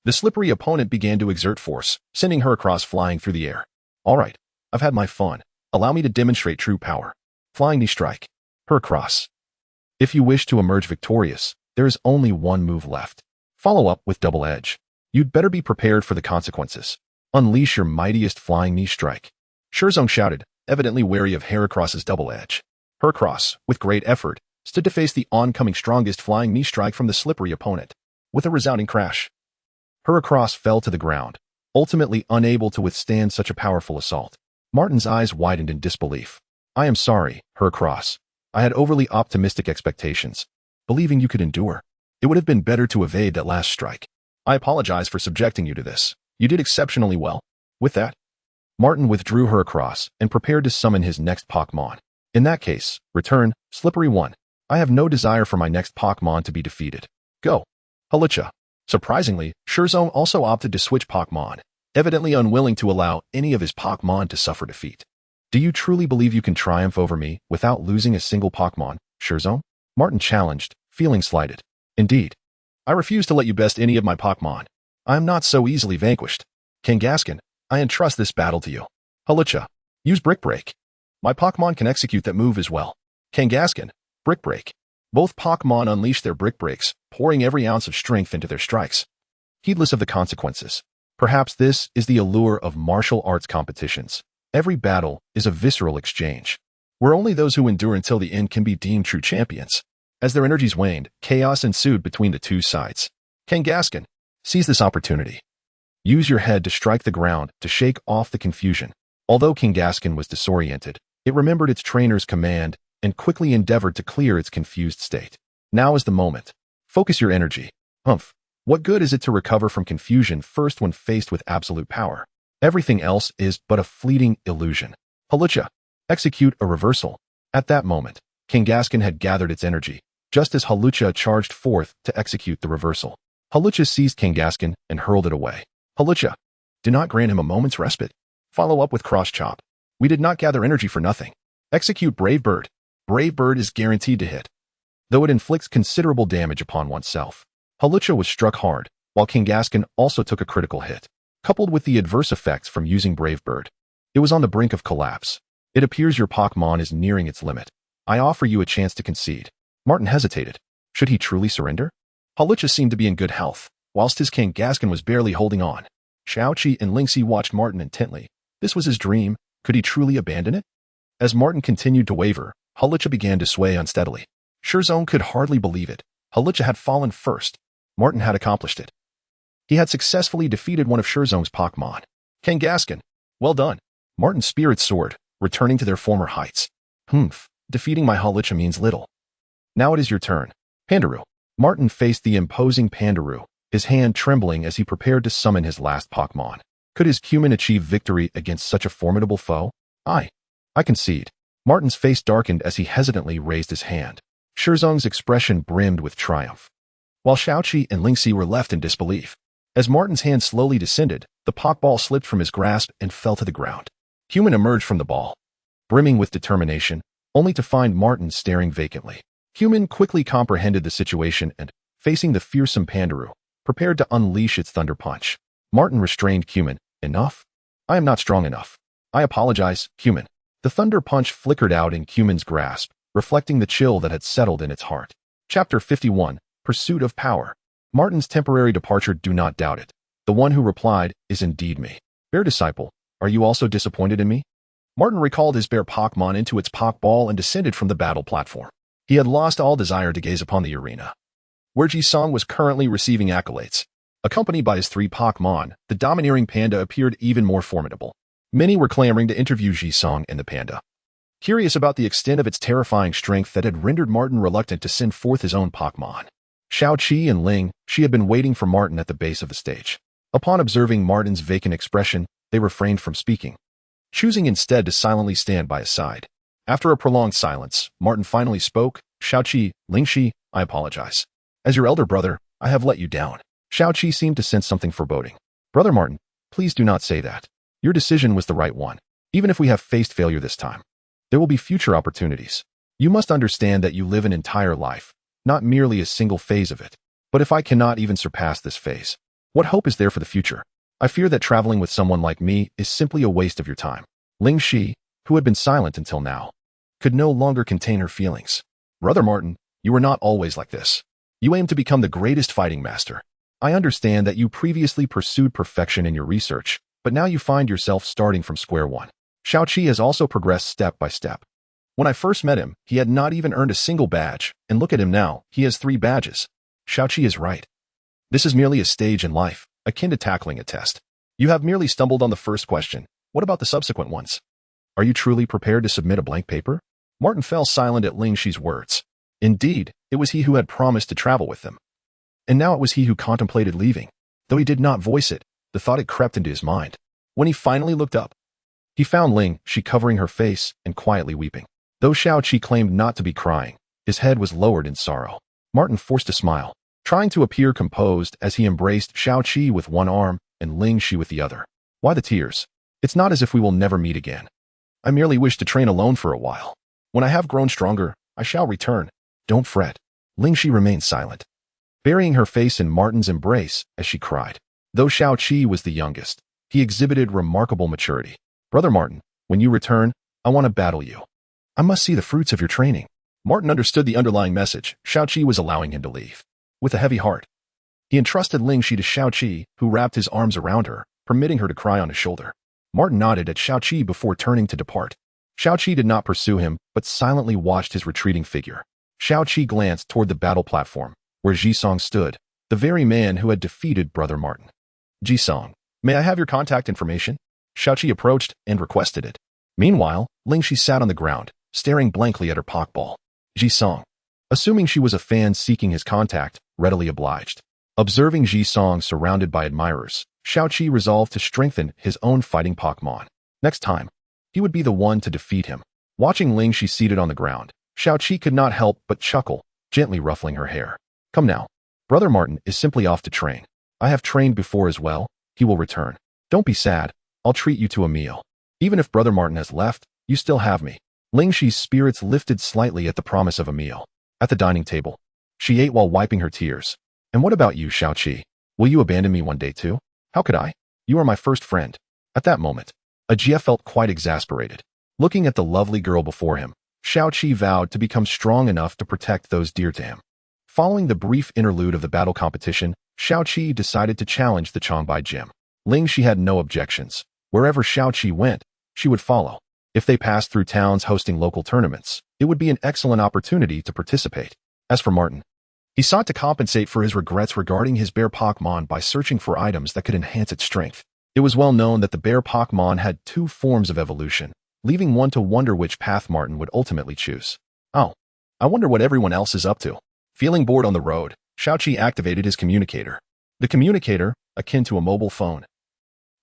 The slippery opponent began to exert force, sending Heracross flying through the air. All right, I've had my fun. Allow me to demonstrate true power. Flying Knee Strike. Heracross. If you wish to emerge victorious, there is only one move left. Follow up with Double Edge. You'd better be prepared for the consequences. Unleash your mightiest Flying Knee Strike. Shirzong shouted, evidently wary of Heracross's Double Edge. Heracross, with great effort, stood to face the oncoming strongest Flying Knee Strike from the slippery opponent. With a resounding crash, Heracross fell to the ground, ultimately unable to withstand such a powerful assault. Martin's eyes widened in disbelief. I am sorry, Heracross. I had overly optimistic expectations, believing you could endure. It would have been better to evade that last strike. I apologize for subjecting you to this. You did exceptionally well. With that, Martin withdrew Heracross and prepared to summon his next Pokémon. In that case, return, Slippery One. I have no desire for my next Pokémon to be defeated. Go. Halicha. Surprisingly, Shirzong also opted to switch Pokémon, evidently unwilling to allow any of his Pokémon to suffer defeat. Do you truly believe you can triumph over me without losing a single Pokémon, Shirzong? Martin challenged, feeling slighted. Indeed. I refuse to let you best any of my Pokémon. I am not so easily vanquished. Kangaskhan, I entrust this battle to you. Halicha, use Brick Break. My Pokémon can execute that move as well. Kangaskhan, Brick Break. Both Pokémon unleash their Brick Breaks, pouring every ounce of strength into their strikes, heedless of the consequences. Perhaps this is the allure of martial arts competitions. Every battle is a visceral exchange, where only those who endure until the end can be deemed true champions. As their energies waned, chaos ensued between the two sides. Kangaskhan, seize this opportunity. Use your head to strike the ground to shake off the confusion. Although Kangaskhan was disoriented, it remembered its trainer's command and quickly endeavored to clear its confused state. Now is the moment. Focus your energy. Humph. What good is it to recover from confusion first when faced with absolute power? Everything else is but a fleeting illusion. Hawlucha, execute a reversal. At that moment, Kangaskhan had gathered its energy, just as Hawlucha charged forth to execute the reversal. Hawlucha seized Kangaskhan and hurled it away. Hawlucha, do not grant him a moment's respite. Follow up with Cross Chop. We did not gather energy for nothing. Execute Brave Bird. Brave Bird is guaranteed to hit, though it inflicts considerable damage upon oneself. Hawlucha was struck hard, while Kangaskhan also took a critical hit. Coupled with the adverse effects from using Brave Bird, it was on the brink of collapse. It appears your Pokémon is nearing its limit. I offer you a chance to concede. Martin hesitated. Should he truly surrender? Hawlucha seemed to be in good health, whilst his Kangaskhan was barely holding on. Xiaoqi and Lingxi watched Martin intently. This was his dream. Could he truly abandon it? As Martin continued to waver, Hawlucha began to sway unsteadily. Shirzong could hardly believe it. Hawlucha had fallen first. Martin had accomplished it. He had successfully defeated one of Shirzong's Pokémon. Kangaskhan. Well done. Martin's spirits soared, returning to their former heights. Defeating my Hawlucha means little. Now it is your turn. Pandaru. Martin faced the imposing Pandaru, his hand trembling as he prepared to summon his last Pokémon. Could his Cumin achieve victory against such a formidable foe? I concede. Martin's face darkened as he hesitantly raised his hand. Shirzong's expression brimmed with triumph, while Xiaoqi and Lingxi were left in disbelief. As Martin's hand slowly descended, the Pokeball slipped from his grasp and fell to the ground. Cumin emerged from the ball, brimming with determination, only to find Martin staring vacantly. Cumin quickly comprehended the situation and, facing the fearsome Pandaru, prepared to unleash its thunder punch. Martin restrained Cumin. Enough? I am not strong enough. I apologize, Cumin. The thunder punch flickered out in Cumin's grasp, reflecting the chill that had settled in its heart. Chapter 51, Pursuit of Power. Martin's temporary departure, do not doubt it. The one who replied is indeed me. Bear Disciple, are you also disappointed in me? Martin recalled his bear Pokémon into its Pokeball and descended from the battle platform. He had lost all desire to gaze upon the arena, where Ji-Song was currently receiving accolades. Accompanied by his 3 Pokémon, the domineering panda appeared even more formidable. Many were clamoring to interview Ji-Song and the panda, curious about the extent of its terrifying strength that had rendered Martin reluctant to send forth his own Pokémon. Xiaoqi and Lingxi had been waiting for Martin at the base of the stage. Upon observing Martin's vacant expression, they refrained from speaking, choosing instead to silently stand by his side. After a prolonged silence, Martin finally spoke. Xiaoqi, Lingxi, I apologize. As your elder brother, I have let you down. Xiaoqi seemed to sense something foreboding. Brother Martin, please do not say that. Your decision was the right one. Even if we have faced failure this time, there will be future opportunities. You must understand that you live an entire life, not merely a single phase of it. But if I cannot even surpass this phase, what hope is there for the future? I fear that traveling with someone like me is simply a waste of your time. Lingxi, who had been silent until now, could no longer contain her feelings. Brother Martin, you are not always like this. You aim to become the greatest fighting master. I understand that you previously pursued perfection in your research, but now you find yourself starting from square one. Xiaoqi has also progressed step by step. When I first met him, he had not even earned a single badge, and look at him now, he has 3 badges. Xiaoqi is right. This is merely a stage in life, akin to tackling a test. You have merely stumbled on the first question. What about the subsequent ones? Are you truly prepared to submit a blank paper? Martin fell silent at Lingxi's words. Indeed, it was he who had promised to travel with them. And now it was he who contemplated leaving. Though he did not voice it, the thought had crept into his mind. When he finally looked up, he found Lingxi covering her face and quietly weeping. Though Xiaoqi claimed not to be crying, his head was lowered in sorrow. Martin forced a smile, trying to appear composed as he embraced Xiaoqi with one arm and Lingxi with the other. Why the tears? It's not as if we will never meet again. I merely wish to train alone for a while. When I have grown stronger, I shall return. Don't fret. Lingxi remained silent, burying her face in Martin's embrace as she cried. Though Xiaoqi was the youngest, he exhibited remarkable maturity. Brother Martin, when you return, I want to battle you. I must see the fruits of your training. Martin understood the underlying message. Xiaoqi was allowing him to leave. With a heavy heart, he entrusted Lingxi to Xiaoqi, who wrapped his arms around her, permitting her to cry on his shoulder. Martin nodded at Xiaoqi before turning to depart. Xiaoqi did not pursue him, but silently watched his retreating figure. Xiaoqi glanced toward the battle platform, where Ji-Song stood, the very man who had defeated Brother Martin. Ji-Song, may I have your contact information? Xiaoqi approached and requested it. Meanwhile, Lingxi sat on the ground, staring blankly at her Pokeball. Ji-Song, assuming she was a fan seeking his contact, readily obliged. Observing Ji-Song surrounded by admirers, Xiaoqi resolved to strengthen his own fighting Pokemon. Next time, he would be the one to defeat him. Watching Ling Shi seated on the ground, Xiaoqi could not help but chuckle, gently ruffling her hair. Come now. Brother Martin is simply off to train. I have trained before as well. He will return. Don't be sad. I'll treat you to a meal. Even if Brother Martin has left, you still have me. Ling Shi's spirits lifted slightly at the promise of a meal. At the dining table, she ate while wiping her tears. And what about you, Xiaoqi? Will you abandon me one day too? How could I? You are my first friend. At that moment, Ajia felt quite exasperated. Looking at the lovely girl before him, Xiaoqi vowed to become strong enough to protect those dear to him. Following the brief interlude of the battle competition, Xiaoqi decided to challenge the Changbai gym. Ling Shi had no objections. Wherever Xiaoqi went, she would follow. If they passed through towns hosting local tournaments, it would be an excellent opportunity to participate. As for Martin, he sought to compensate for his regrets regarding his bear Pokémon by searching for items that could enhance its strength. It was well known that the bear Pokémon had two forms of evolution, leaving one to wonder which path Martin would ultimately choose. Oh, I wonder what everyone else is up to. Feeling bored on the road, Xiaoqi activated his communicator. The communicator, akin to a mobile phone,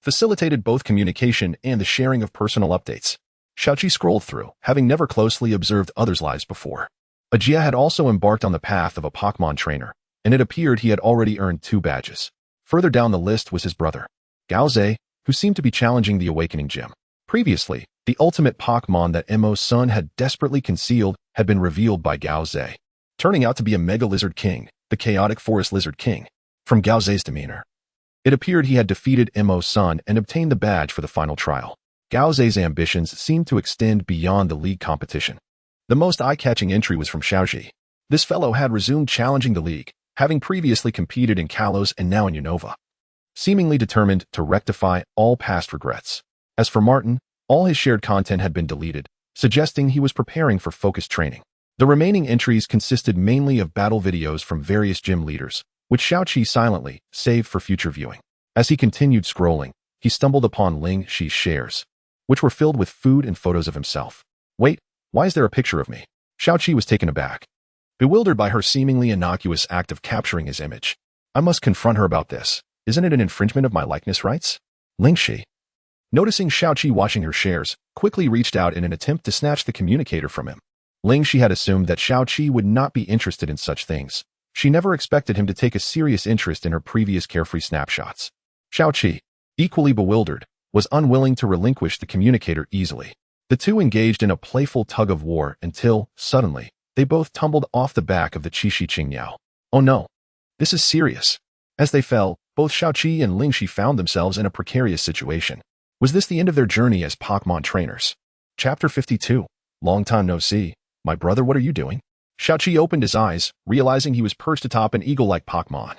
facilitated both communication and the sharing of personal updates. Xiaoqi scrolled through, having never closely observed others' lives before. Ajia had also embarked on the path of a Pokémon trainer, and it appeared he had already earned 2 badges. Further down the list was his brother, Gaoze, who seemed to be challenging the Awakening Gym. Previously, the ultimate Pokémon that Emo's son had desperately concealed had been revealed by Gaoze, turning out to be a Mega Lizard King, the Chaotic Forest Lizard King. From Gaoze's demeanor, it appeared he had defeated Emo's son and obtained the badge for the final trial. Gaoze's ambitions seemed to extend beyond the league competition. The most eye-catching entry was from Xiaoqi. This fellow had resumed challenging the league, having previously competed in Kalos and now in Unova, seemingly determined to rectify all past regrets. As for Martin, all his shared content had been deleted, suggesting he was preparing for focused training. The remaining entries consisted mainly of battle videos from various gym leaders, which Xiaoqi silently saved for future viewing. As he continued scrolling, he stumbled upon Ling Shi's shares, which were filled with food and photos of himself. Wait, why is there a picture of me? Xiaoqi was taken aback, bewildered by her seemingly innocuous act of capturing his image. I must confront her about this. Isn't it an infringement of my likeness rights? Ling Shi, noticing Xiaoqi watching her shares, quickly reached out in an attempt to snatch the communicator from him. Ling Shi had assumed that Xiaoqi would not be interested in such things. She never expected him to take a serious interest in her previous carefree snapshots. Xiaoqi, equally bewildered, was unwilling to relinquish the communicator easily. The two engaged in a playful tug-of-war until, suddenly, they both tumbled off the back of the Qishi Qingyao. Oh no, this is serious. As they fell, both Xiaoqi and Ling Shi found themselves in a precarious situation. Was this the end of their journey as Pokémon trainers? Chapter 52. Long time no see. My brother, what are you doing? Xiaoqi opened his eyes, realizing he was perched atop an eagle-like Pokémon,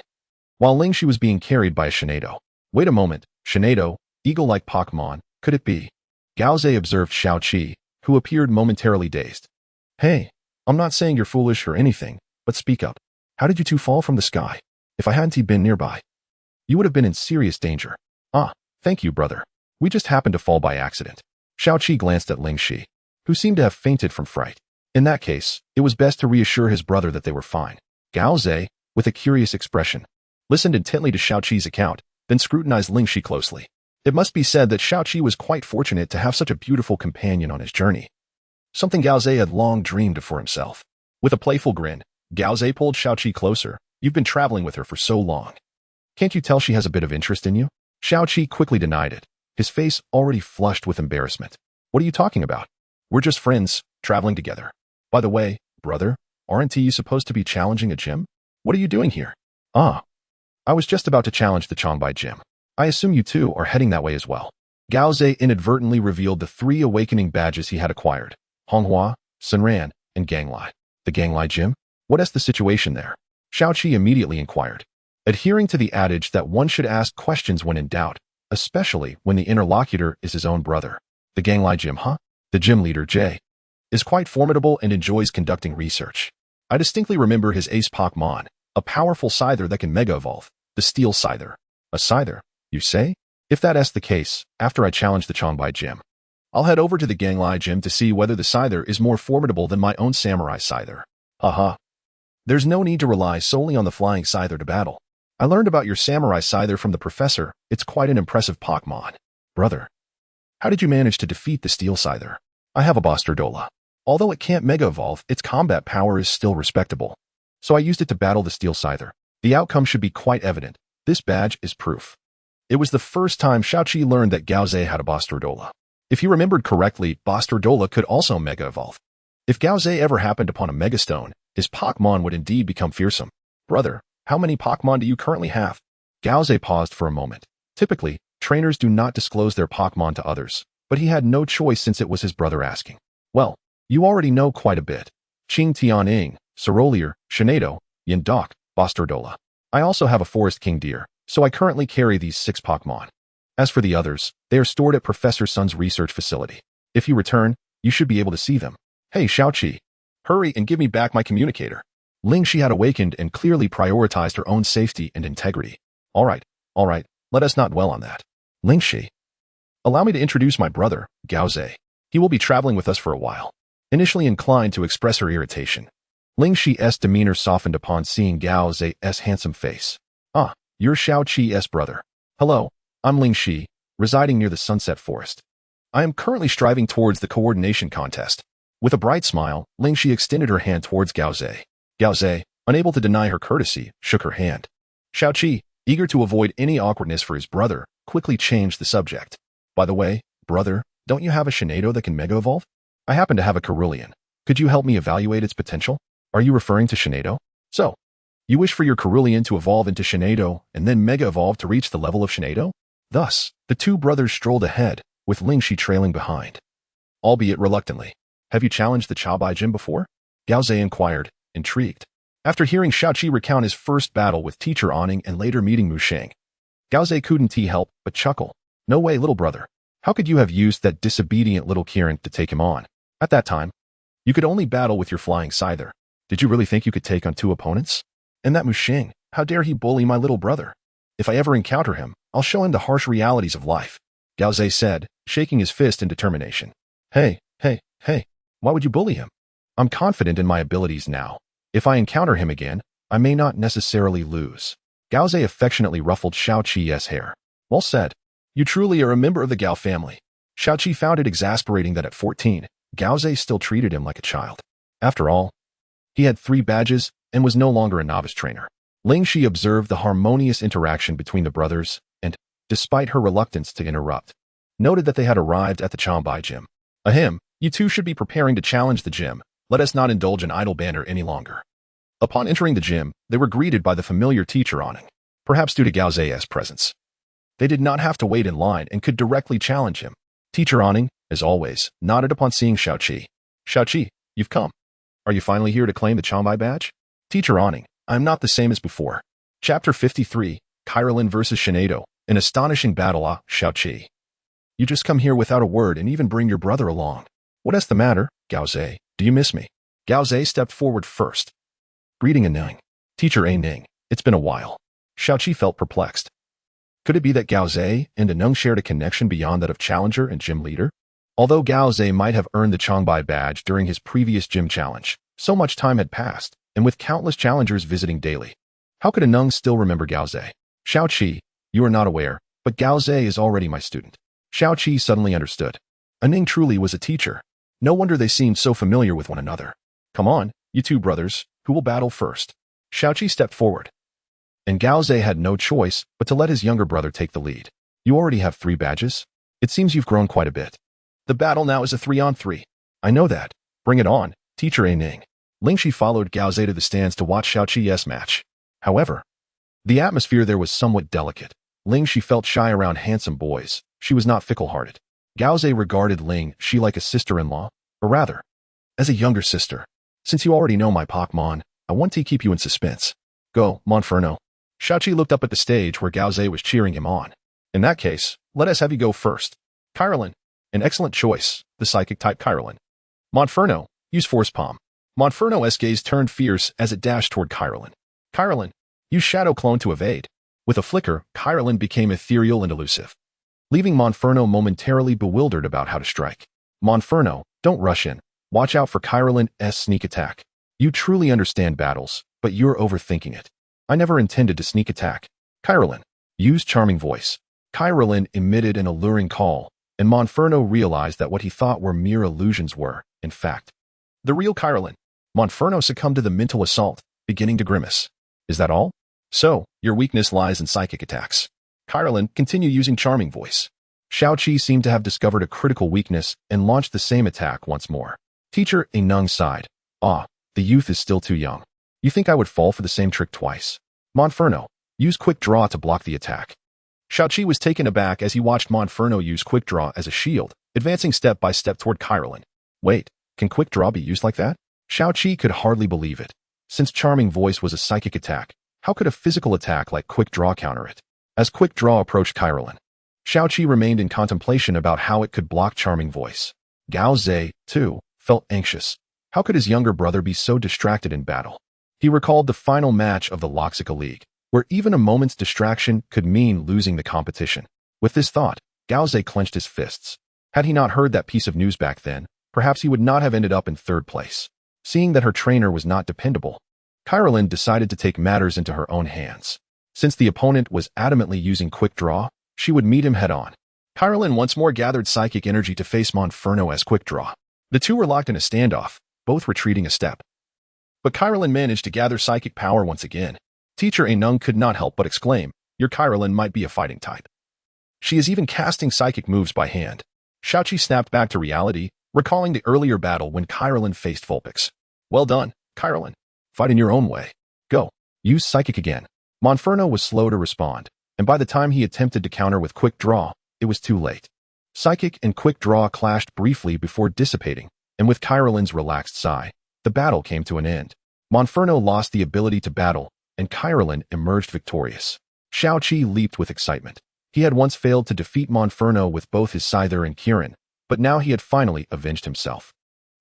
while Ling Shi was being carried by a Shinado. Wait a moment, Shinado, eagle-like Pokémon, could it be? Gaoze observed Xiaoqi, who appeared momentarily dazed. Hey, I'm not saying you're foolish or anything, but speak up. How did you two fall from the sky? If I hadn't been nearby, you would have been in serious danger. Ah, thank you, brother. We just happened to fall by accident. Xiaoqi glanced at Ling Shi, who seemed to have fainted from fright. In that case, it was best to reassure his brother that they were fine. Gaoze, with a curious expression, listened intently to Xiaoqi's account, then scrutinized Ling Shi closely. It must be said that Xiaoqi was quite fortunate to have such a beautiful companion on his journey, something Gaoze had long dreamed of for himself. With a playful grin, Gaoze pulled Xiaoqi closer. You've been traveling with her for so long. Can't you tell she has a bit of interest in you? Xiaoqi quickly denied it, his face already flushed with embarrassment. What are you talking about? We're just friends, traveling together. By the way, brother, aren't you supposed to be challenging a gym? What are you doing here? Ah, I was just about to challenge the Changbai gym. I assume you two are heading that way as well. Gaoze inadvertently revealed the 3 awakening badges he had acquired: Honghua, Sunran, and Ganglai. The Ganglai gym? What is the situation there? Xiaoqi immediately inquired, adhering to the adage that one should ask questions when in doubt, especially when the interlocutor is his own brother. The Ganglai gym, huh? The gym leader, Jay, is quite formidable and enjoys conducting research. I distinctly remember his ace Pokémon, a powerful Scyther that can Mega Evolve, the Steel Scyther. A Scyther, you say? If that's the case, after I challenge the Changbai gym, I'll head over to the Ganglai gym to see whether the Scyther is more formidable than my own Samurai Scyther. Haha. There's no need to rely solely on the Flying Scyther to battle. I learned about your Samurai Scyther from the professor. It's quite an impressive Pokémon. Brother, How did you manage to defeat the Steel Scyther? I have a Bastardola. Although it can't Mega Evolve, its combat power is still respectable. So I used it to battle the Steel Scyther. The outcome should be quite evident. This badge is proof. It was the first time Xiaoqi learned that Gao Ze had a Bastardola. If he remembered correctly, Bastardola could also Mega Evolve. If Gao Ze ever happened upon a Mega Stone, his Pokémon would indeed become fearsome. Brother, how many Pokémon do you currently have? Gao Ze paused for a moment. Typically, trainers do not disclose their Pokémon to others, but he had no choice since it was his brother asking. Well, you already know quite a bit. Qing Tianying, Cerolier, Shinado, Yindok, Bastardola. I also have a Forest King Deer, so I currently carry these 6 Pokémon. As for the others, they are stored at Professor Sun's research facility. If you return, you should be able to see them. Hey Xiaoqi, hurry and give me back my communicator. Lingxi had awakened and clearly prioritized her own safety and integrity. All right, let us not dwell on that. Lingxi, allow me to introduce my brother, Gao Ze. He will be traveling with us for a while. Initially inclined to express her irritation, Lingxi's demeanor softened upon seeing Gao Ze's handsome face. Ah, you're Xiaoqi's brother. Hello, I'm Lingxi, residing near the Sunset Forest. I am currently striving towards the coordination contest. With a bright smile, Lingxi extended her hand towards Gao Ze. Gao Ze, unable to deny her courtesy, shook her hand. Xiaoqi, eager to avoid any awkwardness for his brother, quickly changed the subject. By the way, brother, don't you have a Shinado that can Mega Evolve? I happen to have a Cerulean. Could you help me evaluate its potential? Are you referring to Shinado? So, you wish for your Cerulean to evolve into Shinado and then Mega Evolve to reach the level of Shinado? Thus, the two brothers strolled ahead, with Lingxi trailing behind. Albeit reluctantly. Have you challenged the Chaobai Gym before? Gao Ze inquired, intrigued. After hearing Xiaoqi recount his first battle with Teacher Aning and later meeting Mu Sheng, Gao Ze couldn't help but chuckle. No way, little brother. How could you have used that disobedient little Kirin to take him on? At that time, you could only battle with your flying Scyther. Did you really think you could take on 2 opponents? And that Mu Sheng, how dare he bully my little brother? If I ever encounter him, I'll show him the harsh realities of life, Gao Ze said, shaking his fist in determination. Hey, why would you bully him? I'm confident in my abilities now. If I encounter him again, I may not necessarily lose. Gao Ze affectionately ruffled Xiaoqi's hair. Well said. You truly are a member of the Gao family. Xiaoqi found it exasperating that at 14, Gao Ze still treated him like a child. After all, he had 3 badges and was no longer a novice trainer. Lingxi observed the harmonious interaction between the brothers and, despite her reluctance to interrupt, noted that they had arrived at the Chaobai Gym. Ahem, you two should be preparing to challenge the gym. Let us not indulge in idle banter any longer. Upon entering the gym, they were greeted by the familiar Teacher Aning, perhaps due to Gao Ze's presence. They did not have to wait in line and could directly challenge him. Teacher Aning, as always, nodded upon seeing Xiaoqi. Xiaoqi, you've come. Are you finally here to claim the Chaobai badge? Teacher Aning, I'm not the same as before. Chapter 53, Kyrolin vs. Shinado, an astonishing battle. Ah, Xiaoqi. You just come here without a word and even bring your brother along. What is the matter, Gao Ze? Do you miss me? Gao Ze stepped forward first. Greeting Aning. Teacher Aning, it's been a while. Xiaoqi felt perplexed. Could it be that Gao Ze and Aning shared a connection beyond that of challenger and gym leader? Although Gao Ze might have earned the Chaobai badge during his previous gym challenge, so much time had passed, and with countless challengers visiting daily, how could Aning still remember Gao Ze? Xiaoqi, you are not aware, but Gao Ze is already my student. Xiaoqi suddenly understood. Aning truly was a teacher. No wonder they seemed so familiar with one another. Come on, you two brothers, who will battle first? Xiaoqi stepped forward. And Gao Ze had no choice but to let his younger brother take the lead. You already have 3 badges? It seems you've grown quite a bit. The battle now is a 3-on-3. I know that. Bring it on, Teacher Aning. Lingxi followed Gao Ze to the stands to watch Xiaoqi's match. However, the atmosphere there was somewhat delicate. Lingxi felt shy around handsome boys. She was not fickle-hearted. Gao Ze regarded Lingxi like a sister-in-law, or rather, as a younger sister. Since you already know my Pokémon, I want to keep you in suspense. Go, Monferno. Xiaoqi looked up at the stage where Gao Ze was cheering him on. In that case, let us have you go first. Kyrolin. An excellent choice, the psychic-type Kyrolin. Monferno, use Force Palm. Monferno's gaze turned fierce as it dashed toward Kyrolin. Kyrolin, use Shadow Clone to evade. With a flicker, Kyrolin became ethereal and elusive, leaving Monferno momentarily bewildered about how to strike. Monferno, don't rush in. Watch out for Kyrolin's sneak attack. You truly understand battles, but you're overthinking it. I never intended to sneak attack. Kyrolin, use Charming Voice. Kyrolin emitted an alluring call, and Monferno realized that what he thought were mere illusions were, in fact, the real Kyrillin. Monferno succumbed to the mental assault, beginning to grimace. Is that all? So, your weakness lies in psychic attacks. Kyrillin, continue using charming voice. Xiaoqi seemed to have discovered a critical weakness and launched the same attack once more. Teacher Nung sighed. Ah, the youth is still too young. You think I would fall for the same trick twice? Monferno, use quick draw to block the attack. Xiaoqi was taken aback as he watched Monferno use quick draw as a shield, advancing step by step toward Kyrillin. Wait, can quick draw be used like that? Xiaoqi could hardly believe it. Since charming voice was a psychic attack, how could a physical attack like quick draw counter it? As quick draw approached Kyrillin, Xiaoqi remained in contemplation about how it could block charming voice. Gao Zhe, too, felt anxious. How could his younger brother be so distracted in battle? He recalled the final match of the Loxica League, where even a moment's distraction could mean losing the competition. With this thought, Gao Zhe clenched his fists. Had he not heard that piece of news back then, perhaps he would not have ended up in third place. Seeing that her trainer was not dependable, Kyrillin decided to take matters into her own hands. Since the opponent was adamantly using quick draw, she would meet him head-on. Kyrillin once more gathered psychic energy to face Monferno as quick draw. The two were locked in a standoff, both retreating a step. But Kyrillin managed to gather psychic power once again. Teacher Nung could not help but exclaim, your Kyrillin might be a fighting type. She is even casting psychic moves by hand. Xiaoqi snapped back to reality, recalling the earlier battle when Kyrillin faced Vulpix. Well done, Kyrillin. Fight in your own way. Go. Use psychic again. Monferno was slow to respond, and by the time he attempted to counter with quick draw, it was too late. Psychic and quick draw clashed briefly before dissipating, and with Kyrillin's relaxed sigh, the battle came to an end. Monferno lost the ability to battle, and Kyrillin emerged victorious. Xiaoqi leaped with excitement. He had once failed to defeat Monferno with both his Scyther and Kirin, but now he had finally avenged himself.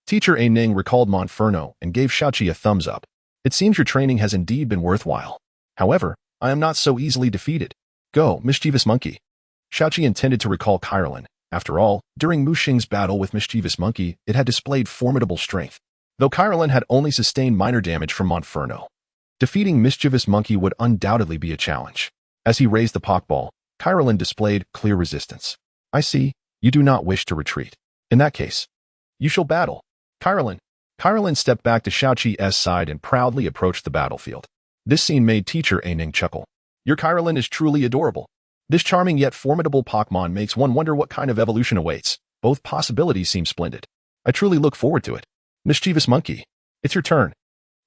Teacher Ning recalled Monferno and gave Xiaoqi a thumbs up. It seems your training has indeed been worthwhile. However, I am not so easily defeated. Go, mischievous monkey. Xiaoqi intended to recall Kyrillin. After all, during Mu Xing's battle with mischievous monkey, it had displayed formidable strength, though Kyrillin had only sustained minor damage from Monferno. Defeating mischievous monkey would undoubtedly be a challenge. As he raised the Pokeball, Kyrillin displayed clear resistance. I see, you do not wish to retreat. In that case, you shall battle. Kyrillin. Kyrillin stepped back to Xiaoqi's side and proudly approached the battlefield. This scene made Teacher Ning chuckle. Your Kyrillin is truly adorable. This charming yet formidable Pokemon makes one wonder what kind of evolution awaits. Both possibilities seem splendid. I truly look forward to it. Mischievous Monkey. It's your turn.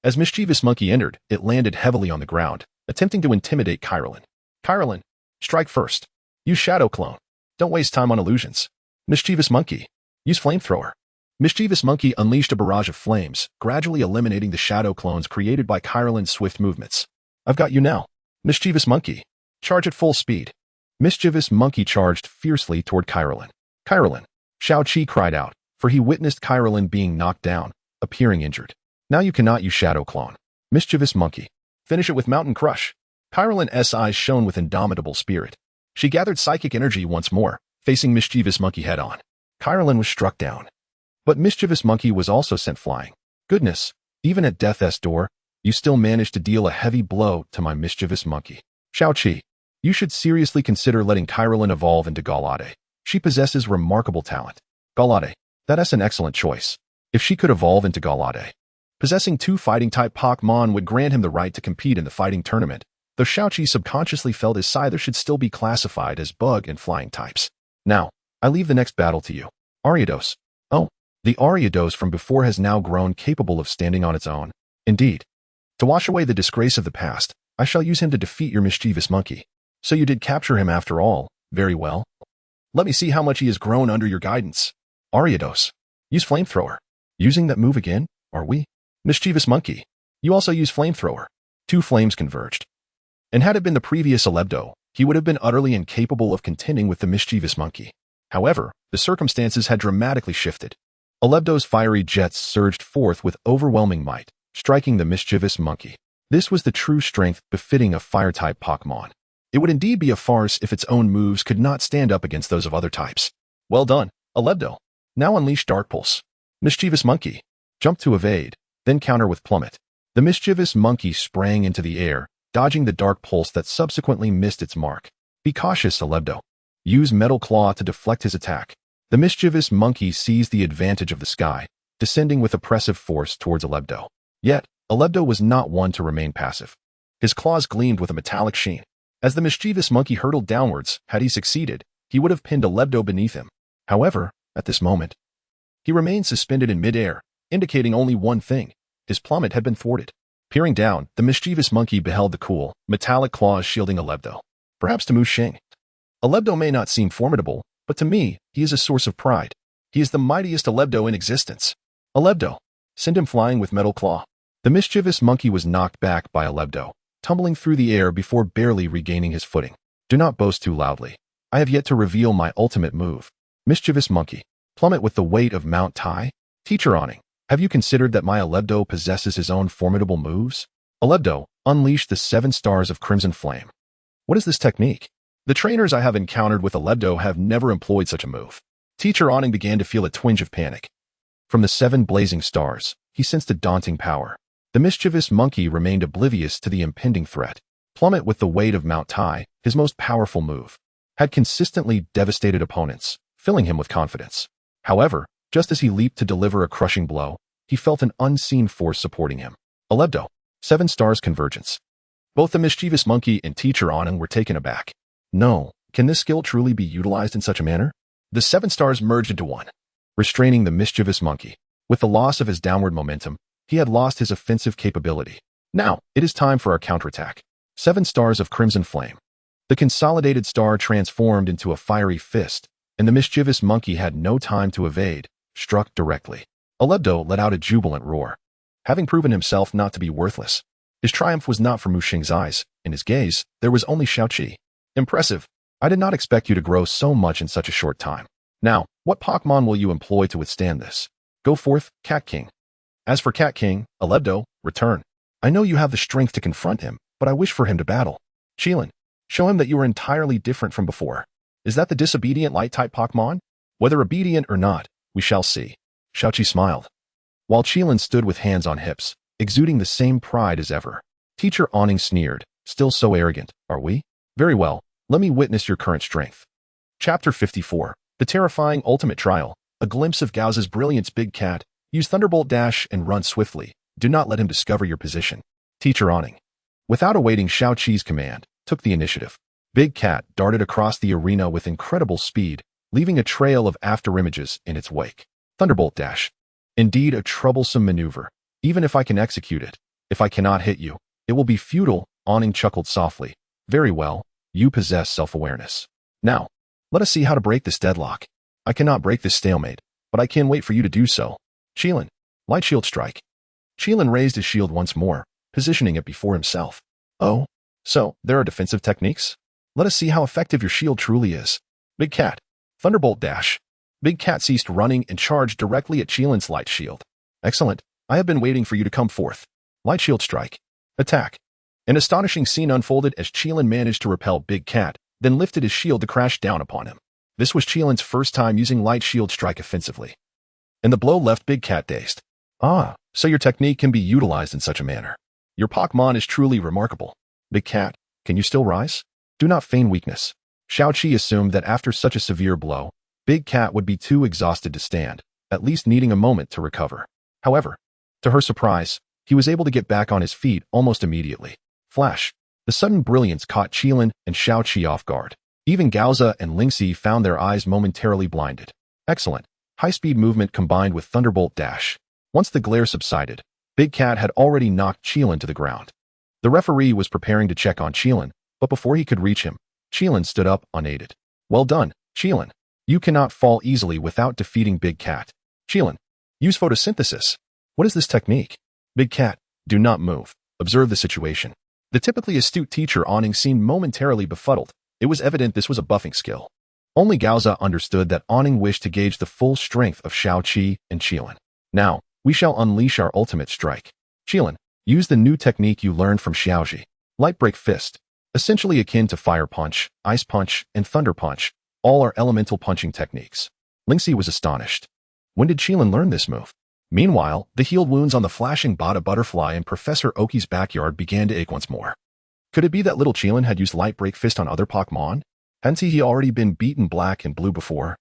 As Mischievous Monkey entered, it landed heavily on the ground, attempting to intimidate Kyrillin. Kyrillin, strike first. Use Shadow Clone. Don't waste time on illusions. Mischievous Monkey. Use Flamethrower. Mischievous Monkey unleashed a barrage of flames, gradually eliminating the shadow clones created by Kyrillin's swift movements. I've got you now. Mischievous Monkey. Charge at full speed. Mischievous Monkey charged fiercely toward Kyrillin. Kyrillin. Xiaoqi cried out, for he witnessed Kyrillin being knocked down, appearing injured. Now you cannot use Shadow Clone. Mischievous Monkey. Finish it with Mountain Crush. Kyrillin's eyes shone with indomitable spirit. She gathered psychic energy once more, facing Mischievous Monkey head-on. Kyrillin was struck down. But Mischievous Monkey was also sent flying. Goodness, even at death's door, you still managed to deal a heavy blow to my Mischievous Monkey. Xiaoqi, you should seriously consider letting Kyrillin evolve into Galade. She possesses remarkable talent. Galade, that's an excellent choice. If she could evolve into Galade, possessing two fighting-type Pokémon would grant him the right to compete in the fighting tournament, though Xiaoqi subconsciously felt his Scyther should still be classified as bug and flying types. Now, I leave the next battle to you. Ariados. Oh. The Ariados from before has now grown capable of standing on its own. Indeed. To wash away the disgrace of the past, I shall use him to defeat your Mischievous Monkey. So you did capture him after all. Very well. Let me see how much he has grown under your guidance. Ariados. Use Flamethrower. Using that move again, are we? Mischievous Monkey. You also use Flamethrower. Two flames converged. And had it been the previous Alebdo, he would have been utterly incapable of contending with the Mischievous Monkey. However, the circumstances had dramatically shifted. Alebdo's fiery jets surged forth with overwhelming might, striking the Mischievous Monkey. This was the true strength befitting a fire-type Pokémon. It would indeed be a farce if its own moves could not stand up against those of other types. Well done, Alebdo. Now unleash Dark Pulse. Mischievous Monkey. Jump to evade, then counter with Plummet. The Mischievous Monkey sprang into the air, dodging the Dark Pulse that subsequently missed its mark. Be cautious, Alebdo. Use Metal Claw to deflect his attack. The mischievous monkey seized the advantage of the sky, descending with oppressive force towards Alebdo. Yet, Alebdo was not one to remain passive. His claws gleamed with a metallic sheen. As the mischievous monkey hurtled downwards, had he succeeded, he would have pinned Alebdo beneath him. However, at this moment, he remained suspended in midair, indicating only one thing: his plummet had been thwarted. Peering down, the mischievous monkey beheld the cool, metallic claws shielding Alebdo. Perhaps to Mu Xing, Alebdo may not seem formidable, but to me, he is a source of pride. He is the mightiest Alebdo in existence. Alebdo, send him flying with Metal Claw. The mischievous monkey was knocked back by Alebdo, tumbling through the air before barely regaining his footing. Do not boast too loudly. I have yet to reveal my ultimate move. Mischievous monkey, plummet with the weight of Mount Tai. Teacher Awning, have you considered that my Alebdo possesses his own formidable moves? Alebdo, unleash the 7 stars of Crimson Flame. What is this technique? The trainers I have encountered with Alebdo have never employed such a move. Teacher Awning began to feel a twinge of panic. From the 7 blazing stars, he sensed a daunting power. The mischievous monkey remained oblivious to the impending threat. Plummet with the weight of Mount Tai, his most powerful move, had consistently devastated opponents, filling him with confidence. However, just as he leaped to deliver a crushing blow, he felt an unseen force supporting him. Alebdo, 7 stars convergence. Both the mischievous monkey and Teacher Awning were taken aback. No, can this skill truly be utilized in such a manner? The 7 stars merged into one, restraining the mischievous monkey. With the loss of his downward momentum, he had lost his offensive capability. Now, it is time for our counterattack. 7 stars of Crimson Flame. The consolidated star transformed into a fiery fist, and the mischievous monkey had no time to evade, struck directly. Alebdo let out a jubilant roar. Having proven himself not to be worthless, his triumph was not for Mu Xing's eyes. In his gaze, there was only Xiaoqi. Impressive. I did not expect you to grow so much in such a short time. Now, what Pokémon will you employ to withstand this? Go forth, Cat King. As for Cat King, Alebdo, return. I know you have the strength to confront him, but I wish for him to battle. Qilin, show him that you are entirely different from before. Is that the disobedient light-type Pokémon? Whether obedient or not, we shall see. Xiaoqi smiled, while Qilin stood with hands on hips, exuding the same pride as ever. Teacher Awning sneered, still so arrogant, are we? Very well, let me witness your current strength. Chapter 54, The Terrifying Ultimate Trial, a glimpse of Gauze's brilliance. Big Cat, use Thunderbolt Dash and run swiftly. Do not let him discover your position. Teacher Awning, without awaiting Xiaoqi's command, took the initiative. Big Cat darted across the arena with incredible speed, leaving a trail of afterimages in its wake. Thunderbolt Dash. Indeed a troublesome maneuver. Even if I can execute it, if I cannot hit you, it will be futile. Awning chuckled softly. Very well, you possess self-awareness. Now, let us see how to break this deadlock. I cannot break this stalemate, but I can wait for you to do so. Qilin, Light Shield Strike. Qilin raised his shield once more, positioning it before himself. Oh, so there are defensive techniques? Let us see how effective your shield truly is. Big Cat, Thunderbolt Dash. Big Cat ceased running and charged directly at Qilin's light shield. Excellent. I have been waiting for you to come forth. Light Shield Strike. Attack. An astonishing scene unfolded as Qilin managed to repel Big Cat, then lifted his shield to crash down upon him. This was Qilin's first time using Light Shield Strike offensively, and the blow left Big Cat dazed. Ah, so your technique can be utilized in such a manner. Your Pokémon is truly remarkable. Big Cat, can you still rise? Do not feign weakness. Xiaoqi assumed that after such a severe blow, Big Cat would be too exhausted to stand, at least needing a moment to recover. However, to her surprise, he was able to get back on his feet almost immediately. Flash. The sudden brilliance caught Qilin and Xiaoqi off guard. Even Gauze and Lingxi found their eyes momentarily blinded. Excellent. High-speed movement combined with Thunderbolt Dash. Once the glare subsided, Big Cat had already knocked Qilin to the ground. The referee was preparing to check on Qilin, but before he could reach him, Qilin stood up unaided. Well done, Qilin. You cannot fall easily without defeating Big Cat. Qilin, use photosynthesis. What is this technique? Big Cat, do not move. Observe the situation. The typically astute Teacher Awning seemed momentarily befuddled. It was evident this was a buffing skill. Only Gauze understood that Awning wished to gauge the full strength of Xiaoqi and Qilin. Now, we shall unleash our ultimate strike. Qilin, use the new technique you learned from Xiaoqi. Light Break Fist. Essentially akin to Fire Punch, Ice Punch, and Thunder Punch, all are elemental punching techniques. Lingxi was astonished. When did Qilin learn this move? Meanwhile, the healed wounds on the flashing Bada Butterfly in Professor Oki's backyard began to ache once more. Could it be that little Qilin had used Light Break Fist on other Pokémon? Hadn't he already been beaten black and blue before?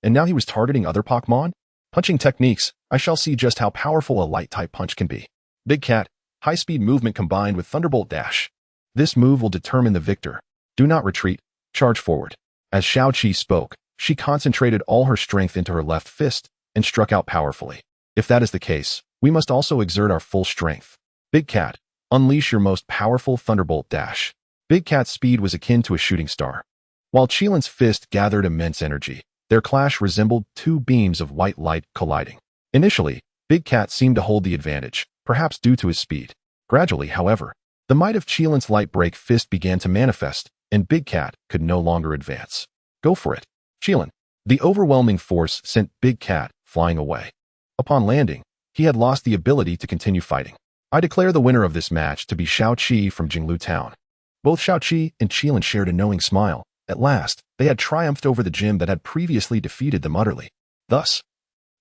And now he was targeting other Pokémon? Punching techniques, I shall see just how powerful a light-type punch can be. Big Cat, high-speed movement combined with Thunderbolt Dash. This move will determine the victor. Do not retreat, charge forward. As Xiaoqi spoke, she concentrated all her strength into her left fist and struck out powerfully. If that is the case, we must also exert our full strength. Big Cat, unleash your most powerful Thunderbolt Dash. Big Cat's speed was akin to a shooting star. While Qilin's fist gathered immense energy, their clash resembled two beams of white light colliding. Initially, Big Cat seemed to hold the advantage, perhaps due to his speed. Gradually, however, the might of Qilin's light break fist began to manifest, and Big Cat could no longer advance. Go for it, Qilin. The overwhelming force sent Big Cat flying away. Upon landing, he had lost the ability to continue fighting. I declare the winner of this match to be Xiaoqi from Jinglu Town. Both Xiaoqi and Qilin shared a knowing smile. At last, they had triumphed over the gym that had previously defeated them utterly. Thus,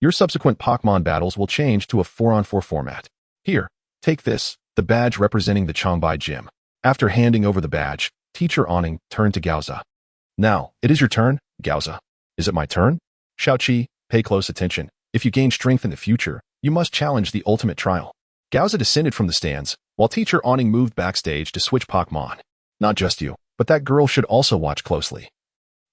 your subsequent Pokémon battles will change to a 4-on-4 format. Here, take this, the badge representing the Changbai Gym. After handing over the badge, Teacher Awning turned to Gaoza. Now, it is your turn, Gaoza. Is it my turn? Xiaoqi, pay close attention. If you gain strength in the future, you must challenge the ultimate trial. Gaoza descended from the stands, while Teacher Awning moved backstage to switch Pokémon. Not just you, but that girl should also watch closely.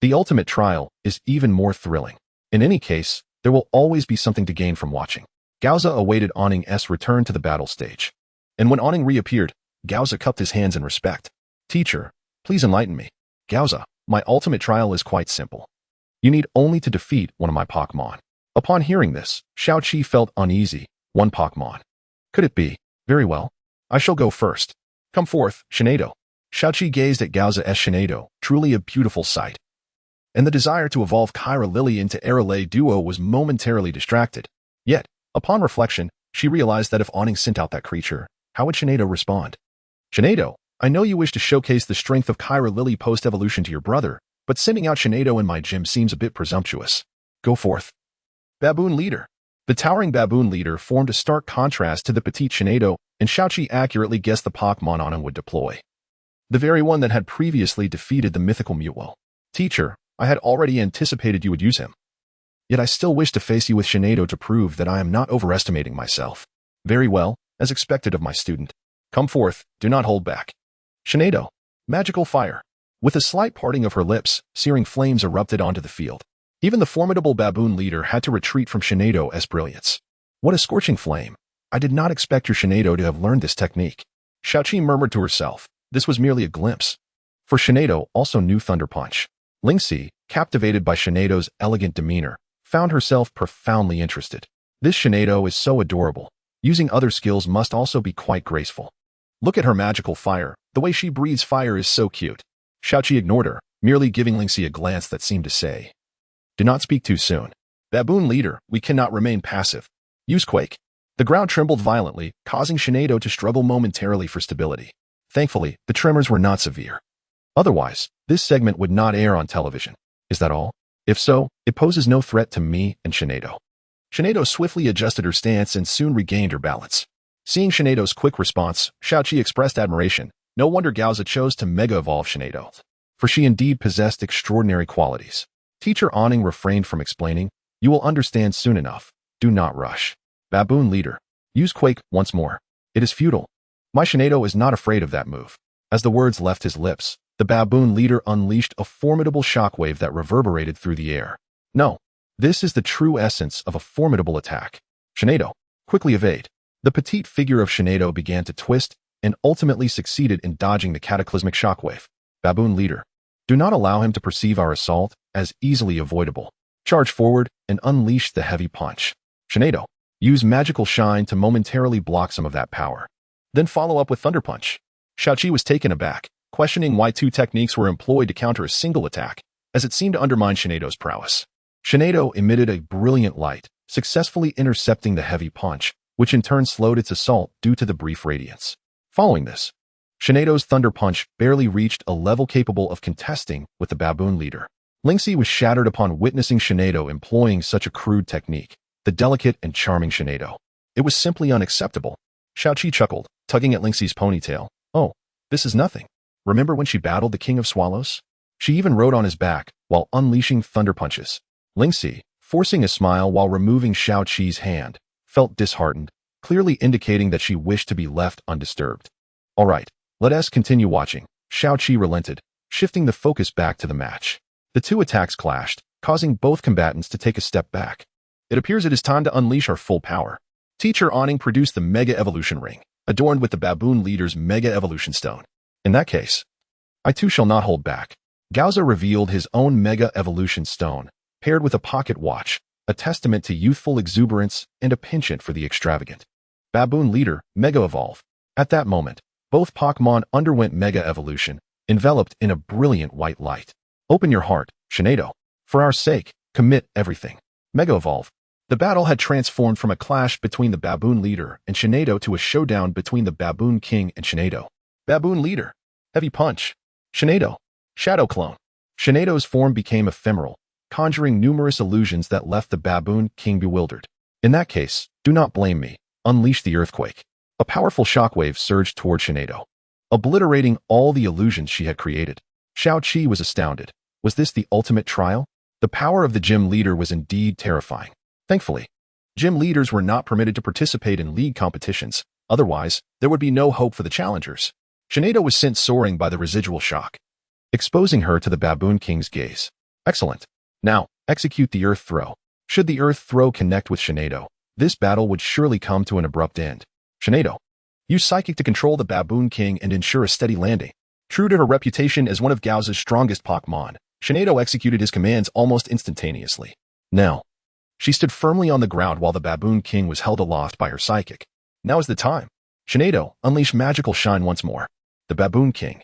The ultimate trial is even more thrilling. In any case, there will always be something to gain from watching. Gaoza awaited Awning's return to the battle stage. And when Awning reappeared, Gaoza cupped his hands in respect. Teacher, please enlighten me. Gaoza, my ultimate trial is quite simple. You need only to defeat one of my Pokémon. Upon hearing this, Xiaoqi felt uneasy. One Pokémon. Could it be? Very well. I shall go first. Come forth, Shinado. Xiaoqi gazed at Gaoza's Shinado, truly a beautiful sight. And the desire to evolve Kyra Lily into Arale Duo was momentarily distracted. Yet, upon reflection, she realized that if Awning sent out that creature, how would Shinado respond? Shinado, I know you wish to showcase the strength of Kyra Lily post-evolution to your brother, but sending out Shinado in my gym seems a bit presumptuous. Go forth. Baboon Leader. The towering Baboon Leader formed a stark contrast to the petite Shinado, and Xiaoqi accurately guessed the Pokémon Awning would deploy. The very one that had previously defeated the mythical Mutwo. Teacher, I had already anticipated you would use him. Yet I still wish to face you with Shinado to prove that I am not overestimating myself. Very well, as expected of my student. Come forth, do not hold back. Shinado. Magical fire. With a slight parting of her lips, searing flames erupted onto the field. Even the formidable Baboon Leader had to retreat from Shinado's brilliance. What a scorching flame. I did not expect your Shinado to have learned this technique. Xiaoqi murmured to herself. This was merely a glimpse. For Shinado also knew Thunder Punch. Lingxi, captivated by Shinado's elegant demeanor, found herself profoundly interested. This Shinado is so adorable. Using other skills must also be quite graceful. Look at her magical fire. The way she breathes fire is so cute. Xiaoqi ignored her, merely giving Lingxi a glance that seemed to say, do not speak too soon. Baboon Leader, we cannot remain passive. Use Quake. The ground trembled violently, causing Shinado to struggle momentarily for stability. Thankfully, the tremors were not severe. Otherwise, this segment would not air on television. Is that all? If so, it poses no threat to me and Shinado. Shinado swiftly adjusted her stance and soon regained her balance. Seeing Shinado's quick response, Xiaoqi expressed admiration. No wonder Gaoza chose to mega-evolve Shinado, for she indeed possessed extraordinary qualities. Teacher Awning refrained from explaining. You will understand soon enough. Do not rush. Baboon Leader. Use Quake once more. It is futile. My Shinado is not afraid of that move. As the words left his lips, the Baboon Leader unleashed a formidable shockwave that reverberated through the air. No, this is the true essence of a formidable attack. Shinado, quickly evade. The petite figure of Shinado began to twist and ultimately succeeded in dodging the cataclysmic shockwave. Baboon Leader, do not allow him to perceive our assault as easily avoidable. Charge forward and unleash the heavy punch. Shinado, use Magical Shine to momentarily block some of that power. Then follow up with Thunder Punch. Xiaoqi was taken aback, questioning why two techniques were employed to counter a single attack, as it seemed to undermine Shinado's prowess. Shinado emitted a brilliant light, successfully intercepting the heavy punch, which in turn slowed its assault due to the brief radiance. Following this, Shinado's Thunder Punch barely reached a level capable of contesting with the Baboon Leader. Lingxi was shattered upon witnessing Shinado employing such a crude technique, the delicate and charming Shinado. It was simply unacceptable. Xiaoqi chuckled, tugging at Lingxi's ponytail. Oh, this is nothing. Remember when she battled the King of Swallows? She even rode on his back while unleashing thunder punches. Lingxi, forcing a smile while removing Xiao Qi's hand, felt disheartened, clearly indicating that she wished to be left undisturbed. All right, let us continue watching. Xiao Qi relented, shifting the focus back to the match. The two attacks clashed, causing both combatants to take a step back. It appears it is time to unleash our full power. Teacher Aning produced the Mega Evolution Ring, adorned with the baboon leader's Mega Evolution Stone. In that case, I too shall not hold back. Gaoza revealed his own Mega Evolution Stone, paired with a pocket watch, a testament to youthful exuberance and a penchant for the extravagant. Baboon leader, Mega Evolve. At that moment, both Pokémon underwent Mega Evolution, enveloped in a brilliant white light. Open your heart, Shinado. For our sake, commit everything. Mega Evolve. The battle had transformed from a clash between the Baboon leader and Shinado to a showdown between the Baboon King and Shinado. Baboon leader. Heavy punch. Shinado. Shadow clone. Shinado's form became ephemeral, conjuring numerous illusions that left the Baboon King bewildered. In that case, do not blame me. Unleash the earthquake. A powerful shockwave surged toward Shinado, obliterating all the illusions she had created. Xiao Qi was astounded. Was this the ultimate trial? The power of the gym leader was indeed terrifying. Thankfully, gym leaders were not permitted to participate in league competitions. Otherwise, there would be no hope for the challengers. Shinado was sent soaring by the residual shock, exposing her to the Baboon King's gaze. Excellent. Now, execute the Earth Throw. Should the Earth Throw connect with Shinado, this battle would surely come to an abrupt end. Shinado, use Psychic to control the Baboon King and ensure a steady landing. True to her reputation as one of Gaoza's strongest Pokémon, Shinado executed his commands almost instantaneously. Now, she stood firmly on the ground while the Baboon King was held aloft by her Psychic. Now is the time. Shinado, unleash Magical Shine once more. The Baboon King,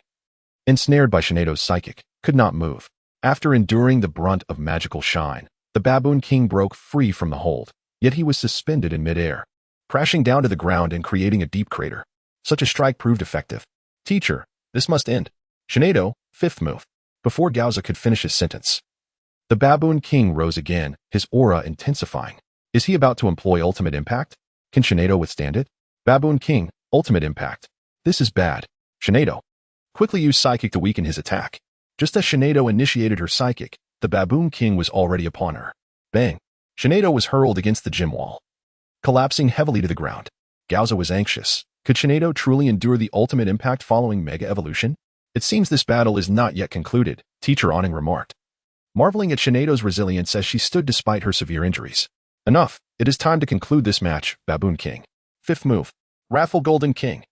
ensnared by Shinado's Psychic, could not move. After enduring the brunt of Magical Shine, the Baboon King broke free from the hold, yet he was suspended in midair, crashing down to the ground and creating a deep crater. Such a strike proved effective. Teacher, this must end. Shinado, fifth move. Before Gaoza could finish his sentence, the Baboon King rose again, his aura intensifying. Is he about to employ Ultimate Impact? Can Shinado withstand it? Baboon King, Ultimate Impact. This is bad. Shinado, quickly use Psychic to weaken his attack. Just as Shinado initiated her Psychic, the Baboon King was already upon her. Bang! Shinado was hurled against the gym wall, collapsing heavily to the ground. Gaoza was anxious. Could Shinado truly endure the ultimate impact following Mega Evolution? It seems this battle is not yet concluded, Teacher Aning remarked, marveling at Shinado's resilience as she stood despite her severe injuries. Enough, it is time to conclude this match, Baboon King. Fifth move. Raffle Golden King.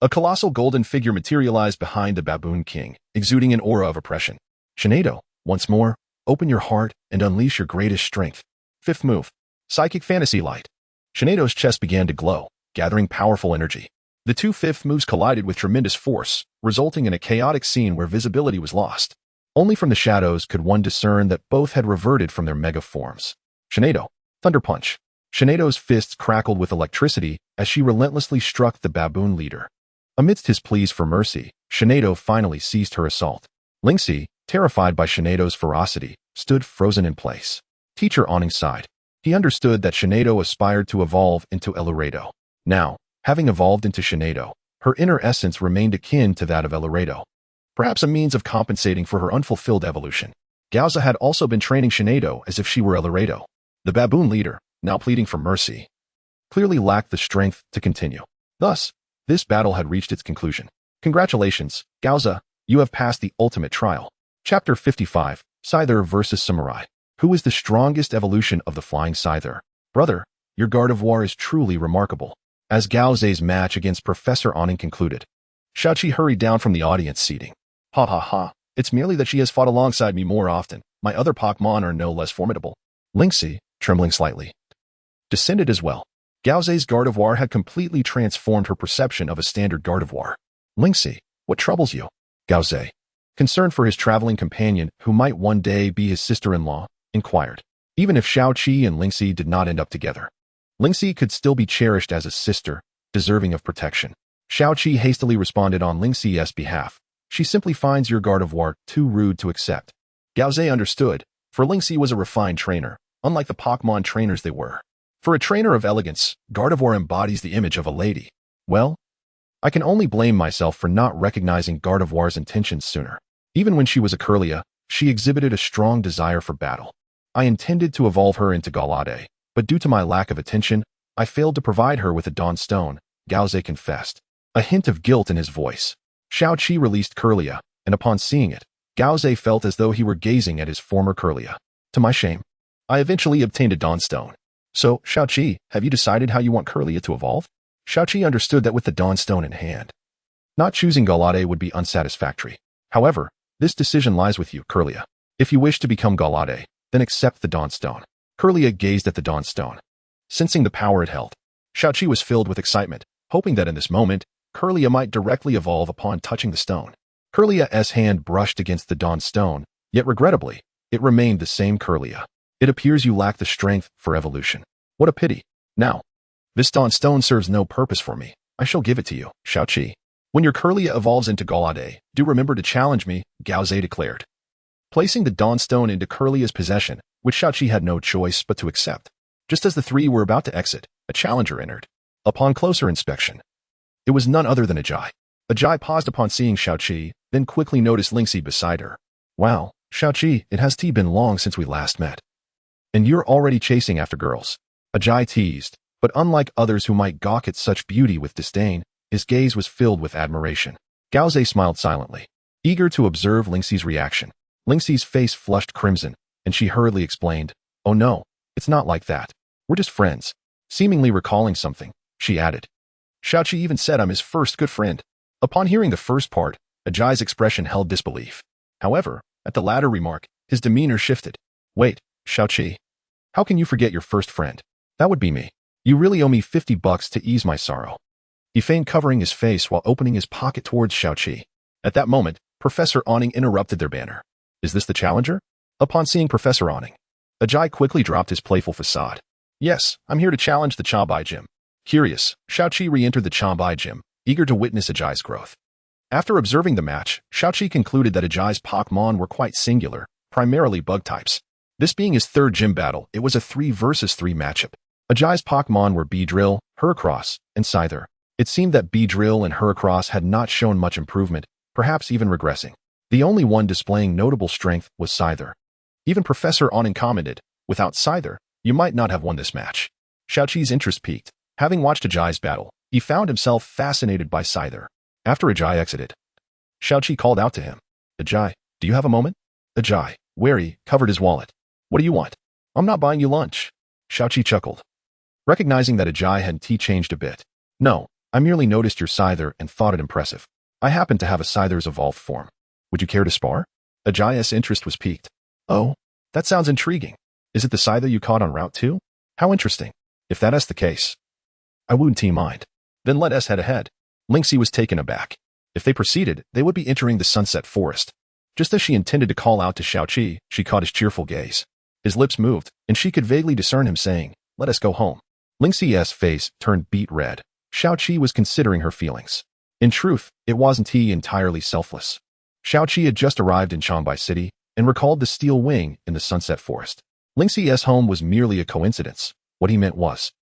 A colossal golden figure materialized behind the Baboon King, exuding an aura of oppression. Shinado, once more, open your heart and unleash your greatest strength. Fifth move. Psychic Fantasy Light. Shinado's chest began to glow, gathering powerful energy. The two fifth moves collided with tremendous force, resulting in a chaotic scene where visibility was lost. Only from the shadows could one discern that both had reverted from their mega forms. Shinado, Thunder Punch. Shinado's fists crackled with electricity as she relentlessly struck the Baboon leader. Amidst his pleas for mercy, Shinado finally ceased her assault. Lingxi, terrified by Shinado's ferocity, stood frozen in place. Teacher Aning sighed. He understood that Shinado aspired to evolve into Eluredo. Now, having evolved into Shinado, her inner essence remained akin to that of Eluredo, perhaps a means of compensating for her unfulfilled evolution. Gaoza had also been training Shinado as if she were Eluredo. The Baboon leader, now pleading for mercy, clearly lacked the strength to continue. Thus, this battle had reached its conclusion. Congratulations, Gaoza, you have passed the ultimate trial. Chapter 55, Scyther vs. Samurai. Who is the strongest evolution of the Flying Scyther? Brother, your Gardevoir is truly remarkable. As Gaoza's match against Professor Aning concluded, Xiaoqi hurried down from the audience seating. Ha ha ha, it's merely that she has fought alongside me more often. My other Pokémon are no less formidable. Lingxi, trembling slightly, descended as well. Gaoza's Gardevoir had completely transformed her perception of a standard Gardevoir. Lingxi, what troubles you? Gaoza, concerned for his traveling companion who might one day be his sister-in-law, inquired. Even if Xiaoqi and Lingxi did not end up together, Lingxi could still be cherished as a sister, deserving of protection. Xiaoqi hastily responded on Lingxi's behalf. She simply finds your Gardevoir too rude to accept. Gaoza understood, for Lingxi was a refined trainer, unlike the Pokémon trainers they were. For a trainer of elegance, Gardevoir embodies the image of a lady. Well, I can only blame myself for not recognizing Gardevoir's intentions sooner. Even when she was a Kirlia, she exhibited a strong desire for battle. I intended to evolve her into Galade, but due to my lack of attention, I failed to provide her with a Dawn Stone, Gaoze confessed, a hint of guilt in his voice. Xiaoqi released Kirlia, and upon seeing it, Gaoze felt as though he were gazing at his former Kirlia. To my shame, I eventually obtained a Dawn Stone. So, Xiaoqi, have you decided how you want Kirlia to evolve? Xiaoqi understood that with the Dawn Stone in hand, not choosing Galade would be unsatisfactory. However, this decision lies with you, Kirlia. If you wish to become Galade, then accept the Dawn Stone. Kirlia gazed at the Dawn Stone. Sensing the power it held, Xiaoqi was filled with excitement, hoping that in this moment, Kirlia might directly evolve upon touching the stone. Kirlia's hand brushed against the Dawn Stone, yet regrettably, it remained the same Kirlia. It appears you lack the strength for evolution. What a pity. Now, this Dawn Stone serves no purpose for me. I shall give it to you, Xiaoqi. When your Kirlia evolves into Galade, do remember to challenge me, Gaoze declared. Placing the Dawn Stone into Kirlia's possession, which Xiaoqi had no choice but to accept. Just as the three were about to exit, a challenger entered. Upon closer inspection, it was none other than Ajay. Ajay paused upon seeing Xiaoqi, then quickly noticed Lingxi beside her. Wow, Xiaoqi, it has been long since we last met. And you're already chasing after girls. Ajay teased, but unlike others who might gawk at such beauty with disdain, his gaze was filled with admiration. Gaoze smiled silently, eager to observe Lingxi's reaction. Lingxi's face flushed crimson, and she hurriedly explained, "Oh no, it's not like that. We're just friends." Seemingly recalling something, she added, "Xiaoqi even said I'm his first good friend." Upon hearing the first part, Ajay's expression held disbelief. However, at the latter remark, his demeanor shifted. "Wait, Xiaoqi, how can you forget your first friend? That would be me. You really owe me $50 to ease my sorrow." He feigned covering his face while opening his pocket towards Xiaoqi. At that moment, Professor Awning interrupted their banter. "Is this the challenger?" Upon seeing Professor Awning, Ajay quickly dropped his playful facade. "Yes, I'm here to challenge the Chambai Gym." Curious, Xiaoqi re-entered the Chambai Gym, eager to witness Ajay's growth. After observing the match, Xiaoqi concluded that Ajay's Pokémon were quite singular, primarily bug types. This being his third gym battle, it was a 3 versus 3 matchup. Ajay's Pokémon were Beedrill, Heracross, and Scyther. It seemed that Beedrill and Heracross had not shown much improvement, perhaps even regressing. The only one displaying notable strength was Scyther. Even Professor Awning commented, "Without Scyther, you might not have won this match." Xiaoqi's interest peaked. Having watched Ajay's battle, he found himself fascinated by Scyther. After Ajay exited, Xiaoqi called out to him, "Ajay, do you have a moment?" Ajay, wary, covered his wallet. "What do you want?" "I'm not buying you lunch." Xiaoqi chuckled, recognizing that Ajay had changed a bit. "No, I merely noticed your Scyther and thought it impressive. I happen to have a Scyther's evolved form. Would you care to spar?" Ajay's interest was piqued. "Oh, that sounds intriguing. Is it the Scyther you caught on Route 2? How interesting. If that is the case, I wouldn't mind. Then let us head ahead." Lingxi was taken aback. If they proceeded, they would be entering the Sunset Forest. Just as she intended to call out to Xiaoqi, she caught his cheerful gaze. His lips moved, and she could vaguely discern him saying, "Let us go home." Lingxi's face turned beet red. Xiaoqi was considering her feelings. In truth, it wasn't he entirely selfless. Xiaoqi had just arrived in Chambai City and recalled the Steel Wing in the Sunset Forest. Lingxi's home was merely a coincidence. What he meant was,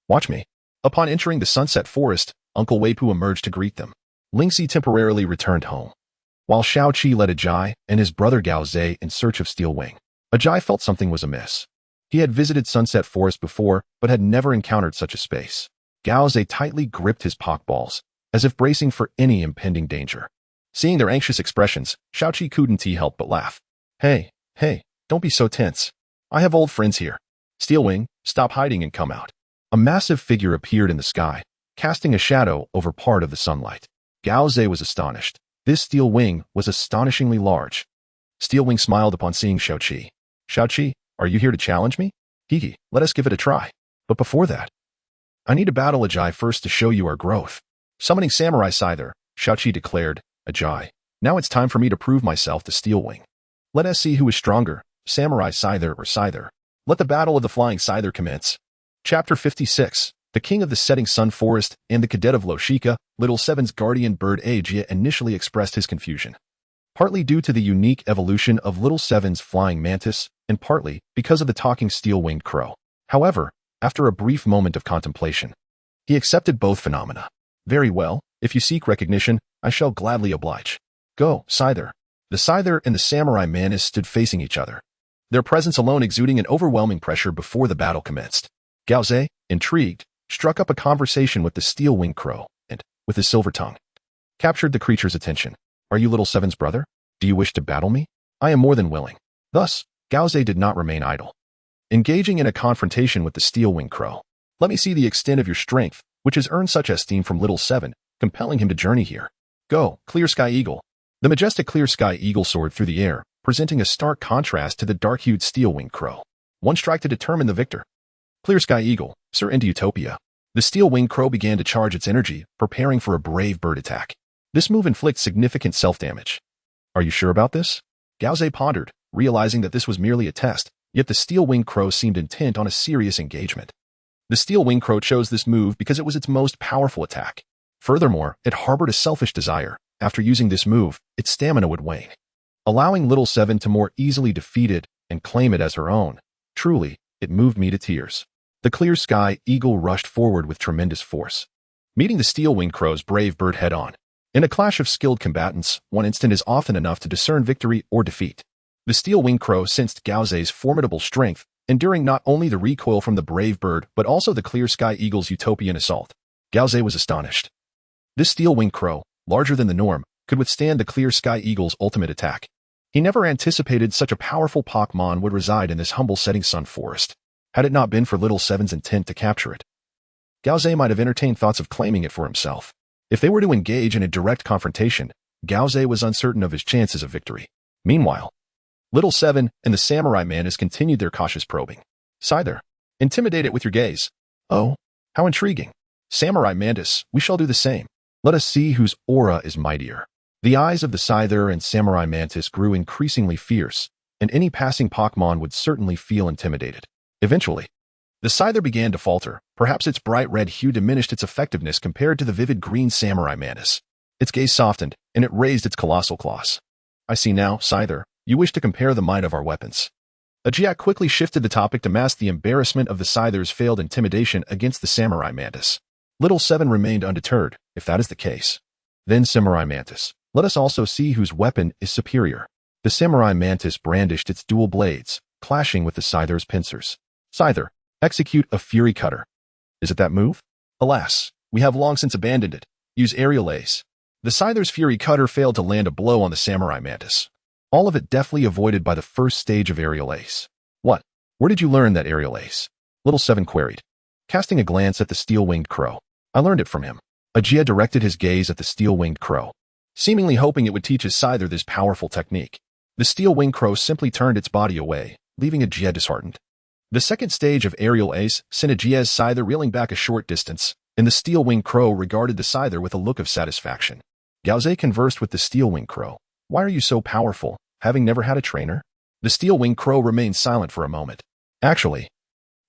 "Watch me." Upon entering the Sunset Forest, Uncle Weipu emerged to greet them. Lingxi temporarily returned home, while Xiaoqi led Ajay and his brother Gaoze in search of Steel Wing. Ajay felt something was amiss. He had visited Sunset Forest before, but had never encountered such a space. Gaoze tightly gripped his Pokeballs, as if bracing for any impending danger. Seeing their anxious expressions, Xiaoqi couldn't help but laugh. Hey, don't be so tense. I have old friends here. Steel Wing, stop hiding and come out." A massive figure appeared in the sky, casting a shadow over part of the sunlight. Gaoze was astonished. This Steel Wing was astonishingly large. Steel Wing smiled upon seeing Xiaoqi. "Xiaoqi, are you here to challenge me? Hee, let us give it a try. But before that, I need to battle Ajay first to show you our growth." Summoning Samurai Scyther, Xiaoqi declared, "Ajay, now it's time for me to prove myself to Steel Wing. Let us see who is stronger, Samurai Scyther or Scyther. Let the battle of the Flying Scyther commence." Chapter 56. The King of the Setting Sun Forest and the Cadet of Loshika, Little Seven's guardian bird Ajia initially expressed his confusion. Partly due to the unique evolution of Little Seven's flying mantis, and partly because of the talking steel-winged crow. However, after a brief moment of contemplation, he accepted both phenomena. "Very well, if you seek recognition, I shall gladly oblige. Go, Scyther." The Scyther and the Samurai Mantis stood facing each other. their presence alone exuding an overwhelming pressure before the battle commenced. Gaoze, intrigued, struck up a conversation with the steel-winged crow and, with his silver tongue, captured the creature's attention. Are you Little Seven's brother? Do you wish to battle me? I am more than willing. Thus, Gaoze did not remain idle. Engaging in a confrontation with the steel-winged crow. Let me see the extent of your strength, which has earned such esteem from Little Seven, compelling him to journey here. Go, Clear Sky Eagle. The majestic Clear Sky Eagle soared through the air, presenting a stark contrast to the dark-hued steel-winged crow. One strike to determine the victor. Clear Sky Eagle, Sir into Utopia. The steel-winged crow began to charge its energy, preparing for a brave bird attack. This move inflicts significant self-damage. Are you sure about this? Gaoze pondered, realizing that this was merely a test, yet the steel-winged crow seemed intent on a serious engagement. The steel-winged crow chose this move because it was its most powerful attack. Furthermore, it harbored a selfish desire. After using this move, its stamina would wane, allowing Little Seven to more easily defeat it and claim it as her own. Truly, it moved me to tears. The Clear Sky Eagle rushed forward with tremendous force, meeting the steel-winged crow's brave bird head-on. In a clash of skilled combatants, one instant is often enough to discern victory or defeat. The steel-winged crow sensed Gaoze's formidable strength, enduring not only the recoil from the brave bird but also the Clear Sky Eagle's utopian assault. Gaoze was astonished. This steel-winged crow, larger than the norm, could withstand the Clear Sky Eagle's ultimate attack. He never anticipated such a powerful Pokémon would reside in this humble setting sun forest, had it not been for Little Seven's intent to capture it. Gaoze might have entertained thoughts of claiming it for himself. If they were to engage in a direct confrontation, Gaoze was uncertain of his chances of victory. Meanwhile, Little Seven and the Samurai Mantis continued their cautious probing. Scyther, intimidate it with your gaze. Oh, how intriguing. Samurai Mantis, we shall do the same. Let us see whose aura is mightier. The eyes of the Scyther and Samurai Mantis grew increasingly fierce, and any passing Pokémon would certainly feel intimidated. Eventually, the Scyther began to falter. Perhaps its bright red hue diminished its effectiveness compared to the vivid green Samurai Mantis. Its gaze softened, and it raised its colossal claws. I see now, Scyther, you wish to compare the might of our weapons. Ajiak quickly shifted the topic to mask the embarrassment of the Scyther's failed intimidation against the Samurai Mantis. Little Seven remained undeterred. If that is the case, then Samurai Mantis, let us also see whose weapon is superior. The Samurai Mantis brandished its dual blades, clashing with the Scyther's pincers. Scyther, execute a Fury Cutter. Is it that move? Alas, we have long since abandoned it. Use Aerial Ace. The Scyther's Fury Cutter failed to land a blow on the Samurai Mantis. All of it deftly avoided by the first stage of Aerial Ace. What? Where did you learn that Aerial Ace? Little Seven queried, casting a glance at the steel-winged crow. I learned it from him. Ajia directed his gaze at the steel-winged crow, seemingly hoping it would teach his Scyther this powerful technique. The steel-winged crow simply turned its body away, leaving Ajia disheartened. The second stage of Aerial Ace sent Ajia's Scyther reeling back a short distance, and the steel-winged crow regarded the Scyther with a look of satisfaction. Gaoze conversed with the steel-winged crow. Why are you so powerful, having never had a trainer? The steel-winged crow remained silent for a moment. Actually,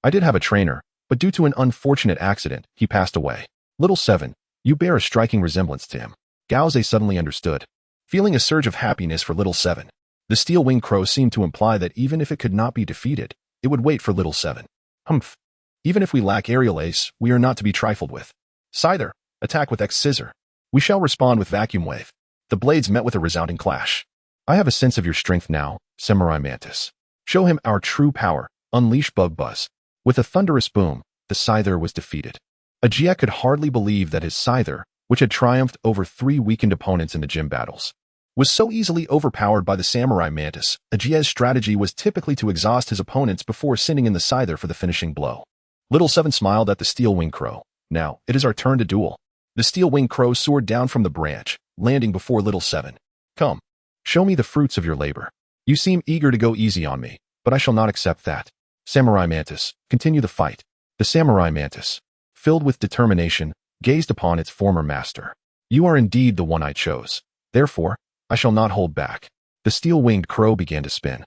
I did have a trainer, but due to an unfortunate accident, he passed away. Little Seven, you bear a striking resemblance to him. Gaoze suddenly understood, feeling a surge of happiness for Little Seven. The steel-winged crow seemed to imply that even if it could not be defeated, it would wait for Little Seven. Humph. Even if we lack Aerial Ace, we are not to be trifled with. Scyther, attack with X-Scissor. We shall respond with Vacuum Wave. The blades met with a resounding clash. I have a sense of your strength now, Samurai Mantis. Show him our true power. Unleash Bug Buzz. With a thunderous boom, the Scyther was defeated. Ajia could hardly believe that his Scyther, which had triumphed over 3 weakened opponents in the gym battles, was so easily overpowered by the Samurai Mantis. Ajia's strategy was typically to exhaust his opponents before sending in the Scyther for the finishing blow. Little Seven smiled at the steel-winged crow. Now, it is our turn to duel. The steel-winged crow soared down from the branch, landing before Little Seven. Come, show me the fruits of your labor. You seem eager to go easy on me, but I shall not accept that. Samurai Mantis, continue the fight. The Samurai Mantis, filled with determination, gazed upon its former master. You are indeed the one I chose. Therefore, I shall not hold back. The steel-winged crow began to spin,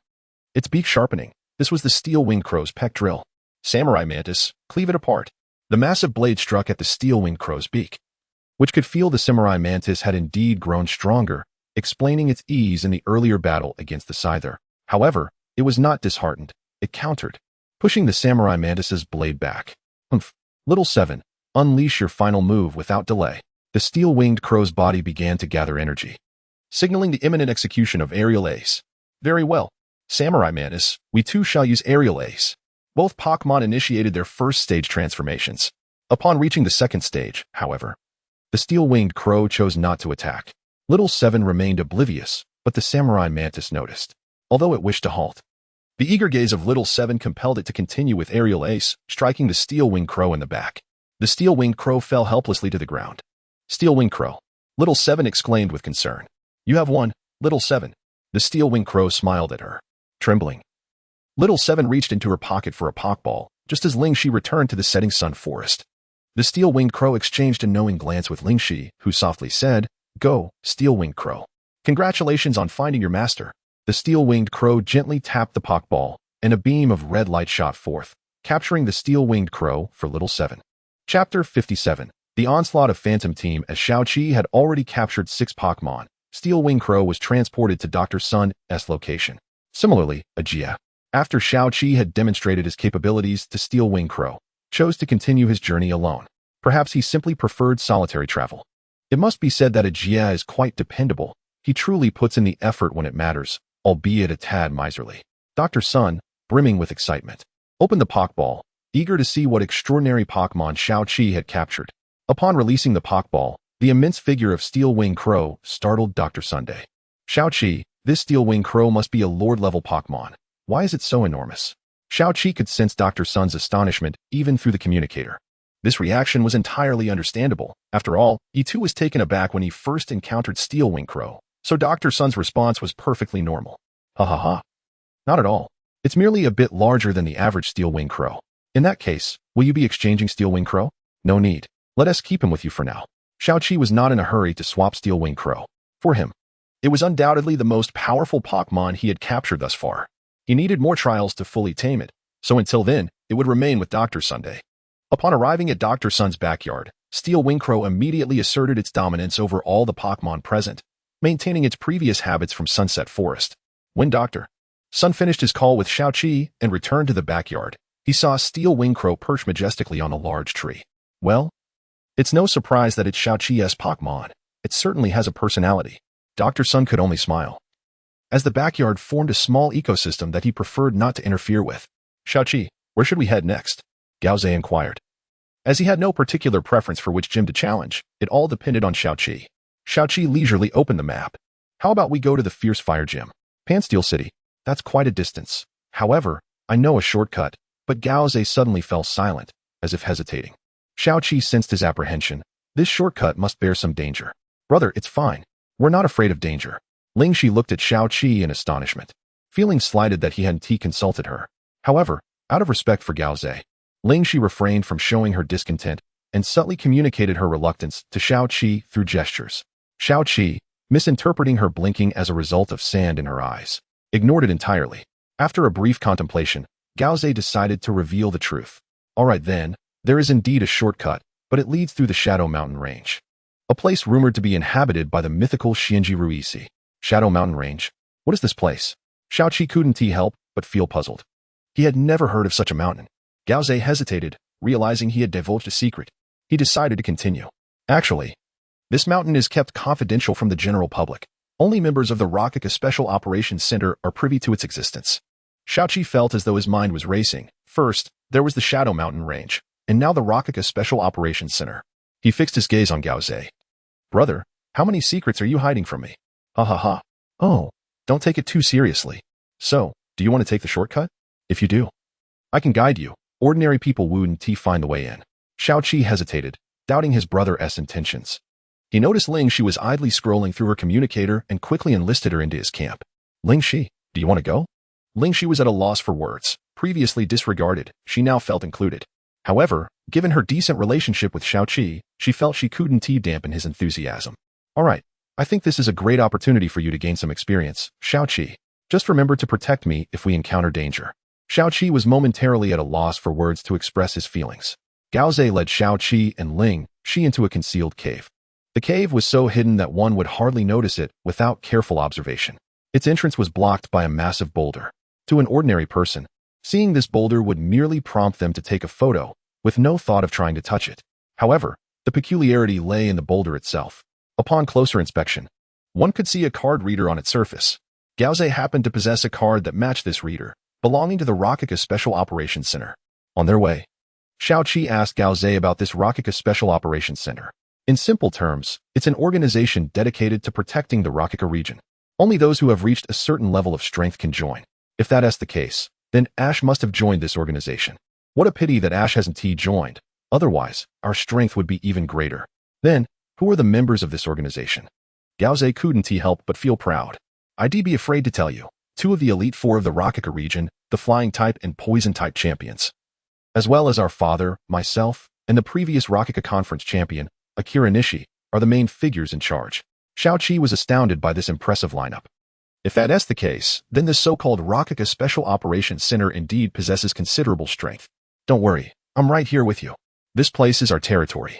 its beak sharpening. This was the steel-winged crow's peck drill. Samurai Mantis, cleave it apart. The massive blade struck at the steel-winged crow's beak, which could feel the Samurai Mantis had indeed grown stronger, explaining its ease in the earlier battle against the Scyther. However, it was not disheartened. It countered, pushing the Samurai Mantis's blade back. Humph. Little Seven, unleash your final move without delay. The steel-winged crow's body began to gather energy, signaling the imminent execution of Aerial Ace. Very well. Samurai Mantis, we too shall use Aerial Ace. Both Pokémon initiated their first stage transformations. Upon reaching the second stage, however, the steel-winged crow chose not to attack. Little Seven remained oblivious, but the Samurai Mantis noticed, although it wished to halt. The eager gaze of Little Seven compelled it to continue with Aerial Ace, striking the steel-winged crow in the back. The steel-winged crow fell helplessly to the ground. Steel-winged crow. Little Seven exclaimed with concern. You have won, Little Seven. The steel-winged crow smiled at her, trembling. Little Seven reached into her pocket for a Pokeball, just as Ling Shi returned to the setting sun forest. The steel-winged crow exchanged a knowing glance with Ling Shi, who softly said, Go, steel-winged crow. Congratulations on finding your master. The steel-winged crow gently tapped the Pokeball, and a beam of red light shot forth, capturing the steel-winged crow for Little Seven. Chapter 57. The onslaught of Phantom Team. As Xiaoqi had already captured 6 Pokémon, Steel-winged Crow was transported to Dr. Sun's location. Similarly, Ajia, after Xiaoqi had demonstrated his capabilities to Steel-winged Crow, chose to continue his journey alone. Perhaps he simply preferred solitary travel. It must be said that Ajia is quite dependable. He truly puts in the effort when it matters, albeit a tad miserly. Dr. Sun, brimming with excitement, opened the Pokeball, eager to see what extraordinary Pokémon Xiaoqi had captured. Upon releasing the Pokeball, the immense figure of Steel-winged Crow startled Dr. Sunday. Xiaoqi, this Steel-winged Crow must be a Lord-level Pokémon. Why is it so enormous? Xiaoqi could sense Dr. Sun's astonishment even through the communicator. This reaction was entirely understandable. After all, he too was taken aback when he first encountered Steel-winged Crow, so Dr. Sun's response was perfectly normal. Ha ha ha. Not at all. It's merely a bit larger than the average Steel-winged Crow. In that case, will you be exchanging Steel-winged Crow? No need. Let us keep him with you for now. Xiaoqi was not in a hurry to swap Steel-winged Crow. For him, it was undoubtedly the most powerful Pokémon he had captured thus far. He needed more trials to fully tame it, so until then, it would remain with Dr. Sunday. Upon arriving at Dr. Sun's backyard, Steel-winged Crow immediately asserted its dominance over all the Pokémon present, maintaining its previous habits from Sunset Forest. When Dr. Sun finished his call with Xiaoqi and returned to the backyard, he saw Steel-winged Crow perched majestically on a large tree. Well, it's no surprise that it's Xiaoqi's Pokémon. It certainly has a personality. Dr. Sun could only smile, as the backyard formed a small ecosystem that he preferred not to interfere with. Xiaoqi, where should we head next? Gao Zhe inquired. As he had no particular preference for which gym to challenge, it all depended on Xiaoqi. Xiaoqi leisurely opened the map. How about we go to the Fierce Fire Gym? Pansteel City. That's quite a distance. However, I know a shortcut. But Gao Zhe suddenly fell silent, as if hesitating. Xiaoqi sensed his apprehension. This shortcut must bear some danger. Brother, it's fine. We're not afraid of danger. Ling Shi looked at Xiaoqi in astonishment, feeling slighted that he hadn't consulted her. However, out of respect for Gao Zhe, Ling Shi refrained from showing her discontent and subtly communicated her reluctance to Xiaoqi through gestures. Xiaoqi, misinterpreting her blinking as a result of sand in her eyes, ignored it entirely. After a brief contemplation, Gao Zhe decided to reveal the truth. Alright then, there is indeed a shortcut, but it leads through the Shadow Mountain Range, a place rumored to be inhabited by the mythical Xianji Ruisi. Shadow Mountain Range? What is this place? Xiaoqi couldn't help but feel puzzled. He had never heard of such a mountain. Gao Zhe hesitated, realizing he had divulged a secret. He decided to continue. Actually, this mountain is kept confidential from the general public. Only members of the Rakaka Special Operations Center are privy to its existence. Xiaoqi felt as though his mind was racing. First, there was the Shadow Mountain Range, and now the Rakaka Special Operations Center. He fixed his gaze on Gao Zhe. Brother, how many secrets are you hiding from me? Ha ha ha. Oh, don't take it too seriously. So, do you want to take the shortcut? If you do, I can guide you. Ordinary people wouldn't find the way in. Xiaoqi hesitated, doubting his brother's intentions. He noticed Ling Shi was idly scrolling through her communicator and quickly enlisted her into his camp. Ling Shi, do you want to go? Ling Shi was at a loss for words. Previously disregarded, she now felt included. However, given her decent relationship with Xiaoqi, she felt she couldn't dampen his enthusiasm. Alright, I think this is a great opportunity for you to gain some experience, Xiaoqi. Just remember to protect me if we encounter danger. Xiaoqi was momentarily at a loss for words to express his feelings. Gao Zhe led Xiaoqi and Ling Shi into a concealed cave. The cave was so hidden that one would hardly notice it without careful observation. Its entrance was blocked by a massive boulder. To an ordinary person, seeing this boulder would merely prompt them to take a photo, with no thought of trying to touch it. However, the peculiarity lay in the boulder itself. Upon closer inspection, one could see a card reader on its surface. Gaoze happened to possess a card that matched this reader, belonging to the Rakika Special Operations Center. On their way, Xiaoqi asked Gaoze about this Rakika Special Operations Center. In simple terms, it's an organization dedicated to protecting the Rakika region. Only those who have reached a certain level of strength can join. If that's the case, then Ash must have joined this organization. What a pity that Ash hasn't joined. Otherwise, our strength would be even greater. Then, who are the members of this organization? Gaoze couldn't help but feel proud. I'd be afraid to tell you. 2 of the Elite 4 of the Rakika region, the Flying type and Poison type champions, as well as our father, myself, and the previous Rakika Conference champion, Akira Nishi, are the main figures in charge. Xiaoqi was astounded by this impressive lineup. If that's the case, then this so-called Rakika Special Operations Center indeed possesses considerable strength. Don't worry, I'm right here with you. This place is our territory.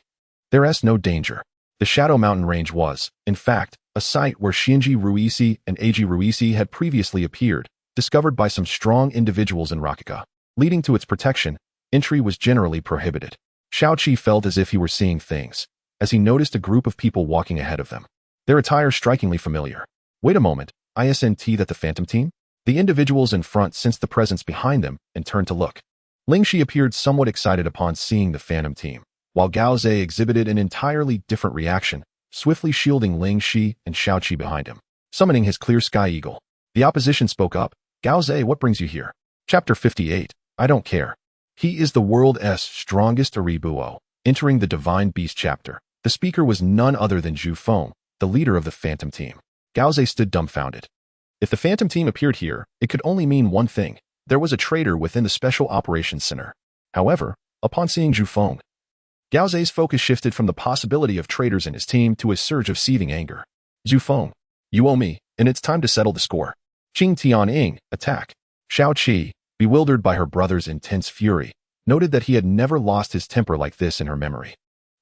There's no danger. The Shadow Mountain Range was, in fact, a site where Shinji Ruisi and Eiji Ruisi had previously appeared, discovered by some strong individuals in Rakika. Leading to its protection, entry was generally prohibited. Xiaoqi felt as if he were seeing things, as he noticed a group of people walking ahead of them. Their attire strikingly familiar. Wait a moment, isn't that the Phantom Team? The individuals in front sensed the presence behind them and turned to look. Lingxi appeared somewhat excited upon seeing the Phantom Team, while Gaoze exhibited an entirely different reaction, swiftly shielding Lingxi and Xiaoqi behind him, summoning his Clear Sky Eagle. The opposition spoke up. Gaoze, what brings you here? Chapter 58. I don't care. He is the world's strongest Aribuo. Entering the Divine Beast chapter, the speaker was none other than Zhu Feng, the leader of the Phantom Team. Gaoze stood dumbfounded. If the Phantom Team appeared here, it could only mean one thing. There was a traitor within the Special Operations Center. However, upon seeing Zhu Feng, Gaoze's focus shifted from the possibility of traitors in his team to a surge of seething anger. Zhu Feng, you owe me, and it's time to settle the score. Qing Tianying, attack. Xiaoqi, bewildered by her brother's intense fury, noted that he had never lost his temper like this in her memory.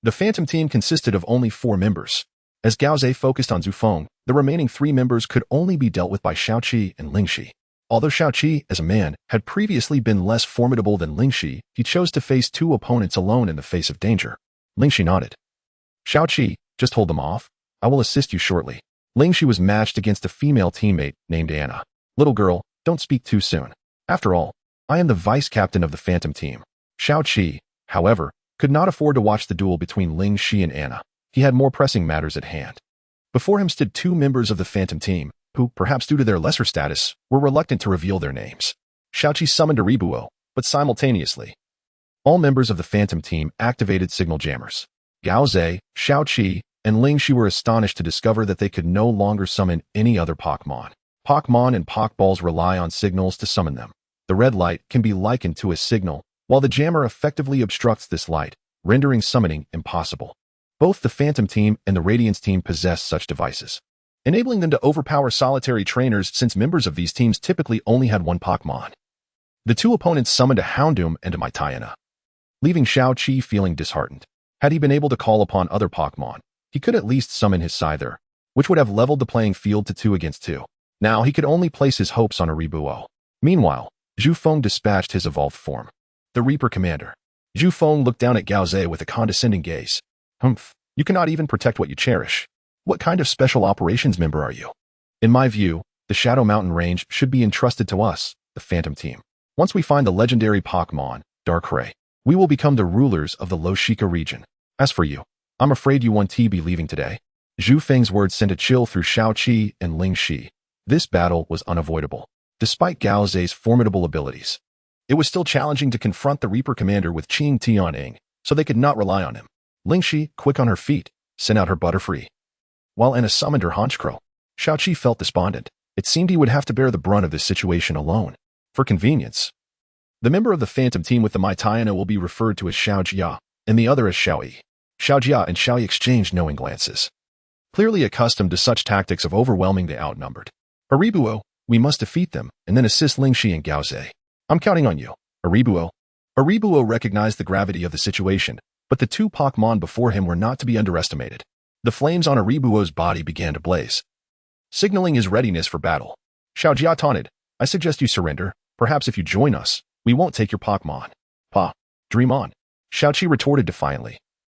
The Phantom Team consisted of only 4 members. As Gaoze focused on Zhu Feng, the remaining 3 members could only be dealt with by Xiaoqi and Lingxi. Although Xiaoqi, as a man, had previously been less formidable than Lingxi, he chose to face 2 opponents alone in the face of danger. Lingxi nodded. Xiaoqi, just hold them off. I will assist you shortly. Lingxi was matched against a female teammate named Anna. Little girl, don't speak too soon. After all, I am the vice-captain of the Phantom Team. Xiaoqi, however, could not afford to watch the duel between Lingxi and Anna. He had more pressing matters at hand. Before him stood 2 members of the Phantom Team, who, perhaps due to their lesser status, were reluctant to reveal their names. Xiaoqi summoned Aribuo, but simultaneously, all members of the Phantom Team activated signal jammers. Gaoze, Xiaoqi, and Lingxi were astonished to discover that they could no longer summon any other Pokémon. Pokémon and Pokeballs rely on signals to summon them. The red light can be likened to a signal, while the jammer effectively obstructs this light, rendering summoning impossible. Both the Phantom Team and the Radiance Team possess such devices, enabling them to overpower solitary trainers since members of these teams typically only had 1 Pokémon. The 2 opponents summoned a Houndoom and a Maitayana, leaving Xiaoqi feeling disheartened. Had he been able to call upon other Pokémon, he could at least summon his Scyther, which would have leveled the playing field to 2 against 2. Now he could only place his hopes on Aribuo. Meanwhile, Zhu Feng dispatched his evolved form, the Reaper Commander. Zhu Feng looked down at Gaoze with a condescending gaze. Humph, you cannot even protect what you cherish. What kind of special operations member are you? In my view, the Shadow Mountain Range should be entrusted to us, the Phantom Team. Once we find the legendary Pokémon, Darkrai, we will become the rulers of the Loshika region. As for you, I'm afraid you won't be leaving today. Zhu Feng's words sent a chill through Xiaoqi and Lingxi. This battle was unavoidable. Despite Gaoze's formidable abilities, it was still challenging to confront the Reaper Commander with Qing Tianying, so they could not rely on him. Lingxi, quick on her feet, sent out her Butterfree, while Anna summoned her Honchkrow. Xiaoqi felt despondent. It seemed he would have to bear the brunt of this situation alone. For convenience, the member of the Phantom Team with the Maitayana will be referred to as Xiaojia, and the other as Xiaoyi. Xiaojia and Xiaoyi exchanged knowing glances, clearly accustomed to such tactics of overwhelming the outnumbered. Aribuo, we must defeat them, and then assist Lingxi and Gaoze. I'm counting on you, Aribuo. Aribuo recognized the gravity of the situation, but the 2 Pokémon before him were not to be underestimated. The flames on Aribuo's body began to blaze, signaling his readiness for battle. Xiaojia taunted, I suggest you surrender. Perhaps if you join us, we won't take your Pokémon. Pa, dream on. Xiaoqi retorted defiantly,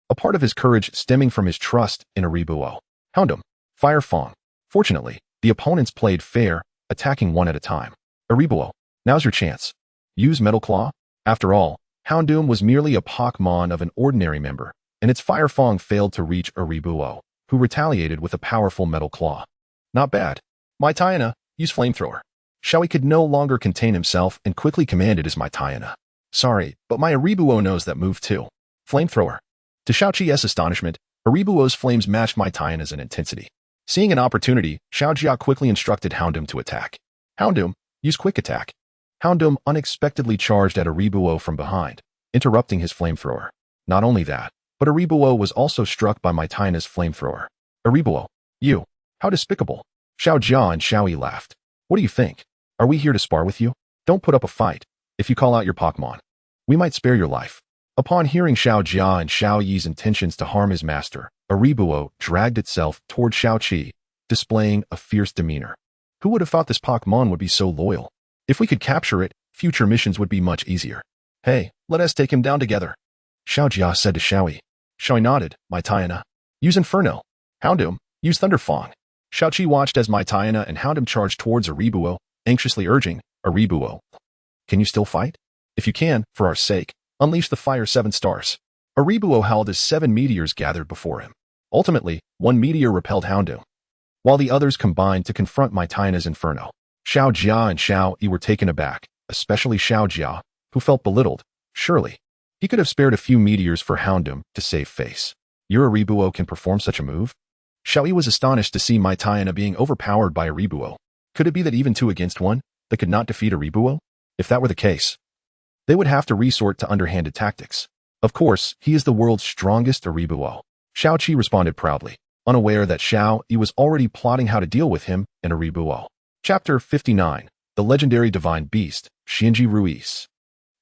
a part of his courage stemming from his trust in Aribuo. Houndoom, Fire Fong. Fortunately, the opponents played fair, attacking one at a time. Aribuo, now's your chance. Use Metal Claw? After all, Houndoom was merely a Pokémon of an ordinary member, and its Fire Fang failed to reach Aribuo, who retaliated with a powerful Metal Claw. Not bad. Maitayana, use Flamethrower. Xiaoyi could no longer contain himself and quickly commanded his Maitayana. Sorry, but my Aribuo knows that move too. Flamethrower. To Xiaoqi's astonishment, Aribuo's flames matched Maitayana's in intensity. Seeing an opportunity, Xiaojia quickly instructed Houndoom to attack. Houndoom, use Quick Attack. Houndoom unexpectedly charged at Aribuo from behind, interrupting his Flamethrower. Not only that, but Aribuo was also struck by Maitayana's Flamethrower. Aribuo, you. How despicable. Xiaojia and Xiaoyi laughed. What do you think? Are we here to spar with you? Don't put up a fight. If you call out your Pokémon, we might spare your life. Upon hearing Xiaojia and Xiaoyi's intentions to harm his master, Aribuo dragged itself toward Xiaoqi, displaying a fierce demeanor. Who would have thought this Pokémon would be so loyal? If we could capture it, future missions would be much easier. Hey, let us take him down together. Xiaojia said to Xiaoyi. Xiaoyi nodded. Maitayana, use Inferno. Houndoom, use Thunderfang. Xiaoqi watched as Maitayana and Houndoom charged towards Aribuo, anxiously urging, Aribuo, can you still fight? If you can, for our sake, unleash the Fire 7 Stars. Aribuo howled as 7 meteors gathered before him. Ultimately, one meteor repelled Houndoom, while the others combined to confront Maitayana's Inferno. Xiaojia and Xiaoyi were taken aback, especially Xiaojia, who felt belittled. Surely, he could have spared a few meteors for Houndoom to save face. Your Aribuo can perform such a move? Xiaoyi was astonished to see Maitayana being overpowered by Aribuo. Could it be that even 2 against 1, they could not defeat Aribuo? If that were the case, they would have to resort to underhanded tactics. Of course, he is the world's strongest Aribuo. Xiaoqi responded proudly, unaware that Xiaoyi was already plotting how to deal with him and Aribuo. Chapter 59. The Legendary Divine Beast, Shinji Ruiz.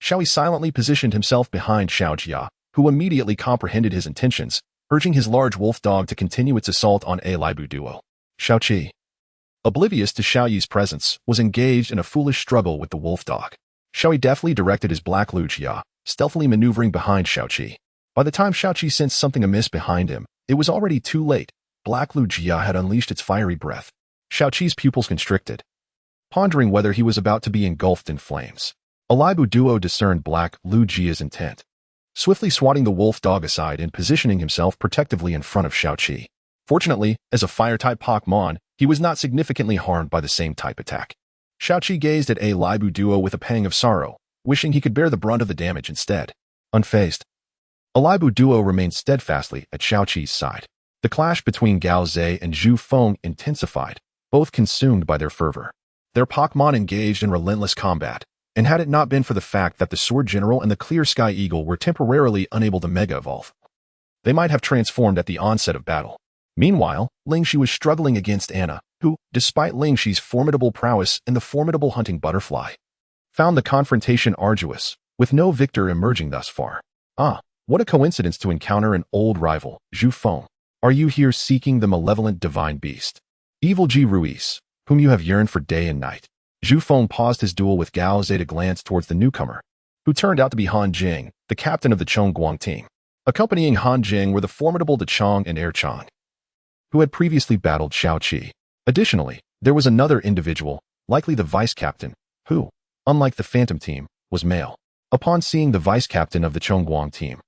Xiaoyi silently positioned himself behind Xiaojia, who immediately comprehended his intentions, urging his large wolf dog to continue its assault on a Libu duo. Xiaoqi, oblivious to Xiaoyi's presence, was engaged in a foolish struggle with the wolf dog. Xiaoyi deftly directed his black Lugia, stealthily maneuvering behind Xiaoqi. By the time Xiaoqi sensed something amiss behind him, it was already too late. Black Lugia had unleashed its fiery breath. Xiaoqi's pupils constricted, pondering whether he was about to be engulfed in flames. A Libu duo discerned Black Lugia's intent, swiftly swatting the wolf dog aside and positioning himself protectively in front of Xiaoqi. Fortunately, as a fire-type Pokémon, he was not significantly harmed by the same type attack. Xiaoqi gazed at a Libu duo with a pang of sorrow, wishing he could bear the brunt of the damage instead. Unfazed, a Libu duo remained steadfastly at Xiaoqi's side. The clash between Gao Zhe and Zhu Feng intensified, both consumed by their fervor. Their Pokémon engaged in relentless combat, and had it not been for the fact that the Sword General and the Clear Sky Eagle were temporarily unable to Mega Evolve, they might have transformed at the onset of battle. Meanwhile, Lingxi was struggling against Anna, who, despite Lingxi's formidable prowess and the formidable hunting butterfly, found the confrontation arduous, with no victor emerging thus far. Ah, what a coincidence to encounter an old rival, Zhu Feng. Are you here seeking the malevolent divine beast, Evil G. Ruiz, whom you have yearned for day and night? Zhu Feng paused his duel with Gao Zhe to glance towards the newcomer, who turned out to be Han Jing, the captain of the Chongguang team. Accompanying Han Jing were the formidable De Chong and Air Chong, who had previously battled Xiaoqi. Additionally, there was another individual, likely the vice-captain, who, unlike the Phantom team, was male. Upon seeing the vice-captain of the Chongguang team,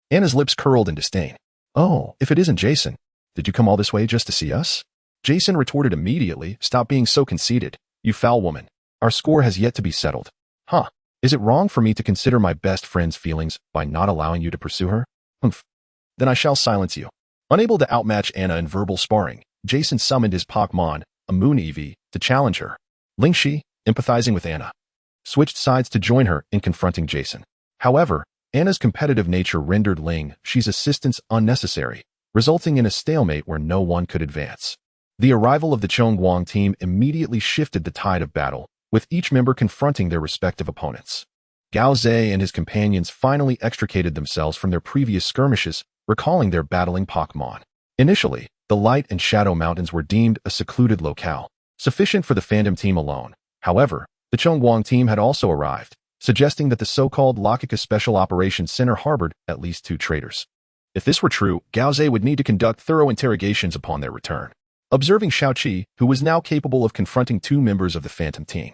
Anna's lips curled in disdain. Oh, if it isn't Jason. Did you come all this way just to see us? Jason retorted immediately, stop being so conceited, you foul woman. Our score has yet to be settled. Huh, is it wrong for me to consider my best friend's feelings by not allowing you to pursue her? Humph. Then I shall silence you. Unable to outmatch Anna in verbal sparring, Jason summoned his Pokémon, a Moon Eevee, to challenge her. Lingxi, empathizing with Anna, switched sides to join her in confronting Jason. However, Anna's competitive nature rendered Lingxi's assistance unnecessary, resulting in a stalemate where no one could advance. The arrival of the Chongguang team immediately shifted the tide of battle, with each member confronting their respective opponents. Gao Zhe and his companions finally extricated themselves from their previous skirmishes, recalling their battling Pokémon. Initially, the Light and Shadow Mountains were deemed a secluded locale, sufficient for the Phantom team alone. However, the Chongguang team had also arrived, suggesting that the so-called Lakika Special Operations Center harbored at least 2 traitors. If this were true, Gao Zhe would need to conduct thorough interrogations upon their return. Observing Xiaoqi, who was now capable of confronting two members of the Phantom Team,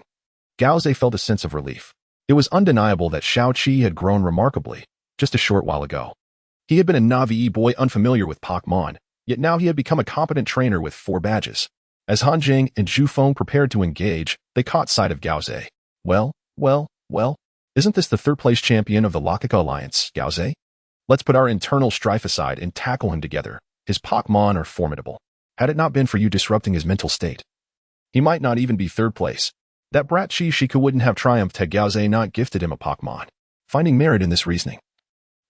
Gao Ze felt a sense of relief. It was undeniable that Xiaoqi had grown remarkably just a short while ago. He had been a Navi boy unfamiliar with Pokémon, yet now he had become a competent trainer with 4 badges. As Han Jing and Zhu Feng prepared to engage, they caught sight of Gao Ze. Well, isn't this the third-place champion of the Lakika Alliance, Gao Ze? Let's put our internal strife aside and tackle him together. His Pokémon are formidable. Had it not been for you disrupting his mental state, he might not even be third place. That brat Shika wouldn't have triumphed had Gao Ze not gifted him a Pokémon. Finding merit in this reasoning,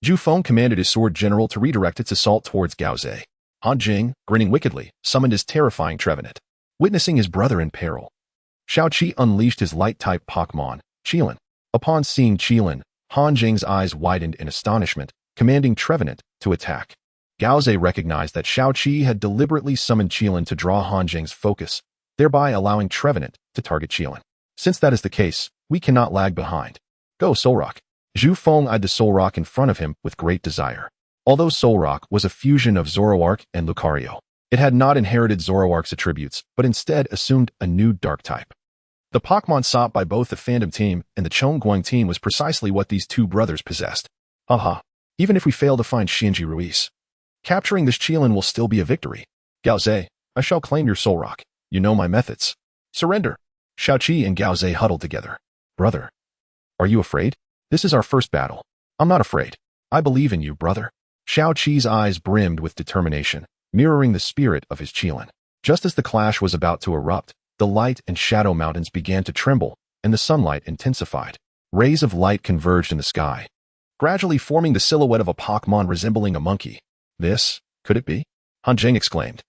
Zhu Feng commanded his sword general to redirect its assault towards Gao Ze. Han Jing, grinning wickedly, summoned his terrifying Trevenant. Witnessing his brother in peril, Xiaoqi unleashed his light-type Pokémon, Qilin. Upon seeing Qilin, Han Jing's eyes widened in astonishment, commanding Trevenant to attack. Gao Ze recognized that Xiaoqi had deliberately summoned Qilin to draw Han Jing's focus, thereby allowing Trevenant to target Qilin. Since that is the case, we cannot lag behind. Go, Solrock. Zhu Feng eyed the Solrock in front of him with great desire. Although Solrock was a fusion of Zoroark and Lucario, it had not inherited Zoroark's attributes, but instead assumed a new dark type. The Pokémon sought by both the Phantom Team and the Chongguang Team was precisely what these two brothers possessed. Haha, even if we fail to find Xianji Ruiz, capturing this Qilin will still be a victory. Gao Ze, I shall claim your Solrock. You know my methods. Surrender. Xiaoqi and Gao Ze huddled together. Brother, are you afraid? This is our first battle. I'm not afraid. I believe in you, brother. Xiaoqi's eyes brimmed with determination, mirroring the spirit of his Qilin. Just as the clash was about to erupt, the light and shadow mountains began to tremble, and the sunlight intensified. Rays of light converged in the sky, gradually forming the silhouette of a Pokémon resembling a monkey. This, could it be? Han Jing exclaimed,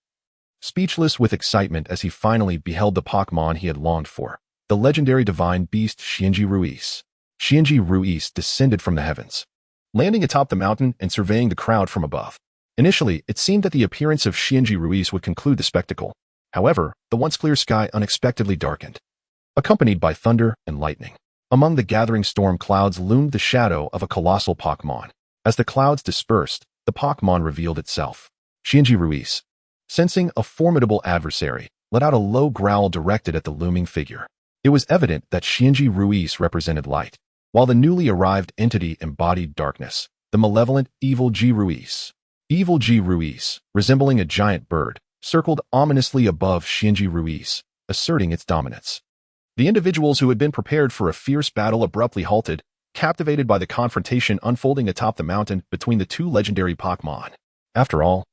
speechless with excitement as he finally beheld the Pokémon he had longed for, the legendary divine beast Xianji Ruiz. Xianji Ruiz descended from the heavens, landing atop the mountain and surveying the crowd from above. Initially, it seemed that the appearance of Xianji Ruiz would conclude the spectacle. However, the once clear sky unexpectedly darkened, accompanied by thunder and lightning. Among the gathering storm clouds loomed the shadow of a colossal Pokémon. As the clouds dispersed, the Pokémon revealed itself. Xianji Ruiz, sensing a formidable adversary, let out a low growl directed at the looming figure. It was evident that Xianji Ruiz represented light, while the newly arrived entity embodied darkness, the malevolent Evil G Ruiz. Evil G Ruiz, resembling a giant bird, circled ominously above Xianji Ruiz, asserting its dominance. The individuals who had been prepared for a fierce battle abruptly halted, captivated by the confrontation unfolding atop the mountain between the two legendary Pokémon. After all,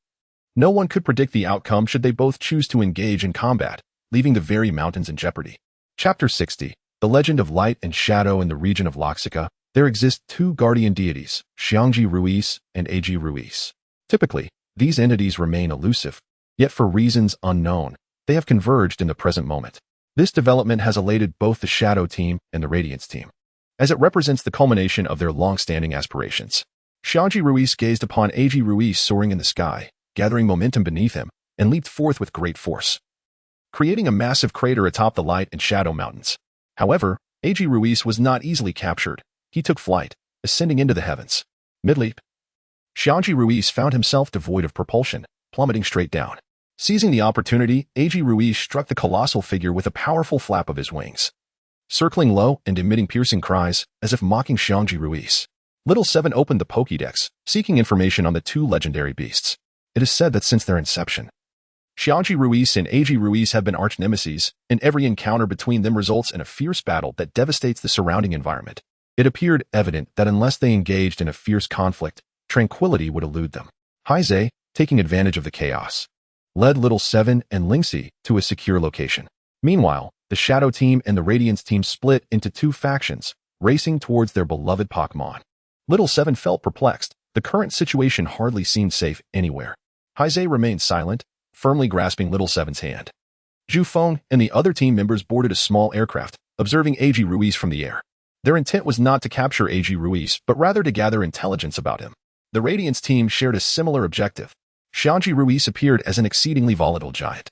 no one could predict the outcome should they both choose to engage in combat, leaving the very mountains in jeopardy. Chapter 60. The Legend of Light and Shadow in the region of Lakika. There exist two guardian deities, Xianji Ruiz and Ag Ruiz. Typically, these entities remain elusive, yet for reasons unknown, they have converged in the present moment. This development has elated both the Shadow Team and the Radiance Team, as it represents the culmination of their long-standing aspirations. Xianji Ruiz gazed upon Ag Ruiz soaring in the sky, gathering momentum beneath him, and leaped forth with great force, creating a massive crater atop the Light and Shadow Mountains. However, Ag Ruiz was not easily captured. He took flight, ascending into the heavens. Mid-leap, Xianji Ruiz found himself devoid of propulsion, plummeting straight down. Seizing the opportunity, Ag Ruiz struck the colossal figure with a powerful flap of his wings, circling low and emitting piercing cries, as if mocking Xianji Ruiz. Little Seven opened the Pokédex, seeking information on the two legendary beasts. It is said that since their inception, Xianji Ruiz and Ag Ruiz have been arch-nemeses, and every encounter between them results in a fierce battle that devastates the surrounding environment. It appeared evident that unless they engaged in a fierce conflict, tranquility would elude them. Haize, taking advantage of the chaos, led Little Seven and Lingxi to a secure location. Meanwhile, the Shadow Team and the Radiance Team split into two factions, racing towards their beloved Pokémon. Little Seven felt perplexed. The current situation hardly seemed safe anywhere. Haize remained silent, firmly grasping Little Seven's hand. Zhu Feng and the other team members boarded a small aircraft, observing Ag Ruiz from the air. Their intent was not to capture Ag Ruiz, but rather to gather intelligence about him. The Radiance Team shared a similar objective. Xianji Ruiz appeared as an exceedingly volatile giant,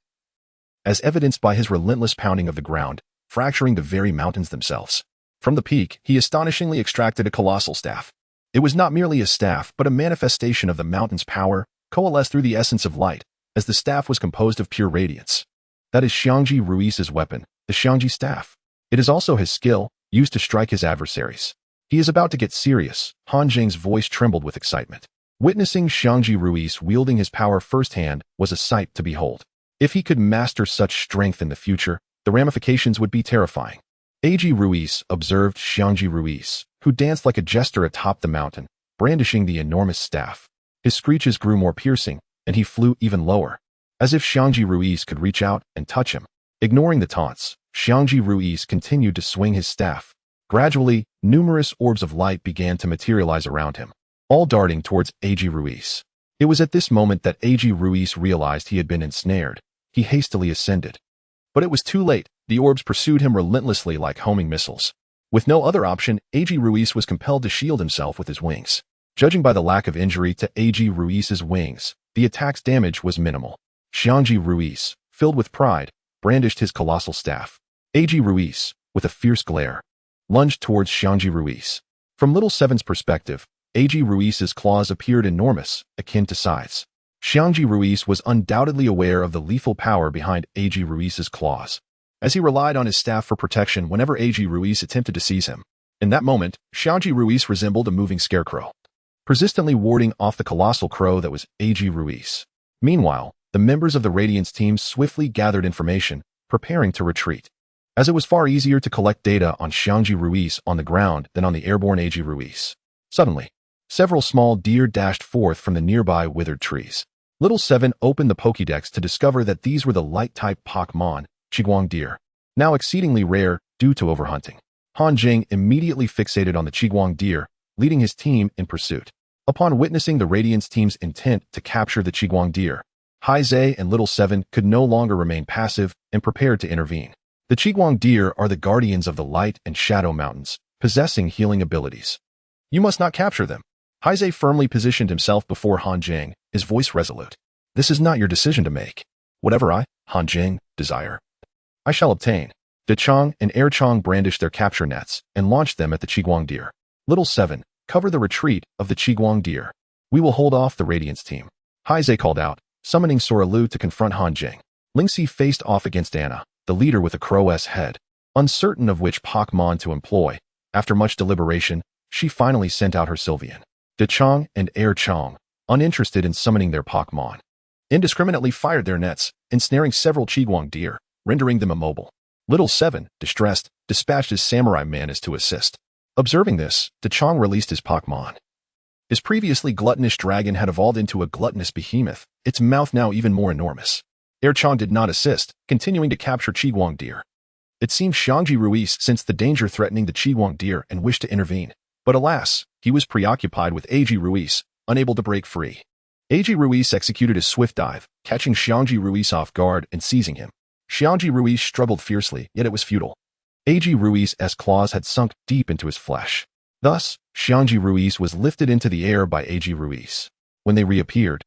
as evidenced by his relentless pounding of the ground, fracturing the very mountains themselves. From the peak, he astonishingly extracted a colossal staff. It was not merely a staff, but a manifestation of the mountain's power, coalesced through the essence of light, as the staff was composed of pure radiance. That is Xiangji Ruiz's weapon, the Xiangji staff. It is also his skill, used to strike his adversaries. He is about to get serious. Han Jing's voice trembled with excitement. Witnessing Xiangji Ruiz wielding his power firsthand was a sight to behold. If he could master such strength in the future, the ramifications would be terrifying. A.G. Ruiz observed Xiangji Ruiz, who danced like a jester atop the mountain, brandishing the enormous staff. His screeches grew more piercing, and he flew even lower, as if Xiangji Ruiz could reach out and touch him. Ignoring the taunts, Xiangji Ruiz continued to swing his staff. Gradually, numerous orbs of light began to materialize around him, all darting towards A.G. Ruiz. It was at this moment that A.G. Ruiz realized he had been ensnared. He hastily ascended. But it was too late. The orbs pursued him relentlessly like homing missiles. With no other option, A.G. Ruiz was compelled to shield himself with his wings. Judging by the lack of injury to A.G. Ruiz's wings, the attack's damage was minimal. Xiangji Ruiz, filled with pride, brandished his colossal staff. A.G. Ruiz, with a fierce glare, lunged towards Xiangji Ruiz. From Little Seven's perspective, A.G. Ruiz's claws appeared enormous, akin to scythes. Xiangji Ruiz was undoubtedly aware of the lethal power behind A.G. Ruiz's claws, as he relied on his staff for protection whenever A.G. Ruiz attempted to seize him. In that moment, Xiangji Ruiz resembled a moving scarecrow, persistently warding off the colossal crow that was A.G. Ruiz. Meanwhile, the members of the Radiance team swiftly gathered information, preparing to retreat, as it was far easier to collect data on Xiangji Ruiz on the ground than on the airborne A.G. Ruiz. Suddenly, several small deer dashed forth from the nearby withered trees. Little Seven opened the Pokédex to discover that these were the light-type Pokémon, Qiguang deer, now exceedingly rare due to overhunting. Han Jing immediately fixated on the Qiguang deer, leading his team in pursuit. Upon witnessing the Radiance team's intent to capture the Qiguang deer, Haizei and Little Seven could no longer remain passive and prepared to intervene. The Qiguang deer are the guardians of the Light and Shadow Mountains, possessing healing abilities. You must not capture them. Haizei firmly positioned himself before Han Jing, his voice resolute. This is not your decision to make. Whatever I, Han Jing, desire, I shall obtain. De Chong and Air Chong brandished their capture nets and launched them at the Qiguang deer. Little Seven, cover the retreat of the Qiguang deer. We will hold off the Radiance team. Haizei called out, summoning Sora Lu to confront Han Jing. Lingxi faced off against Anna, the leader with a crow's head. Uncertain of which Pokémon to employ, after much deliberation, she finally sent out her Sylveon. De Chong and Air Chong, uninterested in summoning their Pokémon, indiscriminately fired their nets, ensnaring several Qiguang deer, rendering them immobile. Little Seven, distressed, dispatched his samurai Mantis to assist. Observing this, De Chong released his Pokémon. His previously gluttonous dragon had evolved into a gluttonous behemoth, its mouth now even more enormous. Air Chong did not assist, continuing to capture Qiguang deer. It seemed Xiangji Ruiz sensed the danger threatening the Qiguang deer and wished to intervene. But alas, he was preoccupied with A.G. Ruiz, unable to break free. A.G. Ruiz executed a swift dive, catching Xiangji Ruiz off guard and seizing him. Xiangji Ruiz struggled fiercely, yet it was futile. A.G. Ruiz's claws had sunk deep into his flesh. Thus, Xiangji Ruiz was lifted into the air by A.G. Ruiz. When they reappeared,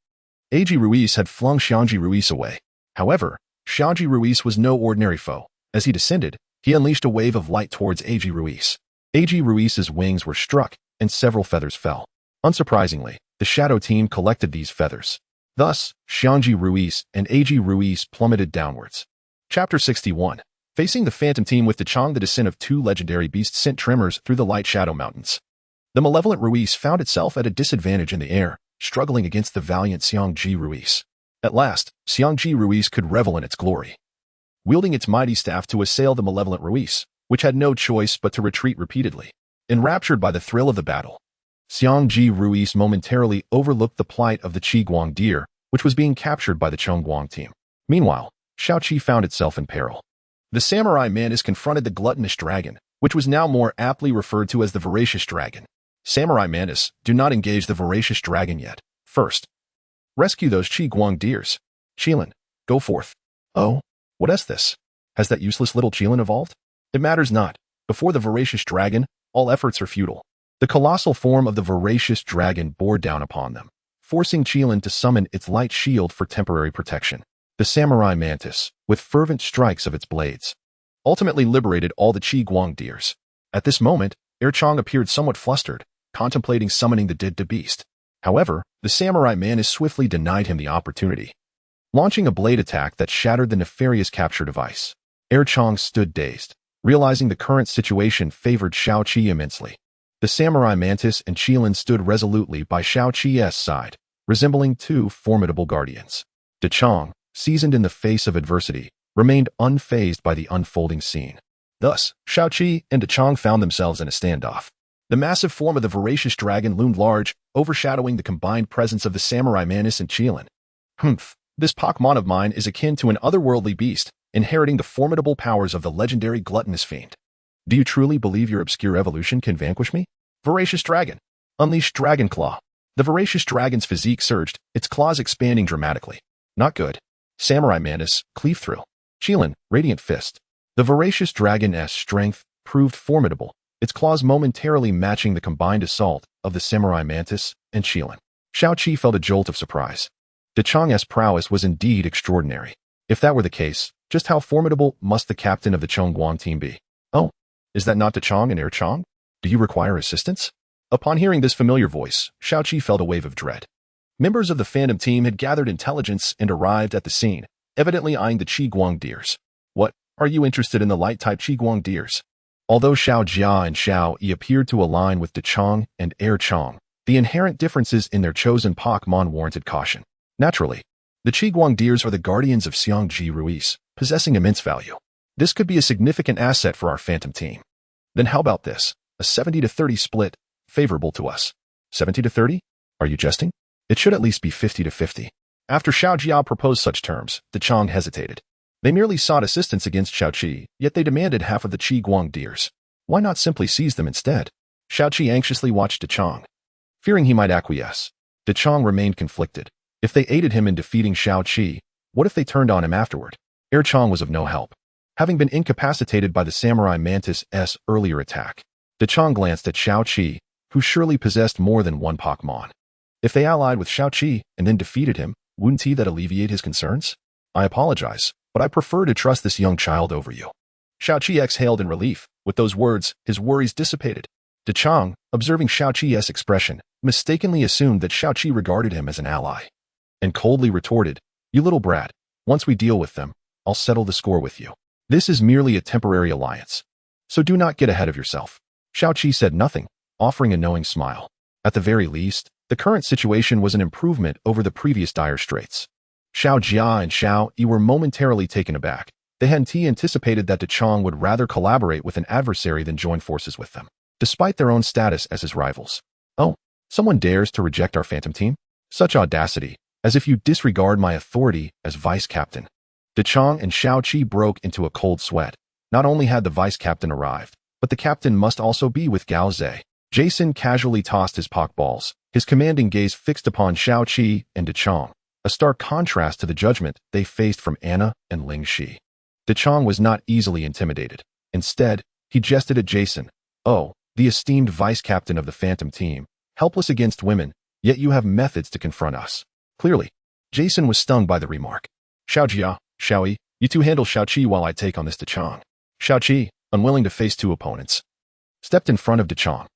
A.G. Ruiz had flung Xiangji Ruiz away. However, Xiangji Ruiz was no ordinary foe. As he descended, he unleashed a wave of light towards A.G. Ruiz. A.G. Ruiz's wings were struck, and several feathers fell. Unsurprisingly, the Shadow team collected these feathers. Thus, Xiangji Ruiz and A.G. Ruiz plummeted downwards. Chapter 61. Facing the Phantom team with De Chong, the descent of two legendary beasts sent tremors through the Light Shadow Mountains. The malevolent Ruiz found itself at a disadvantage in the air, struggling against the valiant Xiangji Ruiz. At last, Xiangji Ruiz could revel in its glory, wielding its mighty staff to assail the malevolent Ruiz, which had no choice but to retreat repeatedly. Enraptured by the thrill of the battle, Xiangji Ruiz momentarily overlooked the plight of the Qiguang deer, which was being captured by the Chongguang team. Meanwhile, Shaoqi found itself in peril. The samurai Mantis confronted the gluttonous dragon, which was now more aptly referred to as the voracious dragon. Samurai Mantis, do not engage the voracious dragon yet. First, rescue those Qiguang deers. Qilin, go forth. Oh, what is this? Has that useless little Qilin evolved? It matters not. Before the voracious dragon, all efforts are futile. The colossal form of the voracious dragon bore down upon them, forcing Qilin to summon its light shield for temporary protection. The samurai Mantis, with fervent strikes of its blades, ultimately liberated all the Qiguang deers. At this moment, Air Chong appeared somewhat flustered, contemplating summoning the dead beast. However, the samurai Mantis swiftly denied him the opportunity. launching a blade attack that shattered the nefarious capture device. Chong stood dazed, realizing the current situation favored Xiaoqi immensely. The samurai mantis and Qilin stood resolutely by Xiaoqi's side, resembling two formidable guardians. Chong, seasoned in the face of adversity, remained unfazed by the unfolding scene. Thus, Xiaoqi and Chong found themselves in a standoff. The massive form of the voracious dragon loomed large, overshadowing the combined presence of the samurai mantis and Qilin. This Pokémon of mine is akin to an otherworldly beast, inheriting the formidable powers of the legendary gluttonous fiend. Do you truly believe your obscure evolution can vanquish me? Voracious Dragon. Unleash Dragon Claw. The voracious dragon's physique surged, its claws expanding dramatically. Not good. Samurai Mantis, Cleave Through. Qilin, Radiant Fist. The voracious dragon's strength proved formidable, its claws momentarily matching the combined assault of the Samurai Mantis and Qilin. Xiaoqi felt a jolt of surprise. Chong's prowess was indeed extraordinary. If that were the case, just how formidable must the captain of the Chongguang team be? Oh, is that not Chong and Chong? Do you require assistance? Upon hearing this familiar voice, Xiaoqi felt a wave of dread. Members of the Phantom team had gathered intelligence and arrived at the scene, evidently eyeing the Qiguang deers. What, are you interested in the light-type Qiguang deers? Although Xiao Jia and Xiao Yi appeared to align with Chong and Chong, the inherent differences in their chosen Pokémon warranted caution. Naturally, the Qiguang deers are the guardians of Xiangji Ruiz, possessing immense value. This could be a significant asset for our Phantom team. Then how about this? A 70-30 split, favorable to us. 70-30? Are you jesting? It should at least be 50-50. After Xiao Jia proposed such terms, Chong hesitated. They merely sought assistance against Xiaoqi, yet they demanded half of the Qiguang deers. Why not simply seize them instead? Xiaoqi anxiously watched Chong. Fearing he might acquiesce, Chong remained conflicted. If they aided him in defeating Xiaoqi, what if they turned on him afterward? Chong was of no help. Having been incapacitated by the Samurai Mantis' earlier attack, Chong glanced at Xiaoqi, who surely possessed more than one Pokémon. If they allied with Xiaoqi and then defeated him, wouldn't that alleviate his concerns? I apologize, but I prefer to trust this young child over you. Xiaoqi exhaled in relief. With those words, his worries dissipated. Chong, observing Xiaoqi's expression, mistakenly assumed that Xiaoqi regarded him as an ally, and coldly retorted, "You little brat, once we deal with them, I'll settle the score with you. This is merely a temporary alliance, so do not get ahead of yourself." Xiaoqi said nothing, offering a knowing smile. At the very least, the current situation was an improvement over the previous dire straits. Xiao Jia and Xiao Yi were momentarily taken aback. They hadn't anticipated that Chong would rather collaborate with an adversary than join forces with them, despite their own status as his rivals. Oh, someone dares to reject our Phantom team? Such audacity, as if you disregard my authority as vice captain. Chong and Xiaoqi broke into a cold sweat. Not only had the vice captain arrived, but the captain must also be with Gao Zhe. Jason casually tossed his Pokeballs, his commanding gaze fixed upon Xiaoqi and Chong, a stark contrast to the judgment they faced from Anna and Ling Shi. Chong was not easily intimidated. Instead, he jested at Jason. "Oh, the esteemed vice captain of the Phantom team, helpless against women, yet you have methods to confront us." Clearly, Jason was stung by the remark. "Xiao Jia, Xiao Yi, you two handle Xiaoqi while I take on this Chong." Xiaoqi, unwilling to face two opponents, stepped in front of Chong.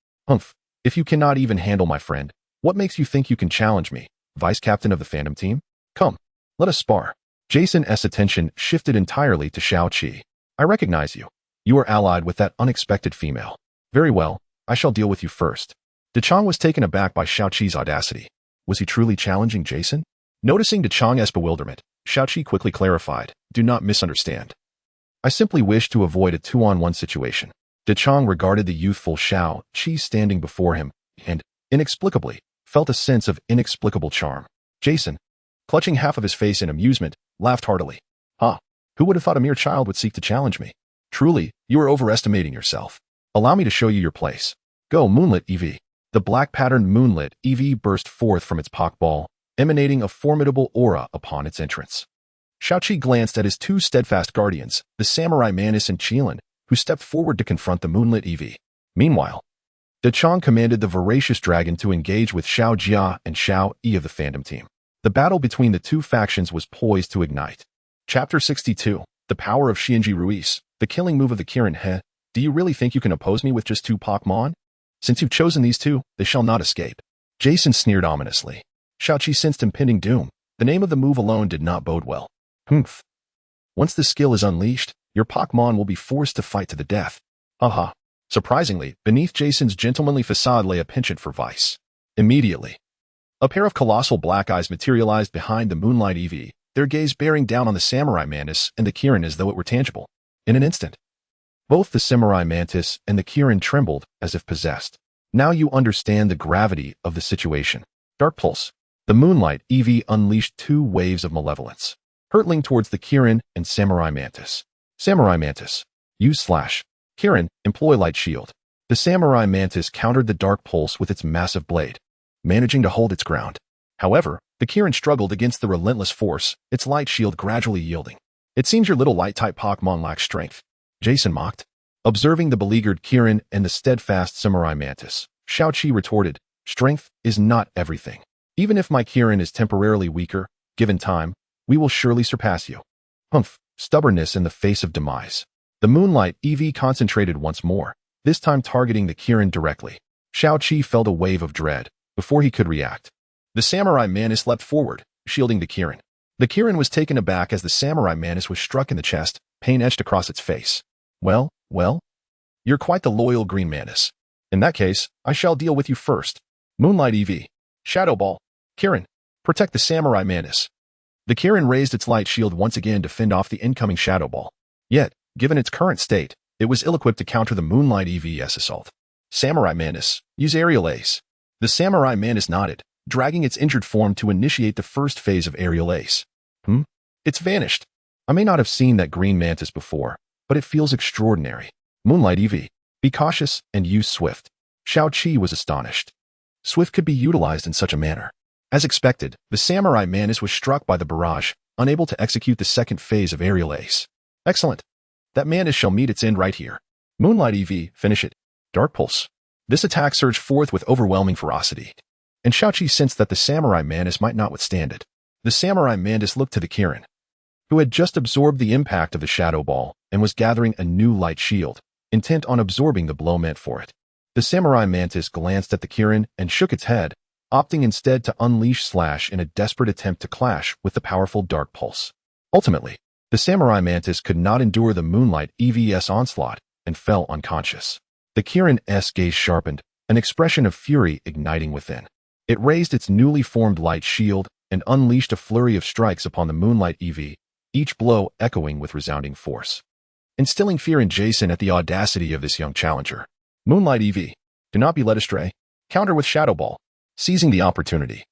If you cannot even handle my friend, what makes you think you can challenge me, vice captain of the Phantom team? Come, let us spar." Jason's attention shifted entirely to Xiaoqi. "I recognize you. You are allied with that unexpected female. Very well, I shall deal with you first." Chong was taken aback by Xiaoqi's audacity. Was he truly challenging Jason? Noticing Chong's bewilderment, Xiaoqi quickly clarified, "Do not misunderstand. I simply wish to avoid a 2-on-1 situation." Chong regarded the youthful Xiaoqi standing before him and, inexplicably, felt a sense of inexplicable charm. Jason, clutching half of his face in amusement, laughed heartily. Who would have thought a mere child would seek to challenge me? Truly, you are overestimating yourself. Allow me to show you your place. Go, Moonlit EV. The black-patterned Moonlit EV burst forth from its Pokeball, emanating a formidable aura upon its entrance. Xiaoqi glanced at his two steadfast guardians, the Samurai Mantis and Qilin, who stepped forward to confront the Moonlit EV. Meanwhile, Chong commanded the voracious dragon to engage with Xiao Jia and Xiao Yi of the Phantom team. The battle between the two factions was poised to ignite. Chapter 62, The Power of Xianji Ruiz, the killing move of the Kirin He. Do you really think you can oppose me with just two Pokémon? Since you've chosen these two, they shall not escape. Jason sneered ominously. Xiaoqi sensed impending doom. The name of the move alone did not bode well. Humph. Once the skill is unleashed, your Pokémon will be forced to fight to the death. Haha. Surprisingly, beneath Jason's gentlemanly facade lay a penchant for vice. Immediately, a pair of colossal black eyes materialized behind the Moonlight EV, their gaze bearing down on the Samurai Mantis and the Kirin as though it were tangible. In an instant, both the Samurai Mantis and the Kirin trembled as if possessed. Now you understand the gravity of the situation. Dark Pulse. The Moonlight EV unleashed two waves of malevolence, hurtling towards the Kirin and Samurai Mantis. Samurai Mantis. Use Slash. Kirin, employ Light Shield. The Samurai Mantis countered the Dark Pulse with its massive blade, managing to hold its ground. However, the Kirin struggled against the relentless force, its Light Shield gradually yielding. It seems your little Light-type Pokémon lacks strength, Jason mocked. Observing the beleaguered Kirin and the steadfast Samurai Mantis, Xiaoqi retorted, strength is not everything. Even if my Kirin is temporarily weaker, given time, we will surely surpass you. Humph, stubbornness in the face of demise. The Moonlight EV concentrated once more, this time targeting the Kirin directly. Xiaoqi felt a wave of dread before he could react. The Samurai Mantis leapt forward, shielding the Kirin. The Kirin was taken aback as the Samurai Mantis was struck in the chest, pain etched across its face. Well, you're quite the loyal Green Mantis. In that case, I shall deal with you first. Moonlight EV. Shadow Ball. Kirin, protect the Samurai Mantis. The Kirin raised its Light Shield once again to fend off the incoming Shadow Ball. Yet, given its current state, it was ill-equipped to counter the Moonlight EV's assault. Samurai Mantis, use Aerial Ace. The Samurai Mantis nodded, dragging its injured form to initiate the first phase of Aerial Ace. It's vanished. I may not have seen that Green Mantis before, but it feels extraordinary. Moonlight EV, be cautious and use Swift. Xiaoqi was astonished. Swift could be utilized in such a manner. As expected, the Samurai Mantis was struck by the barrage, unable to execute the second phase of Aerial Ace. Excellent. That Mantis shall meet its end right here. Moonlight EV, finish it. Dark Pulse. This attack surged forth with overwhelming ferocity, and Xiaoqi sensed that the Samurai Mantis might not withstand it. The Samurai Mantis looked to the Kirin, who had just absorbed the impact of the Shadow Ball and was gathering a new Light Shield, intent on absorbing the blow meant for it. The Samurai Mantis glanced at the Kirin and shook its head, opting instead to unleash Slash in a desperate attempt to clash with the powerful Dark Pulse. Ultimately, the Samurai Mantis could not endure the Moonlight EV's onslaught and fell unconscious. The Kirin's gaze sharpened, an expression of fury igniting within. It raised its newly formed Light Shield and unleashed a flurry of strikes upon the Moonlight EV, each blow echoing with resounding force, instilling fear in Jason at the audacity of this young challenger. Moonlight EV, do not be led astray. Counter with Shadow Ball. Seizing the opportunity,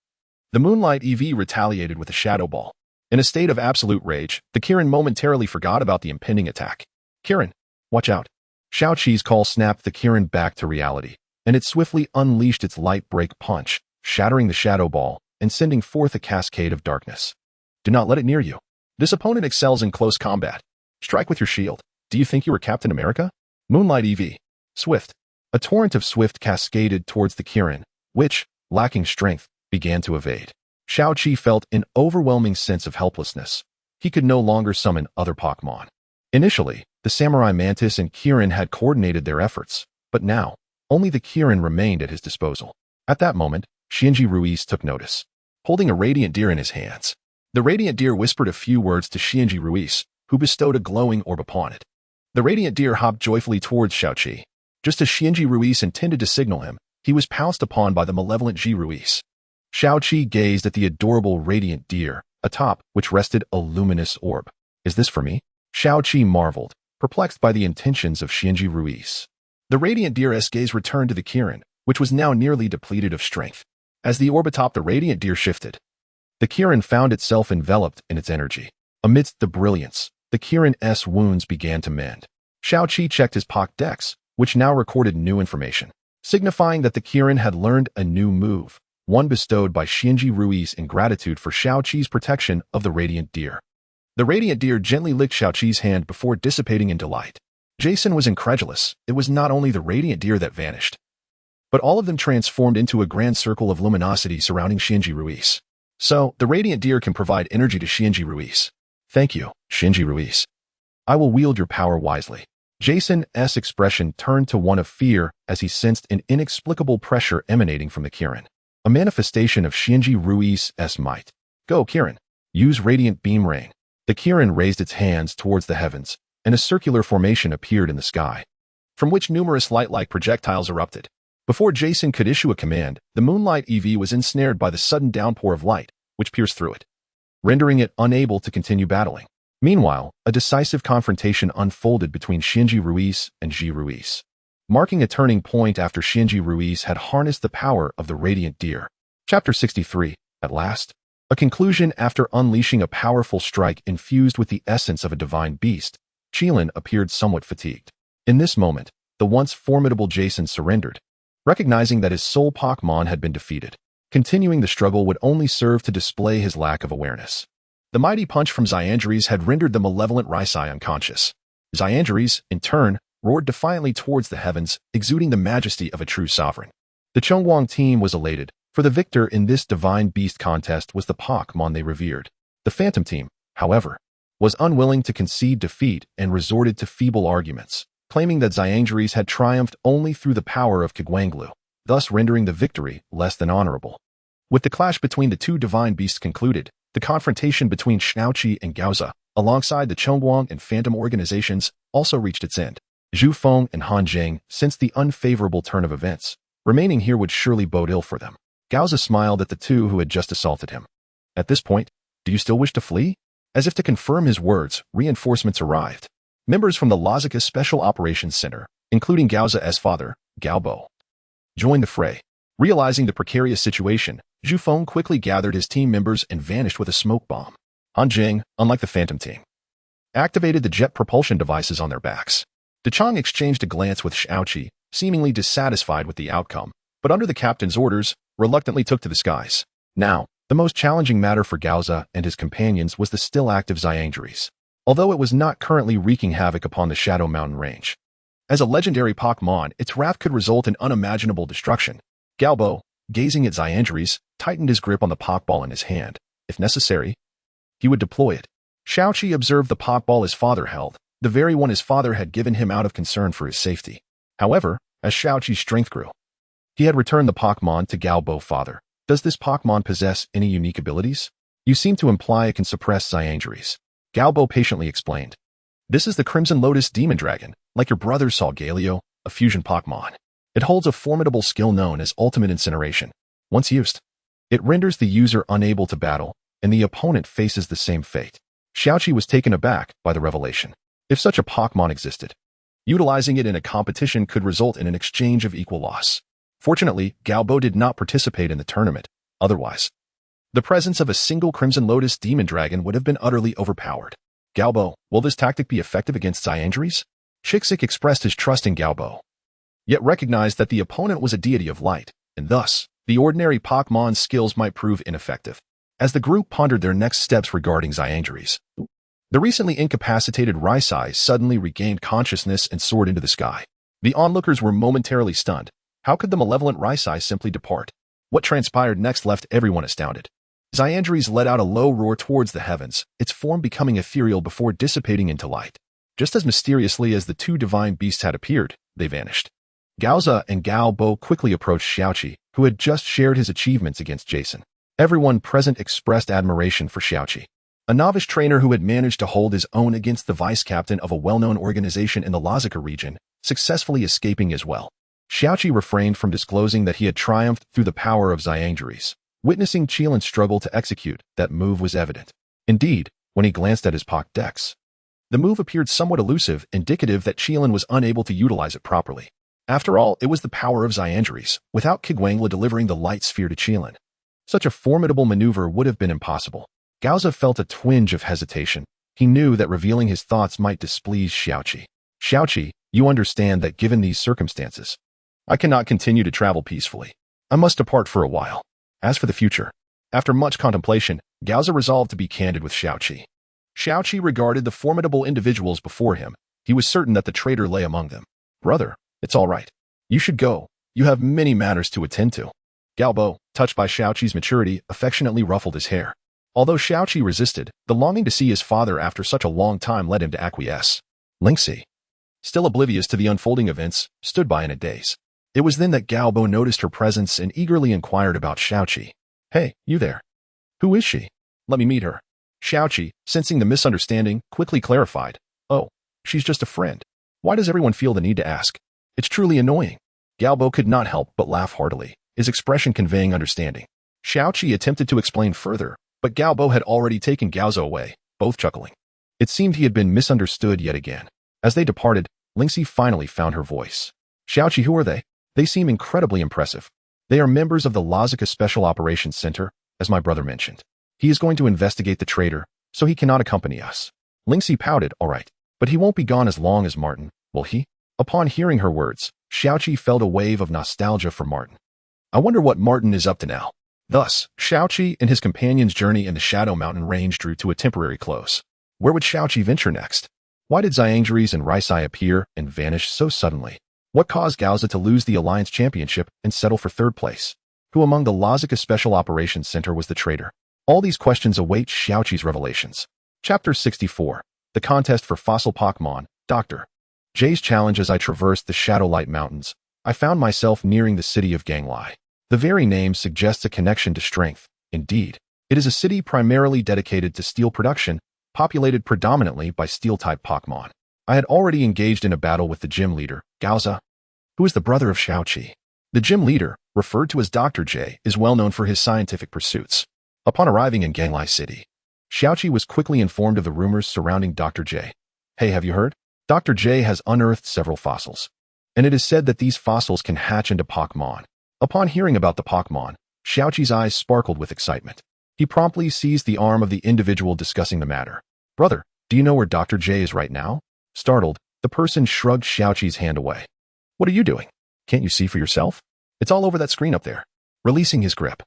the Moonlight EV retaliated with a Shadow Ball. In a state of absolute rage, the Kirin momentarily forgot about the impending attack. Kirin, watch out. Xiaoqi's call snapped the Kirin back to reality, and it swiftly unleashed its Light Break punch, shattering the Shadow Ball and sending forth a cascade of darkness. Do not let it near you. This opponent excels in close combat. Strike with your shield. Do you think you were Captain America? Moonlight EV. Swift. A torrent of Swift cascaded towards the Kirin, which, lacking strength, began to evade. Xiaoqi felt an overwhelming sense of helplessness. He could no longer summon other Pokémon. Initially, the Samurai Mantis and Kirin had coordinated their efforts, but now, only the Kirin remained at his disposal. At that moment, Xianji Ruiz took notice, holding a Radiant Deer in his hands. The Radiant Deer whispered a few words to Xianji Ruiz, who bestowed a glowing orb upon it. The Radiant Deer hopped joyfully towards Xiaoqi. Just as Xianji Ruiz intended to signal him, he was pounced upon by the malevolent Ji Ruiz. Xiaoqi gazed at the adorable Radiant Deer, atop which rested a luminous orb. Is this for me? Xiaoqi marveled, perplexed by the intentions of Xianji Ruiz. The Radiant Deer's gaze returned to the Kirin, which was now nearly depleted of strength. As the orb atop the Radiant Deer shifted, the Kirin found itself enveloped in its energy. Amidst the brilliance, the Kirin's wounds began to mend. Xiaoqi checked his Pokédex, which now recorded new information, signifying that the Kirin had learned a new move, one bestowed by Xianji Ruiz in gratitude for Xiaoqi's protection of the Radiant Deer. The Radiant Deer gently licked Xiaoqi's hand before dissipating in delight. Jason was incredulous. It was not only the Radiant Deer that vanished, but all of them transformed into a grand circle of luminosity surrounding Xianji Ruiz. So, the Radiant Deer can provide energy to Xianji Ruiz. Thank you, Xianji Ruiz. I will wield your power wisely. Jason's expression turned to one of fear as he sensed an inexplicable pressure emanating from the Kirin, a manifestation of Xianji Ruiz's might. Go, Kirin. Use Radiant Beam Rain. The Kirin raised its hands towards the heavens, and a circular formation appeared in the sky, from which numerous light-like projectiles erupted. Before Jason could issue a command, the Moonlight EV was ensnared by the sudden downpour of light, which pierced through it, rendering it unable to continue battling. Meanwhile, a decisive confrontation unfolded between Shinji Ruiz and Ji Ruiz, marking a turning point after Shinji Ruiz had harnessed the power of the Radiant Deer. Chapter 63. At last, a conclusion. After unleashing a powerful strike infused with the essence of a divine beast, Qilin appeared somewhat fatigued. In this moment, the once formidable Jason surrendered, recognizing that his sole Pokémon had been defeated. Continuing the struggle would only serve to display his lack of awareness. The mighty punch from Xiangeries had rendered the malevolent Raisai unconscious. Xiangeries, in turn, roared defiantly towards the heavens, exuding the majesty of a true sovereign. The Chongguang team was elated, for the victor in this divine beast contest was the Pokémon they revered. The Phantom team, however, was unwilling to concede defeat and resorted to feeble arguments, claiming that Xiangeries had triumphed only through the power of Kigwanglu, thus rendering the victory less than honorable. With the clash between the two divine beasts concluded, the confrontation between Xiaoqi and Gaoza, alongside the Chongguang and Phantom organizations, also reached its end. Zhu Feng and Han Jing sensed the unfavorable turn of events. Remaining here would surely bode ill for them. Gaoza smiled at the two who had just assaulted him. At this point, do you still wish to flee? As if to confirm his words, reinforcements arrived. Members from the Lazika Special Operations Center, including Gaoza's father, Gaobo, joined the fray. Realizing the precarious situation, Zhu Feng quickly gathered his team members and vanished with a smoke bomb. Han Jing, unlike the Phantom team, activated the jet propulsion devices on their backs. Dechang exchanged a glance with Xiaoqi, seemingly dissatisfied with the outcome, but under the captain's orders, reluctantly took to the skies. Now, the most challenging matter for Gaoza and his companions was the still active Xiangeries, although it was not currently wreaking havoc upon the Shadow Mountain range. As a legendary Pokémon, its wrath could result in unimaginable destruction. Galbo, gazing at Xiangeries, tightened his grip on the Pokeball in his hand. If necessary, he would deploy it. Xiaoqi observed the Pokeball his father held, the very one his father had given him out of concern for his safety. However, as Xiaoqi's strength grew, he had returned the Pokemon to Galbo father. Does this Pokemon possess any unique abilities? You seem to imply it can suppress Xiangeries. Galbo patiently explained. This is the Crimson Lotus Demon Dragon, like your brother saw Galio, a fusion Pokemon. It holds a formidable skill known as Ultimate Incineration. Once used, it renders the user unable to battle, and the opponent faces the same fate. Xiaoqi was taken aback by the revelation. If such a Pokemon existed, utilizing it in a competition could result in an exchange of equal loss. Fortunately, Galbo did not participate in the tournament. Otherwise, the presence of a single Crimson Lotus Demon Dragon would have been utterly overpowered. Galbo, will this tactic be effective against Xiangeries? Chixik expressed his trust in Galbo, yet recognized that the opponent was a deity of light, and thus, the ordinary Pokemon's skills might prove ineffective. As the group pondered their next steps regarding Xiangeries, the recently incapacitated Raisai suddenly regained consciousness and soared into the sky. The onlookers were momentarily stunned. How could the malevolent Raisai simply depart? What transpired next left everyone astounded. Xiangeries let out a low roar towards the heavens, its form becoming ethereal before dissipating into light. Just as mysteriously as the two divine beasts had appeared, they vanished. Gaoza and Galbo quickly approached Xiaoqi, who had just shared his achievements against Jason. Everyone present expressed admiration for Xiaoqi, a novice trainer who had managed to hold his own against the vice-captain of a well-known organization in the Lazika region, successfully escaping as well. Xiaoqi refrained from disclosing that he had triumphed through the power of Xiangeries. Witnessing Qilin's struggle to execute that move was evident. Indeed, when he glanced at his Pokédex, the move appeared somewhat elusive, indicative that Qilin was unable to utilize it properly. After all, it was the power of Xiangeries, without Kigwangla delivering the light sphere to Qilin. Such a formidable maneuver would have been impossible. Gaoza felt a twinge of hesitation. He knew that revealing his thoughts might displease Xiaoqi. Xiaoqi, you understand that given these circumstances, I cannot continue to travel peacefully. I must depart for a while. As for the future, after much contemplation, Gaoza resolved to be candid with Xiaoqi. Xiaoqi regarded the formidable individuals before him. He was certain that the traitor lay among them. Brother, it's all right. You should go. You have many matters to attend to. Galbo, touched by Xiaoqi's maturity, affectionately ruffled his hair. Although Xiaoqi resisted, the longing to see his father after such a long time led him to acquiesce. Lingxi, still oblivious to the unfolding events, stood by in a daze. It was then that Galbo noticed her presence and eagerly inquired about Xiaoqi. Hey, you there? Who is she? Let me meet her. Xiaoqi, sensing the misunderstanding, quickly clarified. Oh, she's just a friend. Why does everyone feel the need to ask? It's truly annoying. Galbo could not help but laugh heartily, his expression conveying understanding. Xiaoqi attempted to explain further, but Galbo had already taken Gaozo away, both chuckling. It seemed he had been misunderstood yet again. As they departed, Lingxi finally found her voice. Xiaoqi, who are they? They seem incredibly impressive. They are members of the Lazika Special Operations Center, as my brother mentioned. He is going to investigate the traitor, so he cannot accompany us. Lingxi pouted, all right, but he won't be gone as long as Martin, will he? Upon hearing her words, Xiaoqi felt a wave of nostalgia for Martin. I wonder what Martin is up to now. Thus, Xiaoqi and his companion's journey in the Shadow Mountain range drew to a temporary close. Where would Xiaoqi venture next? Why did Xiangris and Raisai appear and vanish so suddenly? What caused Gaoza to lose the Alliance Championship and settle for third place? Who among the Lazika Special Operations Center was the traitor? All these questions await Xiaoqi's revelations. Chapter 64. The Contest for Fossil Pokémon, Dr. J's Challenge. As I traversed the Shadowlight Mountains, I found myself nearing the city of Ganglai. The very name suggests a connection to strength. Indeed, it is a city primarily dedicated to steel production, populated predominantly by steel-type Pokémon. I had already engaged in a battle with the gym leader, Gaoza, who is the brother of Xiaoqi. The gym leader, referred to as Dr. J, is well known for his scientific pursuits. Upon arriving in Ganglai City, Xiaoqi was quickly informed of the rumors surrounding Dr. J. Hey, have you heard? Dr. J has unearthed several fossils, and it is said that these fossils can hatch into Pokémon. Upon hearing about the Pokémon, Xiaoqi's eyes sparkled with excitement. He promptly seized the arm of the individual discussing the matter. Brother, do you know where Dr. J is right now? Startled, the person shrugged Xiaoqi's hand away. What are you doing? Can't you see for yourself? It's all over that screen up there. Releasing his grip,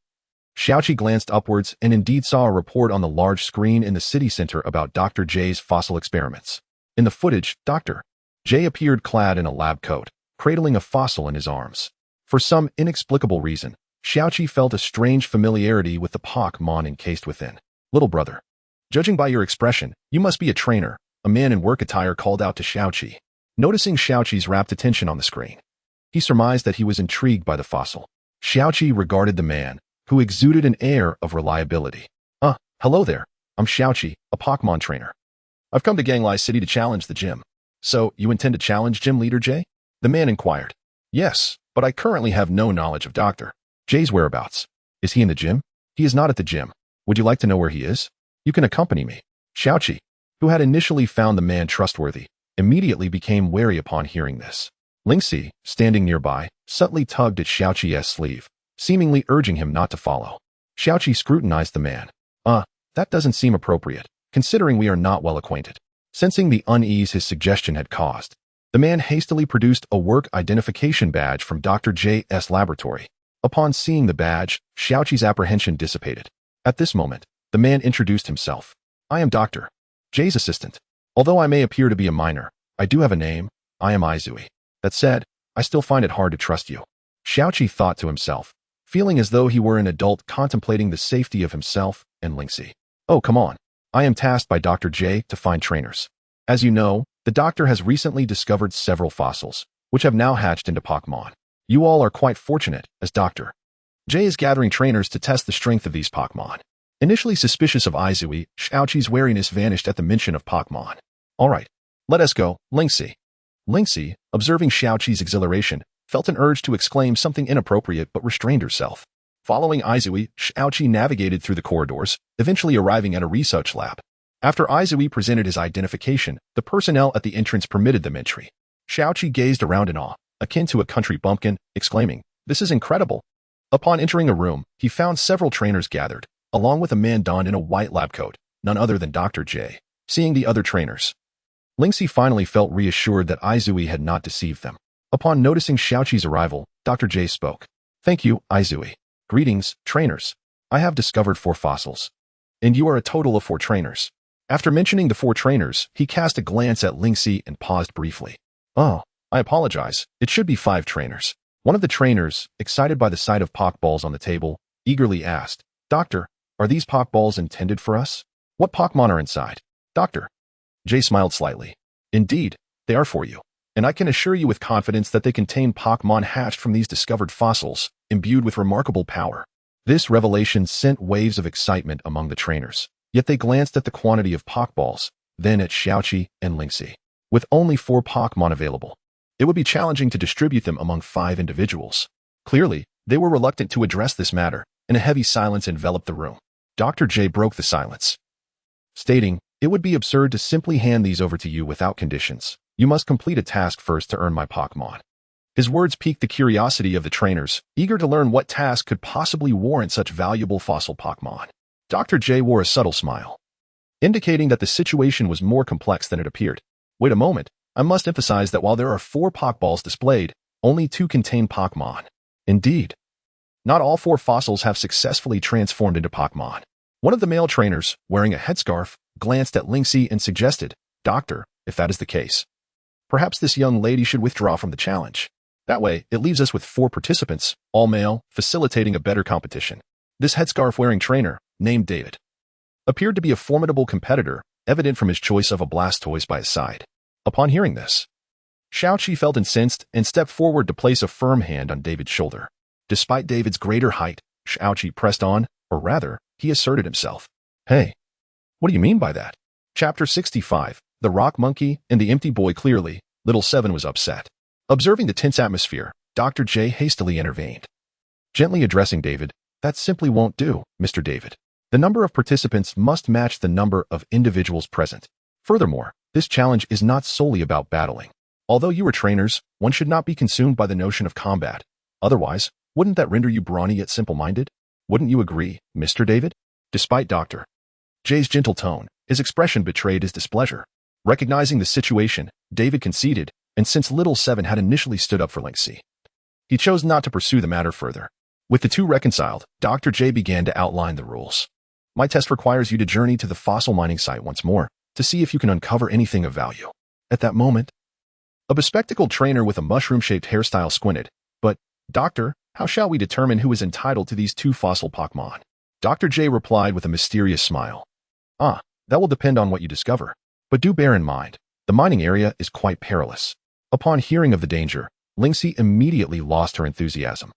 Xiaoqi glanced upwards and indeed saw a report on the large screen in the city center about Dr. J's fossil experiments. In the footage, Dr. J appeared clad in a lab coat, cradling a fossil in his arms. For some inexplicable reason, Xiaoqi felt a strange familiarity with the Pokémon encased within. Little brother, judging by your expression, you must be a trainer, a man in work attire called out to Xiaoqi. Noticing Xiaoqi's rapt attention on the screen, he surmised that he was intrigued by the fossil. Xiaoqi regarded the man, who exuded an air of reliability. Hello there. I'm Xiaoqi, a Pokémon trainer. I've come to Ganglai City to challenge the gym. So, you intend to challenge Gym Leader J? The man inquired. Yes, but I currently have no knowledge of Dr. J's whereabouts. Is he in the gym? He is not at the gym. Would you like to know where he is? You can accompany me. Xiaoqi, who had initially found the man trustworthy, immediately became wary upon hearing this. Lingxi, standing nearby, subtly tugged at Xiaoqi's sleeve, seemingly urging him not to follow. Xiaoqi scrutinized the man. That doesn't seem appropriate, considering we are not well acquainted. Sensing the unease his suggestion had caused, the man hastily produced a work identification badge from Dr. J's laboratory. Upon seeing the badge, Xiaoqi's apprehension dissipated. At this moment, the man introduced himself. I am Dr. J's assistant. Although I may appear to be a minor, I do have a name. I am Izui. That said, I still find it hard to trust you. Xiaoqi thought to himself, feeling as though he were an adult contemplating the safety of himself and Lingxi. Oh, come on. I am tasked by Dr. J to find trainers. As you know, the doctor has recently discovered several fossils, which have now hatched into Pokémon. You all are quite fortunate, as Dr. J is gathering trainers to test the strength of these Pokémon. Initially suspicious of Izui, Xiaoqi's wariness vanished at the mention of Pokémon. All right, let us go, Lingxi. Lingxi, observing Xiaoqi's exhilaration, felt an urge to exclaim something inappropriate but restrained herself. Following Izui, Xiaoqi navigated through the corridors, eventually arriving at a research lab. After Izui presented his identification, the personnel at the entrance permitted them entry. Xiaoqi gazed around in awe, akin to a country bumpkin, exclaiming, "This is incredible!" Upon entering a room, he found several trainers gathered, along with a man donned in a white lab coat, none other than Dr. J. Seeing the other trainers, Lingxi finally felt reassured that Izui had not deceived them. Upon noticing Xiaoqi's arrival, Dr. J spoke. Thank you, Izui. Greetings, trainers. I have discovered 4 fossils. And you are a total of 4 trainers. After mentioning the 4 trainers, he cast a glance at Lingxi and paused briefly. Oh, I apologize. It should be 5 trainers. One of the trainers, excited by the sight of Pokeballs on the table, eagerly asked, Doctor, are these Pokeballs intended for us? What Pokemon are inside? Dr. J smiled slightly. Indeed, they are for you. And I can assure you with confidence that they contain Pokémon hatched from these discovered fossils, imbued with remarkable power. This revelation sent waves of excitement among the trainers, yet they glanced at the quantity of Pokeballs, then at Xiaoqi and Lingxi. With only 4 Pokémon available, it would be challenging to distribute them among 5 individuals. Clearly, they were reluctant to address this matter, and a heavy silence enveloped the room. Dr. J broke the silence, stating, "It would be absurd to simply hand these over to you without conditions. You must complete a task first to earn my Pokémon." His words piqued the curiosity of the trainers, eager to learn what task could possibly warrant such valuable fossil Pokémon. Dr. J wore a subtle smile, indicating that the situation was more complex than it appeared. Wait a moment, I must emphasize that while there are 4 Pokeballs displayed, only 2 contain Pokémon. Indeed, not all 4 fossils have successfully transformed into Pokémon. One of the male trainers, wearing a headscarf, glanced at Lingxi and suggested, "Doctor, if that is the case, perhaps this young lady should withdraw from the challenge. That way, it leaves us with 4 participants, all male, facilitating a better competition." This headscarf-wearing trainer, named David, appeared to be a formidable competitor, evident from his choice of a Blastoise by his side. Upon hearing this, Xiaoqi felt incensed and stepped forward to place a firm hand on David's shoulder. Despite David's greater height, Xiaoqi pressed on, or rather, he asserted himself. "Hey, what do you mean by that?" Chapter 65, The Rock Monkey and the Empty Boy. Clearly, Little Seven was upset. Observing the tense atmosphere, Dr. J hastily intervened, gently addressing David. "That simply won't do, Mr. David. The number of participants must match the number of individuals present. Furthermore, this challenge is not solely about battling. Although you are trainers, one should not be consumed by the notion of combat. Otherwise, wouldn't that render you brawny yet simple-minded? Wouldn't you agree, Mr. David?" Despite Dr. J's gentle tone, his expression betrayed his displeasure. Recognizing the situation, David conceded, and since Little Seven had initially stood up for Lingxi, he chose not to pursue the matter further. With the two reconciled, Dr. J began to outline the rules. "My test requires you to journey to the fossil mining site once more, to see if you can uncover anything of value." At that moment, a bespectacled trainer with a mushroom-shaped hairstyle squinted. "But, Doctor, how shall we determine who is entitled to these 2 fossil Pokémon?" Dr. J replied with a mysterious smile. That will depend on what you discover. But do bear in mind, the mining area is quite perilous." Upon hearing of the danger, Lingxi immediately lost her enthusiasm.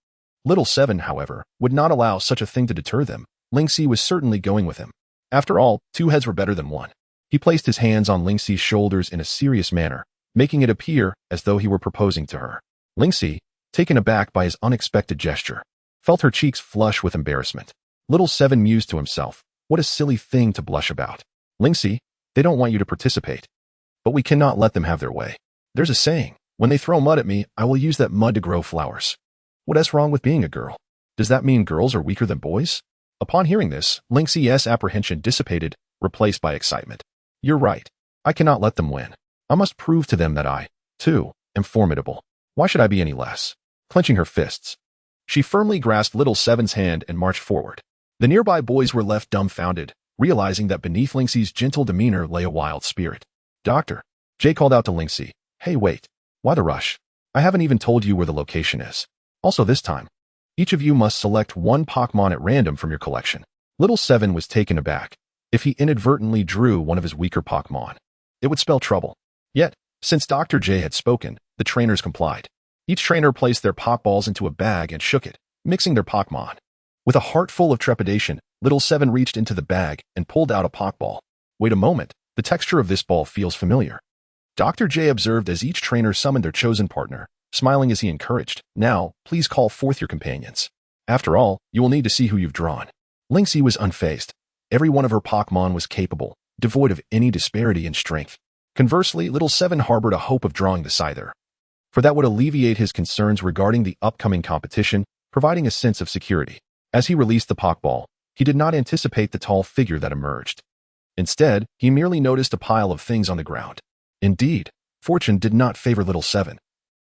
Little Seven, however, would not allow such a thing to deter them. Lingxi was certainly going with him. After all, 2 heads were better than 1. He placed his hands on Lingxi's shoulders in a serious manner, making it appear as though he were proposing to her. Lingxi, taken aback by his unexpected gesture, felt her cheeks flush with embarrassment. Little Seven mused to himself, "What a silly thing to blush about. Lingxi, they don't want you to participate. But we cannot let them have their way. There's a saying, when they throw mud at me, I will use that mud to grow flowers. What's wrong with being a girl? Does that mean girls are weaker than boys?" Upon hearing this, Lingxi's apprehension dissipated, replaced by excitement. "You're right. I cannot let them win. I must prove to them that I, too, am formidable. Why should I be any less?" Clenching her fists, she firmly grasped Little Seven's hand and marched forward. The nearby boys were left dumbfounded, realizing that beneath Lingxi's gentle demeanor lay a wild spirit. Dr. J called out to Lingxi, "Hey, wait. Why the rush? I haven't even told you where the location is. Also this time, each of you must select 1 Pokémon at random from your collection." Little Seven was taken aback. If he inadvertently drew one of his weaker Pokémon, it would spell trouble. Yet, since Dr. J had spoken, the trainers complied. Each trainer placed their Pokeballs into a bag and shook it, mixing their Pokémon. With a heart full of trepidation, Little Seven reached into the bag and pulled out a Pokeball. "Wait a moment, the texture of this ball feels familiar." Dr. J observed as each trainer summoned their chosen partner, smiling as he encouraged, "Now, please call forth your companions. After all, you will need to see who you've drawn." Lingxi was unfazed. Every one of her Pokémon was capable, devoid of any disparity in strength. Conversely, Little Seven harbored a hope of drawing the Scyther, for that would alleviate his concerns regarding the upcoming competition, providing a sense of security. As he released the Pokeball, he did not anticipate the tall figure that emerged. Instead, he merely noticed a pile of things on the ground. Indeed, fortune did not favor Little Seven,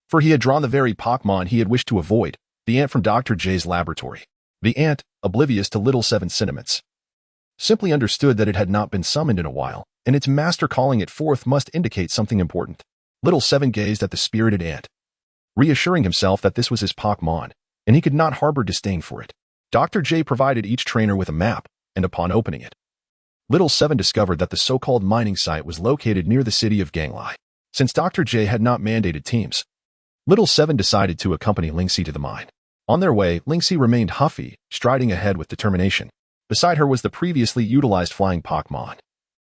for he had drawn the very Pokémon he had wished to avoid, the ant from Dr. J's laboratory. The ant, oblivious to Little Seven's sentiments, simply understood that it had not been summoned in a while, and its master calling it forth must indicate something important. Little Seven gazed at the spirited ant, reassuring himself that this was his Pokémon, and he could not harbor disdain for it. Dr. J provided each trainer with a map, and upon opening it, Little Seven discovered that the so-called mining site was located near the city of Ganglai. Since Dr. J had not mandated teams, Little Seven decided to accompany Lingxi to the mine. On their way, Lingxi remained huffy, striding ahead with determination. Beside her was the previously utilized flying Pokémon,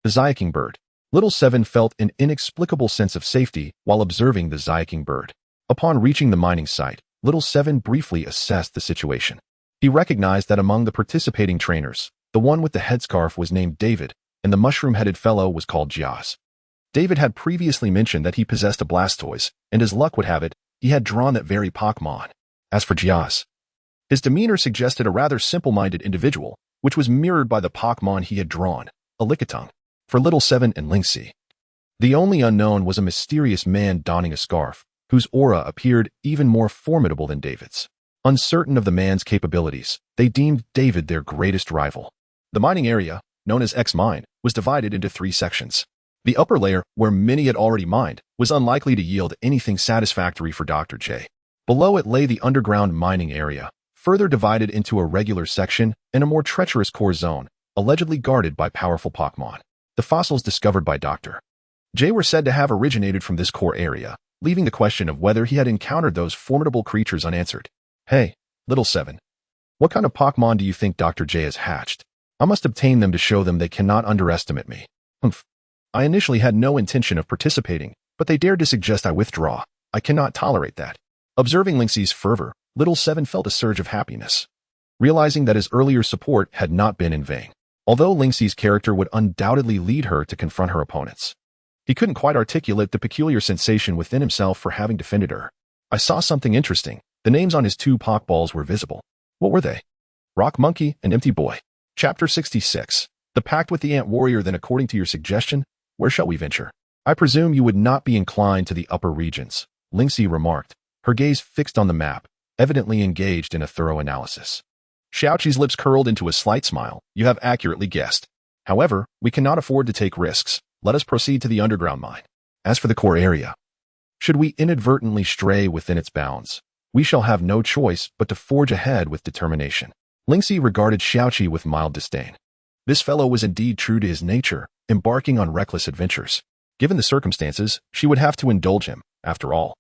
the Zyking bird. Little Seven felt an inexplicable sense of safety while observing the Zyking bird. Upon reaching the mining site, Little Seven briefly assessed the situation. He recognized that among the participating trainers, the one with the headscarf was named David, and the mushroom-headed fellow was called Jiaz. David had previously mentioned that he possessed a Blastoise, and as luck would have it, he had drawn that very Pokémon. As for Jiaz, his demeanor suggested a rather simple-minded individual, which was mirrored by the Pokémon he had drawn, a Lickitung. For Little Seven and Lingxi, the only unknown was a mysterious man donning a scarf, whose aura appeared even more formidable than David's. Uncertain of the man's capabilities, they deemed David their greatest rival. The mining area, known as X-Mine, was divided into 3 sections. The upper layer, where many had already mined, was unlikely to yield anything satisfactory for Dr. J. Below it lay the underground mining area, further divided into a regular section and a more treacherous core zone, allegedly guarded by powerful Pokémon. The fossils discovered by Dr. J were said to have originated from this core area, leaving the question of whether he had encountered those formidable creatures unanswered. Hey, Little Seven, what kind of Pokémon do you think Dr. J has hatched? I must obtain them to show them they cannot underestimate me. Humph. I initially had no intention of participating, but they dared to suggest I withdraw. I cannot tolerate that. Observing Lingxi's fervor, Little Seven felt a surge of happiness, realizing that his earlier support had not been in vain. Although Lingxi's character would undoubtedly lead her to confront her opponents, he couldn't quite articulate the peculiar sensation within himself for having defended her. I saw something interesting. The names on his 2 Pokeballs were visible. What were they? Rock Monkey and Empty Boy. Chapter 66. The Pact with the Ant Warrior. Then according to your suggestion, where shall we venture? I presume you would not be inclined to the upper regions, Lingxi remarked, her gaze fixed on the map, evidently engaged in a thorough analysis. Xiaoqi's lips curled into a slight smile. You have accurately guessed. However, we cannot afford to take risks. Let us proceed to the underground mine. As for the core area, should we inadvertently stray within its bounds, we shall have no choice but to forge ahead with determination. Lingxi regarded Xiaoqi with mild disdain. This fellow was indeed true to his nature, embarking on reckless adventures. Given the circumstances, she would have to indulge him, after all.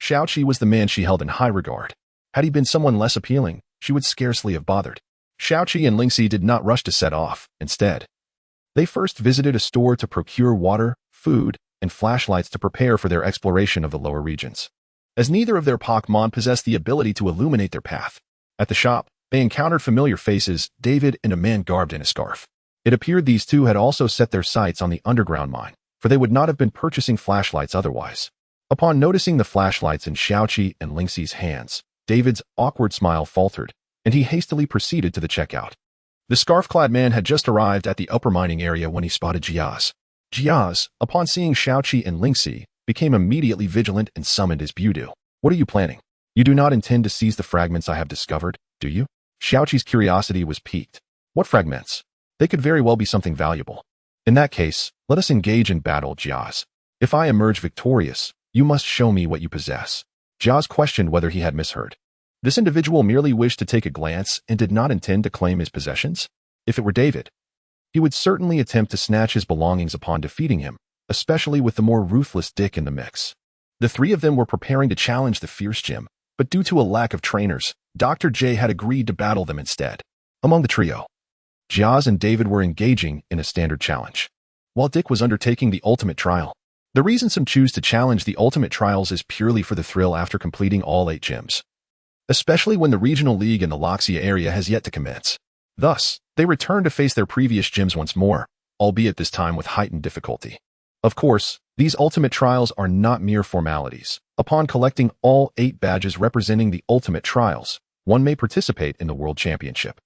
Xiaoqi was the man she held in high regard. Had he been someone less appealing, she would scarcely have bothered. Xiaoqi and Lingxi did not rush to set off. Instead, they first visited a store to procure water, food, and flashlights to prepare for their exploration of the lower regions. As neither of their Pokémon possessed the ability to illuminate their path, at the shop, they encountered familiar faces, David and a man garbed in a scarf. It appeared these two had also set their sights on the underground mine, for they would not have been purchasing flashlights otherwise. Upon noticing the flashlights in Xiaoqi and Lingxi's hands, David's awkward smile faltered, and he hastily proceeded to the checkout. The scarf-clad man had just arrived at the upper mining area when he spotted Jiaz. Jiaz, upon seeing Xiaoqi and Lingxi, became immediately vigilant and summoned his Budu. What are you planning? You do not intend to seize the fragments I have discovered, do you? Xiaoqi's curiosity was piqued. What fragments? They could very well be something valuable. In that case, let us engage in battle, Jiaz. If I emerge victorious, you must show me what you possess. Jiaz questioned whether he had misheard. This individual merely wished to take a glance and did not intend to claim his possessions. If it were David, he would certainly attempt to snatch his belongings upon defeating him, especially with the more ruthless Dick in the mix. The 3 of them were preparing to challenge the fierce Jim, but due to a lack of trainers, Dr. J had agreed to battle them instead. Among the trio, Jiaz and David were engaging in a standard challenge, while Dick was undertaking the ultimate trial. The reason some choose to challenge the ultimate trials is purely for the thrill after completing all 8 gyms, especially when the regional league in the Loxia area has yet to commence. Thus, they return to face their previous gyms once more, albeit this time with heightened difficulty. Of course, these ultimate trials are not mere formalities. Upon collecting all 8 badges representing the ultimate trials, one may participate in the World Championship,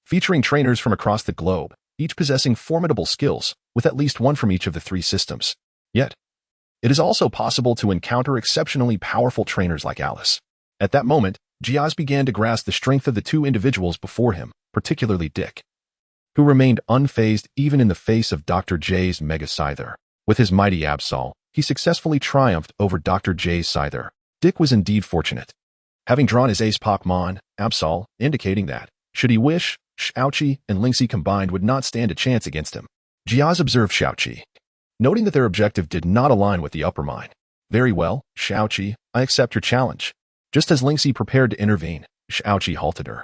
featuring trainers from across the globe, each possessing formidable skills, with at least one from each of the 3 systems. Yet, it is also possible to encounter exceptionally powerful trainers like Alice. At that moment, Jiaz began to grasp the strength of the 2 individuals before him, particularly Dick, who remained unfazed even in the face of Dr. J's Mega Scyther. With his mighty Absol, he successfully triumphed over Dr. J's Scyther. Dick was indeed fortunate, having drawn his ace Pokémon, Absol, indicating that, should he wish, Xiaoqi and Lingxi combined would not stand a chance against him. Jiaz observed Xiaoqi, noting that their objective did not align with the upper mine. Very well, Xiaoqi, I accept your challenge. Just as Lingxi prepared to intervene, Xiaoqi halted her.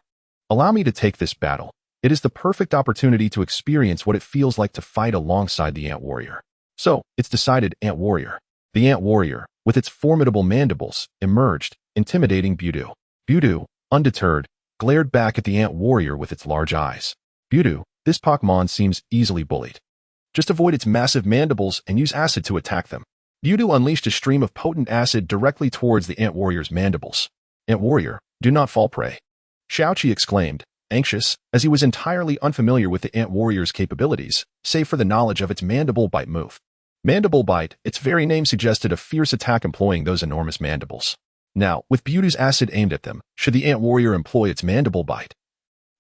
Allow me to take this battle. It is the perfect opportunity to experience what it feels like to fight alongside the Ant Warrior. So, it's decided, Ant Warrior. The Ant Warrior, with its formidable mandibles, emerged, intimidating Budu. Budu, undeterred, glared back at the Ant Warrior with its large eyes. Budu, this Pokémon seems easily bullied. Just avoid its massive mandibles and use acid to attack them. Budu unleashed a stream of potent acid directly towards the Ant Warrior's mandibles. Ant Warrior, do not fall prey. Xiaoqi exclaimed, anxious, as he was entirely unfamiliar with the Ant Warrior's capabilities, save for the knowledge of its mandible bite move. Mandible bite, its very name suggested a fierce attack employing those enormous mandibles. Now, with Budu's acid aimed at them, should the Ant Warrior employ its mandible bite,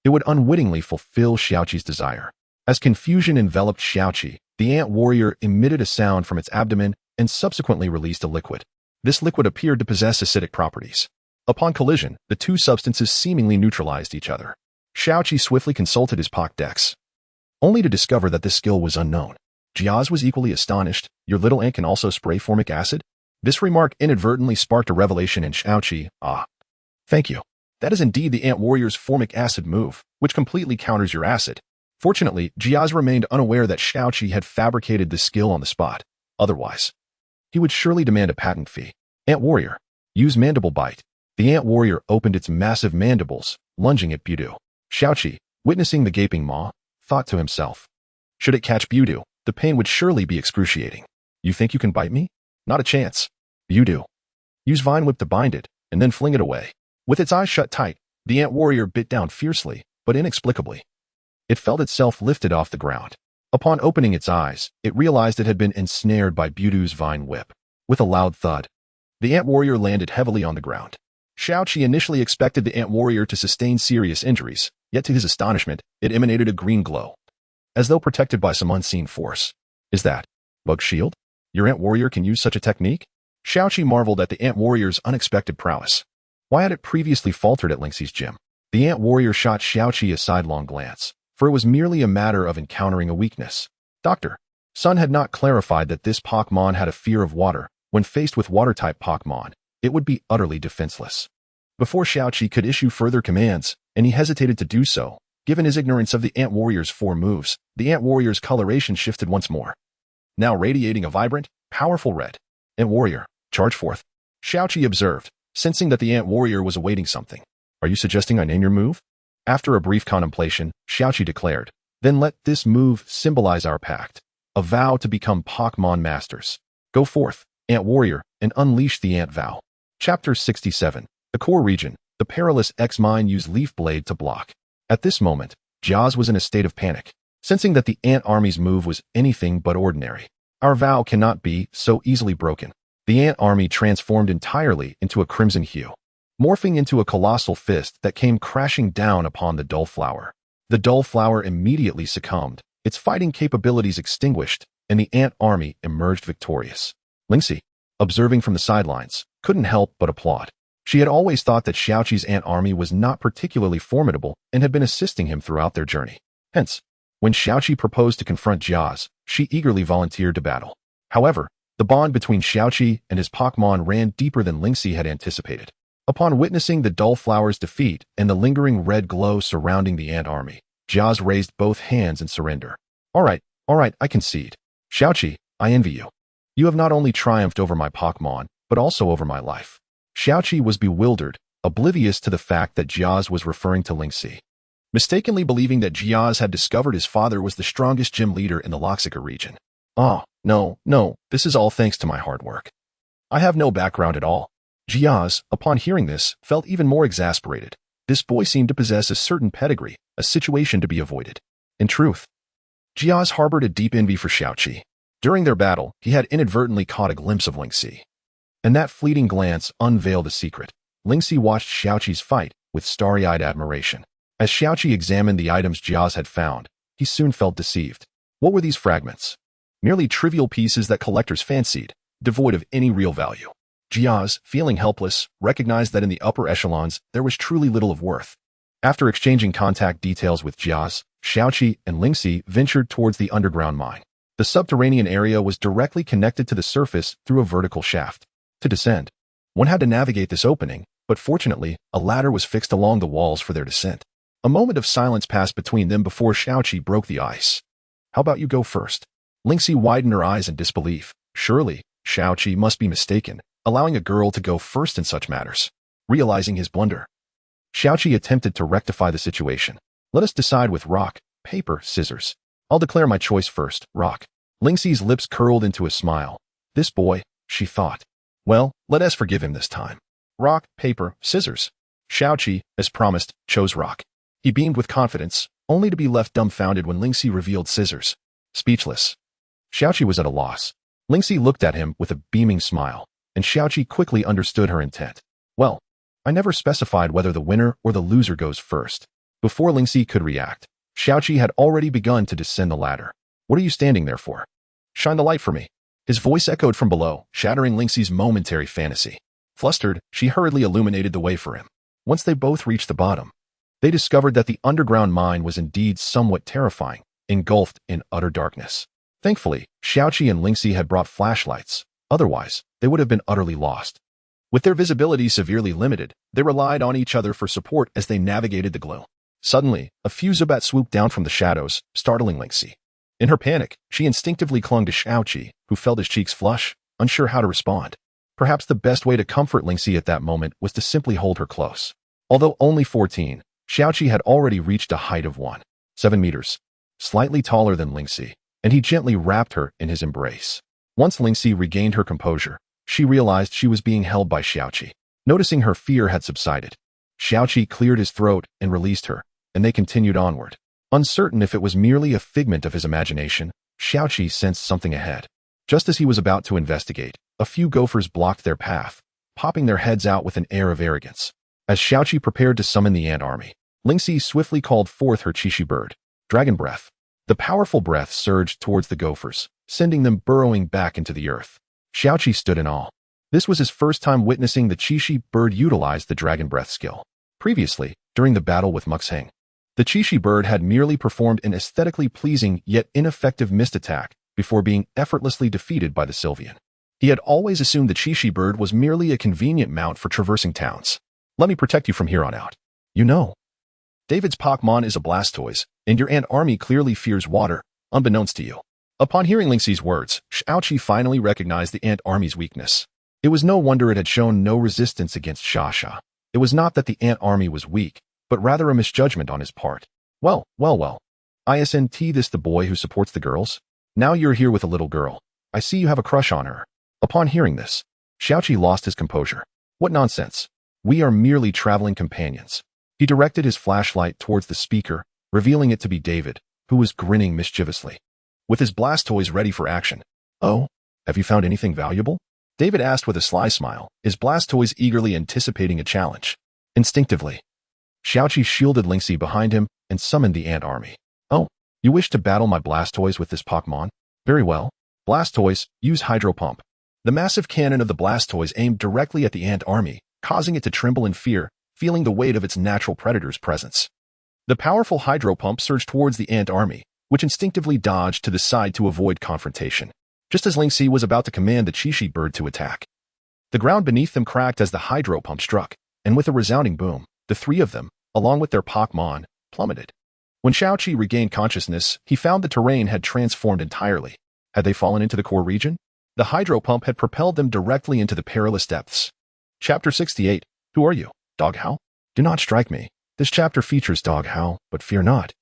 it would unwittingly fulfill Xiaoqi's desire. As confusion enveloped Xiaoqi, the Ant Warrior emitted a sound from its abdomen and subsequently released a liquid. This liquid appeared to possess acidic properties. Upon collision, the two substances seemingly neutralized each other. Xiaoqi swiftly consulted his Pokédex, only to discover that this skill was unknown. Jiaz was equally astonished. Your little ant can also spray formic acid? This remark inadvertently sparked a revelation in Xiaoqi. Ah, thank you. That is indeed the Ant Warrior's formic acid move, which completely counters your acid. Fortunately, Jiaz remained unaware that Xiaoqi had fabricated this skill on the spot. Otherwise, he would surely demand a patent fee. Ant Warrior, use mandible bite. The Ant Warrior opened its massive mandibles, lunging at Budu. Xiaoqi, witnessing the gaping maw, thought to himself, should it catch Budu, the pain would surely be excruciating. You think you can bite me? Not a chance. Budu, use Vine Whip to bind it, and then fling it away. With its eyes shut tight, the Ant Warrior bit down fiercely, but inexplicably. It felt itself lifted off the ground. Upon opening its eyes, it realized it had been ensnared by Budu's Vine Whip. With a loud thud, the Ant Warrior landed heavily on the ground. Xiaoqi initially expected the Ant Warrior to sustain serious injuries, yet to his astonishment, it emanated a green glow, as though protected by some unseen force. Is that Bug Shield? Your Ant Warrior can use such a technique? Xiaoqi marveled at the Ant Warrior's unexpected prowess. Why had it previously faltered at Lingxi's gym? The Ant Warrior shot Xiaoqi a sidelong glance, for it was merely a matter of encountering a weakness. Dr. Sun had not clarified that this Pokémon had a fear of water. When faced with water-type Pokémon, it would be utterly defenseless. Before Xiaoqi could issue further commands, and he hesitated to do so, given his ignorance of the Ant Warrior's 4 moves, the Ant Warrior's coloration shifted once more, now radiating a vibrant, powerful red. Ant Warrior, charge forth. Xiaoqi observed, sensing that the Ant Warrior was awaiting something. Are you suggesting I name your move? After a brief contemplation, Xiaoqi declared, then let this move symbolize our pact, a vow to become Pokémon Masters. Go forth, Ant Warrior, and unleash the Ant Vow. Chapter 67. The Core Region. The perilous X-Mine used Leaf Blade to block. At this moment, Jiaz was in a state of panic, sensing that the Ant Army's move was anything but ordinary. Our vow cannot be so easily broken. The Ant Army transformed entirely into a crimson hue, morphing into a colossal fist that came crashing down upon the dull flower. The dull flower immediately succumbed, its fighting capabilities extinguished, and the Ant Army emerged victorious. Lingxi, observing from the sidelines, couldn't help but applaud. She had always thought that Xiaoqi's Ant Army was not particularly formidable and had been assisting him throughout their journey. Hence, when Xiaoqi proposed to confront Jiaz, she eagerly volunteered to battle. However, the bond between Xiaoqi and his Pokémon ran deeper than Lingxi had anticipated. Upon witnessing the dull flower's defeat and the lingering red glow surrounding the Ant Army, Jiaz raised both hands in surrender. All right, I concede. Xiaoqi, I envy you. You have not only triumphed over my Pokémon, but also over my life. Xiaoqi was bewildered, oblivious to the fact that Jiaz was referring to Lingxi. Mistakenly believing that Jiaz had discovered his father was the strongest gym leader in the Loxica region. Oh, no, this is all thanks to my hard work. I have no background at all. Jiaz, upon hearing this, felt even more exasperated. This boy seemed to possess a certain pedigree, a situation to be avoided. In truth, Jiaz harbored a deep envy for Xiaoqi. During their battle, he had inadvertently caught a glimpse of Lingxi, and that fleeting glance unveiled a secret. Lingxi watched Xiaoqi's fight with starry-eyed admiration. As Xiaoqi examined the items Jiaz had found, he soon felt deceived. What were these fragments? Merely trivial pieces that collectors fancied, devoid of any real value. Jiaz, feeling helpless, recognized that in the upper echelons there was truly little of worth. After exchanging contact details with Jiaz, Xiaoqi and Lingxi ventured towards the underground mine. The subterranean area was directly connected to the surface through a vertical shaft. To descend, one had to navigate this opening, but fortunately, a ladder was fixed along the walls for their descent. A moment of silence passed between them before Xiaoqi broke the ice. How about you go first? Lingxi widened her eyes in disbelief. Surely, Xiaoqi must be mistaken, allowing a girl to go first in such matters. Realizing his blunder, Xiaoqi attempted to rectify the situation. Let us decide with rock, paper, scissors. I'll declare my choice first, rock. Lingxi's lips curled into a smile. This boy, she thought. Well, let us forgive him this time. Rock, paper, scissors. Xiaoqi, as promised, chose rock. He beamed with confidence, only to be left dumbfounded when Lingxi revealed scissors. Speechless. Xiaoqi was at a loss. Lingxi looked at him with a beaming smile, and Xiaoqi quickly understood her intent. Well, I never specified whether the winner or the loser goes first. Before Lingxi could react, Xiaoqi had already begun to descend the ladder. What are you standing there for? Shine the light for me. His voice echoed from below, shattering Lingxi's momentary fantasy. Flustered, she hurriedly illuminated the way for him. Once they both reached the bottom, they discovered that the underground mine was indeed somewhat terrifying, engulfed in utter darkness. Thankfully, Xiaoqi and Lingxi had brought flashlights. Otherwise, they would have been utterly lost. With their visibility severely limited, they relied on each other for support as they navigated the gloom. Suddenly, a few Zubat swooped down from the shadows, startling Lingxi. In her panic, she instinctively clung to Xiaoqi, who felt his cheeks flush, unsure how to respond. Perhaps the best way to comfort Lingxi at that moment was to simply hold her close. Although only 14, Xiaoqi had already reached a height of 1.7 meters, slightly taller than Lingxi, and he gently wrapped her in his embrace. Once Lingxi regained her composure, she realized she was being held by Xiaoqi. Noticing her fear had subsided, Xiaoqi cleared his throat and released her, and they continued onward. Uncertain if it was merely a figment of his imagination, Xiaoqi sensed something ahead. Just as he was about to investigate, a few gophers blocked their path, popping their heads out with an air of arrogance. As Xiaoqi prepared to summon the ant army, Lingxi swiftly called forth her Qixi bird, Dragon Breath. The powerful breath surged towards the gophers, sending them burrowing back into the earth. Xiaoqi stood in awe. This was his first time witnessing the Qixi bird utilize the Dragon Breath skill. Previously, during the battle with Muxheng, the Qixi bird had merely performed an aesthetically pleasing yet ineffective mist attack before being effortlessly defeated by the Sylveon. He had always assumed the Qixi bird was merely a convenient mount for traversing towns. Let me protect you from here on out. You know, David's Pokémon is a Blastoise, and your ant army clearly fears water, unbeknownst to you. Upon hearing Lingxi's words, Xiaoqi finally recognized the ant army's weakness. It was no wonder it had shown no resistance against Shasha. It was not that the ant army was weak, but rather a misjudgment on his part. Well. Isn't this the boy who supports the girls? Now you're here with a little girl. I see you have a crush on her. Upon hearing this, Xiaoqi lost his composure. What nonsense. We are merely traveling companions. He directed his flashlight towards the speaker, revealing it to be David, who was grinning mischievously. With his Blastoise ready for action. Oh, have you found anything valuable? David asked with a sly smile, his Blastoise eagerly anticipating a challenge. Instinctively, Xiaoqi shielded Lingxi behind him and summoned the ant army. Oh, you wish to battle my Blastoise with this Pokémon? Very well. Blastoise, use Hydro Pump. The massive cannon of the Blastoise aimed directly at the ant army, causing it to tremble in fear, feeling the weight of its natural predator's presence. The powerful Hydro Pump surged towards the ant army, which instinctively dodged to the side to avoid confrontation, just as Lingxi was about to command the Qixi bird to attack. The ground beneath them cracked as the Hydro Pump struck, and with a resounding boom, the three of them, along with their Pokémon, plummeted. When Xiaoqi regained consciousness, he found the terrain had transformed entirely. Had they fallen into the core region? The Hydro Pump had propelled them directly into the perilous depths. Chapter 68. Who are you, Dog How? Do not strike me. This chapter features Dog How, but fear not.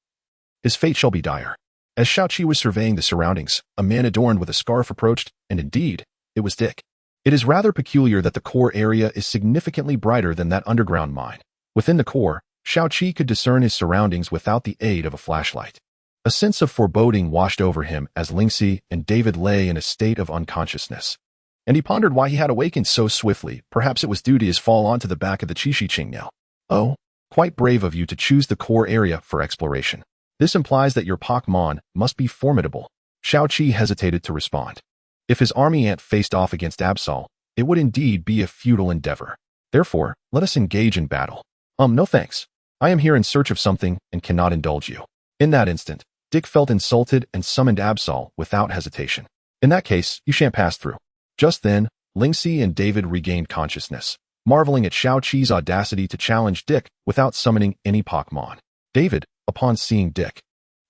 His fate shall be dire. As Xiaoqi was surveying the surroundings, a man adorned with a scarf approached, and indeed, it was Dick. It is rather peculiar that the core area is significantly brighter than that underground mine. Within the core, Xiaoqi could discern his surroundings without the aid of a flashlight. A sense of foreboding washed over him as Lingxi and David lay in a state of unconsciousness. And he pondered why he had awakened so swiftly. Perhaps it was due to his fall onto the back of the Qixi Qingniao. Oh, quite brave of you to choose the core area for exploration. This implies that your Pokémon must be formidable. Xiaoqi hesitated to respond. If his army ant faced off against Absol, it would indeed be a futile endeavor. Therefore, let us engage in battle. No thanks. I am here in search of something and cannot indulge you. In that instant, Dick felt insulted and summoned Absol without hesitation. In that case, you shan't pass through. Just then, Lingxi and David regained consciousness. marveling at Xiaoqi's audacity to challenge Dick without summoning any Pokémon. David, upon seeing Dick,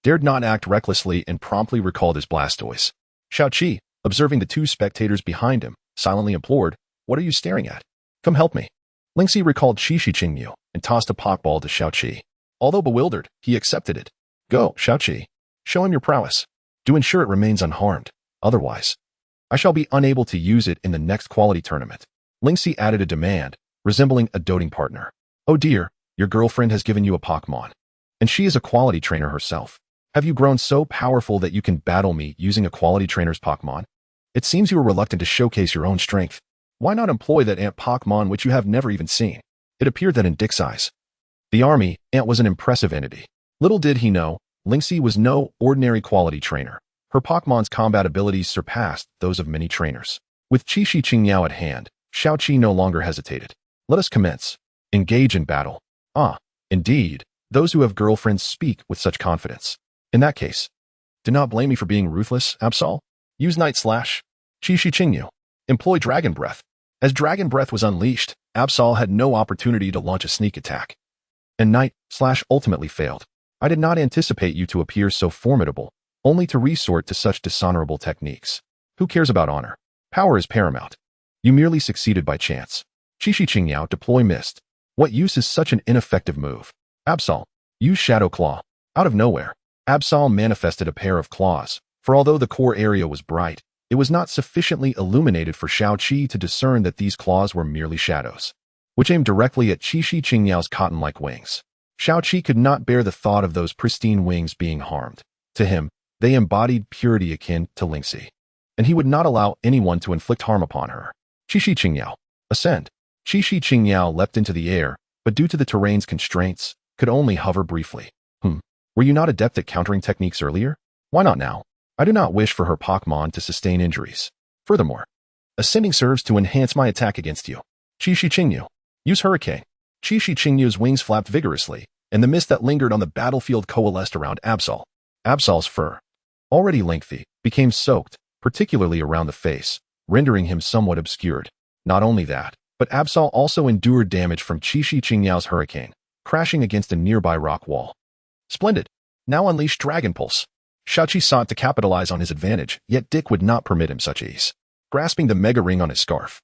dared not act recklessly and promptly recalled his Blastoise. Xiaoqi, observing the two spectators behind him, silently implored, "What are you staring at? Come help me." Lingxi recalled Qingyu and tossed a Pokeball to Xiaoqi. Although bewildered, he accepted it. "Go, Xiaoqi. Show him your prowess. Do ensure it remains unharmed. Otherwise, I shall be unable to use it in the next quality tournament." Lingxi added a demand, resembling a doting partner. "Oh dear, your girlfriend has given you a Pokémon. And she is a quality trainer herself. Have you grown so powerful that you can battle me using a quality trainer's Pokémon? It seems you are reluctant to showcase your own strength. Why not employ that ant Pokémon which you have never even seen?" It appeared that in Dick's eyes, the army ant was an impressive entity. Little did he know, Lingxi was no ordinary quality trainer. Her Pokémon's combat abilities surpassed those of many trainers. With Qingyu at hand, Xiaoqi no longer hesitated. "Let us commence. Engage in battle." "Ah, indeed, those who have girlfriends speak with such confidence. In that case, do not blame me for being ruthless, Absol. Use Night Slash. Qingyu. Employ Dragon Breath." As Dragon Breath was unleashed, Absol had no opportunity to launch a sneak attack. And Night Slash ultimately failed. "I did not anticipate you to appear so formidable, only to resort to such dishonorable techniques. Who cares about honor? Power is paramount. You merely succeeded by chance. Qingyu, deploy Mist. What use is such an ineffective move? Absol, use Shadow Claw." Out of nowhere, Absol manifested a pair of claws, for although the core area was bright, it was not sufficiently illuminated for Xiaoqi to discern that these claws were merely shadows, which aimed directly at Qingyu's cotton-like wings. Xiaoqi could not bear the thought of those pristine wings being harmed. To him, they embodied purity akin to Lingxi, and he would not allow anyone to inflict harm upon her. Qingyu, ascend. Qingyu leapt into the air, but due to the terrain's constraints, could only hover briefly. Were you not adept at countering techniques earlier? Why not now? I do not wish for her Pokémon to sustain injuries. Furthermore, ascending serves to enhance my attack against you. Qingyu, use Hurricane. Qingyu's wings flapped vigorously, and the mist that lingered on the battlefield coalesced around Absol. Absol's fur, already lengthy, became soaked, particularly around the face, rendering him somewhat obscured. Not only that, but Absol also endured damage from Qingyu's Hurricane, crashing against a nearby rock wall. Splendid. Now unleash Dragon Pulse. Xiaoqi sought to capitalize on his advantage, yet Dick would not permit him such ease. Grasping the Mega Ring on his scarf,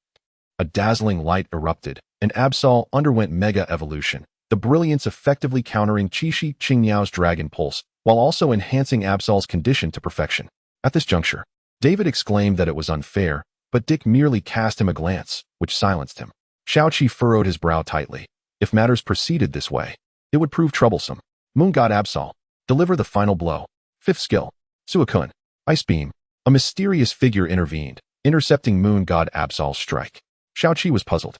a dazzling light erupted, and Absol underwent Mega Evolution, the brilliance effectively countering Qingyu's Dragon Pulse, while also enhancing Absol's condition to perfection. At this juncture, David exclaimed that it was unfair, but Dick merely cast him a glance, which silenced him. Xiaoqi furrowed his brow tightly. If matters proceeded this way, it would prove troublesome. Moon God Absol, deliver the final blow. Fifth skill, Suicune, Ice Beam. A mysterious figure intervened, intercepting Moon God Absol's strike. Xiaoqi was puzzled.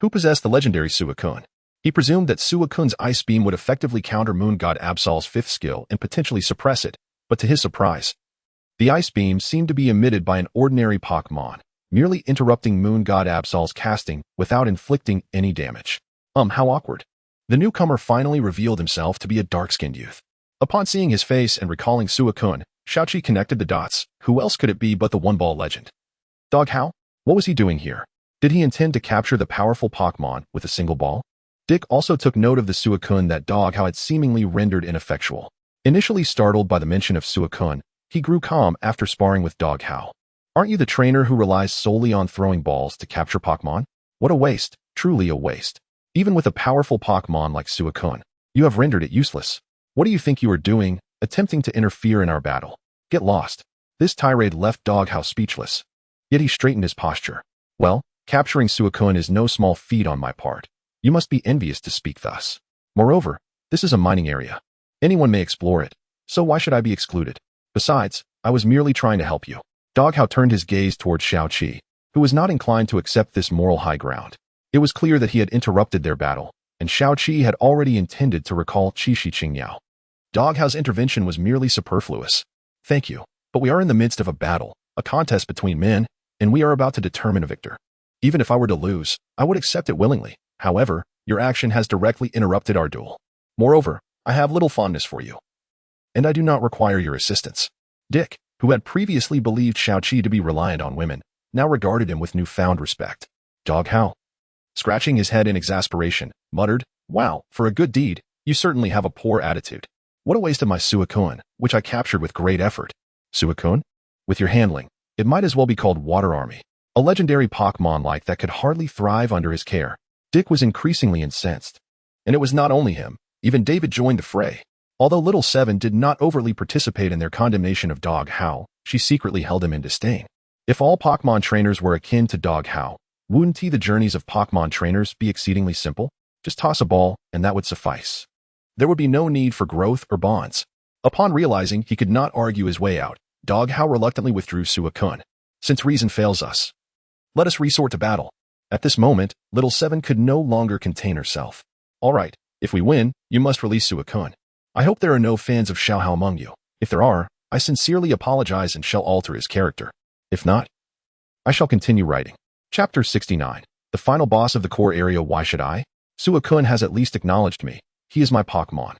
Who possessed the legendary Suicune? He presumed that Suicune's Ice Beam would effectively counter Moon God Absol's fifth skill and potentially suppress it, but to his surprise, the Ice Beam seemed to be emitted by an ordinary Pokémon, merely interrupting Moon God Absol's casting without inflicting any damage. How awkward. The newcomer finally revealed himself to be a dark-skinned youth. Upon seeing his face and recalling Suicune, Xiaoqi connected the dots. Who else could it be but the one-ball legend? Dog Hao? What was he doing here? Did he intend to capture the powerful Pokémon with a single ball? Dick also took note of the Suicune that Dog Hao had seemingly rendered ineffectual. Initially startled by the mention of Suicune, he grew calm after sparring with Dog Hao. Aren't you the trainer who relies solely on throwing balls to capture Pokémon? What a waste, truly a waste. Even with a powerful Pokémon like Suicune, you have rendered it useless. What do you think you are doing, attempting to interfere in our battle? Get lost. This tirade left Dog Hao speechless. Yet he straightened his posture. Well, capturing Suicune is no small feat on my part. You must be envious to speak thus. Moreover, this is a mining area. Anyone may explore it, so why should I be excluded? Besides, I was merely trying to help you. Dog Hao turned his gaze towards Xiaoqi, who was not inclined to accept this moral high ground. It was clear that he had interrupted their battle, and Xiaoqi had already intended to recall Qingyu. Dog Hao's intervention was merely superfluous. Thank you, but we are in the midst of a battle, a contest between men, and we are about to determine a victor. Even if I were to lose, I would accept it willingly. However, your action has directly interrupted our duel. Moreover, I have little fondness for you, and I do not require your assistance. Dick, who had previously believed Xiaoqi to be reliant on women, now regarded him with newfound respect. Dog Hao, Scratching his head in exasperation, muttered, "Wow, for a good deed, you certainly have a poor attitude. What a waste of my Suicune, which I captured with great effort." Suicune? With your handling, it might as well be called Water Army. A legendary Pokémon like that could hardly thrive under his care. Dick was increasingly incensed. And it was not only him. Even David joined the fray. Although Little Seven did not overtly participate in their condemnation of Dog Hao, she secretly held him in disdain. If all Pokémon trainers were akin to Dog Hao, wouldn't the journeys of Pokémon trainers be exceedingly simple? Just toss a ball, and that would suffice. There would be no need for growth or bonds. Upon realizing he could not argue his way out, Dog Hao reluctantly withdrew Suicune. Since reason fails us, let us resort to battle. At this moment, Little Seven could no longer contain herself. All right, if we win, you must release Suicune. I hope there are no fans of Xiao Hao among you. If there are, I sincerely apologize and shall alter his character. If not, I shall continue writing. Chapter 69. The final boss of the core area. Why should I? Suicune has at least acknowledged me. He is my Pokémon.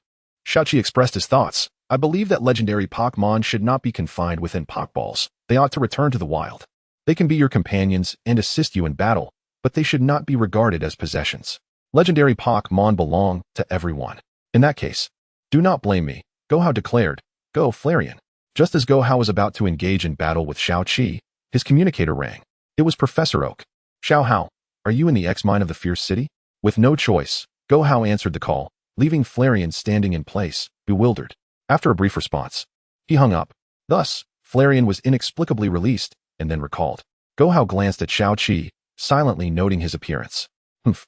Xiaoqi expressed his thoughts. I believe that legendary Pokémon should not be confined within Pokeballs. They ought to return to the wild. They can be your companions and assist you in battle, but they should not be regarded as possessions. Legendary Pokémon belong to everyone. In that case, do not blame me. Go-Hao declared. Go, Flareon. Just as Go-Hao was about to engage in battle with Xiaoqi, his communicator rang. It was Professor Oak. Xiao Hao, are you in the X-Mine of the Fierce City? With no choice, Go-Hao answered the call, leaving Flareon standing in place, bewildered. After a brief response, he hung up. Thus, Flareon was inexplicably released, and then recalled. Go-Hao glanced at Xiaoqi, silently noting his appearance. Humph.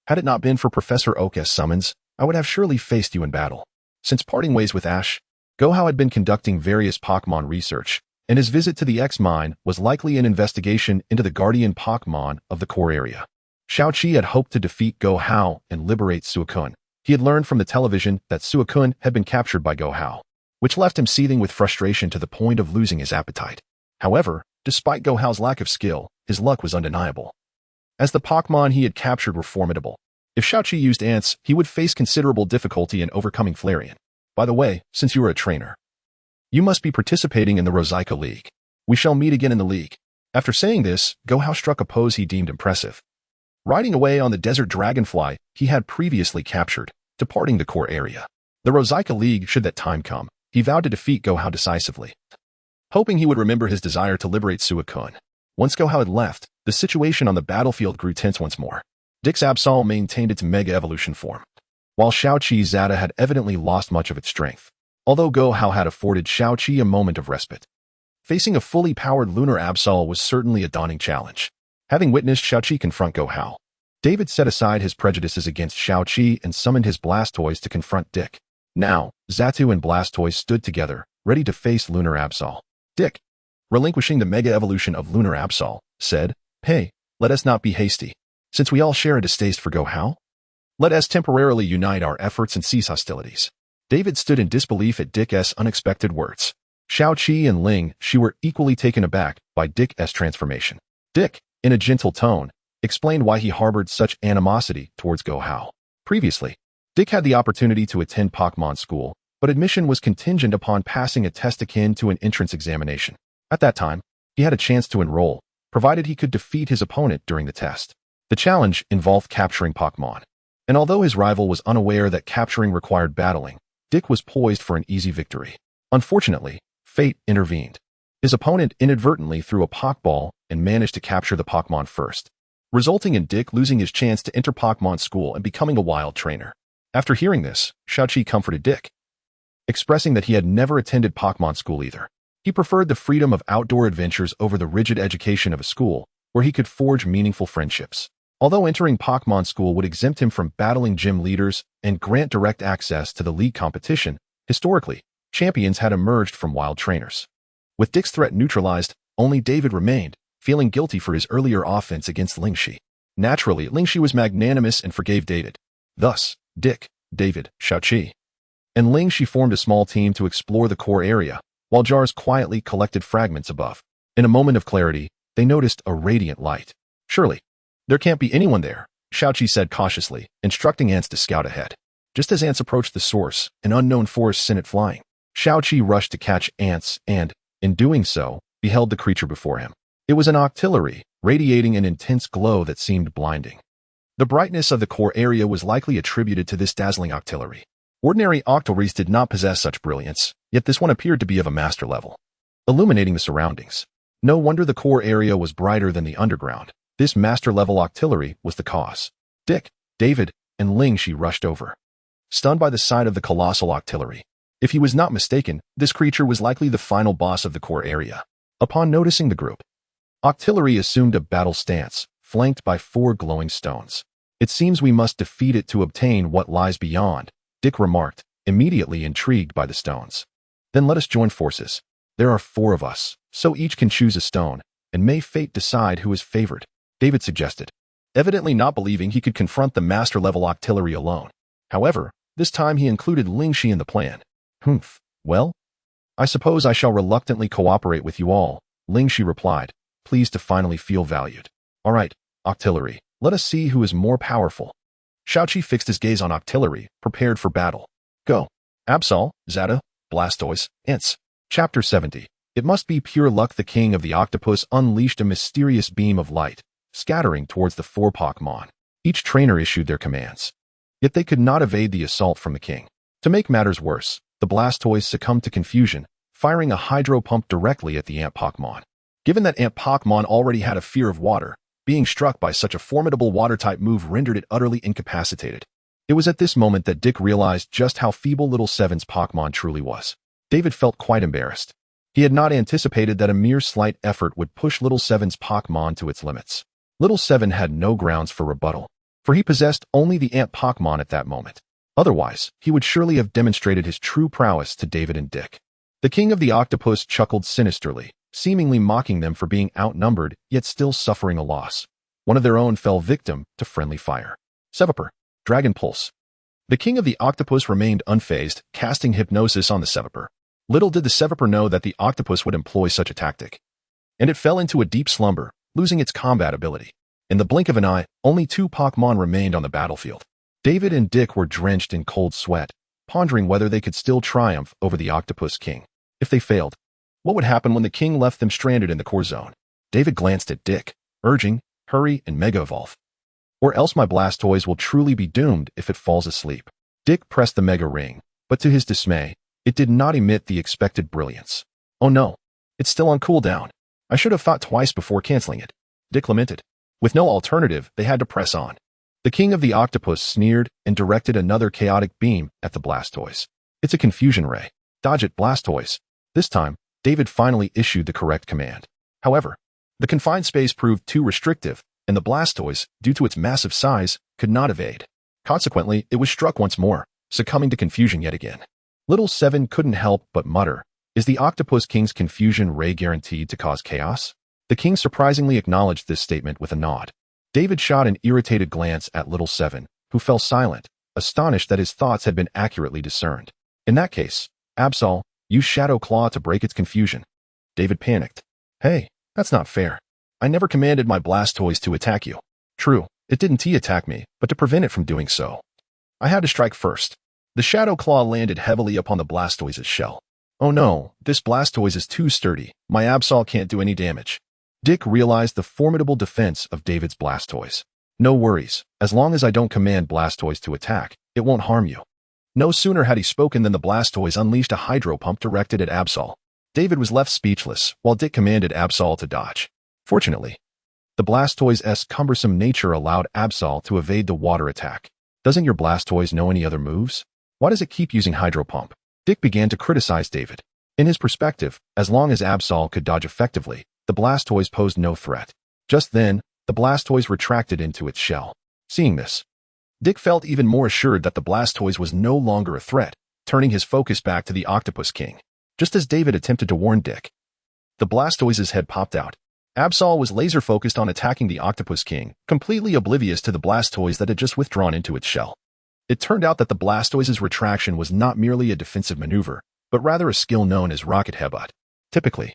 Had it not been for Professor Oak's summons, I would have surely faced you in battle. Since parting ways with Ash, Go-Hao had been conducting various Pokémon research, and his visit to the X-Mine was likely an investigation into the guardian Pokémon of the core area. Xiaoqi had hoped to defeat Go-Hao and liberate Suicune. He had learned from the television that Suicune had been captured by Go-Hao, which left him seething with frustration to the point of losing his appetite. However, despite Go-Hao's lack of skill, his luck was undeniable. As the Pokémon he had captured were formidable. If Xiaoqi used ants, he would face considerable difficulty in overcoming Flareon. By the way, since you are a trainer, you must be participating in the Rosaika League. We shall meet again in the league. After saying this, Go-Hao struck a pose he deemed impressive. Riding away on the desert dragonfly he had previously captured, departing the core area. The Rosaika League, should that time come, he vowed to defeat Go-Hao decisively, hoping he would remember his desire to liberate Suicune. Once Go-Hao had left, the situation on the battlefield grew tense once more. Dick's Absol maintained its Mega Evolution form, while Xiaoqi's Zata had evidently lost much of its strength. Although Go-Hao had afforded Xiaoqi a moment of respite, facing a fully powered Lunar Absol was certainly a daunting challenge. Having witnessed Xiaoqi confront Go-Hao, David set aside his prejudices against Xiaoqi and summoned his Blastoise to confront Dick. Now, Xatu and Blastoise stood together, ready to face Lunar Absol. Dick, relinquishing the Mega Evolution of Lunar Absol, said, "Hey, let us not be hasty. Since we all share a distaste for Go-Hao, let us temporarily unite our efforts and cease hostilities." David stood in disbelief at Dick's unexpected words. Xiaoqi and Ling Shi were equally taken aback by Dick's transformation. Dick, in a gentle tone, explained why he harbored such animosity towards Go-Hao. Previously, Dick had the opportunity to attend Pokémon school, but admission was contingent upon passing a test akin to an entrance examination. At that time, he had a chance to enroll, provided he could defeat his opponent during the test. The challenge involved capturing Pokémon, and although his rival was unaware that capturing required battling, Dick was poised for an easy victory. Unfortunately, fate intervened. His opponent inadvertently threw a Pokeball and managed to capture the Pokémon first, resulting in Dick losing his chance to enter Pokémon school and becoming a wild trainer. After hearing this, Xiaoqi comforted Dick, expressing that he had never attended Pokémon school either. He preferred the freedom of outdoor adventures over the rigid education of a school, where he could forge meaningful friendships. Although entering Pokémon school would exempt him from battling gym leaders and grant direct access to the league competition, historically, champions had emerged from wild trainers. With Dick's threat neutralized, only David remained, feeling guilty for his earlier offense against Ling Shi. Naturally, Ling Shi was magnanimous and forgave David. Thus, Dick, David, Xiaoqi, and Ling Shi formed a small team to explore the core area, while Jars quietly collected fragments above. In a moment of clarity, they noticed a radiant light. Surely, there can't be anyone there, Xiaoqi said cautiously, instructing ants to scout ahead. Just as ants approached the source, an unknown force sent it flying. Xiaoqi rushed to catch ants and, in doing so, beheld the creature before him. It was an octillery, radiating an intense glow that seemed blinding. The brightness of the core area was likely attributed to this dazzling octillery. Ordinary octilleries did not possess such brilliance, yet this one appeared to be of a master level, illuminating the surroundings. No wonder the core area was brighter than the underground. This master-level octillery was the cause. Dick, David, and Ling-Shi rushed over, stunned by the sight of the colossal octillery. If he was not mistaken, this creature was likely the final boss of the core area. Upon noticing the group, octillery assumed a battle stance, flanked by 4 glowing stones. It seems we must defeat it to obtain what lies beyond, Dick remarked, immediately intrigued by the stones. Then let us join forces. There are 4 of us, so each can choose a stone, and may fate decide who is favored, David suggested, evidently not believing he could confront the master-level octillery alone. However, this time he included Ling-Shi in the plan. Well, I suppose I shall reluctantly cooperate with you all, Ling-Shi replied, pleased to finally feel valued. All right, octillery, let us see who is more powerful. Xiaoqi fixed his gaze on octillery, prepared for battle. Go. Absol, Zeta, Blastoise, Ints. Chapter 70. It must be pure luck the king of the octopus unleashed a mysterious beam of light, scattering towards the 4 Pokémon. Each trainer issued their commands. Yet they could not evade the assault from the king. To make matters worse, the Blastoise succumbed to confusion, firing a hydro pump directly at the ant Pokémon. Given that ant Pokémon already had a fear of water, being struck by such a formidable water-type move rendered it utterly incapacitated. It was at this moment that Dick realized just how feeble Little Seven's Pokémon truly was. David felt quite embarrassed. He had not anticipated that a mere slight effort would push Little Seven's Pokémon to its limits. Little Seven had no grounds for rebuttal, for he possessed only the ant Pokémon at that moment. Otherwise, he would surely have demonstrated his true prowess to David and Dick. The king of the octopus chuckled sinisterly, seemingly mocking them for being outnumbered yet still suffering a loss. One of their own fell victim to friendly fire. Seviper, Dragon Pulse. The king of the octopus remained unfazed, casting hypnosis on the Seviper. Little did the Seviper know that the octopus would employ such a tactic, and it fell into a deep slumber, losing its combat ability. In the blink of an eye, only 2 Pokémon remained on the battlefield. David and Dick were drenched in cold sweat, pondering whether they could still triumph over the Octopus King. If they failed, what would happen when the king left them stranded in the core zone? David glanced at Dick, urging, hurry and Mega Evolve, or else my Blastoise will truly be doomed if it falls asleep. Dick pressed the Mega Ring, but to his dismay, it did not emit the expected brilliance. Oh no, it's still on cooldown. I should have thought twice before canceling it, Dick lamented. With no alternative, they had to press on. The king of the octopus sneered and directed another chaotic beam at the Blastoise. It's a confusion ray. Dodge it, Blastoise. This time, David finally issued the correct command. However, the confined space proved too restrictive, and the Blastoise, due to its massive size, could not evade. Consequently, it was struck once more, succumbing to confusion yet again. Little Seven couldn't help but mutter, is the Octopus King's confusion ray guaranteed to cause chaos? The king surprisingly acknowledged this statement with a nod. David shot an irritated glance at Little Seven, who fell silent, astonished that his thoughts had been accurately discerned. In that case, Absol, use Shadow Claw to break its confusion. David panicked. Hey, that's not fair. I never commanded my Blastoise to attack you. True, it didn't attack me, but to prevent it from doing so, I had to strike first. The Shadow Claw landed heavily upon the Blastoise's shell. Oh no, this Blastoise is too sturdy. My Absol can't do any damage. Dick realized the formidable defense of David's Blastoise. No worries, as long as I don't command Blastoise to attack, it won't harm you. No sooner had he spoken than the Blastoise unleashed a hydro pump directed at Absol. David was left speechless, while Dick commanded Absol to dodge. Fortunately, the Blastoise's cumbersome nature allowed Absol to evade the water attack. Doesn't your Blastoise know any other moves? Why does it keep using hydro pump? Dick began to criticize David. In his perspective, as long as Absol could dodge effectively, the Blastoise posed no threat. Just then, the Blastoise retracted into its shell. Seeing this, Dick felt even more assured that the Blastoise was no longer a threat, turning his focus back to the Octopus King. Just as David attempted to warn Dick, the Blastoise's head popped out. Absol was laser-focused on attacking the Octopus King, completely oblivious to the Blastoise that had just withdrawn into its shell. It turned out that the Blastoise's retraction was not merely a defensive maneuver, but rather a skill known as Rocket Headbutt. Typically,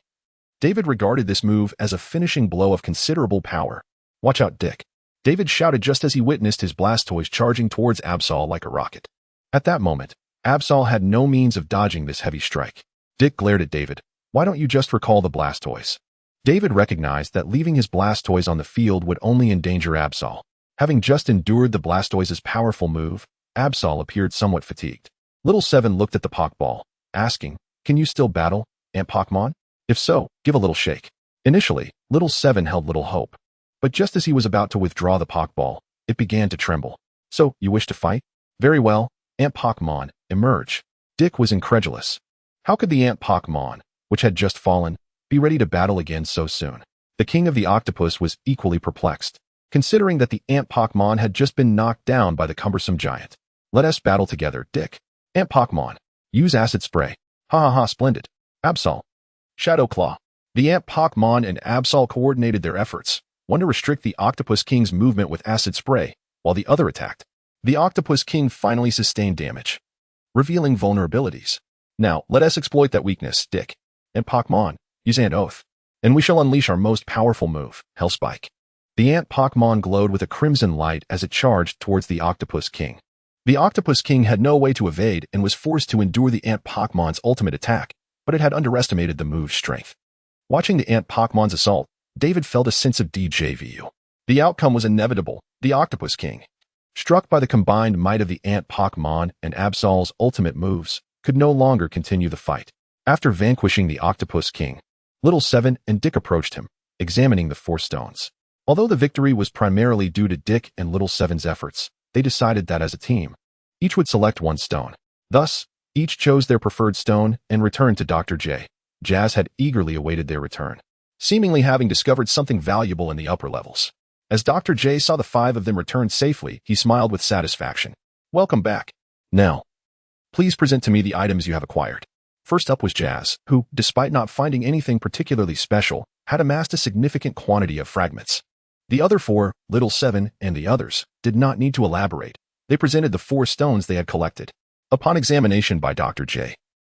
David regarded this move as a finishing blow of considerable power. Watch out, Dick. David shouted just as he witnessed his Blastoise charging towards Absol like a rocket. At that moment, Absol had no means of dodging this heavy strike. Dick glared at David. Why don't you just recall the Blastoise? David recognized that leaving his Blastoise on the field would only endanger Absol. Having just endured the Blastoise's powerful move, Absol appeared somewhat fatigued. Little Seven looked at the Pokeball, asking, "Can you still battle, Ant Pokemon? If so, give a little shake." Initially, Little Seven held little hope. But just as he was about to withdraw the Pokeball, it began to tremble. "So, you wish to fight? Very well, Ant Pokemon, emerge." Dick was incredulous. How could the Ant Pokemon, which had just fallen, be ready to battle again so soon? The King of the Octopus was equally perplexed, considering that the Ant Pokemon had just been knocked down by the cumbersome giant. "Let us battle together, Dick. Ant Pokemon, use Acid Spray." "Ha ha ha, splendid. Absol." "Shadow Claw." The Ant Pokemon and Absol coordinated their efforts, one to restrict the Octopus King's movement with Acid Spray, while the other attacked. The Octopus King finally sustained damage, revealing vulnerabilities. "Now, let us exploit that weakness, Dick. Ant Pokemon, use Ant Oath, and we shall unleash our most powerful move, Hellspike." The Ant Pokemon glowed with a crimson light as it charged towards the Octopus King. The Octopus King had no way to evade and was forced to endure the Ant Pokemon's ultimate attack, but it had underestimated the move's strength. Watching the Ant Pokemon's assault, David felt a sense of deja vu. The outcome was inevitable. The Octopus King, struck by the combined might of the Ant Pokemon and Absol's ultimate moves, could no longer continue the fight. After vanquishing the Octopus King, Little Seven and Dick approached him, examining the 4 stones. Although the victory was primarily due to Dick and Little Seven's efforts, they decided that as a team, each would select 1 stone. Thus, each chose their preferred stone and returned to Dr. J. Jazz had eagerly awaited their return, seemingly having discovered something valuable in the upper levels. As Dr. J saw the 5 of them return safely, he smiled with satisfaction. "Welcome back. Now, please present to me the items you have acquired." First up was Jazz, who, despite not finding anything particularly special, had amassed a significant quantity of fragments. The other 4, Little Seven and the others, did not need to elaborate. They presented the 4 stones they had collected. Upon examination by Dr. J,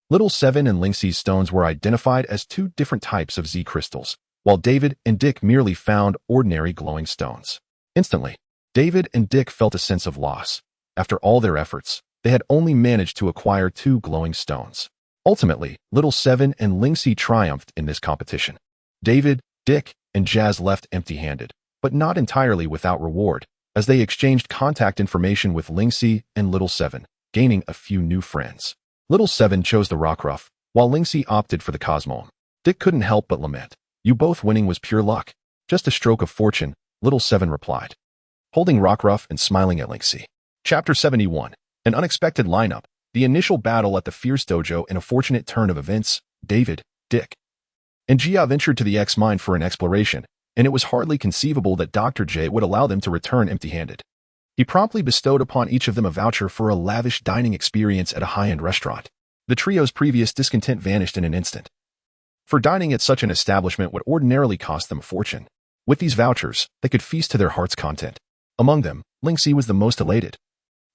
Little Seven and Linksey's stones were identified as 2 different types of Z crystals, while David and Dick merely found ordinary glowing stones. Instantly, David and Dick felt a sense of loss. After all their efforts, they had only managed to acquire 2 glowing stones. Ultimately, Little Seven and Linksey triumphed in this competition. David, Dick, and Jazz left empty-handed, but not entirely without reward, as they exchanged contact information with Linksey and Little Seven, gaining a few new friends. Little Seven chose the Rockruff, while Linksey opted for the Cosmoem. Dick couldn't help but lament. "You both winning was pure luck. Just a stroke of fortune," Little Seven replied, holding Rockruff and smiling at Linksey. Chapter 71. An unexpected lineup. The initial battle at the Fierce Dojo and a fortunate turn of events. David, Dick, and Gia ventured to the X-Mine for an exploration, and it was hardly conceivable that Dr. J would allow them to return empty-handed. He promptly bestowed upon each of them a voucher for a lavish dining experience at a high-end restaurant. The trio's previous discontent vanished in an instant. For dining at such an establishment would ordinarily cost them a fortune. With these vouchers, they could feast to their heart's content. Among them, Linksey was the most elated,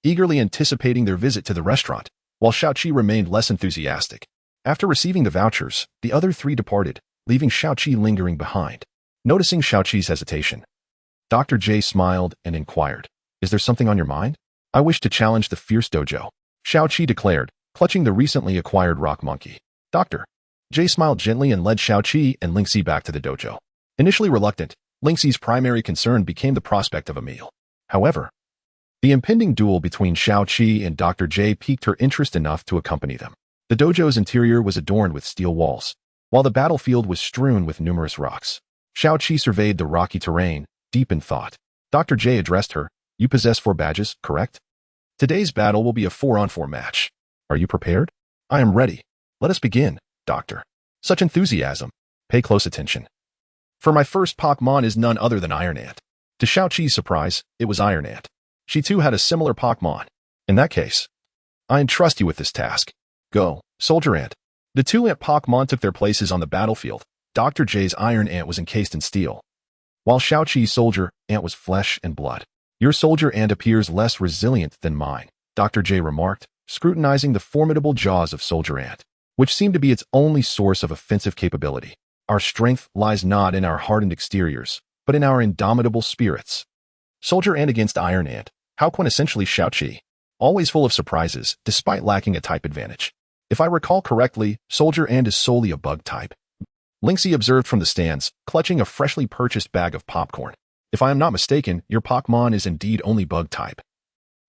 eagerly anticipating their visit to the restaurant, while Xiaoqi remained less enthusiastic. After receiving the vouchers, the other 3 departed, leaving Xiaoqi lingering behind. Noticing Xiaoqi's hesitation, Dr. J smiled and inquired, "Is there something on your mind?" "I wish to challenge the Fierce Dojo," Xiaoqi declared, clutching the recently acquired rock monkey. Dr. J smiled gently and led Xiaoqi and Linksey back to the dojo. Initially reluctant, Linksey's primary concern became the prospect of a meal. However, the impending duel between Xiaoqi and Dr. J piqued her interest enough to accompany them. The dojo's interior was adorned with steel walls, while the battlefield was strewn with numerous rocks. Xiaoqi surveyed the rocky terrain, deep in thought. Dr. J addressed her. "You possess 4 badges, correct? Today's battle will be a 4-on-4 match. Are you prepared?" "I am ready. Let us begin, Doctor." "Such enthusiasm. Pay close attention. For my first Pokémon is none other than Iron Ant." To Xiaoqi's surprise, it was Iron Ant. She too had a similar Pokémon. "In that case, I entrust you with this task. Go, Soldier Ant." The 2 Ant Pokémon took their places on the battlefield. Dr. J's Iron Ant was encased in steel, while Xiaoqi's Soldier Ant was flesh and blood. "Your Soldier Ant appears less resilient than mine," Dr. J remarked, scrutinizing the formidable jaws of Soldier Ant, which seemed to be its only source of offensive capability. "Our strength lies not in our hardened exteriors, but in our indomitable spirits." Soldier Ant against Iron Ant. How quintessentially Xiaoqi. Always full of surprises, despite lacking a type advantage. If I recall correctly, Soldier Ant is solely a bug type. Linksey observed from the stands, clutching a freshly purchased bag of popcorn. If I am not mistaken, your Pokémon is indeed only bug type.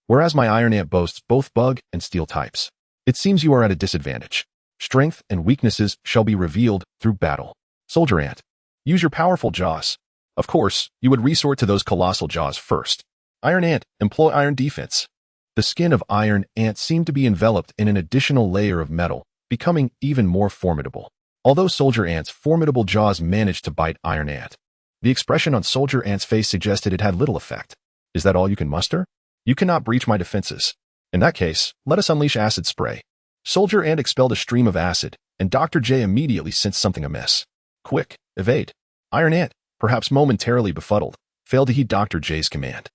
Whereas my Iron Ant boasts both bug and steel types. It seems you are at a disadvantage. Strength and weaknesses shall be revealed through battle. Soldier Ant, use your powerful jaws. Of course, you would resort to those colossal jaws first. Iron Ant, employ Iron Defense. The skin of Iron Ant seemed to be enveloped in an additional layer of metal, becoming even more formidable. Although Soldier Ant's formidable jaws managed to bite Iron Ant, the expression on Soldier Ant's face suggested it had little effect. Is that all you can muster? You cannot breach my defenses. In that case, let us unleash Acid Spray. Soldier Ant expelled a stream of acid, and Dr. J immediately sensed something amiss. Quick, evade. Iron Ant, perhaps momentarily befuddled, failed to heed Dr. J's command.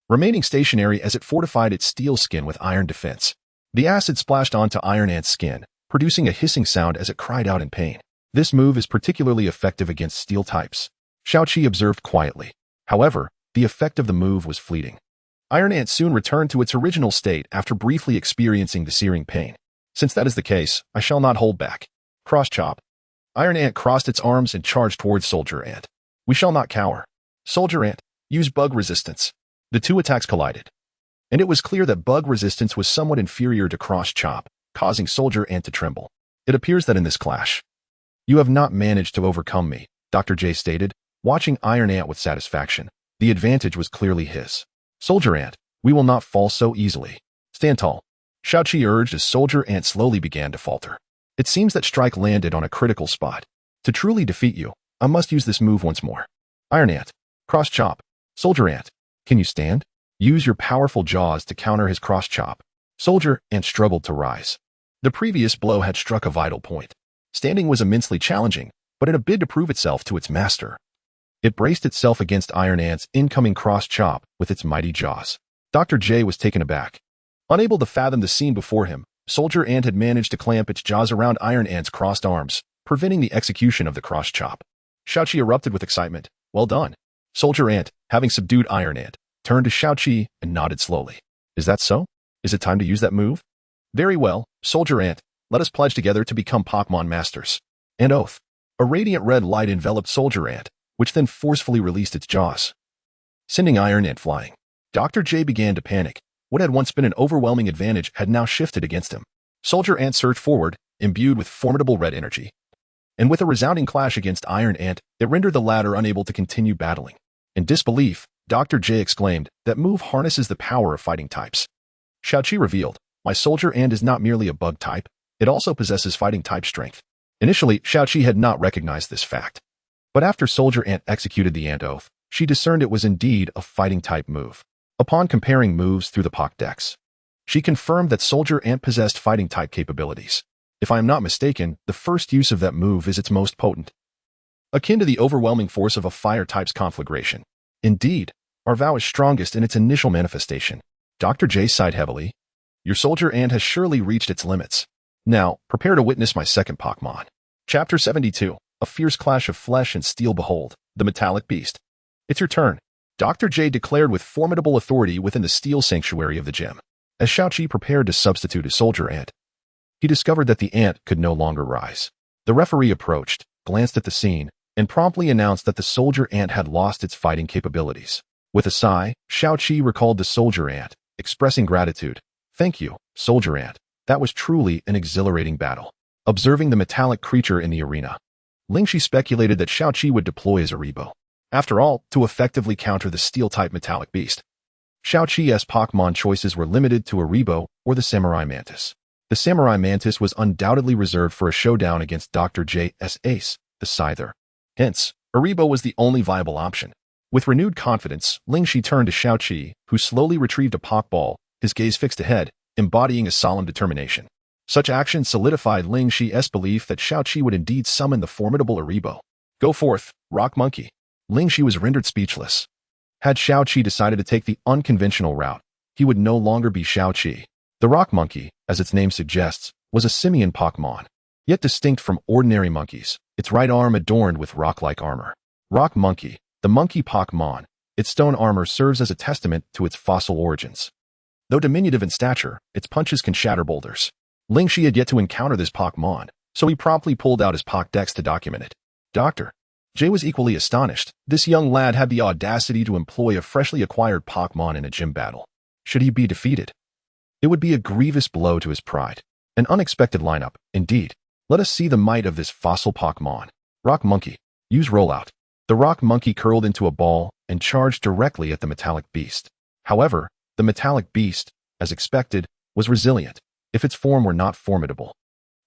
Remaining stationary as it fortified its steel skin with iron defense, the acid splashed onto Iron Ant's skin, producing a hissing sound as it cried out in pain. This move is particularly effective against steel types, Xiaoqi observed quietly. However, the effect of the move was fleeting. Iron Ant soon returned to its original state after briefly experiencing the searing pain. Since that is the case, I shall not hold back. Cross Chop. Iron Ant crossed its arms and charged towards Soldier Ant. We shall not cower. Soldier Ant, use Bug Resistance. The two attacks collided, and it was clear that Bug Resistance was somewhat inferior to Cross Chop, causing Soldier Ant to tremble. It appears that in this clash, you have not managed to overcome me, Dr. J stated, watching Iron Ant with satisfaction. The advantage was clearly his. Soldier Ant, we will not fall so easily. Stand tall. Xiaoqi urged as Soldier Ant slowly began to falter. It seems that strike landed on a critical spot. To truly defeat you, I must use this move once more. Iron Ant, Cross Chop. Soldier Ant, can you stand? Use your powerful jaws to counter his Cross Chop. Soldier Ant struggled to rise. The previous blow had struck a vital point. Standing was immensely challenging, but in a bid to prove itself to its master, it braced itself against Iron Ant's incoming Cross Chop with its mighty jaws. Dr. J was taken aback. Unable to fathom the scene before him, Soldier Ant had managed to clamp its jaws around Iron Ant's crossed arms, preventing the execution of the Cross Chop. Xiaoqi erupted with excitement. Well done. Soldier Ant, having subdued Iron Ant, turned to Xiaoqi and nodded slowly. Is that so? Is it time to use that move? Very well, Soldier Ant, let us pledge together to become Pokémon Masters. And oath. A radiant red light enveloped Soldier Ant, which then forcefully released its jaws, sending Iron Ant flying. Dr. J began to panic. What had once been an overwhelming advantage had now shifted against him. Soldier Ant surged forward, imbued with formidable red energy. And with a resounding clash against Iron Ant, it rendered the latter unable to continue battling. In disbelief, Dr. J exclaimed, that move harnesses the power of fighting types. Xiaoqi revealed, my Soldier Ant is not merely a bug type, it also possesses fighting type strength. Initially, Xiaoqi had not recognized this fact. But after Soldier Ant executed the Ant Oath, she discerned it was indeed a fighting type move. Upon comparing moves through the Pokédex, she confirmed that Soldier Ant possessed fighting type capabilities. If I am not mistaken, the first use of that move is its most potent, akin to the overwhelming force of a fire type's conflagration. Indeed, our vow is strongest in its initial manifestation. Dr. J sighed heavily. Your Soldier Ant has surely reached its limits. Now, prepare to witness my second Pokémon. Chapter 72. A fierce clash of flesh and steel. Behold, the metallic beast. It's your turn. Dr. J declared with formidable authority within the steel sanctuary of the gym. As Xiaoqi prepared to substitute his Soldier Ant, he discovered that the ant could no longer rise. The referee approached, glanced at the scene, and promptly announced that the Soldier Ant had lost its fighting capabilities. With a sigh, Xiaoqi recalled the Soldier Ant, expressing gratitude. Thank you, Soldier Ant. That was truly an exhilarating battle. Observing the metallic creature in the arena, Lingxi speculated that Xiaoqi would deploy his Aribo. After all, to effectively counter the steel-type metallic beast, Xiaoqi's Pokémon choices were limited to Aribo or the Samurai Mantis. The Samurai Mantis was undoubtedly reserved for a showdown against Dr. J's Ace, the Scyther. Hence, Aribo was the only viable option. With renewed confidence, Lingxi turned to Xiaoqi, who slowly retrieved a Pokeball, his gaze fixed ahead, embodying a solemn determination. Such action solidified Lingxi's belief that Xiaoqi would indeed summon the formidable Aribo. Go forth, Rock Monkey. Lingxi was rendered speechless. Had Xiaoqi decided to take the unconventional route, he would no longer be Xiaoqi. The Rock Monkey, as its name suggests, was a simian Pokémon, yet distinct from ordinary monkeys, its right arm adorned with rock-like armor. Rock Monkey, the monkey Pokémon, its stone armor serves as a testament to its fossil origins. Though diminutive in stature, its punches can shatter boulders. Lingxi had yet to encounter this Pokémon, so he promptly pulled out his Pokédex to document it. Doctor, Jay was equally astonished. This young lad had the audacity to employ a freshly acquired Pokémon in a gym battle. Should he be defeated? It would be a grievous blow to his pride. An unexpected lineup, indeed. Let us see the might of this fossil Pokémon. Rock Monkey. Use Rollout. The Rock Monkey curled into a ball and charged directly at the metallic beast. However, the metallic beast, as expected, was resilient. If its form were not formidable,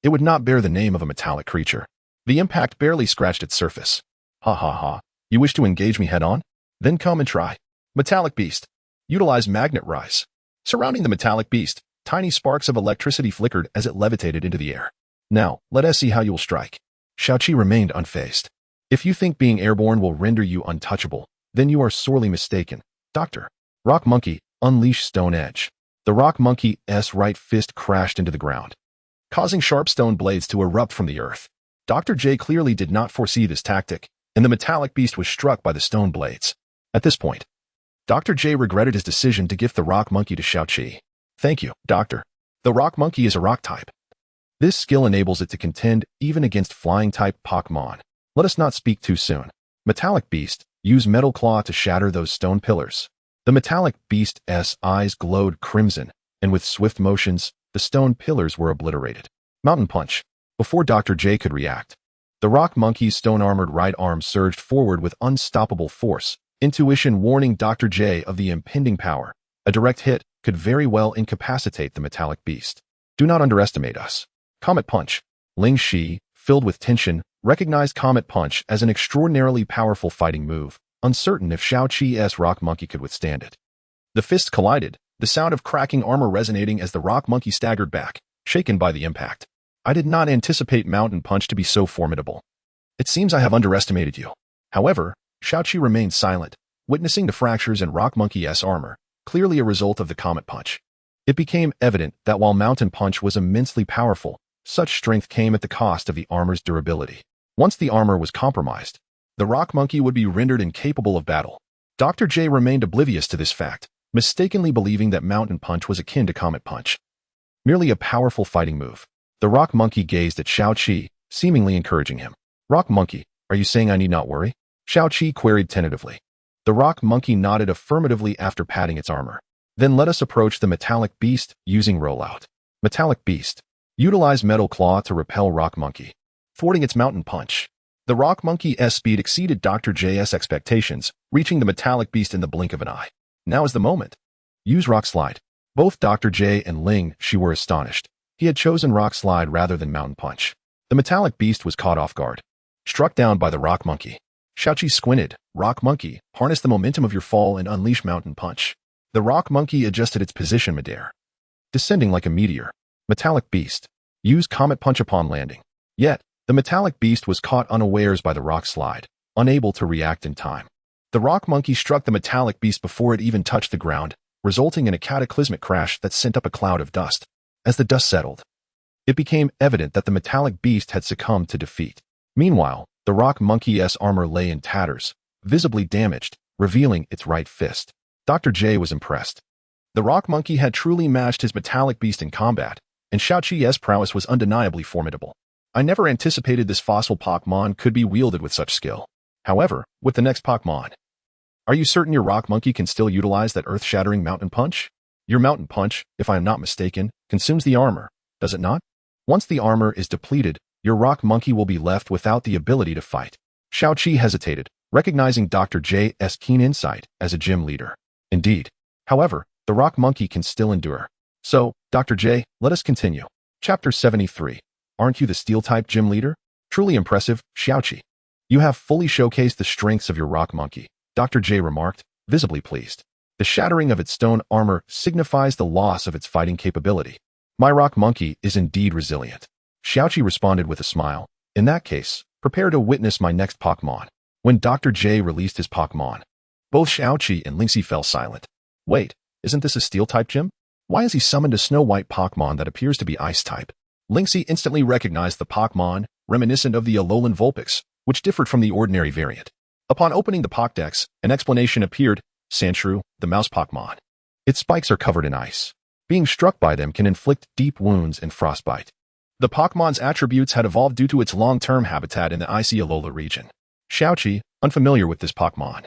it would not bear the name of a metallic creature. The impact barely scratched its surface. Ha ha ha. You wish to engage me head-on? Then come and try. Metallic Beast. Utilize Magnet Rise. Surrounding the metallic beast, tiny sparks of electricity flickered as it levitated into the air. Now, let us see how you will strike. Xiaoqi remained unfazed. If you think being airborne will render you untouchable, then you are sorely mistaken. Doctor. Rock Monkey, unleash Stone Edge. The Rock Monkey's right fist crashed into the ground, causing sharp stone blades to erupt from the earth. Dr. J clearly did not foresee this tactic, and the metallic beast was struck by the stone blades. At this point, Dr. J regretted his decision to gift the Rock Monkey to Xiaoqi. Thank you, Doctor. The Rock Monkey is a rock type. This skill enables it to contend even against flying-type Pokémon. Let us not speak too soon. Metallic Beast, use Metal Claw to shatter those stone pillars. The metallic beast's eyes glowed crimson, and with swift motions, the stone pillars were obliterated. Mountain Punch. Before Dr. J could react, the Rock Monkey's stone-armored right arm surged forward with unstoppable force, intuition warning Dr. J of the impending power. A direct hit could very well incapacitate the metallic beast. Do not underestimate us. Comet Punch. Ling Shi, filled with tension, recognized Comet Punch as an extraordinarily powerful fighting move, uncertain if Xiaoqi's Rock Monkey could withstand it. The fists collided, the sound of cracking armor resonating as the Rock Monkey staggered back, shaken by the impact. I did not anticipate Mountain Punch to be so formidable. It seems I have underestimated you. However, Xiaoqi remained silent, witnessing the fractures in Rock Monkey's armor, clearly a result of the Comet Punch. It became evident that while Mountain Punch was immensely powerful, such strength came at the cost of the armor's durability. Once the armor was compromised, the Rock Monkey would be rendered incapable of battle. Dr. J remained oblivious to this fact, mistakenly believing that Mountain Punch was akin to Comet Punch. Merely a powerful fighting move. The Rock Monkey gazed at Xiaoqi, seemingly encouraging him. Rock Monkey, are you saying I need not worry? Xiaoqi queried tentatively. The Rock Monkey nodded affirmatively after patting its armor. Then let us approach the metallic beast using Rollout. Metallic Beast. Utilize Metal Claw to repel Rock Monkey, thwarting its Mountain Punch. The Rock Monkey's speed exceeded Dr. J's expectations, reaching the metallic beast in the blink of an eye. Now is the moment. Use Rock Slide. Both Dr. J and Ling Shi were astonished. He had chosen Rock Slide rather than Mountain Punch. The metallic beast was caught off guard, struck down by the Rock Monkey. Xiaoqi squinted. Rock Monkey, harness the momentum of your fall and unleash Mountain Punch. The Rock Monkey adjusted its position midair, descending like a meteor. Metallic Beast. Use Comet Punch upon landing. Yet, the metallic beast was caught unawares by the Rock Slide, unable to react in time. The Rock Monkey struck the metallic beast before it even touched the ground, resulting in a cataclysmic crash that sent up a cloud of dust. As the dust settled, it became evident that the metallic beast had succumbed to defeat. Meanwhile, the Rock Monkey's armor lay in tatters, visibly damaged, revealing its right fist. Dr. J was impressed. The Rock Monkey had truly matched his metallic beast in combat, and Xiaoqi's prowess was undeniably formidable. I never anticipated this fossil Pokémon could be wielded with such skill. However, with the next Pokémon, are you certain your Rock Monkey can still utilize that earth-shattering Mountain Punch? Your Mountain Punch, if I am not mistaken, consumes the armor, does it not? Once the armor is depleted, your Rock Monkey will be left without the ability to fight. Xiaoqi hesitated, recognizing Dr. J's keen insight as a gym leader. Indeed. However, the Rock Monkey can still endure. So, Dr. J, let us continue. Chapter 73. Aren't you the Steel-type gym leader? Truly impressive, Xiaoqi. You have fully showcased the strengths of your Rock Monkey, Dr. J remarked, visibly pleased. The shattering of its stone armor signifies the loss of its fighting capability. My Rock Monkey is indeed resilient. Xiaoqi responded with a smile. In that case, prepare to witness my next Pokémon. When Dr. J released his Pokémon, both Xiaoqi and Lingxi fell silent. Wait, isn't this a Steel-type gym? Why has he summoned a snow-white Pokémon that appears to be Ice-type? Lingxi instantly recognized the Pokémon, reminiscent of the Alolan Vulpix, which differed from the ordinary variant. Upon opening the Pokédex, an explanation appeared. Sandshrew, the mouse Pokémon. Its spikes are covered in ice. Being struck by them can inflict deep wounds and frostbite. The Pokémon's attributes had evolved due to its long-term habitat in the icy Alola region. Xiaoqi, unfamiliar with this Pokémon,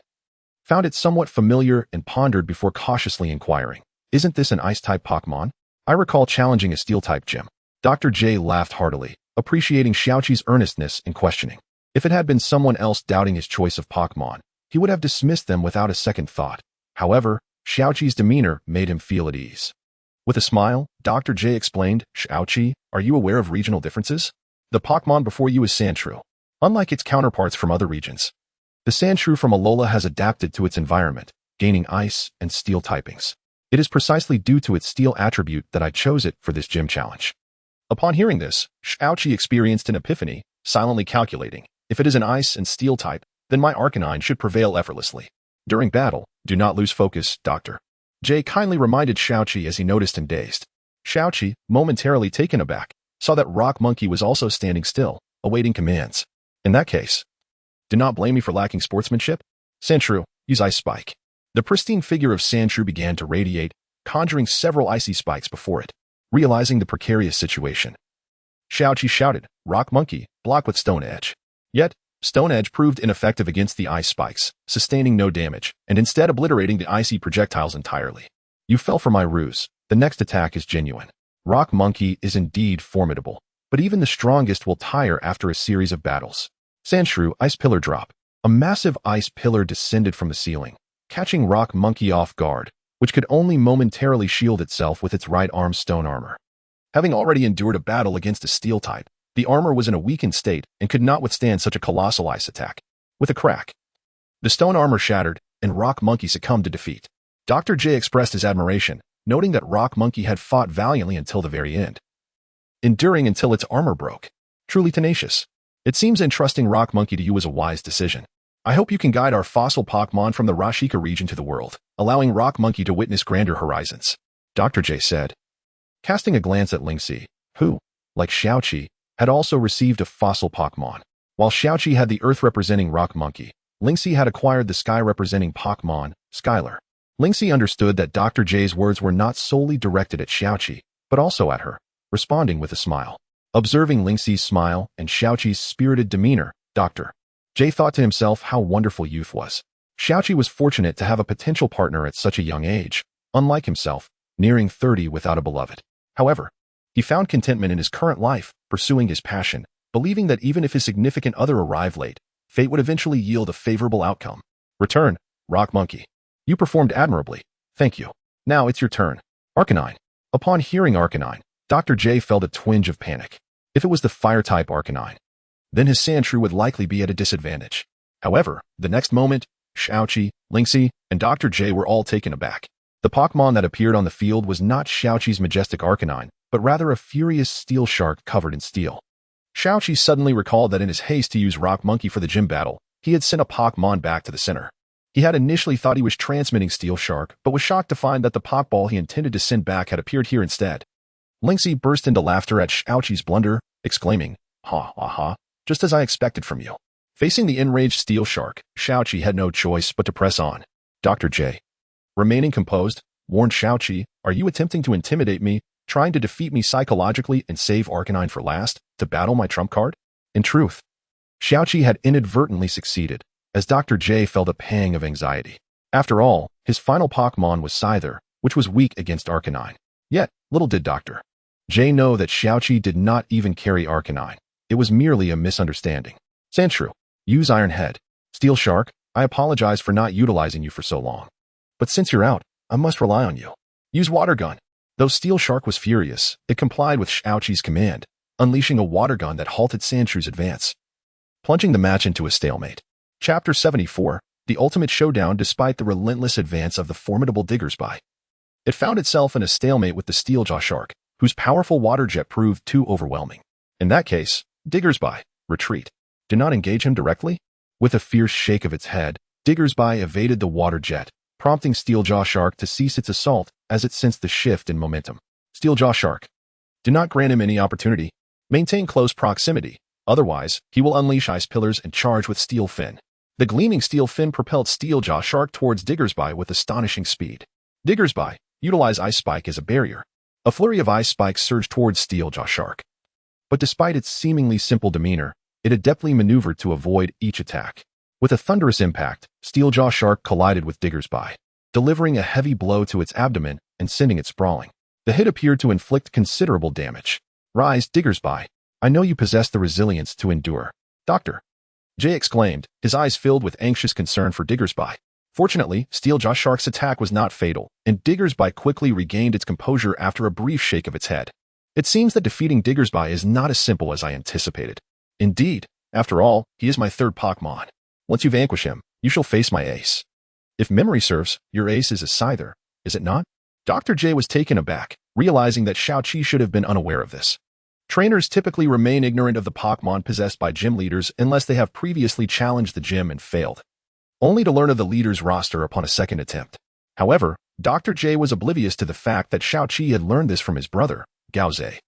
found it somewhat familiar and pondered before cautiously inquiring, "Isn't this an Ice-type Pokémon? I recall challenging a Steel-type gym." Dr. J laughed heartily, appreciating Xiaoqi's earnestness in questioning. If it had been someone else doubting his choice of Pokémon, he would have dismissed them without a second thought. However, Xiaoqi's demeanor made him feel at ease. With a smile, Dr. J explained, "Xiaoqi, are you aware of regional differences? The Pokémon before you is Sandshrew. Unlike its counterparts from other regions, the Sandshrew from Alola has adapted to its environment, gaining Ice and Steel typings. It is precisely due to its Steel attribute that I chose it for this gym challenge." Upon hearing this, Xiaoqi experienced an epiphany, silently calculating, if it is an Ice and Steel type, then my Arcanine should prevail effortlessly. During battle, do not lose focus, Dr. J kindly reminded Xiaoqi as he noticed him dazed. Xiaoqi, momentarily taken aback, saw that Rock Monkey was also standing still, awaiting commands. In that case, do not blame me for lacking sportsmanship. Sandshrew, use Ice Spike. The pristine figure of Sandshrew began to radiate, conjuring several icy spikes before it. Realizing the precarious situation, Xiaoqi shouted, "Rock Monkey, block with Stone Edge." Yet, Stone Edge proved ineffective against the ice spikes, sustaining no damage, and instead obliterating the icy projectiles entirely. "You fell for my ruse. The next attack is genuine." Rock Monkey is indeed formidable, but even the strongest will tire after a series of battles. Sandshrew, Ice Pillar drop. A massive ice pillar descended from the ceiling, catching Rock Monkey off guard, which could only momentarily shield itself with its right arm's stone armor. Having already endured a battle against a Steel type, the armor was in a weakened state and could not withstand such a colossal ice attack. With a crack, the stone armor shattered, and Rock Monkey succumbed to defeat. Dr. J expressed his admiration, noting that Rock Monkey had fought valiantly until the very end, enduring until its armor broke. Truly tenacious. It seems entrusting Rock Monkey to you was a wise decision. I hope you can guide our fossil Pokémon from the Rashika region to the world, allowing Rock Monkey to witness grander horizons, Dr. J said, casting a glance at Lingxi, who, like Xiaoqi, had also received a fossil Pokémon. While Xiaoqi had the Earth representing Rock Monkey, Lingxi had acquired the Sky representing Pokémon, Skylar. Lingxi understood that Dr. J's words were not solely directed at Xiaoqi, but also at her, responding with a smile. Observing Lingxi's smile and Xiaoqi's spirited demeanor, Dr. J thought to himself how wonderful youth was. Xiaoqi was fortunate to have a potential partner at such a young age, unlike himself, nearing 30 without a beloved. However, he found contentment in his current life, pursuing his passion, believing that even if his significant other arrived late, fate would eventually yield a favorable outcome. Return, Rock Monkey. You performed admirably. Thank you. Now it's your turn. Arcanine. Upon hearing Arcanine, Dr. J felt a twinge of panic. If it was the Fire-type Arcanine, then his Sandshrew would likely be at a disadvantage. However, the next moment, Xiaoqi, Lingxi, and Dr. J were all taken aback. The Pokémon that appeared on the field was not Xiaoqi's majestic Arcanine, but rather a furious steel shark covered in steel. Xiaoqi suddenly recalled that in his haste to use Rock Monkey for the gym battle, he had sent a Pokémon back to the center. He had initially thought he was transmitting Steel Shark, but was shocked to find that the Pokeball he intended to send back had appeared here instead. Lingxi burst into laughter at Xiaoqi's blunder, exclaiming, "Ha ha ha, just as I expected from you." Facing the enraged Steel Shark, Xiaoqi had no choice but to press on. Dr. J, remaining composed, warned Xiaoqi, "Are you attempting to intimidate me, trying to defeat me psychologically and save Arcanine for last, to battle my trump card?" In truth, Xiaoqi had inadvertently succeeded, as Dr. J felt a pang of anxiety. After all, his final Pokémon was Scyther, which was weak against Arcanine. Yet, little did Dr. J know that Xiaoqi did not even carry Arcanine. It was merely a misunderstanding. Sandshrew, use Iron Head. Steel Shark, I apologize for not utilizing you for so long. But since you're out, I must rely on you. Use Water Gun. Though Steel Shark was furious, it complied with Xiaoqi's command, unleashing a water gun that halted Sandshrew's advance, plunging the match into a stalemate. Chapter 74, The Ultimate Showdown. Despite the relentless advance of the formidable Diggersby, it found itself in a stalemate with the Steeljaw Shark, whose powerful water jet proved too overwhelming. In that case, Diggersby, retreat. Do not engage him directly? With a fierce shake of its head, Diggersby evaded the water jet, prompting Steeljaw Shark to cease its assault as it sensed the shift in momentum. Steeljaw Shark, do not grant him any opportunity. Maintain close proximity, otherwise he will unleash Ice Pillars and charge with Steel Fin. The gleaming Steel Fin propelled Steeljaw Shark towards Diggersby with astonishing speed. Diggersby, utilize Ice Spike as a barrier. A flurry of ice spikes surged towards Steeljaw Shark. But despite its seemingly simple demeanor, it adeptly maneuvered to avoid each attack. With a thunderous impact, Steeljaw Shark collided with Diggersby, delivering a heavy blow to its abdomen and sending it sprawling. The hit appeared to inflict considerable damage. "Rise, Diggersby. I know you possess the resilience to endure." "Doctor," Jay exclaimed, his eyes filled with anxious concern for Diggersby. Fortunately, Steeljaw Shark's attack was not fatal, and Diggersby quickly regained its composure after a brief shake of its head. "It seems that defeating Diggersby is not as simple as I anticipated." "Indeed. After all, he is my third Pokémon. Once you vanquish him, you shall face my ace." "If memory serves, your ace is a Scyther, is it not?" Dr. J was taken aback, realizing that Xiaoqi should have been unaware of this. Trainers typically remain ignorant of the Pokémon possessed by gym leaders unless they have previously challenged the gym and failed, only to learn of the leader's roster upon a second attempt. However, Dr. J was oblivious to the fact that Xiaoqi had learned this from his brother, Gaoze.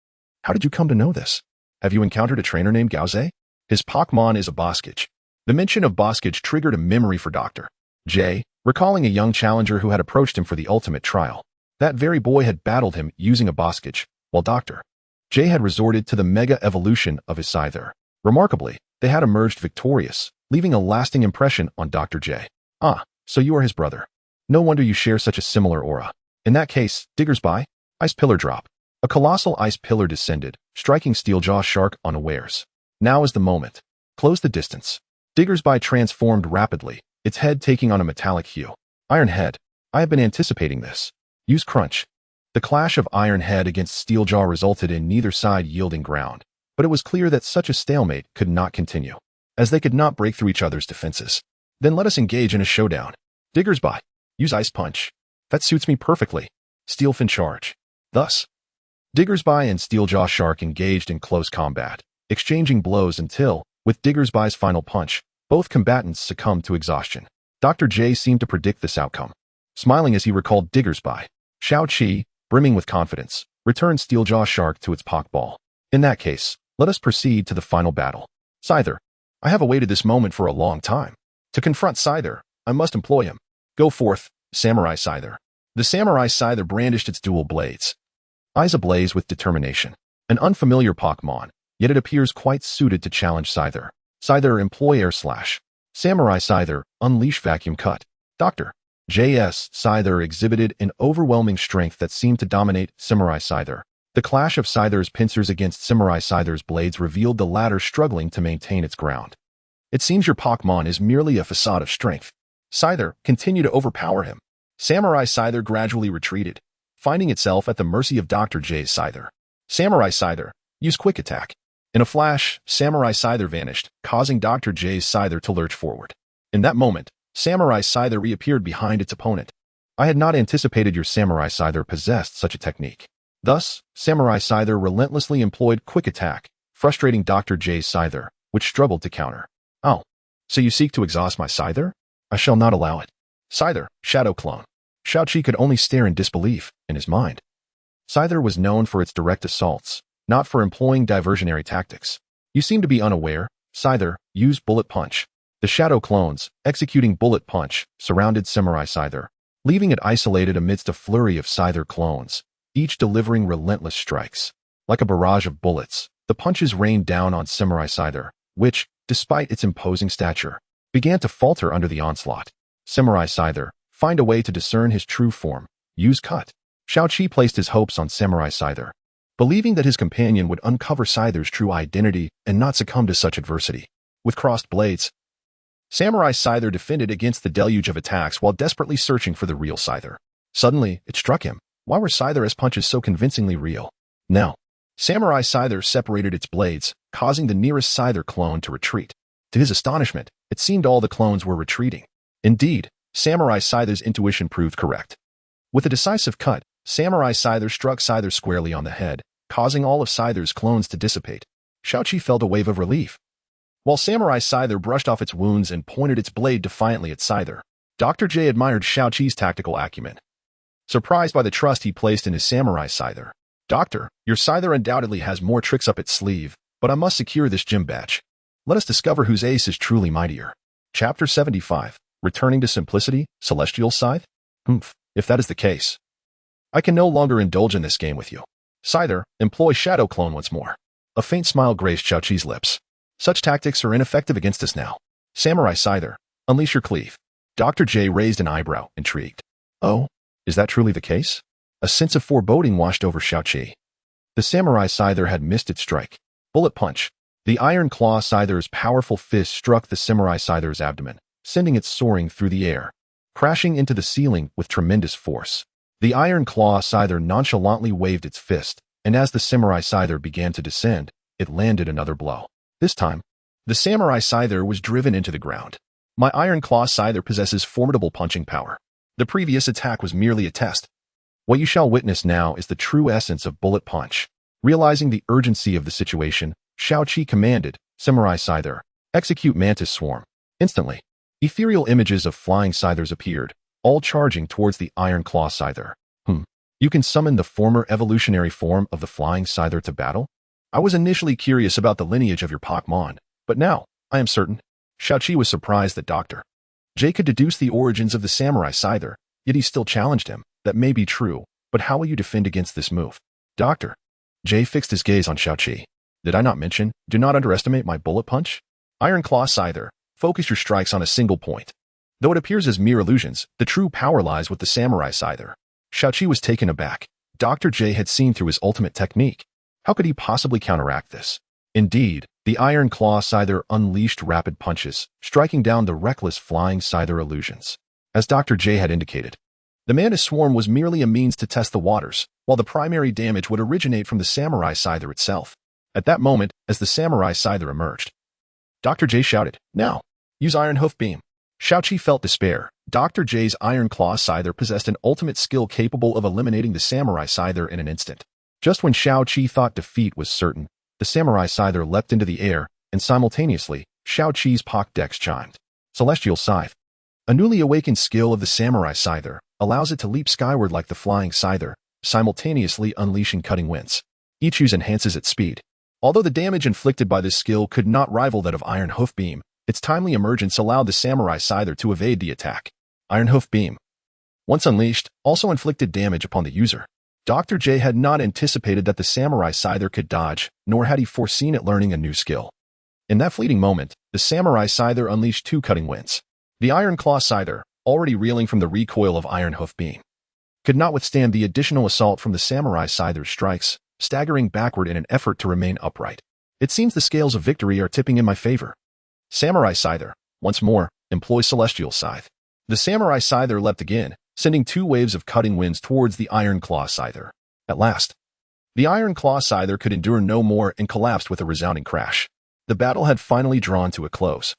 "How did you come to know this? Have you encountered a trainer named Gaoze? His Pokémon is a Boskage." The mention of Boskage triggered a memory for Dr. J, recalling a young challenger who had approached him for the ultimate trial. That very boy had battled him using a Boskage, while Dr. J had resorted to the mega evolution of his Scyther. Remarkably, they had emerged victorious, leaving a lasting impression on Dr. J. "Ah, so you are his brother. No wonder you share such a similar aura. In that case, Diggersby." Ice Pillar drop. A colossal ice pillar descended, striking Steeljaw Shark unawares. Now is the moment. Close the distance. Diggersby transformed rapidly, its head taking on a metallic hue. "Iron Head. I have been anticipating this. Use Crunch." The clash of Iron Head against Steeljaw resulted in neither side yielding ground, but it was clear that such a stalemate could not continue, as they could not break through each other's defenses. "Then let us engage in a showdown. Diggersby, use Ice Punch." "That suits me perfectly." Steelfin Charge. Thus, Diggersby and Steeljaw Shark engaged in close combat, exchanging blows until, with Diggersby's final punch, both combatants succumbed to exhaustion. Dr. J seemed to predict this outcome. Smiling as he recalled Diggersby, Xiaoqi, brimming with confidence, returned Steeljaw Shark to its Pokeball. "In that case, let us proceed to the final battle. Scyther, I have awaited this moment for a long time. To confront Scyther, I must employ him. Go forth, Samurai Scyther." The Samurai Scyther brandished its dual blades, eyes ablaze with determination. An unfamiliar Pokémon, yet it appears quite suited to challenge Scyther. Scyther employ Air Slash. Samurai Scyther, unleash Vacuum Cut. Dr. J.'s Scyther exhibited an overwhelming strength that seemed to dominate Samurai Scyther. The clash of Scyther's pincers against Samurai Scyther's blades revealed the latter struggling to maintain its ground. "It seems your Pokémon is merely a facade of strength." Scyther continued to overpower him. Samurai Scyther gradually retreated, finding itself at the mercy of Dr. J's Scyther. Samurai Scyther, use Quick Attack. In a flash, Samurai Scyther vanished, causing Dr. J's Scyther to lurch forward. In that moment, Samurai Scyther reappeared behind its opponent. "I had not anticipated your Samurai Scyther possessed such a technique." Thus, Samurai Scyther relentlessly employed Quick Attack, frustrating Dr. J's Scyther, which struggled to counter. "Oh, so you seek to exhaust my Scyther? I shall not allow it." Scyther, Shadow Clone. Xiaoqi could only stare in disbelief, in his mind. Scyther was known for its direct assaults, not for employing diversionary tactics. "You seem to be unaware. Scyther, use Bullet Punch." The Shadow Clones, executing Bullet Punch, surrounded Samurai Scyther, leaving it isolated amidst a flurry of Scyther clones, each delivering relentless strikes. Like a barrage of bullets, the punches rained down on Samurai Scyther, which, despite its imposing stature, began to falter under the onslaught. Samurai Scyther, find a way to discern his true form. Use Cut. Xiaoqi placed his hopes on Samurai Scyther, believing that his companion would uncover Scyther's true identity and not succumb to such adversity. With crossed blades, Samurai Scyther defended against the deluge of attacks while desperately searching for the real Scyther. Suddenly, it struck him. Why were Scyther's punches so convincingly real? No. Samurai Scyther separated its blades, causing the nearest Scyther clone to retreat. To his astonishment, it seemed all the clones were retreating. Indeed, Samurai Scyther's intuition proved correct. With a decisive cut, Samurai Scyther struck Scyther squarely on the head, causing all of Scyther's clones to dissipate. Xiaoqi felt a wave of relief. While Samurai Scyther brushed off its wounds and pointed its blade defiantly at Scyther, Dr. J admired Xiaoqi's tactical acumen. Surprised by the trust he placed in his Samurai Scyther, "Doctor, your Scyther undoubtedly has more tricks up its sleeve, but I must secure this gym badge. Let us discover whose ace is truly mightier." Chapter 75. Returning to Simplicity, Celestial Scythe? If that is the case, I can no longer indulge in this game with you. Scyther, employ Shadow Clone once more. A faint smile graced Xiaoqi's lips. Such tactics are ineffective against us now. Samurai Scyther, Unleash your cleave. Dr. J raised an eyebrow, intrigued. Oh, is that truly the case? A sense of foreboding washed over Xiaoqi. The samurai scyther had missed its strike. Bullet punch. The iron claw scyther's powerful fist struck the samurai scyther's abdomen, sending it soaring through the air, crashing into the ceiling with tremendous force. The iron claw scyther nonchalantly waved its fist, and as the samurai scyther began to descend, it landed another blow. This time, the samurai scyther was driven into the ground. My iron claw scyther possesses formidable punching power. The previous attack was merely a test. What you shall witness now is the true essence of bullet punch. Realizing the urgency of the situation, Xiaoqi commanded, Samurai Scyther, execute Mantis Swarm. Instantly, ethereal images of flying scythers appeared, all charging towards the Iron Claw Scyther. You can summon the former evolutionary form of the flying scyther to battle? I was initially curious about the lineage of your Pokémon, but now, I am certain. Xiaoqi was surprised that Dr. J could deduce the origins of the Samurai Scyther, yet he still challenged him. That may be true, but how will you defend against this move? Dr. J fixed his gaze on Xiaoqi. Did I not mention, do not underestimate my bullet punch? Iron Claw Scyther, focus your strikes on a single point. Though it appears as mere illusions, the true power lies with the Samurai Scyther. Xiaoqi was taken aback. Dr. J had seen through his ultimate technique. How could he possibly counteract this? Indeed, the Iron Claw Scyther unleashed rapid punches, striking down the reckless flying scyther illusions. As Dr. J had indicated, the Mantis Swarm was merely a means to test the waters, while the primary damage would originate from the Samurai Scyther itself. At that moment, as the Samurai Scyther emerged, Dr. J shouted, "Now, use Iron Hoof Beam." Xiaoqi felt despair. Dr. J's Iron Claw Scyther possessed an ultimate skill capable of eliminating the Samurai Scyther in an instant. Just when Xiaoqi thought defeat was certain, the Samurai Scyther leapt into the air, and simultaneously, Xiaoqi's Pokédex chimed. Celestial Scythe. A newly awakened skill of the Samurai Scyther allows it to leap skyward like the flying scyther, simultaneously unleashing cutting winds. Each use enhances its speed. Although the damage inflicted by this skill could not rival that of Iron Hoof Beam, its timely emergence allowed the Samurai Scyther to evade the attack. Iron Hoof Beam, once unleashed, also inflicted damage upon the user. Dr. J had not anticipated that the Samurai Scyther could dodge, nor had he foreseen it learning a new skill. In that fleeting moment, the Samurai Scyther unleashed two cutting winds. The Iron Claw Scyther, already reeling from the recoil of Iron Hoof Beam, could not withstand the additional assault from the Samurai Scyther's strikes, staggering backward in an effort to remain upright. It seems the scales of victory are tipping in my favor. Samurai Scyther, once more, employ Celestial Scythe. The Samurai Scyther leapt again, sending two waves of cutting winds towards the Iron Claw Scyther. At last, the Iron Claw Scyther could endure no more and collapsed with a resounding crash. The battle had finally drawn to a close,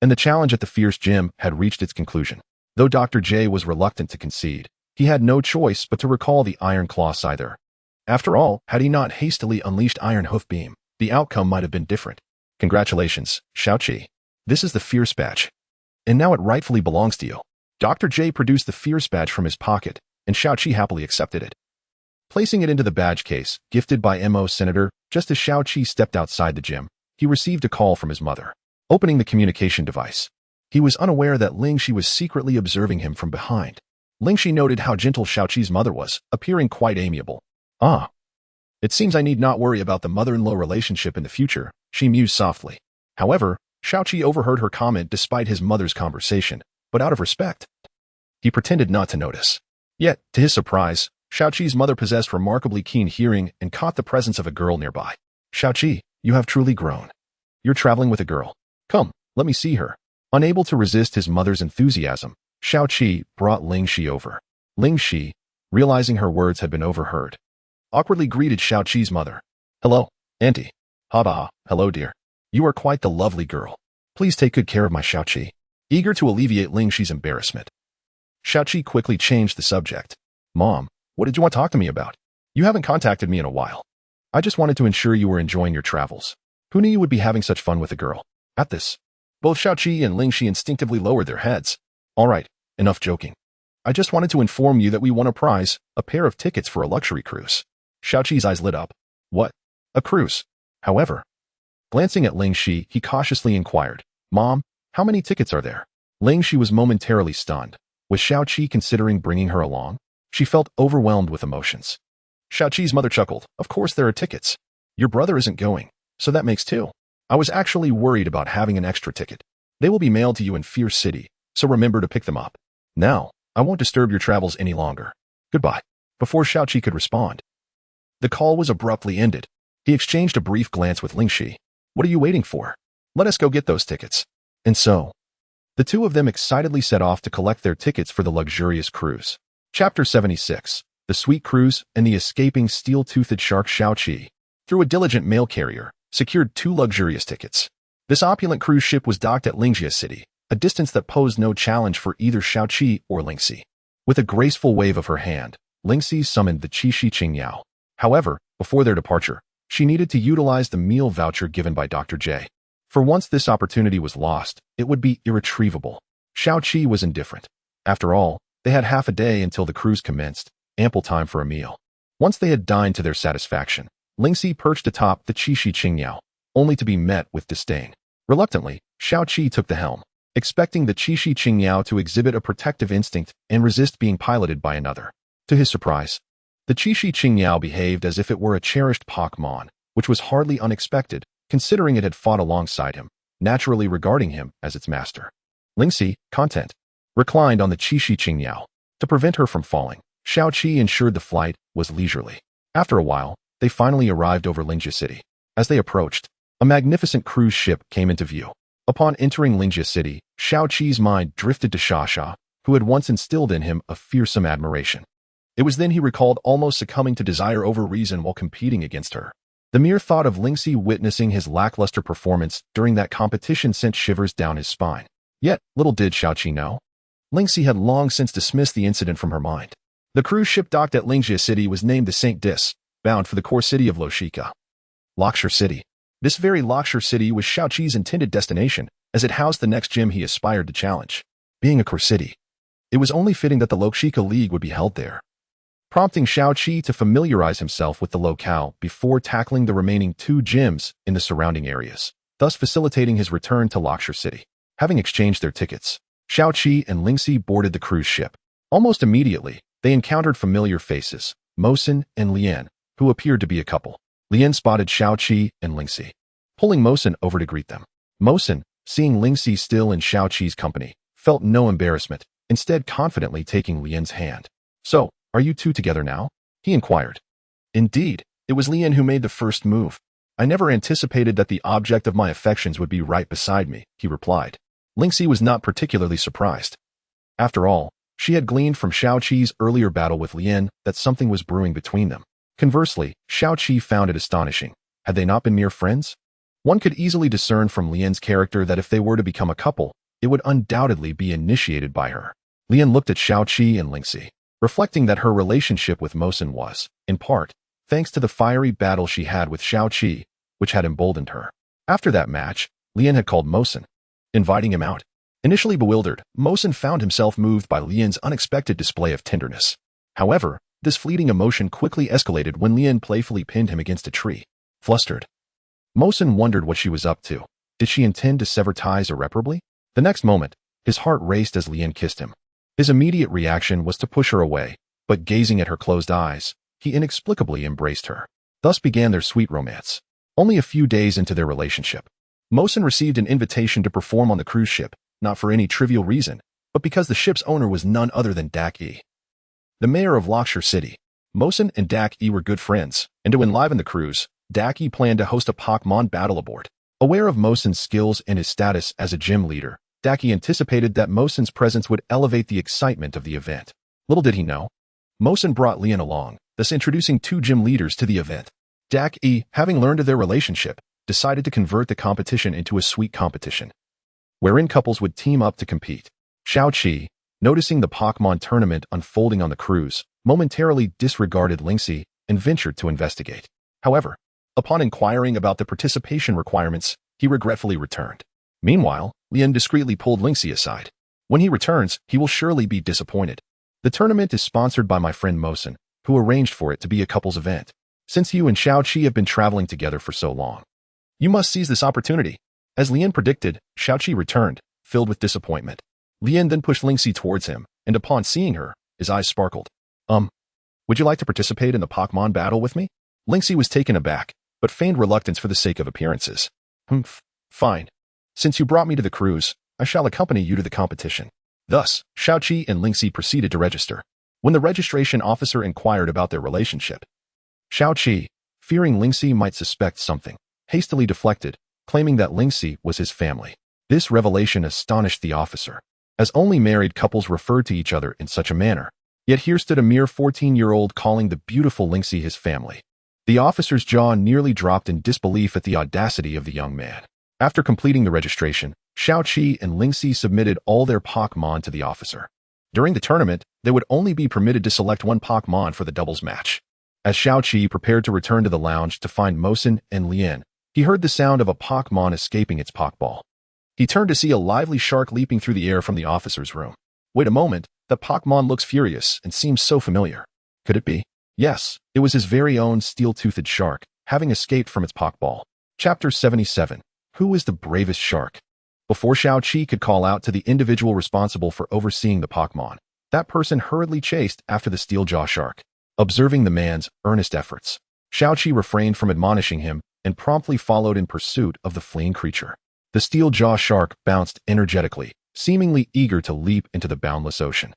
and the challenge at the Fierce Gym had reached its conclusion. Though Dr. J was reluctant to concede, he had no choice but to recall the Iron Claw Scyther. After all, had he not hastily unleashed Iron Hoof Beam, the outcome might have been different. Congratulations, Xiaoqi. This is the Fierce Badge, and now it rightfully belongs to you. Dr. J produced the Fierce Badge from his pocket, and Xiaoqi happily accepted it. Placing it into the badge case, gifted by M.O. Senator, just as Xiaoqi stepped outside the gym, he received a call from his mother. Opening the communication device, he was unaware that Lingxi was secretly observing him from behind. Lingxi noted how gentle Xiaoqi's mother was, appearing quite amiable. Ah. It seems I need not worry about the mother-in-law relationship in the future, she mused softly. However, Xiaoqi overheard her comment despite his mother's conversation, but out of respect, he pretended not to notice. Yet, to his surprise, Xiaoqi's mother possessed remarkably keen hearing and caught the presence of a girl nearby. Xiaoqi, you have truly grown. You're traveling with a girl. Come, let me see her. Unable to resist his mother's enthusiasm, Xiaoqi brought Lingxi over. Lingxi, realizing her words had been overheard, awkwardly greeted Xiaoqi's mother. Hello, auntie. Haba, hello dear. You are quite the lovely girl. Please take good care of my Xiaoqi. Eager to alleviate Lingxi's embarrassment, Xiaoqi quickly changed the subject. Mom, what did you want to talk to me about? You haven't contacted me in a while. I just wanted to ensure you were enjoying your travels. Who knew you would be having such fun with a girl? At this, both Xiaoqi and Lingxi instinctively lowered their heads. All right, enough joking. I just wanted to inform you that we won a prize, a pair of tickets for a luxury cruise. Xiaoqi's eyes lit up. What? A cruise? However, glancing at Lingxi, he cautiously inquired, Mom, how many tickets are there? Lingxi was momentarily stunned. Was Xiaoqi considering bringing her along? She felt overwhelmed with emotions. Xiaoqi's mother chuckled. Of course there are tickets. Your brother isn't going, so that makes two. I was actually worried about having an extra ticket. They will be mailed to you in Fierce City, so remember to pick them up. Now, I won't disturb your travels any longer. Goodbye. Before Xiaoqi could respond, the call was abruptly ended. He exchanged a brief glance with Lingxi. What are you waiting for? Let us go get those tickets. And so, the two of them excitedly set off to collect their tickets for the luxurious cruise. Chapter 76. The Sweet Cruise and the Escaping Steel-Toothed Shark. Xiaoqi, through a diligent mail carrier, secured 2 luxurious tickets. This opulent cruise ship was docked at Lingjia City, a distance that posed no challenge for either Xiaoqi or Lingxi. With a graceful wave of her hand, Lingxi summoned the Qishi Qingyao. However, before their departure, she needed to utilize the meal voucher given by Dr. J. For once this opportunity was lost, it would be irretrievable. Xiaoqi was indifferent. After all, they had half a day until the cruise commenced, ample time for a meal. Once they had dined to their satisfaction, Lingxi perched atop the Qishi Qingyao, only to be met with disdain. Reluctantly, Xiaoqi took the helm, expecting the Qishi Qingyao to exhibit a protective instinct and resist being piloted by another. To his surprise, the Qishi Qingyao behaved as if it were a cherished Pokémon, which was hardly unexpected, considering it had fought alongside him, naturally regarding him as its master. Lingxi, content, reclined on the Qishi Qingyao. To prevent her from falling, Xiaoqi ensured the flight was leisurely. After a while, they finally arrived over Lingjia City. As they approached, a magnificent cruise ship came into view. Upon entering Lingjia City, Xiaoqi's mind drifted to Xia, who had once instilled in him a fearsome admiration. It was then he recalled almost succumbing to desire over reason while competing against her. The mere thought of Lingxi witnessing his lackluster performance during that competition sent shivers down his spine. Yet, little did Xiaoqi know, Lingxi had long since dismissed the incident from her mind. The cruise ship docked at Lingjia City was named the St. Dis, bound for the core city of Loshika. Lakshur City. This very Lakshur City was Xiaoqi's intended destination, as it housed the next gym he aspired to challenge. Being a core city, it was only fitting that the Loshika League would be held there, prompting Xiaoqi to familiarize himself with the locale before tackling the remaining 2 gyms in the surrounding areas, thus facilitating his return to Lakshur City. Having exchanged their tickets, Xiaoqi and Lingxi boarded the cruise ship. Almost immediately, they encountered familiar faces, Mosin and Lian, who appeared to be a couple. Lian spotted Xiaoqi and Lingxi, pulling Mosin over to greet them. Mosin, seeing Lingxi still in Xiaoqi's company, felt no embarrassment, instead confidently taking Lian's hand. So, are you two together now? He inquired. Indeed, it was Lian who made the first move. I never anticipated that the object of my affections would be right beside me, he replied. Lingxi was not particularly surprised. After all, she had gleaned from Xiaoqi's earlier battle with Lian that something was brewing between them. Conversely, Xiaoqi found it astonishing. Had they not been mere friends? One could easily discern from Lian's character that if they were to become a couple, it would undoubtedly be initiated by her. Lian looked at Xiaoqi and Lingxi, reflecting that her relationship with Mosin was, in part, thanks to the fiery battle she had with Xiaoqi, which had emboldened her. After that match, Lian had called Mosin, inviting him out. Initially bewildered, Mosin found himself moved by Lian's unexpected display of tenderness. However, this fleeting emotion quickly escalated when Lian playfully pinned him against a tree. Flustered, Mosin wondered what she was up to. Did she intend to sever ties irreparably? The next moment, his heart raced as Lian kissed him. His immediate reaction was to push her away, but gazing at her closed eyes, he inexplicably embraced her. Thus began their sweet romance. Only a few days into their relationship, Mosin received an invitation to perform on the cruise ship, not for any trivial reason, but because the ship's owner was none other than Dak-E, the mayor of Lakshur City. Mosin and Dak-E were good friends, and to enliven the cruise, Dak-E planned to host a Pokémon battle aboard. Aware of Mosin's skills and his status as a gym leader, Dak-E anticipated that Mosin's presence would elevate the excitement of the event. Little did he know, Mosin brought Lian along, thus introducing 2 gym leaders to the event. Dak-E, having learned of their relationship, decided to convert the competition into a sweet competition, wherein couples would team up to compete. Xiaoqi, noticing the Pokémon tournament unfolding on the cruise, momentarily disregarded Lingxi and ventured to investigate. However, upon inquiring about the participation requirements, he regretfully returned. Meanwhile, Lian discreetly pulled Lingxi aside. When he returns, he will surely be disappointed. The tournament is sponsored by my friend Mosin, who arranged for it to be a couple's event. Since you and Xiaoqi have been traveling together for so long, you must seize this opportunity. As Lian predicted, Xiaoqi returned, filled with disappointment. Lian then pushed Lingxi towards him, and upon seeing her, his eyes sparkled. Would you like to participate in the Pokémon battle with me? Lingxi was taken aback, but feigned reluctance for the sake of appearances. Fine. Since you brought me to the cruise, I shall accompany you to the competition. Thus, Xiaoqi and Lingxi proceeded to register. When the registration officer inquired about their relationship, Xiaoqi, fearing Lingxi might suspect something, hastily deflected, claiming that Lingxi was his family. This revelation astonished the officer, as only married couples referred to each other in such a manner. Yet here stood a mere 14-year-old calling the beautiful Lingxi his family. The officer's jaw nearly dropped in disbelief at the audacity of the young man. After completing the registration, Xiaoqi and Lingxi submitted all their Pokémon to the officer. During the tournament, they would only be permitted to select one Pokémon for the doubles match. As Xiaoqi prepared to return to the lounge to find Mosin and Lien, he heard the sound of a Pokémon escaping its Pokeball. He turned to see a lively shark leaping through the air from the officer's room. Wait a moment, the Pokémon looks furious and seems so familiar. Could it be? Yes, it was his very own steel-toothed shark, having escaped from its Pokeball. Chapter 77. Who is the bravest shark? Before Xiaoqi could call out to the individual responsible for overseeing the Pokémon, that person hurriedly chased after the steel-jaw shark. Observing the man's earnest efforts, Xiaoqi refrained from admonishing him and promptly followed in pursuit of the fleeing creature. The steel-jaw shark bounced energetically, seemingly eager to leap into the boundless ocean.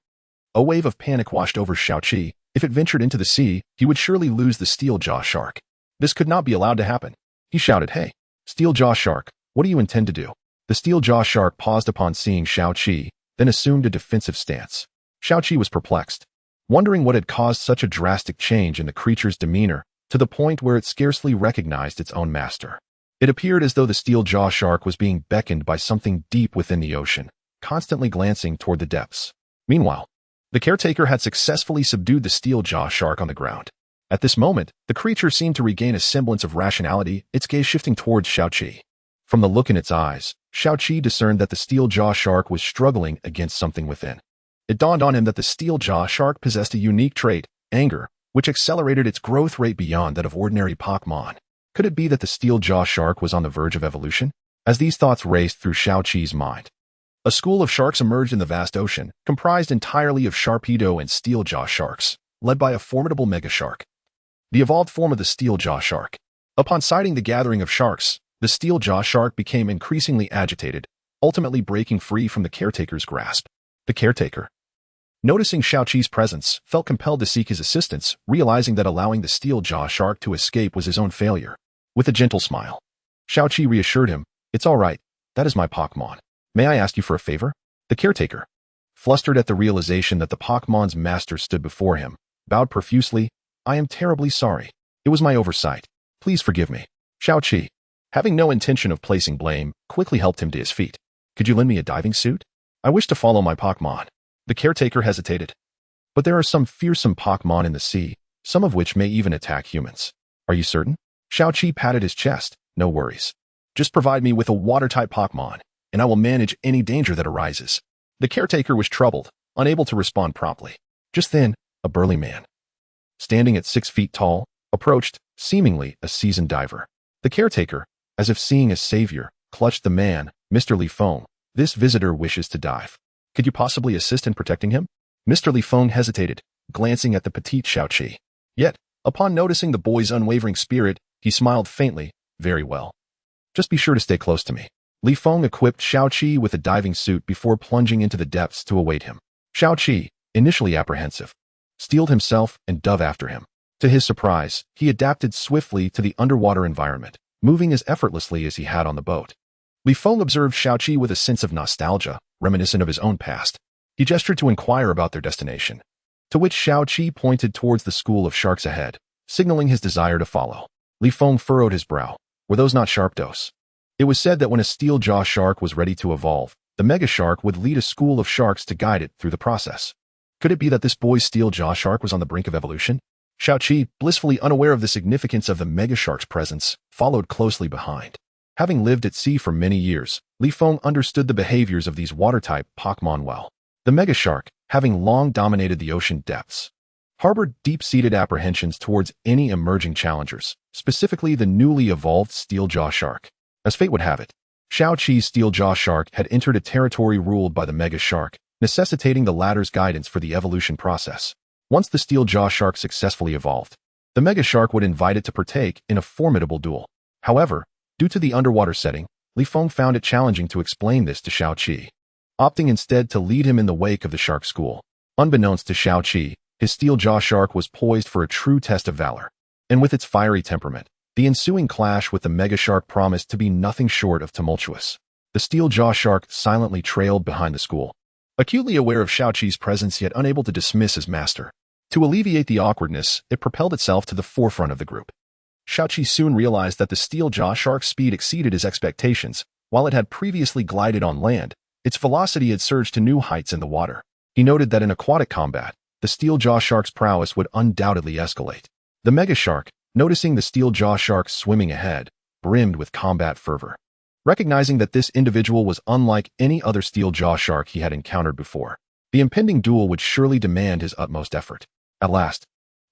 A wave of panic washed over Xiaoqi. If it ventured into the sea, he would surely lose the steel-jaw shark. This could not be allowed to happen. He shouted, "Hey, steel-jaw shark, what do you intend to do?" The steel-jaw shark paused upon seeing Xiaoqi, then assumed a defensive stance. Xiaoqi was perplexed, wondering what had caused such a drastic change in the creature's demeanor to the point where it scarcely recognized its own master. It appeared as though the steel-jaw shark was being beckoned by something deep within the ocean, constantly glancing toward the depths. Meanwhile, the caretaker had successfully subdued the steel-jaw shark on the ground. At this moment, the creature seemed to regain a semblance of rationality, its gaze shifting towards Xiaoqi. From the look in its eyes, Xiaoqi discerned that the steel-jaw shark was struggling against something within. It dawned on him that the steel-jaw shark possessed a unique trait, anger, which accelerated its growth rate beyond that of ordinary Pokémon. Could it be that the steel-jaw shark was on the verge of evolution? As these thoughts raced through Xiaoqi's mind, a school of sharks emerged in the vast ocean, comprised entirely of Sharpedo and steel-jaw sharks, led by a formidable mega shark, the evolved form of the steel-jaw shark. Upon sighting the gathering of sharks, the steel-jaw shark became increasingly agitated, ultimately breaking free from the caretaker's grasp. The caretaker, noticing Xiaoqi's presence, felt compelled to seek his assistance, realizing that allowing the steel-jaw shark to escape was his own failure. With a gentle smile, Xiaoqi reassured him, "It's all right, that is my Pokémon. May I ask you for a favor?" The caretaker, flustered at the realization that the Pokémon's master stood before him, bowed profusely. "I am terribly sorry. It was my oversight. Please forgive me." Xiaoqi, having no intention of placing blame, quickly helped him to his feet. "Could you lend me a diving suit? I wish to follow my Pokémon." The caretaker hesitated. "But there are some fearsome Pokémon in the sea, some of which may even attack humans." "Are you certain?" Xiaoqi patted his chest. "No worries. Just provide me with a water-type Pokémon, and I will manage any danger that arises." The caretaker was troubled, unable to respond promptly. Just then, a burly man, standing at 6 feet tall, approached, seemingly a seasoned diver. The caretaker, as if seeing a savior, clutched the man. "Mr. Li Feng, this visitor wishes to dive. Could you possibly assist in protecting him?" Mr. Li Feng hesitated, glancing at the petite Xiaoqi. Yet, upon noticing the boy's unwavering spirit, he smiled faintly. "Very well. Just be sure to stay close to me." Li Feng equipped Xiaoqi with a diving suit before plunging into the depths to await him. Xiaoqi, initially apprehensive, steeled himself and dove after him. To his surprise, he adapted swiftly to the underwater environment, moving as effortlessly as he had on the boat. Li Feng observed Xiaoqi with a sense of nostalgia, reminiscent of his own past. He gestured to inquire about their destination, to which Xiaoqi pointed towards the school of sharks ahead, signaling his desire to follow. Li Feng furrowed his brow. Were those not Sharpedos? It was said that when a steel-jaw shark was ready to evolve, the mega shark would lead a school of sharks to guide it through the process. Could it be that this boy's steel-jaw shark was on the brink of evolution? Xiaoqi, blissfully unaware of the significance of the mega shark's presence, followed closely behind. Having lived at sea for many years, Li Feng understood the behaviors of these water-type Pokémon well. The mega shark, having long dominated the ocean depths, harbored deep-seated apprehensions towards any emerging challengers, specifically the newly evolved steel-jaw shark. As fate would have it, Xiaoqi's steel-jaw shark had entered a territory ruled by the mega shark, necessitating the latter's guidance for the evolution process. Once the steel-jaw shark successfully evolved, the mega shark would invite it to partake in a formidable duel. However, due to the underwater setting, Li Feng found it challenging to explain this to Xiaoqi. opting instead to lead him in the wake of the shark school. Unbeknownst to Xiaoqi, his steel-jaw shark was poised for a true test of valor. And with its fiery temperament, the ensuing clash with the mega shark promised to be nothing short of tumultuous. The steel-jaw shark silently trailed behind the school, acutely aware of Xiaoqi's presence yet unable to dismiss his master. To alleviate the awkwardness, it propelled itself to the forefront of the group. Xiaoqi soon realized that the steel-jaw shark's speed exceeded his expectations. While it had previously glided on land, its velocity had surged to new heights in the water. He noted that in aquatic combat, the steel-jaw shark's prowess would undoubtedly escalate. The mega shark, noticing the steel-jaw shark swimming ahead, brimmed with combat fervor. Recognizing that this individual was unlike any other steel-jaw shark he had encountered before, the impending duel would surely demand his utmost effort. At last,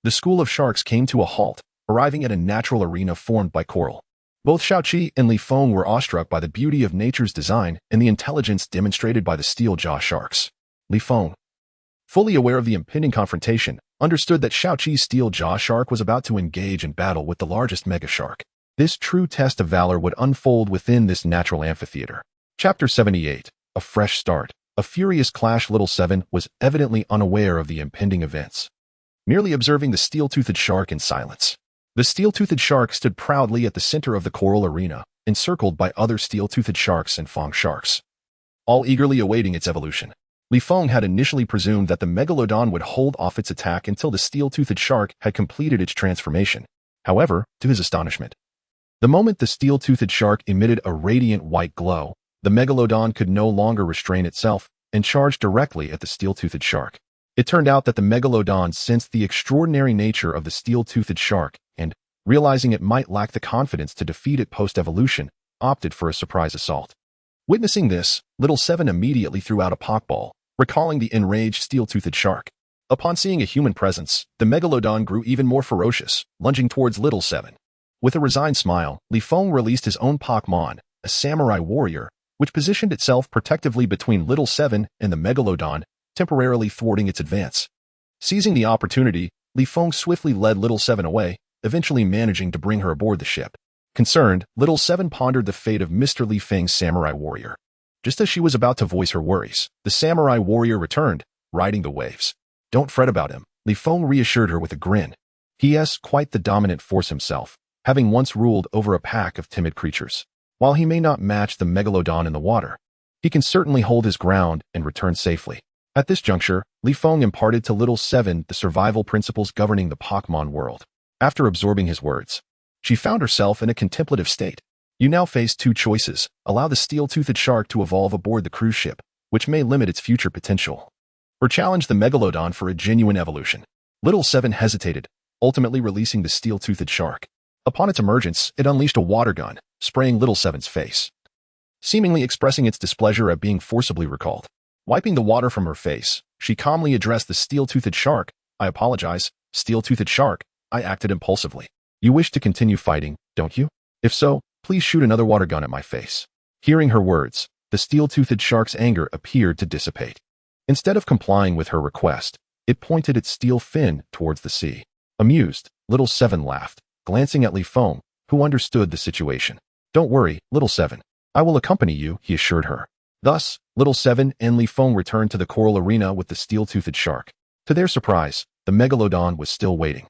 the school of sharks came to a halt, arriving at a natural arena formed by coral. Both Xiaoqi and Li Feng were awestruck by the beauty of nature's design and the intelligence demonstrated by the steel-jaw sharks. Li Feng, fully aware of the impending confrontation, understood that Xiaoqi's steel-jaw shark was about to engage in battle with the largest mega shark. This true test of valor would unfold within this natural amphitheater. Chapter 78. A fresh start. A furious clash. Little Seven was evidently unaware of the impending events, merely observing the steel-toothed shark in silence. The steel-toothed shark stood proudly at the center of the coral arena, encircled by other steel-toothed sharks and fang sharks, all eagerly awaiting its evolution. Li Feng had initially presumed that the megalodon would hold off its attack until the steel-toothed shark had completed its transformation. However, to his astonishment, the moment the steel-toothed shark emitted a radiant white glow, the megalodon could no longer restrain itself and charged directly at the steel-toothed shark. It turned out that the megalodon sensed the extraordinary nature of the steel-toothed shark and, realizing it might lack the confidence to defeat it post-evolution, opted for a surprise assault. Witnessing this, Little Seven immediately threw out a pokeball, recalling the enraged steel-toothed shark. Upon seeing a human presence, the megalodon grew even more ferocious, lunging towards Little Seven. With a resigned smile, Li Feng released his own Pokémon, a samurai warrior, which positioned itself protectively between Little Seven and the megalodon, temporarily thwarting its advance. Seizing the opportunity, Li Feng swiftly led Little Seven away, eventually managing to bring her aboard the ship. Concerned, Little Seven pondered the fate of Mr. Li Feng's samurai warrior. Just as she was about to voice her worries, the samurai warrior returned, riding the waves. Don't fret about him, Li Feng reassured her with a grin. He is quite the dominant force himself, having once ruled over a pack of timid creatures. While he may not match the megalodon in the water, he can certainly hold his ground and return safely. At this juncture, Li Feng imparted to Little Seven the survival principles governing the Pokémon world. After absorbing his words, she found herself in a contemplative state. You now face two choices: allow the steel-toothed shark to evolve aboard the cruise ship, which may limit its future potential, or challenge the megalodon for a genuine evolution. Little Seven hesitated, ultimately releasing the steel-toothed shark. Upon its emergence, it unleashed a water gun, spraying Little Seven's face, seemingly expressing its displeasure at being forcibly recalled. Wiping the water from her face, she calmly addressed the steel-toothed shark. I apologize, steel-toothed shark. I acted impulsively. You wish to continue fighting, don't you? If so, please shoot another water gun at my face. Hearing her words, the steel-toothed shark's anger appeared to dissipate. Instead of complying with her request, it pointed its steel fin towards the sea. Amused, Little Seven laughed, glancing at Li Feng, who understood the situation. Don't worry, Little Seven. I will accompany you, he assured her. Thus, Little Seven and Li Feng returned to the coral arena with the steel-toothed shark. To their surprise, the megalodon was still waiting,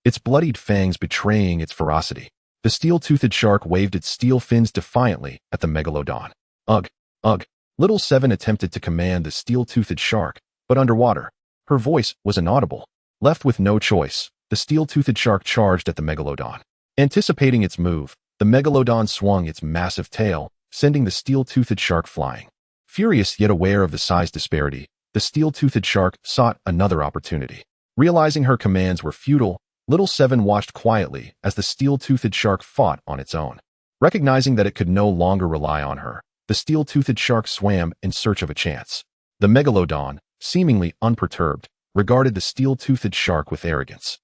its bloodied fangs betraying its ferocity. The steel-toothed shark waved its steel fins defiantly at the megalodon. Ugh, ugh. Little Seven attempted to command the steel-toothed shark, but underwater, her voice was inaudible. Left with no choice, the steel-toothed shark charged at the megalodon. Anticipating its move, the megalodon swung its massive tail, sending the steel-toothed shark flying. Furious yet aware of the size disparity, the steel-toothed shark sought another opportunity. Realizing her commands were futile, Little Seven watched quietly as the steel-toothed shark fought on its own. Recognizing that it could no longer rely on her, the steel-toothed shark swam in search of a chance. The megalodon, seemingly unperturbed, regarded the steel-toothed shark with arrogance.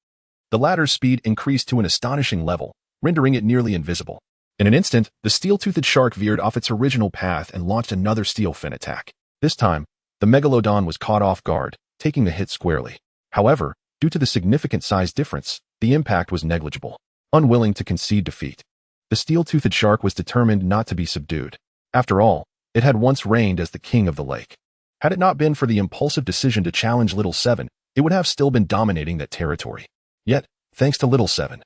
The latter's speed increased to an astonishing level, rendering it nearly invisible. In an instant, the steel-toothed shark veered off its original path and launched another steel fin attack. This time, the megalodon was caught off guard, taking the hit squarely. However, due to the significant size difference, the impact was negligible. Unwilling to concede defeat, the steel-toothed shark was determined not to be subdued. After all, It had once reigned as the king of the lake. Had it not been for the impulsive decision to challenge Little Seven, it would have still been dominating that territory. Yet, thanks to Little Seven,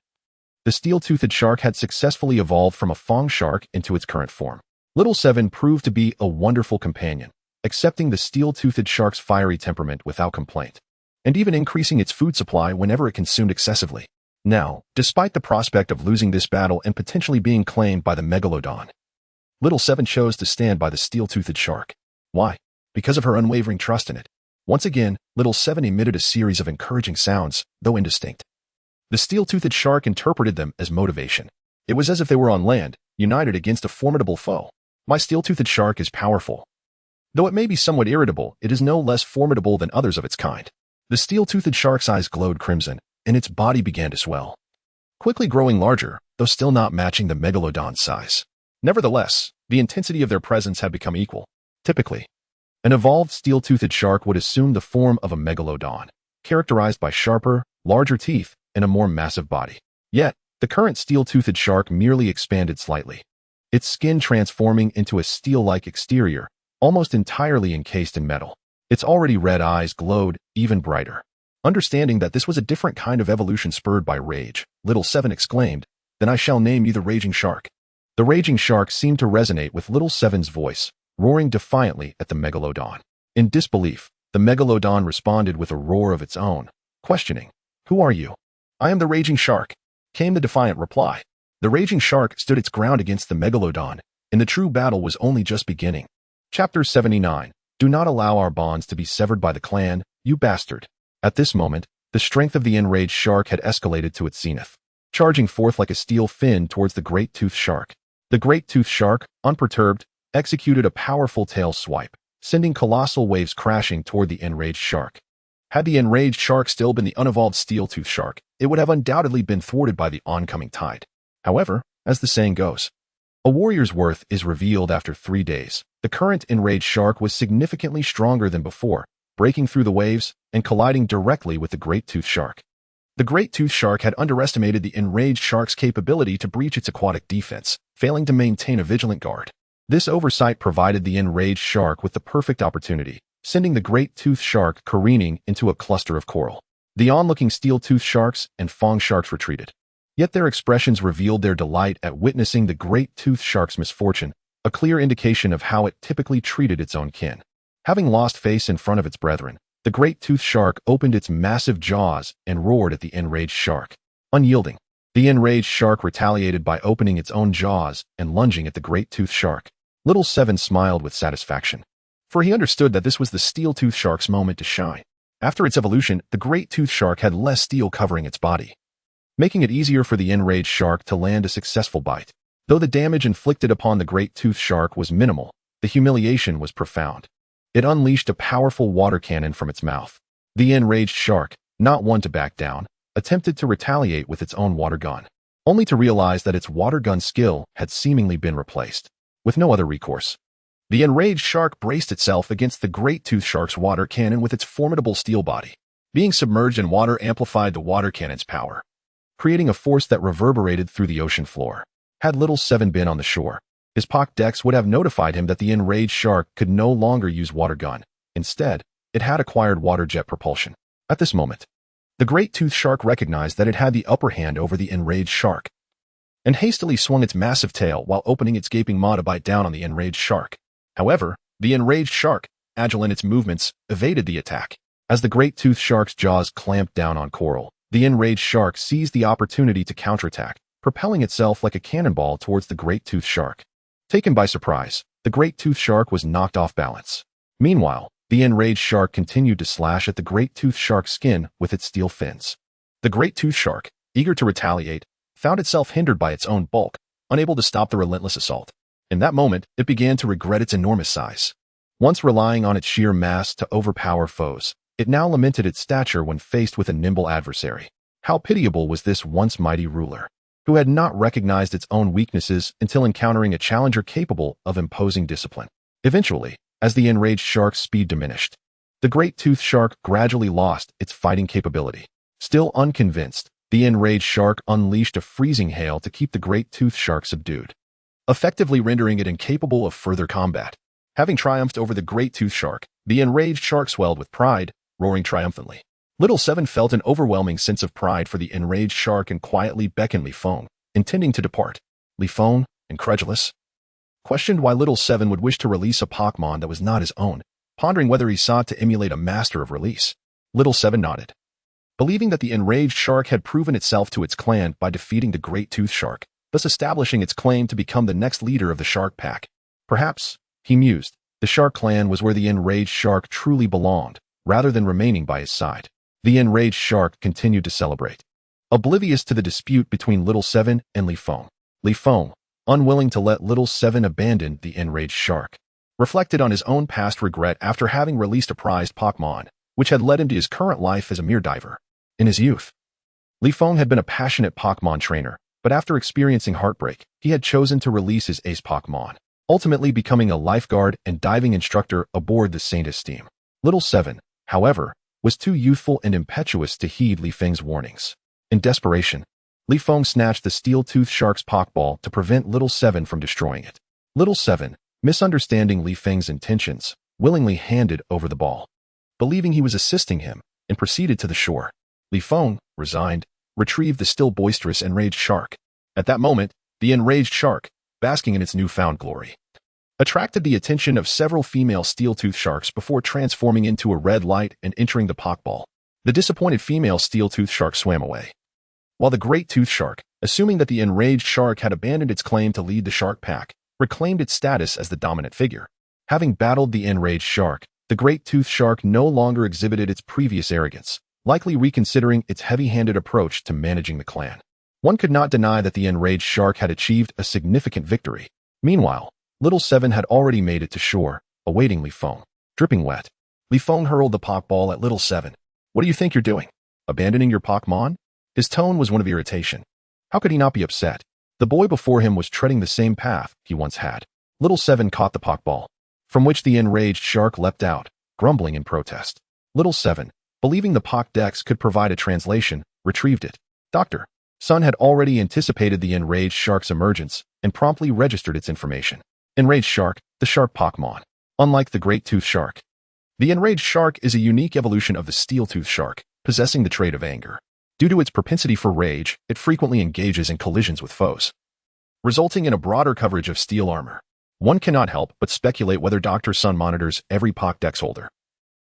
the steel-toothed shark had successfully evolved from a fang shark into its current form. Little Seven proved to be a wonderful companion, accepting the steel-toothed shark's fiery temperament without complaint, and even increasing its food supply whenever it consumed excessively. Now, despite the prospect of losing this battle and potentially being claimed by the Megalodon, Little Seven chose to stand by the steel-toothed shark. Why? Because of her unwavering trust in it. Once again, Little Seven emitted a series of encouraging sounds, though indistinct. The steel-toothed shark interpreted them as motivation. It was as if they were on land, united against a formidable foe. My steel-toothed shark is powerful. Though it may be somewhat irritable, it is no less formidable than others of its kind. The steel-toothed shark's eyes glowed crimson, and its body began to swell, quickly growing larger, though still not matching the Megalodon's size. Nevertheless, the intensity of their presence had become equal. Typically, an evolved steel-toothed shark would assume the form of a Megalodon, characterized by sharper, larger teeth and a more massive body. Yet, the current steel-toothed shark merely expanded slightly, its skin transforming into a steel-like exterior, almost entirely encased in metal. Its already red eyes glowed even brighter. Understanding that this was a different kind of evolution spurred by rage, Little Seven exclaimed, "Then I shall name you the Raging Shark." The Raging Shark seemed to resonate with Little Seven's voice, roaring defiantly at the Megalodon. In disbelief, the Megalodon responded with a roar of its own, questioning, "Who are you?" "I am the Raging Shark," came the defiant reply. The Raging Shark stood its ground against the Megalodon, and the true battle was only just beginning. Chapter 79. Do not allow our bonds to be severed by the clan, you bastard. At this moment, the strength of the enraged shark had escalated to its zenith, charging forth like a steel fin towards the great toothed shark. The great toothed shark, unperturbed, executed a powerful tail swipe, sending colossal waves crashing toward the enraged shark. Had the enraged shark still been the unevolved steel-toothed shark, it would have undoubtedly been thwarted by the oncoming tide. However, as the saying goes, a warrior's worth is revealed after 3 days. The current enraged shark was significantly stronger than before, breaking through the waves and colliding directly with the great toothed shark. The great toothed shark had underestimated the enraged shark's capability to breach its aquatic defense, failing to maintain a vigilant guard. This oversight provided the enraged shark with the perfect opportunity, sending the great toothed shark careening into a cluster of coral. The onlooking steel-toothed sharks and fang sharks retreated. Yet their expressions revealed their delight at witnessing the great toothed shark's misfortune, a clear indication of how it typically treated its own kin. Having lost face in front of its brethren, the great toothed shark opened its massive jaws and roared at the enraged shark. Unyielding, the enraged shark retaliated by opening its own jaws and lunging at the great toothed shark. Little Seven smiled with satisfaction, for he understood that this was the steel-toothed shark's moment to shine. After its evolution, the great toothed shark had less steel covering its body, making it easier for the enraged shark to land a successful bite. Though the damage inflicted upon the great toothed shark was minimal, the humiliation was profound. It unleashed a powerful water cannon from its mouth. The enraged shark, not one to back down, attempted to retaliate with its own water gun, only to realize that its water gun skill had seemingly been replaced. With no other recourse, the enraged shark braced itself against the great toothed shark's water cannon with its formidable steel body. Being submerged in water amplified the water cannon's power, creating a force that reverberated through the ocean floor. Had Little Seven been on the shore, his Pokédex would have notified him that the enraged shark could no longer use water gun. Instead, it had acquired water jet propulsion. At this moment, the great toothed shark recognized that it had the upper hand over the enraged shark, and hastily swung its massive tail while opening its gaping maw to bite down on the enraged shark. However, the enraged shark, agile in its movements, evaded the attack. As the great toothed shark's jaws clamped down on coral, the enraged shark seized the opportunity to counterattack, propelling itself like a cannonball towards the great toothed shark. Taken by surprise, the great toothed shark was knocked off balance. Meanwhile, the enraged shark continued to slash at the great toothed shark's skin with its steel fins. The great toothed shark, eager to retaliate, found itself hindered by its own bulk, unable to stop the relentless assault. In that moment, it began to regret its enormous size. Once relying on its sheer mass to overpower foes, it now lamented its stature when faced with a nimble adversary. How pitiable was this once mighty ruler, who had not recognized its own weaknesses until encountering a challenger capable of imposing discipline. Eventually, as the enraged shark's speed diminished, the great toothed shark gradually lost its fighting capability. Still unconvinced, the enraged shark unleashed a freezing hail to keep the great toothed shark subdued, effectively rendering it incapable of further combat. Having triumphed over the great tooth shark, the enraged shark swelled with pride, roaring triumphantly. Little Seven felt an overwhelming sense of pride for the enraged shark and quietly beckoned Li Feng, intending to depart. Li Feng, incredulous, questioned why Little Seven would wish to release a Pokémon that was not his own, pondering whether he sought to emulate a master of release. Little Seven nodded, believing that the enraged shark had proven itself to its clan by defeating the great tooth shark, thus establishing its claim to become the next leader of the shark pack. Perhaps, he mused, the shark clan was where the enraged shark truly belonged, rather than remaining by his side. The enraged shark continued to celebrate, oblivious to the dispute between Little Seven and Li Feng. Li Feng, unwilling to let Little Seven abandon the enraged shark, reflected on his own past regret after having released a prized Pokémon, which had led him to his current life as a mere diver. In his youth, Li Feng had been a passionate Pokémon trainer, but after experiencing heartbreak, he had chosen to release his ace Pokémon, ultimately becoming a lifeguard and diving instructor aboard the Saint Esteem. Little Seven, however, was too youthful and impetuous to heed Li Feng's warnings. In desperation, Li Feng snatched the steel-toothed shark's Pokeball to prevent Little Seven from destroying it. Little Seven, misunderstanding Li Feng's intentions, willingly handed over the ball, believing he was assisting him, and proceeded to the shore. Li Feng, resigned, retrieved the still boisterous enraged shark. At that moment, the enraged shark, basking in its newfound glory, attracted the attention of several female steel-toothed sharks before transforming into a red light and entering the Pokeball. The disappointed female steel-toothed shark swam away, while the great tooth shark, assuming that the enraged shark had abandoned its claim to lead the shark pack, reclaimed its status as the dominant figure. Having battled the enraged shark, the great tooth shark no longer exhibited its previous arrogance, likely reconsidering its heavy-handed approach to managing the clan. One could not deny that the enraged shark had achieved a significant victory. Meanwhile, Little Seven had already made it to shore, awaiting Li Feng. Dripping wet, Li Feng hurled the Pokeball at Little Seven. What do you think you're doing? Abandoning your Pokémon? His tone was one of irritation. How could he not be upset? The boy before him was treading the same path he once had. Little Seven caught the Pokeball, from which the enraged shark leapt out, grumbling in protest. Little Seven, believing the Pokédex could provide a translation, retrieved it. Dr. Sun had already anticipated the enraged shark's emergence and promptly registered its information. Enraged Shark, the shark Pokémon. Unlike the great tooth shark, the enraged shark is a unique evolution of the steel-toothed shark, possessing the trait of anger. Due to its propensity for rage, it frequently engages in collisions with foes, resulting in a broader coverage of steel armor. One cannot help but speculate whether Dr. Sun monitors every Pokédex holder.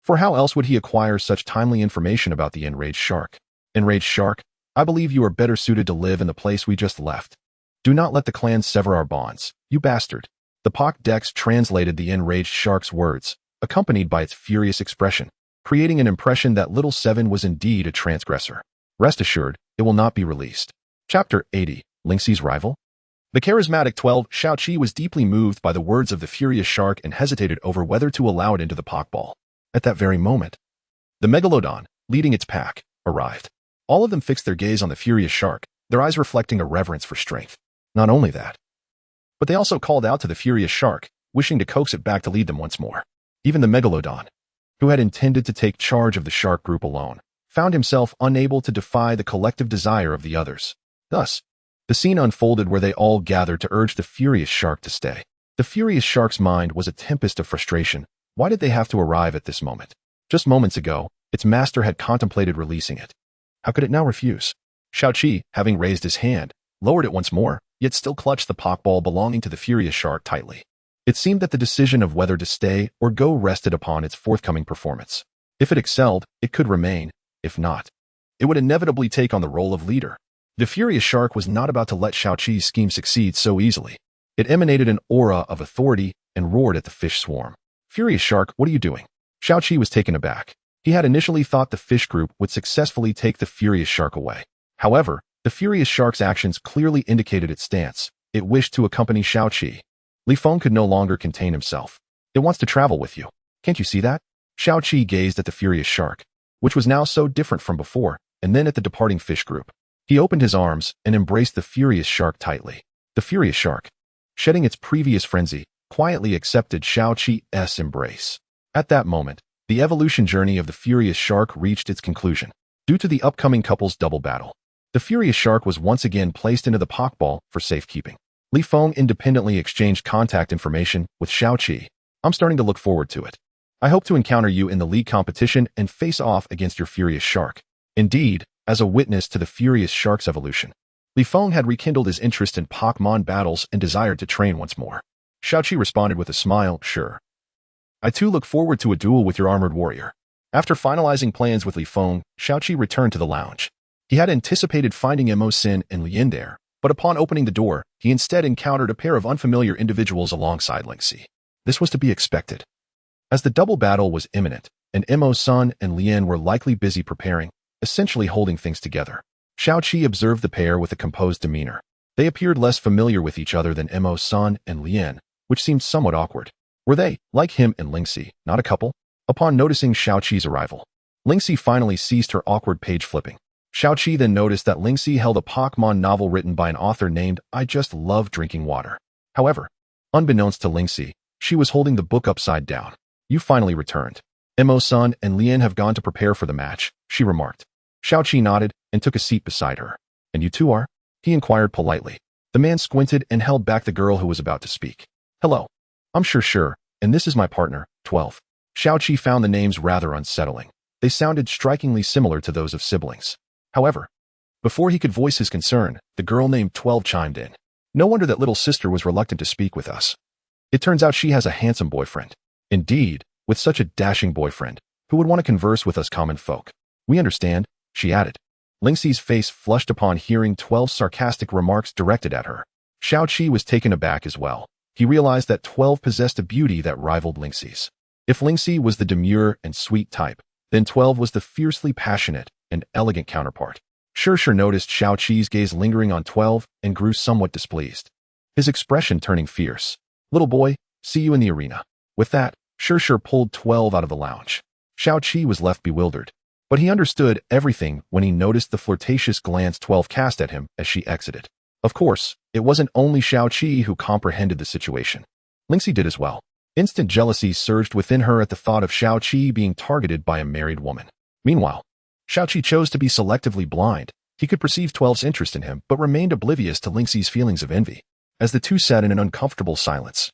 For how else would he acquire such timely information about the enraged shark? Enraged Shark, I believe you are better suited to live in the place we just left. Do not let the clan sever our bonds, you bastard. The Pokédex translated the enraged shark's words, accompanied by its furious expression, creating an impression that Little Seven was indeed a transgressor. Rest assured, it will not be released. Chapter 80, Lingxi's Rival. The charismatic 12 Xiaoqi was deeply moved by the words of the furious shark and hesitated over whether to allow it into the Pokeball. At that very moment, the Megalodon, leading its pack, arrived. All of them fixed their gaze on the furious shark, their eyes reflecting a reverence for strength. Not only that, but they also called out to the furious shark, wishing to coax it back to lead them once more. Even the Megalodon, who had intended to take charge of the shark group alone, found himself unable to defy the collective desire of the others. Thus, the scene unfolded where they all gathered to urge the furious shark to stay. The furious shark's mind was a tempest of frustration. Why did they have to arrive at this moment? Just moments ago, its master had contemplated releasing it. How could it now refuse? Xiaoqi, having raised his hand, lowered it once more, yet still clutched the Pokeball belonging to the furious shark tightly. It seemed that the decision of whether to stay or go rested upon its forthcoming performance. If it excelled, it could remain. If not, it would inevitably take on the role of leader. The furious shark was not about to let Xiaoqi's scheme succeed so easily. It emanated an aura of authority and roared at the fish swarm. Furious shark, what are you doing? Xiaoqi was taken aback. He had initially thought the fish group would successfully take the furious shark away. However, the furious shark's actions clearly indicated its stance. It wished to accompany Xiaoqi. Li Feng could no longer contain himself. It wants to travel with you. Can't you see that? Xiaoqi gazed at the furious shark, which was now so different from before, and then at the departing fish group. He opened his arms and embraced the furious shark tightly. The furious shark, shedding its previous frenzy, quietly accepted Xiaoqi's embrace. At that moment, the evolution journey of the furious shark reached its conclusion. Due to the upcoming couple's double battle, the furious shark was once again placed into the Pokeball for safekeeping. Li Feng independently exchanged contact information with Xiaoqi. I'm starting to look forward to it. I hope to encounter you in the league competition and face off against your Furious Shark. Indeed, as a witness to the Furious Shark's evolution, Li Feng had rekindled his interest in Pokémon battles and desired to train once more. Xiaoqi responded with a smile, sure. I too look forward to a duel with your armored warrior. After finalizing plans with Li Feng, Xiaoqi returned to the lounge. He had anticipated finding Mo Xin and Lian there, but upon opening the door, he instead encountered a pair of unfamiliar individuals alongside Lingxi. This was to be expected. As the double battle was imminent, and Mo Sun and Lian were likely busy preparing, essentially holding things together, Xiaoqi observed the pair with a composed demeanor. They appeared less familiar with each other than Mo Sun and Lian, which seemed somewhat awkward. Were they, like him and Lingxi, not a couple? Upon noticing Xiaoqi's arrival, Lingxi finally ceased her awkward page flipping. Xiaoqi then noticed that Lingxi held a Pokémon novel written by an author named I Just Love Drinking Water. However, unbeknownst to Lingxi, she was holding the book upside down. You finally returned. Mo Sun and Lian have gone to prepare for the match, she remarked. Xiaoqi nodded and took a seat beside her. And you two are? He inquired politely. The man squinted and held back the girl who was about to speak. Hello. I'm sure, and this is my partner, 12. Xiaoqi found the names rather unsettling. They sounded strikingly similar to those of siblings. However, before he could voice his concern, the girl named 12 chimed in. No wonder that little sister was reluctant to speak with us. It turns out she has a handsome boyfriend. Indeed, with such a dashing boyfriend, who would want to converse with us common folk? We understand, she added. Lingxi's face flushed upon hearing 12's sarcastic remarks directed at her. Xiaoqi was taken aback as well. He realized that 12 possessed a beauty that rivaled Lingxi's. If Lingxi was the demure and sweet type, then 12 was the fiercely passionate and elegant counterpart. Sure noticed Xiaoqi's gaze lingering on 12 and grew somewhat displeased, his expression turning fierce. Little boy, see you in the arena. With that, Sure pulled 12 out of the lounge. Xiaoqi was left bewildered, but he understood everything when he noticed the flirtatious glance 12 cast at him as she exited. Of course, it wasn't only Xiaoqi who comprehended the situation. Lingxi did as well. Instant jealousy surged within her at the thought of Xiaoqi being targeted by a married woman. Meanwhile, Xiaoqi chose to be selectively blind. He could perceive 12's interest in him, but remained oblivious to Lingxi's feelings of envy, as the two sat in an uncomfortable silence.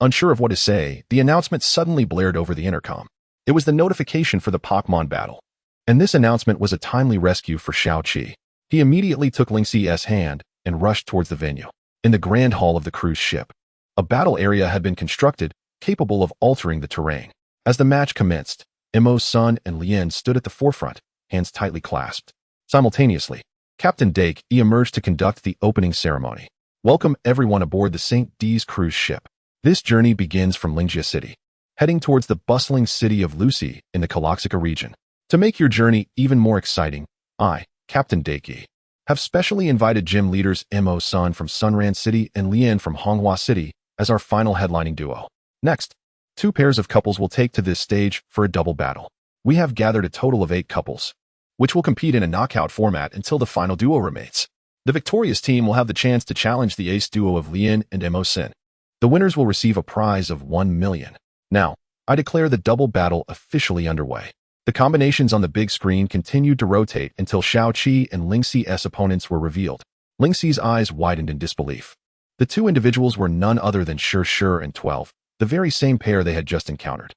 Unsure of what to say, the announcement suddenly blared over the intercom. It was the notification for the Pokémon battle, and this announcement was a timely rescue for Xiaoqi. He immediately took Lingxi's hand and rushed towards the venue. In the grand hall of the cruise ship, a battle area had been constructed, capable of altering the terrain. As the match commenced, Mo Sun and Lian stood at the forefront, hands tightly clasped. Simultaneously, Captain Dake emerged to conduct the opening ceremony. Welcome everyone aboard the St. D's cruise ship. This journey begins from Lingjia City, heading towards the bustling city of Lucy in the Caloxica region. To make your journey even more exciting, I, Captain Dake, have specially invited gym leaders Mo Sun from Sunran City and Lian from Honghua City as our final headlining duo. Next, 2 pairs of couples will take to this stage for a double battle. We have gathered a total of 8 couples, which will compete in a knockout format until the final duo remains. The victorious team will have the chance to challenge the ace duo of Lian and Mo Sin. The winners will receive a prize of 1 million. Now, I declare the double battle officially underway. The combinations on the big screen continued to rotate until Xiaoqi and Lingxi's opponents were revealed. Lingxi's eyes widened in disbelief. The 2 individuals were none other than Sure and 12, the very same pair they had just encountered.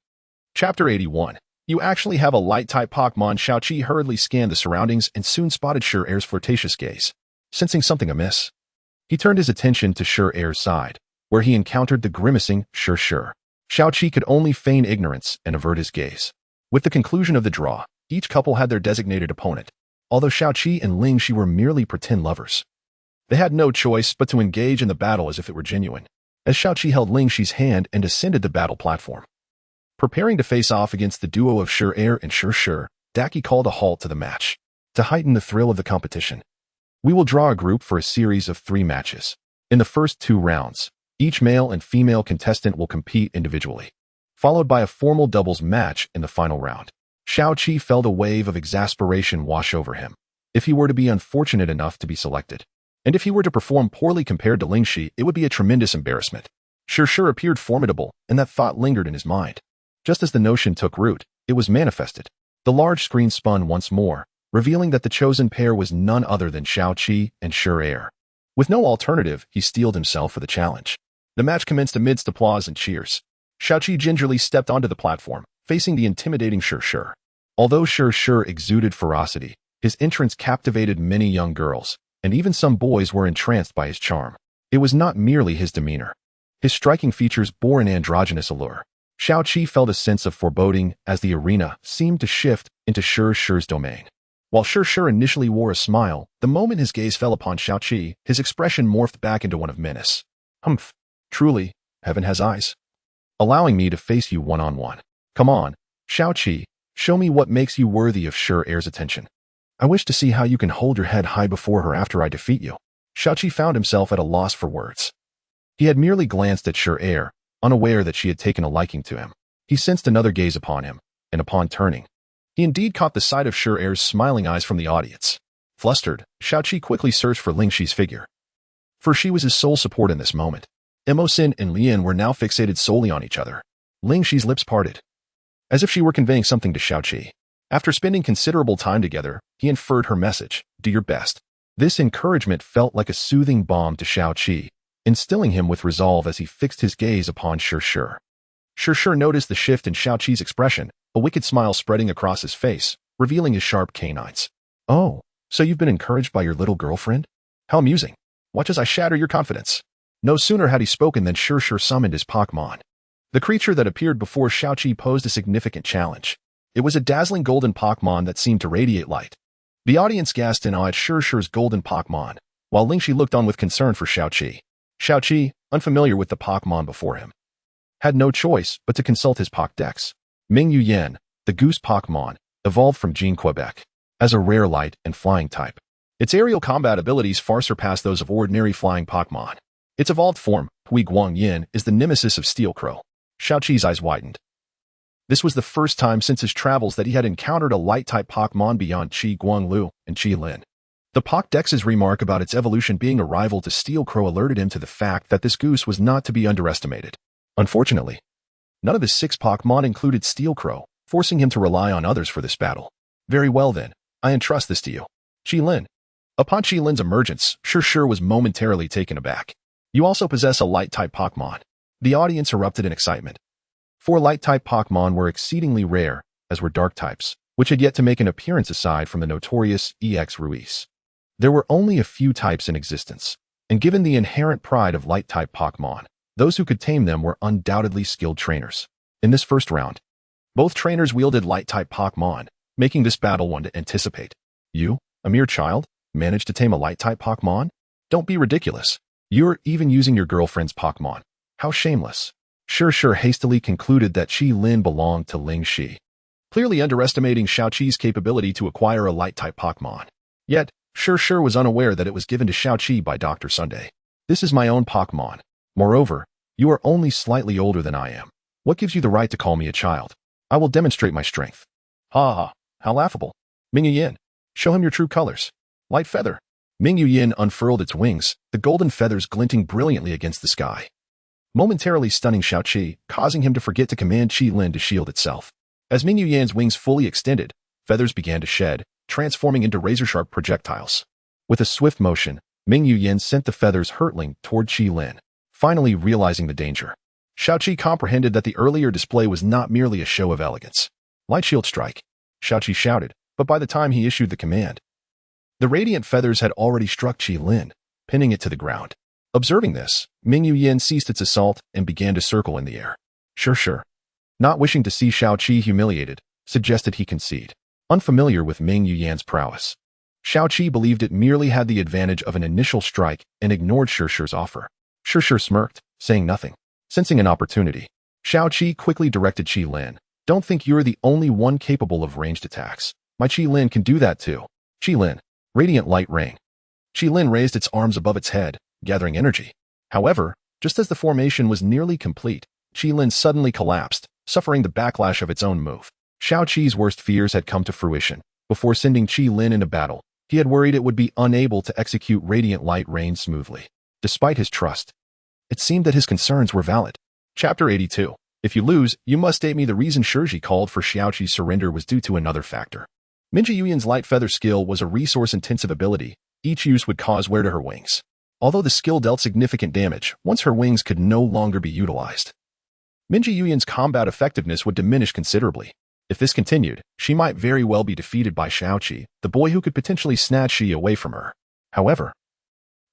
Chapter 81. You actually have a light-type Pokémon. Xiaoqi hurriedly scanned the surroundings and soon spotted Sure-Air's flirtatious gaze. Sensing something amiss, he turned his attention to Sure-Air's side, where he encountered the grimacing Sure. Xiaoqi could only feign ignorance and avert his gaze. With the conclusion of the draw, each couple had their designated opponent, although Xiaoqi and Lingxi were merely pretend lovers. They had no choice but to engage in the battle as if it were genuine, as Xiaoqi held Lingxi's hand and ascended the battle platform. Preparing to face off against the duo of Sure-Air and Sure, Dake called a halt to the match. To heighten the thrill of the competition, we will draw a group for a series of 3 matches. In the first 2 rounds, each male and female contestant will compete individually, followed by a formal doubles match in the final round. Xiaoqi felt a wave of exasperation wash over him. If he were to be unfortunate enough to be selected, and if he were to perform poorly compared to Lingxi, it would be a tremendous embarrassment. Sure appeared formidable, and that thought lingered in his mind. Just as the notion took root, it was manifested. The large screen spun once more, revealing that the chosen pair was none other than Xiaoqi and Sure-Air. With no alternative, he steeled himself for the challenge. The match commenced amidst applause and cheers. Xiaoqi gingerly stepped onto the platform, facing the intimidating Shur. Although Shur exuded ferocity, his entrance captivated many young girls, and even some boys were entranced by his charm. It was not merely his demeanor. His striking features bore an androgynous allure. Xiaoqi felt a sense of foreboding as the arena seemed to shift into Shur's domain. While Shur initially wore a smile, the moment his gaze fell upon Xiaoqi, his expression morphed back into one of menace. Humph. Truly, heaven has eyes. Allowing me to face you one-on-one. Come on, Xiaoqi, show me what makes you worthy of Shur's attention. I wish to see how you can hold your head high before her after I defeat you. Xiaoqi found himself at a loss for words. He had merely glanced at Shur, unaware that she had taken a liking to him. He sensed another gaze upon him, and upon turning, he indeed caught the sight of Shur's smiling eyes from the audience. Flustered, Xiaoqi quickly searched for Lingxi's figure. For she was his sole support in this moment. Emosin and Lian were now fixated solely on each other. Lingxi's lips parted, as if she were conveying something to Xiaoqi. After spending considerable time together, he inferred her message, do your best. This encouragement felt like a soothing balm to Xiaoqi, instilling him with resolve as he fixed his gaze upon Shur. Shur noticed the shift in Xiaoqi's expression, a wicked smile spreading across his face, revealing his sharp canines. Oh, so you've been encouraged by your little girlfriend? How amusing. Watch as I shatter your confidence. No sooner had he spoken than Shur summoned his Pokémon. The creature that appeared before Xiaoqi posed a significant challenge. It was a dazzling golden Pokémon that seemed to radiate light. The audience gasped in awe at Shur's golden Pokémon, while Lingxi looked on with concern for Xiaoqi. Xiaoqi, unfamiliar with the Pokémon before him, had no choice but to consult his Pokédex. Mingyu Yan, the goose Pokémon, evolved from Gene Quebec as a rare light and flying type. Its aerial combat abilities far surpass those of ordinary flying Pokémon. Its evolved form, Hui Guang Yin, is the nemesis of Steel Crow. Xiaoqi's eyes widened. This was the first time since his travels that he had encountered a light-type Pokémon beyond Qi Guanglu and Qi Lin. The Pokédex's remark about its evolution being a rival to Steel Crow alerted him to the fact that this goose was not to be underestimated. Unfortunately, none of his 6 Pokémon included Steel Crow, forcing him to rely on others for this battle. Very well then, I entrust this to you. Qi Lin. Upon Qi Lin's emergence, Shur was momentarily taken aback. You also possess a light-type Pokémon. The audience erupted in excitement. 4 light-type Pokémon were exceedingly rare, as were dark types, which had yet to make an appearance aside from the notorious EX Ruiz. There were only a few types in existence, and given the inherent pride of light-type Pokémon, those who could tame them were undoubtedly skilled trainers. In this first round, both trainers wielded light-type Pokémon, making this battle one to anticipate. You, a mere child, managed to tame a light-type Pokémon? Don't be ridiculous. You're even using your girlfriend's Pokémon. How shameless. Shur hastily concluded that Qi Lin belonged to Lingxi, clearly underestimating Xiaoqi's capability to acquire a light-type Pokémon. Yet, Shur was unaware that it was given to Xiaoqi by Dr. Sunday. This is my own Pokémon. Moreover, you are only slightly older than I am. What gives you the right to call me a child? I will demonstrate my strength. Ha ha, how laughable. Mingyu Yin, show him your true colors. Light Feather. Mingyu Yin unfurled its wings, the golden feathers glinting brilliantly against the sky, momentarily stunning Xiaoqi, causing him to forget to command Qi Lin to shield itself. As Mingyu Yan's wings fully extended, feathers began to shed, transforming into razor-sharp projectiles. With a swift motion, Mingyu Yan sent the feathers hurtling toward Qi Lin, finally realizing the danger. Xiaoqi comprehended that the earlier display was not merely a show of elegance. Light Shield Strike, Xiaoqi shouted, but by the time he issued the command, the radiant feathers had already struck Qi Lin, pinning it to the ground. Observing this, Mingyu Yan ceased its assault and began to circle in the air. Shur, not wishing to see Xiaoqi humiliated, suggested he concede. Unfamiliar with Mingyu Yan's prowess, Xiaoqi believed it merely had the advantage of an initial strike and ignored Shur's offer. Shur smirked, saying nothing. Sensing an opportunity, Xiaoqi quickly directed Qi Lin. Don't think you're the only one capable of ranged attacks. My Qi Lin can do that too. Qi Lin. Radiant Light Rain. Qi Lin raised its arms above its head, gathering energy. However, just as the formation was nearly complete, Qi Lin suddenly collapsed, suffering the backlash of its own move. Xiaoqi's worst fears had come to fruition. Before sending Qi Lin into battle, he had worried it would be unable to execute Radiant Light Rain smoothly. Despite his trust, it seemed that his concerns were valid. Chapter 82. If you lose, you must state me the reason Shurji called for Xiaoqi's surrender was due to another factor. Mingyu Yan's Light Feather skill was a resource-intensive ability. Each use would cause wear to her wings. Although the skill dealt significant damage, once her wings could no longer be utilized, Minji Yuyan's combat effectiveness would diminish considerably. If this continued, she might very well be defeated by Xiaoqi, the boy who could potentially snatch Shi away from her. However,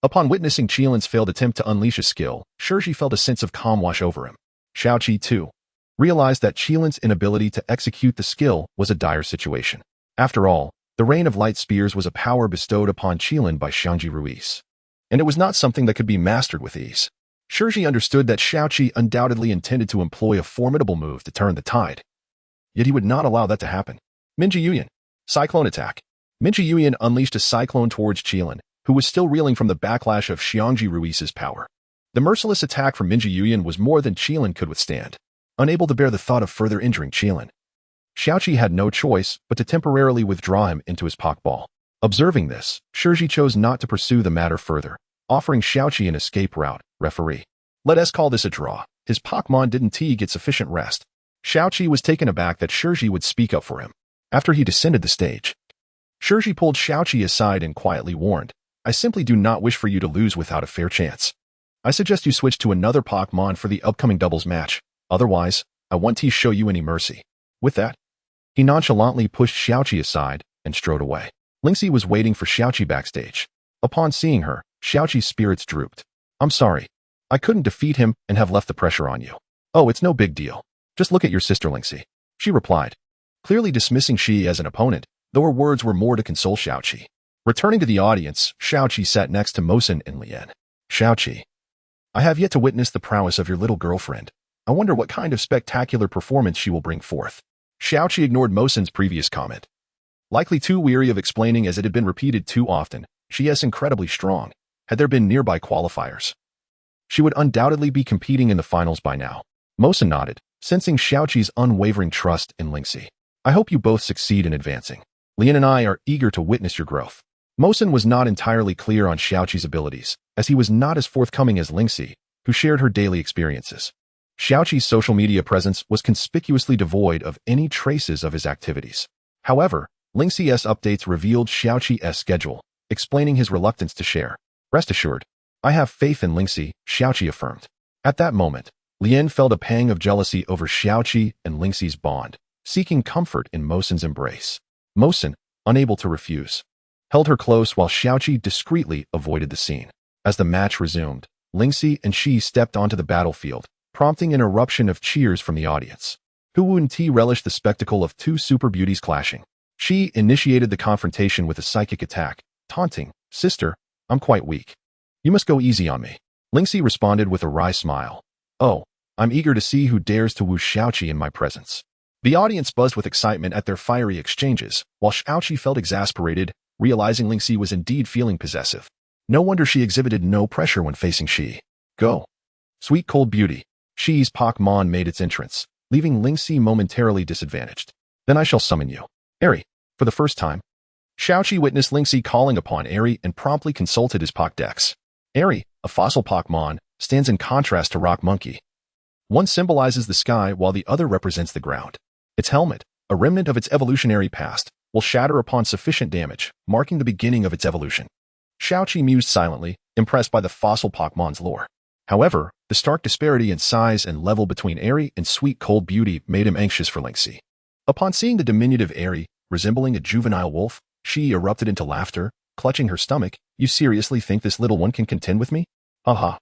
upon witnessing Qilin's failed attempt to unleash his skill, Shiji felt a sense of calm wash over him. Xiaoqi, too, realized that Qilin's inability to execute the skill was a dire situation. After all, the Rain of Light Spears was a power bestowed upon Qilin by Xiangji Ruiz, and it was not something that could be mastered with ease. Shiji understood that Xiaoqi undoubtedly intended to employ a formidable move to turn the tide. Yet he would not allow that to happen. Minji Yuyan. Cyclone attack. Minji Yuyan unleashed a cyclone towards Qilin, who was still reeling from the backlash of Xiangji Ruiz's power. The merciless attack from Minji Yuyan was more than Qilin could withstand. Unable to bear the thought of further injuring Qilin, Xiaoqi had no choice but to temporarily withdraw him into his Pokeball. Observing this, Shiji chose not to pursue the matter further, offering Xiaoqi an escape route. Referee. Let us call this a draw. His Pokemon didn't get sufficient rest. Xiaoqi was taken aback that Shiji would speak up for him. After he descended the stage, Shiji pulled Xiaoqi aside and quietly warned, I simply do not wish for you to lose without a fair chance. I suggest you switch to another Pokemon for the upcoming doubles match. Otherwise, I won't show you any mercy. With that, he nonchalantly pushed Xiaoqi aside and strode away. Lingxi was waiting for Xiaoqi backstage. Upon seeing her, Xiaoqi's spirits drooped. I'm sorry. I couldn't defeat him and have left the pressure on you. Oh, it's no big deal. Just look at your sister Lingxi. She replied, clearly dismissing Shi as an opponent, though her words were more to console Xiaoqi. Returning to the audience, Xiaoqi sat next to Mosin and Lian. Xiaoqi, I have yet to witness the prowess of your little girlfriend. I wonder what kind of spectacular performance she will bring forth. Xiaoqi ignored Mosin's previous comment. Likely too weary of explaining as it had been repeated too often, she is incredibly strong. Had there been nearby qualifiers, she would undoubtedly be competing in the finals by now. Mosin nodded, sensing Xiaoqi's unwavering trust in Lingxi. I hope you both succeed in advancing. Lian and I are eager to witness your growth. Mosin was not entirely clear on Xiaoqi's abilities, as he was not as forthcoming as Lingxi, who shared her daily experiences. Xiaoqi's social media presence was conspicuously devoid of any traces of his activities. However, Lingxi's updates revealed Xiaoqi's schedule, explaining his reluctance to share. Rest assured, I have faith in Lingxi, Xiaoqi affirmed. At that moment, Lian felt a pang of jealousy over Xiaoqi and Lingxi's bond, seeking comfort in Mosin's embrace. Mosin, unable to refuse, held her close while Xiaoqi discreetly avoided the scene. As the match resumed, Lingxi and Shi stepped onto the battlefield, prompting an eruption of cheers from the audience. Hu and Ti relished the spectacle of two super beauties clashing. Shi initiated the confrontation with a psychic attack, taunting, Sister, I'm quite weak. You must go easy on me. Lingxi responded with a wry smile. Oh, I'm eager to see who dares to woo Xiaoqi in my presence. The audience buzzed with excitement at their fiery exchanges, while Xiaoqi felt exasperated, realizing Lingxi was indeed feeling possessive. No wonder she exhibited no pressure when facing Shi. Go. Sweet Cold Beauty. Shi's Pokemon made its entrance, leaving Lingxi momentarily disadvantaged. Then I shall summon you. Airy. For the first time, Xiaoqi witnessed Lingxi calling upon Airy and promptly consulted his Pokédex. Airy, a fossil Pokemon, stands in contrast to Rock Monkey. One symbolizes the sky while the other represents the ground. Its helmet, a remnant of its evolutionary past, will shatter upon sufficient damage, marking the beginning of its evolution. Xiaoqi mused silently, impressed by the fossil Pokemon's lore. However, the stark disparity in size and level between Airy and Sweet Cold Beauty made him anxious for Lingxi. Upon seeing the diminutive Airy, resembling a juvenile wolf, she erupted into laughter, clutching her stomach. You seriously think this little one can contend with me? Aha.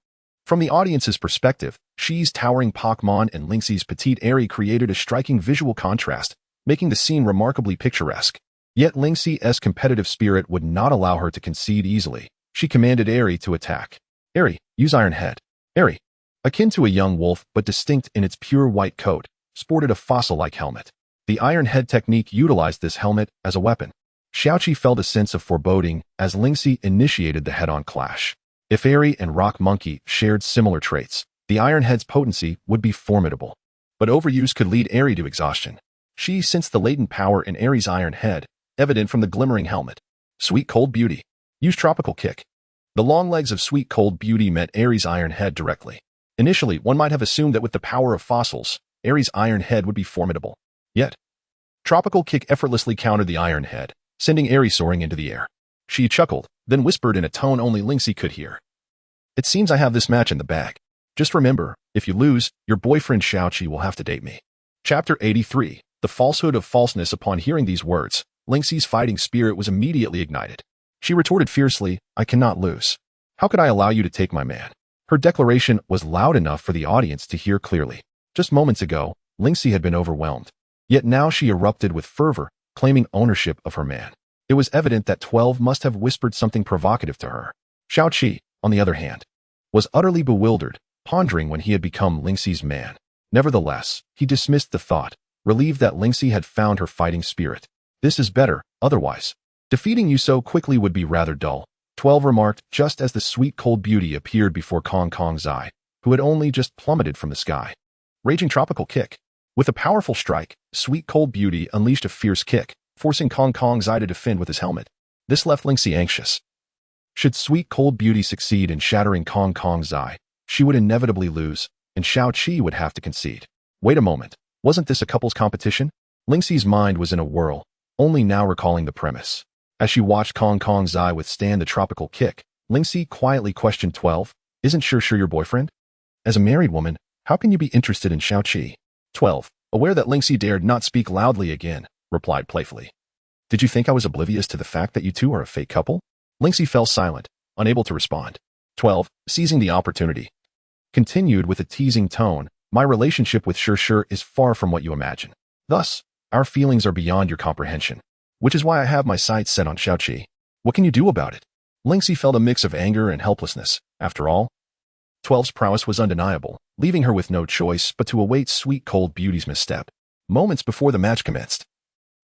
From the audience's perspective, Shi's towering Pokemon and Lingxi's petite Airy created a striking visual contrast, making the scene remarkably picturesque. Yet Lingxi's competitive spirit would not allow her to concede easily. She commanded Airy to attack. Airy, use Iron Head. Airy, akin to a young wolf but distinct in its pure white coat, sported a fossil-like helmet. The Iron Head technique utilized this helmet as a weapon. Xiaoqi felt a sense of foreboding as Lingxi initiated the head-on clash. If Airy and Rock Monkey shared similar traits, the Iron Head's potency would be formidable. But overuse could lead Airy to exhaustion. She sensed the latent power in Airy's Iron Head, evident from the glimmering helmet. Sweet Cold Beauty. Use Tropical Kick. The long legs of Sweet Cold Beauty met Airy's Iron Head directly. Initially, one might have assumed that with the power of fossils, Airy's Iron Head would be formidable. Yet, Tropical Kick effortlessly countered the Iron Head, sending Airy soaring into the air. She chuckled, then whispered in a tone only Lingxi could hear. It seems I have this match in the bag. Just remember, if you lose, your boyfriend Xiaoqi will have to date me. Chapter 83. The Falsehood of Falseness. Upon hearing these words, Lingxi's fighting spirit was immediately ignited. She retorted fiercely, I cannot lose. How could I allow you to take my man? Her declaration was loud enough for the audience to hear clearly. Just moments ago, Lingxi had been overwhelmed. Yet now she erupted with fervor, claiming ownership of her man. It was evident that 12 must have whispered something provocative to her. Xiaoqi, on the other hand, was utterly bewildered, pondering when he had become Lingxi's man. Nevertheless, he dismissed the thought, relieved that Lingxi had found her fighting spirit. This is better, otherwise. Defeating you so quickly would be rather dull, 12 remarked just as the sweet cold beauty appeared before Kong Kong's eye, who had only just plummeted from the sky. Raging tropical kick. With a powerful strike, sweet cold beauty unleashed a fierce kick, forcing Kong Kong's eye to defend with his helmet. This left Lingxi anxious. Should sweet cold beauty succeed in shattering Kong Kong's eye, she would inevitably lose, and Xiaoqi would have to concede. Wait a moment, wasn't this a couples competition? Lingxi's mind was in a whirl, only now recalling the premise. As she watched Kong Kong's eye withstand the tropical kick, Lingxi quietly questioned 12, Isn't sure your boyfriend? As a married woman, how can you be interested in Xiaoqi? 12, aware that Lingxi dared not speak loudly again, replied playfully. Did you think I was oblivious to the fact that you two are a fake couple? Lingxi fell silent, unable to respond. 12, seizing the opportunity, continued with a teasing tone, my relationship with Sure is far from what you imagine. Thus, our feelings are beyond your comprehension, which is why I have my sights set on Xiaoqi. What can you do about it? Lingxi felt a mix of anger and helplessness. After all, 12's prowess was undeniable, leaving her with no choice but to await sweet cold beauty's misstep. Moments before the match commenced,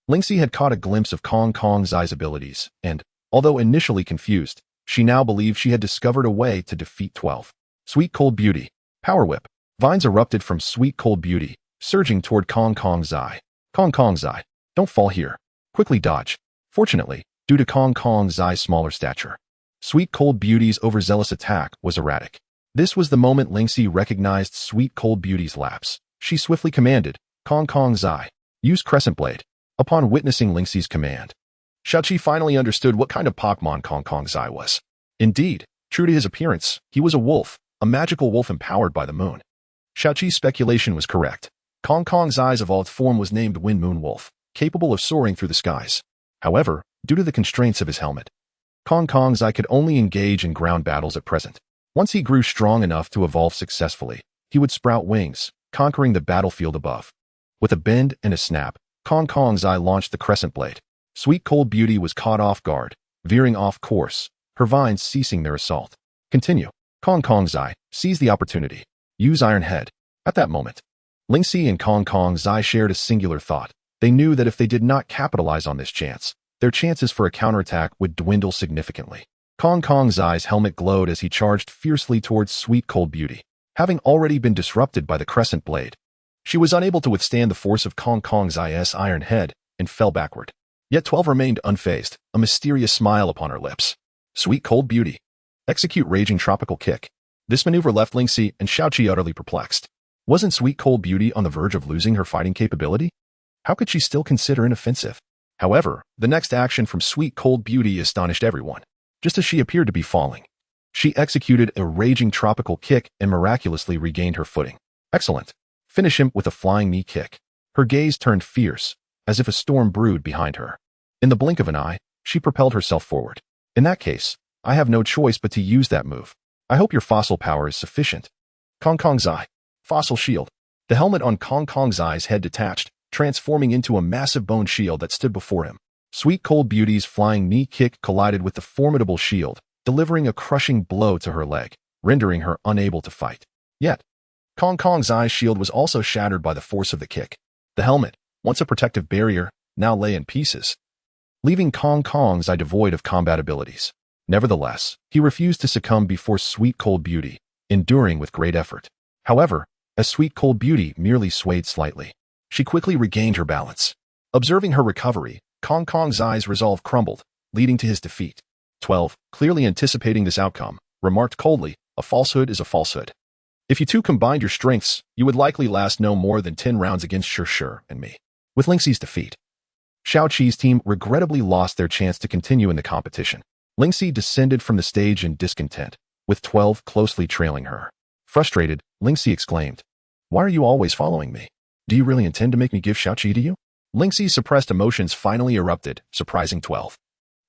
Lingxi had caught a glimpse of Kong Kong's eye's abilities, and, although initially confused, she now believed she had discovered a way to defeat 12. Sweet cold beauty. Power whip. Vines erupted from sweet cold beauty, surging toward Kong Kong's eye. Kong Kong's eye. Don't fall here. Quickly dodge. Fortunately, due to Kong Kong's eye's smaller stature, sweet cold beauty's overzealous attack was erratic. This was the moment Lingxi recognized sweet cold beauty's lapse. She swiftly commanded, Kong Kong's eye, use Crescent Blade. Upon witnessing Lingxi's command, Xiaoqi finally understood what kind of Pokémon Kong Kong's eye was. Indeed, true to his appearance, he was a wolf, a magical wolf empowered by the moon. Xiaoqi's speculation was correct. Kong Kong's eye's evolved form was named Wind Moon Wolf, capable of soaring through the skies. However, due to the constraints of his helmet, Kong Kong's eye could only engage in ground battles at present. Once he grew strong enough to evolve successfully, he would sprout wings, conquering the battlefield above. With a bend and a snap, Kong Kong's eye launched the Crescent Blade. Sweet cold beauty was caught off guard, veering off course, her vines ceasing their assault. Continue. Kong Kong's eye, seize the opportunity. Use Iron Head. At that moment, Lingxi and Kong Kong's eye shared a singular thought. They knew that if they did not capitalize on this chance, their chances for a counterattack would dwindle significantly. Kong Kong's eye's helmet glowed as he charged fiercely towards sweet cold beauty. Having already been disrupted by the Crescent Blade, she was unable to withstand the force of Kong Kong's eye's Iron Head and fell backward. Yet 12 remained unfazed, a mysterious smile upon her lips. Sweet cold beauty. Execute Raging Tropical Kick. This maneuver left Lingxi and Xiaoqi utterly perplexed. Wasn't sweet cold beauty on the verge of losing her fighting capability? How could she still consider an offensive? However, the next action from sweet cold beauty astonished everyone. Just as she appeared to be falling, she executed a Raging Tropical Kick and miraculously regained her footing. Excellent. Finish him with a flying knee kick. Her gaze turned fierce, as if a storm brewed behind her. In the blink of an eye, she propelled herself forward. In that case, I have no choice but to use that move. I hope your fossil power is sufficient. Kong Kong's eye. Fossil shield. The helmet on Kong Kong's eye's head detached, transforming into a massive bone shield that stood before him. Sweet cold beauty's flying knee kick collided with the formidable shield, delivering a crushing blow to her leg, rendering her unable to fight. Yet, Kong Kong's eye's shield was also shattered by the force of the kick. The helmet, once a protective barrier, now lay in pieces, leaving Kong Kong's eye devoid of combat abilities. Nevertheless, he refused to succumb before sweet cold beauty, enduring with great effort. However, as sweet cold beauty merely swayed slightly, she quickly regained her balance. Observing her recovery, Kong Kong's eye's resolve crumbled, leading to his defeat. 12, clearly anticipating this outcome, remarked coldly, a falsehood is a falsehood. If you two combined your strengths, you would likely last no more than 10 rounds against Sure and me. With Lingxi's defeat, Xiaoqi's team regrettably lost their chance to continue in the competition. Lingxi descended from the stage in discontent, with 12 closely trailing her. Frustrated, Lingxi exclaimed, "Why are you always following me? Do you really intend to make me give Xiaoqi to you?" Lingxi's suppressed emotions finally erupted, surprising 12,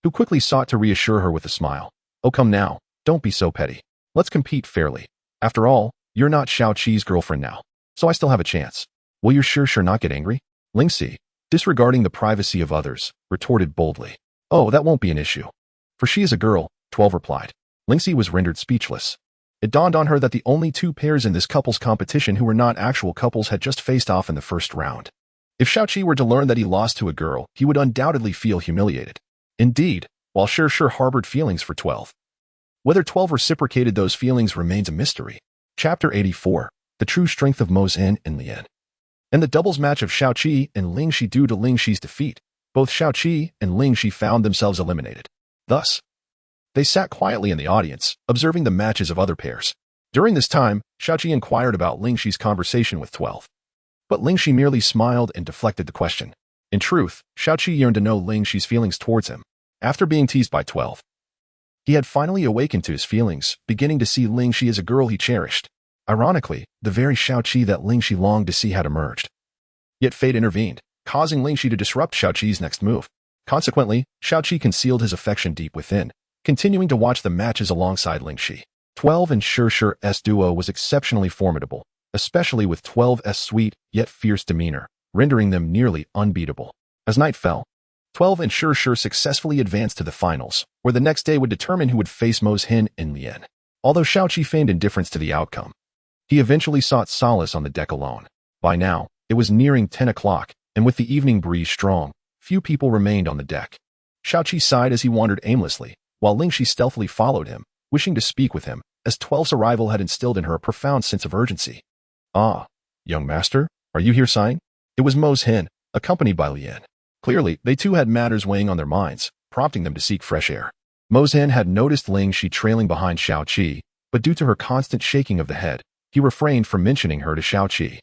who quickly sought to reassure her with a smile. "Oh, come now, don't be so petty. Let's compete fairly. After all, you're not Xiaoqi's girlfriend now, so I still have a chance. Will you sure not get angry?" Lingxi, disregarding the privacy of others, retorted boldly. "Oh, that won't be an issue. For she is a girl," 12 replied. Lingxi was rendered speechless. It dawned on her that the only two pairs in this couples competition who were not actual couples had just faced off in the first round. If Xiaoqi were to learn that he lost to a girl, he would undoubtedly feel humiliated. Indeed, while sure harbored feelings for 12. Whether 12 reciprocated those feelings remains a mystery. Chapter 84, The True Strength of Mo Zhen and Lian. In the doubles match of Xiaoqi and Lingxi, due to Lingxi's defeat, both Xiaoqi and Lingxi found themselves eliminated. Thus, they sat quietly in the audience, observing the matches of other pairs. During this time, Xiaoqi inquired about Lingxi's conversation with 12. But Lingxi merely smiled and deflected the question. In truth, Xiaoqi yearned to know Lingxi's feelings towards him. After being teased by 12, he had finally awakened to his feelings, beginning to see Lingxi as a girl he cherished. Ironically, the very Xiaoqi that Lingxi longed to see had emerged. Yet fate intervened, causing Lingxi to disrupt Xiaoqi's next move. Consequently, Xiaoqi concealed his affection deep within, continuing to watch the matches alongside Lingxi. 12 and Shur's duo was exceptionally formidable, especially with 12's sweet yet fierce demeanor, rendering them nearly unbeatable. As night fell, 12 and Shur successfully advanced to the finals, where the next day would determine who would face Mo Zhen and Lian. Although Xiaoqi feigned indifference to the outcome, he eventually sought solace on the deck alone. By now, it was nearing 10 o'clock, and with the evening breeze strong, few people remained on the deck. Xiaoqi sighed as he wandered aimlessly, while Lingxi stealthily followed him, wishing to speak with him, as 12's arrival had instilled in her a profound sense of urgency. "Ah, young master, are you here sighing?" It was Mo Zhen, accompanied by Lian. Clearly, they too had matters weighing on their minds, prompting them to seek fresh air. Mo Zhen had noticed Lingxi trailing behind Xiaoqi, but due to her constant shaking of the head, he refrained from mentioning her to Xiaoqi.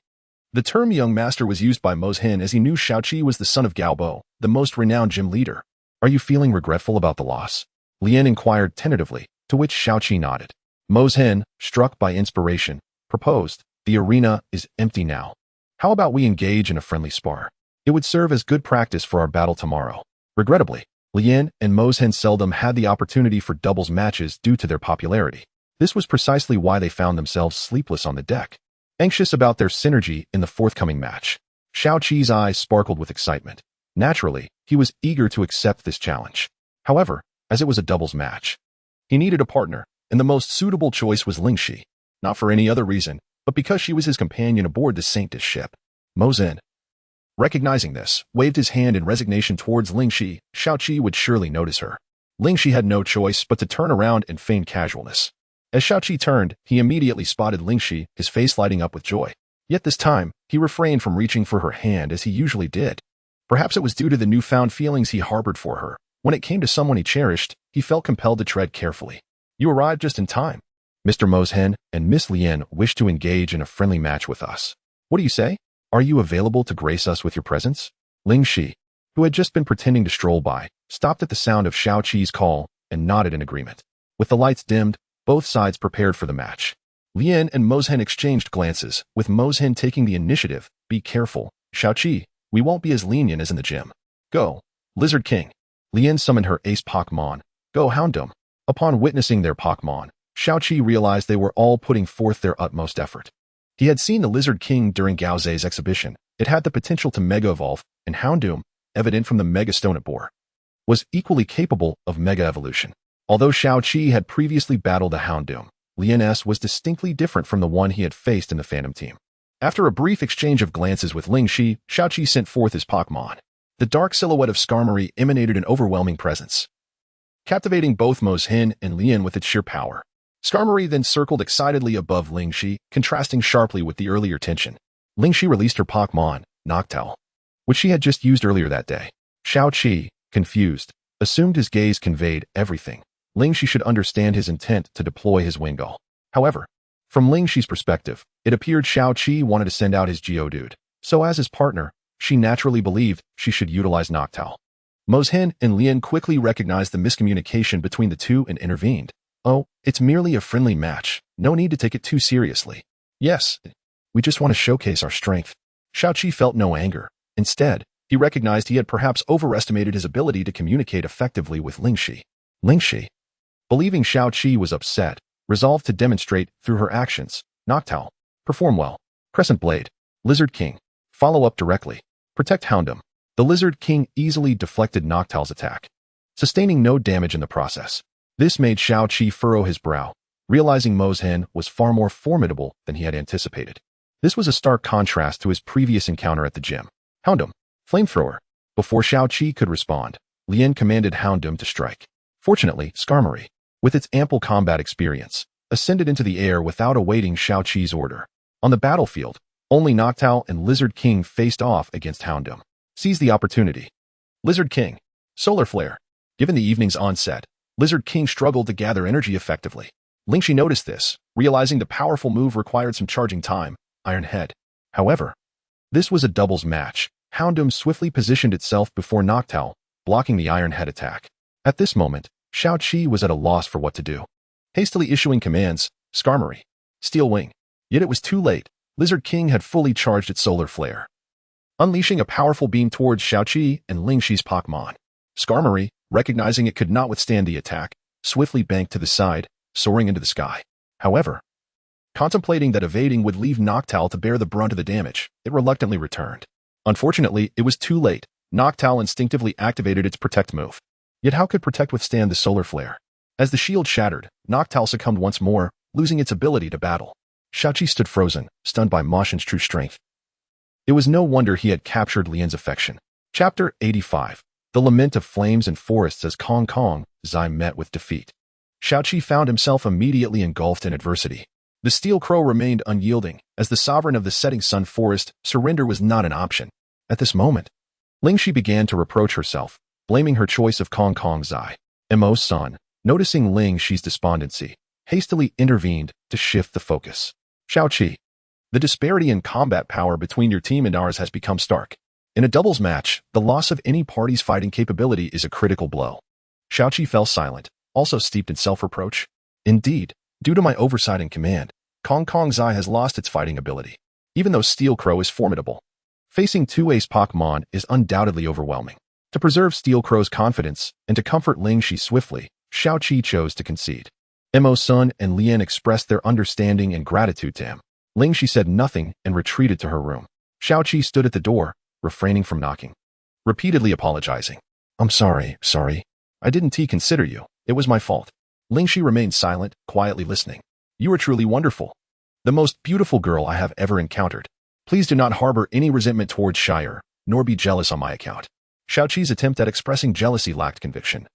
The term young master was used by Mo Zhen as he knew Xiaoqi was the son of Gaobo, the most renowned gym leader. "Are you feeling regretful about the loss?" Lian inquired tentatively, to which Xiaoqi nodded. Mo Zhen, struck by inspiration, proposed, "The arena is empty now. How about we engage in a friendly spar? It would serve as good practice for our battle tomorrow." Regrettably, Lian and Mo Zhen seldom had the opportunity for doubles matches due to their popularity. This was precisely why they found themselves sleepless on the deck, anxious about their synergy in the forthcoming match. Xiaoqi's eyes sparkled with excitement. Naturally, he was eager to accept this challenge. However, as it was a doubles match, he needed a partner, and the most suitable choice was Lingxi, not for any other reason, but because she was his companion aboard the Saint ship. Mo Zhen, recognizing this, waved his hand in resignation towards Lingxi. Xiaoqi would surely notice her. Lingxi had no choice but to turn around and feign casualness. As Xiaoqi turned, he immediately spotted Lingxi, his face lighting up with joy. Yet this time, he refrained from reaching for her hand as he usually did. Perhaps it was due to the newfound feelings he harbored for her. When it came to someone he cherished, he felt compelled to tread carefully. "You arrived just in time. Mr. Mo Zhen and Miss Lian wish to engage in a friendly match with us. What do you say? Are you available to grace us with your presence?" Lingxi, who had just been pretending to stroll by, stopped at the sound of Xiaoqi's call and nodded in agreement. With the lights dimmed, both sides prepared for the match. Lian and Mo Zhen exchanged glances, with Mo Zhen taking the initiative. "Be careful, Xiaoqi, we won't be as lenient as in the gym. Go, Lizard King." Lian summoned her ace Pokémon, Go Houndoom. Upon witnessing their Pokémon, Xiaoqi realized they were all putting forth their utmost effort. He had seen the Lizard King during Gao Zei's exhibition. It had the potential to Mega Evolve, and Houndoom, evident from the Mega Stone it bore, was equally capable of Mega Evolution. Although Xiaoqi had previously battled a Houndoom, Lian was distinctly different from the one he had faced in the Phantom Team. After a brief exchange of glances with Lingxi, Xiaoqi sent forth his Pokémon. The dark silhouette of Skarmory emanated an overwhelming presence, captivating both Mo Zhen and Lian with its sheer power. Skarmory then circled excitedly above Lingxi, contrasting sharply with the earlier tension. Lingxi released her Pokémon, Noctowl, which she had just used earlier that day. Xiaoqi, confused, assumed his gaze conveyed everything. Lingxi should understand his intent to deploy his Wingull. However, from Lingxi's perspective, it appeared Xiaoqi wanted to send out his Geodude, so as his partner, she naturally believed she should utilize Noctowl. Mo Zhen and Lian quickly recognized the miscommunication between the two and intervened. Oh, it's merely a friendly match. No need to take it too seriously. Yes, we just want to showcase our strength. Xiaoqi felt no anger. Instead, he recognized he had perhaps overestimated his ability to communicate effectively with Lingxi. Lingxi, believing Xiaoqi was upset, resolved to demonstrate through her actions. Noctowl. Perform well. Crescent Blade. Lizard King. Follow up directly. Protect Houndoom. The Lizard King easily deflected Noctowl's attack, sustaining no damage in the process. This made Xiaoqi furrow his brow, realizing Mo's Hen was far more formidable than he had anticipated. This was a stark contrast to his previous encounter at the gym. Houndoom. Flamethrower. Before Xiaoqi could respond, Lien commanded Houndoom to strike. Fortunately, Skarmory, with its ample combat experience, ascended into the air without awaiting Xiaoqi's order. On the battlefield, only Noctowl and Lizard King faced off against Houndoom. Seize the opportunity. Lizard King. Solar Flare. Given the evening's onset, Lizard King struggled to gather energy effectively. Lingxi noticed this, realizing the powerful move required some charging time. Iron Head. However, this was a doubles match. Houndoom swiftly positioned itself before Noctowl, blocking the Iron Head attack. At this moment, Xiaoqi was at a loss for what to do. Hastily issuing commands, Skarmory. Steel Wing. Yet it was too late. Lizard King had fully charged its Solar Flare, unleashing a powerful beam towards Xiaoqi and Lingxi's Pokémon. Skarmory, recognizing it could not withstand the attack, swiftly banked to the side, soaring into the sky. However, contemplating that evading would leave Noctowl to bear the brunt of the damage, it reluctantly returned. Unfortunately, it was too late. Noctowl instinctively activated its Protect move. Yet how could Protect withstand the Solar Flare? As the shield shattered, Noctowl succumbed once more, losing its ability to battle. Xiaoqi stood frozen, stunned by Ma Shen's true strength. It was no wonder he had captured Lien's affection. Chapter 85. The Lament of Flames and Forests as Kong Kong Zai met with defeat. Xiaoqi found himself immediately engulfed in adversity. The Steel Crow remained unyielding. As the sovereign of the Setting Sun Forest, surrender was not an option. At this moment, Lingxi began to reproach herself, blaming her choice of Kong Kong Zai. Mo's son, noticing Lingxi's despondency, hastily intervened to shift the focus. Xiaoqi, the disparity in combat power between your team and ours has become stark. In a doubles match, the loss of any party's fighting capability is a critical blow. Xiaoqi fell silent, also steeped in self-reproach. Indeed, due to my oversight and command, Kong Kong Zai has lost its fighting ability, even though Steel Crow is formidable. Facing two ace Pokémon is undoubtedly overwhelming. To preserve Steel Crow's confidence and to comfort Lingxi swiftly, Xiaoqi chose to concede. Mo's son and Lien expressed their understanding and gratitude to him. Lingxi said nothing and retreated to her room. Xiaoqi stood at the door, refraining from knocking, repeatedly apologizing. I'm sorry. I didn't consider you. It was my fault. Lingxi remained silent, quietly listening. You are truly wonderful. The most beautiful girl I have ever encountered. Please do not harbor any resentment towards Shire, nor be jealous on my account. Xiaoqi's attempt at expressing jealousy lacked conviction,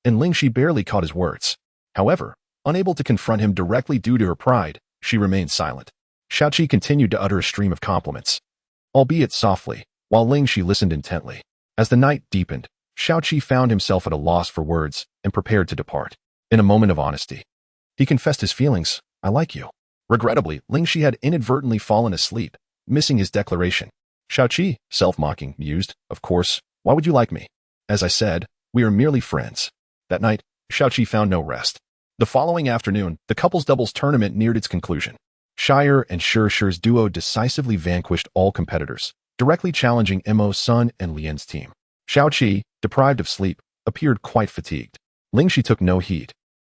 and Lingxi barely caught his words. However, unable to confront him directly due to her pride, she remained silent. Xiaoqi continued to utter a stream of compliments, albeit softly, while Lingxi listened intently. As the night deepened, Xiaoqi found himself at a loss for words and prepared to depart. In a moment of honesty, he confessed his feelings. I like you. Regrettably, Lingxi had inadvertently fallen asleep, missing his declaration. Xiaoqi, self-mocking, mused, of course, why would you like me? As I said, we are merely friends. That night, Xiaoqi found no rest. The following afternoon, the couples doubles tournament neared its conclusion. Shire and Shire's duo decisively vanquished all competitors, directly challenging Mo's son and Lien's team. Xiaoqi, deprived of sleep, appeared quite fatigued. Lingxi took no heed,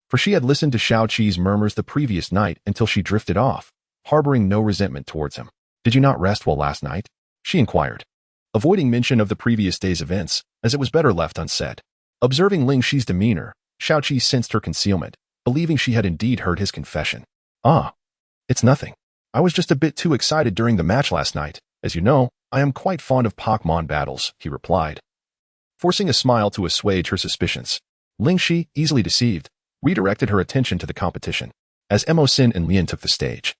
for she had listened to Xiaoqi's murmurs the previous night until she drifted off, harboring no resentment towards him. Did you not rest well last night? She inquired, avoiding mention of the previous day's events, as it was better left unsaid. Observing Lingxi's demeanor, Xiaoqi sensed her concealment, believing she had indeed heard his confession. Ah, it's nothing. I was just a bit too excited during the match last night. As you know, I am quite fond of Pokémon battles, he replied, forcing a smile to assuage her suspicions. Lingxi, easily deceived, redirected her attention to the competition. As Mo Sin and Lien took the stage,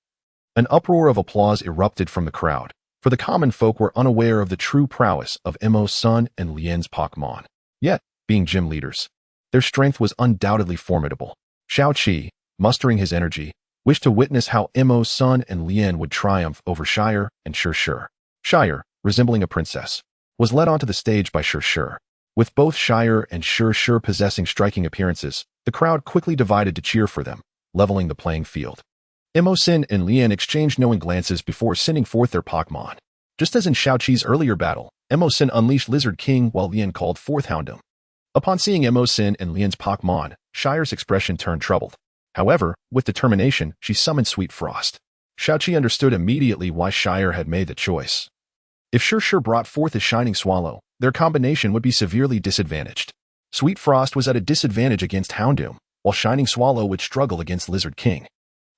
an uproar of applause erupted from the crowd, for the common folk were unaware of the true prowess of Mo's son and Lien's Pokémon. Yet, being gym leaders, their strength was undoubtedly formidable. Xiaoqi, mustering his energy, wished to witness how Mo's son and Lien would triumph over Shire and Shire. Shire, resembling a princess, was led onto the stage by Shire. With both Shire and Shire possessing striking appearances, The crowd quickly divided to cheer for them, leveling the playing field. Emosin and Lian exchanged knowing glances before sending forth their Pokémon. Just as in Xiaoqi's earlier battle, Emosin unleashed Lizard King while Lian called forth Houndoom. Upon seeing Emosin and Lian's Pokémon, Shire's expression turned troubled. However, with determination, she summoned Sweet Frost. Xiaoqi understood immediately why Shire had made the choice. If Shire brought forth a Shining Swallow, their combination would be severely disadvantaged. Sweet Frost was at a disadvantage against Houndoom, while Shining Swallow would struggle against Lizard King.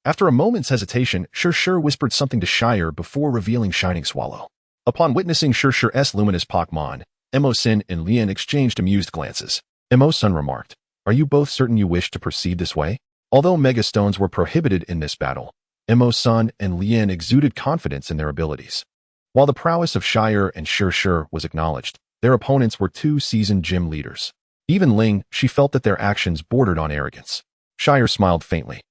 After a moment's hesitation, Shire whispered something to Shire before revealing Shining Swallow. Upon witnessing Shire's luminous Pokémon, Emosin and Lian exchanged amused glances. Emosin remarked, "Are you both certain you wish to proceed this way?" Although Mega Stones were prohibited in this battle, Emosin and Lian exuded confidence in their abilities. While the prowess of Shire and Shire was acknowledged, their opponents were two seasoned gym leaders. Even Ling, she felt that their actions bordered on arrogance. Shire smiled faintly.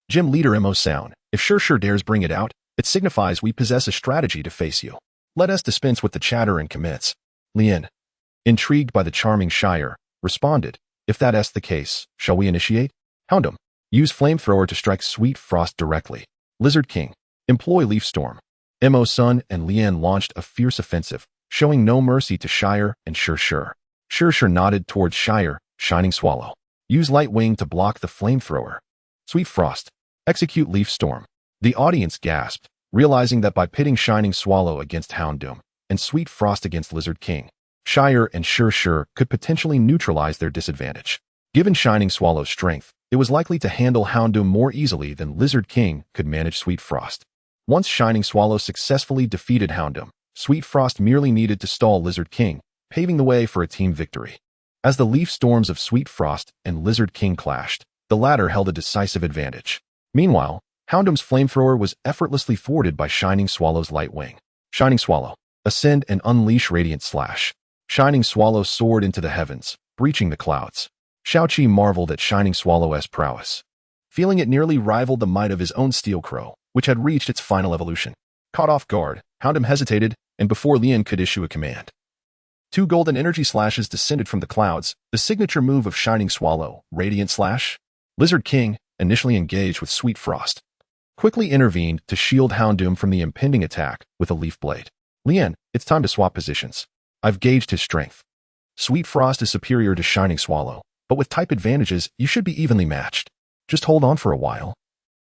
Gym leader Emosin, if Shire dares bring it out, it signifies we possess a strategy to face you. Let us dispense with the chatter and commence. Lian, intrigued by the charming Shire, responded, "If that is the case, shall we initiate?" Houndoom, use Flamethrower to strike Sweet Frost directly. Lizard King, employ Leaf Storm. Emosin and Lian launched a fierce offensive, showing no mercy to Shire and Shire. Shire nodded towards Shire, Shining Swallow. Use Light Wing to block the Flamethrower. Sweet Frost, execute Leaf Storm. The audience gasped, realizing that by pitting Shining Swallow against Houndoom and Sweet Frost against Lizard King, Shire and Shire could potentially neutralize their disadvantage. Given Shining Swallow's strength, it was likely to handle Houndoom more easily than Lizard King could manage Sweet Frost. Once Shining Swallow successfully defeated Houndoom, Sweet Frost merely needed to stall Lizard King, paving the way for a team victory. As the leaf storms of Sweet Frost and Lizard King clashed, the latter held a decisive advantage. Meanwhile, Houndoom's Flamethrower was effortlessly thwarted by Shining Swallow's Light Wing. Shining Swallow, ascend and unleash Radiant Slash. Shining Swallow soared into the heavens, breaching the clouds. Xiaoqi marveled at Shining Swallow's prowess, feeling it nearly rivaled the might of his own Steel Crow, which had reached its final evolution. Caught off guard, Houndoom hesitated, and before Lian could issue a command, two golden energy slashes descended from the clouds, the signature move of Shining Swallow, Radiant Slash. Lizard King, initially engaged with Sweet Frost, quickly intervened to shield Houndoom from the impending attack with a Leaf Blade. Lian, it's time to swap positions. I've gauged his strength. Sweet Frost is superior to Shining Swallow, but with type advantages, you should be evenly matched. Just hold on for a while.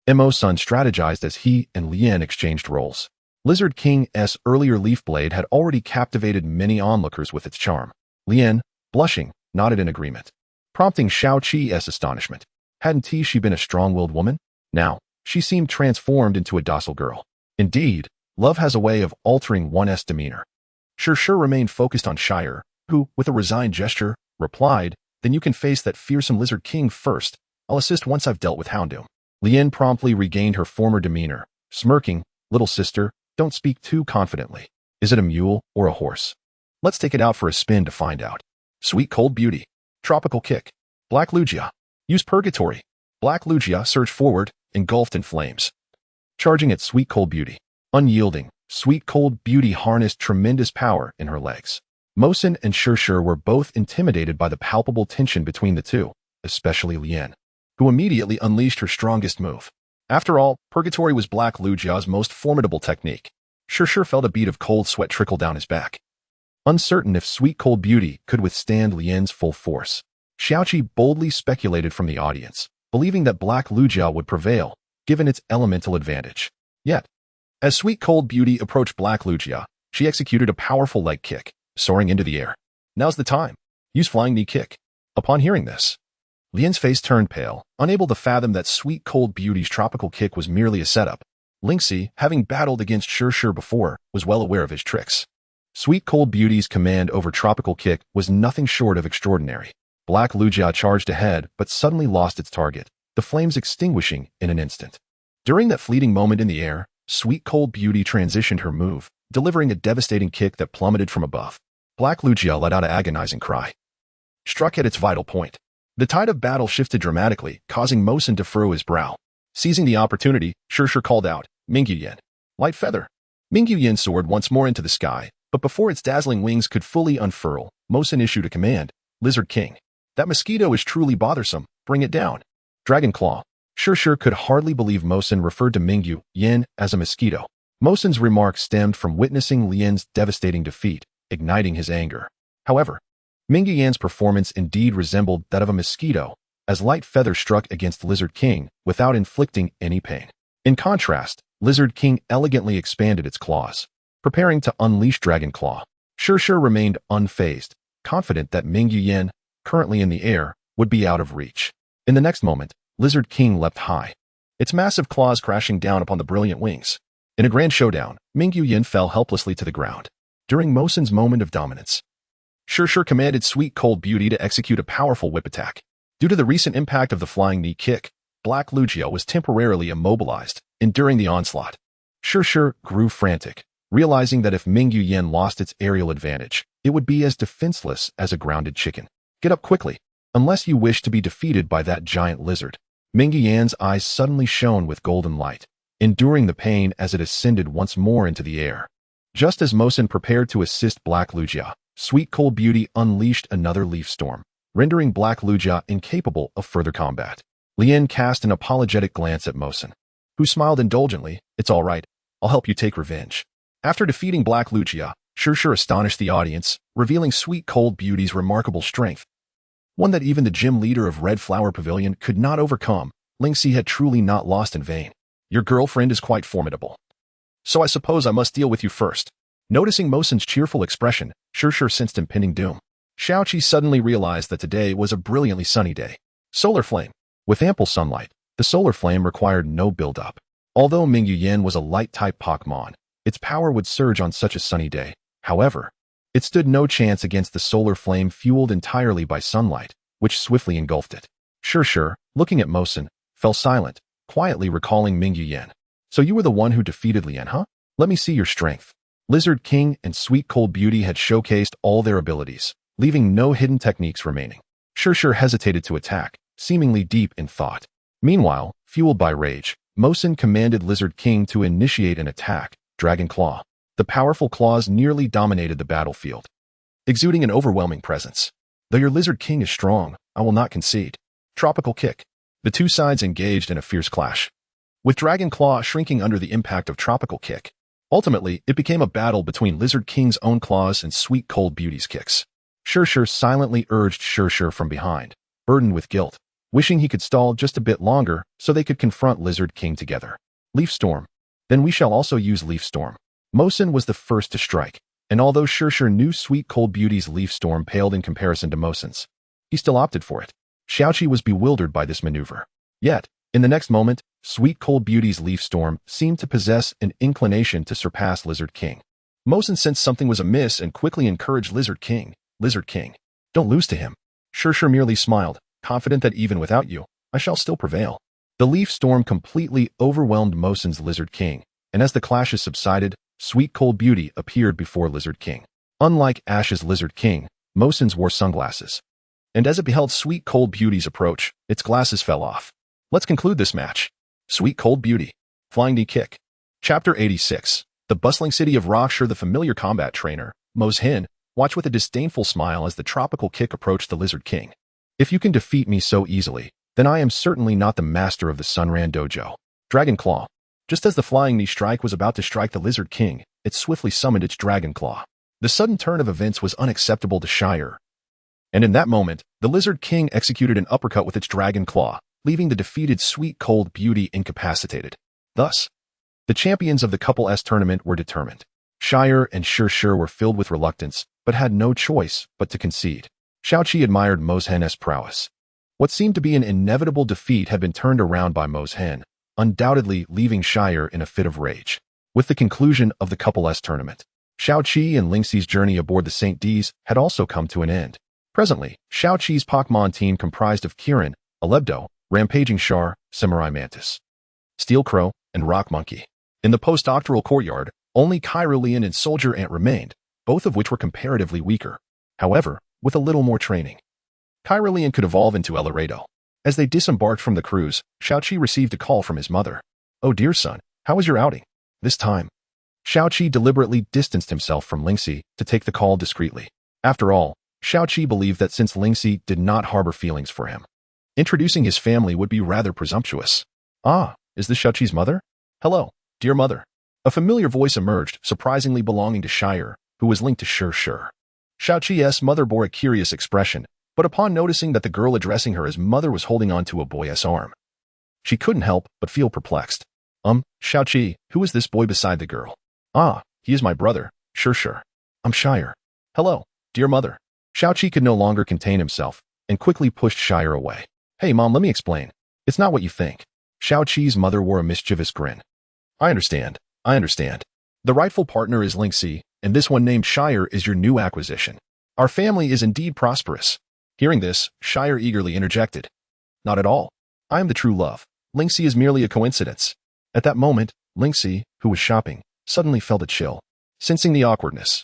Emosin strategized as he and Lian exchanged roles. Lizard King's earlier Leaf Blade had already captivated many onlookers with its charm. Lian, blushing, nodded in agreement, prompting Xiaoqi's astonishment. Hadn't she been a strong-willed woman? Now, she seemed transformed into a docile girl. Indeed, love has a way of altering one's demeanor. Shire remained focused on Shire, who, with a resigned gesture, replied, "Then you can face that fearsome Lizard King first. I'll assist once I've dealt with Houndoom." Lian promptly regained her former demeanor, smirking, "Little sister, don't speak too confidently. Is it a mule or a horse? Let's take it out for a spin to find out." Sweet Cold Beauty, Tropical Kick, Black Lugia. Use Purgatory. Black Lugia surged forward, engulfed in flames. Charging at Sweet Cold Beauty. Unyielding, Sweet Cold Beauty harnessed tremendous power in her legs. Emosin and Shire were both intimidated by the palpable tension between the two, especially Lian, who immediately unleashed her strongest move. After all, Purgatory was Black Lugia's most formidable technique. Shire felt a bead of cold sweat trickle down his back. Uncertain if Sweet Cold Beauty could withstand Lian's full force, Xiaoqi boldly speculated from the audience, believing that Black Lugia would prevail, given its elemental advantage. Yet, as Sweet Cold Beauty approached Black Lugia, she executed a powerful leg kick, soaring into the air. Now's the time. Use Flying Knee Kick. Upon hearing this, Lian's face turned pale, unable to fathom that Sweet Cold Beauty's tropical kick was merely a setup. Lingxi, having battled against Shire before, was well aware of his tricks. Sweet Cold Beauty's command over tropical kick was nothing short of extraordinary. Black Lugia charged ahead, but suddenly lost its target, the flames extinguishing in an instant. During that fleeting moment in the air, Sweet Cold Beauty transitioned her move, delivering a devastating kick that plummeted from above. Black Lugia let out an agonizing cry. Struck at its vital point, the tide of battle shifted dramatically, causing Emosin to furrow his brow. Seizing the opportunity, Shire called out, "Mingyu, Light Feather." Mingyu soared once more into the sky, but before its dazzling wings could fully unfurl, Emosin issued a command, "Lizard King. That mosquito is truly bothersome. Bring it down. Dragon Claw. Shirshir could hardly believe Mosin referred to Mingyu Yin as a mosquito. Mosin's remark stemmed from witnessing Lian's devastating defeat, igniting his anger. However, Mingyu Yan's performance indeed resembled that of a mosquito, as light feathers struck against Lizard King without inflicting any pain. In contrast, Lizard King elegantly expanded its claws, preparing to unleash Dragon Claw. Shirshir remained unfazed, confident that Mingyu Yan, currently in the air, would be out of reach. In the next moment, Lizard King leapt high, its massive claws crashing down upon the brilliant wings. In a grand showdown, Mingyu Yan fell helplessly to the ground. During Mosin's moment of dominance, Shirshir commanded Sweet Cold Beauty to execute a powerful whip attack. Due to the recent impact of the flying knee kick, Black Lugia was temporarily immobilized, enduring the onslaught. Shirshir grew frantic, realizing that if Mingyu Yan lost its aerial advantage, it would be as defenseless as a grounded chicken. Get up quickly, unless you wish to be defeated by that giant lizard. Mingyu Yan's eyes suddenly shone with golden light, enduring the pain as it ascended once more into the air. Just as Mosin prepared to assist Black Lugia, Sweet Cold Beauty unleashed another leaf storm, rendering Black Lugia incapable of further combat. Lian cast an apologetic glance at Mosin, who smiled indulgently. It's all right, I'll help you take revenge. After defeating Black Lugia, Shirshir astonished the audience, revealing Sweet Cold Beauty's remarkable strength, one that even the gym leader of Red Flower Pavilion could not overcome. Lingxi had truly not lost in vain. Your girlfriend is quite formidable, so I suppose I must deal with you first. Noticing Mosin's cheerful expression, Shirshir sensed impending doom. Xiaoqi suddenly realized that today was a brilliantly sunny day. Solar Flame. With ample sunlight, the Solar Flame required no build-up. Although Mingyu Yan was a light-type Pokémon, its power would surge on such a sunny day. However, it stood no chance against the Solar Flame fueled entirely by sunlight, which swiftly engulfed it. Shirshir, looking at Mosin, fell silent, quietly recalling Mingyu Yan. So you were the one who defeated Lian, huh? Let me see your strength. Lizard King and Sweet Cold Beauty had showcased all their abilities, leaving no hidden techniques remaining. Shirshir hesitated to attack, seemingly deep in thought. Meanwhile, fueled by rage, Mosin commanded Lizard King to initiate an attack, Dragon Claw. The powerful claws nearly dominated the battlefield, exuding an overwhelming presence. Though your Lizard King is strong, I will not concede. Tropical Kick. The two sides engaged in a fierce clash, with Dragon Claw shrinking under the impact of Tropical Kick. Ultimately, it became a battle between Lizard King's own claws and Sweet Cold Beauty's kicks. Shirshir silently urged Shirshir from behind, burdened with guilt, wishing he could stall just a bit longer so they could confront Lizard King together. Leaf Storm. Then we shall also use Leaf Storm. Mosin was the first to strike, and although Shirshir knew Sweet Cold Beauty's Leaf Storm paled in comparison to Mosin's, he still opted for it. Xiaoqi was bewildered by this maneuver. Yet, in the next moment, Sweet Cold Beauty's Leaf Storm seemed to possess an inclination to surpass Lizard King. Mosin sensed something was amiss and quickly encouraged Lizard King. Lizard King, don't lose to him. Shirshir merely smiled, confident that even without you, I shall still prevail. The Leaf Storm completely overwhelmed Mosin's Lizard King, and as the clashes subsided, Sweet Cold Beauty appeared before Lizard King. Unlike Ash's Lizard King, Mosin's wore sunglasses, and as it beheld Sweet Cold Beauty's approach, its glasses fell off. Let's conclude this match. Sweet Cold Beauty. Flying Knee Kick. Chapter 86. The bustling city of Rockshire. The familiar combat trainer, Mosin, watched with a disdainful smile as the Tropical Kick approached the Lizard King. If you can defeat me so easily, then I am certainly not the master of the Sunran Dojo. Dragon Claw. Just as the Flying Knee Strike was about to strike the Lizard King, it swiftly summoned its Dragon Claw. The sudden turn of events was unacceptable to Shire, and in that moment, the Lizard King executed an uppercut with its Dragon Claw, leaving the defeated Sweet Cold Beauty incapacitated. Thus, the champions of the Couple S tournament were determined. Shire and Shirshir were filled with reluctance, but had no choice but to concede. Xiaoqi admired Mosin's prowess. What seemed to be an inevitable defeat had been turned around by Mosin, undoubtedly leaving Shire in a fit of rage. With the conclusion of the Couple S tournament, Xiaoqi and Lingxi's journey aboard the St. D's had also come to an end. Presently, Xiaoqi's Pokémon team comprised of Kirin, Alebdo, Rampaging Char, Samurai Mantis, Steel Crow, and Rock Monkey. In the post-doctoral courtyard, only Kyrulean and Soldier Ant remained, both of which were comparatively weaker. However, with a little more training, Kyrulean could evolve into El Laredo. As they disembarked from the cruise, Xiaoqi received a call from his mother. Oh dear son, how was your outing? This time, Xiaoqi deliberately distanced himself from Lingxi to take the call discreetly. After all, Xiaoqi believed that since Lingxi did not harbor feelings for him, Introducing his family would be rather presumptuous. Ah, is this Xiaoqi's mother? Hello, dear mother. A familiar voice emerged, surprisingly belonging to Shire, who was linked to Sure. Xiaoqi's mother bore a curious expression, but upon noticing that the girl addressing her as mother was holding on to a boy's arm, she couldn't help but feel perplexed. Xiaoqi, who is this boy beside the girl? Ah, he is my brother, Sure. I'm Shire. Hello, dear mother. Xiaoqi could no longer contain himself, and quickly pushed Shire away. Hey mom, let me explain. It's not what you think. Xiaoqi's mother wore a mischievous grin. I understand. The rightful partner is Linksy, and this one named Shire is your new acquisition. Our family is indeed prosperous. Hearing this, Shire eagerly interjected. Not at all. I am the true love. Linksy is merely a coincidence. At that moment, Linksy, who was shopping, suddenly felt a chill. Sensing the awkwardness,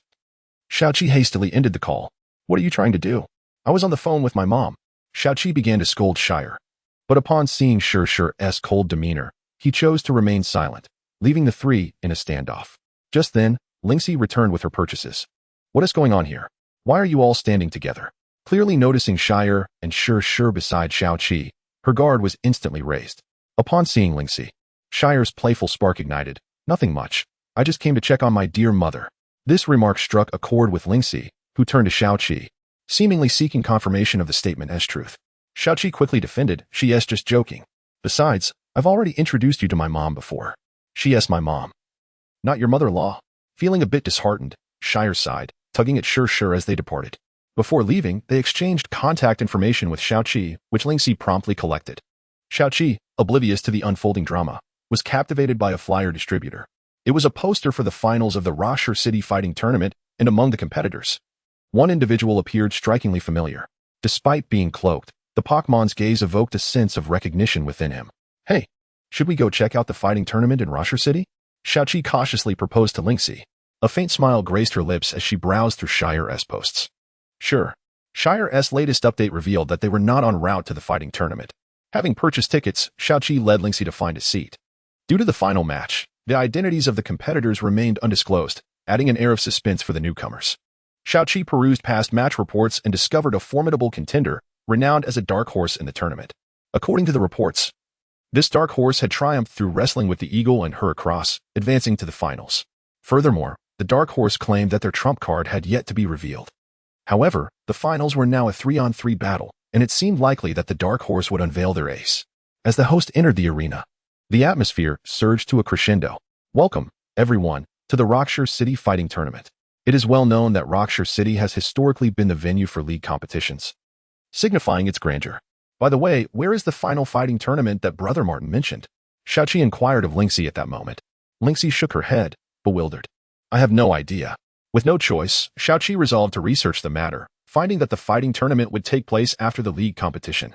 Xiaoqi hastily ended the call. What are you trying to do? I was on the phone with my mom. Xiaoqi began to scold Shire. But upon seeing Sure's cold demeanor, he chose to remain silent, leaving the three in a standoff. Just then, Linksy returned with her purchases. What is going on here? Why are you all standing together? Clearly noticing Shire and Sure beside Xiaoqi, her guard was instantly raised. Upon seeing Linksy, Shire's playful spark ignited. Nothing much. I just came to check on my dear mother. This remark struck a chord with Linksy, who turned to Xiaoqi, seemingly seeking confirmation of the statement as truth. Xiaoqi quickly defended, she's just joking. Besides, I've already introduced you to my mom before. She's my mom. Not your mother-in-law. Feeling a bit disheartened, Shire sighed, tugging at Sure as they departed. Before leaving, they exchanged contact information with Xiaoqi, which Linksy promptly collected. Xiaoqi, oblivious to the unfolding drama, was captivated by a flyer distributor. It was a poster for the finals of the Rockshire City Fighting Tournament, and among the competitors, one individual appeared strikingly familiar. Despite being cloaked, the Pokemon's gaze evoked a sense of recognition within him. Hey, should we go check out the fighting tournament in Rockshire City? Xiaoqi cautiously proposed to Linksy. A faint smile graced her lips as she browsed through Shire's posts. Sure. Shire's latest update revealed that they were not en route to the fighting tournament. Having purchased tickets, Xiaoqi led Linksy to find a seat. Due to the final match, the identities of the competitors remained undisclosed, adding an air of suspense for the newcomers. Xiaoqi perused past match reports and discovered a formidable contender, renowned as a dark horse in the tournament. According to the reports, this dark horse had triumphed through wrestling with the Eagle and Heracross, advancing to the finals. Furthermore, the dark horse claimed that their trump card had yet to be revealed. However, the finals were now a 3-on-3 battle, and it seemed likely that the dark horse would unveil their ace. As the host entered the arena, the atmosphere surged to a crescendo. Welcome, everyone, to the Rockshire City Fighting Tournament. It is well known that Rockshire City has historically been the venue for league competitions, signifying its grandeur. By the way, where is the final fighting tournament that Brother Martin mentioned? Xiaoqi inquired of Linksy at that moment. Linksy shook her head, bewildered. I have no idea. With no choice, Xiaoqi resolved to research the matter, finding that the fighting tournament would take place after the league competition,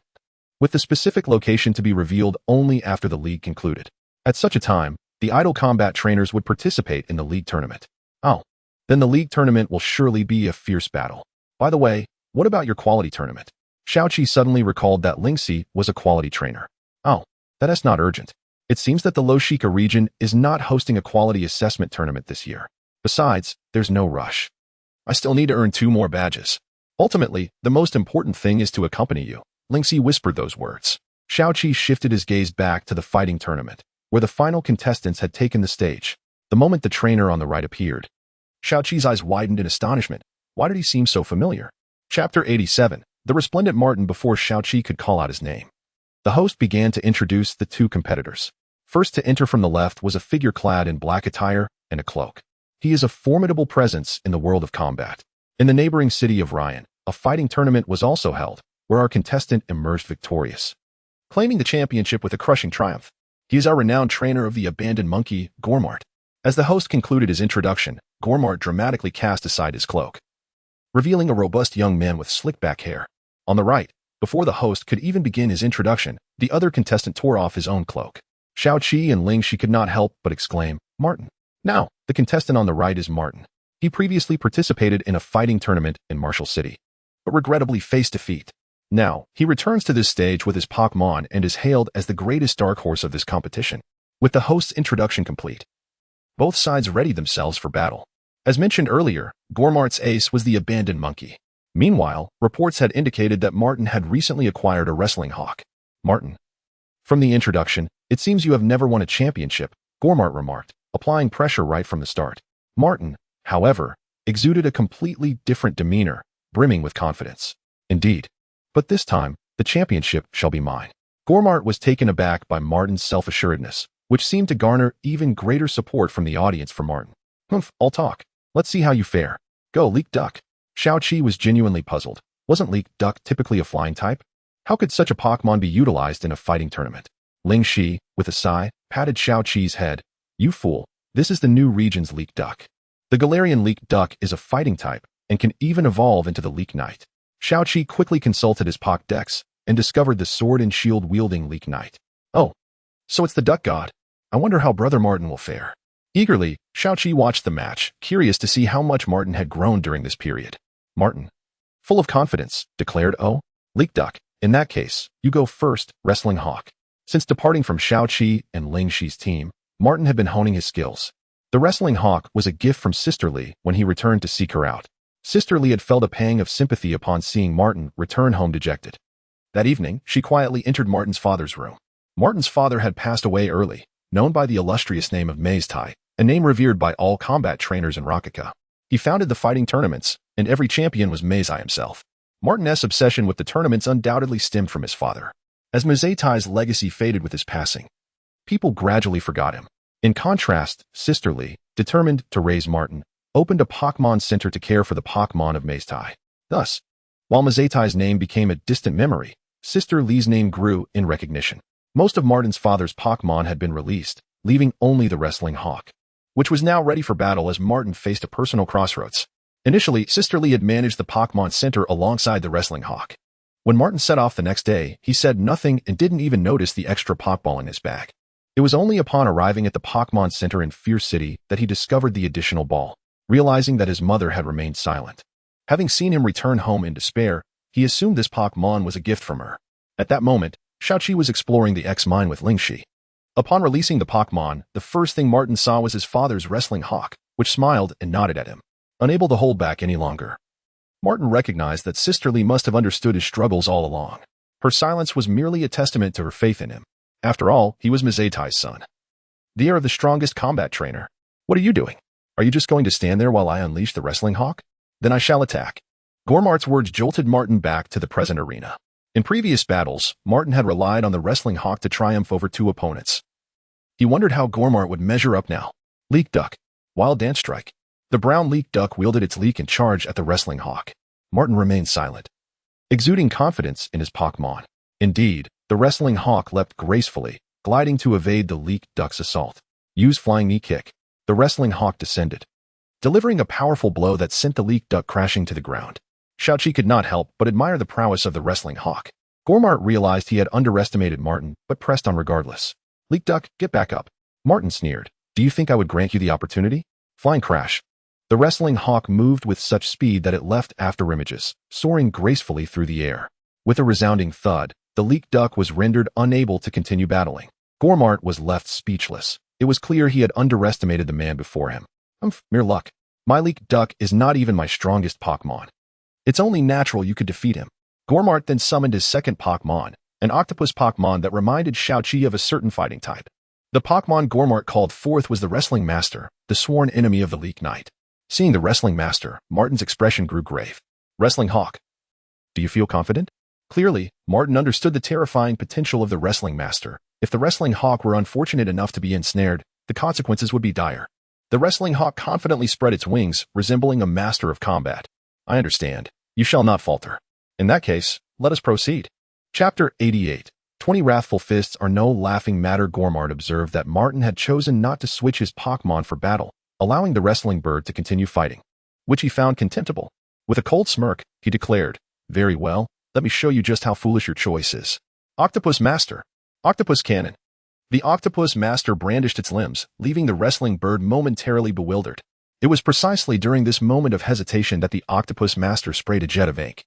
with the specific location to be revealed only after the league concluded. At such a time, the idle combat trainers would participate in the league tournament. Oh, then the league tournament will surely be a fierce battle. By the way, what about your quality tournament? Xiaoqi suddenly recalled that Linksy was a quality trainer. Oh, that is not urgent. It seems that the Loshika region is not hosting a quality assessment tournament this year. Besides, there's no rush. I still need to earn 2 more badges. Ultimately, the most important thing is to accompany you. Linksy whispered those words. Xiaoqi shifted his gaze back to the fighting tournament, where the final contestants had taken the stage. The moment the trainer on the right appeared, Xiaoqi's eyes widened in astonishment. Why did he seem so familiar? Chapter 87. The resplendent Martin. Before Xiaoqi could call out his name, the host began to introduce the 2 competitors. First to enter from the left was a figure clad in black attire and a cloak. He is a formidable presence in the world of combat. In the neighboring city of Ryan, a fighting tournament was also held, where our contestant emerged victorious, claiming the championship with a crushing triumph. He is our renowned trainer of the abandoned monkey, Gormart. As the host concluded his introduction, Gormart dramatically cast aside his cloak, revealing a robust young man with slick-back hair. On the right, before the host could even begin his introduction, the other contestant tore off his own cloak. Xiaoqi and Linksy could not help but exclaim, Martin. Now, the contestant on the right is Martin. He previously participated in a fighting tournament in Marshall City, but regrettably faced defeat. Now, he returns to this stage with his Pokémon and is hailed as the greatest dark horse of this competition. With the host's introduction complete, both sides readied themselves for battle. As mentioned earlier, Gormart's ace was the abandoned monkey. Meanwhile, reports had indicated that Martin had recently acquired a wrestling hawk. Martin. From the introduction, it seems you have never won a championship, Gormart remarked, applying pressure right from the start. Martin, however, exuded a completely different demeanor, brimming with confidence. Indeed. But this time, the championship shall be mine. Gormart was taken aback by Martin's self-assuredness, which seemed to garner even greater support from the audience for Martin. Humph, I'll talk. Let's see how you fare. Go, Leek Duck. Xiaoqi was genuinely puzzled. Wasn't Leek Duck typically a flying type? How could such a Pokémon be utilized in a fighting tournament? Ling Shi, with a sigh, patted Xiaoqi's head. You fool, this is the new region's Leek Duck. The Galarian Leek Duck is a fighting type, and can even evolve into the Leek Knight. Xiaoqi quickly consulted his Pokédex, and discovered the sword and shield-wielding Leek Knight. Oh, so it's the Duck God. I wonder how Brother Martin will fare. Eagerly, Xiaoqi watched the match, curious to see how much Martin had grown during this period. Martin, full of confidence, declared, Oh, Leek Duck, in that case, you go first, Wrestling Hawk. Since departing from Xiaoqi and Ling Shi's team, Martin had been honing his skills. The Wrestling Hawk was a gift from Sister Lee when he returned to seek her out. Sister Lee had felt a pang of sympathy upon seeing Martin return home dejected. That evening, she quietly entered Martin's father's room. Martin's father had passed away early, known by the illustrious name of Maiztai, a name revered by all combat trainers in Rakaka. He founded the fighting tournaments, and every champion was Maizai himself. Martin's obsession with the tournaments undoubtedly stemmed from his father. As Maizai's legacy faded with his passing, people gradually forgot him. In contrast, Sister Lee, determined to raise Martin, opened a Pokémon Center to care for the Pokémon of Maizai. Thus, while Maizai's name became a distant memory, Sister Lee's name grew in recognition. Most of Martin's father's Pokémon had been released, leaving only the Wrestling Hawk, which was now ready for battle as Martin faced a personal crossroads. Initially, Sister Lee had managed the Pokémon Center alongside the Wrestling Hawk. When Martin set off the next day, he said nothing and didn't even notice the extra Pokeball in his bag. It was only upon arriving at the Pokémon Center in Fierce City that he discovered the additional ball, realizing that his mother had remained silent. Having seen him return home in despair, he assumed this Pokémon was a gift from her. At that moment, Xiaoqi was exploring the X-Mine with Ling Shi. Upon releasing the Pokémon, the first thing Martin saw was his father's Wrestling Hawk, which smiled and nodded at him. Unable to hold back any longer, Martin recognized that Sister Lee must have understood his struggles all along. Her silence was merely a testament to her faith in him. After all, he was Maizai's son, the heir of the strongest combat trainer. What are you doing? Are you just going to stand there while I unleash the Wrestling Hawk? Then I shall attack. Gormart's words jolted Martin back to the present arena. In previous battles, Martin had relied on the Wrestling Hawk to triumph over two opponents. He wondered how Gormart would measure up now. Leek Duck. Wild Dance Strike. The brown Leek Duck wielded its leek and charged at the Wrestling Hawk. Martin remained silent, exuding confidence in his Pokémon. Indeed, the Wrestling Hawk leapt gracefully, gliding to evade the Leek Duck's assault. Use Flying Knee Kick. The Wrestling Hawk descended, delivering a powerful blow that sent the Leek Duck crashing to the ground. Xiaoqi could not help but admire the prowess of the Wrestling Hawk. Gormart realized he had underestimated Martin, but pressed on regardless. Leek Duck, get back up. Martin sneered. Do you think I would grant you the opportunity? Flying Crash. The Wrestling Hawk moved with such speed that it left after images, soaring gracefully through the air. With a resounding thud, the Leek Duck was rendered unable to continue battling. Gormart was left speechless. It was clear he had underestimated the man before him. Mere luck. My Leek Duck is not even my strongest Pokémon. It's only natural you could defeat him. Gormart then summoned his second Pokémon, an octopus Pokémon that reminded Xiaoqi of a certain fighting type. The Pokémon Gormart called forth was the Wrestling Master, the sworn enemy of the Leek Knight. Seeing the Wrestling Master, Martin's expression grew grave. Wrestling Hawk. Do you feel confident? Clearly, Martin understood the terrifying potential of the Wrestling Master. If the Wrestling Hawk were unfortunate enough to be ensnared, the consequences would be dire. The Wrestling Hawk confidently spread its wings, resembling a master of combat. I understand. You shall not falter. In that case, let us proceed. Chapter 88. 20 Wrathful Fists are no laughing matter. Gormart observed that Martin had chosen not to switch his Pokémon for battle, allowing the wrestling bird to continue fighting, which he found contemptible. With a cold smirk, he declared, Very well, let me show you just how foolish your choice is. Octopus Master. Octopus Cannon. The Octopus Master brandished its limbs, leaving the wrestling bird momentarily bewildered. It was precisely during this moment of hesitation that the Octopus Master sprayed a jet of ink,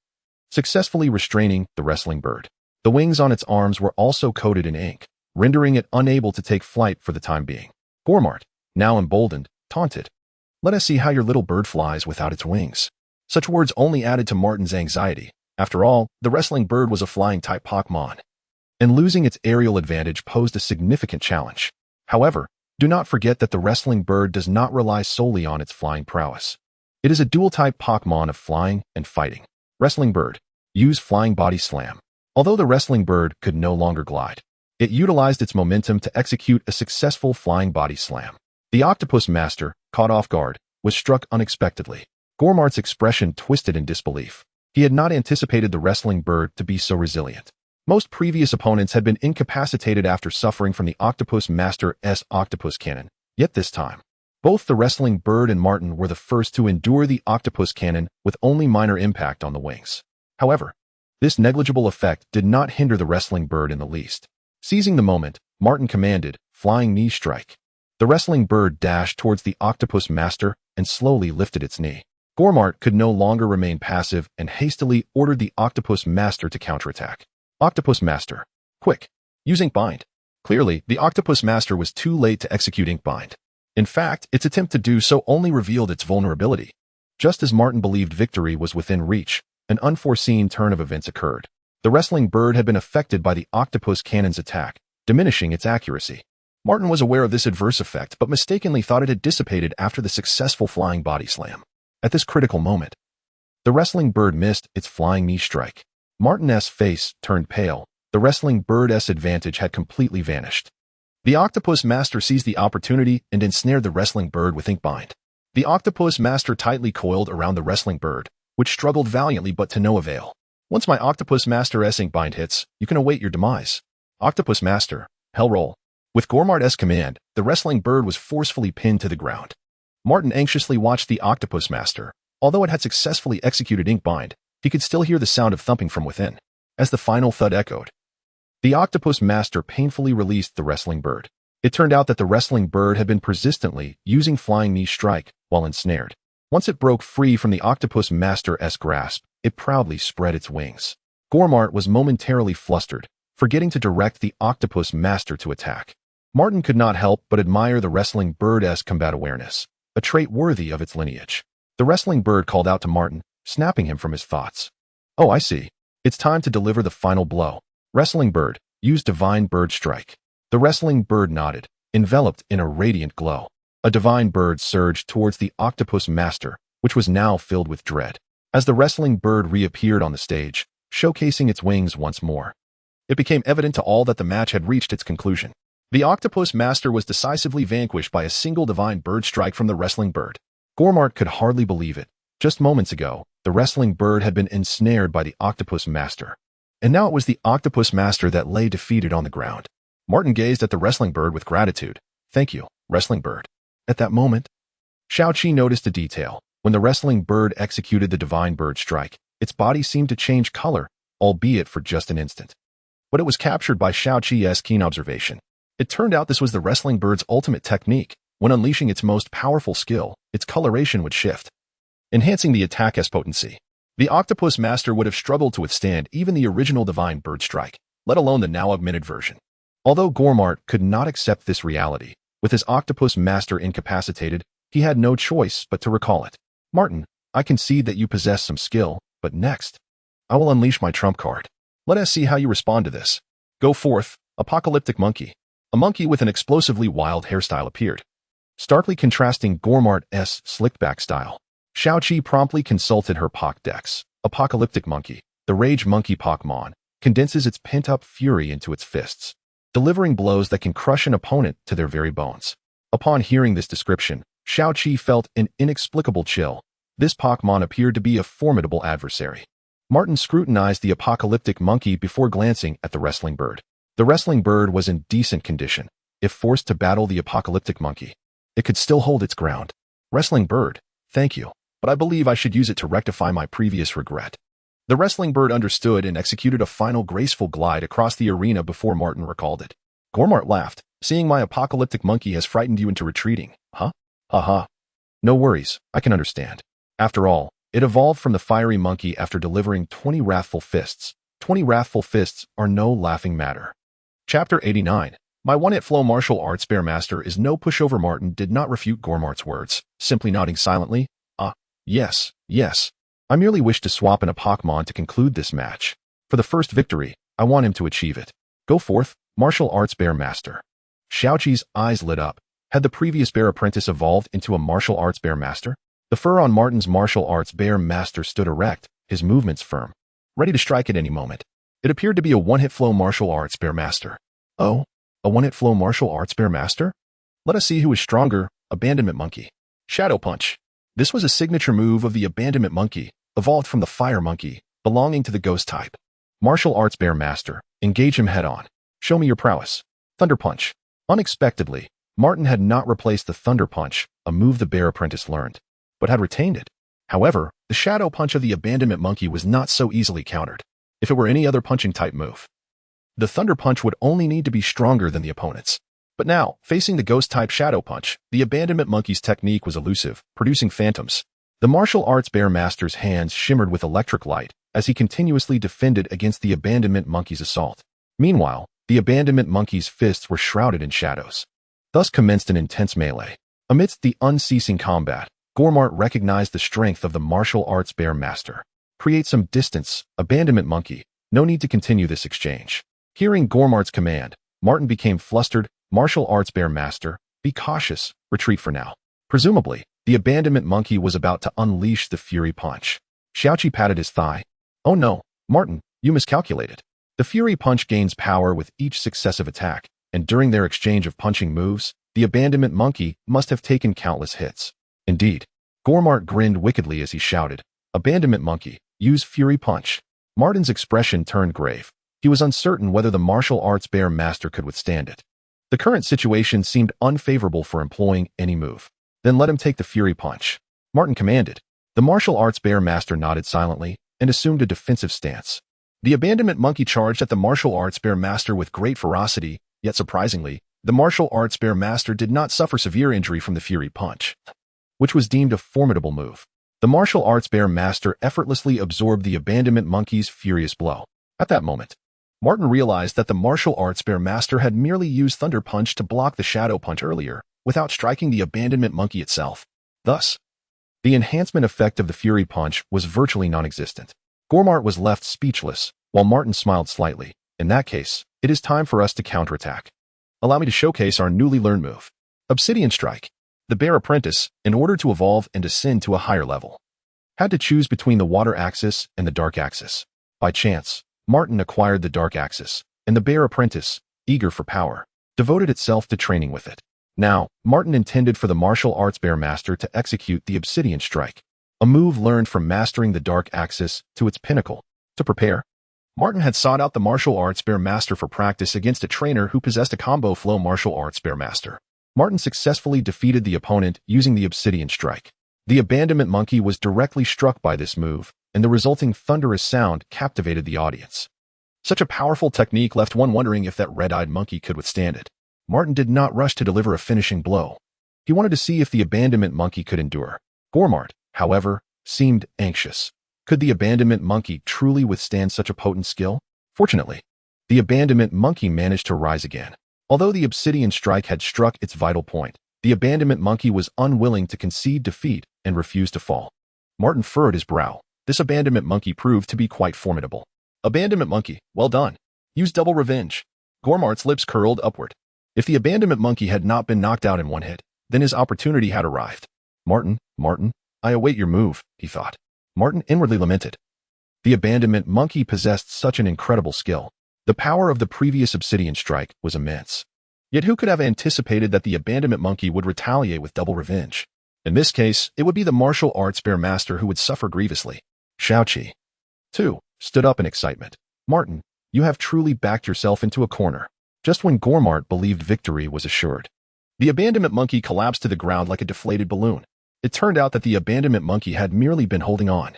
successfully restraining the wrestling bird. The wings on its arms were also coated in ink, rendering it unable to take flight for the time being. Gormart, now emboldened, taunted. Let us see how your little bird flies without its wings. Such words only added to Martin's anxiety. After all, the wrestling bird was a flying-type Pokémon, and losing its aerial advantage posed a significant challenge. However, do not forget that the wrestling bird does not rely solely on its flying prowess. It is a dual-type Pokémon of flying and fighting. Wrestling bird. Use Flying Body Slam. Although the wrestling bird could no longer glide, it utilized its momentum to execute a successful Flying Body Slam. The Octopus Master, caught off guard, was struck unexpectedly. Gormart's expression twisted in disbelief. He had not anticipated the wrestling bird to be so resilient. Most previous opponents had been incapacitated after suffering from the Octopus Master's Octopus Cannon, yet this time, both the wrestling bird and Martin were the first to endure the Octopus Cannon with only minor impact on the wings. However, this negligible effect did not hinder the wrestling bird in the least. Seizing the moment, Martin commanded, Flying Knee Strike. The wrestling bird dashed towards the Octopus Master and slowly lifted its knee. Gormart could no longer remain passive and hastily ordered the Octopus Master to counterattack. Octopus Master. Quick. Use Ink Bind. Clearly, the Octopus Master was too late to execute Ink Bind. In fact, its attempt to do so only revealed its vulnerability. Just as Martin believed victory was within reach, an unforeseen turn of events occurred. The wrestling bird had been affected by the Octopus Cannon's attack, diminishing its accuracy. Martin was aware of this adverse effect but mistakenly thought it had dissipated after the successful Flying Body Slam. At this critical moment, the wrestling bird missed its Flying Knee Strike. Martin's face turned pale. The wrestling bird's advantage had completely vanished. The Octopus Master seized the opportunity and ensnared the wrestling bird with Ink Bind. The Octopus Master tightly coiled around the wrestling bird, which struggled valiantly but to no avail. Once my Octopus Master's Ink Bind hits, you can await your demise. Octopus Master, Hell Roll. With Gormart's command, the wrestling bird was forcefully pinned to the ground. Martin anxiously watched the Octopus Master. Although it had successfully executed Ink Bind, he could still hear the sound of thumping from within. As the final thud echoed, the Octopus Master painfully released the wrestling bird. It turned out that the wrestling bird had been persistently using Flying Knee Strike while ensnared. Once it broke free from the Octopus Master's grasp, it proudly spread its wings. Gormart was momentarily flustered, forgetting to direct the Octopus Master to attack. Martin could not help but admire the wrestling bird's combat awareness, a trait worthy of its lineage. The wrestling bird called out to Martin, snapping him from his thoughts. Oh, I see. It's time to deliver the final blow. Wrestling bird, use Divine Bird Strike. The wrestling bird nodded, enveloped in a radiant glow. A divine bird surged towards the Octopus Master, which was now filled with dread. As the wrestling bird reappeared on the stage, showcasing its wings once more, it became evident to all that the match had reached its conclusion. The Octopus Master was decisively vanquished by a single divine bird strike from the wrestling bird. Gormart could hardly believe it. Just moments ago, the wrestling bird had been ensnared by the Octopus Master, and now it was the Octopus Master that lay defeated on the ground. Martin gazed at the wrestling bird with gratitude. Thank you, wrestling bird. At that moment, Xiaoqi noticed a detail. When the wrestling bird executed the divine bird strike, its body seemed to change color, albeit for just an instant. But it was captured by Xiaoqi's keen observation. It turned out this was the wrestling bird's ultimate technique. When unleashing its most powerful skill, its coloration would shift, enhancing the attack's potency. The Octopus Master would have struggled to withstand even the original divine bird strike, let alone the now augmented version. Although Gormart could not accept this reality, with his Octopus Master incapacitated, he had no choice but to recall it. Martin, I concede that you possess some skill, but next, I will unleash my trump card. Let us see how you respond to this. Go forth, Apocalyptic Monkey. A monkey with an explosively wild hairstyle appeared, starkly contrasting Gormart's slicked-back style. Xiaoqi promptly consulted her Pokédex. Apocalyptic Monkey, the Rage Monkey Pokémon, condenses its pent-up fury into its fists, delivering blows that can crush an opponent to their very bones. Upon hearing this description, Xiaoqi felt an inexplicable chill. This Pokémon appeared to be a formidable adversary. Martin scrutinized the Apocalyptic Monkey before glancing at the wrestling bird. The wrestling bird was in decent condition. If forced to battle the Apocalyptic Monkey, it could still hold its ground. Wrestling bird, thank you, but I believe I should use it to rectify my previous regret. The wrestling bird understood and executed a final graceful glide across the arena before Martin recalled it. Gormart laughed. Seeing my Apocalyptic Monkey has frightened you into retreating, huh? Haha. No worries, I can understand. After all, it evolved from the fiery monkey after delivering 20 wrathful fists. 20 wrathful fists are no laughing matter. Chapter 89. My one-hit flow martial arts bear master is no pushover. Martin did not refute Gormart's words, simply nodding silently. Yes. I merely wish to swap in a Pokémon to conclude this match. For the first victory, I want him to achieve it. Go forth, martial arts bear master. Xiaoqi's eyes lit up. Had the previous bear apprentice evolved into a martial arts bear master? The fur on Martin's martial arts bear master stood erect, his movements firm, ready to strike at any moment. It appeared to be a one-hit flow martial arts bear master. Oh, a one-hit flow martial arts bear master? Let us see who is stronger. Abandonment Monkey. Shadow Punch. This was a signature move of the Abandonment Monkey, evolved from the Fire Monkey, belonging to the Ghost type. Martial arts bear master. Engage him head-on. Show me your prowess. Thunder Punch. Unexpectedly, Martin had not replaced the Thunder Punch, a move the bear apprentice learned, but had retained it. However, the Shadow Punch of the Abandonment Monkey was not so easily countered. If it were any other punching type move, the Thunder Punch would only need to be stronger than the opponent's. But now, facing the Ghost-type Shadow Punch, the Abandonment Monkey's technique was elusive, producing phantoms. The martial arts bear master's hands shimmered with electric light as he continuously defended against the Abandonment Monkey's assault. Meanwhile, the Abandonment Monkey's fists were shrouded in shadows. Thus commenced an intense melee. Amidst the unceasing combat, Gormart recognized the strength of the martial arts bear master. Create some distance, Abandonment Monkey. No need to continue this exchange. Hearing Gormart's command, Martin became flustered. Martial arts bear master, be cautious, retreat for now. Presumably, the Abandonment Monkey was about to unleash the Fury Punch. Xiaoqi patted his thigh. Oh no, Martin, you miscalculated. The Fury Punch gains power with each successive attack, and during their exchange of punching moves, the Abandonment Monkey must have taken countless hits. Indeed, Gormart grinned wickedly as he shouted, Abandonment Monkey, use Fury Punch. Martin's expression turned grave. He was uncertain whether the martial arts bear master could withstand it. The current situation seemed unfavorable for employing any move. Then let him take the Fury Punch. Martin commanded. The martial arts bear master nodded silently and assumed a defensive stance. The Abandonment Monkey charged at the martial arts bear master with great ferocity, yet surprisingly, the martial arts bear master did not suffer severe injury from the Fury Punch, which was deemed a formidable move. The martial arts bear master effortlessly absorbed the Abandonment Monkey's furious blow. At that moment, Martin realized that the martial arts bear master had merely used Thunder Punch to block the Shadow Punch earlier, without striking the Abandonment Monkey itself. Thus, the enhancement effect of the Fury Punch was virtually non-existent. Gormart was left speechless, while Martin smiled slightly. In that case, it is time for us to counterattack. Allow me to showcase our newly learned move. Obsidian Strike. The bear apprentice, in order to evolve and ascend to a higher level, had to choose between the water axis and the dark axis. By chance, Martin acquired the dark axis, and the bear apprentice, eager for power, devoted itself to training with it. Now, Martin intended for the martial arts bear master to execute the Obsidian Strike, a move learned from mastering the dark axis to its pinnacle. To prepare, Martin had sought out the martial arts bear master for practice against a trainer who possessed a combo flow martial arts bear master. Martin successfully defeated the opponent using the Obsidian Strike. The Abandonment Monkey was directly struck by this move, and the resulting thunderous sound captivated the audience. Such a powerful technique left one wondering if that red-eyed monkey could withstand it. Martin did not rush to deliver a finishing blow. He wanted to see if the Abandonment Monkey could endure. Gormart, however, seemed anxious. Could the Abandonment Monkey truly withstand such a potent skill? Fortunately, the Abandonment Monkey managed to rise again. Although the Obsidian Strike had struck its vital point, the Abandonment Monkey was unwilling to concede defeat and refused to fall. Martin furrowed his brow. This Abandonment Monkey proved to be quite formidable. Abandonment Monkey, well done. Use double revenge. Gormart's lips curled upward. If the Abandonment Monkey had not been knocked out in one hit, then his opportunity had arrived. Martin, I await your move, he thought. Martin inwardly lamented. The Abandonment Monkey possessed such an incredible skill. The power of the previous Obsidian Strike was immense. Yet who could have anticipated that the Abandonment Monkey would retaliate with double revenge? In this case, it would be the martial arts bear master who would suffer grievously. Xiaoqi, too, stood up in excitement. Martin, you have truly backed yourself into a corner. Just when Gormart believed victory was assured, the Abandonment Monkey collapsed to the ground like a deflated balloon. It turned out that the Abandonment Monkey had merely been holding on.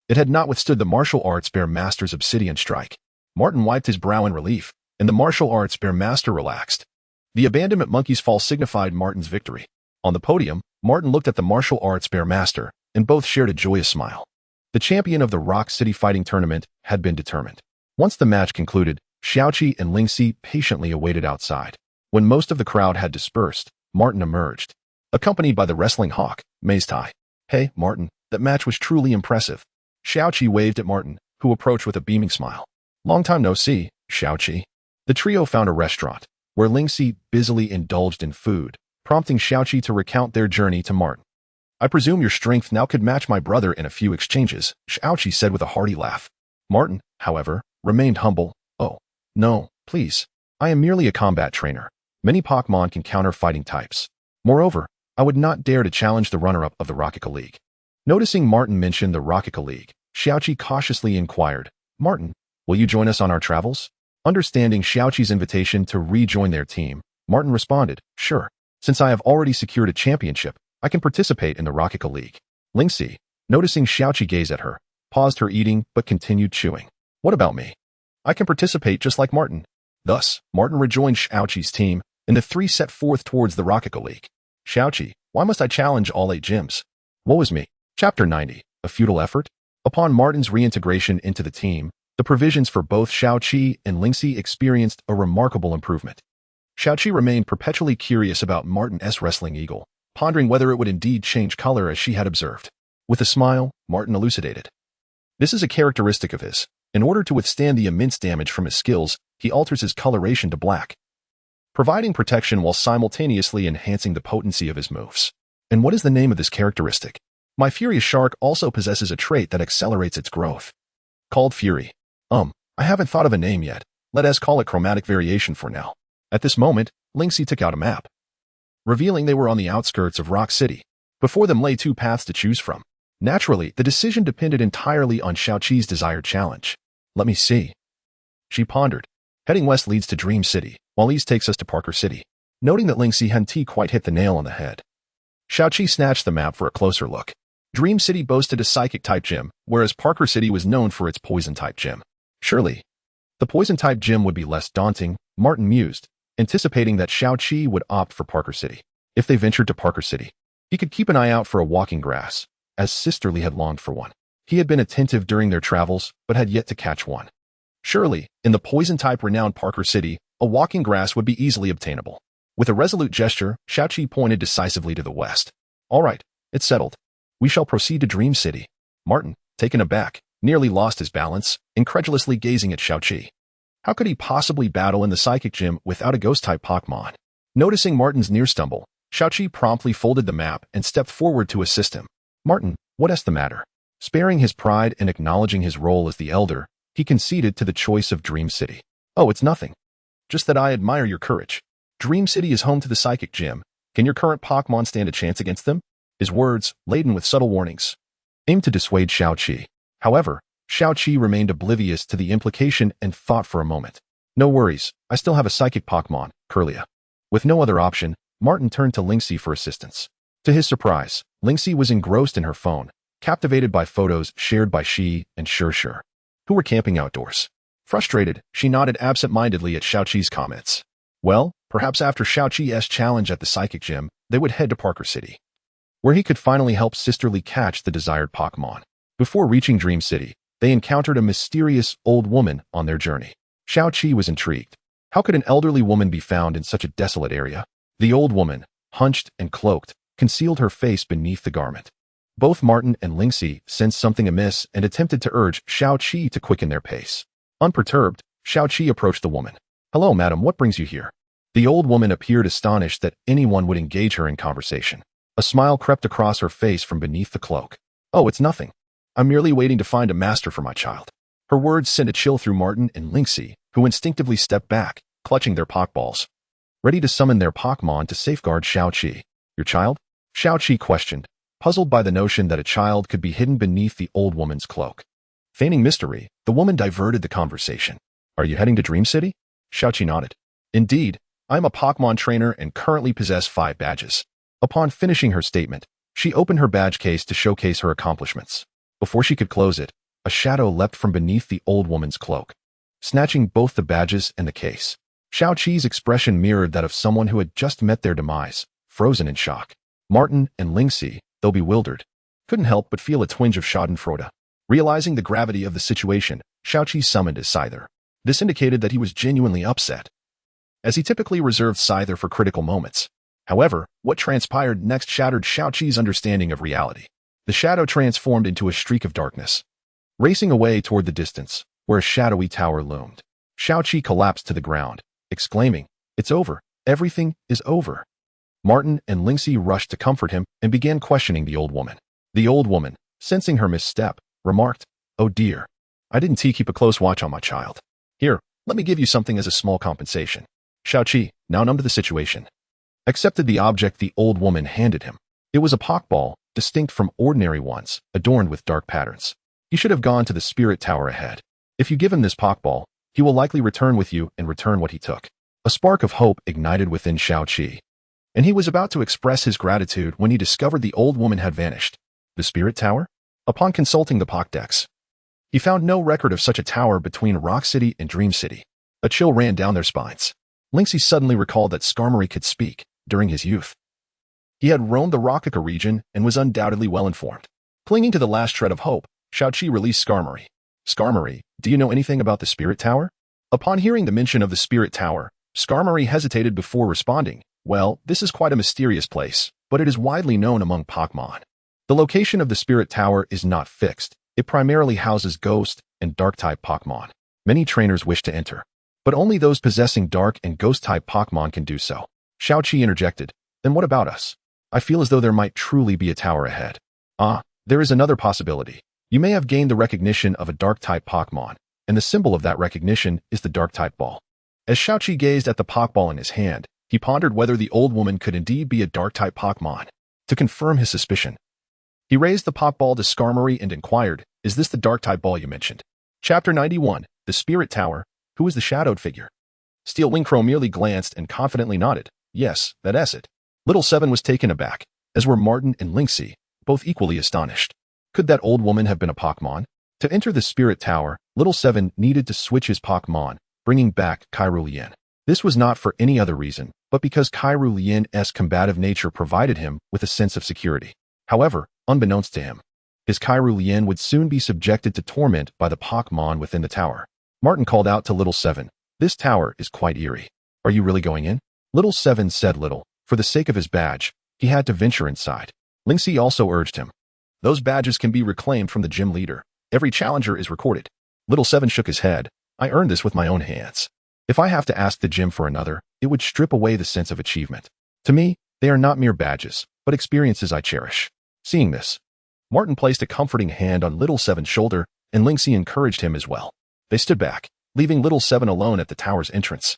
It had not withstood the martial arts bear master's Obsidian Strike. Martin wiped his brow in relief, and the martial arts bear master relaxed. The Abandonment Monkey's fall signified Martin's victory. On the podium, Martin looked at the martial arts bear master, and both shared a joyous smile. The champion of the Rock City Fighting Tournament had been determined. Once the match concluded, Xiaoqi and Lingxi patiently awaited outside. When most of the crowd had dispersed, Martin emerged, accompanied by the wrestling hawk, Maze Tai. Hey, Martin, that match was truly impressive. Xiaoqi waved at Martin, who approached with a beaming smile. Long time no see, Xiaoqi. The trio found a restaurant, where Lingxi busily indulged in food, prompting Xiaoqi to recount their journey to Martin. I presume your strength now could match my brother in a few exchanges, Xiaoqi said with a hearty laugh. Martin, however, remained humble. Oh, no, please. I am merely a combat trainer. Many Pokémon can counter fighting types. Moreover, I would not dare to challenge the runner-up of the Rocket League. Noticing Martin mention the Rocket League, Xiaoqi cautiously inquired, Martin, will you join us on our travels? Understanding Xiaoqi's invitation to rejoin their team, Martin responded, sure. Since I have already secured a championship, I can participate in the Rocket League. Lingxi, noticing Xiaoqi gaze at her, paused her eating but continued chewing. What about me? I can participate just like Martin. Thus, Martin rejoined Xiaoqi's team, and the three set forth towards the Rocket League. Xiaoqi, why must I challenge all 8 gyms? Woe is me. Chapter 90, A Futile Effort? Upon Martin's reintegration into the team, the provisions for both Xiaoqi and Lingxi experienced a remarkable improvement. Xiaoqi remained perpetually curious about Martin's wrestling eagle, pondering whether it would indeed change color as she had observed. With a smile, Martin elucidated. This is a characteristic of his. In order to withstand the immense damage from his skills, he alters his coloration to black, providing protection while simultaneously enhancing the potency of his moves. And what is the name of this characteristic? My Furious Shark also possesses a trait that accelerates its growth. Called Fury. I haven't thought of a name yet. Let us call it Chromatic Variation for now. At this moment, Lingxi took out a map, revealing they were on the outskirts of Rock City. Before them lay 2 paths to choose from. Naturally, the decision depended entirely on Xiaoqi's desired challenge. Let me see. She pondered. Heading west leads to Dream City, while east takes us to Parker City. Noting that Lingxi hadn't quite hit the nail on the head, Xiaoqi snatched the map for a closer look. Dream City boasted a Psychic-type gym, whereas Parker City was known for its Poison-type gym. Surely, the Poison-type gym would be less daunting, Martin mused, anticipating that Xiaoqi would opt for Parker City. If they ventured to Parker City, he could keep an eye out for a walking grass, as Sisterly had longed for one. He had been attentive during their travels, but had yet to catch one. Surely, in the Poison-type renowned Parker City, a walking grass would be easily obtainable. With a resolute gesture, Xiaoqi pointed decisively to the west. All right, it's settled. We shall proceed to Dream City. Martin, taken aback, nearly lost his balance, incredulously gazing at Xiaoqi. How could he possibly battle in the Psychic Gym without a Ghost-type Pokémon? Noticing Martin's near stumble, Xiaoqi promptly folded the map and stepped forward to assist him. Martin, what's the matter? Sparing his pride and acknowledging his role as the elder, he conceded to the choice of Dream City. Oh, it's nothing. Just that I admire your courage. Dream City is home to the Psychic Gym. Can your current Pokémon stand a chance against them? His words, laden with subtle warnings, aimed to dissuade Xiaoqi. However, Xiaoqi remained oblivious to the implication and thought for a moment. No worries, I still have a Psychic Pokémon, Kirlia. With no other option, Martin turned to Lingxi for assistance. To his surprise, Lingxi was engrossed in her phone, captivated by photos shared by she and Sure, who were camping outdoors. Frustrated, she nodded absent-mindedly at Xiaoqi's comments. Well, perhaps after Xiaoqi's challenge at the Psychic Gym, they would head to Parker City, where he could finally help Sisterly catch the desired Pokémon. Before reaching Dream City, they encountered a mysterious old woman on their journey. Xiaoqi was intrigued. How could an elderly woman be found in such a desolate area? The old woman, hunched and cloaked, concealed her face beneath the garment. Both Martin and Lingxi sensed something amiss and attempted to urge Xiaoqi to quicken their pace. Unperturbed, Xiaoqi approached the woman. Hello, madam, what brings you here? The old woman appeared astonished that anyone would engage her in conversation. A smile crept across her face from beneath the cloak. Oh, it's nothing. I'm merely waiting to find a master for my child. Her words sent a chill through Martin and Lingxi, who instinctively stepped back, clutching their Pokeballs, ready to summon their Pokémon to safeguard Xiaoqi. Your child? Xiaoqi questioned, puzzled by the notion that a child could be hidden beneath the old woman's cloak. Feigning mystery, the woman diverted the conversation. Are you heading to Dream City? Xiaoqi nodded. Indeed, I am a Pokémon trainer and currently possess 5 badges. Upon finishing her statement, she opened her badge case to showcase her accomplishments. Before she could close it, a shadow leapt from beneath the old woman's cloak, snatching both the badges and the case. Xiaoqi's expression mirrored that of someone who had just met their demise, frozen in shock. Martin and Lingxi, though bewildered, couldn't help but feel a twinge of schadenfreude. Realizing the gravity of the situation, Xiaoqi summoned his Scyther. This indicated that he was genuinely upset, as he typically reserved Scyther for critical moments. However, what transpired next shattered Xiaoqi's understanding of reality. The shadow transformed into a streak of darkness, racing away toward the distance, where a shadowy tower loomed. Xiaoqi collapsed to the ground, exclaiming, "It's over. Everything is over." Martin and Lingxi rushed to comfort him and began questioning the old woman. The old woman, sensing her misstep, remarked, "Oh dear. I didn't keep a close watch on my child. Here, let me give you something as a small compensation." Xiaoqi, now numb to the situation, accepted the object the old woman handed him. It was a Pokeball, distinct from ordinary ones, adorned with dark patterns. "You should have gone to the Spirit Tower ahead. If you give him this Pokeball, he will likely return with you and return what he took." A spark of hope ignited within Xiaoqi, and he was about to express his gratitude when he discovered the old woman had vanished. The Spirit Tower? Upon consulting the Pokédex, he found no record of such a tower between Rock City and Dream City. A chill ran down their spines. Lingxi suddenly recalled that Skarmory could speak during his youth. He had roamed the Rockaka region and was undoubtedly well-informed. Clinging to the last shred of hope, Xiaoqi released Skarmory. "Skarmory, do you know anything about the Spirit Tower?" Upon hearing the mention of the Spirit Tower, Skarmory hesitated before responding. "Well, this is quite a mysterious place, but it is widely known among Pokémon. The location of the Spirit Tower is not fixed. It primarily houses Ghost and Dark-type Pokémon. Many trainers wish to enter, but only those possessing Dark and Ghost-type Pokémon can do so." Xiaoqi interjected, "Then what about us? I feel as though there might truly be a tower ahead." "Ah, there is another possibility. You may have gained the recognition of a Dark-type Pokémon, and the symbol of that recognition is the Dark-type ball." As Xiaoqi gazed at the Pokeball in his hand, he pondered whether the old woman could indeed be a Dark-type Pokemon. To confirm his suspicion, he raised the Pokeball to Skarmory and inquired, "Is this the Dark-type ball you mentioned?" Chapter 91, The Spirit Tower. Who is the shadowed figure? Steel Wingcrow merely glanced and confidently nodded. "Yes, that's it." Little Seven was taken aback, as were Martin and Lingxi, both equally astonished. Could that old woman have been a Pokemon? To enter the Spirit Tower, Little Seven needed to switch his Pokemon, bringing back Kyrulian. This was not for any other reason, but because Kyrulian's combative nature provided him with a sense of security. However, unbeknownst to him, his Kyrulian would soon be subjected to torment by the Pokemon within the tower. Martin called out to Little Seven, "This tower is quite eerie. Are you really going in?" Little Seven said little. For the sake of his badge, he had to venture inside. Lingxi also urged him. "Those badges can be reclaimed from the gym leader. Every challenger is recorded." Little Seven shook his head. "I earned this with my own hands. If I have to ask the gym for another, it would strip away the sense of achievement. To me, they are not mere badges, but experiences I cherish." Seeing this, Martin placed a comforting hand on Little Seven's shoulder, and Lingxi encouraged him as well. They stood back, leaving Little Seven alone at the tower's entrance.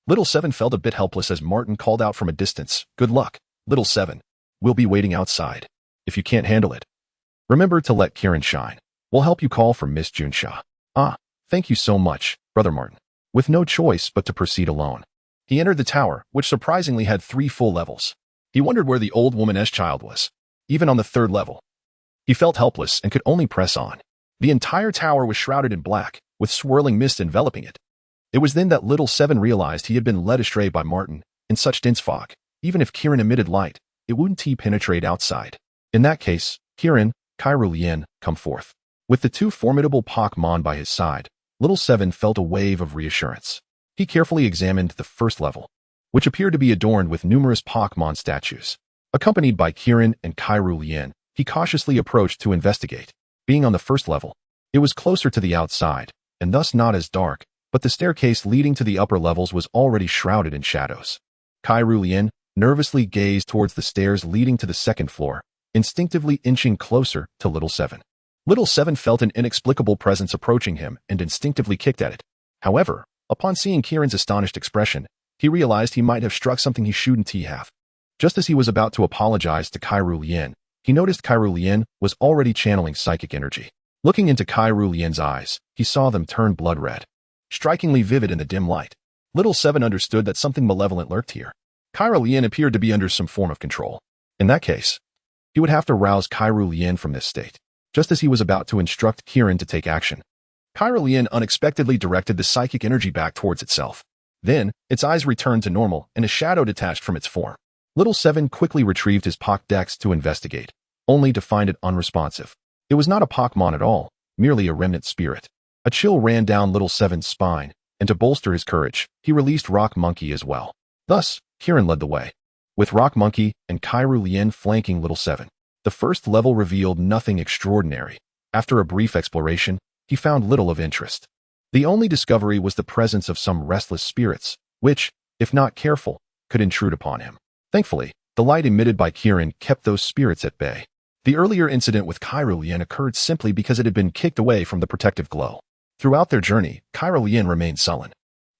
Little Seven felt a bit helpless as Martin called out from a distance, "Good luck, Little Seven. We'll be waiting outside. If you can't handle it, remember to let Kieran shine. We'll help you call for Miss Junsha." "Ah, thank you so much, Brother Martin." With no choice but to proceed alone, he entered the tower, which surprisingly had 3 full levels. He wondered where the old woman's child was. Even on the 3rd level, he felt helpless and could only press on. The entire tower was shrouded in black, with swirling mist enveloping it. It was then that Little Seven realized he had been led astray by Martin. In such dense fog, even if Kieran emitted light, it wouldn't penetrate outside. In that case, Kieran, Kyrulian, come forth. With the 2 formidable Pokemon by his side, Little Seven felt a wave of reassurance. He carefully examined the 1st level, which appeared to be adorned with numerous Pokemon statues. Accompanied by Kieran and Kyrulian, he cautiously approached to investigate. Being on the 1st level, it was closer to the outside, and thus not as dark, but the staircase leading to the upper levels was already shrouded in shadows. Kyrulian nervously gazed towards the stairs leading to the 2nd floor, instinctively inching closer to Little Seven. Little Seven felt an inexplicable presence approaching him and instinctively kicked at it. However, upon seeing Kieran's astonished expression, he realized he might have struck something he shouldn't have. Just as he was about to apologize to Kyrulian, he noticed Kyrulian was already channeling psychic energy. Looking into Kyrulian's eyes, he saw them turn blood red, strikingly vivid in the dim light. Little Seven understood that something malevolent lurked here. Kyrulian appeared to be under some form of control. In that case, he would have to rouse Kyrulian from this state. Just as he was about to instruct Kieran to take action, Kyrulian unexpectedly directed the psychic energy back towards itself. Then, its eyes returned to normal and a shadow detached from its form. Little Seven quickly retrieved his Pokédex to investigate, only to find it unresponsive. It was not a Pokémon at all, merely a remnant spirit. A chill ran down Little Seven's spine, and to bolster his courage, he released Rock Monkey as well. Thus, Kieran led the way, with Rock Monkey and Kyrulian flanking Little Seven. The 1st level revealed nothing extraordinary. After a brief exploration, he found little of interest. The only discovery was the presence of some restless spirits, which, if not careful, could intrude upon him. Thankfully, the light emitted by Kirin kept those spirits at bay. The earlier incident with Kyra occurred simply because it had been kicked away from the protective glow. Throughout their journey, Kyra remained sullen.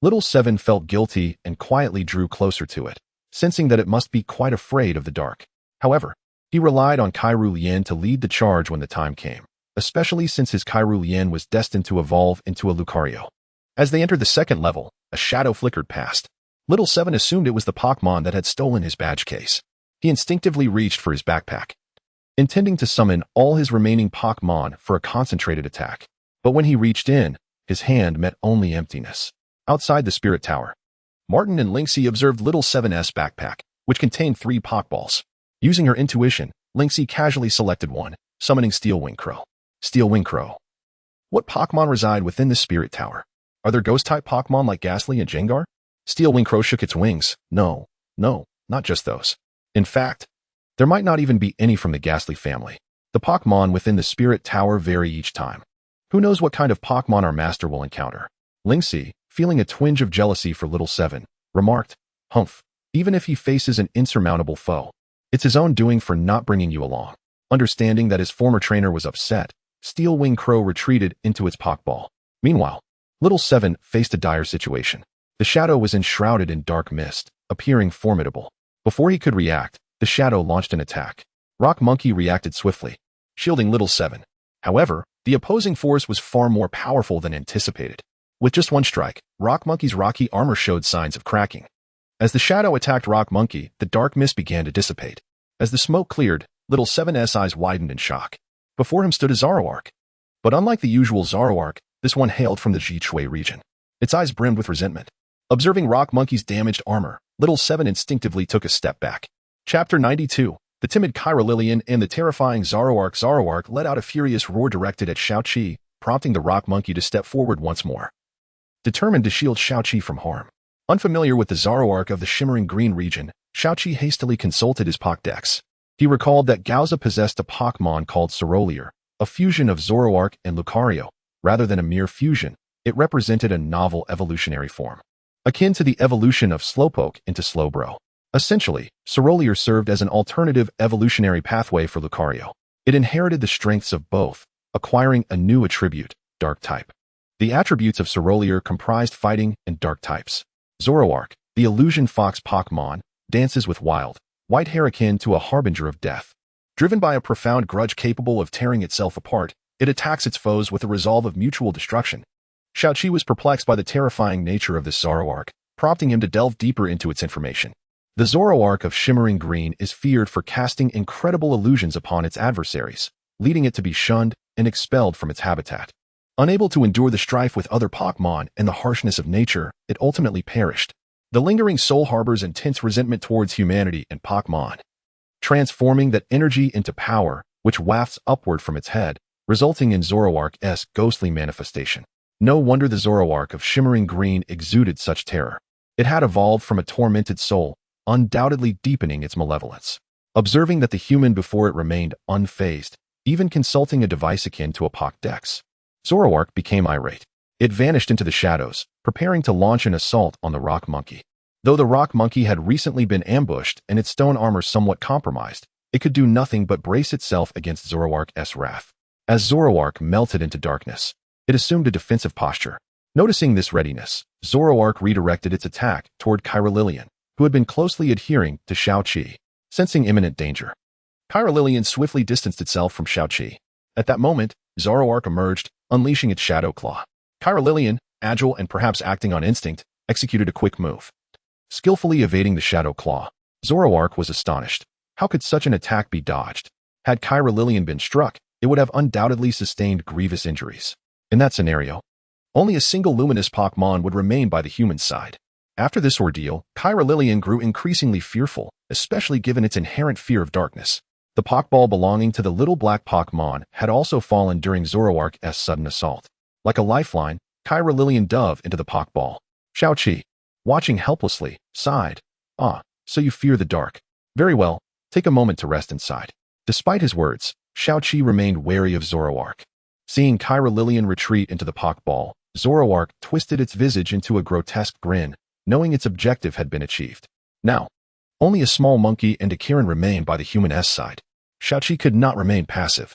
Little Seven felt guilty and quietly drew closer to it, sensing that it must be quite afraid of the dark. However, he relied on Kyra to lead the charge when the time came, especially since his Kyra was destined to evolve into a Lucario. As they entered the second level, a shadow flickered past. Little Seven assumed it was the Pokémon that had stolen his badge case. He instinctively reached for his backpack, intending to summon all his remaining Pokémon for a concentrated attack. But when he reached in, his hand met only emptiness. Outside the Spirit Tower, Martin and Lynxie observed Little Seven's backpack, which contained 3 Pokeballs. Using her intuition, Lynxie casually selected one, summoning Steel Wing Crow. Steel Wing Crow. What Pokémon reside within the Spirit Tower? Are there Ghost-type Pokémon like Ghastly and Jengar? Steel Wing Crow shook its wings. No, not just those. In fact, there might not even be any from the Ghastly family. The Pokémon within the Spirit Tower vary each time. Who knows what kind of Pokémon our master will encounter? Lynxie, feeling a twinge of jealousy for Little Seven, remarked, "Humph, even if he faces an insurmountable foe, it's his own doing for not bringing you along." Understanding that his former trainer was upset, Steel Wing Crow retreated into its Pokeball. Meanwhile, Little Seven faced a dire situation. The shadow was enshrouded in dark mist, appearing formidable. Before he could react, the shadow launched an attack. Rock Monkey reacted swiftly, shielding Little Seven. However, the opposing force was far more powerful than anticipated. With just one strike, Rock Monkey's rocky armor showed signs of cracking. As the shadow attacked Rock Monkey, the dark mist began to dissipate. As the smoke cleared, Little Seven's eyes widened in shock. Before him stood a Zoroark. But unlike the usual Zoroark, this one hailed from the Zhishui region. Its eyes brimmed with resentment. Observing Rock Monkey's damaged armor, Little Seven instinctively took a step back. Chapter 92. The timid Kyra and the terrifying Zoroark. Zoroark let out a furious roar directed at Xiaoqi, prompting the Rock Monkey to step forward once more. Determined to shield Xiaoqi from harm. Unfamiliar with the Zoroark of the shimmering green region, Xiaoqi hastily consulted his Pokédex. He recalled that Gauza possessed a Pokémon called Cerulean, a fusion of Zoroark and Lucario. Rather than a mere fusion, it represented a novel evolutionary form, akin to the evolution of Slowpoke into Slowbro. Essentially, Cerulean served as an alternative evolutionary pathway for Lucario. It inherited the strengths of both, acquiring a new attribute, Dark type. The attributes of Cerulean comprised fighting and dark types. Zoroark, the illusion fox Pokémon, dances with wild, white hair akin to a harbinger of death. Driven by a profound grudge capable of tearing itself apart, it attacks its foes with a resolve of mutual destruction. Xiaoqi was perplexed by the terrifying nature of this Zoroark, prompting him to delve deeper into its information. The Zoroark of shimmering green is feared for casting incredible illusions upon its adversaries, leading it to be shunned and expelled from its habitat. Unable to endure the strife with other Pokémon and the harshness of nature, it ultimately perished. The lingering soul harbors intense resentment towards humanity and Pokémon, transforming that energy into power, which wafts upward from its head, resulting in Zoroark's ghostly manifestation. No wonder the Zoroark of shimmering green exuded such terror. It had evolved from a tormented soul, undoubtedly deepening its malevolence. Observing that the human before it remained unfazed, even consulting a device akin to a Pokédex, Zoroark became irate. It vanished into the shadows, preparing to launch an assault on the Rock Monkey. Though the Rock Monkey had recently been ambushed and its stone armor somewhat compromised, it could do nothing but brace itself against Zoroark's wrath. As Zoroark melted into darkness, it assumed a defensive posture. Noticing this readiness, Zoroark redirected its attack toward Kyra, who had been closely adhering to Xiaoqi. Sensing imminent danger, Kyra swiftly distanced itself from Xiaoqi. At that moment, Zoroark emerged, unleashing its Shadow Claw. Kyra, agile and perhaps acting on instinct, executed a quick move. Skillfully evading the Shadow Claw, Zoroark was astonished. How could such an attack be dodged? Had Kyra been struck, it would have undoubtedly sustained grievous injuries. In that scenario, only a single luminous Pokémon would remain by the human side. After this ordeal, Kyra grew increasingly fearful, especially given its inherent fear of darkness. The Pokeball belonging to the little black Pokémon had also fallen during Zoroark's sudden assault. Like a lifeline, Kyra dove into the Pokeball. Xiaoqi, watching helplessly, sighed. "Ah, so you fear the dark. Very well, take a moment to rest inside." Despite his words, Xiaoqi remained wary of Zoroark. Seeing Lillian retreat into the Pokeball, Zoroark twisted its visage into a grotesque grin, knowing its objective had been achieved. Now, only a small monkey and a Kirin remained by the human-esque side. Xiaoqi could not remain passive.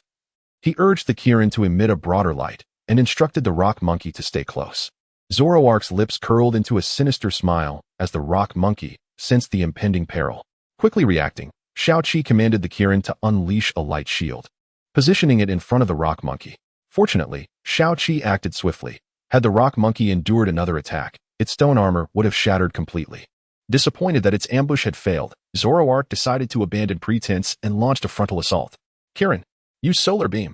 He urged the Kirin to emit a broader light and instructed the rock monkey to stay close. Zoroark's lips curled into a sinister smile as the rock monkey sensed the impending peril. Quickly reacting, Xiaoqi commanded the Kirin to unleash a light shield, positioning it in front of the rock monkey. Fortunately, Xiaoqi acted swiftly. Had the rock monkey endured another attack, its stone armor would have shattered completely. Disappointed that its ambush had failed, Zoroark decided to abandon pretense and launched a frontal assault. Kirin, use Solar Beam.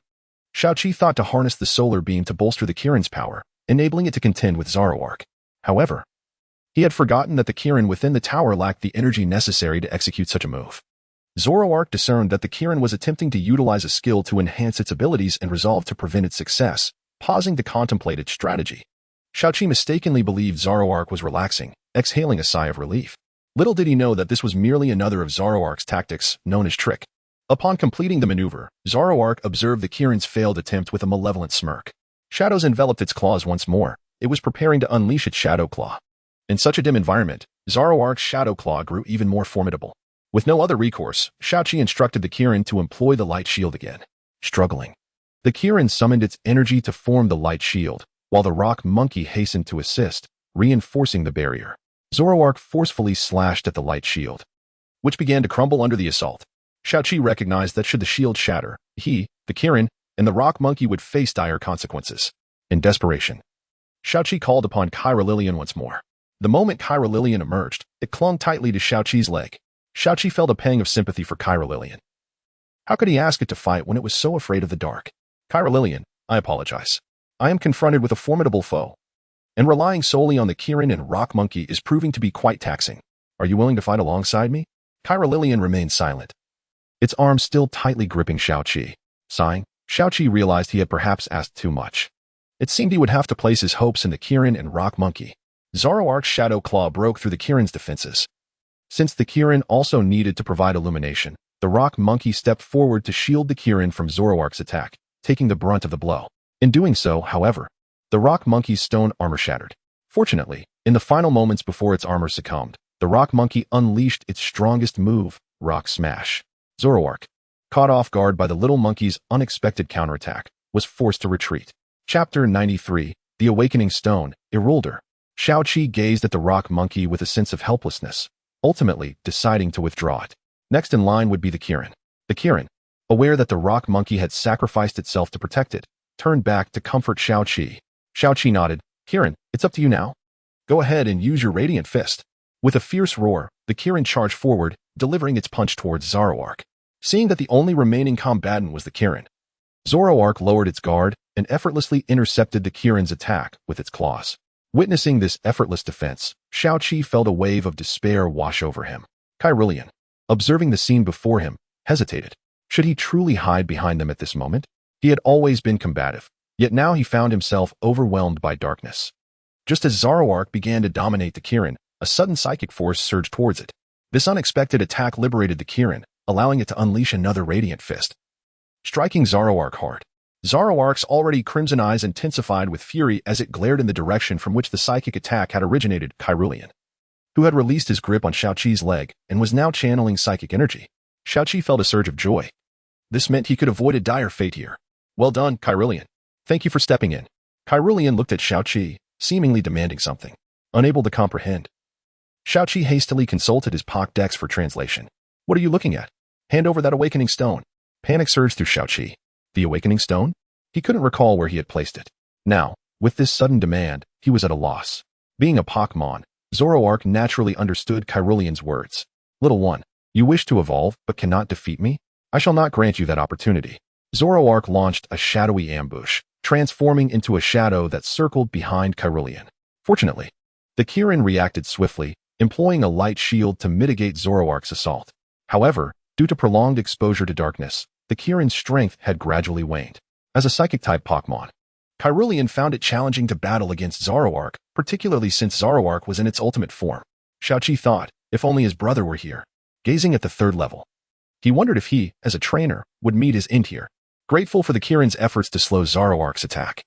Xiaoqi thought to harness the Solar Beam to bolster the Kirin's power, enabling it to contend with Zoroark. However, he had forgotten that the Kirin within the tower lacked the energy necessary to execute such a move. Zoroark discerned that the Kirin was attempting to utilize a skill to enhance its abilities and resolved to prevent its success, pausing to contemplate its strategy. Xiaoqi mistakenly believed Zoroark was relaxing, exhaling a sigh of relief. Little did he know that this was merely another of Zoroark's tactics, known as Trick. Upon completing the maneuver, Zoroark observed the Kirin's failed attempt with a malevolent smirk. Shadows enveloped its claws once more. It was preparing to unleash its Shadow Claw. In such a dim environment, Zoroark's Shadow Claw grew even more formidable. With no other recourse, Xiaoqi instructed the Kirin to employ the light shield again. Struggling, the Kirin summoned its energy to form the light shield, while the rock monkey hastened to assist, reinforcing the barrier. Zoroark forcefully slashed at the light shield, which began to crumble under the assault. Xiaoqi recognized that should the shield shatter, he, the Kirin, and the rock monkey would face dire consequences. In desperation, Xiaoqi called upon Lillian once more. The moment Lillian emerged, it clung tightly to Xiaoqi's leg. Xiaoqi felt a pang of sympathy for Lillian. How could he ask it to fight when it was so afraid of the dark? Lillian, I apologize. I am confronted with a formidable foe, and relying solely on the Kirin and rock monkey is proving to be quite taxing. Are you willing to fight alongside me? Lillian remained silent, its arms still tightly gripping Xiaoqi. Sighing, Xiaoqi realized he had perhaps asked too much. It seemed he would have to place his hopes in the Kirin and rock monkey. Zoroark's Shadow Claw broke through the Kirin's defenses. Since the Kirin also needed to provide illumination, the rock monkey stepped forward to shield the Kirin from Zoroark's attack, taking the brunt of the blow. In doing so, however, the rock monkey's stone armor shattered. Fortunately, in the final moments before its armor succumbed, the rock monkey unleashed its strongest move, Rock Smash. Zoroark, caught off guard by the little monkey's unexpected counterattack, was forced to retreat. Chapter 93, The Awakening Stone, Irulder. Xiaoqi gazed at the rock monkey with a sense of helplessness, ultimately deciding to withdraw it. Next in line would be the Kirin. The Kirin, aware that the rock monkey had sacrificed itself to protect it, turned back to comfort Xiaoqi. Xiaoqi nodded. Kirin, it's up to you now. Go ahead and use your Radiant Fist. With a fierce roar, the Kirin charged forward, delivering its punch towards Zoroark. Seeing that the only remaining combatant was the Kirin, Zoroark lowered its guard and effortlessly intercepted the Kirin's attack with its claws. Witnessing this effortless defense, Xiaoqi felt a wave of despair wash over him. Lillian, observing the scene before him, hesitated. Should he truly hide behind them at this moment? He had always been combative, yet now he found himself overwhelmed by darkness. Just as Zoroark began to dominate the Kirin, a sudden psychic force surged towards it. This unexpected attack liberated the Kirin, allowing it to unleash another Radiant Fist, striking Zoroark hard. Zoroark's already crimson eyes intensified with fury as it glared in the direction from which the psychic attack had originated. Lillian, who had released his grip on Xiaoqi's leg and was now channeling psychic energy. Xiaoqi felt a surge of joy. This meant he could avoid a dire fate here. Well done, Lillian. Thank you for stepping in. Lillian looked at Xiaoqi, seemingly demanding something. Unable to comprehend, Xiaoqi hastily consulted his Pokédex for translation. What are you looking at? Hand over that awakening stone. Panic surged through Xiaoqi. The awakening stone? He couldn't recall where he had placed it. Now, with this sudden demand, he was at a loss. Being a Pokémon, Zoroark naturally understood Lillian's words. Little one, you wish to evolve but cannot defeat me? I shall not grant you that opportunity. Zoroark launched a shadowy ambush, transforming into a shadow that circled behind Lillian. Fortunately, the Kirin reacted swiftly, employing a light shield to mitigate Zoroark's assault. However, due to prolonged exposure to darkness, the Kirin's strength had gradually waned. As a Psychic-type Pokémon, Lillian found it challenging to battle against Zoroark, particularly since Zoroark was in its ultimate form. Xiaoqi thought, if only his brother were here. Gazing at the third level, he wondered if he, as a trainer, would meet his end here. grateful for the Kieran's efforts to slow Zoroark's attack.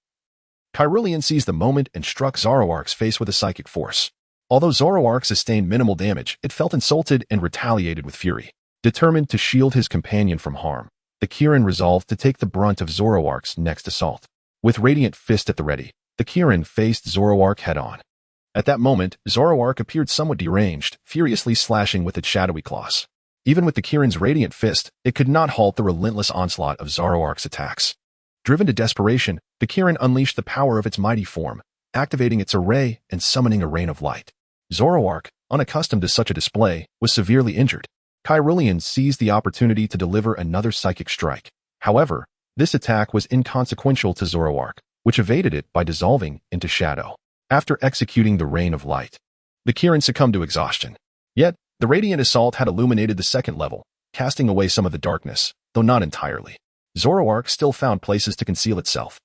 Kyrillian seized the moment and struck Zoroark's face with a psychic force. Although Zoroark sustained minimal damage, it felt insulted and retaliated with fury. Determined to shield his companion from harm, the Kieran resolved to take the brunt of Zoroark's next assault. With Radiant Fist at the ready, the Kieran faced Zoroark head-on. At that moment, Zoroark appeared somewhat deranged, furiously slashing with its shadowy claws. Even with the Kieran's Radiant Fist, it could not halt the relentless onslaught of Zoroark's attacks. Driven to desperation, the Kieran unleashed the power of its mighty form, activating its array and summoning a rain of light. Zoroark, unaccustomed to such a display, was severely injured. Kyrillian seized the opportunity to deliver another psychic strike. However, this attack was inconsequential to Zoroark, which evaded it by dissolving into shadow. After executing the Rain of Light, the Kieran succumbed to exhaustion. Yet, the Radiant Assault had illuminated the second level, casting away some of the darkness, though not entirely. Zoroark still found places to conceal itself.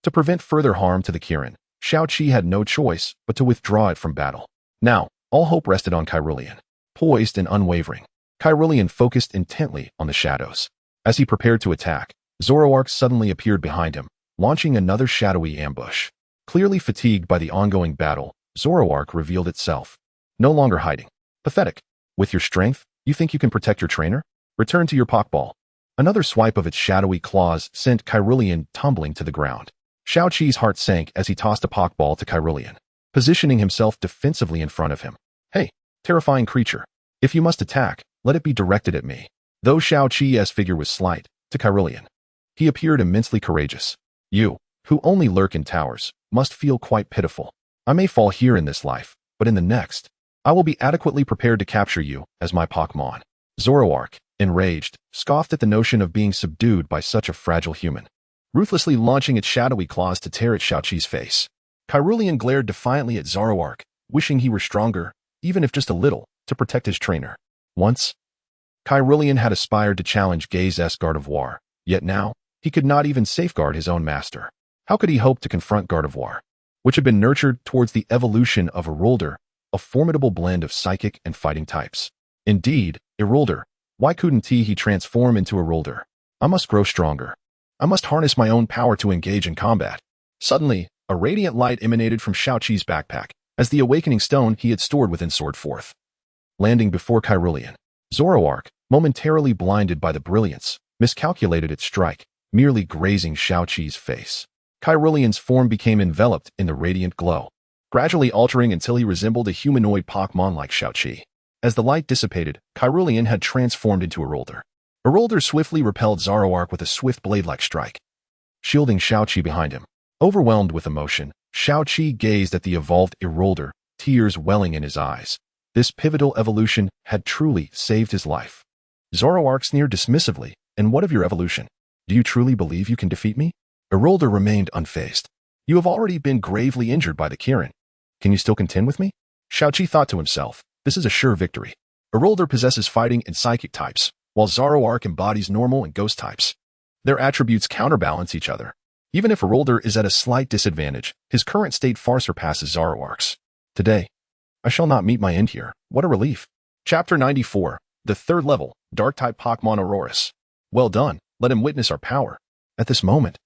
To prevent further harm to the Kieran, Xiaoqi had no choice but to withdraw it from battle. Now, all hope rested on Kyrillian. Poised and unwavering, Kyrillian focused intently on the shadows. As he prepared to attack, Zoroark suddenly appeared behind him, launching another shadowy ambush. Clearly fatigued by the ongoing battle, Zoroark revealed itself. No longer hiding. Pathetic. With your strength, you think you can protect your trainer? Return to your Pokeball. Another swipe of its shadowy claws sent Kyrillian tumbling to the ground. Xiaoqi's heart sank as he tossed a Pokeball to Kyrillian, positioning himself defensively in front of him. Hey, terrifying creature. If you must attack, let it be directed at me. Though Xiaoqi's figure was slight, to Kyrillian, he appeared immensely courageous. You, who only lurk in towers, must feel quite pitiful. I may fall here in this life, but in the next, I will be adequately prepared to capture you as my Pokémon. Zoroark, enraged, scoffed at the notion of being subdued by such a fragile human, ruthlessly launching its shadowy claws to tear at Xiaoqi's face. Kyrillian glared defiantly at Zoroark, wishing he were stronger, even if just a little, to protect his trainer. Once, Kyrillian had aspired to challenge Gaze's Gardevoir, yet now, he could not even safeguard his own master. How could he hope to confront Gardevoir, which had been nurtured towards the evolution of Erolder, a formidable blend of psychic and fighting types? Indeed, Erolder, why couldn't he transform into Erolder? I must grow stronger. I must harness my own power to engage in combat. Suddenly, a radiant light emanated from Xiaoqi's backpack, as the awakening stone he had stored within soared forth. Landing before Kyrillian, Zoroark, momentarily blinded by the brilliance, miscalculated its strike, merely grazing Xiaoqi's face. Kyrillian's form became enveloped in the radiant glow, gradually altering until he resembled a humanoid Pokémon like Xiaoqi. As the light dissipated, Kyrillian had transformed into Erolder. Erolder swiftly repelled Zoroark with a swift blade-like strike, shielding Xiaoqi behind him. Overwhelmed with emotion, Xiaoqi gazed at the evolved Erolder, tears welling in his eyes. This pivotal evolution had truly saved his life. Zoroark sneered dismissively, "And what of your evolution? Do you truly believe you can defeat me?" Erolder remained unfazed. "You have already been gravely injured by the Kieran. Can you still contend with me?" Xiaoqi thought to himself, this is a sure victory. Erolder possesses fighting and psychic types, while Zoroark embodies normal and ghost types. Their attributes counterbalance each other. Even if Erolder is at a slight disadvantage, his current state far surpasses Zoroark's. Today, I shall not meet my end here. What a relief. Chapter 94, the third level, Dark-type Pokémon Aurorus. Well done, let him witness our power. At this moment,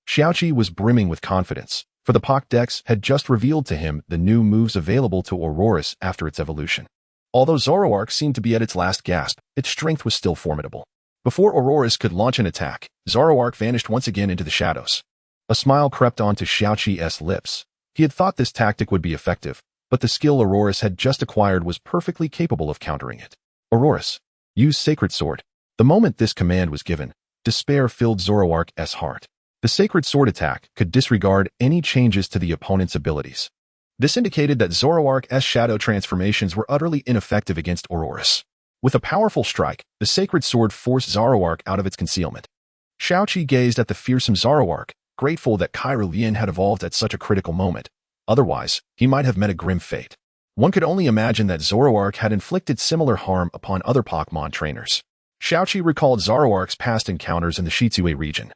Xiaoqi was brimming with confidence, for the Pokédex had just revealed to him the new moves available to Aurorus after its evolution. Although Zoroark seemed to be at its last gasp, its strength was still formidable. Before Aurorus could launch an attack, Zoroark vanished once again into the shadows. A smile crept onto Xiaoqi's lips. He had thought this tactic would be effective, but the skill Aurorus had just acquired was perfectly capable of countering it. Aurorus, use Sacred Sword. The moment this command was given, despair filled Zoroark's heart. The Sacred Sword attack could disregard any changes to the opponent's abilities. This indicated that Zoroark's shadow transformations were utterly ineffective against Aurorus. With a powerful strike, the Sacred Sword forced Zoroark out of its concealment. Xiaoqi gazed at the fearsome Zoroark, grateful that Kyrillian had evolved at such a critical moment. Otherwise, he might have met a grim fate. One could only imagine that Zoroark had inflicted similar harm upon other Pokémon trainers. Xiaoqi recalled Zoroark's past encounters in the Shizue region,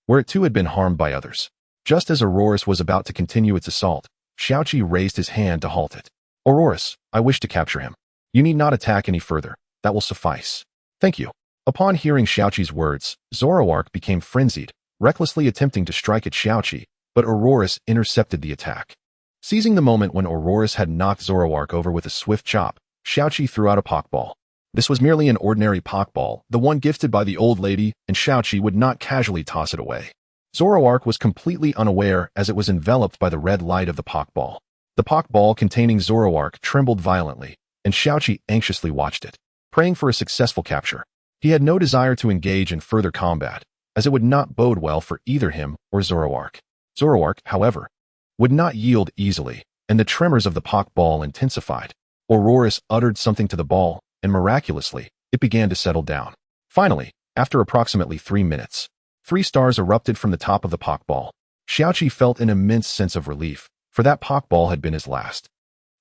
where it too had been harmed by others. Just as Aurorus was about to continue its assault, Xiaoqi raised his hand to halt it. Aurorus, I wish to capture him. You need not attack any further. That will suffice. Thank you. Upon hearing Xiaoqi's words, Zoroark became frenzied, recklessly attempting to strike at Xiaoqi, but Aurorus intercepted the attack. Seizing the moment when Aurorus had knocked Zoroark over with a swift chop, Xiaoqi threw out a Pokeball. This was merely an ordinary Pokeball, the one gifted by the old lady, and Xiaoqi would not casually toss it away. Zoroark was completely unaware as it was enveloped by the red light of the Pokeball. The Pokeball containing Zoroark trembled violently, and Xiaoqi anxiously watched it, praying for a successful capture. He had no desire to engage in further combat, as it would not bode well for either him or Zoroark. Zoroark, however, would not yield easily, and the tremors of the Pokeball intensified. Aurorus uttered something to the ball, and miraculously, it began to settle down. Finally, after approximately 3 minutes, 3 stars erupted from the top of the Pokeball. Xiaoqi felt an immense sense of relief, for that Pokeball had been his last.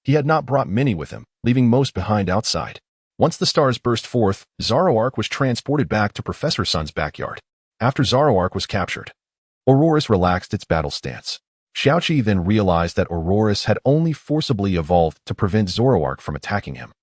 He had not brought many with him, leaving most behind outside. Once the stars burst forth, Zoroark was transported back to Professor Sun's backyard. After Zoroark was captured, Aurorus relaxed its battle stance. Xiaoqi then realized that Aurorus had only forcibly evolved to prevent Zoroark from attacking him,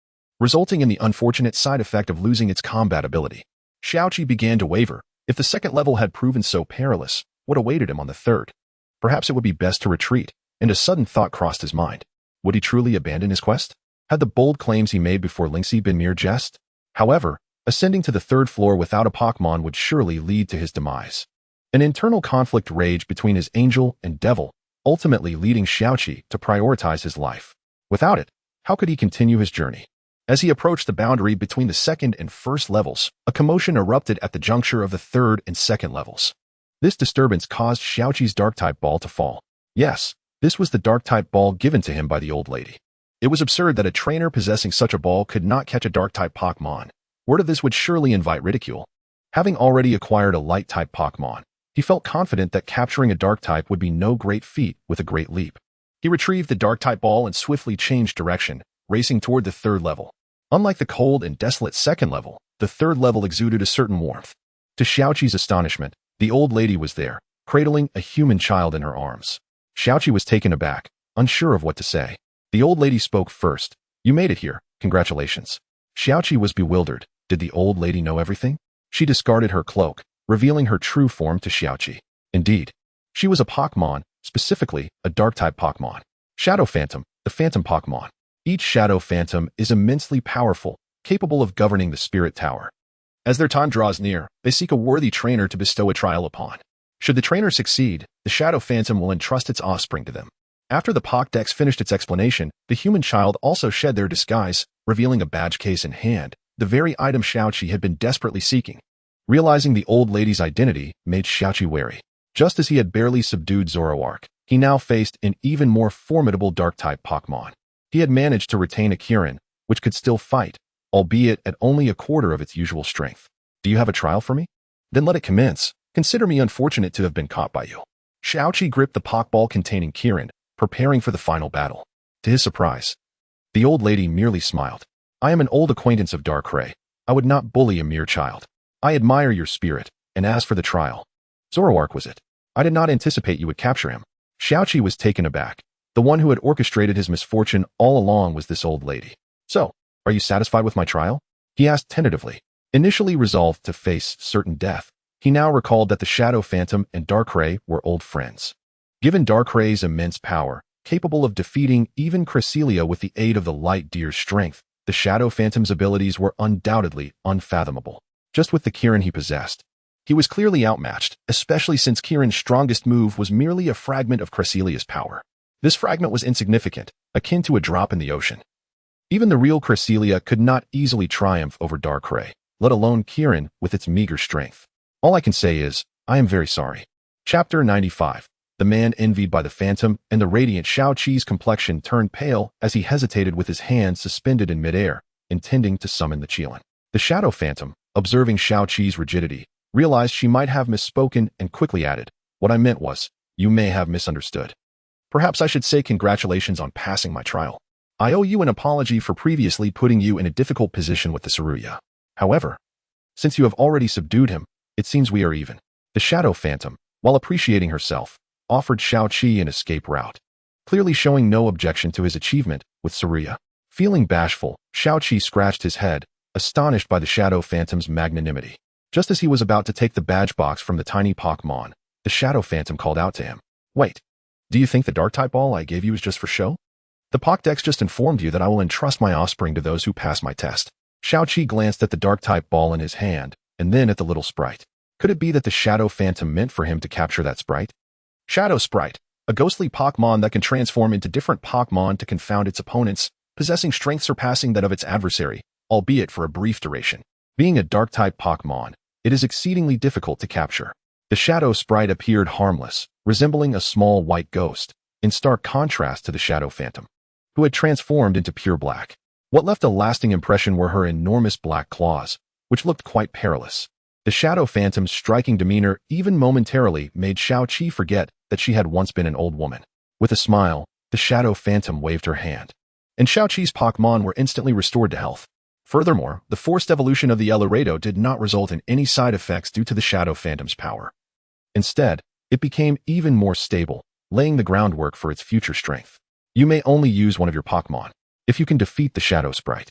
resulting in the unfortunate side effect of losing its combat ability. Xiaoqi began to waver. If the second level had proven so perilous, what awaited him on the third? Perhaps it would be best to retreat, and a sudden thought crossed his mind. Would he truly abandon his quest? Had the bold claims he made before Linksy been mere jest? However, ascending to the 3rd floor without a Pokémon would surely lead to his demise. An internal conflict raged between his angel and devil, ultimately leading Xiaoqi to prioritize his life. Without it, how could he continue his journey? As he approached the boundary between the 2nd and 1st levels, a commotion erupted at the juncture of the 3rd and 2nd levels. This disturbance caused Xiaoqi's Dark-type ball to fall. Yes, this was the Dark-type ball given to him by the old lady. It was absurd that a trainer possessing such a ball could not catch a Dark-type Pokémon. Word of this would surely invite ridicule. Having already acquired a Light-type Pokémon, he felt confident that capturing a Dark-type would be no great feat with a great leap. He retrieved the Dark-type ball and swiftly changed direction, racing toward the 3rd level. Unlike the cold and desolate 2nd level, the 3rd level exuded a certain warmth. To Xiaoqi's astonishment, the old lady was there, cradling a human child in her arms. Xiaoqi was taken aback, unsure of what to say. The old lady spoke first. "You made it here. Congratulations." Xiaoqi was bewildered. Did the old lady know everything? She discarded her cloak, revealing her true form to Xiaoqi. Indeed, she was a Pokémon, specifically a Dark-type Pokémon. Shadow Phantom, the Phantom Pokémon. Each Shadow Phantom is immensely powerful, capable of governing the Spirit Tower. As their time draws near, they seek a worthy trainer to bestow a trial upon. Should the trainer succeed, the Shadow Phantom will entrust its offspring to them. After the Pokédex finished its explanation, the human child also shed their disguise, revealing a badge case in hand, the very item Xiaoqi had been desperately seeking. Realizing the old lady's identity made Xiaoqi wary. Just as he had barely subdued Zoroark, he now faced an even more formidable Dark-type Pokémon. He had managed to retain a Kirin, which could still fight, albeit at only a quarter of its usual strength. "Do you have a trial for me? Then let it commence. Consider me unfortunate to have been caught by you." Xiaoqi gripped the Pokeball containing Kirin, preparing for the final battle. To his surprise, the old lady merely smiled. "I am an old acquaintance of Darkrai. I would not bully a mere child. I admire your spirit, and as for the trial, Zoroark was it. I did not anticipate you would capture him." Xiaoqi was taken aback. The one who had orchestrated his misfortune all along was this old lady. "So, are you satisfied with my trial?" he asked tentatively. Initially resolved to face certain death, he now recalled that the Shadow Phantom and Darkrai were old friends. Given Darkrai's immense power, capable of defeating even Cresselia with the aid of the Light Deer's strength, the Shadow Phantom's abilities were undoubtedly unfathomable. Just with the Kirin he possessed, he was clearly outmatched, especially since Kirin's strongest move was merely a fragment of Cresselia's power. This fragment was insignificant, akin to a drop in the ocean. Even the real Cresselia could not easily triumph over Darkrai, let alone Kirin with its meager strength. All I can say is, I am very sorry. Chapter 95. The man envied by the Phantom and the radiant Xiaoqi's complexion turned pale as he hesitated with his hand suspended in midair, intending to summon the Qilin. The Shadow Phantom, observing Xiaoqi's rigidity, realized she might have misspoken and quickly added, "What I meant was, you may have misunderstood. Perhaps I should say congratulations on passing my trial. I owe you an apology for previously putting you in a difficult position with the Saruya. However, since you have already subdued him, it seems we are even." The Shadow Phantom, while appreciating herself, offered Xiaoqi an escape route, clearly showing no objection to his achievement with Saruya. Feeling bashful, Xiaoqi scratched his head, astonished by the Shadow Phantom's magnanimity. Just as he was about to take the badge box from the tiny Pokémon, the Shadow Phantom called out to him. Wait, do you think the Dark-type ball I gave you is just for show? The Pokédex just informed you that I will entrust my offspring to those who pass my test. Xiaoqi glanced at the Dark-type ball in his hand, and then at the little sprite. Could it be that the Shadow Phantom meant for him to capture that sprite? Shadow Sprite, a ghostly Pokémon that can transform into different Pokémon to confound its opponents, possessing strength surpassing that of its adversary, albeit for a brief duration. Being a Dark-type Pokémon, it is exceedingly difficult to capture. The Shadow Sprite appeared harmless, resembling a small white ghost, in stark contrast to the Shadow Phantom, who had transformed into pure black. What left a lasting impression were her enormous black claws, which looked quite perilous. The Shadow Phantom's striking demeanor even momentarily made Xiaoqi forget that she had once been an old woman. With a smile, the Shadow Phantom waved her hand, and Xiaoqi's Pokémon were instantly restored to health. Furthermore, the forced evolution of the Eldorado did not result in any side effects due to the Shadow Phantom's power. Instead, it became even more stable, laying the groundwork for its future strength. You may only use one of your Pokémon. If you can defeat the Shadow Sprite,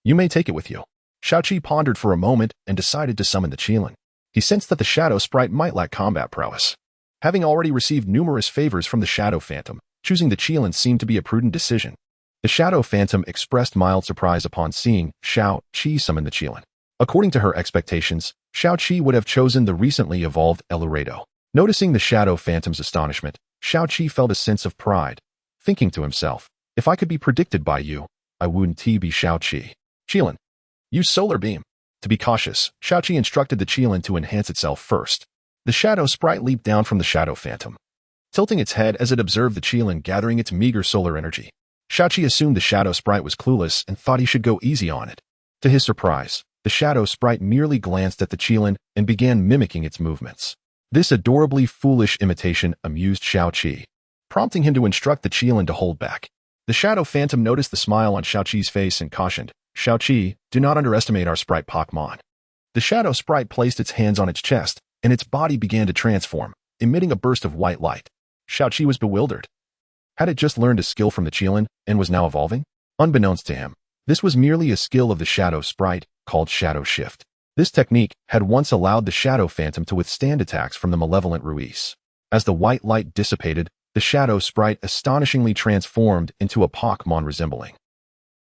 you may take it with you. Xiaoqi pondered for a moment and decided to summon the Qilin. He sensed that the Shadow Sprite might lack combat prowess. Having already received numerous favors from the Shadow Phantom, choosing the Qilin seemed to be a prudent decision. The Shadow Phantom expressed mild surprise upon seeing Xiaoqi summon the Qilin. According to her expectations, Xiaoqi would have chosen the recently evolved Eldorado. Noticing the Shadow Phantom's astonishment, Xiaoqi felt a sense of pride, thinking to himself, if I could be predicted by you, I wouldn't be Xiaoqi. Qilin, use Solar Beam. To be cautious, Xiaoqi instructed the Qilin to enhance itself first. The Shadow Sprite leaped down from the Shadow Phantom, tilting its head as it observed the Qilin gathering its meager solar energy. Xiaoqi assumed the Shadow Sprite was clueless and thought he should go easy on it. To his surprise, the Shadow Sprite merely glanced at the Qilin and began mimicking its movements. This adorably foolish imitation amused Xiaoqi, prompting him to instruct the Qilin to hold back. The Shadow Phantom noticed the smile on Xiaoqi's face and cautioned, Xiaoqi, do not underestimate our Sprite Pokémon. The Shadow Sprite placed its hands on its chest, and its body began to transform, emitting a burst of white light. Xiaoqi was bewildered. Had it just learned a skill from the Qilin and was now evolving? Unbeknownst to him, this was merely a skill of the Shadow Sprite called Shadow Shift. This technique had once allowed the Shadow Phantom to withstand attacks from the malevolent Ruiz. As the white light dissipated, the Shadow Sprite astonishingly transformed into a Pokémon resembling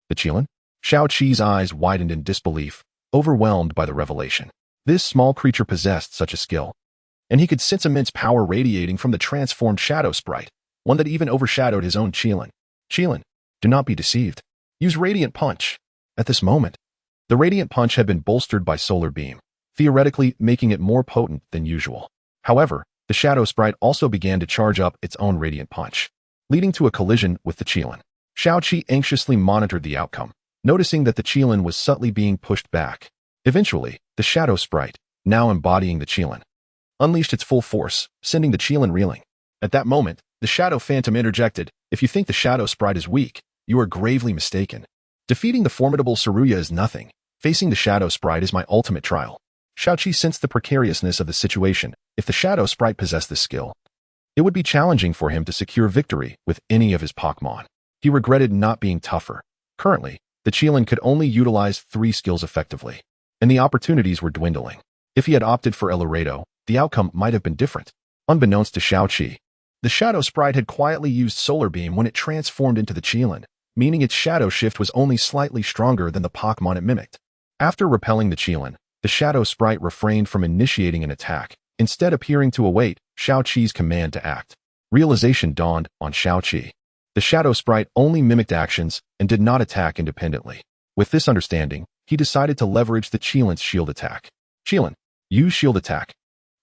the Qilin. Xiaoqi's eyes widened in disbelief, overwhelmed by the revelation. This small creature possessed such a skill, and he could sense immense power radiating from the transformed Shadow Sprite, one that even overshadowed his own Qilin. Qilin, do not be deceived. Use Radiant Punch. At this moment, the Radiant Punch had been bolstered by Solar Beam, theoretically making it more potent than usual. However, the Shadow Sprite also began to charge up its own Radiant Punch, leading to a collision with the Qilin. Xiaoqi anxiously monitored the outcome, noticing that the Qilin was subtly being pushed back. Eventually, the Shadow Sprite, now embodying the Qilin, unleashed its full force, sending the Qilin reeling. At that moment, the Shadow Phantom interjected, if you think the Shadow Sprite is weak, you are gravely mistaken. Defeating the formidable Saruya is nothing. Facing the Shadow Sprite is my ultimate trial. Xiaoqi sensed the precariousness of the situation. If the Shadow Sprite possessed this skill, it would be challenging for him to secure victory with any of his Pokémon. He regretted not being tougher. Currently, the Qilin could only utilize 3 skills effectively, and the opportunities were dwindling. If he had opted for Eldorado, the outcome might have been different. Unbeknownst to Xiaoqi, the Shadow Sprite had quietly used Solar Beam when it transformed into the Qilin, meaning its Shadow Shift was only slightly stronger than the Pokémon it mimicked. After repelling the Qilin, the Shadow Sprite refrained from initiating an attack, instead appearing to await Xiaoqi's command to act. Realization dawned on Xiaoqi. The Shadow Sprite only mimicked actions and did not attack independently. With this understanding, he decided to leverage the Qilin's shield attack. Qilin, use shield attack.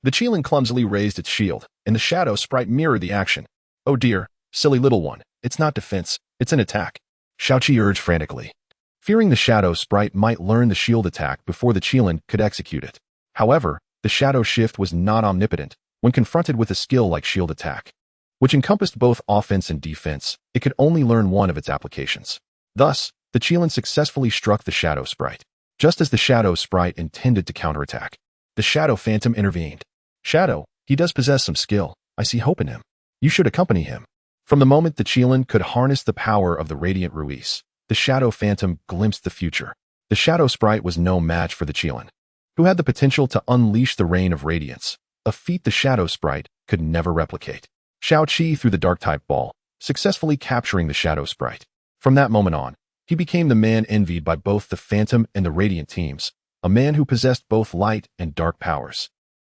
The Qilin clumsily raised its shield, and the Shadow Sprite mirrored the action. Oh dear, silly little one, it's not defense, it's an attack. Xiaoqi urged frantically, fearing the Shadow Sprite might learn the shield attack before the Qilin could execute it. However, the Shadow Shift was not omnipotent. When confronted with a skill like shield attack, which encompassed both offense and defense, it could only learn one of its applications. Thus, the Qilin successfully struck the Shadow Sprite. Just as the Shadow Sprite intended to counterattack, the Shadow Phantom intervened. Shadow, he does possess some skill. I see hope in him. You should accompany him. From the moment the Qilin could harness the power of the Radiant Ruiz, the Shadow Phantom glimpsed the future. The The Shadow Sprite was no match for the Qilin, who had the potential to unleash the Rain of Radiance, a feat the Shadow Sprite could never replicate. Xiao Qi threw the Dark-type ball, successfully capturing the Shadow Sprite. From that moment on, he became the man envied by both the Phantom and the Radiant teams, a man who possessed both light and dark powers.